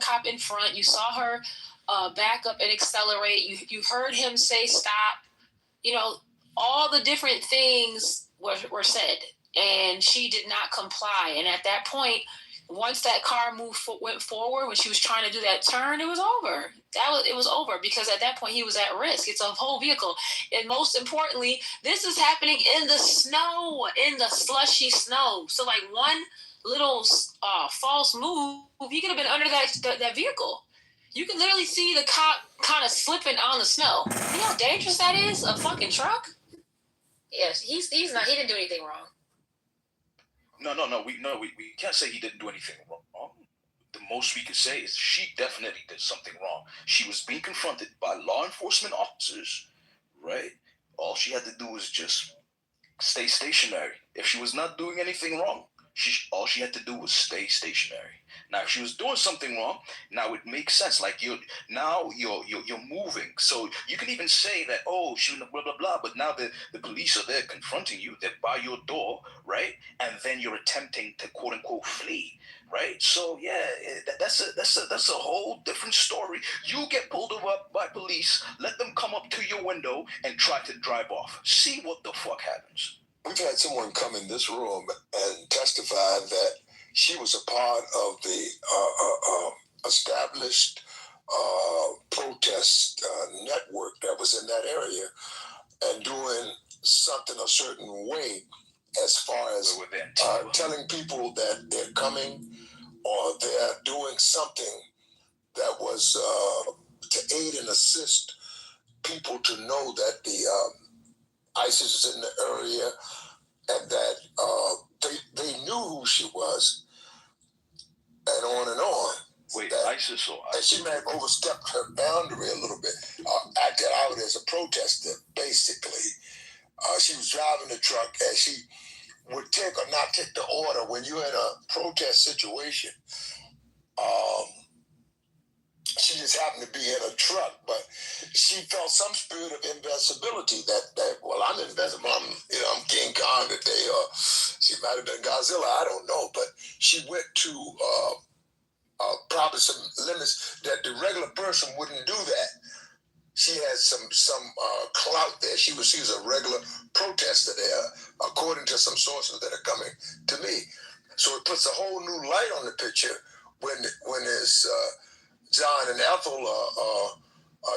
cop in front. You saw her back up and accelerate. You heard him say stop. All the different things were said, and she did not comply. And at that point, once that car went forward, when she was trying to do that turn, it was over. It was over because at that point he was at risk. It's a whole vehicle, and most importantly, this is happening in the snow, in the slushy snow. So like one little false move, he could have been under that vehicle. You can literally see the cop kind of slipping on the snow. You know how dangerous that is? A fucking truck? Yes, he's not. He didn't do anything wrong. No. We can't say he didn't do anything wrong. The most we could say is she definitely did something wrong. She was being confronted by law enforcement officers, right? All she had to do was just stay stationary. If she was not doing anything wrong, all she had to do was stay stationary. Now, if she was doing something wrong, now it makes sense. Like you're moving, so you can even say that, oh, she blah blah blah. But now the police are there confronting you. They're by your door, right? And then you're attempting to quote unquote flee, right? So yeah, that's a whole different story. You get pulled over by police, let them come up to your window and try to drive off. See what the fuck happens. We've had someone come in this room and testify that she was a part of the established protest network that was in that area and doing something a certain way as far as telling people that they're coming or they're doing something that was to aid and assist people to know that the ISIS is in the area and that they knew who she was, and on and on. Wait, that, ISIS or ISIS? And she may have overstepped her boundary a little bit, acted out as a protester, basically. She was driving the truck and she would take or not take the order when you're in a protest situation. She just happened to be in a truck, but she felt some spirit of invincibility that well, I'm invincible. I'm King Kong today, or she might have been Godzilla. I don't know, but she went to probably some limits that the regular person wouldn't do that. She had some clout there. She was a regular protester there, according to some sources that are coming to me. So it puts a whole new light on the picture when there's John and Ethel,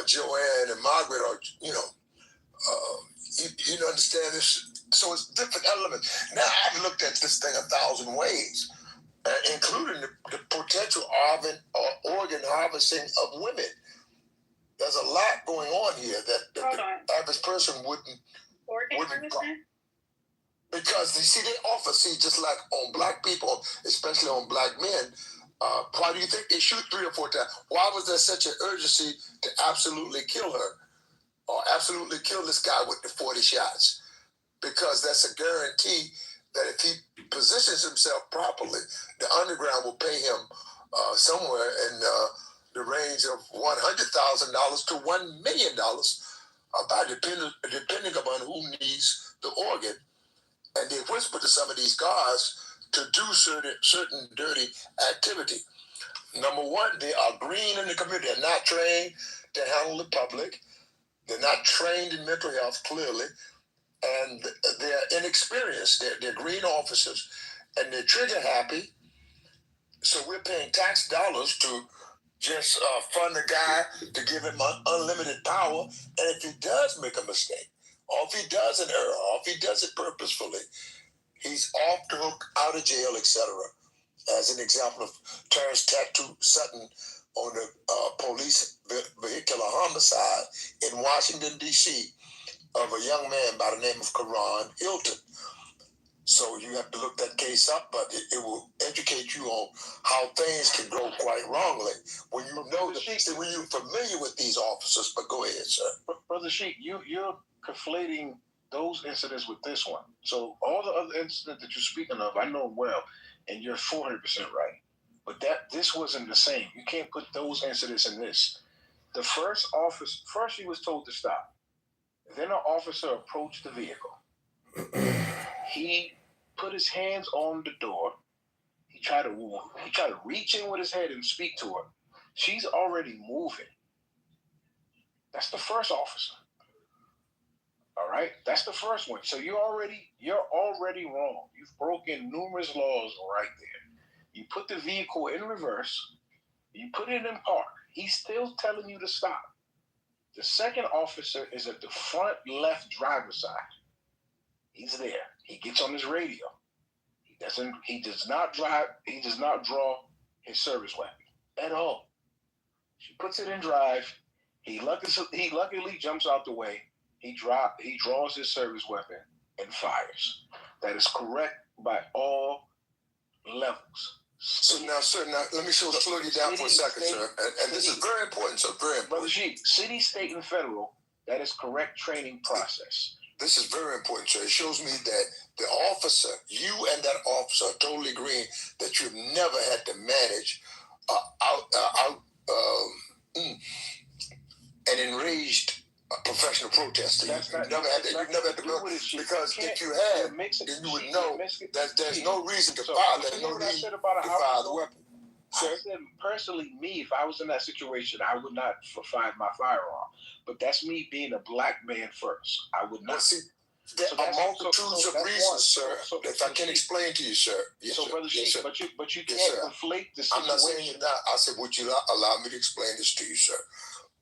Joanne and Margaret are, you understand this. So it's different elements. Now I've looked at this thing 1,000 ways, including the potential organ harvesting of women. There's a lot going on here that the average person wouldn't. Because they offer, just like on black people, especially on black men, why do you think they shoot 3 or 4 times? Why was there such an urgency to absolutely kill her or absolutely kill this guy with the 40 shots? Because that's a guarantee that if he positions himself properly, the underground will pay him somewhere in the range of $100,000 to $1 million, depending upon who needs the organ. And they whisper to some of these guys to do certain dirty activity. Number one, they are green in the community. They're not trained to handle the public. They're not trained in mental health, clearly. And they're inexperienced. They're green officers. And they're trigger happy. So we're paying tax dollars to just fund a guy to give him unlimited power. And if he does make a mistake, or if he does an error, or if he does it purposefully, he's off the hook, out of jail, etc. As an example of Terrence Tattoo Sutton on the police vehicular homicide in Washington, D.C. of a young man by the name of Karan Hilton. So you have to look that case up, but it will educate you on how things can go quite wrongly when you know when you're familiar with these officers. But go ahead, sir. Brother Sheik, you're conflating those incidents with this one. So all the other incidents that you're speaking of, I know well, and you're 400% right. But this wasn't the same. You can't put those incidents in this. The first he was told to stop. Then an officer approached the vehicle. He put his hands on the door. He tried to reach in with his head and speak to her. She's already moving. That's the first officer. All right, that's the first one. So you're already wrong. You've broken numerous laws right there. You put the vehicle in reverse. You put it in park. He's still telling you to stop. The second officer is at the front left driver's side. He's there. He gets on his radio. He He does not drive. He does not draw his service weapon at all. She puts it in drive. He luckily jumps out the way. He draws his service weapon and fires. That is correct by all levels. So now, sir, let me slow you down for a second, sir. And this is very important, sir. Very important. Brother Sheik, city, state, and federal, that is correct training process. This is very important, sir. It shows me that the officer, you and that officer are totally agreeing that you've never had to manage an enraged professional protester. You've never had to go, because if you had, then you would know that there's no reason to fire. There's no need to fire the weapon. I said, personally, me, if I was in that situation, I would not fire my firearm. But that's me being a black man first. I would not. Well, see, there are multitudes of reasons, sir. If I can explain to you, sir. Yes, so, sir. Brother Yes, Sheik, sir. but you Yes, can't sir. conflate the situation. I'm not saying you're not. I said, would you allow me to explain this to you, sir?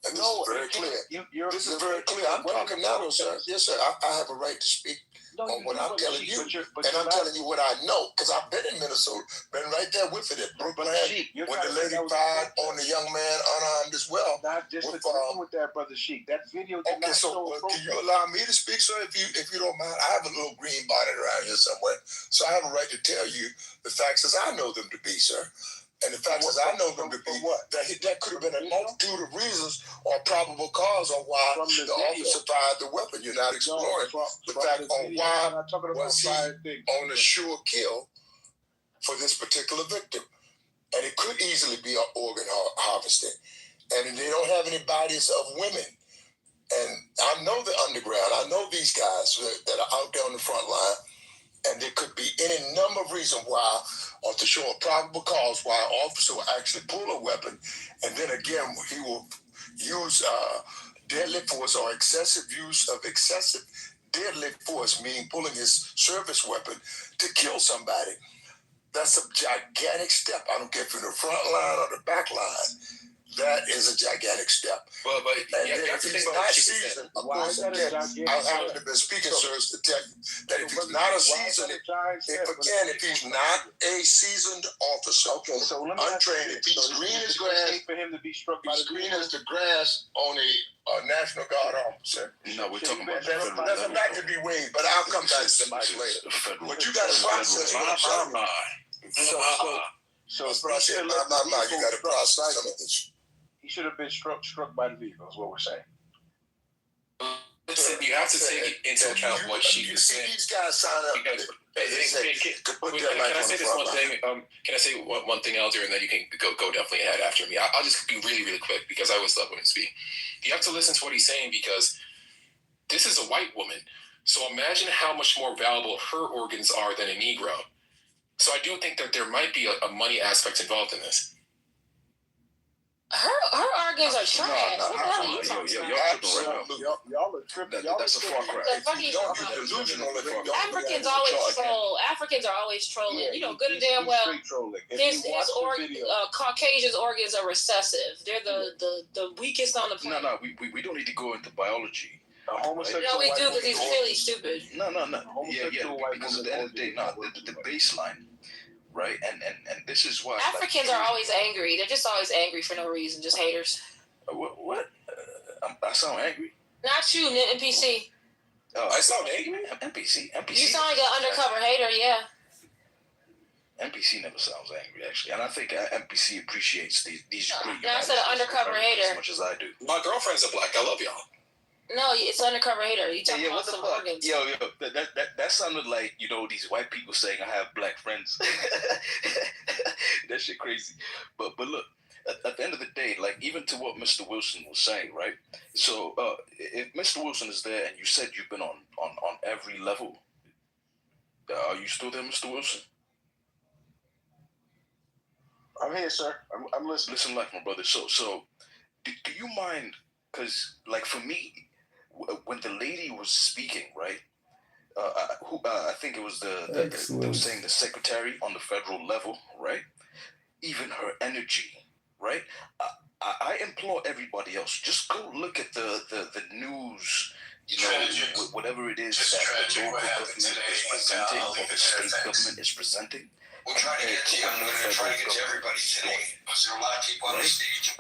And this is very clear. This is very clear. I'm talking now, though, sir. Yes, sir. I have a right to speak on what I'm telling you. And I'm telling you what I know, because I've been in Minnesota, been right there with it at Brooklyn, when the lady fired on the young man unarmed as well. Not disagreeing with that, Brother Sheik. That video did Okay, not so show can you allow me to speak, sir, if you don't mind? I have a little green bonnet around here somewhere, so I have a right to tell you the facts as I know them to be, sir. And the facts as I know them to be, that could have been a multitude of reasons or probable cause on why the officer fired the weapon. You're not exploring the fact on why was he on a sure kill for this particular victim. And it could easily be an organ harvesting. And they don't have any bodies of women. And I know the underground. I know these guys that are out there on the front line. And there could be any number of reasons why, or to show a probable cause why an officer will actually pull a weapon. And then again, he will use deadly force or excessive use of excessive deadly force, meaning pulling his service weapon to kill somebody. That's a gigantic step. I don't care if you're in the front line or the back line. That is a gigantic step. But and then if he's not seasoned, of course, again, I haven't been speaking, sirs, to tell you that if he's not a seasoned, if he's not a seasoned officer, so untrained, if he's green as grass, for him to be struck by he's green as the grass on a National Guard officer. No, we're talking about that's a not to be weighed, but I'll come back to the mic later. But you got a process. So you got to process some of this. He should have been struck by the vehicle, is what we're saying. Listen, you have to take into account what she was saying. These guys sign up. Can I say this one thing? Can I say one thing, Elder, and then you can go definitely ahead after me. I'll just be really, really quick because I always love when I speak. You have to listen to what he's saying because this is a white woman. So imagine how much more valuable her organs are than a Negro. So I do think that there might be a money aspect involved in this. Her organs are trash. What the hell are you talking about? Y'all are tripping. That's a far cry. Africans always troll. Africans are always trolling. Yeah, you know good and damn well. His video, Caucasian's organs are recessive. They're the weakest on the planet. No, we don't need to go into biology. A homosexual no, we white do because woman. he's really stupid. No. Homosexual white Because at woman the end of the day, the baseline, right? And this is why Africans are always angry. They're just always angry for no reason, just haters. What? I sound angry. Not you, NPC. Oh, I sound angry. NPC. You sound like an undercover hater, yeah. NPC never sounds angry, actually, and I think NPC appreciates these great. No, I said an undercover hater. As much as I do. My girlfriends are black. I love y'all. No, it's undercover hater. You talking about what the some fuck? organs? Yo, that sounded like these white people saying I have black friends. That shit crazy. But look, at the end of the day, like even to what Mr. Wilson was saying, right? So if Mr. Wilson is there and you said you've been on every level, are you still there, Mr. Wilson? I'm here, sir. I'm listening. Listen, like my brother. So do you mind? Because like for me, when the lady was speaking, right? I think it was they were saying the secretary on the federal level, right? Even her energy, right? I implore everybody else, just go look at the news you know, whatever it is that the local government is presenting or the state government is presenting. We'll try to get to you. I'm going to try to get to everybody today. Because there are a lot of people on the stage.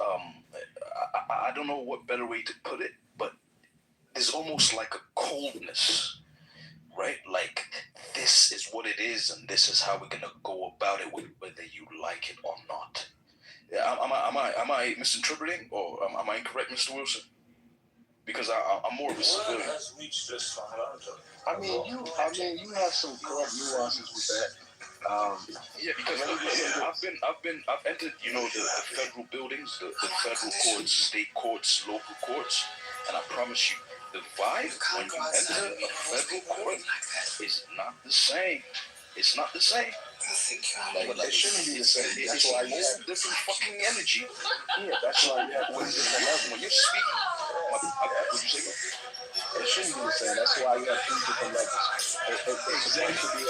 I don't know what better way to put it, but there's almost like a coldness, right? Like, this is what it is, and this is how we're going to go about it, whether you like it or not. Am I misinterpreting, or am I incorrect, Mr. Wilson? Because I'm more of a civilian. I mean, you have some correct nuances with that. Yeah, because I've entered, you know, the federal buildings, the federal courts, state courts, local courts, and I promise you, the vibe when you enter a federal court is not the same. It's not the same. Like, it shouldn't be the same. That's why you have different fucking energy. Yeah, that's why you have different levels. When you're speaking, what you say? It shouldn't be the same. That's why you have 3 different levels. It's supposed to be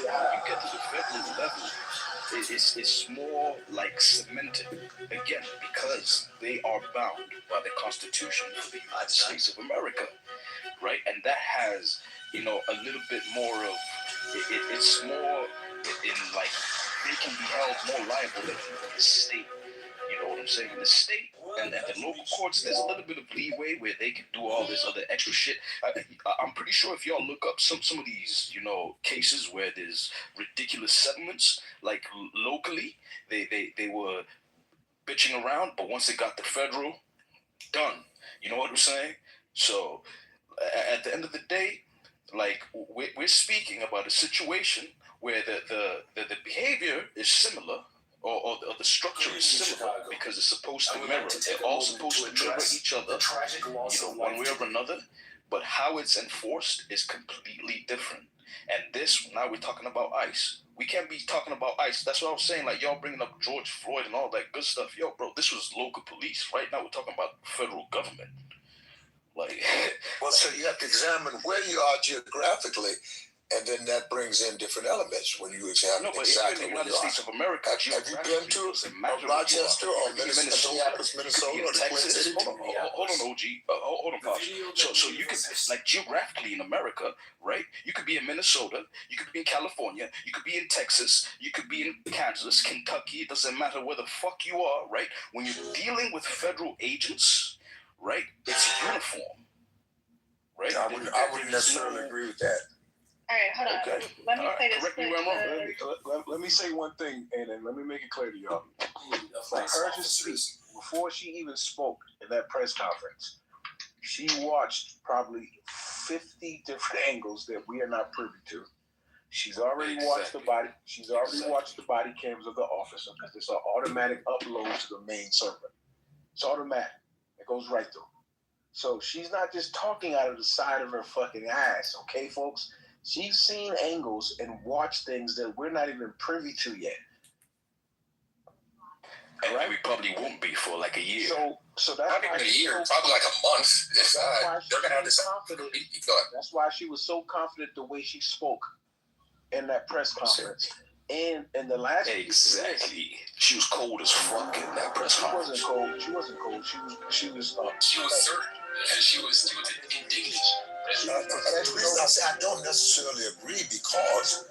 high. You get to the federal level, it's more like cemented, again, because they are bound by the Constitution of the United States of America, right? And that has, you know, a little bit more of, it's more in like, they can be held more liable than the state. You know what I'm saying? In the state and the local courts, there's a little bit of leeway where they can do all this other extra shit. I'm pretty sure if y'all look up some of these, you know, cases where there's ridiculous settlements, like locally, they were bitching around, but once they got the federal, done. You know what I'm saying? So at the end of the day, like, we're speaking about a situation where the behavior is similar, or the structure is similar, because it's supposed to mirror. They're all supposed to mirror each other, you know, one way or another. But how it's enforced is completely different. And this, now we're talking about ICE. We can't be talking about ICE. That's what I was saying. Like, y'all bringing up George Floyd and all that good stuff. Yo, bro, this was local police. Right now, we're talking about federal government. Like, well, so you have to examine where you are geographically, and then that brings in different elements when you examine exactly where you are. States of America, have you been to Rochester or Minneapolis, Minnesota, or Texas? Hold on, OG. Hold on, Pops. So you could, like, geographically in America, right? You could be in Minnesota, you could be in California, you could be in Texas, you could be in Kansas, Kentucky. It doesn't matter where the fuck you are, right? When you're dealing with federal agents, right, it's uniform, right? I wouldn't necessarily agree with that. All right, hold on. Okay. Let me play this clip. Let me say one thing, and then let me make it clear to y'all. For her to speak, before she even spoke in that press conference, she watched probably 50 different angles that we are not privy to. She's already watched the body. She's already watched the body cams of the officer, because it's an automatic upload to the main server. It's automatic. It goes right through. So she's not just talking out of the side of her fucking ass, okay, folks? She's seen angles and watched things that we're not even privy to yet. And we probably won't be for like a year. So that's not even a year, probably like a month. They're gonna have this. That's why she was so confident the way she spoke in that press conference. And in the last exactly, she was cold as fuck in that press conference. She wasn't cold. She was certain, and she was indignant. That's the reason I say I don't necessarily agree, because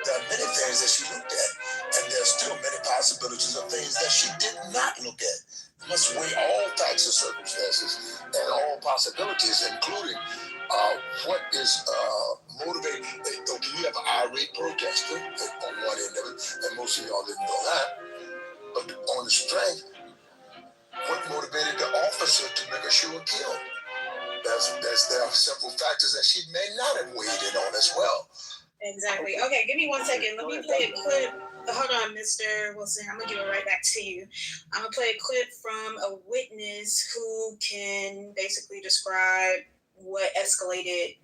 there are many things that she looked at, and there's still many possibilities of things that she did not look at. You must weigh all types of circumstances and all possibilities, including what is motivating. Okay, you have an irate protester on one end of it, and most of y'all didn't know that. But on the strength, what motivated the officer to make a sure kill? There are several factors that she may not have weighed in on as well. Exactly. Okay, give me 1 second. Let me play a clip. Hold on, Mr. Wilson. I'm going to give it right back to you. I'm going to play a clip from a witness who can basically describe what escalated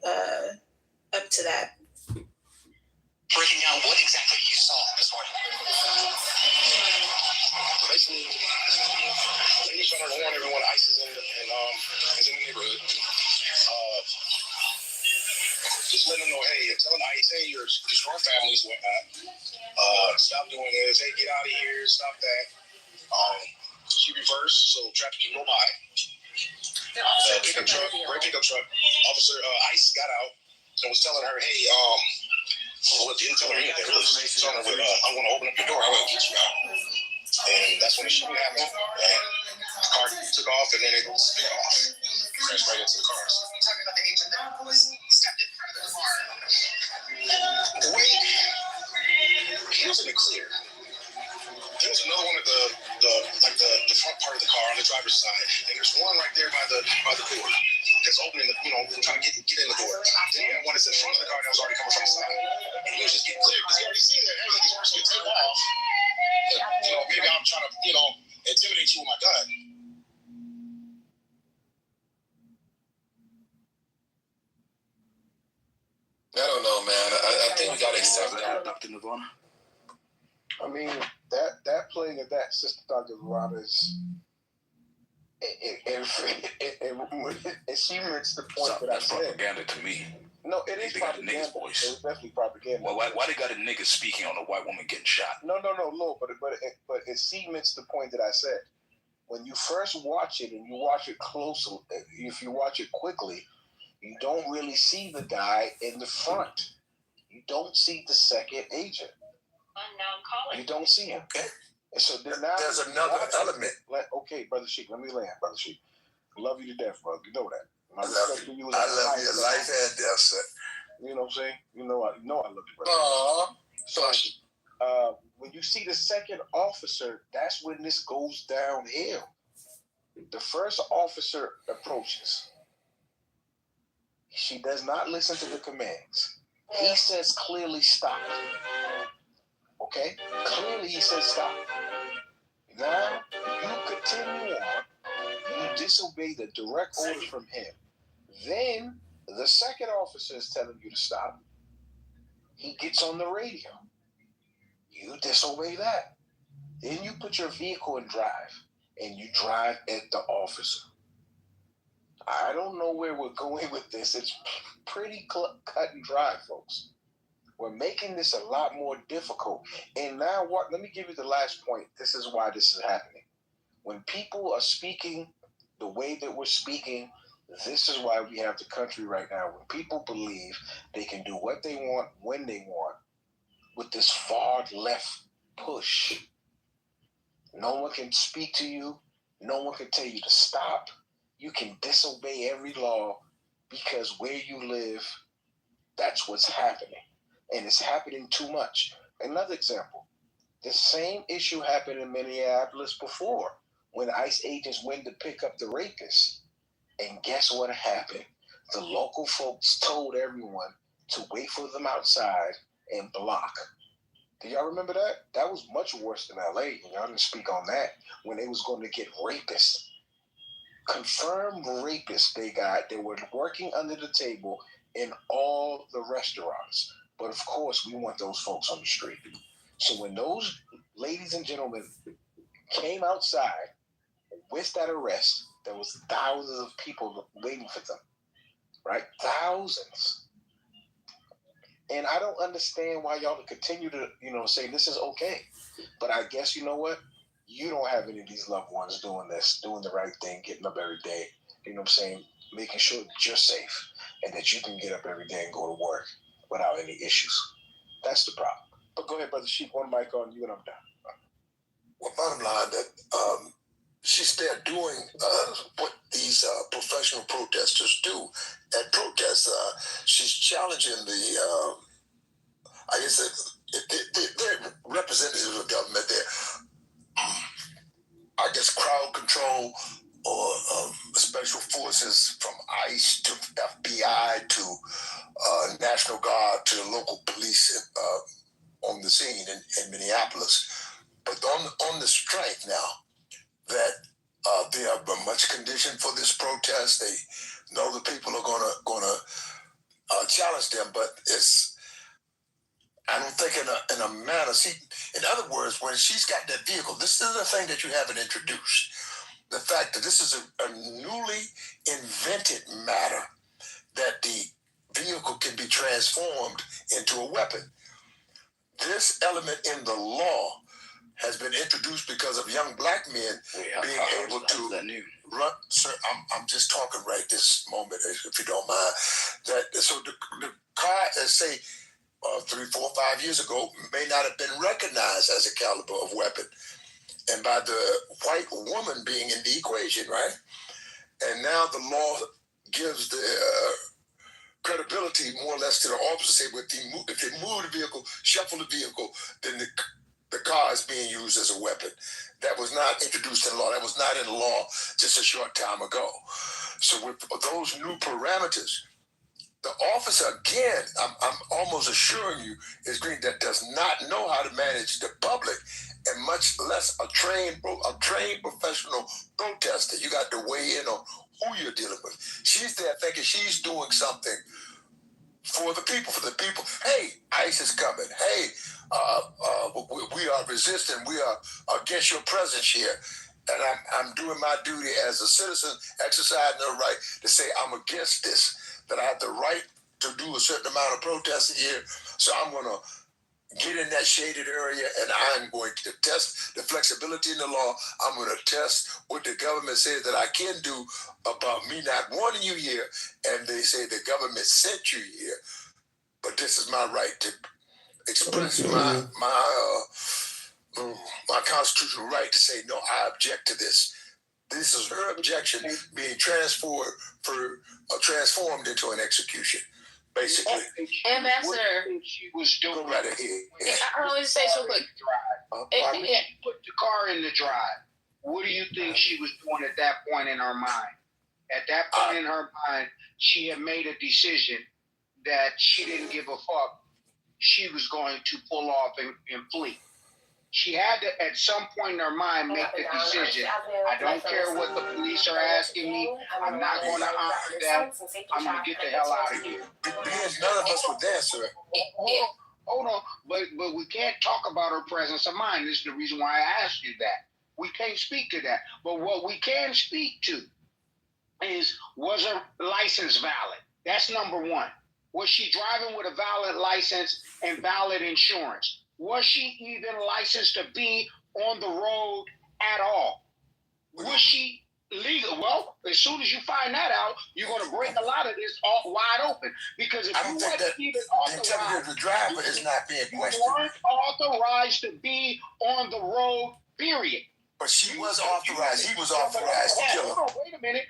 up to that. Breaking down what exactly you saw this morning. Basically, ladies trying to warn everyone ICE is in the neighborhood. Just let them know, hey, telling ICE, hey, you're destroying families, whatnot. Stop doing this. Hey, get out of here. Stop that. She reversed, so traffic can go by. pickup truck, red pickup truck. Officer Ice got out and was telling her, hey, well, didn't tell her anything. Really, telling her, I'm going to open up the door. I'm going to get you out. And that's when the shooting happened. And the car took off, and then it sped off. Crashed right into the cars. The way he was in the clear. There was another one at the front part of the car on the driver's side, and there's one right there by the door that's opening the, trying to get in the door. Then you had one that's in front of the car that was already coming from the side, and he was just getting clear because he already seen that, hey, this person can take off. But, maybe I'm trying to, intimidate you with my gun. I don't know, man. I think we gotta accept that. Dr. Nirvana. I mean, that playing of that, Sister Dr. Verada is, it cements the point that I said. That's propaganda to me. No, it is propaganda. They got a nigga's voice. It's definitely propaganda. Well, why they got a nigga speaking on a white woman getting shot? No, Lord, but it cements the point that I said. When you first watch it and you watch it closely, if you watch it quickly, you don't really see the guy in the front. You don't see the second agent. Unknown caller. You don't see him. Okay. And so then now there's another element. Okay, Brother Sheik, let me land, Brother Sheik. Love you to death, brother. You know that. I love you. I love you life and death, sir. You know what I'm saying? You know I love you, brother. Aww. So when you see the second officer, that's when this goes downhill. The first officer approaches. She does not listen to the commands. He says clearly stop. Okay? Clearly he says stop. Now, you continue on. You disobey the direct order from him. Then, the second officer is telling you to stop. He gets on the radio. You disobey that. Then you put your vehicle in drive, and you drive at the officer. I don't know where we're going with this. It's pretty cut and dry, folks. We're making this a lot more difficult. And now what? Let me give you the last point. This is why this is happening. When people are speaking the way that we're speaking, this is why we have the country right now. When people believe they can do what they want when they want with this far left push. No one can speak to you. No one can tell you to stop. You can disobey every law because where you live, that's what's happening. And it's happening too much. Another example, the same issue happened in Minneapolis before when ICE agents went to pick up the rapists. And guess what happened? The local folks told everyone to wait for them outside and block. Do y'all remember that? That was much worse than LA. Y'all didn't speak on that when they was going to get rapists. Confirmed rapists they were working under the table in all the restaurants. But of course, we want those folks on the street. So when those ladies and gentlemen came outside with that arrest, there was thousands of people waiting for them, right? Thousands. And I don't understand why y'all continue to, say this is okay. But I guess you know what? You don't have any of these loved ones doing this, doing the right thing, getting up every day, making sure that you're safe and that you can get up every day and go to work without any issues. That's the problem. But go ahead, Brother Sheik, one mic on you and I'm done. Well, bottom line, that she's there doing what these professional protesters do at protests. She's challenging the, they're representatives of government. They're, crowd control or special forces from ICE to FBI to National Guard to local police on the scene in Minneapolis. But on the strength now that they are much conditioned for this protest, they know the people are gonna challenge them, but I don't think in a manner. See, in other words, when she's got that vehicle, this is the thing that you haven't introduced. The fact that this is a newly invented matter, that the vehicle can be transformed into a weapon. This element in the law has been introduced because of young black men being able to run. Sir, I'm just talking right this moment, if you don't mind. So the car, say, 3, 4, 5 years ago, may not have been recognized as a caliber of weapon, and by the white woman being in the equation, right? And now the law gives the credibility more or less to the officer. Say, if they move the vehicle, shuffle the vehicle, then the car is being used as a weapon. That was not introduced in law. That was not in law just a short time ago. So with those new parameters, the officer, again, I'm almost assuring you, is green that does not know how to manage the public, and much less a trained professional protester. You got to weigh in on who you're dealing with. She's there thinking she's doing something for the people. Hey, ICE is coming. Hey, we are resisting. We are against your presence here. And I'm doing my duty as a citizen, exercising the right to say I'm against this, that I have the right to do a certain amount of protesting here. So I'm going to get in that shaded area, and I'm going to test the flexibility in the law. I'm going to test what the government says that I can do about me not wanting you here, and they say the government sent you here. But this is my right to express my constitutional right to say, no, I object to this. This is her objection being transformed into an execution, basically. Ambassador, she was doing right ahead. I want to say so quick. She put the car in the drive. What do you think she was doing at that point in her mind? At that point in her mind, she had made a decision that she didn't give a fuck. She was going to pull off and flee. She had to, at some point in her mind, make the decision. I don't care what the police are asking me. I'm not going to honor them. I'm going to get the hell out of here. Because none of us were there, sir. Hold on. But we can't talk about her presence of mind. This is the reason why I asked you that. We can't speak to that. But what we can speak to is, was her license valid? That's number one. Was she driving with a valid license and valid insurance? Was she even licensed to be on the road at all? Was she legal? Well, as soon as you find that out, you're going to break a lot of this off wide open. Because if you weren't even authorized, the driver is not being questioned. You weren't authorized to be on the road, period. But she was authorized. He was authorized to kill her. Wait a minute.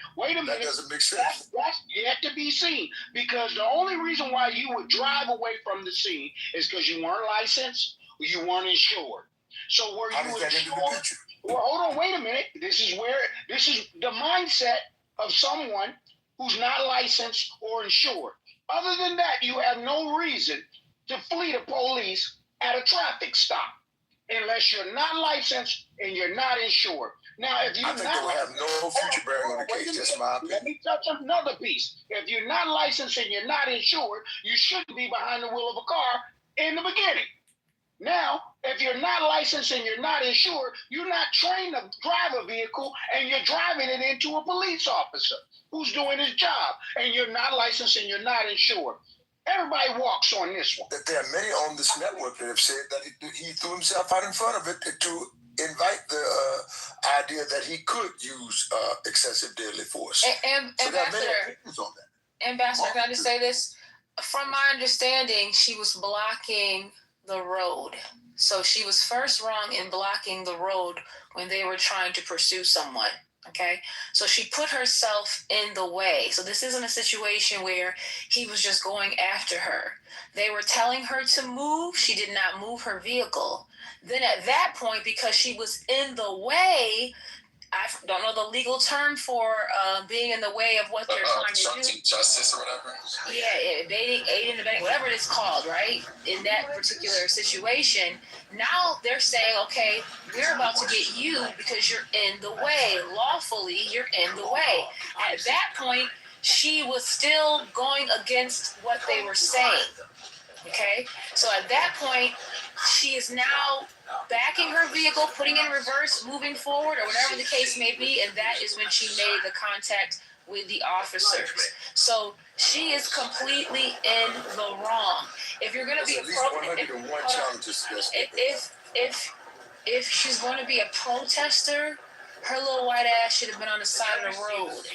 That doesn't make sense. That's yet to be seen. Because the only reason why you would drive away from the scene is because you weren't licensed, you weren't insured. So were you insured? Well, hold on, wait a minute. This is the mindset of someone who's not licensed or insured. Other than that, you have no reason to flee the police at a traffic stop unless you're not licensed and you're not insured. Now, if you're I think they'll have no future bearing on the case. That's my opinion. Let me touch another piece. If you're not licensed and you're not insured, you shouldn't be behind the wheel of a car in the beginning. Now, if you're not licensed and you're not insured, you're not trained to drive a vehicle and you're driving it into a police officer who's doing his job, and you're not licensed and you're not insured. Everybody walks on this one. There are many on this network that have said that he threw himself out in front of it to invite the idea that he could use excessive deadly force. So Ambassador, can I just say this? From my understanding, she was blocking the road. So she was first wrong in blocking the road when they were trying to pursue someone. Okay, so she put herself in the way. So this isn't a situation where he was just going after her. They were telling her to move. She did not move her vehicle. Then at that point, because she was in the way, I don't know the legal term for being in the way of what they're trying to do. Justice or whatever. Yeah, aiding and abetting, whatever it's called, right? In that particular situation, now they're saying, okay, we're about to get you because you're in the way. Lawfully, you're in the way. At that point, she was still going against what they were saying. Okay? So at that point, she is now backing her vehicle, putting in reverse, moving forward, or whatever the case may be, and that is when she made the contact with the officers. So she is completely in the wrong. If you're going to be appropriate, if she's going to be a protester, her little white ass should have been on the side of the road.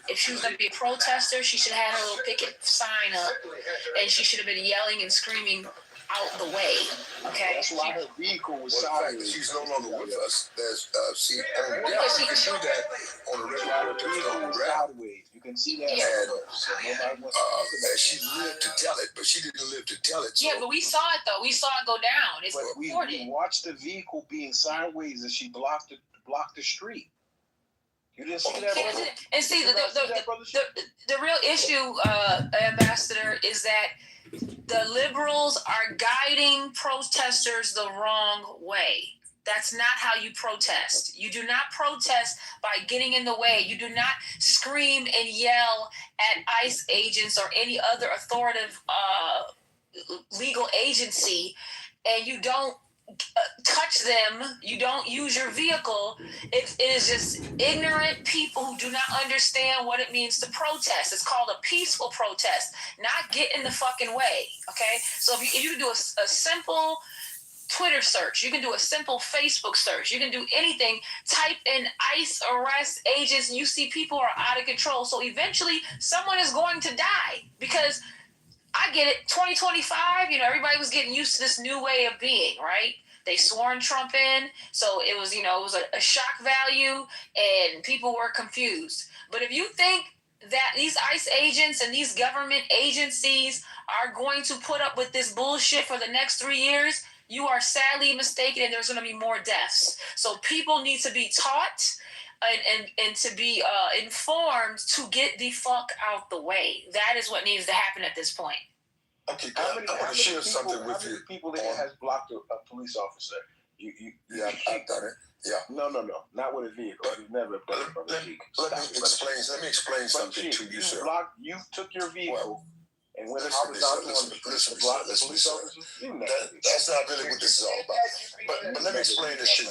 If she was going to be a protester, she should have had her little picket sign up, and she should have been yelling and screaming out the way. Okay. That's why her vehicle was sideways. She's no longer with us. There's she can do that on a regular sideways. You can see that. And she lived to tell it, but she didn't live to tell it. So. Yeah, but we saw it though. We saw it go down. It's recorded. We watched the vehicle being sideways as she blocked the street. You didn't see that, brother? And see, the real issue, Ambassador, is that the liberals are guiding protesters the wrong way. That's not how you protest. You do not protest by getting in the way. You do not scream and yell at ICE agents or any other authoritative legal agency, and you don't touch them. You don't use your vehicle. It is just ignorant people who do not understand what it means to protest. It's called a peaceful protest, not get in the fucking way. Okay, so if you can do a simple Twitter search, you can do a simple Facebook search, you can do anything, type in ICE arrest agents, and you see people are out of control. So eventually someone is going to die, because I get it, 2025, everybody was getting used to this new way of being, right? They sworn Trump in, so it was, it was a shock value, and people were confused. But if you think that these ICE agents and these government agencies are going to put up with this bullshit for the next 3 years, you are sadly mistaken, and there's going to be more deaths. So people need to be taught and to be informed to get the fuck out the way. That is what needs to happen at this point. Okay, I want to share something with you. People that has blocked a police officer. I've done it. Yeah. No, not with a vehicle. You've never done it. Let me explain something to you, sir. You took your vehicle and went listen, that's not really what this is all about. But let me explain this to you.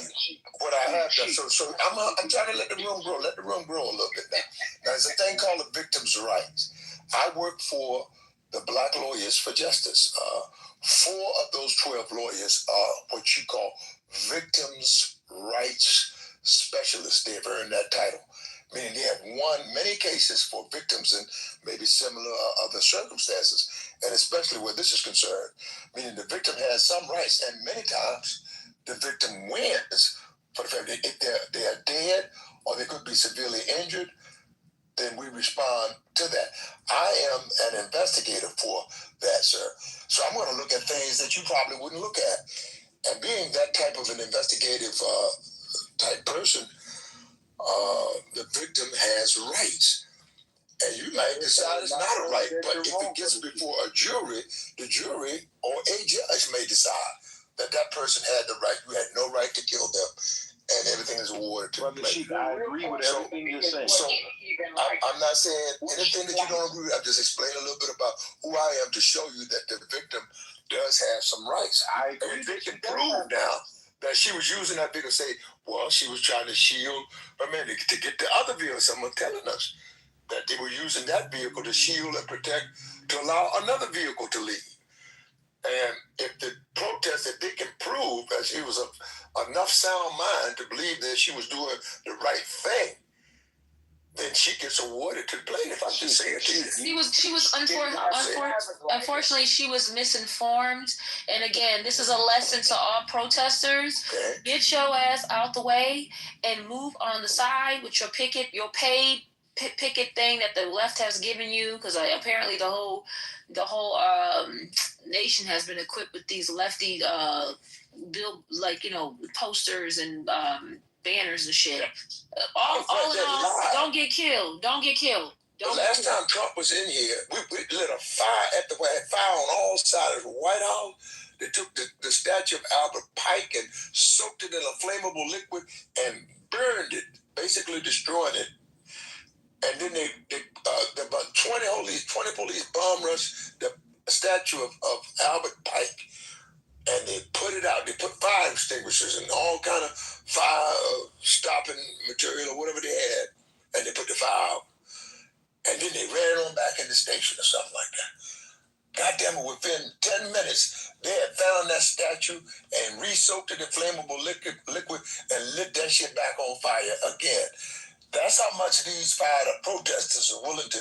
What I have done, so I'm trying to let the room grow. Let the room grow a little bit now. There's a thing called the victim's rights. I work for the Black Lawyers for Justice. 4 of those 12 lawyers are what you call victims' rights specialists. They've earned that title, meaning they have won many cases for victims in maybe similar other circumstances, and especially where this is concerned, meaning the victim has some rights, and many times the victim wins for the fact that if they are dead or they could be severely injured, then we respond to that. I am an investigator for that, sir. So I'm going to look at things that you probably wouldn't look at. And being that type of an investigative type person, the victim has rights. And you might decide it's not a right, but if it gets before a jury, the jury or a judge may decide that that person had the right. You had no right to kill them, and everything is awarded to the plaintiff. I agree with everything you're saying. So I'm not saying anything that you don't agree with. I'm just explaining a little bit about who I am to show you that the victim does have some rights. I agree. And they can prove now that she was using that vehicle to say, well, she was trying to shield her man to get the other vehicle. Someone telling us that they were using that vehicle to shield and protect, to allow another vehicle to leave. And if the protest, if they can prove that she was of enough sound mind to believe that she was doing the right thing, then she gets awarded to the plaintiff. I'm just saying to you. She was unfortunately, she was misinformed. And again, this is a lesson to all protesters. Okay. Get your ass out the way and move on the side with your paid picket thing that the left has given you, because apparently the whole nation has been equipped with these lefty posters and banners and shit. All in all, don't get killed. The last time Trump was in here, we lit a fire at the fire on all sides of the White House. They took the statue of Albert Pike and soaked it in a flammable liquid and burned it, basically destroying it. And then they about 20 police bomb rushed the statue of Albert Pike, and they put it out. They put fire extinguishers and all kind of fire stopping material or whatever they had, and they put the fire out. And then they ran on back in the station or something like that. God damn it, within 10 minutes, they had found that statue and re-soaked it in flammable liquid and lit that shit back on fire again. That's how much these fired up protesters are willing to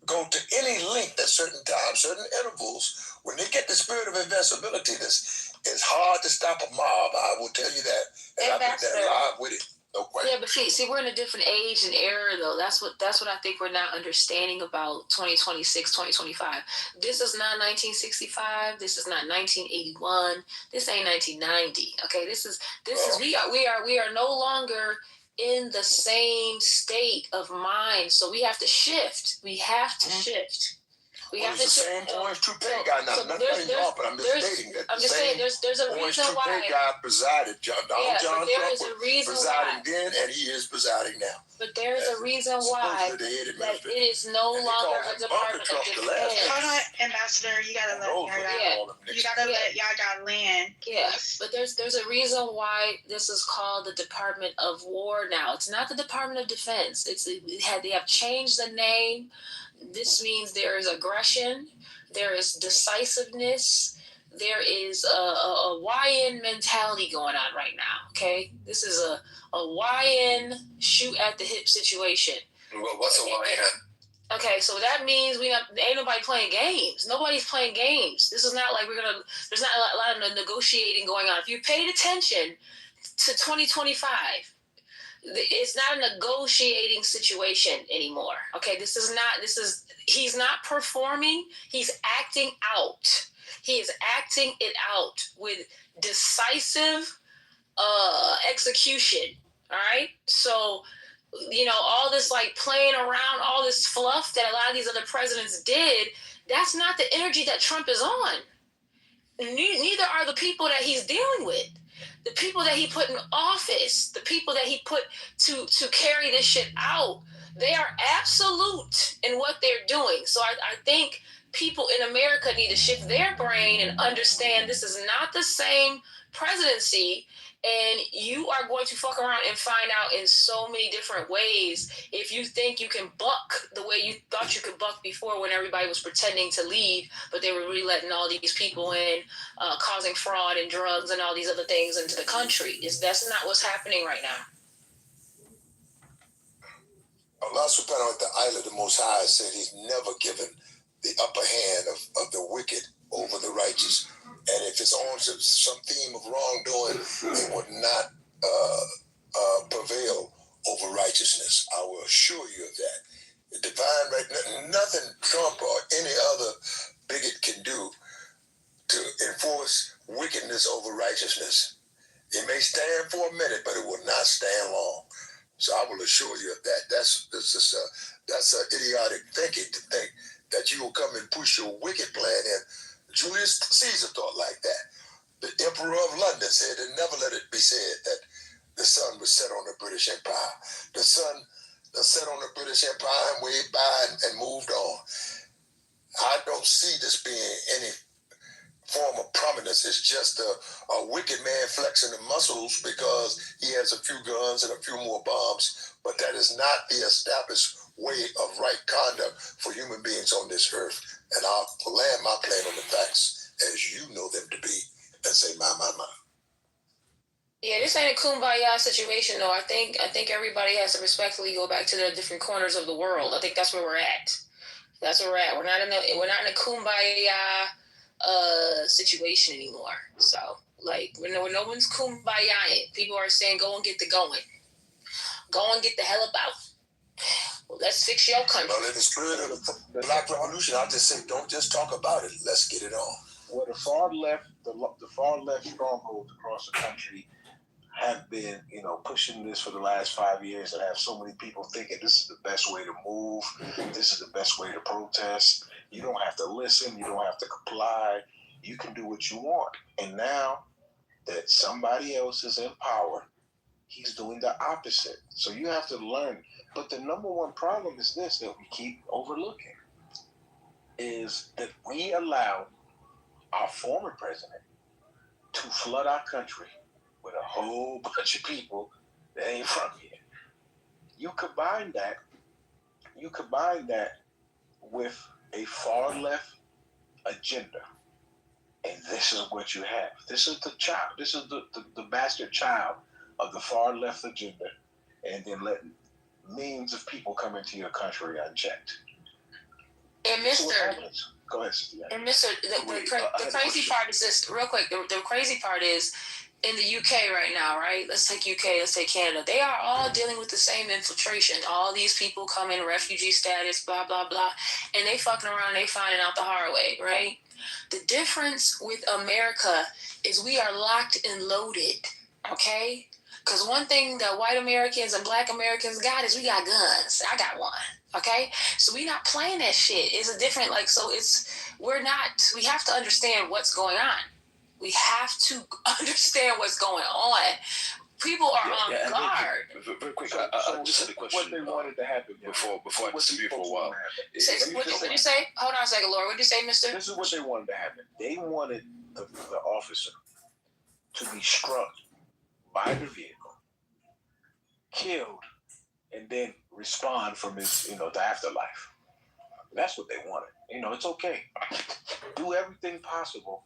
go to any length at certain times, certain intervals. When they get the spirit of invincibility, it's hard to stop a mob. I will tell you that. And I've been there live with it. No question. Yeah, but see, we're in a different age and era, though. That's what I think we're not understanding about 2026, 2025. This is not 1965. This is not 1981. This ain't 1990. Okay, we are no longer in the same state of mind. So we have to shift. We have to shift. We have to the same orange toupee guy. Now, nothing off, but I'm just stating that. I'm just saying, there's a reason why. Orange toupee guy presided. John Trump was presiding then, and he is presiding now. But there is a reason why that it is no longer a Department of Defense. Hold on, Ambassador, you gotta let y'all land. Yeah, but there's a reason why this is called the Department of War now. It's not the Department of Defense. They have changed the name. This means there is aggression, there is decisiveness, there is a YN mentality going on right now, okay? This is a YN shoot at the hip situation. What's a YN? Okay, so that means ain't nobody playing games. Nobody's playing games. This is not like there's not a lot of negotiating going on. If you paid attention to 2025, it's not a negotiating situation anymore. Okay, he's not performing, he's acting out. He is acting it out with decisive execution. All right, so all this like playing around, all this fluff that a lot of these other presidents did, that's not the energy that Trump is on. Neither are the people that he's dealing with. The people that he put in office, the people that he put to carry this shit out, they are absolute in what they're doing. So I think people in America need to shift their brain and understand this is not the same presidency, and you are going to fuck around and find out in so many different ways if you think you can buck the way you thought you could buck before when everybody was pretending to leave, but they were really letting all these people in, causing fraud and drugs and all these other things into the country. That's not what's happening right now. Allah subhanahu wa ta'ala, the Most High, said he's never given the upper hand of the wicked over the righteous. And if it's on some theme of wrongdoing, it would not prevail over righteousness. I will assure you of that. The divine right, nothing Trump or any other bigot can do to enforce wickedness over righteousness. It may stand for a minute, but it will not stand long. So I will assure you of that. That's idiotic thinking to think that you will come and push your wicked plan in. Julius Caesar thought like that. The Emperor of London said, and never let it be said that the sun was set on the British Empire. The sun set on the British Empire and waved by and moved on. I don't see this being any form of prominence. It's just a wicked man flexing the muscles because he has a few guns and a few more bombs, but that is not the established way of right conduct for human beings on this earth. And I'll land my plane on the facts as you know them to be and say, my. Yeah, this ain't a kumbaya situation, though. I think everybody has to respectfully go back to their different corners of the world. I think that's where we're at. That's where we're at. We're not in a kumbaya situation anymore. So, like, when no one's kumbayaing, people are saying, go and get the going. Go and get the hell about. Well, let's fix your country. Well, in the spirit of the Black Revolution, I'll just say, don't just talk about it. Let's get it on. Well, the far left strongholds across the country have been, pushing this for the last 5 years and have so many people thinking this is the best way to move. This is the best way to protest. You don't have to listen. You don't have to comply. You can do what you want. And now that somebody else is in power, he's doing the opposite. So you have to learn. But the number one problem is this that we keep overlooking, is that we allow our former president to flood our country with a whole bunch of people that ain't from here. You combine that with a far left agenda And this is what you have. This is the child. This is the bastard child of the far left agenda, and then letting millions of people come into your country unchecked. And Mr. Go ahead, Cynthia. And Mr. The crazy part is this, real quick. The crazy part is in the UK right now, right? Let's take UK, let's take Canada. They are all dealing with the same infiltration. All these people come in refugee status, blah, blah, blah. And they fucking around, they finding out the hard way, right? The difference with America is we are locked and loaded, okay? Because one thing that white Americans and black Americans got is we got guns. I got one, okay? So we not playing that shit. It's a different, we have to understand what's going on. We have to understand what's going on. People are on guard. Very quick, I just had a question. What they wanted to happen before I disappeared for a while. What did you say? Hold on a second, Laura. What did you say, mister? This is what they wanted to happen. They wanted the officer to be struck by the vehicle, killed, and then respond from his, the afterlife. That's what they wanted. It's okay. Do everything possible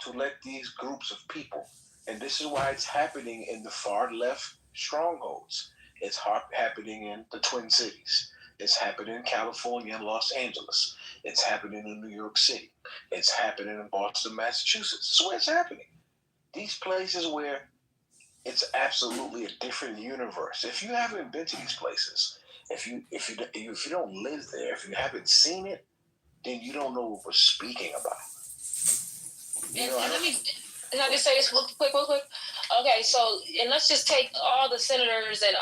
to let these groups of people, and this is why it's happening in the far left strongholds. It's happening in the Twin Cities. It's happening in California and Los Angeles. It's happening in New York City. It's happening in Boston, Massachusetts. That's where it's happening. These places where it's absolutely a different universe. If you haven't been to these places, if you don't live there, if you haven't seen it, then you don't know what we're speaking about. And let me just say this real quick. Okay, so and let's just take all the senators that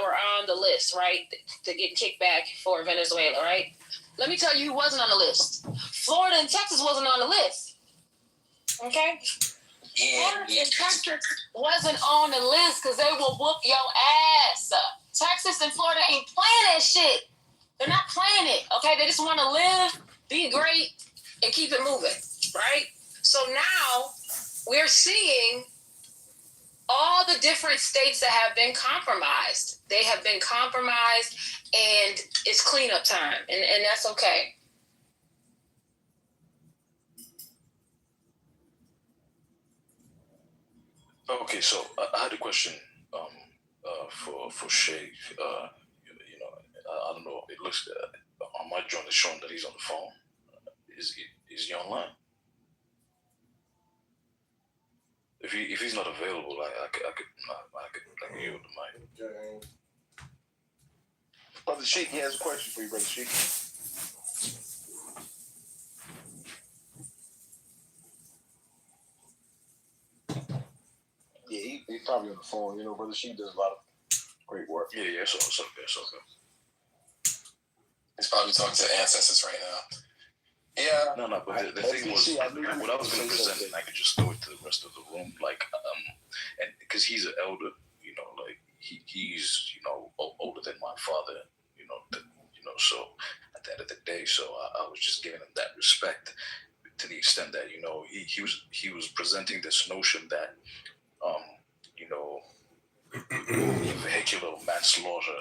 were on the list, right, to get kicked back for Venezuela, right? Let me tell you who wasn't on the list. Florida and Texas wasn't on the list. Okay? Florida and Texas wasn't on the list because they will whoop your ass. Texas and Florida ain't playing that shit. They're not playing it, okay? They just want to live, be great, and keep it moving, right? So now we're seeing all the different states that have been compromised. They have been compromised, and it's cleanup time, and that's okay. Okay, so I had a question for Shay. I don't know. It looks on my joint is showing that he's on the phone. Is he online? If he's not available, I could yield the mic. Okay. Brother Sheik, he has a question for you, Brother Sheik. Yeah, he's probably on the phone. Brother Sheik does a lot of great work. Yeah, it's okay. He's probably talking to ancestors right now. Yeah. No, but the thing was, what I was going to present, and I could just throw it to the rest of the room, and because he's an elder, he's older than my father, so at the end of the day, so I was just giving him that respect to the extent that he was presenting this notion that vehicular manslaughter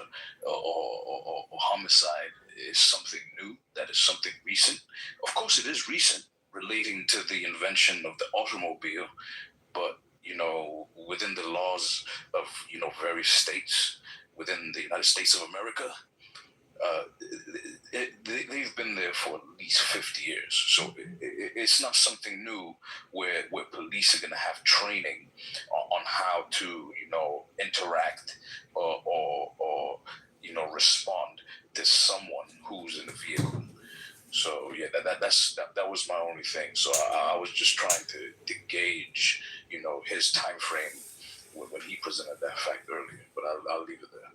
or homicide is something new, that is something recent. Of course, it is recent, relating to the invention of the automobile, but within the laws of various states within the United States of America, they've been there for at least 50 years. So it's not something new where police are going to have training on how to interact or respond to someone who's in the vehicle. So yeah, that was my only thing. So I was just trying to gauge his time frame when he presented that fact earlier. But I'll leave it there.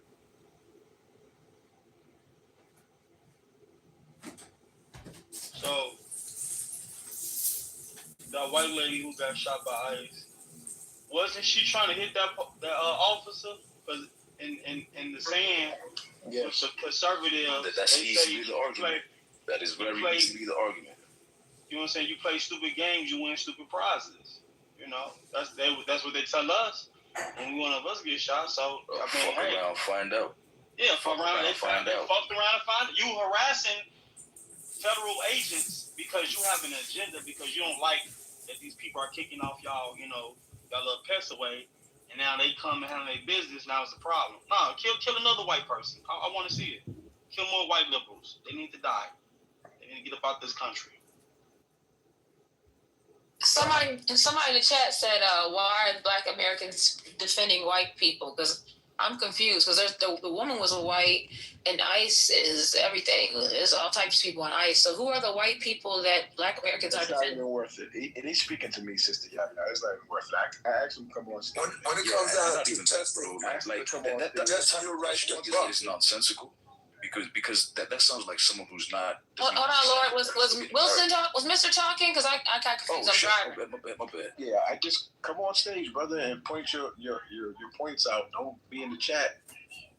So, that white lady who got shot by ICE, wasn't she trying to hit that officer? Because in the saying, it's a conservative. That's easily the argument. That is very easily the argument. You know what I'm saying? You play stupid games, you win stupid prizes. That's what they tell us when one of us get shot. So fuck around, find out. Yeah, fuck around, find out. Fucked around and find out. You harassing federal agents because you have an agenda, because you don't like that these people are kicking off y'all little pests away, and now they come and handle their business. Now it's a problem. No, kill another white person. I want to see it. Kill more white liberals. They need to die. They need to get up out this country. Somebody in the chat said, why are Black Americans defending white people? Because I'm confused, because the woman was a white, and ICE is everything. There's all types of people on ICE. So who are the white people that Black Americans are defending? It's not even worth it. And he's speaking to me, Sister Yaya. It's not even worth it. I asked him to come on stage. When it comes down to testing, that's your right to is nonsensical. Because that sounds like someone who's not. Hold on, Lord. Was Mr. talking? Because I got confused. I'm driving. My bad. Yeah, I just come on stage, brother, and point your points out. Don't be in the chat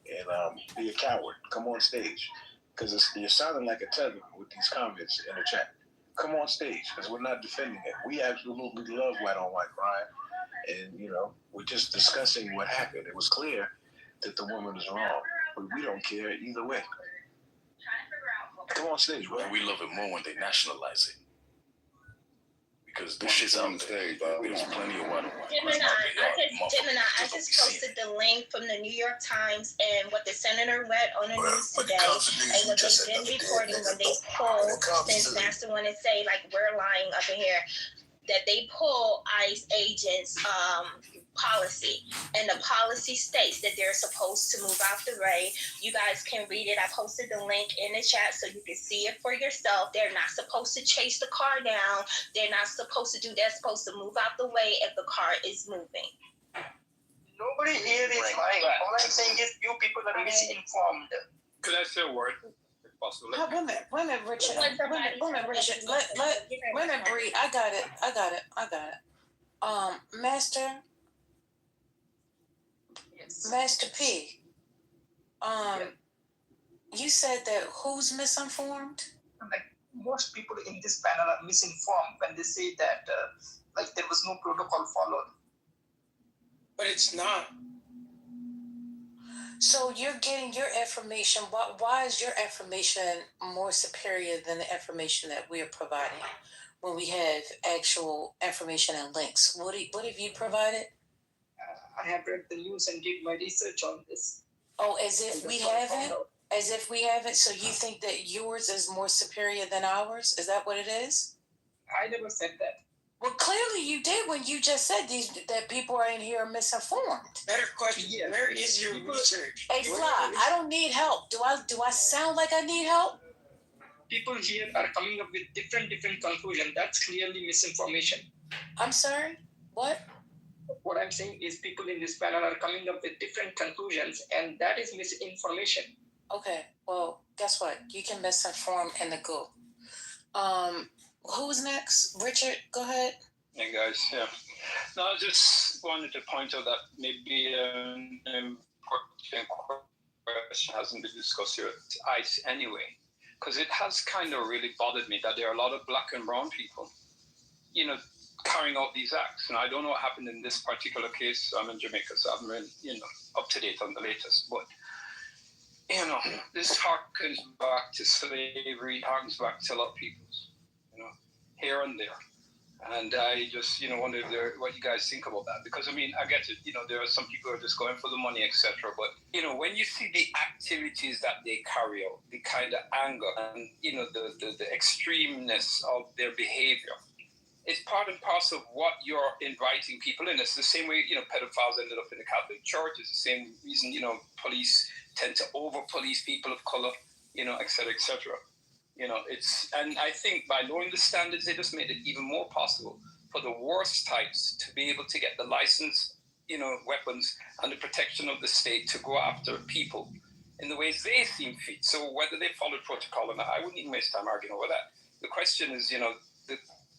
and be a coward. Come on stage, because you're sounding like a tether with these comments in the chat. Come on stage, because we're not defending it. We absolutely love white on white crime, and we're just discussing what happened. It was clear that the woman was wrong. But we don't care either way. Come on stage, bro. We love it more when they nationalize it. Because this shit's out there. There's plenty of white on white. Gemini, I just posted the link from the New York Times and what the senator read on the news today, and what they've been reporting when they pull, since Master want to say, like, we're lying up in here, that they pull ICE agents' policy, and the policy states that they're supposed to move out the way. You guys can read it. I posted the link in the chat so you can see it for yourself. They're not supposed to chase the car down. They're not supposed to do. They're supposed to move out the way if the car is moving. Nobody here is lying. All I'm saying is you people are misinformed. Could I say a word? Possible. Wait a minute, Richard. Wait a minute, Richard. Wait a minute, Bree. I got it. Master P. You said that who's misinformed? Like most people in this panel are misinformed when they say that like there was no protocol followed. But it's not. So you're getting your information. Why is your information more superior than the information that we're providing when we have actual information and links? What have you provided? I have read the news and did my research on this. Oh, as if we haven't? As if we haven't? So you think that yours is more superior than ours? Is that what it is? I never said that. Well, clearly you did when you just said that people are in here misinformed. Better question. Yeah. Where is your research? Hey, Fly, I don't need help. Do I sound like I need help? People here are coming up with different conclusions. That's clearly misinformation. I'm sorry? What? What I'm saying is people in this panel are coming up with different conclusions, and that is misinformation. Okay, well, guess what? You can misinform in the go. Who's next? Richard, go ahead. Hey, guys. Yeah. No, I just wanted to point out that maybe an important question hasn't been discussed here at ICE anyway, because it has kind of really bothered me that there are a lot of black and brown people, carrying out these acts. And I don't know what happened in this particular case. I'm in Jamaica, so I'm really, up to date on the latest. But, this harkens back to slavery, harkens back to a lot of people's, here and there. And I just, wonder what you guys think about that. Because, I get it. There are some people who are just going for the money, etc. But, when you see the activities that they carry out, the kind of anger and, the extremeness of their behavior, it's part and parcel of what you're inviting people in. It's the same way, pedophiles ended up in the Catholic Church. It's the same reason, police tend to over-police people of color, et cetera, et cetera. And I think by lowering the standards, they just made it even more possible for the worst types to be able to get the license, weapons and the protection of the state to go after people in the ways they seem fit. So whether they followed protocol or not, I wouldn't even waste time arguing over that. The question is,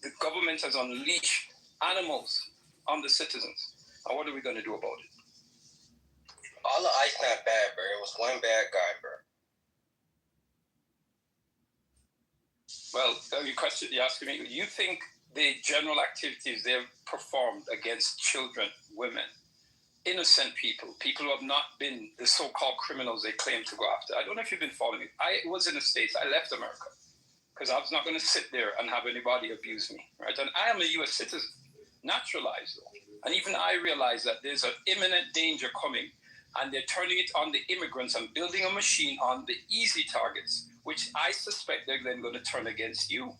the government has unleashed animals on the citizens. And what are we going to do about it? All the ICE not bad, bro. It was one bad guy, bro. Well, you're asking me, you think the general activities they've performed against children, women, innocent people who have not been the so-called criminals they claim to go after. I don't know if you've been following me. I was in the States. I left America because I was not going to sit there and have anybody abuse me, right? And I am a U.S. citizen, naturalized though. And even I realize that there's an imminent danger coming, and they're turning it on the immigrants and building a machine on the easy targets, which I suspect they're then going to turn against you.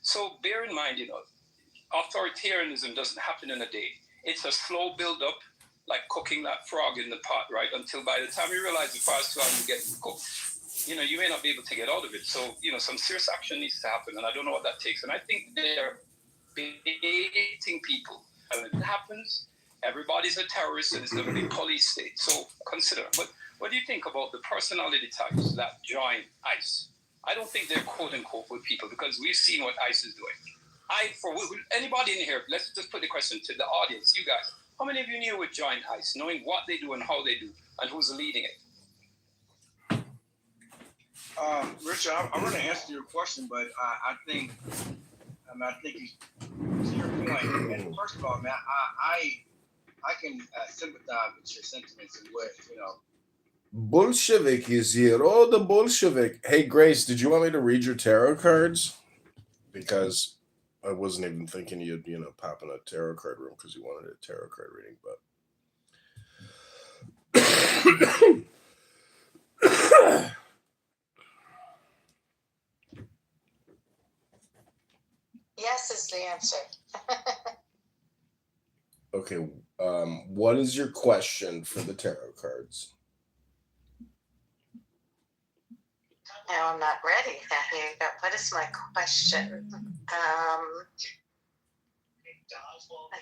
So bear in mind, authoritarianism doesn't happen in a day. It's a slow build-up, like cooking that frog in the pot, right? Until by the time you realize the fire's too hot, you get cooked. You may not be able to get out of it. So, some serious action needs to happen, and I don't know what that takes. And I think they're baiting people. And when it happens, everybody's a terrorist, and it's going to be police state. So consider. But what do you think about the personality types that join ICE? I don't think they're quote-unquote good people, because we've seen what ICE is doing. Anybody in here, let's just put the question to the audience, you guys. How many of you knew would join ICE, knowing what they do and how they do, and who's leading it? Richard, I'm going to answer your question, but I think you, to your point. And first of all, man, I can sympathize with your sentiments and what Bolshevik is here. Oh, the Bolshevik. Hey, Grace, did you want me to read your tarot cards? Because I wasn't even thinking you'd, pop in a tarot card room because you wanted a tarot card reading, but. Yes is the answer. Okay, what is your question for the tarot cards? No, I'm not ready. Here you go. What is my question? I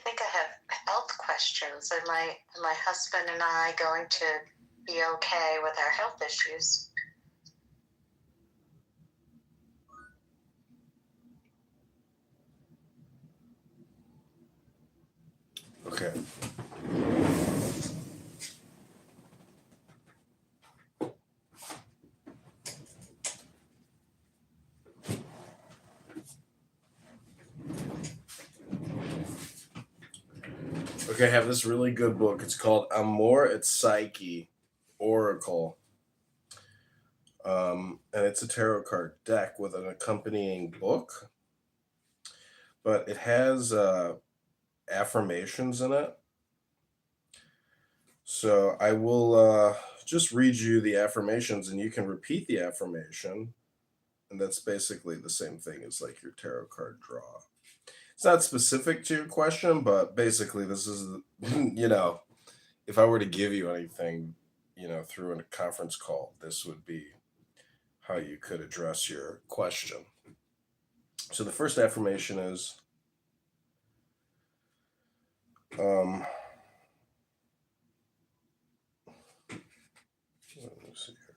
think I have health questions. Am my husband and I going to be okay with our health issues? Okay. Okay, I have this really good book. It's called Amor et Psyche Oracle. And it's a tarot card deck with an accompanying book. But it has affirmations in it. So I will just read you the affirmations, and you can repeat the affirmation. And that's basically the same thing as like your tarot card draw. It's not specific to your question, but basically this is, if I were to give you anything, through a conference call, this would be how you could address your question. So the first affirmation is, let me see here.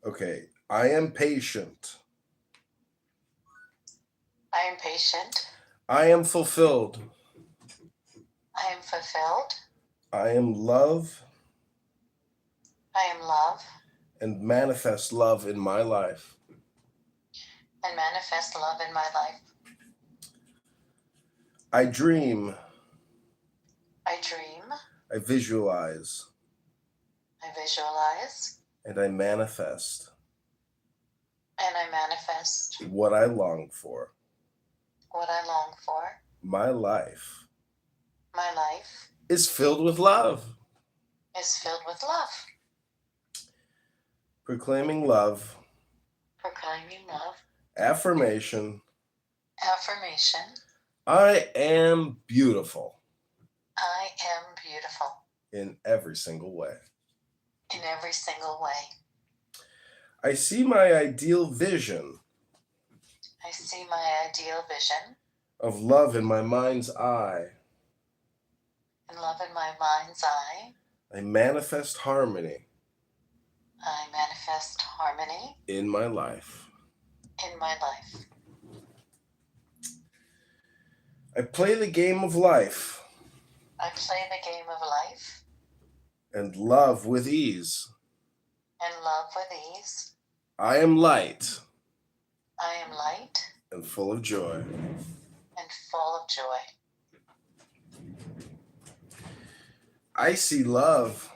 Okay, I am patient. I am patient. I am fulfilled. I am fulfilled. I am love. I am love. And manifest love in my life. And manifest love in my life. I dream. I dream. I visualize. I visualize. And I manifest. And I manifest. What I long for. What I long for. My life. My life. Is filled with love. Is filled with love. Proclaiming love. Proclaiming love. Affirmation. Affirmation. I am beautiful. I am beautiful. In every single way. In every single way. I see my ideal vision. I see my ideal vision. Of love in my mind's eye. And love in my mind's eye. I manifest harmony. I manifest harmony. In my life. In my life. I play the game of life. I play the game of life. And love with ease. And love with ease. I am light. I am light. And full of joy. And full of joy. I see love.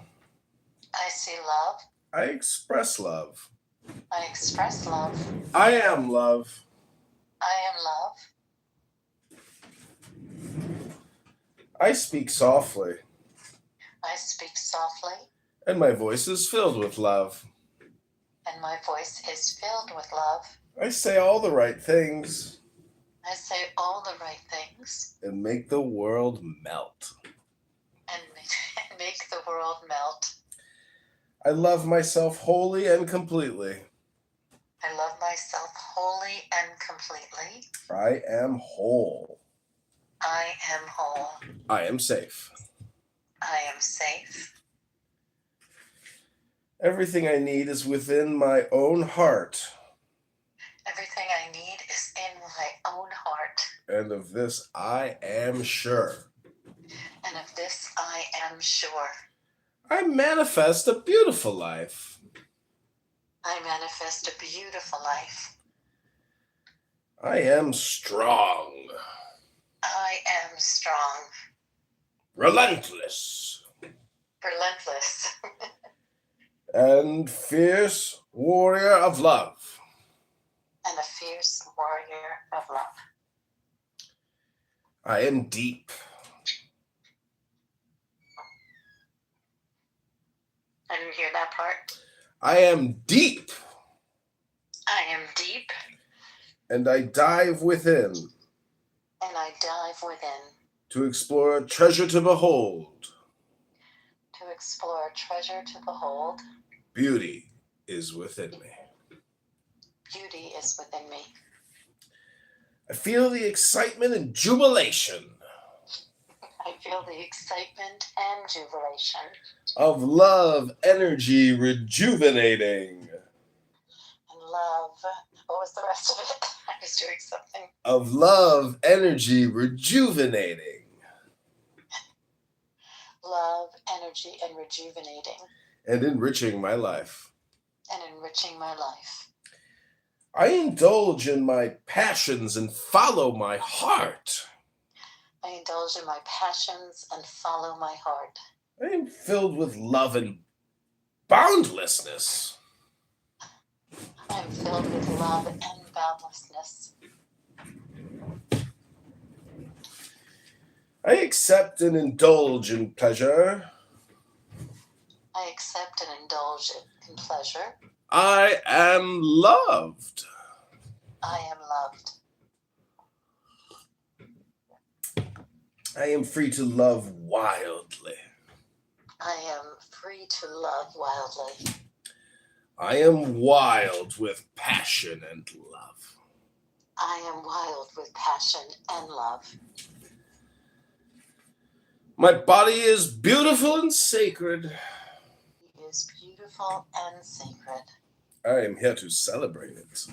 I see love. I express love. I express love. I am love. I am love. I speak softly, I speak softly, and my voice is filled with love. and my voice is filled with love. I say all the right things I say all the right things and make the world melt. and make the world melt. I love myself wholly and completely. I love myself wholly and completely. I am whole. I am whole. I am safe. I am safe. Everything I need is within my own heart. Everything I need is in my own heart. And of this I am sure. And of this I am sure. I manifest a beautiful life. I manifest a beautiful life. I am strong. I am strong. Relentless. Relentless. And fierce warrior of love. And a fierce warrior of love. I am deep. I didn't hear that part. I am deep. I am deep. And I dive within. And I dive within. To explore a treasure to behold. To explore a treasure to behold. Beauty is within me. Beauty is within me. I feel the excitement and jubilation. I feel the excitement and jubilation. Of love, energy, rejuvenating. And love. What was the rest of it? I was doing something. Of love, energy, rejuvenating. Love, energy, and rejuvenating. And enriching my life. And enriching my life. I indulge in my passions and follow my heart. I indulge in my passions and follow my heart. I am filled with love and boundlessness. I am filled with love and boundlessness. I accept and indulge in pleasure. I accept and indulge in pleasure. I am loved. I am loved. I am free to love wildly. I am free to love wildly. I am wild with passion and love. I am wild with passion and love. My body is beautiful and sacred. It is beautiful and sacred. I am here to celebrate it.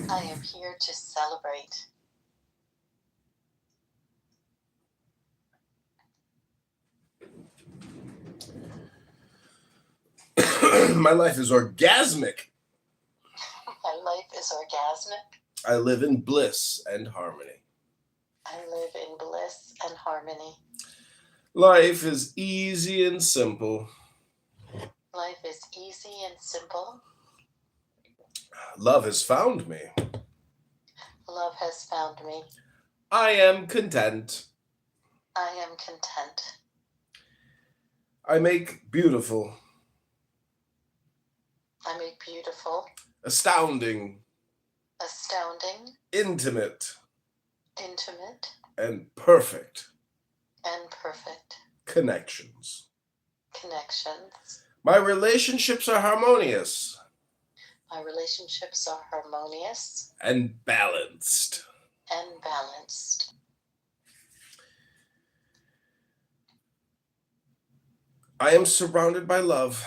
I am here to celebrate. My life is orgasmic. My life is orgasmic. I live in bliss and harmony. I live in bliss and harmony. Life is easy and simple. Life is easy and simple. Love has found me. Love has found me. I am content. I am content. I make beautiful. I make beautiful. Astounding. Astounding. Intimate. Intimate. And perfect. And perfect. Connections. Connections. My relationships are harmonious. My relationships are harmonious. And balanced. And balanced. I am surrounded by love.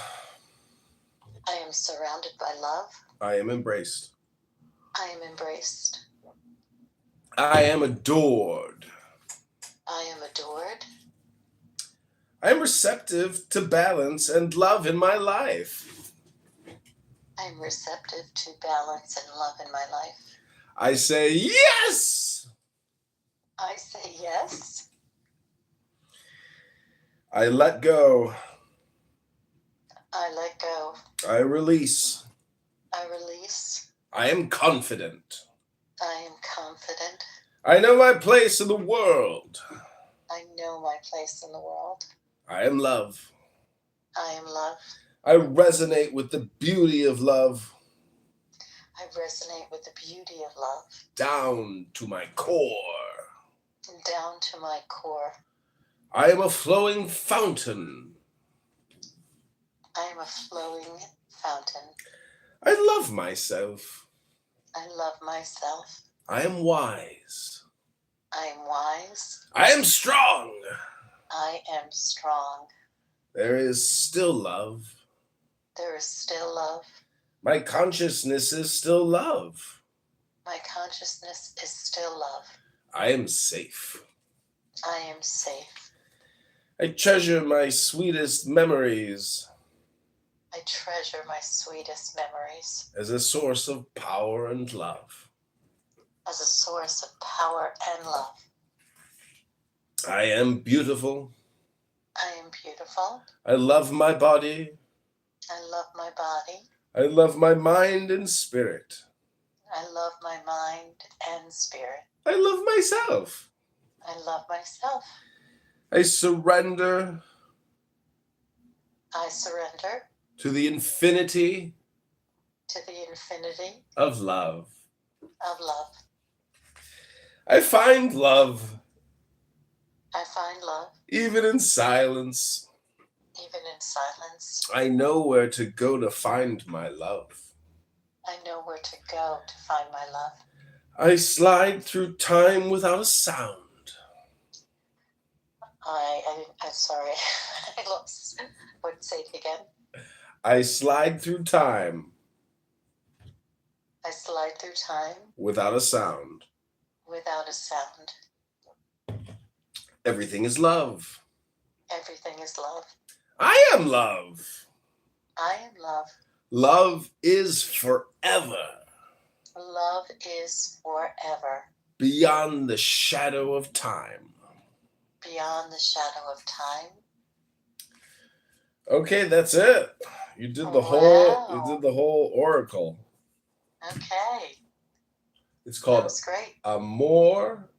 I am surrounded by love. I am embraced. I am embraced. I am adored. I am adored. I am receptive to balance and love in my life. I am receptive to balance and love in my life. I say yes. I say yes. I let go. I let go. I release. I peace. I am confident. I am confident. I know my place in the world. I know my place in the world. I am love. I am love. I resonate with the beauty of love. I resonate with the beauty of love. Down to my core. Down to my core. I am a flowing fountain. I am a flowing fountain. I love myself. I love myself. I am wise. I am wise. I am strong. I am strong. There is still love. There is still love. My consciousness is still love. My consciousness is still love. I am safe. I am safe. I treasure my sweetest memories. I treasure my sweetest memories. As a source of power and love. As a source of power and love. I am beautiful. I am beautiful. I love my body. I love my body. I love my mind and spirit. I love my mind and spirit. I love myself. I love myself. I surrender. I surrender. To the infinity. To the infinity. Of love. Of love. I find love. I find love. Even in silence. Even in silence. I know where to go to find my love. I know where to go to find my love. I slide through time without a sound. I'm sorry. I lost. What? Say it again. I slide through time. I slide through time. Without a sound. Without a sound. Everything is love. Everything is love. I am love. I am love. Love is forever. Love is forever. Beyond the shadow of time. Beyond the shadow of time. Okay, that's it. You did the whole oracle. Okay. It's called That's great. Amor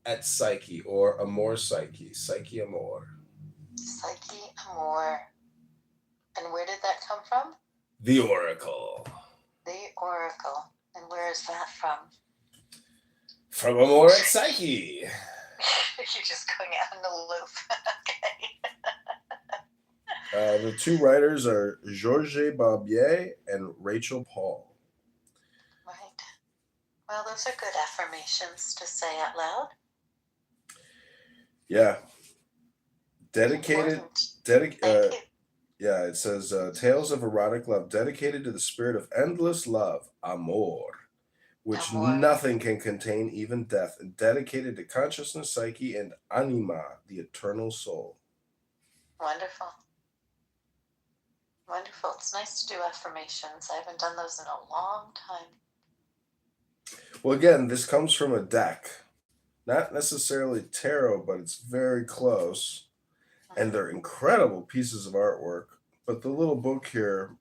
et Psyche, or Amor Psyche. Psyche Amor. Psyche Amor. And where did that come from? The oracle. The oracle. And where is that from? From Amor et Psyche. You're just going out in the loop. Okay. The two writers are Georges Barbier and Rachel Paul. Right. Well, those are good affirmations to say out loud. Yeah. Dedicated. Yeah, it says tales of erotic love dedicated to the spirit of endless love, amor, which nothing can contain, even death, and dedicated to consciousness, psyche, and anima, the eternal soul. Wonderful. Wonderful. It's nice to do affirmations. I haven't done those in a long time. Well, again, this comes from a deck. Not necessarily tarot, but it's very close. And they're incredible pieces of artwork. But the little book here,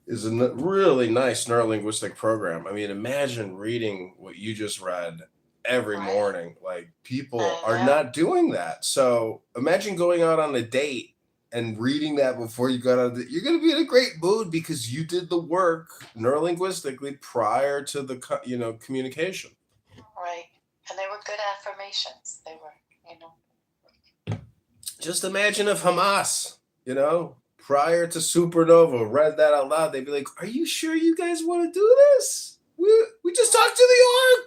is a really nice neurolinguistic program. I mean, imagine reading what you just read every morning. Like, people are not doing that. So imagine going out on a date and reading that before you got out. You're going to be in a great mood because you did the work neurolinguistically prior to the communication. Right. And they were good affirmations. They were, Just imagine if Hamas, prior to Supernova, read that out loud. They'd be like, "Are you sure you guys want to do this? We just talked to the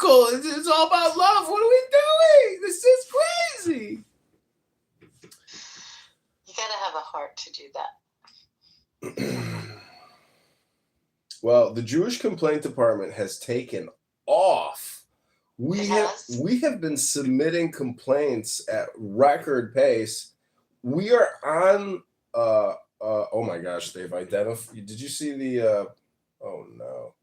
oracle. It's all about love. What are we doing? This is crazy." You got to have a heart to do that. Well, the Jewish Complaint Department has taken off. We have been submitting complaints at record pace. We are on oh my gosh, they've identified. Did you see the oh no.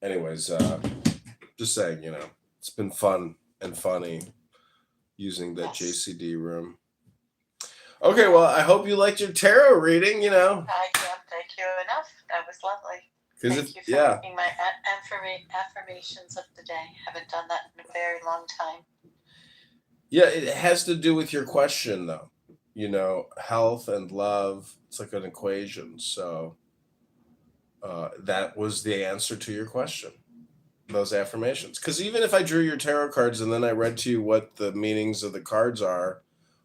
Anyways, just saying, it's been fun and funny using that JCD room. Okay, well, I hope you liked your tarot reading, you know. I can't thank you enough. That was lovely. Thank you for making my affirmations of the day. Haven't done that in a very long time. Yeah, it has to do with your question, though. You know, health and love, it's like an equation. So that was the answer to your question, those affirmations. Because even if I drew your tarot cards and then I read to you what the meanings of the cards are,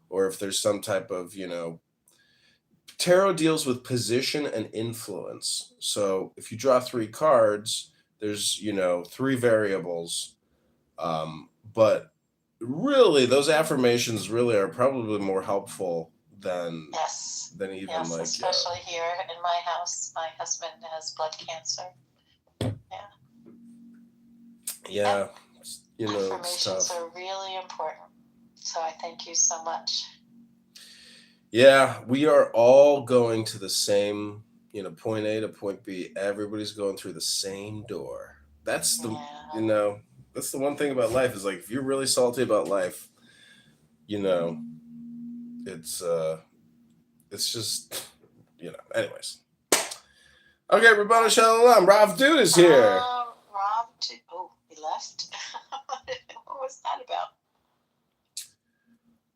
or if there's some type of, you know, tarot deals with position and influence. So if you draw 3 cards, there's, you know, 3 variables. But really, those affirmations really are probably more helpful than even like especially here in my house. My husband has blood cancer. Yeah, you know, affirmations are really important. So I thank you so much. Yeah, we are all going to the same, you know, point A to point B. Everybody's going through the same door. That's the, you know, that's the one thing about life is like, if you're really salty about life, you know, it's just, you know, anyways. Okay, Rabbana Shalom. Rav Dude is here. Rob, he left? What was that about?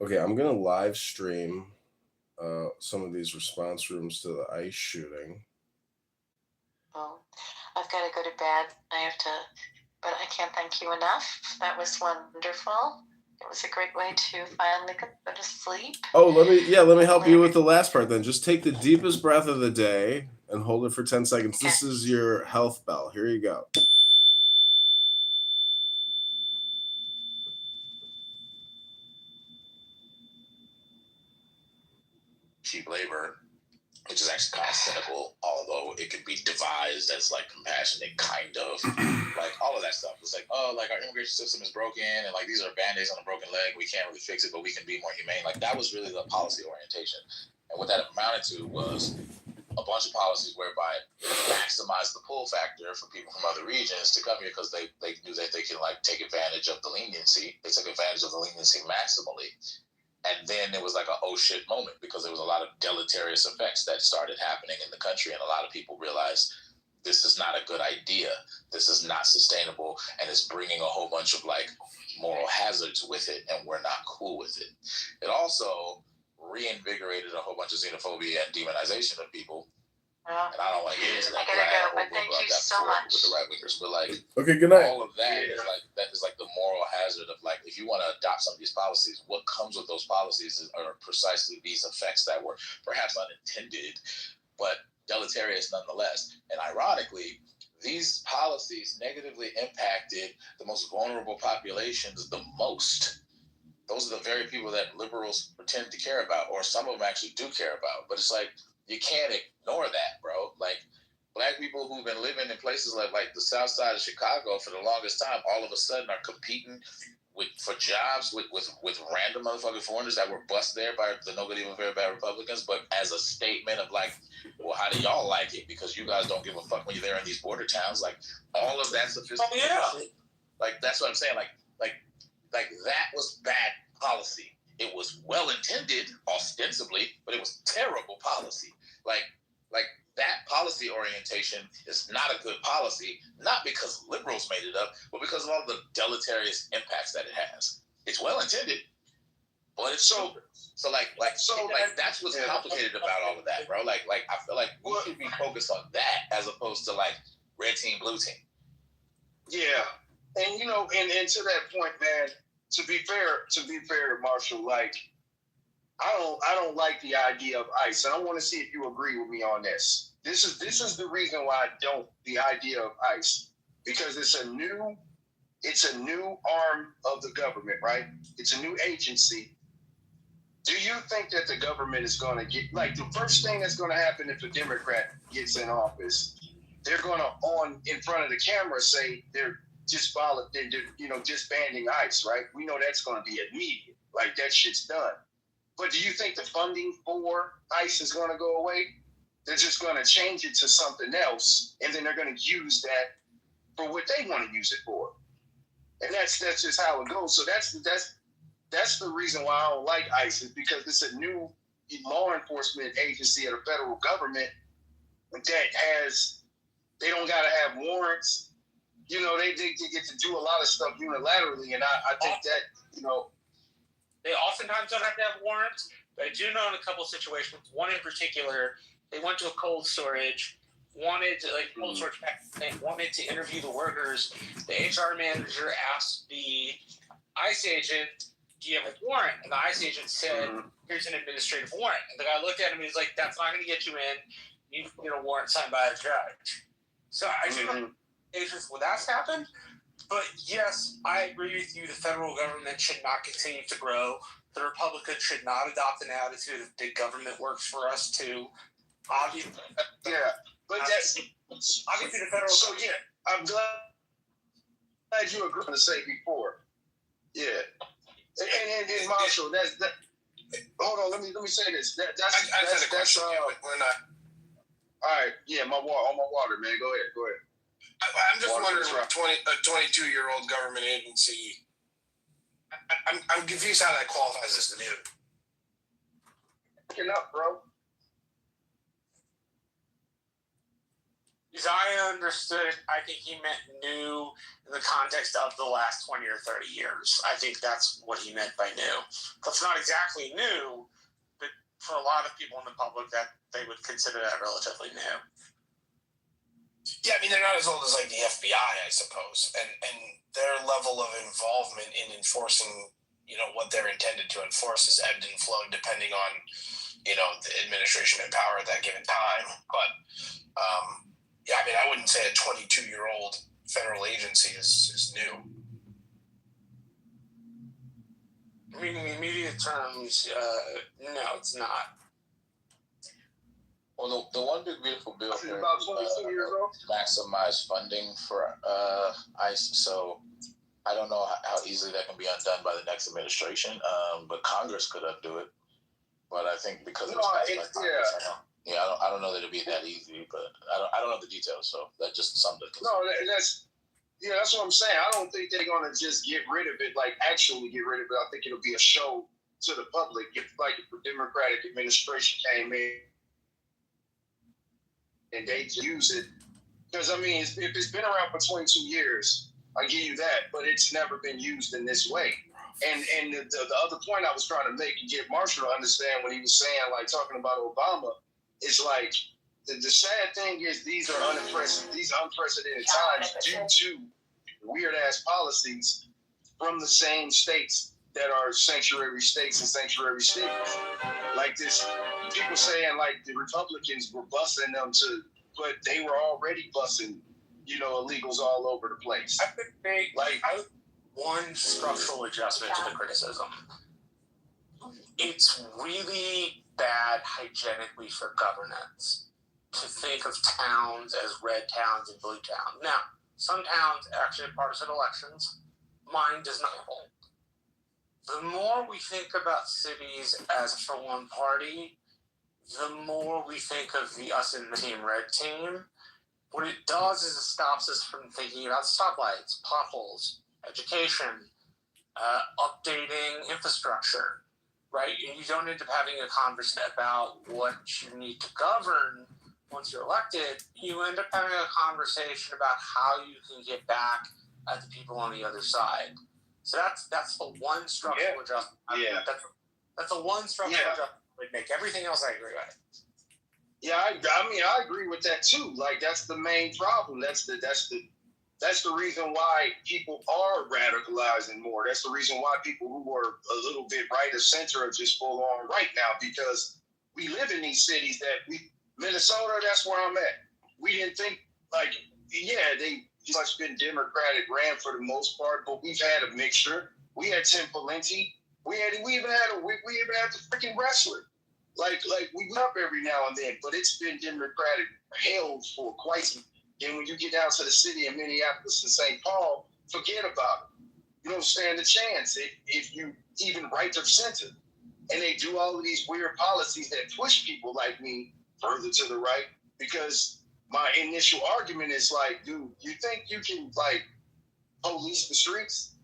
Okay, I'm going to live stream some of these response rooms to the ICE shooting. Oh, I've got to go to bed. But I can't thank you enough. That was wonderful. It was a great way to finally go to sleep. Oh, let me help you with the last part then. Just take the deepest breath of the day and hold it for 10 seconds. This is your health bell. Here you go. Cheap labor, which is actually kind of cynical, although it could be devised as like compassionate, kind of like all of that stuff. It's like, oh, like our immigration system is broken, and like these are band-aids on a broken leg. We can't really fix it, but we can be more humane. Like that was really the policy orientation, and what that amounted to was a bunch of policies whereby it maximized the pull factor for people from other regions to come here because they knew that they can like take advantage of the leniency. They took advantage of the leniency maximally. And then it was like a oh shit moment because there was a lot of deleterious effects that started happening in the country, and a lot of people realized this is not a good idea. This is not sustainable, and it's bringing a whole bunch of like moral hazards with it, and we're not cool with it. It also reinvigorated a whole bunch of xenophobia and demonization of people. And I don't like it. I gotta go, but thank you so much. With the right wingers, but like, okay, good night. All of that is like the moral hazard of like, if you want to adopt some of these policies, what comes with those policies are precisely these effects that were perhaps unintended, but deleterious nonetheless. And ironically, these policies negatively impacted the most vulnerable populations the most. Those are the very people that liberals pretend to care about, or some of them actually do care about. But it's like, you can't ignore that, bro. Like, black people who've been living in places like the south side of Chicago for the longest time, all of a sudden are competing for jobs with random motherfucking foreigners that were bused there by the no good even very bad Republicans, but as a statement of like, well, how do y'all like it? Because you guys don't give a fuck when you're there in these border towns. Like, all of that sophisticated shit. Like, that's what I'm saying. Like that was bad policy. It was well intended, ostensibly, but it was terrible policy. Like that policy orientation is not a good policy, not because liberals made it up, but because of all the deleterious impacts that it has. It's well intended, but it's so that's what's complicated about all of that, bro. Like I feel like we should be focused on that as opposed to like red team, blue team. Yeah, and you know, and to that point, man. To be fair, Marshall, like I don't like the idea of ICE, and I want to see if you agree with me on this. This is the reason why I don't the idea of ICE, because it's a new arm of the government, right? It's a new agency. Do you think that the government is going to get, like, the first thing that's going to happen if a Democrat gets in office, they're going to in front of the camera say they're disbanding ICE, right? We know that's going to be immediate. Like, that shit's done. But do you think the funding for ICE is going to go away? They're just going to change it to something else, and then they're going to use that for what they want to use it for. And that's just how it goes. So that's the reason why I don't like ICE, is because it's a new law enforcement agency of the federal government that they don't got to have warrants. You know, they get to do a lot of stuff unilaterally, and I think that, you know. They oftentimes don't have to have warrants, but I do know in a couple of situations, one in particular, they went to a cold storage, wanted to interview the workers. The HR manager asked the ICE agent, do you have a warrant? And the ICE agent said, here's an administrative warrant. And the guy looked at him and he's like, that's not going to get you in. You need to get a warrant signed by a judge. So I do know cases where that's happened. But yes, I agree with you. The federal government should not continue to grow. The Republicans should not adopt an attitude of big government works for us too. Obviously, but that's obviously the federal. So yeah, I'm glad you agreed to say before. Yeah, and Marshall, that's that. Hold on, let me say this. That's we're not. All right, yeah, my water, man. Go ahead. I'm just wondering, a 22-year-old government agency, I'm confused how that qualifies as new. Looking up, bro. As I understood, I think he meant new in the context of the last 20 or 30 years. I think that's what he meant by new. That's not exactly new, but for a lot of people in the public, that they would consider that relatively new. Yeah, I mean, they're not as old as like the FBI, I suppose, and their level of involvement in enforcing, you know, what they're intended to enforce is ebbed and flowed depending on, you know, the administration in power at that given time. But yeah, I mean, I wouldn't say a 22-year-old federal agency is new. I mean, in immediate terms, no, it's not. Well, the one big beautiful bill here maximize funding for ICE. So I don't know how easily that can be undone by the next administration. But Congress could undo it. But I think because it was passed by Congress, I don't know that it'd be that easy. But I don't know the details. So that just summed it. No, that's what I'm saying. I don't think they're gonna just get rid of it, like actually get rid of it. I think it'll be a show to the public if the Democratic administration came in and they use it. Because, I mean, if it's been around for 22 years, I give you that, but it's never been used in this way. And the other point I was trying to make and get Marshall to understand when he was saying, like, talking about Obama, is like, the sad thing is these unprecedented times due to weird-ass policies from the same states that are sanctuary states and sanctuary cities. Like this, people saying like the Republicans were busing them but they were already busing, you know, illegals all over the place. I think one structural adjustment to the criticism. It's really bad hygienically for governance to think of towns as red towns and blue towns. Now, some towns actually have partisan elections. Mine does not hold. The more we think about cities as for one party, the more we think of the us and the team red team. What it does is it stops us from thinking about stoplights, potholes, education, updating infrastructure, right? And you don't end up having a conversation about what you need to govern once you're elected. You end up having a conversation about how you can get back at the people on the other side. So that's the one structural adjustment. That's the one structural adjustment would make. Everything else I agree with. Yeah, I mean I agree with that too. Like that's the main problem. That's the reason why people are radicalizing more. That's the reason why people who are a little bit right of center are just full on right now, because we live in these cities Minnesota, that's where I'm at. We didn't think they much been Democratic, ran for the most part, but we've had a mixture. We had Tim Pawlenty. We even had the freaking wrestler. Like we up every now and then, but it's been Democratic held for quite some. Then when you get down to the city of Minneapolis and St. Paul, forget about it. You don't stand a chance if you even right of center. And they do all of these weird policies that push people like me further to the right, because my initial argument is like, dude, you think you can police the streets?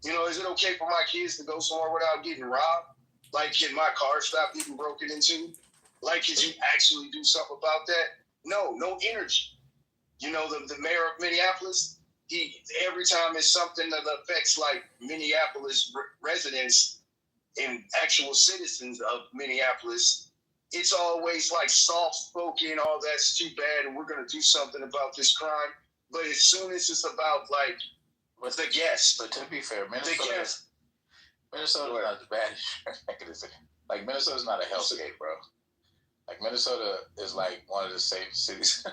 You know, is it okay for my kids to go somewhere without getting robbed? Like, can my car stop getting broken into? Like, could you actually do something about that? No energy. You know, the mayor of Minneapolis, every time it's something that affects like Minneapolis residents and actual citizens of Minneapolis, it's always like soft-spoken, oh, that's too bad, and we're going to do something about this crime. But as soon as it's about like the guests, but to be fair, Minnesota's not as bad. Like Minnesota's not a hellscape, bro. Like Minnesota is like one of the safest cities.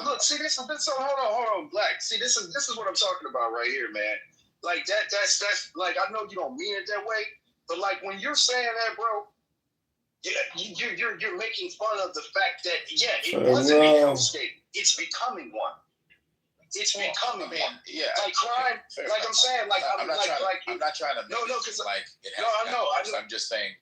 Look, see this. So hold on, Black. See, this is what I'm talking about right here, man. Like that's like, I know you don't mean it that way, but like when you're saying that, bro, you're making fun of the fact that it wasn't a hellscape. It's becoming one. It's becoming one. Yeah, like crime. Like I'm saying, like I'm not trying to. No, because like it has. No, I know. I'm just saying.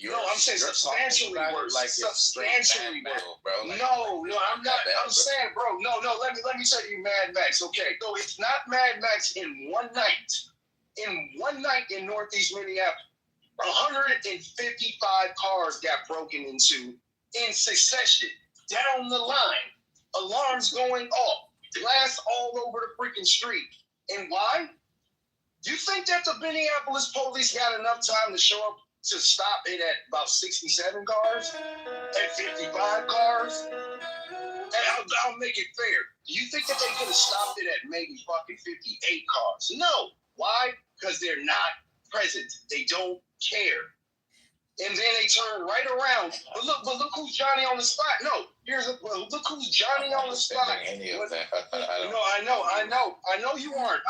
I'm saying substantially worse. Like substantially worse, bro. Like, no, I'm not. I'm saying, bro. No. Let me tell you, Mad Max. Okay, so it's not Mad Max in one night. In one night in Northeast Minneapolis, 155 cars got broken into in succession down the line. Alarms going off, glass all over the freaking street. And why? You think that the Minneapolis police got enough time to show up to stop it at about 67 cars, at 55 cars? And I'll make it fair. Do you think that they could have stopped it at maybe fucking 58 cars? No. Why? Because they're not present. They don't care. And then they turn right around. But look who's Johnny on the spot. No, look who's Johnny on the spot. I know you aren't.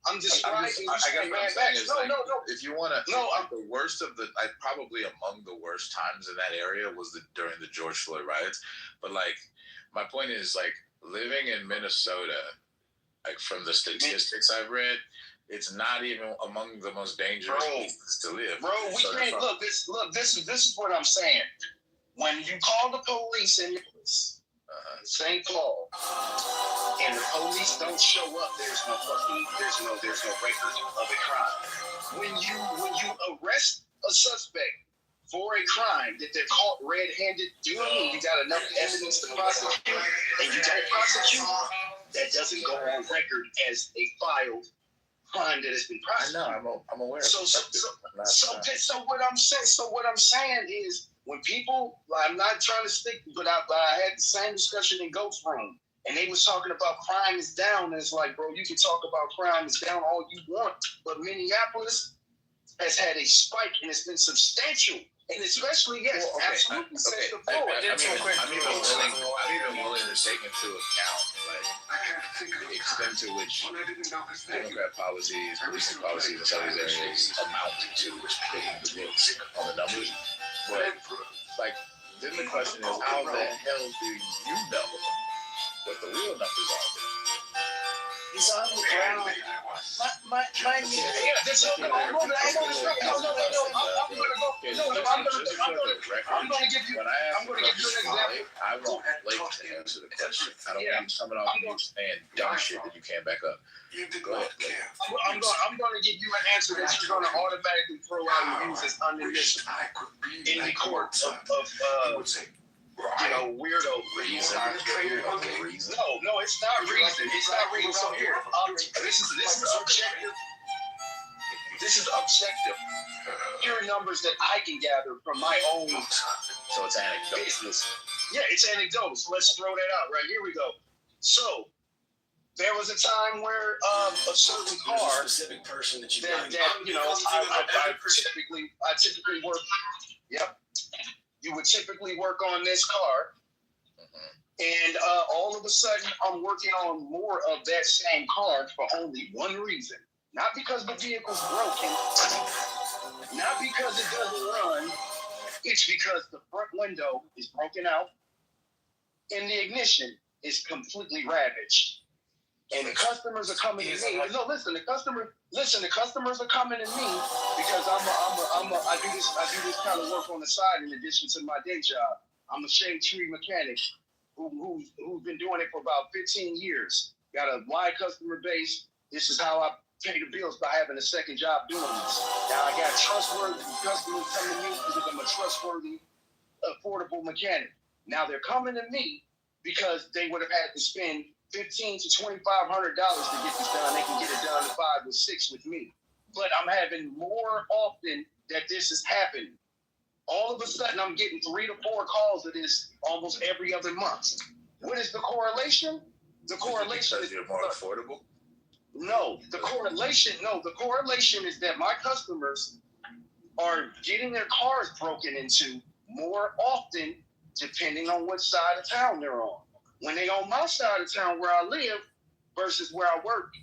I'm describing. No. If you want to, the worst of probably among the worst times in that area was during the George Floyd riots. But like, my point is, like, living in Minnesota, like from the statistics I've read, it's not even among the most dangerous places to live. Bro, we can't look. This is what I'm saying. When you call the police in St. Paul, and the police don't show up, there's no record of a crime. When you arrest a suspect for a crime that they're caught red-handed doing, you got enough evidence to prosecute, and you don't prosecute, that doesn't go on record as a filed crime that has been prosecuted. I know, I'm aware. So what I'm saying is, when people, I'm not trying to stick, but I had the same discussion in Ghost Room, and they was talking about crime is down. And it's like, bro, you can talk about crime is down all you want, but Minneapolis has had a spike, and it's been substantial. And especially, absolutely. I'm even willing to take into account the extent to which Democrat policies, policing policies in some of these areas amount to hitting the books on the numbers. But like, then the question is, how the hell do you know what the real numbers are? He's on the ground. My I'm gonna give you an example. I want Blake to answer the question. I don't want you coming off and saying dumb shit that you can't back up. Go ahead, Blake. I'm gonna give you an answer that you're gonna automatically throw out and use as ammunition in the courts of weirdo reason. No, it's not reason. It's not reason. So here, this is objective. This is objective. Here are numbers that I can gather from my own. So it's anecdotal. Business. Yeah, it's anecdotal. So let's throw that out. Right, here we go. So there was a time where a certain car I typically work. Yep. You would typically work on this car, and all of a sudden I'm working on more of that same car for only one reason. Not because the vehicle's broken, not because it doesn't run, it's because the front window is broken out and the ignition is completely ravaged. And the customers are coming to me. No, listen, the customers are coming to me because I do this kind of work on the side in addition to my day job. I'm a shade tree mechanic who's been doing it for about 15 years. Got a wide customer base. This is how pay the bills by having a second job doing this. Now I got trustworthy customers coming to me because I'm a trustworthy, affordable mechanic. Now they're coming to me because they would have had to spend $1,500 to $2,500 to get this done. They can get it done in 5 or 6 with me. But I'm having more often that this is happening. All of a sudden, I'm getting 3 to 4 calls of this almost every other month. What is the correlation? The correlation is you're more affordable. No, the correlation is that my customers are getting their cars broken into more often, depending on what side of town they're on. When they on my side of town where I live versus where I work,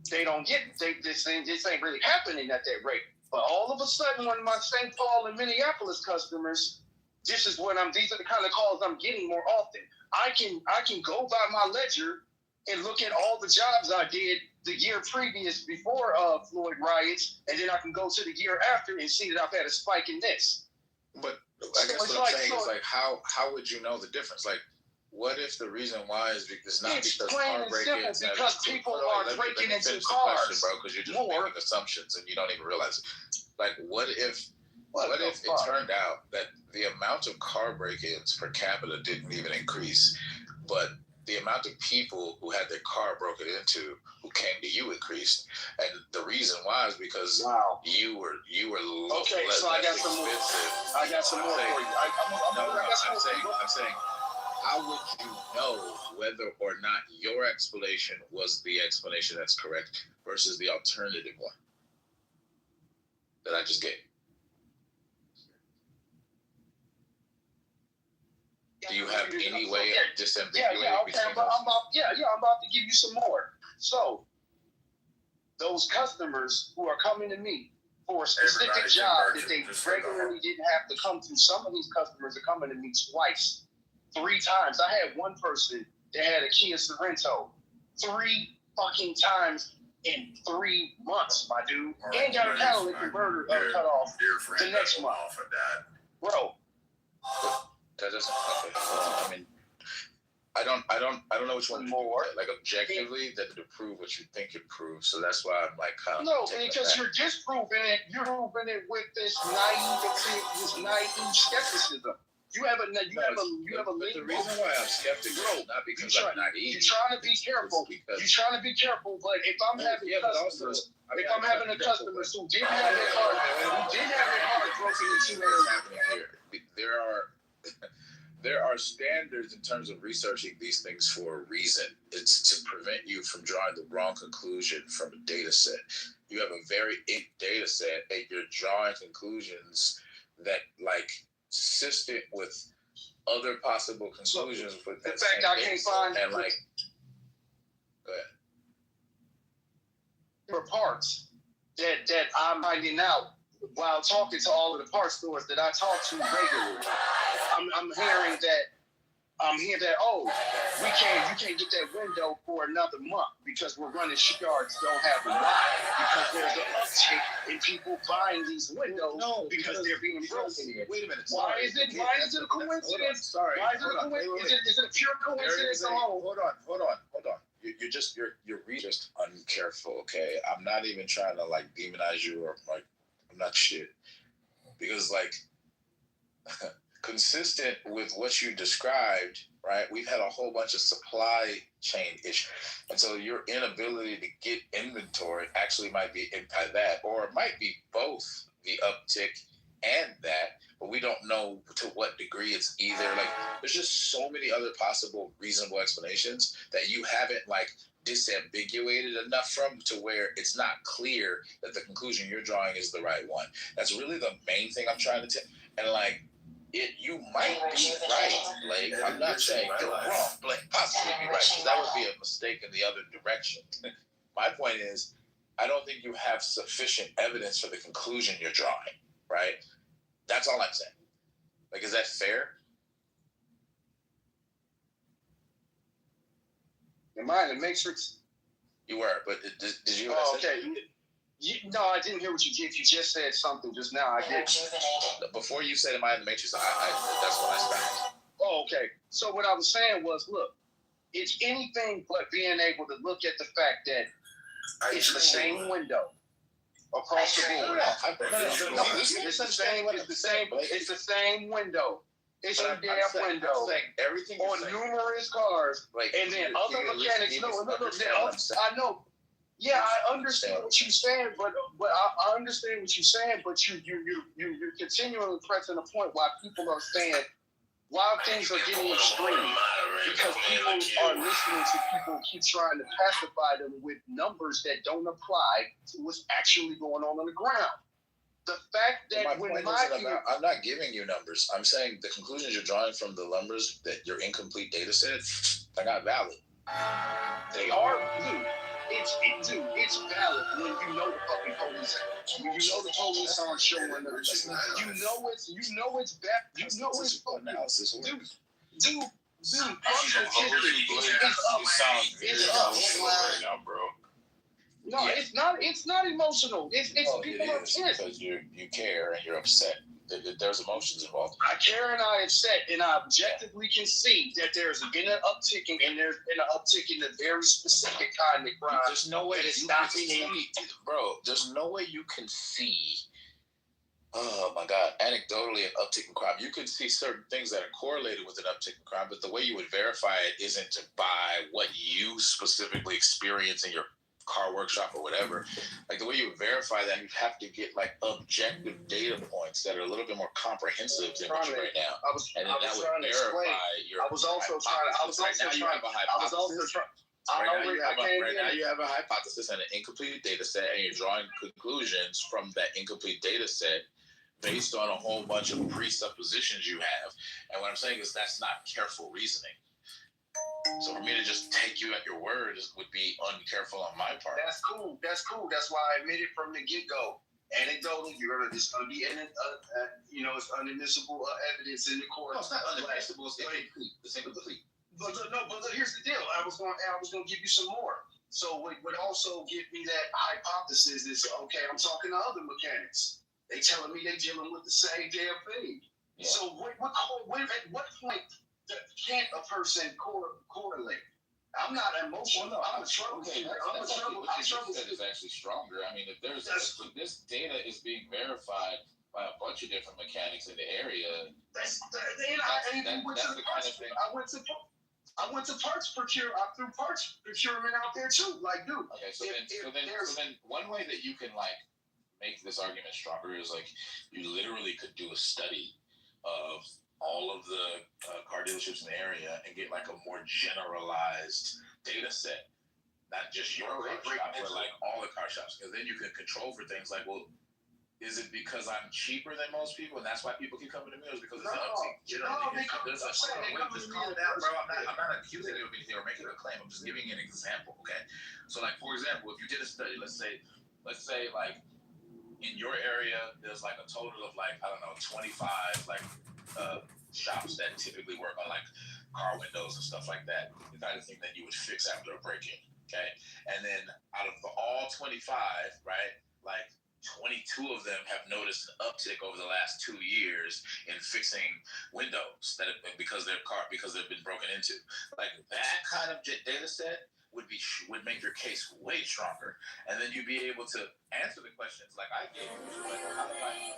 they don't get this ain't really happening at that rate. But all of a sudden, when my St. Paul and Minneapolis customers, these are the kind of calls I'm getting more often. I can go by my ledger and look at all the jobs I did the year previous before Floyd riots, and then I can go to the year after and see that I've had a spike in this. But I guess what I'm saying is like, how would you know the difference? Like, what if the reason why is not because car break-ins? Because people are breaking into cars, bro. Because you're just making assumptions and you don't even realize it. Like, what if it turned out that the amount of car break-ins per capita didn't even increase, but the amount of people who had their car broken into who came to you increased, and the reason why is because you were okay. So I got some more. I got some more for you. I'm saying, how would you know whether or not your explanation was the explanation that's correct versus the alternative one that I just gave? Do you have any way of disambiguating between those? I'm about to give you some more. So, those customers who are coming to me for a specific job that they regularly didn't have to come to, some of these customers are coming to me twice, 3 times. I had one person that had a Kia Sorento 3 fucking times in 3 months, my dude. And got a catalytic converter cut off the next month. Bro. That doesn't. Okay. I mean, I don't know which one more. Like objectively, that to prove what you think it proves. So that's why I'm like kind of. No, because you're disproving it. You're proving it with this naivety, this naive skepticism. You have a. The reason why I'm skeptical is not because I'm naive. You're trying to be careful. You're trying to be careful. But if I'm having customers, if I'm having a customer who didn't have their car broken into, there are standards in terms of researching these things for a reason. It's to prevent you from drawing the wrong conclusion from a data set. You have a very ink data set and you're drawing conclusions that like consistent with other possible conclusions. With in fact, I can't find and like go ahead. There are parts that I'm finding out while talking to all of the parts stores that I talk to regularly. I'm hearing that you can't get that window for another month because we're running yards don't have them live because there's an uptick in people buying these windows because they're being broken. Wait a minute. Why is it a coincidence? Sorry. Why is it a coincidence? Is it a pure coincidence alone? Hold on. You're just uncareful, okay? I'm not even trying to like demonize you or like I'm not shit. Because like consistent with what you described, right? We've had a whole bunch of supply chain issues. And so your inability to get inventory actually might be by that, or it might be both the uptick and that, but we don't know to what degree it's either. Like there's just so many other possible reasonable explanations that you haven't like disambiguated enough from to where it's not clear that the conclusion you're drawing is the right one. That's really the main thing I'm trying to tell. And like, you might be right. Like, I'm not saying you're wrong, but possibly be right, because that would be a mistake in the other direction. My point is, I don't think you have sufficient evidence for the conclusion you're drawing, right? That's all I'm saying. Like, is that fair? Am I in the Matrix? You were, but did you? Okay. No, I didn't hear what you did. You just said something just now. I did. Before you said, "Am I in the Matrix?" That's when I stopped. Oh, okay. So what I was saying was, look, it's anything but being able to look at the fact that It's the same window across the board. It's the same. It's the same window. It's a damn window everything on numerous cars, and then other mechanics. I know. Yeah, I understand what you're saying, but I understand what you're saying, but you're continually pressing a point why people are saying why things are getting extreme, because people are listening to people keep trying to pacify them with numbers that don't apply to what's actually going on the ground. The fact that I'm not giving you numbers. I'm saying the conclusions you're drawing from the numbers that your incomplete data set are not valid. They are, dude. It's valid when you know the fucking police. When you know the police aren't showing them. You know it's bad. You know it's fucking analysis. Dude. It's up right now, bro. No, yeah. It's not emotional. It's people are pissed because you care and you're upset. There's emotions involved. I care and I'm upset, and I objectively can see that there's been an uptick, and there's been an uptick in a very specific kind of crime. There's no way that you can see, bro. There's no way you can see. Oh my God! Anecdotally, an uptick in crime. You can see certain things that are correlated with an uptick in crime, but the way you would verify it isn't to buy what you specifically experience in your car workshop or whatever. Like the way you verify that, you have to get like objective data points that are a little bit more comprehensive than what you right now. And then that would verify your hypothesis. Right now you have a hypothesis and an incomplete data set, and you're drawing conclusions from that incomplete data set based on a whole bunch of presuppositions you have. And what I'm saying is that's not careful reasoning. So for me to just take you at your word would be uncareful on my part. That's cool. That's why I admitted from the get-go. Anecdotally, it's going to be, it's unadmissible evidence in the court. No, it's not unadmissible. It's incomplete. It's incomplete. But here's the deal. I was going to give you some more. So what would also give me that hypothesis is, okay, I'm talking to other mechanics. They telling me they dealing with the same damn thing. Yeah. So at what point can't a person correlate? I'm not emotional. I'm a trouble. Okay, what you said is actually stronger. I mean, if this data is being verified by a bunch of different mechanics in the area, that's the kind of thing. I went to parts procurement. I threw parts procurement out there too. Like, dude. Okay, so then one way that you can like make this argument stronger is like you literally could do a study of all of the car dealerships in the area and get like a more generalized data set, not just your car shop, but like all the car shops, because then you can control for things like, well, is it because I'm cheaper than most people and that's why people keep coming to me, or is it because it's an uptick? You know, just calm down, bro. I'm not accusing you of anything or making a claim. I'm just giving you an example, okay? So like, for example, if you did a study, let's say like in your area, there's like a total of like, I don't know, 25 like shops that typically work on like car windows and stuff like that, the kind of thing that you would fix after a break-in, okay? And then out of all 25, right, like 22 of them have noticed an uptick over the last 2 years in fixing windows because they've been broken into. Like that kind of data set would make your case way stronger, and then you'd be able to answer the questions like I gave you. Like, how do I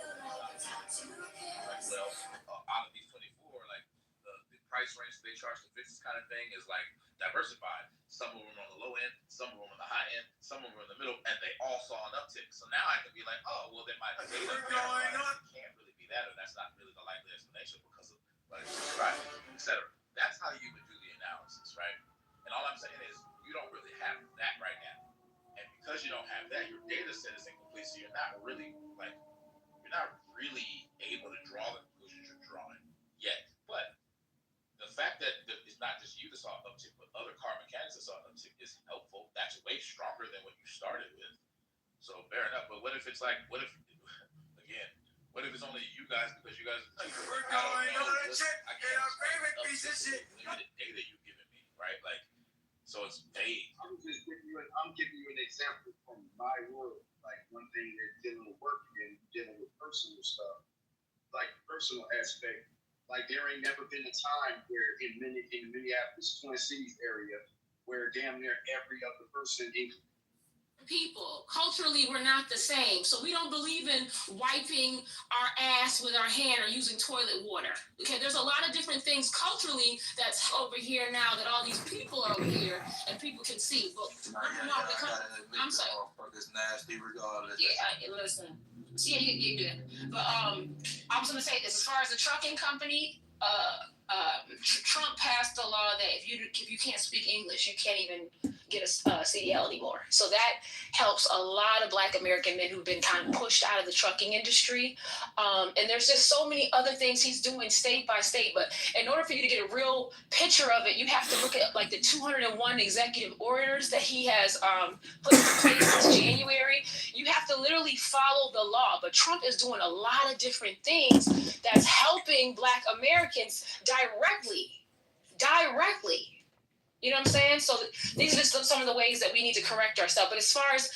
out of these 24, like the price range they charge to fix this kind of thing is like diversified. Some of them are on the low end, some of them on the high end, some of them are in the middle, and they all saw an uptick. So now I can be like, oh, well, then my data can't really be that, or that's not really the likely explanation because of driving, etc. That's how you would do the analysis, right? And all I'm saying is you don't really have that right now, and because you don't have that, your data set is incomplete. So you're not really able to draw the conclusions you're drawing yet. But the fact that it's not just you that saw an uptick, but other car mechanics that saw an uptick is helpful. That's way stronger than what you started with. So fair enough. But what if it's only you guys, because you guys I can't favorite piece of shit. Limited data you've given me, right? Like, so it's vague. I'm giving you an example from my world. Like one thing that's dealing with work and dealing with personal stuff, like personal aspect. Like there ain't never been a time where in Minneapolis, Twin Cities area, where damn near every other person people. Culturally, we're not the same. So we don't believe in wiping our ass with our hand or using toilet water. Okay, there's a lot of different things culturally that's over here now that all these people are over here and people can see. But I'm sorry. It's nasty regardless. Yeah, listen. Yeah, you do. But I was gonna say this: as far as the trucking company, Trump passed a law that if you can't speak English, you can't even get a CDL anymore. So that helps a lot of Black American men who've been kind of pushed out of the trucking industry. And there's just so many other things he's doing state by state. But in order for you to get a real picture of it, you have to look at like the 201 executive orders that he has put in place since January. You have to literally follow the law. But Trump is doing a lot of different things that's helping Black Americans directly. You know what I'm saying? So these are just some of the ways that we need to correct ourselves. But as far as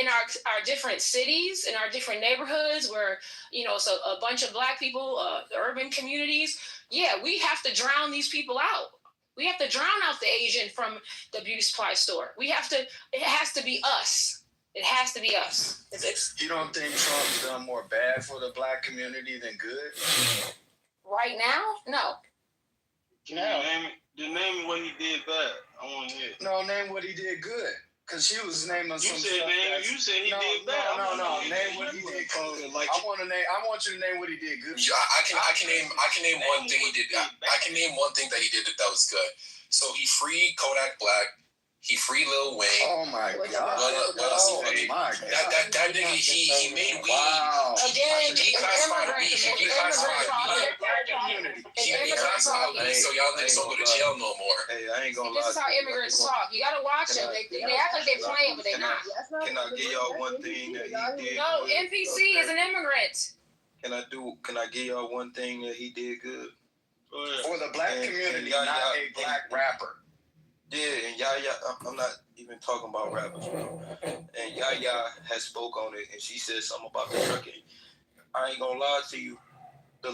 in our different cities, in our different neighborhoods where, it's a bunch of Black people, urban communities, yeah, we have to drown these people out. We have to drown out the Asian from the beauty supply store. It has to be us. It has to be us. You don't think Trump's done more bad for the Black community than good? Right now? No. Name what he did bad. I want to hear. No, name what he did good. Because she was naming some stuff. You said he did bad. No. Name what he did good. I want you to name what he did good. I can name one thing he did. I can name one thing that he did that was good. So he freed Kodak Black. He freed Lil Wayne. Oh my God! What else he did? That nigga, he made weed. Wow. He declassified weed. He declassified weed. So y'all niggas don't go to jail no more. Hey, I ain't gonna lie. This is how immigrants talk. You gotta watch them. They act like they're playing, but they're not. Can I give y'all one thing that he did? No, NPC is an immigrant. Can I give y'all one thing that he did good? For the Black community, not a Black rapper. Yeah, and Yaya, I'm not even talking about rappers, bro. And Yaya has spoke on it, and she said something about the trucking. I ain't gonna lie to you, the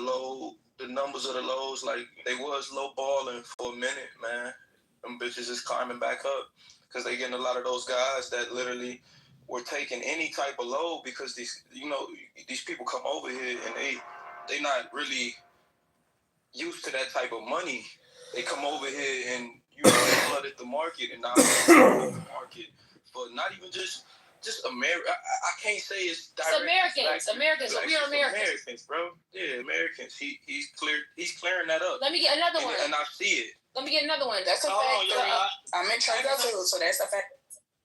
numbers of the lows, like they was low balling for a minute, man. Them bitches is climbing back up because they getting a lot of those guys that literally were taking any type of load because these people come over here and they not really used to that type of money. They come over here and flooded the market, and now the market, but not even just America. I can't say it's Americans. We are Americans, bro. Yeah, Americans. He's clearing that up. Let me get another one. And I see it. Let me get another one. That's a fact. I'm in China too, so that's a fact.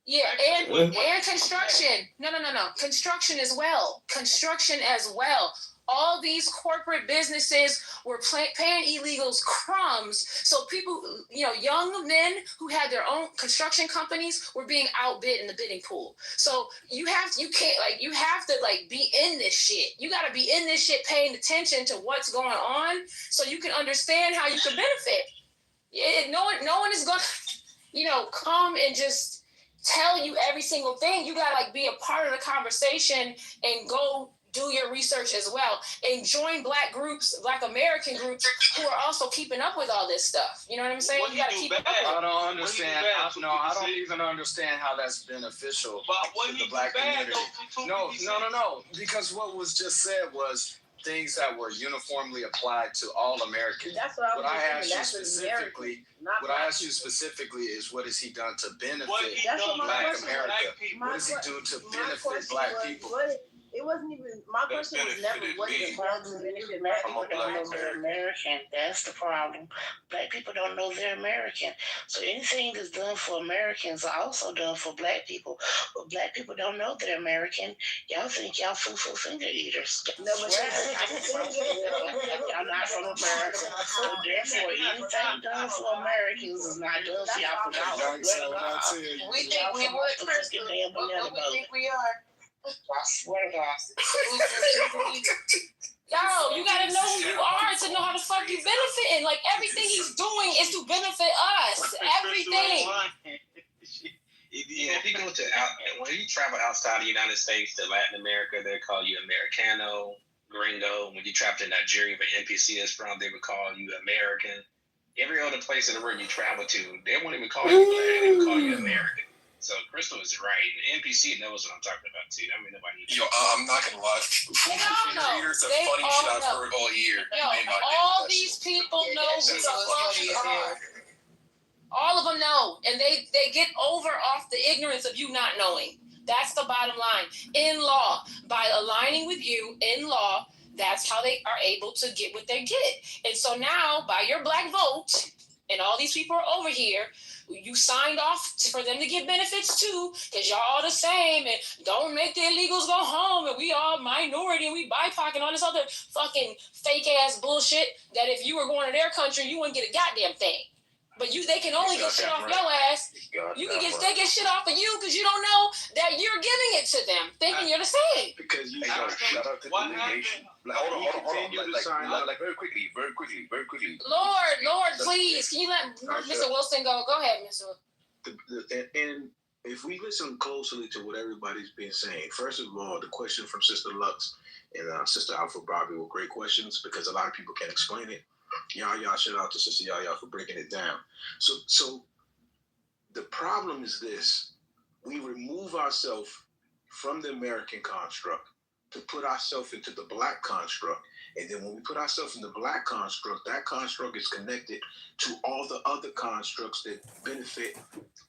Yeah, and construction. No. Construction as well. All these corporate businesses were paying illegals crumbs. So people, young men who had their own construction companies were being outbid in the bidding pool. So you have to be in this shit. You got to be in this shit, paying attention to what's going on, so you can understand how you can benefit. No one is gonna, come and just tell you every single thing. You gotta be a part of the conversation and go do your research as well, and join Black groups, Black American groups who are also keeping up with all this stuff. You know what I'm saying? You got to keep up with it. I don't understand. I don't even understand how that's beneficial to the Black community. No. Because what was just said was things that were uniformly applied to all Americans. That's what I asked you specifically is what has he done to benefit Black America? What does he do to benefit Black people? It wasn't even, my question was never what the problem is. Black people don't know they're American. That's the problem. Black people don't know they're American. So anything that's done for Americans are also done for Black people. But Black people don't know they're American. Y'all think y'all fufu finger eaters. No, but y'all not from America. So therefore, anything done for Americans is not done for y'all. We think we would, personally. We think we are. I swear to God. Yo, you gotta know who you are to know how the fuck you benefiting. Like, everything he's doing is to benefit us. Everything. If you go when you travel outside the United States to Latin America, they call you Americano, Gringo. When you travel to Nigeria, where NPC is from, they would call you American. Every other place in the world you travel to, they won't even call you Black, they would call you American. So Crystal is right. The NPC knows what I'm talking about too. I mean, nobody. Yo, I'm not gonna lie. Food refrigerators, the funny shit I've heard all year. Yo, all these people know who the fuck you are. All of them know, and they get over off the ignorance of you not knowing. That's the bottom line. In law, by aligning with you in law, that's how they are able to get what they get. And so now, by your black vote, and all these people are over here, you signed off for them to get benefits too, because y'all all the same, and don't make the illegals go home, and we all minority, and we BIPOC, and all this other fucking fake-ass bullshit that if you were going to their country, you wouldn't get a goddamn thing. But they can only get shit off your ass. They get shit off of you because you don't know that you're giving it to them, thinking you're the same. Because you shout out to the nation. Hold on. Like very quickly. Lord, please, can you let Mr. Wilson go? Go ahead, Mr. And if we listen closely to what everybody's been saying, first of all, the question from Sister Lux and Sister Alpha Bobby were great questions because a lot of people can't explain it. Y'all, shout out to Sister Yaya for breaking it down. So the problem is this: we remove ourselves from the American construct to put ourselves into the black construct, and then when we put ourselves in the black construct, that construct is connected to all the other constructs that benefit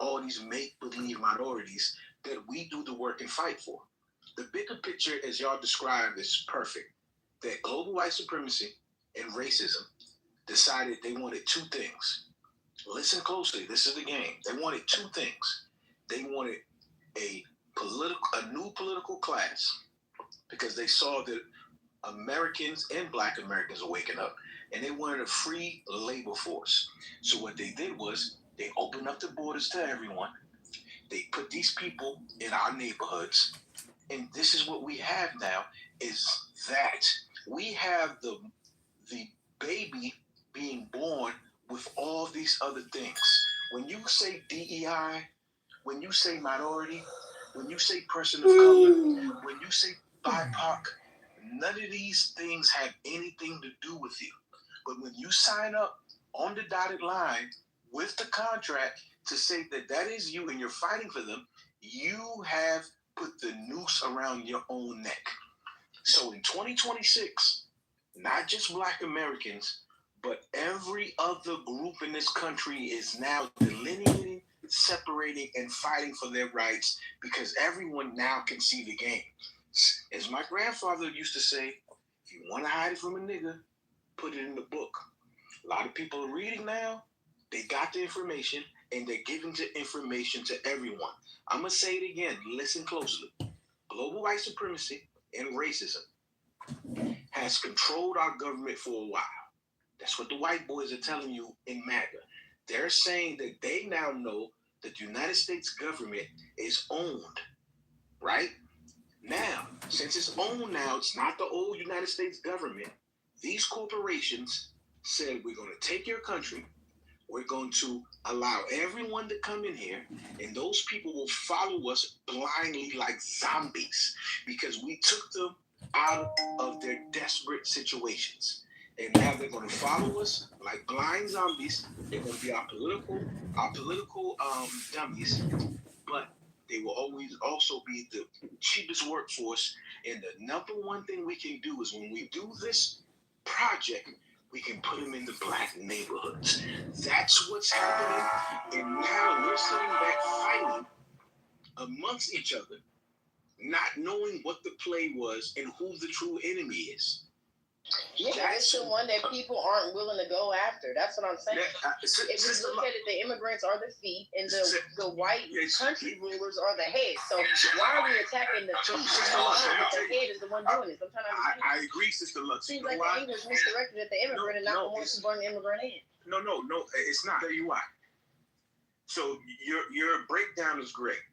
all these make-believe minorities that we do the work and fight for. The bigger picture, as y'all described, is perfect. That global white supremacy and racism decided they wanted two things. Listen closely. This is the game. They wanted two things. They wanted a new political class because they saw that Americans and Black Americans are waking up, and they wanted a free labor force. So what they did was they opened up the borders to everyone. They put these people in our neighborhoods, and this is what we have now: is that we have the baby being born with all these other things. When you say DEI, when you say minority, when you say person of color, when you say BIPOC, none of these things have anything to do with you. But when you sign up on the dotted line with the contract to say that is you and you're fighting for them, you have put the noose around your own neck. So in 2026, not just Black Americans, but every other group in this country is now delineating, separating, and fighting for their rights because everyone now can see the game. As my grandfather used to say, if you want to hide it from a nigga, put it in the book. A lot of people are reading now. They got the information, and they're giving the information to everyone. I'm going to say it again. Listen closely. Global white supremacy and racism has controlled our government for a while. That's what the white boys are telling you in MAGA. They're saying that they now know that the United States government is owned, right? Now, since it's owned now, it's not the old United States government. These corporations said, we're going to take your country. We're going to allow everyone to come in here, and those people will follow us blindly like zombies because we took them out of their desperate situations. And now they're going to follow us like blind zombies. They're going to be our political dummies, but they will always also be the cheapest workforce. And the number one thing we can do is when we do this project, we can put them in the Black neighborhoods. That's what's happening. And now we're sitting back fighting amongst each other, not knowing what the play was and who the true enemy is. Yeah, it's the one that people aren't willing to go after. That's what I'm saying. If we look at it, the immigrants are the feet, and the white country rulers are the head. So why are we attacking the feet? The head is the one doing this. I'm trying to understand. I agree, Sister Lux. Seems like the English misdirected at the immigrant and not the ones who bring the immigrant in. No, it's not. Tell you why. So your breakdown is great.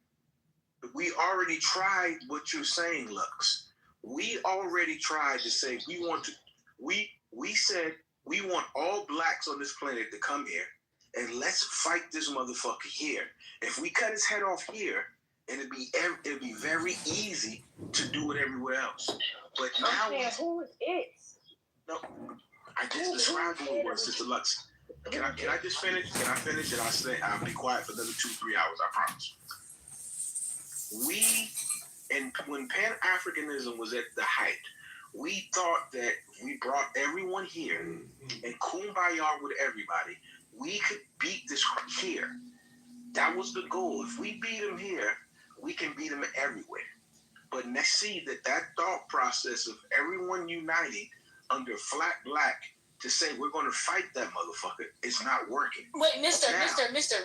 We already tried what you're saying, Lux. We already tried to say we said we want all blacks on this planet to come here and let's fight this motherfucker here. If we cut his head off here, it'd be very easy to do it everywhere else. But now who is it? No, I just described who it was, Sister Lux. Can I just finish? Can I finish? And I'll be quiet for another 2-3 hours, I promise. when Pan-Africanism was at the height, we thought that we brought everyone here and kumbaya with everybody. We could beat this here. That was the goal. If we beat them here, we can beat them everywhere. But now see that thought process of everyone uniting under flat black to say we're going to fight that motherfucker, it's not working. Wait, Mister,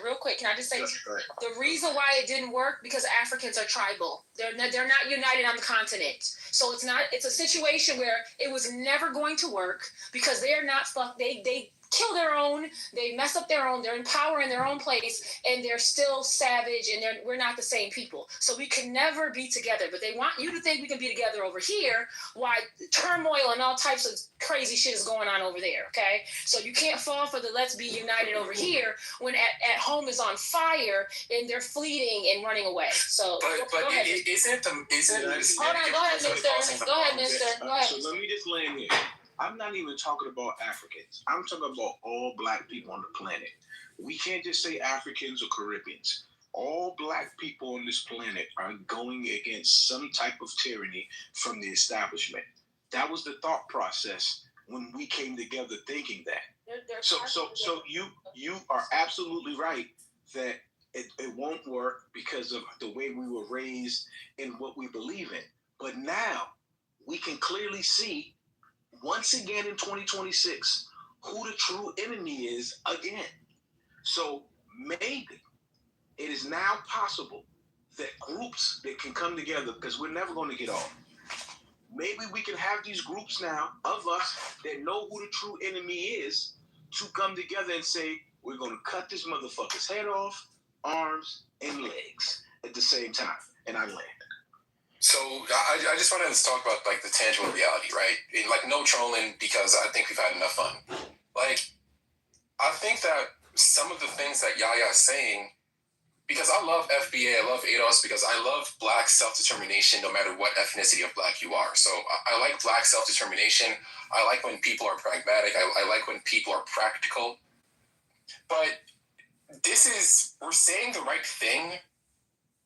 real quick, can I just say the reason why it didn't work because Africans are tribal. They're not united on the continent. So it's a situation where it was never going to work because they're not they kill their own, they mess up their own, they're in power in their own place, and they're still savage, and we're not the same people. So we can never be together. But they want you to think we can be together over here, while turmoil and all types of crazy shit is going on over there, okay? So you can't fall for the let's be united over here when at home is on fire and they're fleeing and running away. So but go ahead. isn't Hold on, go ahead, mister. Go ahead, mister. Go ahead. So let me just land here. I'm not even talking about Africans. I'm talking about all black people on the planet. We can't just say Africans or Caribbeans. All black people on this planet are going against some type of tyranny from the establishment. That was the thought process when we came together thinking that. So you are absolutely right that it won't work because of the way we were raised and what we believe in. But now we can clearly see once again in 2026 who the true enemy is again. So maybe it is now possible that groups that can come together, because we're never going to get all. Maybe we can have these groups now of us that know who the true enemy is to come together and say, we're going to cut this motherfucker's head off, arms, and legs at the same time. And I land. So I just wanted to talk about like the tangible reality, right? And, like no trolling because I think we've had enough fun. Like I think that some of the things that Yaya is saying, because I love FBA, I love ADOS because I love black self-determination no matter what ethnicity of black you are. So I like black self-determination. I like when people are pragmatic. I like when people are practical. But we're saying the right thing,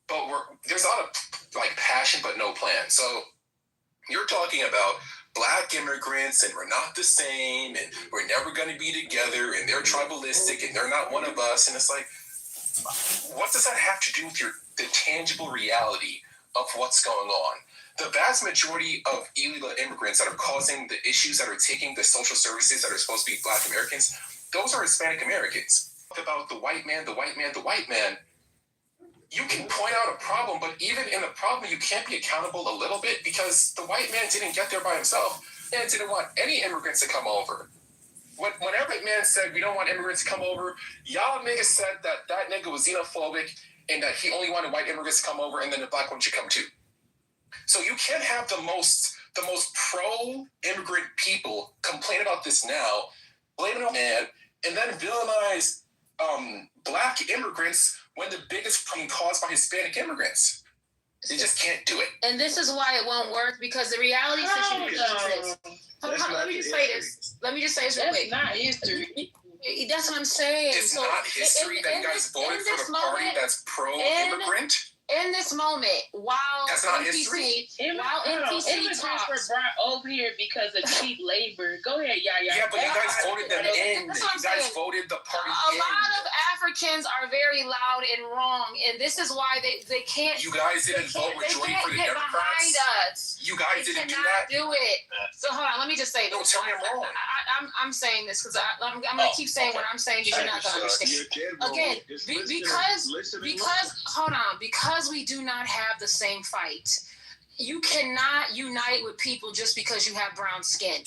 but there's a lot of like passion but no plan. So you're talking about black immigrants and we're not the same and we're never going to be together and they're tribalistic and they're not one of us. And it's like, what does that have to do with the tangible reality of what's going on? The vast majority of illegal immigrants that are causing the issues that are taking the social services that are supposed to be black Americans, those are Hispanic Americans. About the white man, you can point out a problem, but even in the problem, you can't be accountable a little bit because the white man didn't get there by himself and didn't want any immigrants to come over. Whenever that man said, we don't want immigrants to come over, y'all niggas said that nigga was xenophobic and that he only wanted white immigrants to come over and then the black one should come too. So you can't have the most pro-immigrant people complain about this now, blame it on man, and then villainize black immigrants when the biggest problem caused by Hispanic immigrants. They just can't do it. And this is why it won't work because the reality situation is let me just say this real quick. That's not history. That's what I'm saying. It's not history that you guys voted for the party that's pro-immigrant. In this moment, while NPC immigrants were brought over here because of cheap labor. Go ahead, Yaya. Yeah, but you guys voted them in. You guys voted the party in. A lot of Africans are very loud and wrong, and this is why they can't. You guys didn't vote majority for the Democrats. You guys didn't do that. Do it. So hold on, let me just say. No, tell me I'm wrong. I'm saying this because I'm gonna keep saying what I'm saying because you're not gonna understand. Again, because hold on, because we do not have the same fight. You cannot unite with people just because you have brown skin.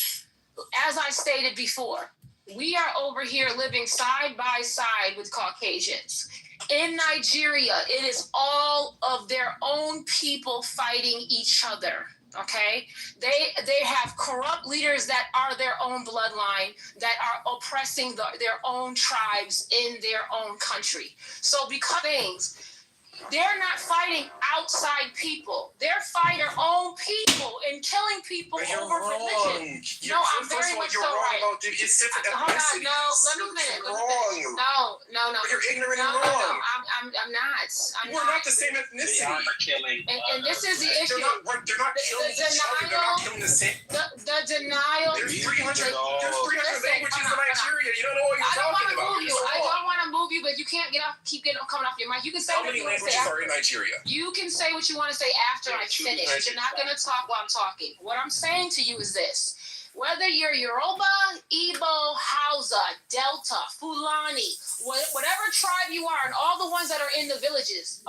As I stated before, we are over here living side by side with Caucasians. In Nigeria, it is all of their own people fighting each other. Okay, they have corrupt leaders that are their own bloodline that are oppressing their own tribes in their own country. So because things, They're not fighting outside people. They're fighting their own people and killing people over religion. No, I'm very much so right. About the specific ethnicity. No, let me finish. Wrong. No. But you're ignorant and No, wrong. I'm not. We're not the same ethnicity. They are killing. And this is the issue. They're not killing each other. They're not killing the same. The denial. There's 300 languages in Nigeria. You don't know what you're talking about. I don't want to move you, but you can't coming off your mic. You can say how many languages are in Nigeria? You can say what you want to say after I finish. You're not going to talk while I'm talking. What I'm saying to you is this. Whether you're Yoruba, Igbo, Hausa, Delta, Fulani, whatever tribe you are, and all the ones that are in the villages,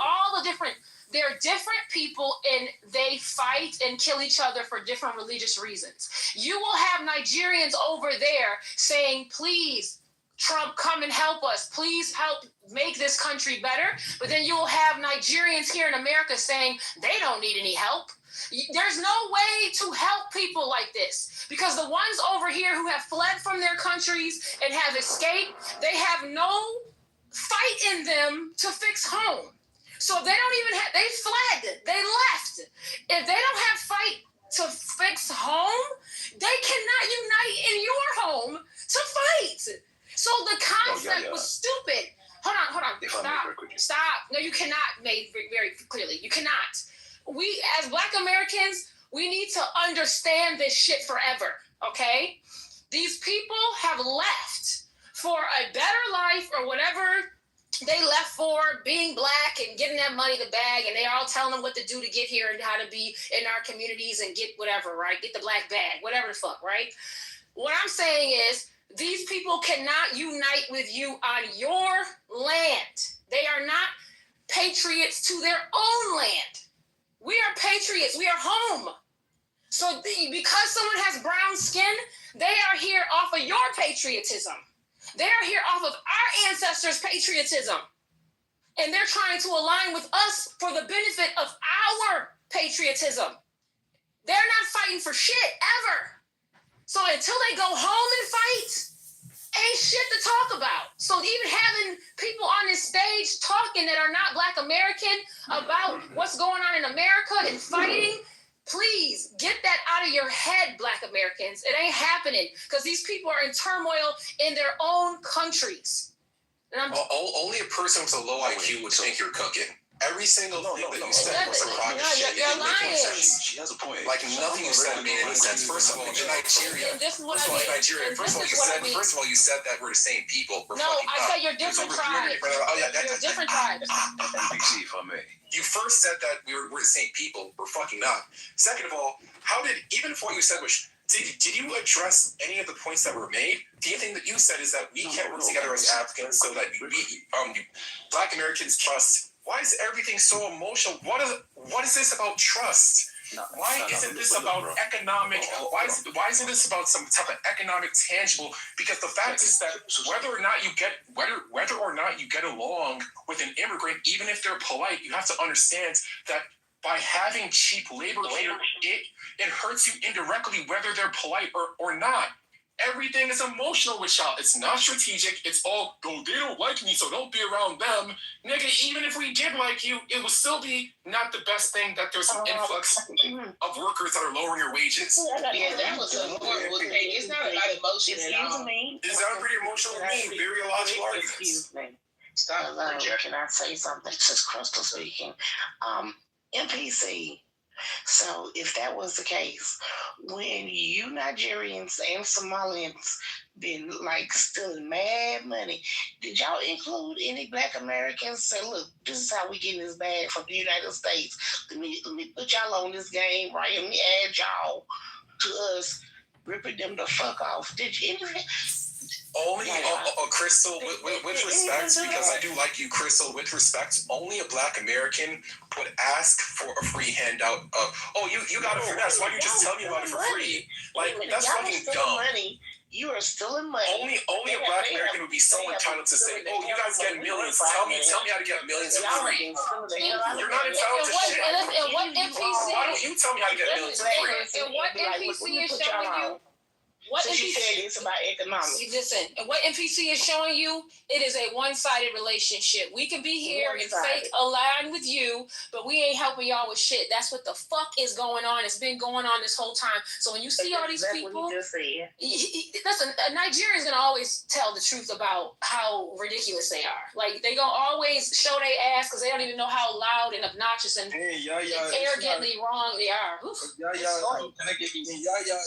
they're different people and they fight and kill each other for different religious reasons. You will have Nigerians over there saying, please, Trump, come and help us. Please help make this country better. But then you will have Nigerians here in America saying they don't need any help. There's no way to help people like this because the ones over here who have fled from their countries and have escaped, they have no fight in them to fix home. So they don't even have, they fled, they left. If they don't have fight to fix home, they cannot unite in your home to fight. So the concept was stupid. Hold on. Stop. No, you cannot make very clearly. You cannot. We, as Black Americans, we need to understand this shit forever, okay? These people have left for a better life or whatever they left for, being Black and getting that money in the bag, and they all telling them what to do to get here and how to be in our communities and get whatever, right? Get the Black bag, whatever the fuck, right? What I'm saying is, these people cannot unite with you on your land. They are not patriots to their own land. We are patriots. We are home. So because someone has brown skin, they are here off of your patriotism. They are here off of our ancestors' patriotism. And they're trying to align with us for the benefit of our patriotism. They're not fighting for shit, ever. So until they go home and fight, ain't shit to talk about. So even having people on this stage talking that are not Black American about what's going on in America and fighting, please get that out of your head, Black Americans. It ain't happening because these people are in turmoil in their own countries. And only a person with a low IQ would think you're cooking. Every single thing that you said was a crock of shit. You're lying. She has a point. Like nothing you said made any sense. First of all, in Nigeria. First of all, you said that we're the same people. No, I said you're different tribes. You're different tribes. NBC, if I may. You first said that we're the same people. We're fucking not. Second of all, even if what you said was, did you address any of the points that were made? The only thing that you said is that we can't work together as Africans so that Black Americans trust. Why is everything so emotional? What is this about trust? Why isn't this about economic? Why isn't this about some type of economic tangible? Because the fact is that whether or not you get along with an immigrant, even if they're polite, you have to understand that by having cheap labor here, it hurts you indirectly, whether they're polite or not. Everything is emotional with y'all. It's not strategic. It's all, oh, they don't like me, so don't be around them. Nigga, even if we did like you, it would still be not the best thing that there's an influx of workers that are lowering your wages. Yeah, that was a horrible thing. It's not about emotion at all. Is that pretty emotional to me? Very illogical arguments. Excuse me. Hello, can I say something? This is Crystal speaking. MPC. So if that was the case, when you Nigerians and Somalians been like stealing mad money, did y'all include any Black Americans? Say, look, this is how we get this bag from the United States. Let me put y'all on this game, right? Let me add y'all to us, ripping them the fuck off. Did you anything? Only Crystal, with respect, because I do like you, Crystal, with respect, only a Black American would ask for a free handout of, you got it for that, so why don't you just tell me about it for free? Like, that's fucking dumb. Money. You are stealing money. Only a Black American would be so entitled to say, you guys get millions, tell me how to get millions for free. You're not entitled to shit. And what NPC? Why don't you tell me how to get millions for free? And what NPC is showing you? What Since you said it's about economics. Listen, and what NPC is showing you, it is a one-sided relationship. We can be here and fake align with you, but we ain't helping y'all with shit. That's what the fuck is going on. It's been going on this whole time. So when you see all these people, listen, Nigerians gonna always tell the truth about how ridiculous they are. Like they gonna always show their ass because they don't even know how loud and obnoxious and arrogantly wrong they are.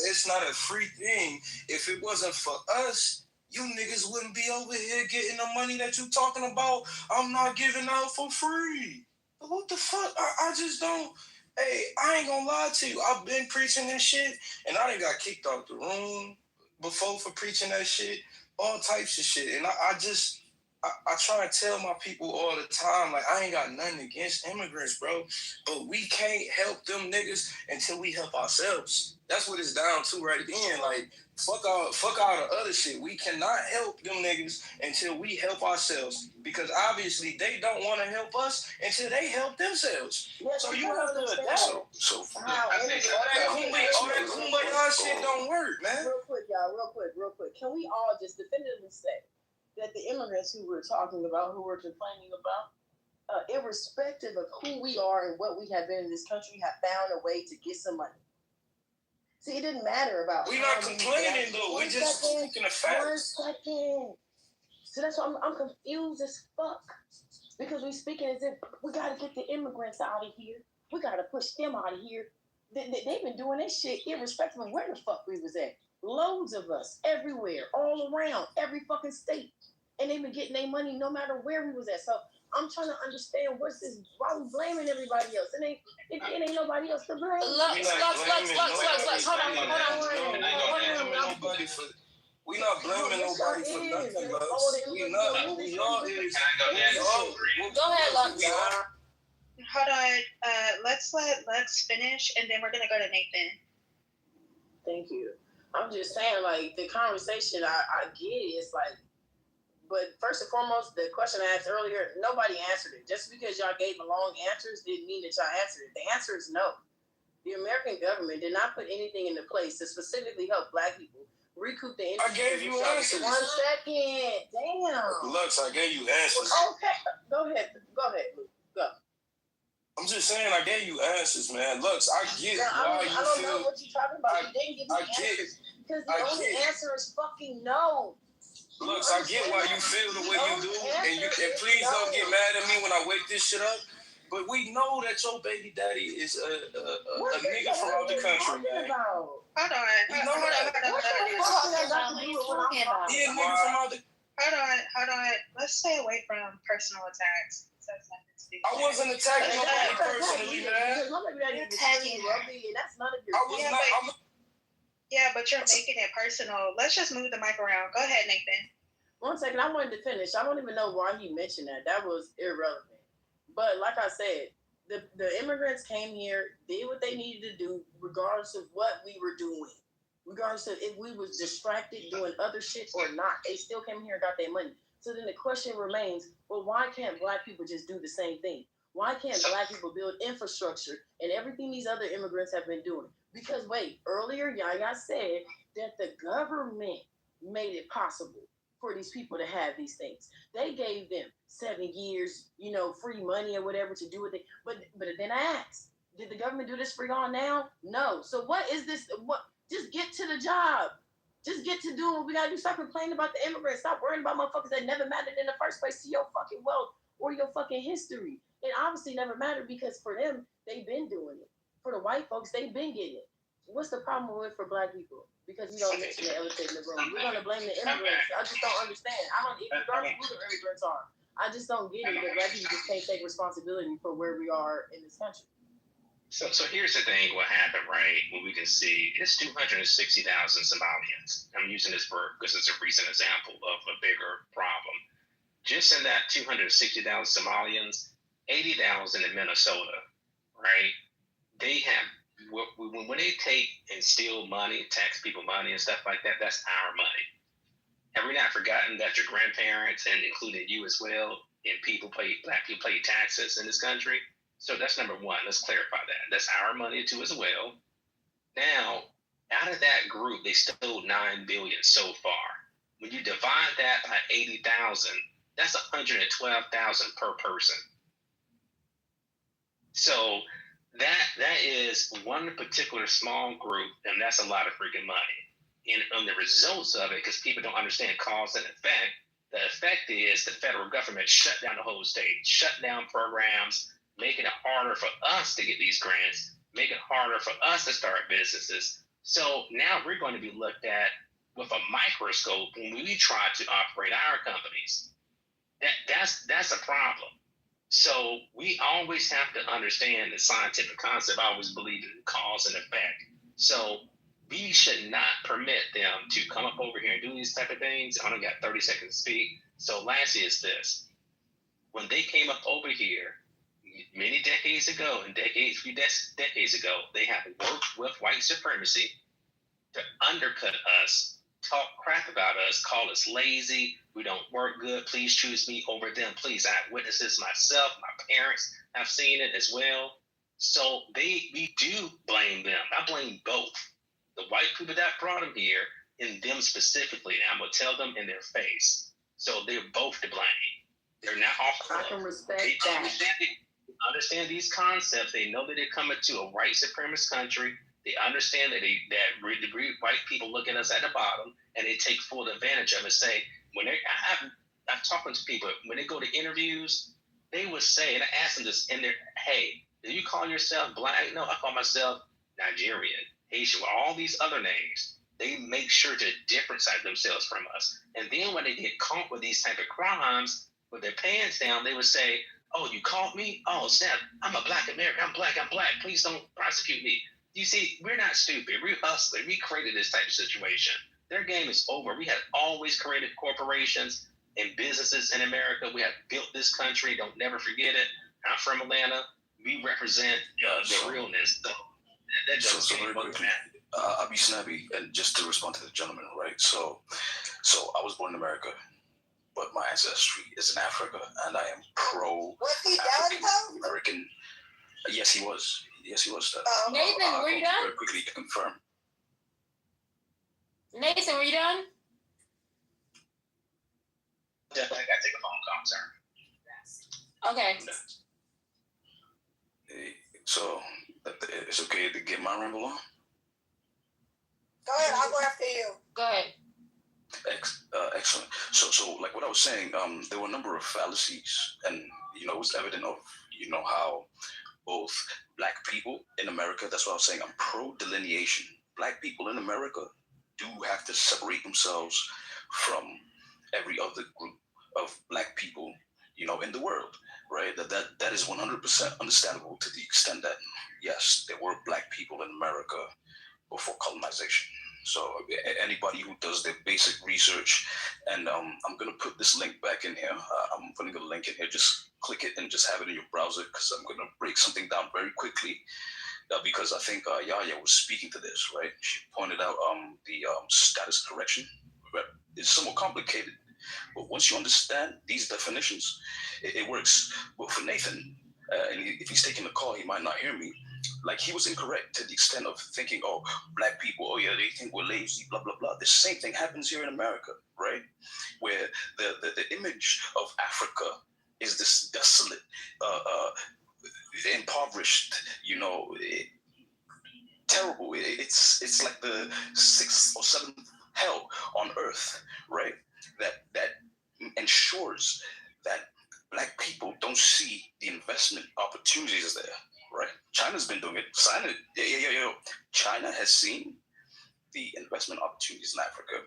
It's not a free thing. If it wasn't for us, you niggas wouldn't be over here getting the money that you talking about. I'm not giving out for free. What the fuck? I just don't. Hey, I ain't gonna lie to you. I've been preaching that shit, and I done got kicked out the room before for preaching that shit. All types of shit. And I try and tell my people all the time, like, I ain't got nothing against immigrants, bro. But we can't help them niggas until we help ourselves. That's what it's down to right then. Like, fuck all the other shit. We cannot help them niggas until we help ourselves. Because obviously they don't want to help us until they help themselves. So you have to adapt. So all that kumbaya shit don't work, man. Real quick. Can we all just definitively say that the immigrants who we're talking about, who we're complaining about, irrespective of who we are and what we have been in this country, have found a way to get some money? See, it didn't matter about. We're not complaining though. We're just speaking the facts. 1 second. So that's why I'm confused as fuck. Because we speaking as if we gotta get the immigrants out of here. We gotta push them out of here. They've been doing this shit irrespective of where the fuck we was at. Loads of us, everywhere, all around, every fucking state. And they've been getting their money no matter where we was at. So I'm trying to understand what's this, why we blaming everybody else? It ain't nobody else to blame. Lux, hold on. We're not blaming nobody for nothing, Lux. We not. We all is. Go ahead, Lux. Hold on. Let's let Lux finish, and then we're gonna go to Nathan. Thank you. I'm just saying, like, the conversation, I get it. It's like, but first and foremost, the question I asked earlier, nobody answered it. Just because y'all gave long answers didn't mean that y'all answered it. The answer is no. The American government did not put anything into place to specifically help Black people recoup the interest. I gave you answers. 1 second. Damn. Lux, I gave you answers. Okay. Go ahead, Luke. Go. I'm just saying, I gave you answers, man. Lux, I get why you feel. I don't know what you're talking about. You didn't give me answers. Because the only answer is fucking no. Lux, I get why you feel the way you do, and please don't get mad at me when I wake this shit up. But we know that your baby daddy is a nigga from out the country, man. Hold on. Hold on. Let's stay away from personal attacks. I wasn't attacking nobody personally, man. That's none of your Yeah, but you're making it personal. Let's just move the mic around. Go ahead, Nathan. 1 second. I wanted to finish. I don't even know why he mentioned that. That was irrelevant. But like I said, the immigrants came here, did what they needed to do, regardless of what we were doing. Regardless of if we was distracted doing other shit or not. They still came here and got their money. So then the question remains, well, why can't Black people just do the same thing? Why can't Black people build infrastructure and everything these other immigrants have been doing? Because wait, earlier Yaya said that the government made it possible for these people to have these things. They gave them 7 years, free money or whatever to do with it. But then I asked, did the government do this for y'all now? No. So what is this? What? Just get to the job. Just get to doing what we gotta do. Stop complaining about the immigrants. Stop worrying about motherfuckers that never mattered in the first place to your fucking wealth or your fucking history. It obviously never mattered because for them, they've been doing it. For the white folks, they've been getting it. What's the problem with for Black people? Because you don't mention the elephant in the room. We're gonna blame the immigrants. I just don't understand. I don't even know who the immigrants are. I just don't get it that Black people just can't take responsibility for where we are in this country. So here's the thing, what happened, right? What we can see is 260,000 Somalians. I'm using this because it's a recent example of a bigger problem. Just in that 260,000 Somalians, 80,000 in Minnesota, right? They have, when they take and steal money, tax people money and stuff like that, that's our money. Have we not forgotten that your grandparents, and including you as well, and Black people pay taxes in this country? So that's number one. Let's clarify that. That's our money too as well. Now, Out of that group, they stole $9 billion so far. When you divide that by 80,000, that's 112,000 per person. So that is one particular small group, and that's a lot of freaking money. And on the results of it, because people don't understand cause and effect, the effect is the federal government shut down the whole state, shut down programs, making it harder for us to get these grants, making it harder for us to start businesses. So now we're going to be looked at with a microscope when we try to operate our companies. That's a problem. So we always have to understand the scientific concept. I always believe in cause and effect. So we should not permit them to come up over here and do these type of things. I only got 30 seconds to speak. So lastly is this. When they came up over here many decades ago, few decades ago, they have worked with white supremacy to undercut us, talk crap about us, call us lazy, we don't work good, please choose me over them, please. I have witnessed this myself, my parents have seen it as well. So we do blame them. I blame both. The white people that brought them here and them specifically. And I'm going to tell them in their face. So they're both to blame. They're not off. I can respect that. Understand these concepts. They know that they're coming to a white supremacist country. They understand that white people look at us at the bottom, and they take full advantage of it. Say when I've talked to people when they go to interviews, they would say, and I asked them this in their, hey, do you call yourself black? No, I call myself Nigerian, Haitian, with all these other names. They make sure to differentiate themselves from us. And then when they get caught with these type of crimes, with their pants down, they would say, oh, you caught me? Oh, Sam, I'm a black American. I'm black. Please don't prosecute me. You see, we're not stupid. We're hustlers. We created this type of situation. Their game is over. We have always created corporations and businesses in America. We have built this country. Don't never forget it. I'm from Atlanta. We represent the realness. So very quickly, I'll be snappy, and just to respond to the gentleman, right? So I was born in America, but my ancestry is in Africa, and I am pro-African American. Yes, he was. Nathan, were you done? Very quickly to confirm. Nathan, were you done? Definitely, I gotta take a phone call, sir. Okay. So it's okay to get my ramble on? Go ahead, I'll go after you. Go ahead. Excellent. So like what I was saying, there were a number of fallacies, and it was evident of how both black people in America. That's what I was saying. I'm pro delineation. Black people in America do have to separate themselves from every other group of black people, in the world, right? That is 100% understandable to the extent that yes, there were black people in America before colonization. So anybody who does their basic research, and I'm going to put this link back in here. I'm putting a link in here. Just click it and just have it in your browser, because I'm going to break something down very quickly. Because I think Yaya was speaking to this, right? She pointed out the status correction. It's somewhat complicated, but once you understand these definitions, it works. But for Nathan, and if he's taking the call, he might not hear me. Like, he was incorrect to the extent of thinking, oh, black people, oh yeah, they think we're lazy, blah, blah, blah. The same thing happens here in America, right? Where the image of Africa is this desolate, impoverished, terrible. It's like the 6th or 7th hell on earth, right? That ensures that black people don't see the investment opportunities there. Right, China's been doing it. China has seen the investment opportunities in Africa.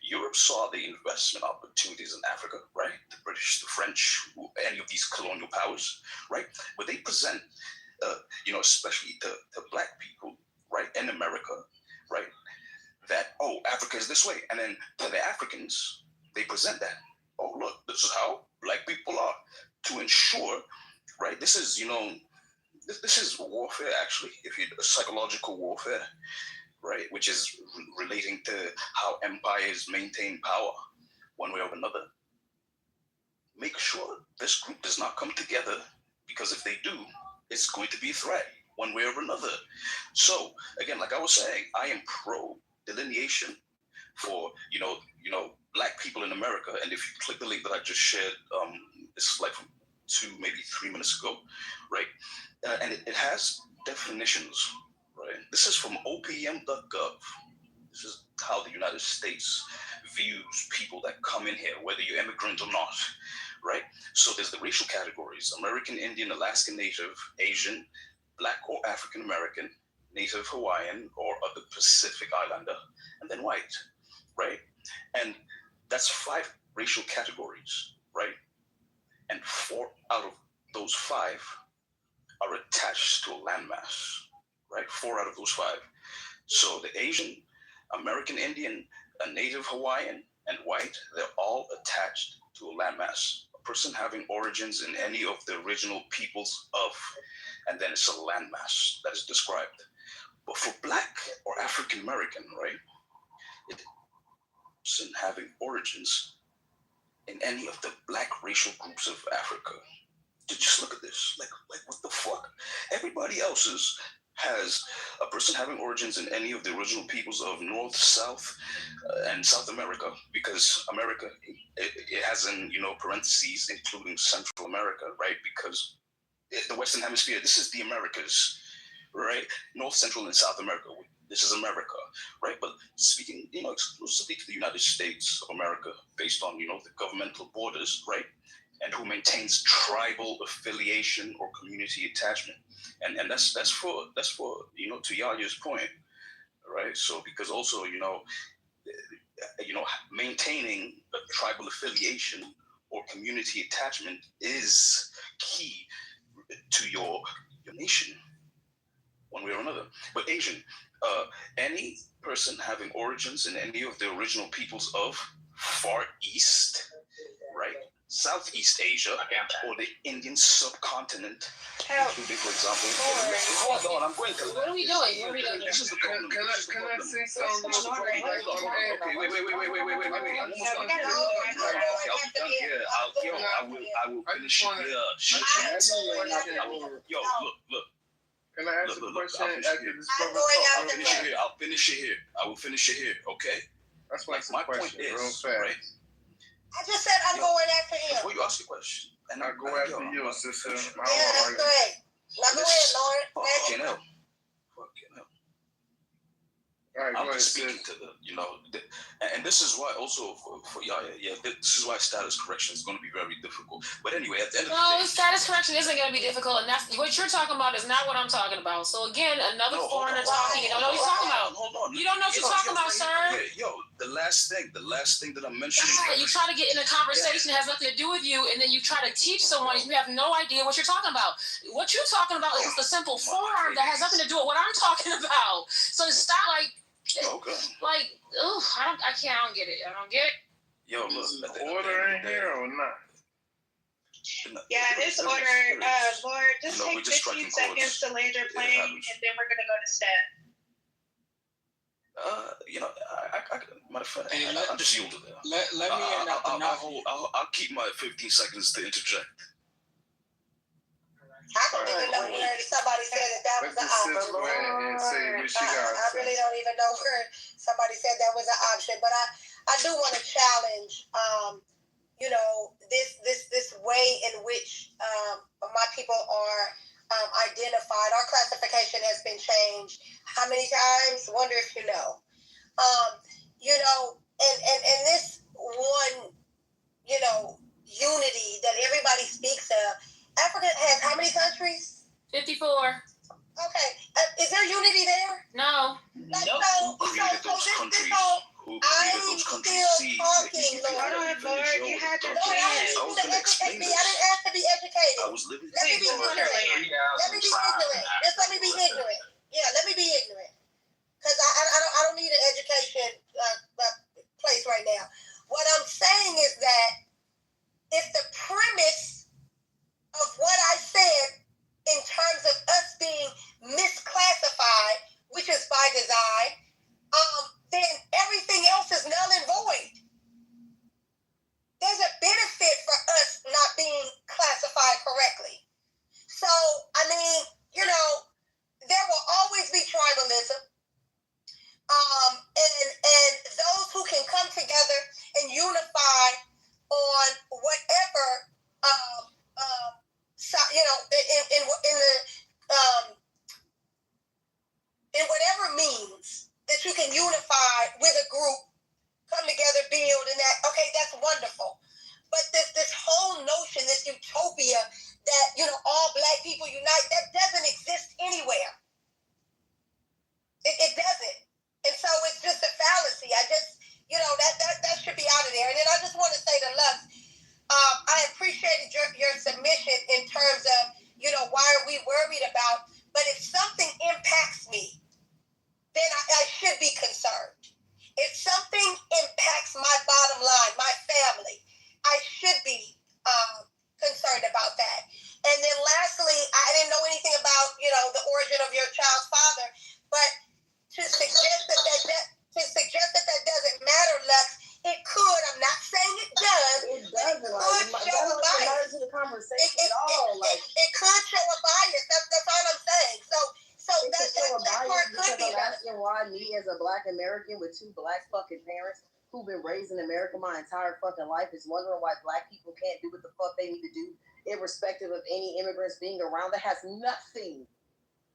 Europe saw the investment opportunities in Africa, right? The British, the French, any of these colonial powers, right? But they present, especially to black people, right, in America, right, that, oh, Africa is this way. And then to the Africans, they present that, oh, look, this is how black people are, to ensure, right, this is, this is warfare, actually, psychological warfare, right? Which is relating to how empires maintain power one way or another. Make sure this group does not come together, because if they do, it's going to be a threat. one way or another. So again, like I was saying, I am pro delineation for black people in America. And if you click the link that I just shared, it's like from 2, maybe 3 minutes ago, right? And it has definitions, right? This is from opm.gov. This is how the United States views people that come in here, whether you're immigrant or not, right? So there's the racial categories: American Indian, Alaskan Native, Asian, Black or African American, Native Hawaiian or other Pacific Islander, and then white, right? And that's 5 racial categories, right? And 4 out of those 5 are attached to a landmass, right? 4 out of those 5. So the Asian, American Indian, Native Hawaiian, and white, they're all attached to a landmass. A person having origins in any of the original peoples of, and then it's a landmass that is described. But for Black or African American, right, it person having origins in any of the Black racial groups of Africa. Just look at this. Like what the fuck? Everybody else's has a person having origins in any of the original peoples of North, South, and South America, because America, it has in, parentheses, including Central America, right? Because the Western Hemisphere, this is the Americas, right? North, Central, and South America, this is America, right? But speaking, exclusively to the United States of America, based on, the governmental borders, right? And who maintains tribal affiliation or community attachment. And that's for to Yaya's point, right? So because also, maintaining a tribal affiliation or community attachment is key to your nation, one way or another. But Asian, any person having origins in any of the original peoples of Far East, right? Southeast Asia or the Indian subcontinent, including, for example, hold on, I'm going to. What are we doing? This is the problem. Can I say something? Okay, wait. I'm almost done. Okay, I'll be done here. I will finish it here. Look. Can I ask a question after this brother I'll finish it here. I will finish it here. Okay. That's my point is, real fast. Right? I just said I'm going after him. Before you ask your question, and I go after you, sister. Yeah, that's great. Now go ahead, Lord. Fucking hell. All right, I'm just speaking to and this is why also for Yaya, this is why status correction is going to be very difficult. But anyway, at the end of the day, status correction isn't going to be difficult, and that's what you're talking about is not what I'm talking about. So again, another foreigner talking, you don't know what you're talking about. Hold on. You don't know what you're talking about, sir. The last thing that I'm mentioning. You try to get in a conversation that has nothing to do with you, and then you try to teach someone, you have no idea what you're talking about. What you're talking about is just a simple form that has nothing to do with what I'm talking about. So stop okay. I don't get it. I don't get it. Yo, look. Order in here or not? Yeah, this order, Lord, just take 15 seconds to land your plane, and then we're gonna go to staff. Matter of fact, I'll just yield to that. Let me end up I'll keep my 15 seconds to interject. I don't even know where somebody said that was an option. I really don't even know where somebody said that was an option. But I do want to challenge, this way in which my people are identified. Our classification has been changed how many times? Wonder if you know. And this one, unity that everybody speaks of. Africa has how many countries? 54. Okay. Is there unity there? No. Nope. I'm still talking, Lord. You had your chance. You didn't educate me. I didn't ask to be educated. I was living. Let me be ignorant. Just let me be ignorant. Yeah, let me be ignorant. Because I don't need an education place right now. What I'm saying is that if the premise of what I said in terms of us being misclassified, which is by design, then everything else is null and void. There's a benefit for us not being classified correctly. So, wonderful. But this whole notion, this utopia that, all black people unite, that doesn't exist anywhere. It doesn't. And so it's just a fallacy. I just, that should be out of there. And then I just want to say to Lux, I appreciated your submission in terms of, why are we worried about, but if something impacts me, then I should be concerned. If something impacts my bottom line, my family, I should be concerned about that. And then lastly, I didn't know anything about, the origin of your child's father, but to suggest that doesn't matter, Lux, it could. I'm not saying it does. It doesn't. It could show a bias. To the conversation at all. It could show a bias. That's all I'm saying. So that part could be. I'm asking why me as a black American with two black fucking parents who've been raised in America my entire fucking life is wondering why black people can't do what the fuck they need to do, irrespective of any immigrants being around. That has nothing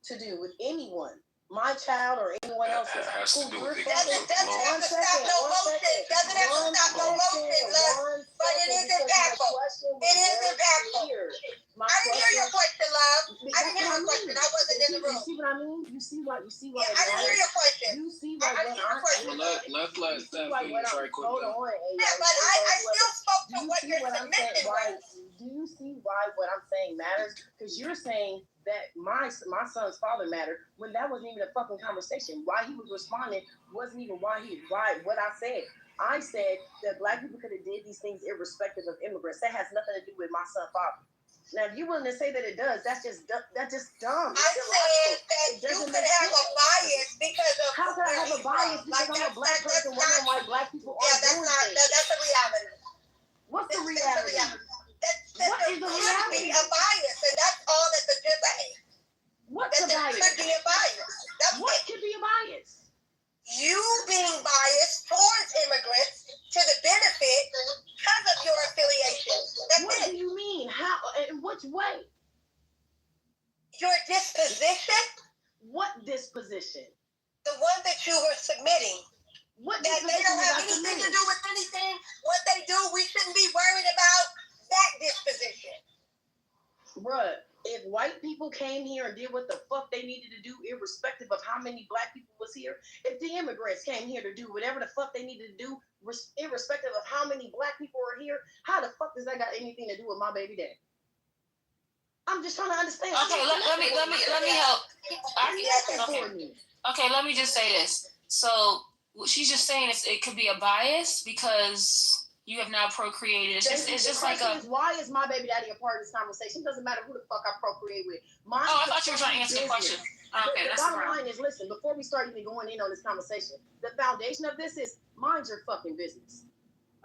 to do with anyone. My child or anyone else. It has to do with the doesn't have to stop no motion. Doesn't have to stop no motion, Love. But it is impactful. It is impactful. I didn't hear your question, Love. I didn't hear your question. I wasn't in the room. You see what I mean? You see why? Yeah, I didn't hear your question. You see why? I didn't hear your question. Let's let that finish right quick. Hold on. Yeah, but I still spoke to what your submission was. Do you see why what I'm saying matters? Because you're saying that my son's father mattered when that wasn't even a fucking conversation. Why he was responding wasn't even why what I said. I said that black people could have did these things irrespective of immigrants. That has nothing to do with my son's father. Now, if you're willing to say that it does, that's just dumb. I said that you could have a bias because of how could I have a bias because I'm a black person wondering why black people aren't doing things? That's a reality. What's the reality? What is the reality? Could be a bias, and that's all that the judge saying. What's a bias? Could be a bias. What could be a bias? You being biased towards immigrants to the benefit because of your affiliation. That's what do you mean? How? In which way? Your disposition. What disposition? The one that you were submitting. What that they don't have anything to do with anything. What they do, we shouldn't be worried about that disposition. Bruh, if white people came here and did what the fuck they needed to do, irrespective of how many black people was here, if the immigrants came here to do whatever the fuck they needed to do, irrespective of how many black people are here, how the fuck does that got anything to do with my baby daddy? I'm just trying to understand. Okay, let me help. Okay, let me just say this. So she's just saying it could be a bias because you have now procreated. It's just like a. Why is my baby daddy a part of this conversation? It doesn't matter who the fuck I procreate with. I thought you were trying to answer the question. Okay, the bottom line is, listen, before we start even going in on this conversation, the foundation of this is mind your fucking business.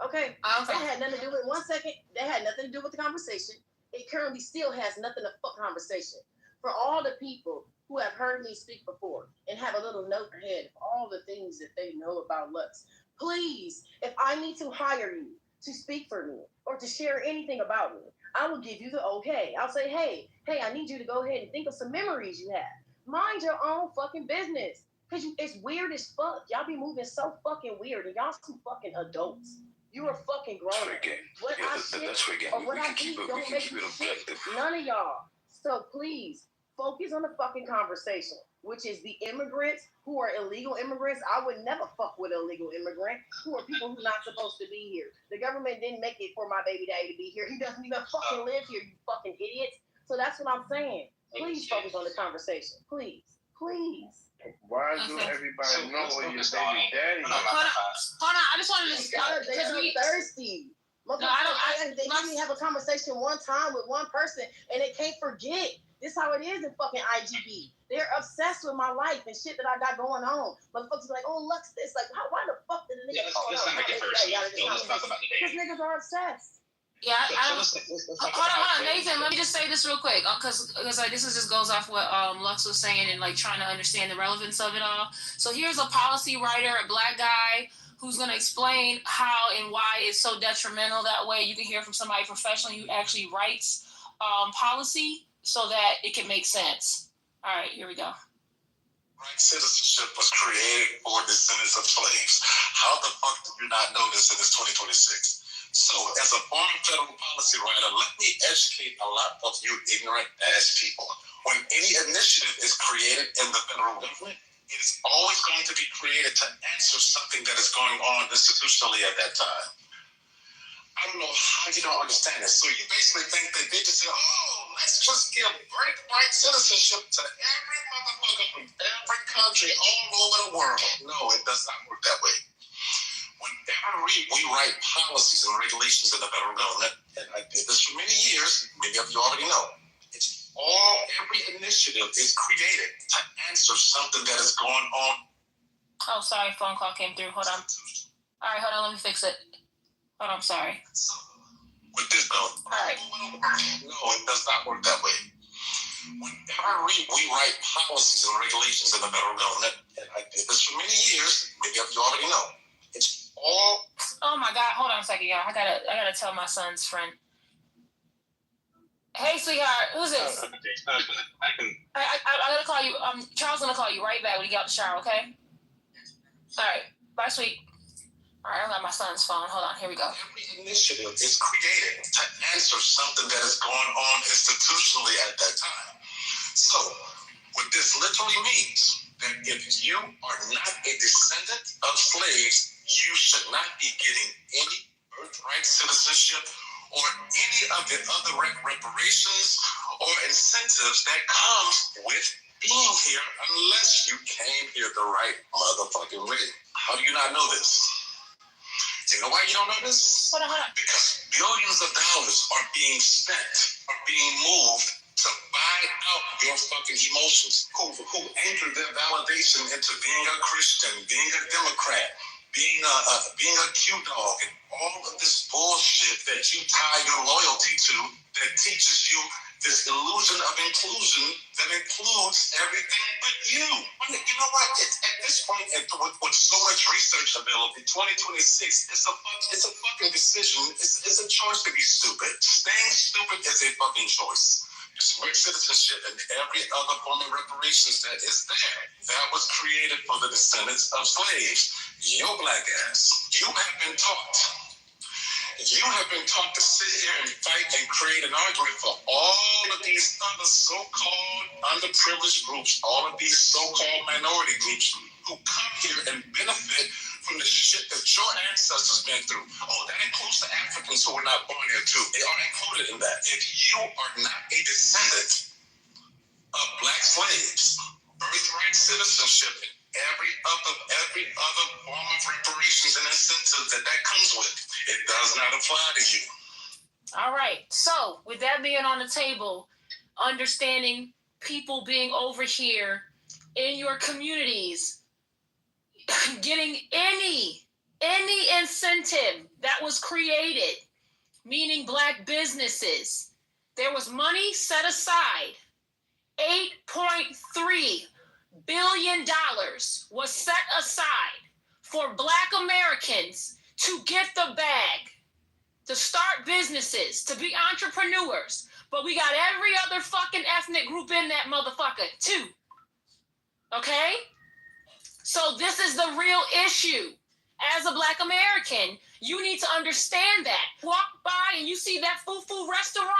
Okay? That had nothing to do with 1 second. That had nothing to do with the conversation. It currently still has nothing to fuck conversation. For all the people who have heard me speak before and have a little note ahead of all the things that they know about Lux, please, if I need to hire you to speak for me or to share anything about me, I will give you the okay. I'll say, hey, I need you to go ahead and think of some memories you have. Mind your own fucking business. Because it's weird as fuck. Y'all be moving so fucking weird and y'all some fucking adults. You're a fucking grown up. That's for again. We can keep it objective. None of y'all. So please, focus on the fucking conversation, which is the immigrants who are illegal immigrants. I would never fuck with an illegal immigrant who are people who are not supposed to be here. The government didn't make it for my baby daddy to be here. He doesn't even fucking live here, you fucking idiots. So that's what I'm saying. Please focus on the conversation. Please. Why do everybody know what your baby daddy is? Hold on. I just wanted to. They're thirsty. They only have a conversation one time with one person and they can't forget. This how it is in fucking IGB. They're obsessed with my life and shit that I got going on. Motherfuckers are like, oh, Lux this. Like, why the fuck did the nigga call out? Because niggas are obsessed. Yeah, hold on, Nathan. Let me just say this real quick, because this just goes off what Lux was saying and like trying to understand the relevance of it all. So here's a policy writer, a black guy, who's going to explain how and why it's so detrimental. That way, you can hear from somebody professionally who actually writes policy, so that it can make sense. All right, here we go. Right citizenship was created for descendants of slaves. How the fuck did you not know this in this 2026? So, as a former federal policy writer, let me educate a lot of you ignorant ass people. When any initiative is created in the federal government, it is always going to be created to answer something that is going on institutionally at that time. I don't know how you don't understand this. So you basically think that they just say, oh, let's just give birthright citizenship to every motherfucker from every country all over the world. No, it does not work that way. Whenever we write policies and regulations in the federal government, and I did this for many years, many of you already know, every initiative is created to answer something that is going on. Oh, sorry, phone call came through. Hold on. All right, hold on, let me fix it. Hold on, I'm sorry. With this though, all right. No, it does not work that way. Whenever we write policies and regulations in the federal government, and I did this for many years, many of you already know, it's all. Oh my God! Hold on a second, y'all. I gotta tell my son's friend. Hey, sweetheart, who's this? I gotta call you. Charles gonna call you right back when you get out the shower. Okay. All right. Bye, sweet. All right, I got my son's phone. Hold on, here we go. Every initiative is created to answer something that is going on institutionally at that time. So, what this literally means, that if you are not a descendant of slaves, you should not be getting any birthright citizenship or any of the other reparations or incentives that comes with being here unless you came here the right motherfucking way. How do you not know this? You know why you don't know this? Hold on. Because billions of dollars are being spent, are being moved to buy out your fucking emotions, who anchor their validation into being a Christian, being a Democrat, being a Q-dog, and all of this bullshit that you tie your loyalty to that teaches you this illusion of inclusion that includes everything but you. You know what? At this point, with so much research available, in 2026, it's a fucking decision. It's a choice to be stupid. Staying stupid is a fucking choice. It's rich citizenship and every other form of reparations that is there. That was created for the descendants of slaves. Your black ass. You have been taught. You have been taught to sit here and fight and create an argument for all of these other so-called underprivileged groups, all of these so-called minority groups who come here and benefit from the shit that your ancestors been through. Oh, that includes the Africans who were not born here too. They are included in that. If you are not a descendant of black slaves, birthright citizenship, every other form of reparations and incentives that comes with, it does not apply to you. All right. So, with that being on the table, understanding people being over here in your communities, getting any incentive that was created, meaning black businesses, there was money set aside. $8.3 billion was set aside for black Americans to get the bag, to start businesses, to be entrepreneurs. But we got every other fucking ethnic group in that motherfucker too. Okay? So this is the real issue. As a black American, you need to understand that. Walk by and you see that foo-foo restaurant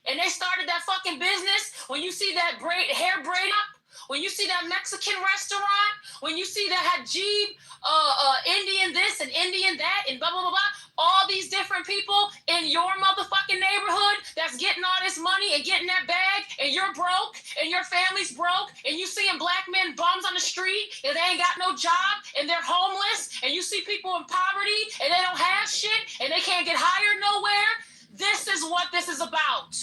and they started that fucking business. When you see that hair braid up, when you see that Mexican restaurant, when you see that Hajib, Indian this and Indian that and blah, blah, blah, blah, all these different people in your motherfucking neighborhood that's getting all this money and getting that bag, and you're broke and your family's broke, and you seeing black men bums on the street and they ain't got no job and they're homeless, and you see people in poverty and they don't have shit and they can't get hired nowhere. This is what this is about.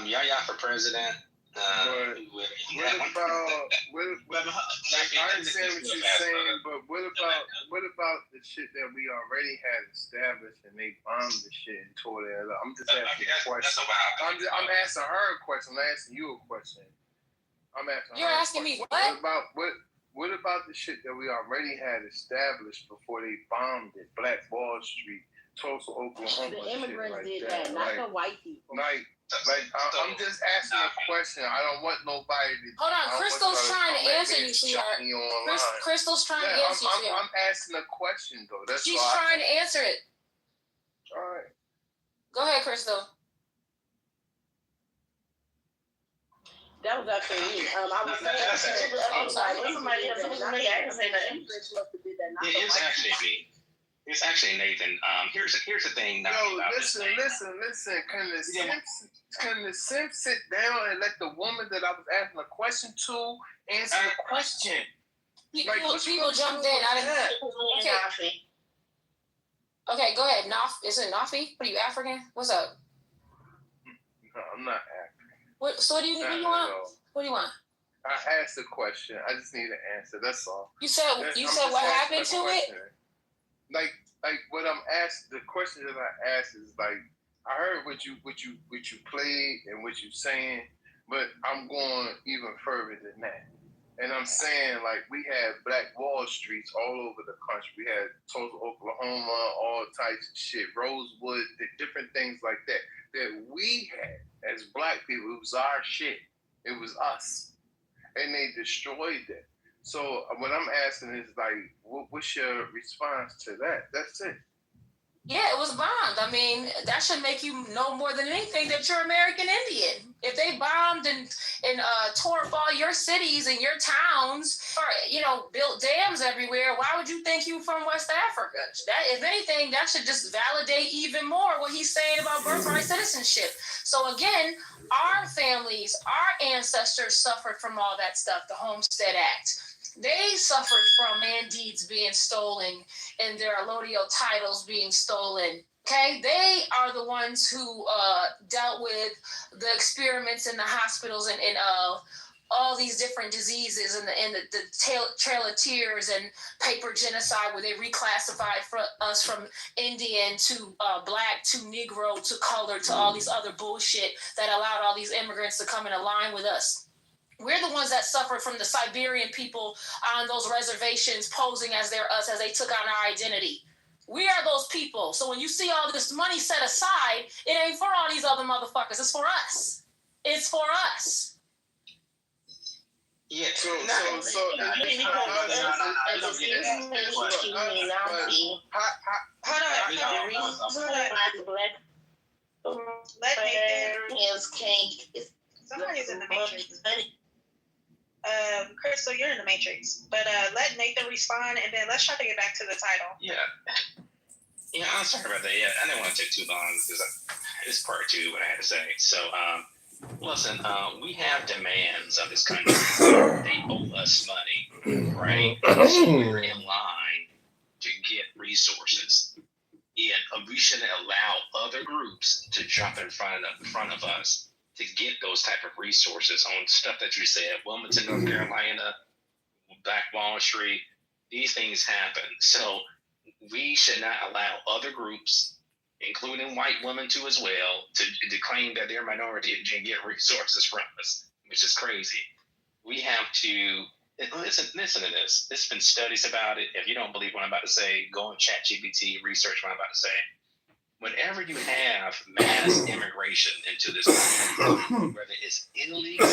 Yaya for president. I understand what you're saying, but what about the shit that we already had established and they bombed the shit and tore that up? I'm just asking a question. I'm asking her a question. I'm asking you a question. You're asking me what? What about the shit that we already had established before they bombed it? Black Wall Street, Tulsa, Oklahoma. The immigrants like did that, not the white people. Like, I'm just asking a question. I don't want nobody to. Hold on, Crystal's trying to answer you, sweetheart. Crystal's trying to answer you, sweetheart. I'm asking a question, though. That's She's trying to answer it. All right. Go ahead, Crystal. That was actually me. I was saying, I'm sorry. Somebody else was saying I didn't say nothing. It's actually me. It's actually Nathan. Here's the thing. Listen. Can the simp sit down and let the woman that I was asking a question to answer the question? People jumped in. Okay, go ahead. Is it Nafi? What are you, African? What's up? No, I'm not African. So what do you want? What do you want? I asked a question. I just need an answer. That's all. You said what happened to it? Like what I'm asking, the question that I asked is like, I heard what you played and what you saying, but I'm going even further than that. And I'm saying, like, we had Black Wall Streets all over the country. We had Tulsa, Oklahoma, all types of shit, Rosewood, different things like that we had as Black people. It was our shit. It was us. And they destroyed that. So what I'm asking is, like, what's your response to that? That's it. Yeah, it was bombed. I mean, that should make you know more than anything that you're American Indian. If they bombed and tore up all your cities and your towns, or built dams everywhere, why would you think you from West Africa? That, if anything, that should just validate even more what he's saying about birthright citizenship. So again, our families, our ancestors suffered from all that stuff. The Homestead Act. They suffered from man deeds being stolen and their allodial titles being stolen. Okay, they are the ones who dealt with the experiments in the hospitals and all these different diseases and the Trail of Tears and paper genocide, where they reclassified us from Indian to Black to Negro to color to all these other bullshit that allowed all these immigrants to come and align with us. We're the ones that suffered from the Siberian people on those reservations posing as they're us, as they took on our identity. We are those people. So when you see all this money set aside, it ain't for all these other motherfuckers. It's for us. It's for us. Yeah. Somebody's in the Matrix. Crystal, you're in the Matrix. But let Nathan respond, and then let's try to get back to the title. Yeah, I'm sorry about that. Yeah, I didn't want to take too long because it's part two what I had to say. So, listen, we have demands of this country. They owe us money, right? So we're in line to get resources. And we shouldn't allow other groups to jump in front of us to get those type of resources on stuff that you said, Wilmington, North Carolina, Black Wall Street. These things happen. So we should not allow other groups, including white women too as well, to claim that they're minority and get resources from us, which is crazy. We have to listen to this. There's been studies about it. If you don't believe what I'm about to say, go on ChatGPT, research what I'm about to say. Whenever you have mass immigration into this country, whether it's illegal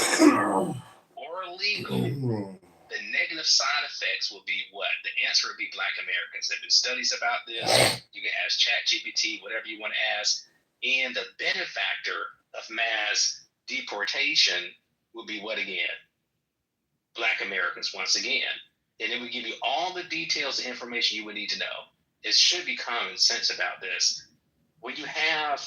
or legal, the negative side effects will be what? The answer would be Black Americans. There have been studies about this. You can ask ChatGPT, whatever you want to ask. And the benefactor of mass deportation will be what again? Black Americans once again. And it will give you all the details and information you would need to know. It should be common sense about this. When you have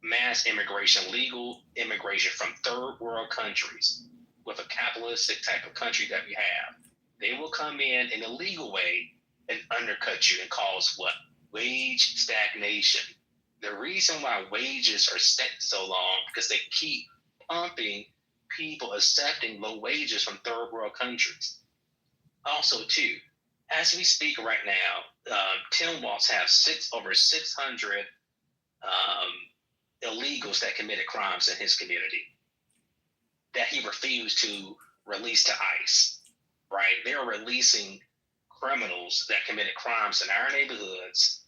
mass immigration, legal immigration from third world countries with a capitalistic type of country that we have, they will come in a legal way and undercut you and cause what? Wage stagnation. The reason why wages are set so long because they keep pumping people accepting low wages from third world countries. Also, too, as we speak right now, Tim Walz has over 600 illegals that committed crimes in his community that he refused to release to ICE, right? They're releasing criminals that committed crimes in our neighborhoods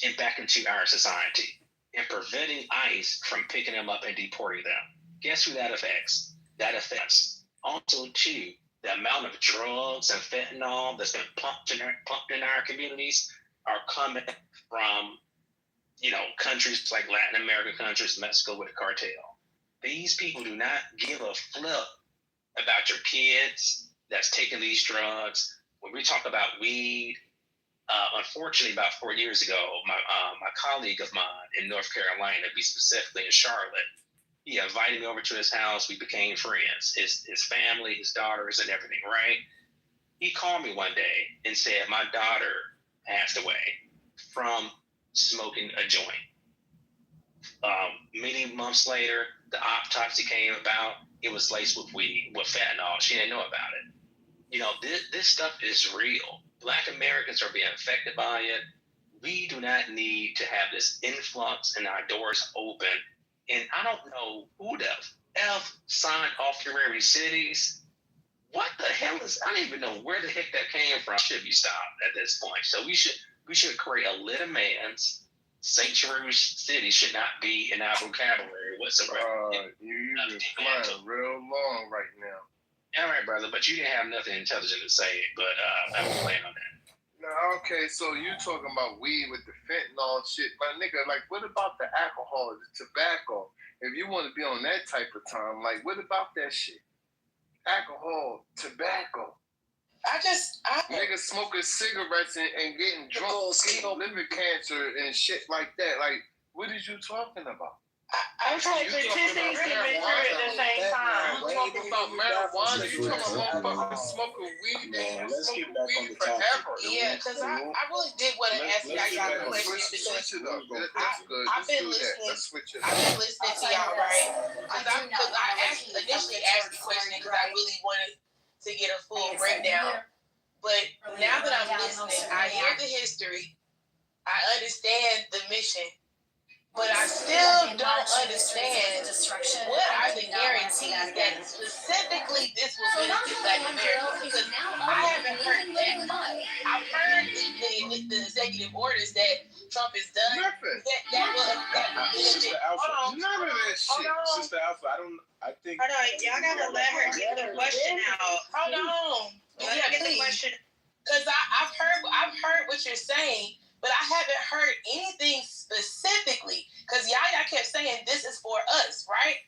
and back into our society. and preventing ICE from picking them up and deporting them. Guess who that affects? That affects also, too, the amount of drugs and fentanyl that's been pumped in our communities are coming from, countries like Latin American countries, Mexico with a cartel. These people do not give a flip about your kids that's taking these drugs. When we talk about weed, unfortunately, about 4 years ago, my colleague of mine in North Carolina, to be specifically in Charlotte, he invited me over to his house. We became friends. His family, his daughters, and everything, right? He called me one day and said, my daughter passed away from smoking a joint. Many months later, the autopsy came about. It was laced with weed, with fentanyl. She didn't know about it. This stuff is real. Black Americans are being affected by it. We do not need to have this influx and our doors open. And I don't know who the F signed auxiliary cities. What the hell is? I don't even know where the heck that came from. Should be stopped at this point. So we should create a lit of man's sanctuary city. Should not be in our vocabulary whatsoever. You're flying real long right now. All right, brother, but you didn't have nothing intelligent to say. But I'm playing on that. No, okay, so you talking about weed with the fentanyl shit. My nigga, like, what about the alcohol, the tobacco? If you want to be on that type of time, like, what about that shit? Alcohol, tobacco. Niggas smoking cigarettes and getting drunk, getting liver cancer and shit like that. Like, what is you talking about? I'm trying to two things to be true at the same time. You talking about marijuana? You talking about motherfuckers smoking weed? Let's get back on the topic. forever. Yeah, because I really did want to ask y'all a question because I've been listening to y'all, right? Because I initially asked the question because I really wanted to get a full breakdown. But now that I'm listening, I hear the history, I understand the mission. But I still don't understand what are the guarantees that specifically this will benefit Black Americans, because I haven't heard that. I've heard the executive orders that Trump has done that will benefit. Hold on. None of that shit. Sister Alpha, I think. Hold on, y'all gotta let her get the question out. Hold on. Let her get the question. Because I've heard what you're saying, but I haven't heard anything specifically, because Yaya kept saying this is for us, right?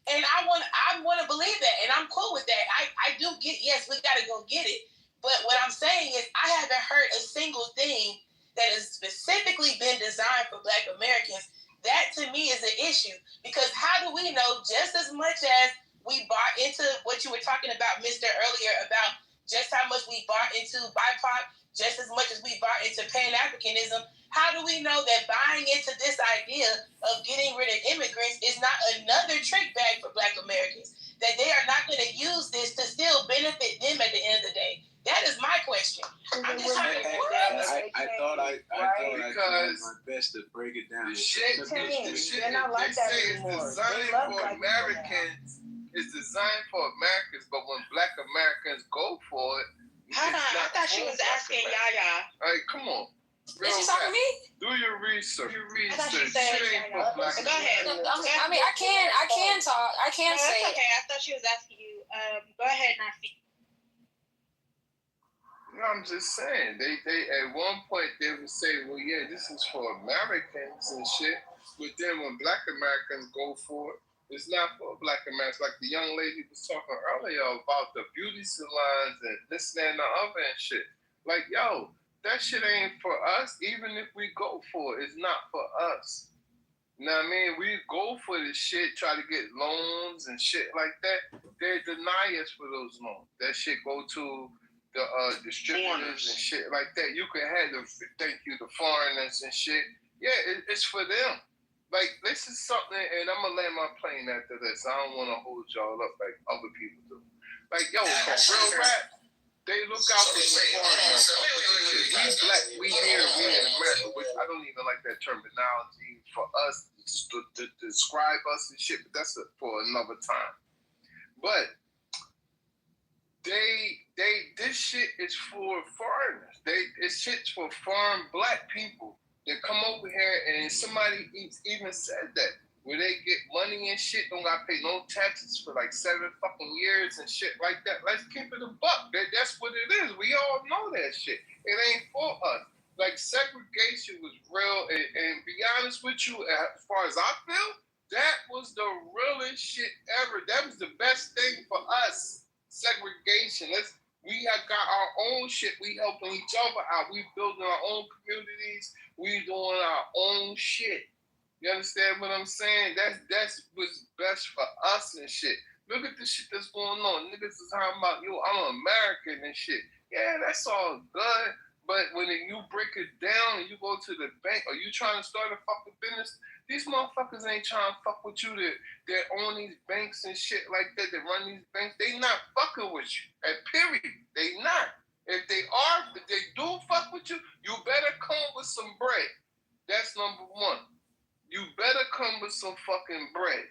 And I want to believe that, and I'm cool with that. I do get, yes, we got to go get it. But what I'm saying is I haven't heard a single thing that has specifically been designed for Black Americans. That to me is an issue, because how do we know, just as much as we bought into what you were talking about, Mr. earlier, about just how much we bought into BIPOC, just as much as we bought into Pan-Africanism, how do we know that buying into this idea of getting rid of immigrants is not another trick bag for Black Americans? That they are not going to use this to still benefit them at the end of the day? That is my question. I'm just trying to I thought I tried my best to break it down. The shit that they say is designed for Americans. It's designed for Americans, but when Black Americans go for it, hold on, I thought she was asking Yaya. All right, come on. Is she talking to me? Do your research. I thought she said, go ahead. I mean, I can talk. I can say. That's okay. I thought she was asking you. Go ahead, Nafi. No, I'm just saying. They at one point they would say, well, yeah, this is for Americans and shit. But then when Black Americans go for it, it's not for Black Americans. Like the young lady was talking earlier about the beauty salons and this, that, and the other and shit. Like, yo, that shit ain't for us. Even if we go for it, it's not for us. You know what I mean? We go for this shit, try to get loans and shit like that. They deny us for those loans. That shit go to the distributors and shit like that. You can have the foreigners and shit. Yeah, it's for them. Like, this is something, and I'm going to land my plane after this. I don't want to hold y'all up like other people do. Like, yo, for real rap, they look out for the foreigners. We Black, we here, we in America, which I don't even like that terminology for us to describe us and shit, but that's for another time. But this shit is for foreigners. It's shit's for foreign Black people They come over here and somebody even said that. Where they get money and shit, don't gotta pay no taxes for like 7 fucking years and shit like that. Let's keep it a buck. That's what it is. We all know that shit. It ain't for us. Like segregation was real, and be honest with you, as far as I feel, that was the realest shit ever. That was the best thing for us. Segregation. We have got our own shit. We helping each other out. We building our own communities. We doing our own shit. You understand what I'm saying? That's what's best for us and shit. Look at the shit that's going on. Niggas is talking about, I'm American and shit. Yeah, that's all good. But when you break it down and you go to the bank, or you trying to start a fucking business, these motherfuckers ain't trying to fuck with you that own these banks and shit like that run these banks. They not fucking with you. Period. They not. If they do fuck with you, you better come with some bread. That's number one. You better come with some fucking bread.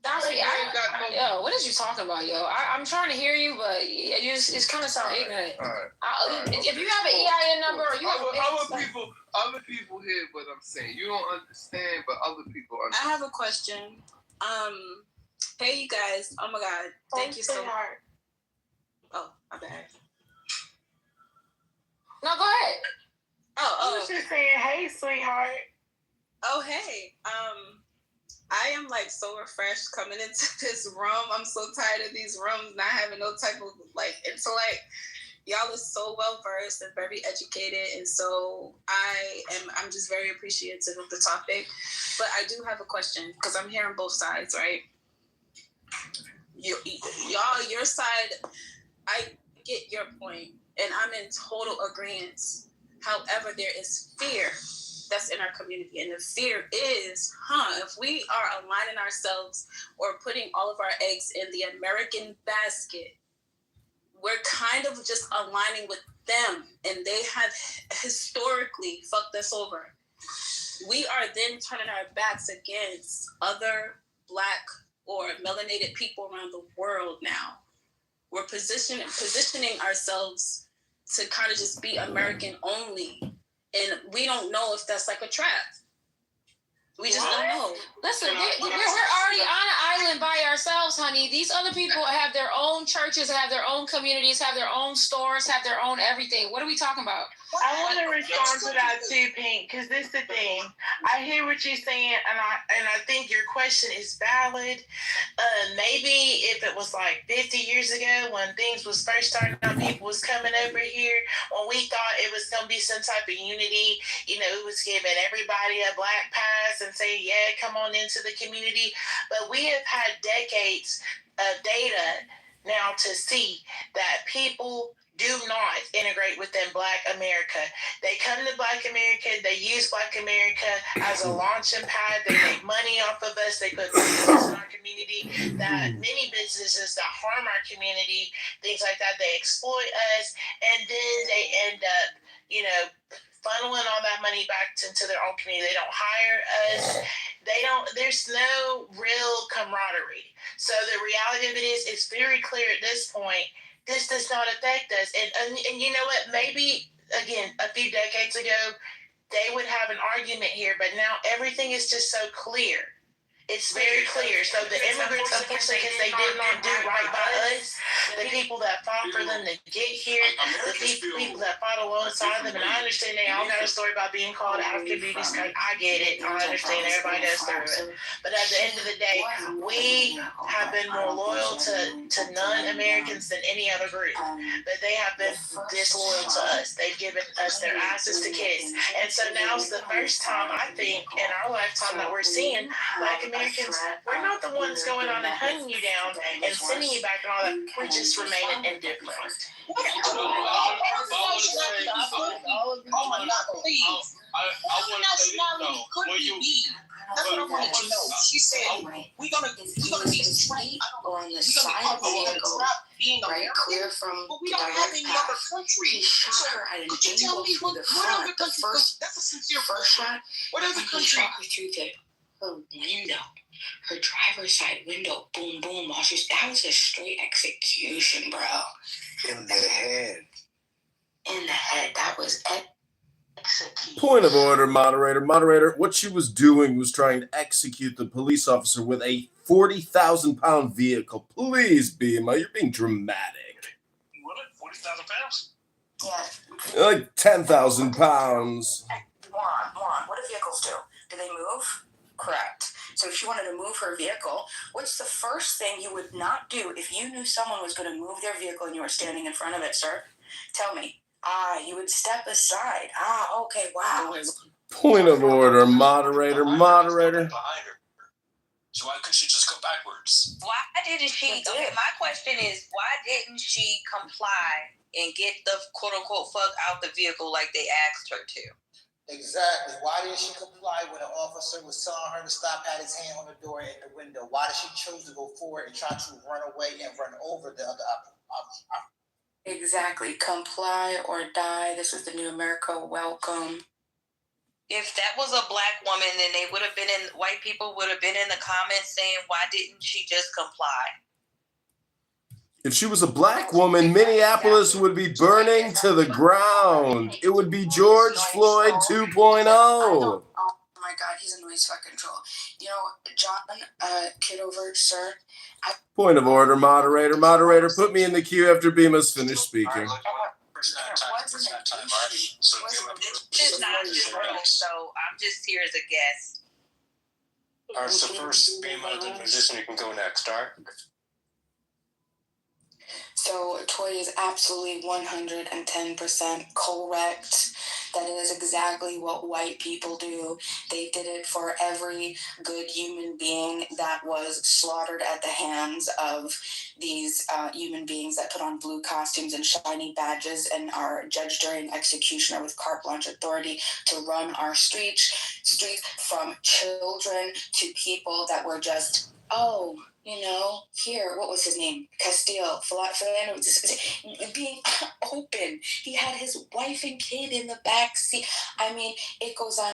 What is you talking about, yo? I'm trying to hear you, but it's kind of sound ignorant. If you have an EIN number, or you have other people hear what I'm saying. You don't understand, but other people understand. I have a question. Hey, you guys. Oh my God. Thank you so much. Oh, my bad. No, go ahead. I was just saying, hey, sweetheart. Oh, hey. I am like so refreshed coming into this room. I'm so tired of these rooms not having no type of like intellect. Y'all are so well versed and very educated, and so I'm just very appreciative of the topic. But I do have a question because I'm hearing both sides, right? Y'all, your side, I get your point, and I'm in total agreement. However, there is fear that's in our community, and the fear is, if we are aligning ourselves or putting all of our eggs in the American basket, we're kind of just aligning with them, and they have historically fucked us over. We are then turning our backs against other Black or melanated people around the world now. We're positioning ourselves to kind of just be American only. And we don't know if that's like a trap. We just don't know. Listen, we're already on an island by ourselves, honey. These other people have their own churches, have their own communities, have their own stores, have their own everything. What are we talking about? I want to respond to that too, Pink, because this is the thing. I hear what you're saying, and I think your question is valid. Maybe if it was like 50 years ago when things was first starting out, people was coming over here, when we thought it was going to be some type of unity, it was giving everybody a black pass and saying, yeah, come on into the community. But we have had decades of data now to see that people do not integrate within Black America. They come to Black America, they use Black America as a launching pad, they make money off of us, they put businesses in our community, that many businesses that harm our community, things like that, they exploit us, and then they end up, funneling all that money back into their own community. They don't hire us. There's no real camaraderie. So the reality of it is, it's very clear at this point, this does not affect us. And you know what? Maybe, again, a few decades ago, they would have an argument here, but now everything is just so clear. It's very clear. So the immigrants, unfortunately, because they did not do right by us, the people that fought for them to get here, the people that fought alongside them, and I understand they all got a story about being called African beauties. I get it. I understand. Everybody goes through it. But at the end of the day, we have been more loyal to non-Americans than any other group. But they have been disloyal to us. They've given us their asses to kiss. And so now's the first time, I think, in our lifetime that we're seeing Black Americans, we're not the ones going on and hunting you down and sending you back and all that. We're just remaining indifferent. That's what I wanted to know. She said, we're gonna be straight on the side of the vehicle, right clear from the direct path. He shot her at an angle through the front. The first shot, he shot her through her window, her driver's side window. Boom, boom. That was a straight execution, bro. In the head. In the head. That was execute. Point of order, moderator. Moderator, what she was doing was trying to execute the police officer with a 40,000-pound vehicle. Please, Bima, you're being dramatic. What? 40,000 pounds? Yeah. Like 10,000 pounds. Moron. What do vehicles do? Do they move? Correct. So if she wanted to move her vehicle, what's the first thing you would not do if you knew someone was going to move their vehicle and you were standing in front of it, sir? Tell me. You would step aside. Okay, wow. Point of order, moderator. So why couldn't she just go backwards? Why didn't she? Okay, my question is, why didn't she comply and get the quote-unquote fuck out the vehicle like they asked her to? Exactly. Why didn't she comply when an officer was telling her to stop, had his hand on the door and the window? Why did she choose to go forward and try to run away and run over the other officer? Exactly. Comply or die. This is the new America. Welcome. If that was a black woman, then they would have been white people would have been in the comments saying, why didn't she just comply? If she was a black woman, Minneapolis would be burning to the ground. It would be George Floyd 2.0. Oh my God, he's a noise fucking troll. You know, John, Kitover, sir. Point of order, moderator. Put me in the queue after Bima's finished speaking. This is not just room, so I'm just here as a guest. All right, so first, Bima, the musician, you can go next, all right? So Toya is absolutely 110% correct. That is exactly what white people do. They did it for every good human being that was slaughtered at the hands of these human beings that put on blue costumes and shiny badges and are judged during execution or with carte blanche authority to run our streets from children to people that were just, here, what was his name? Castillo, Philando, being open. He had his wife and kid in the back seat. I mean, it goes on.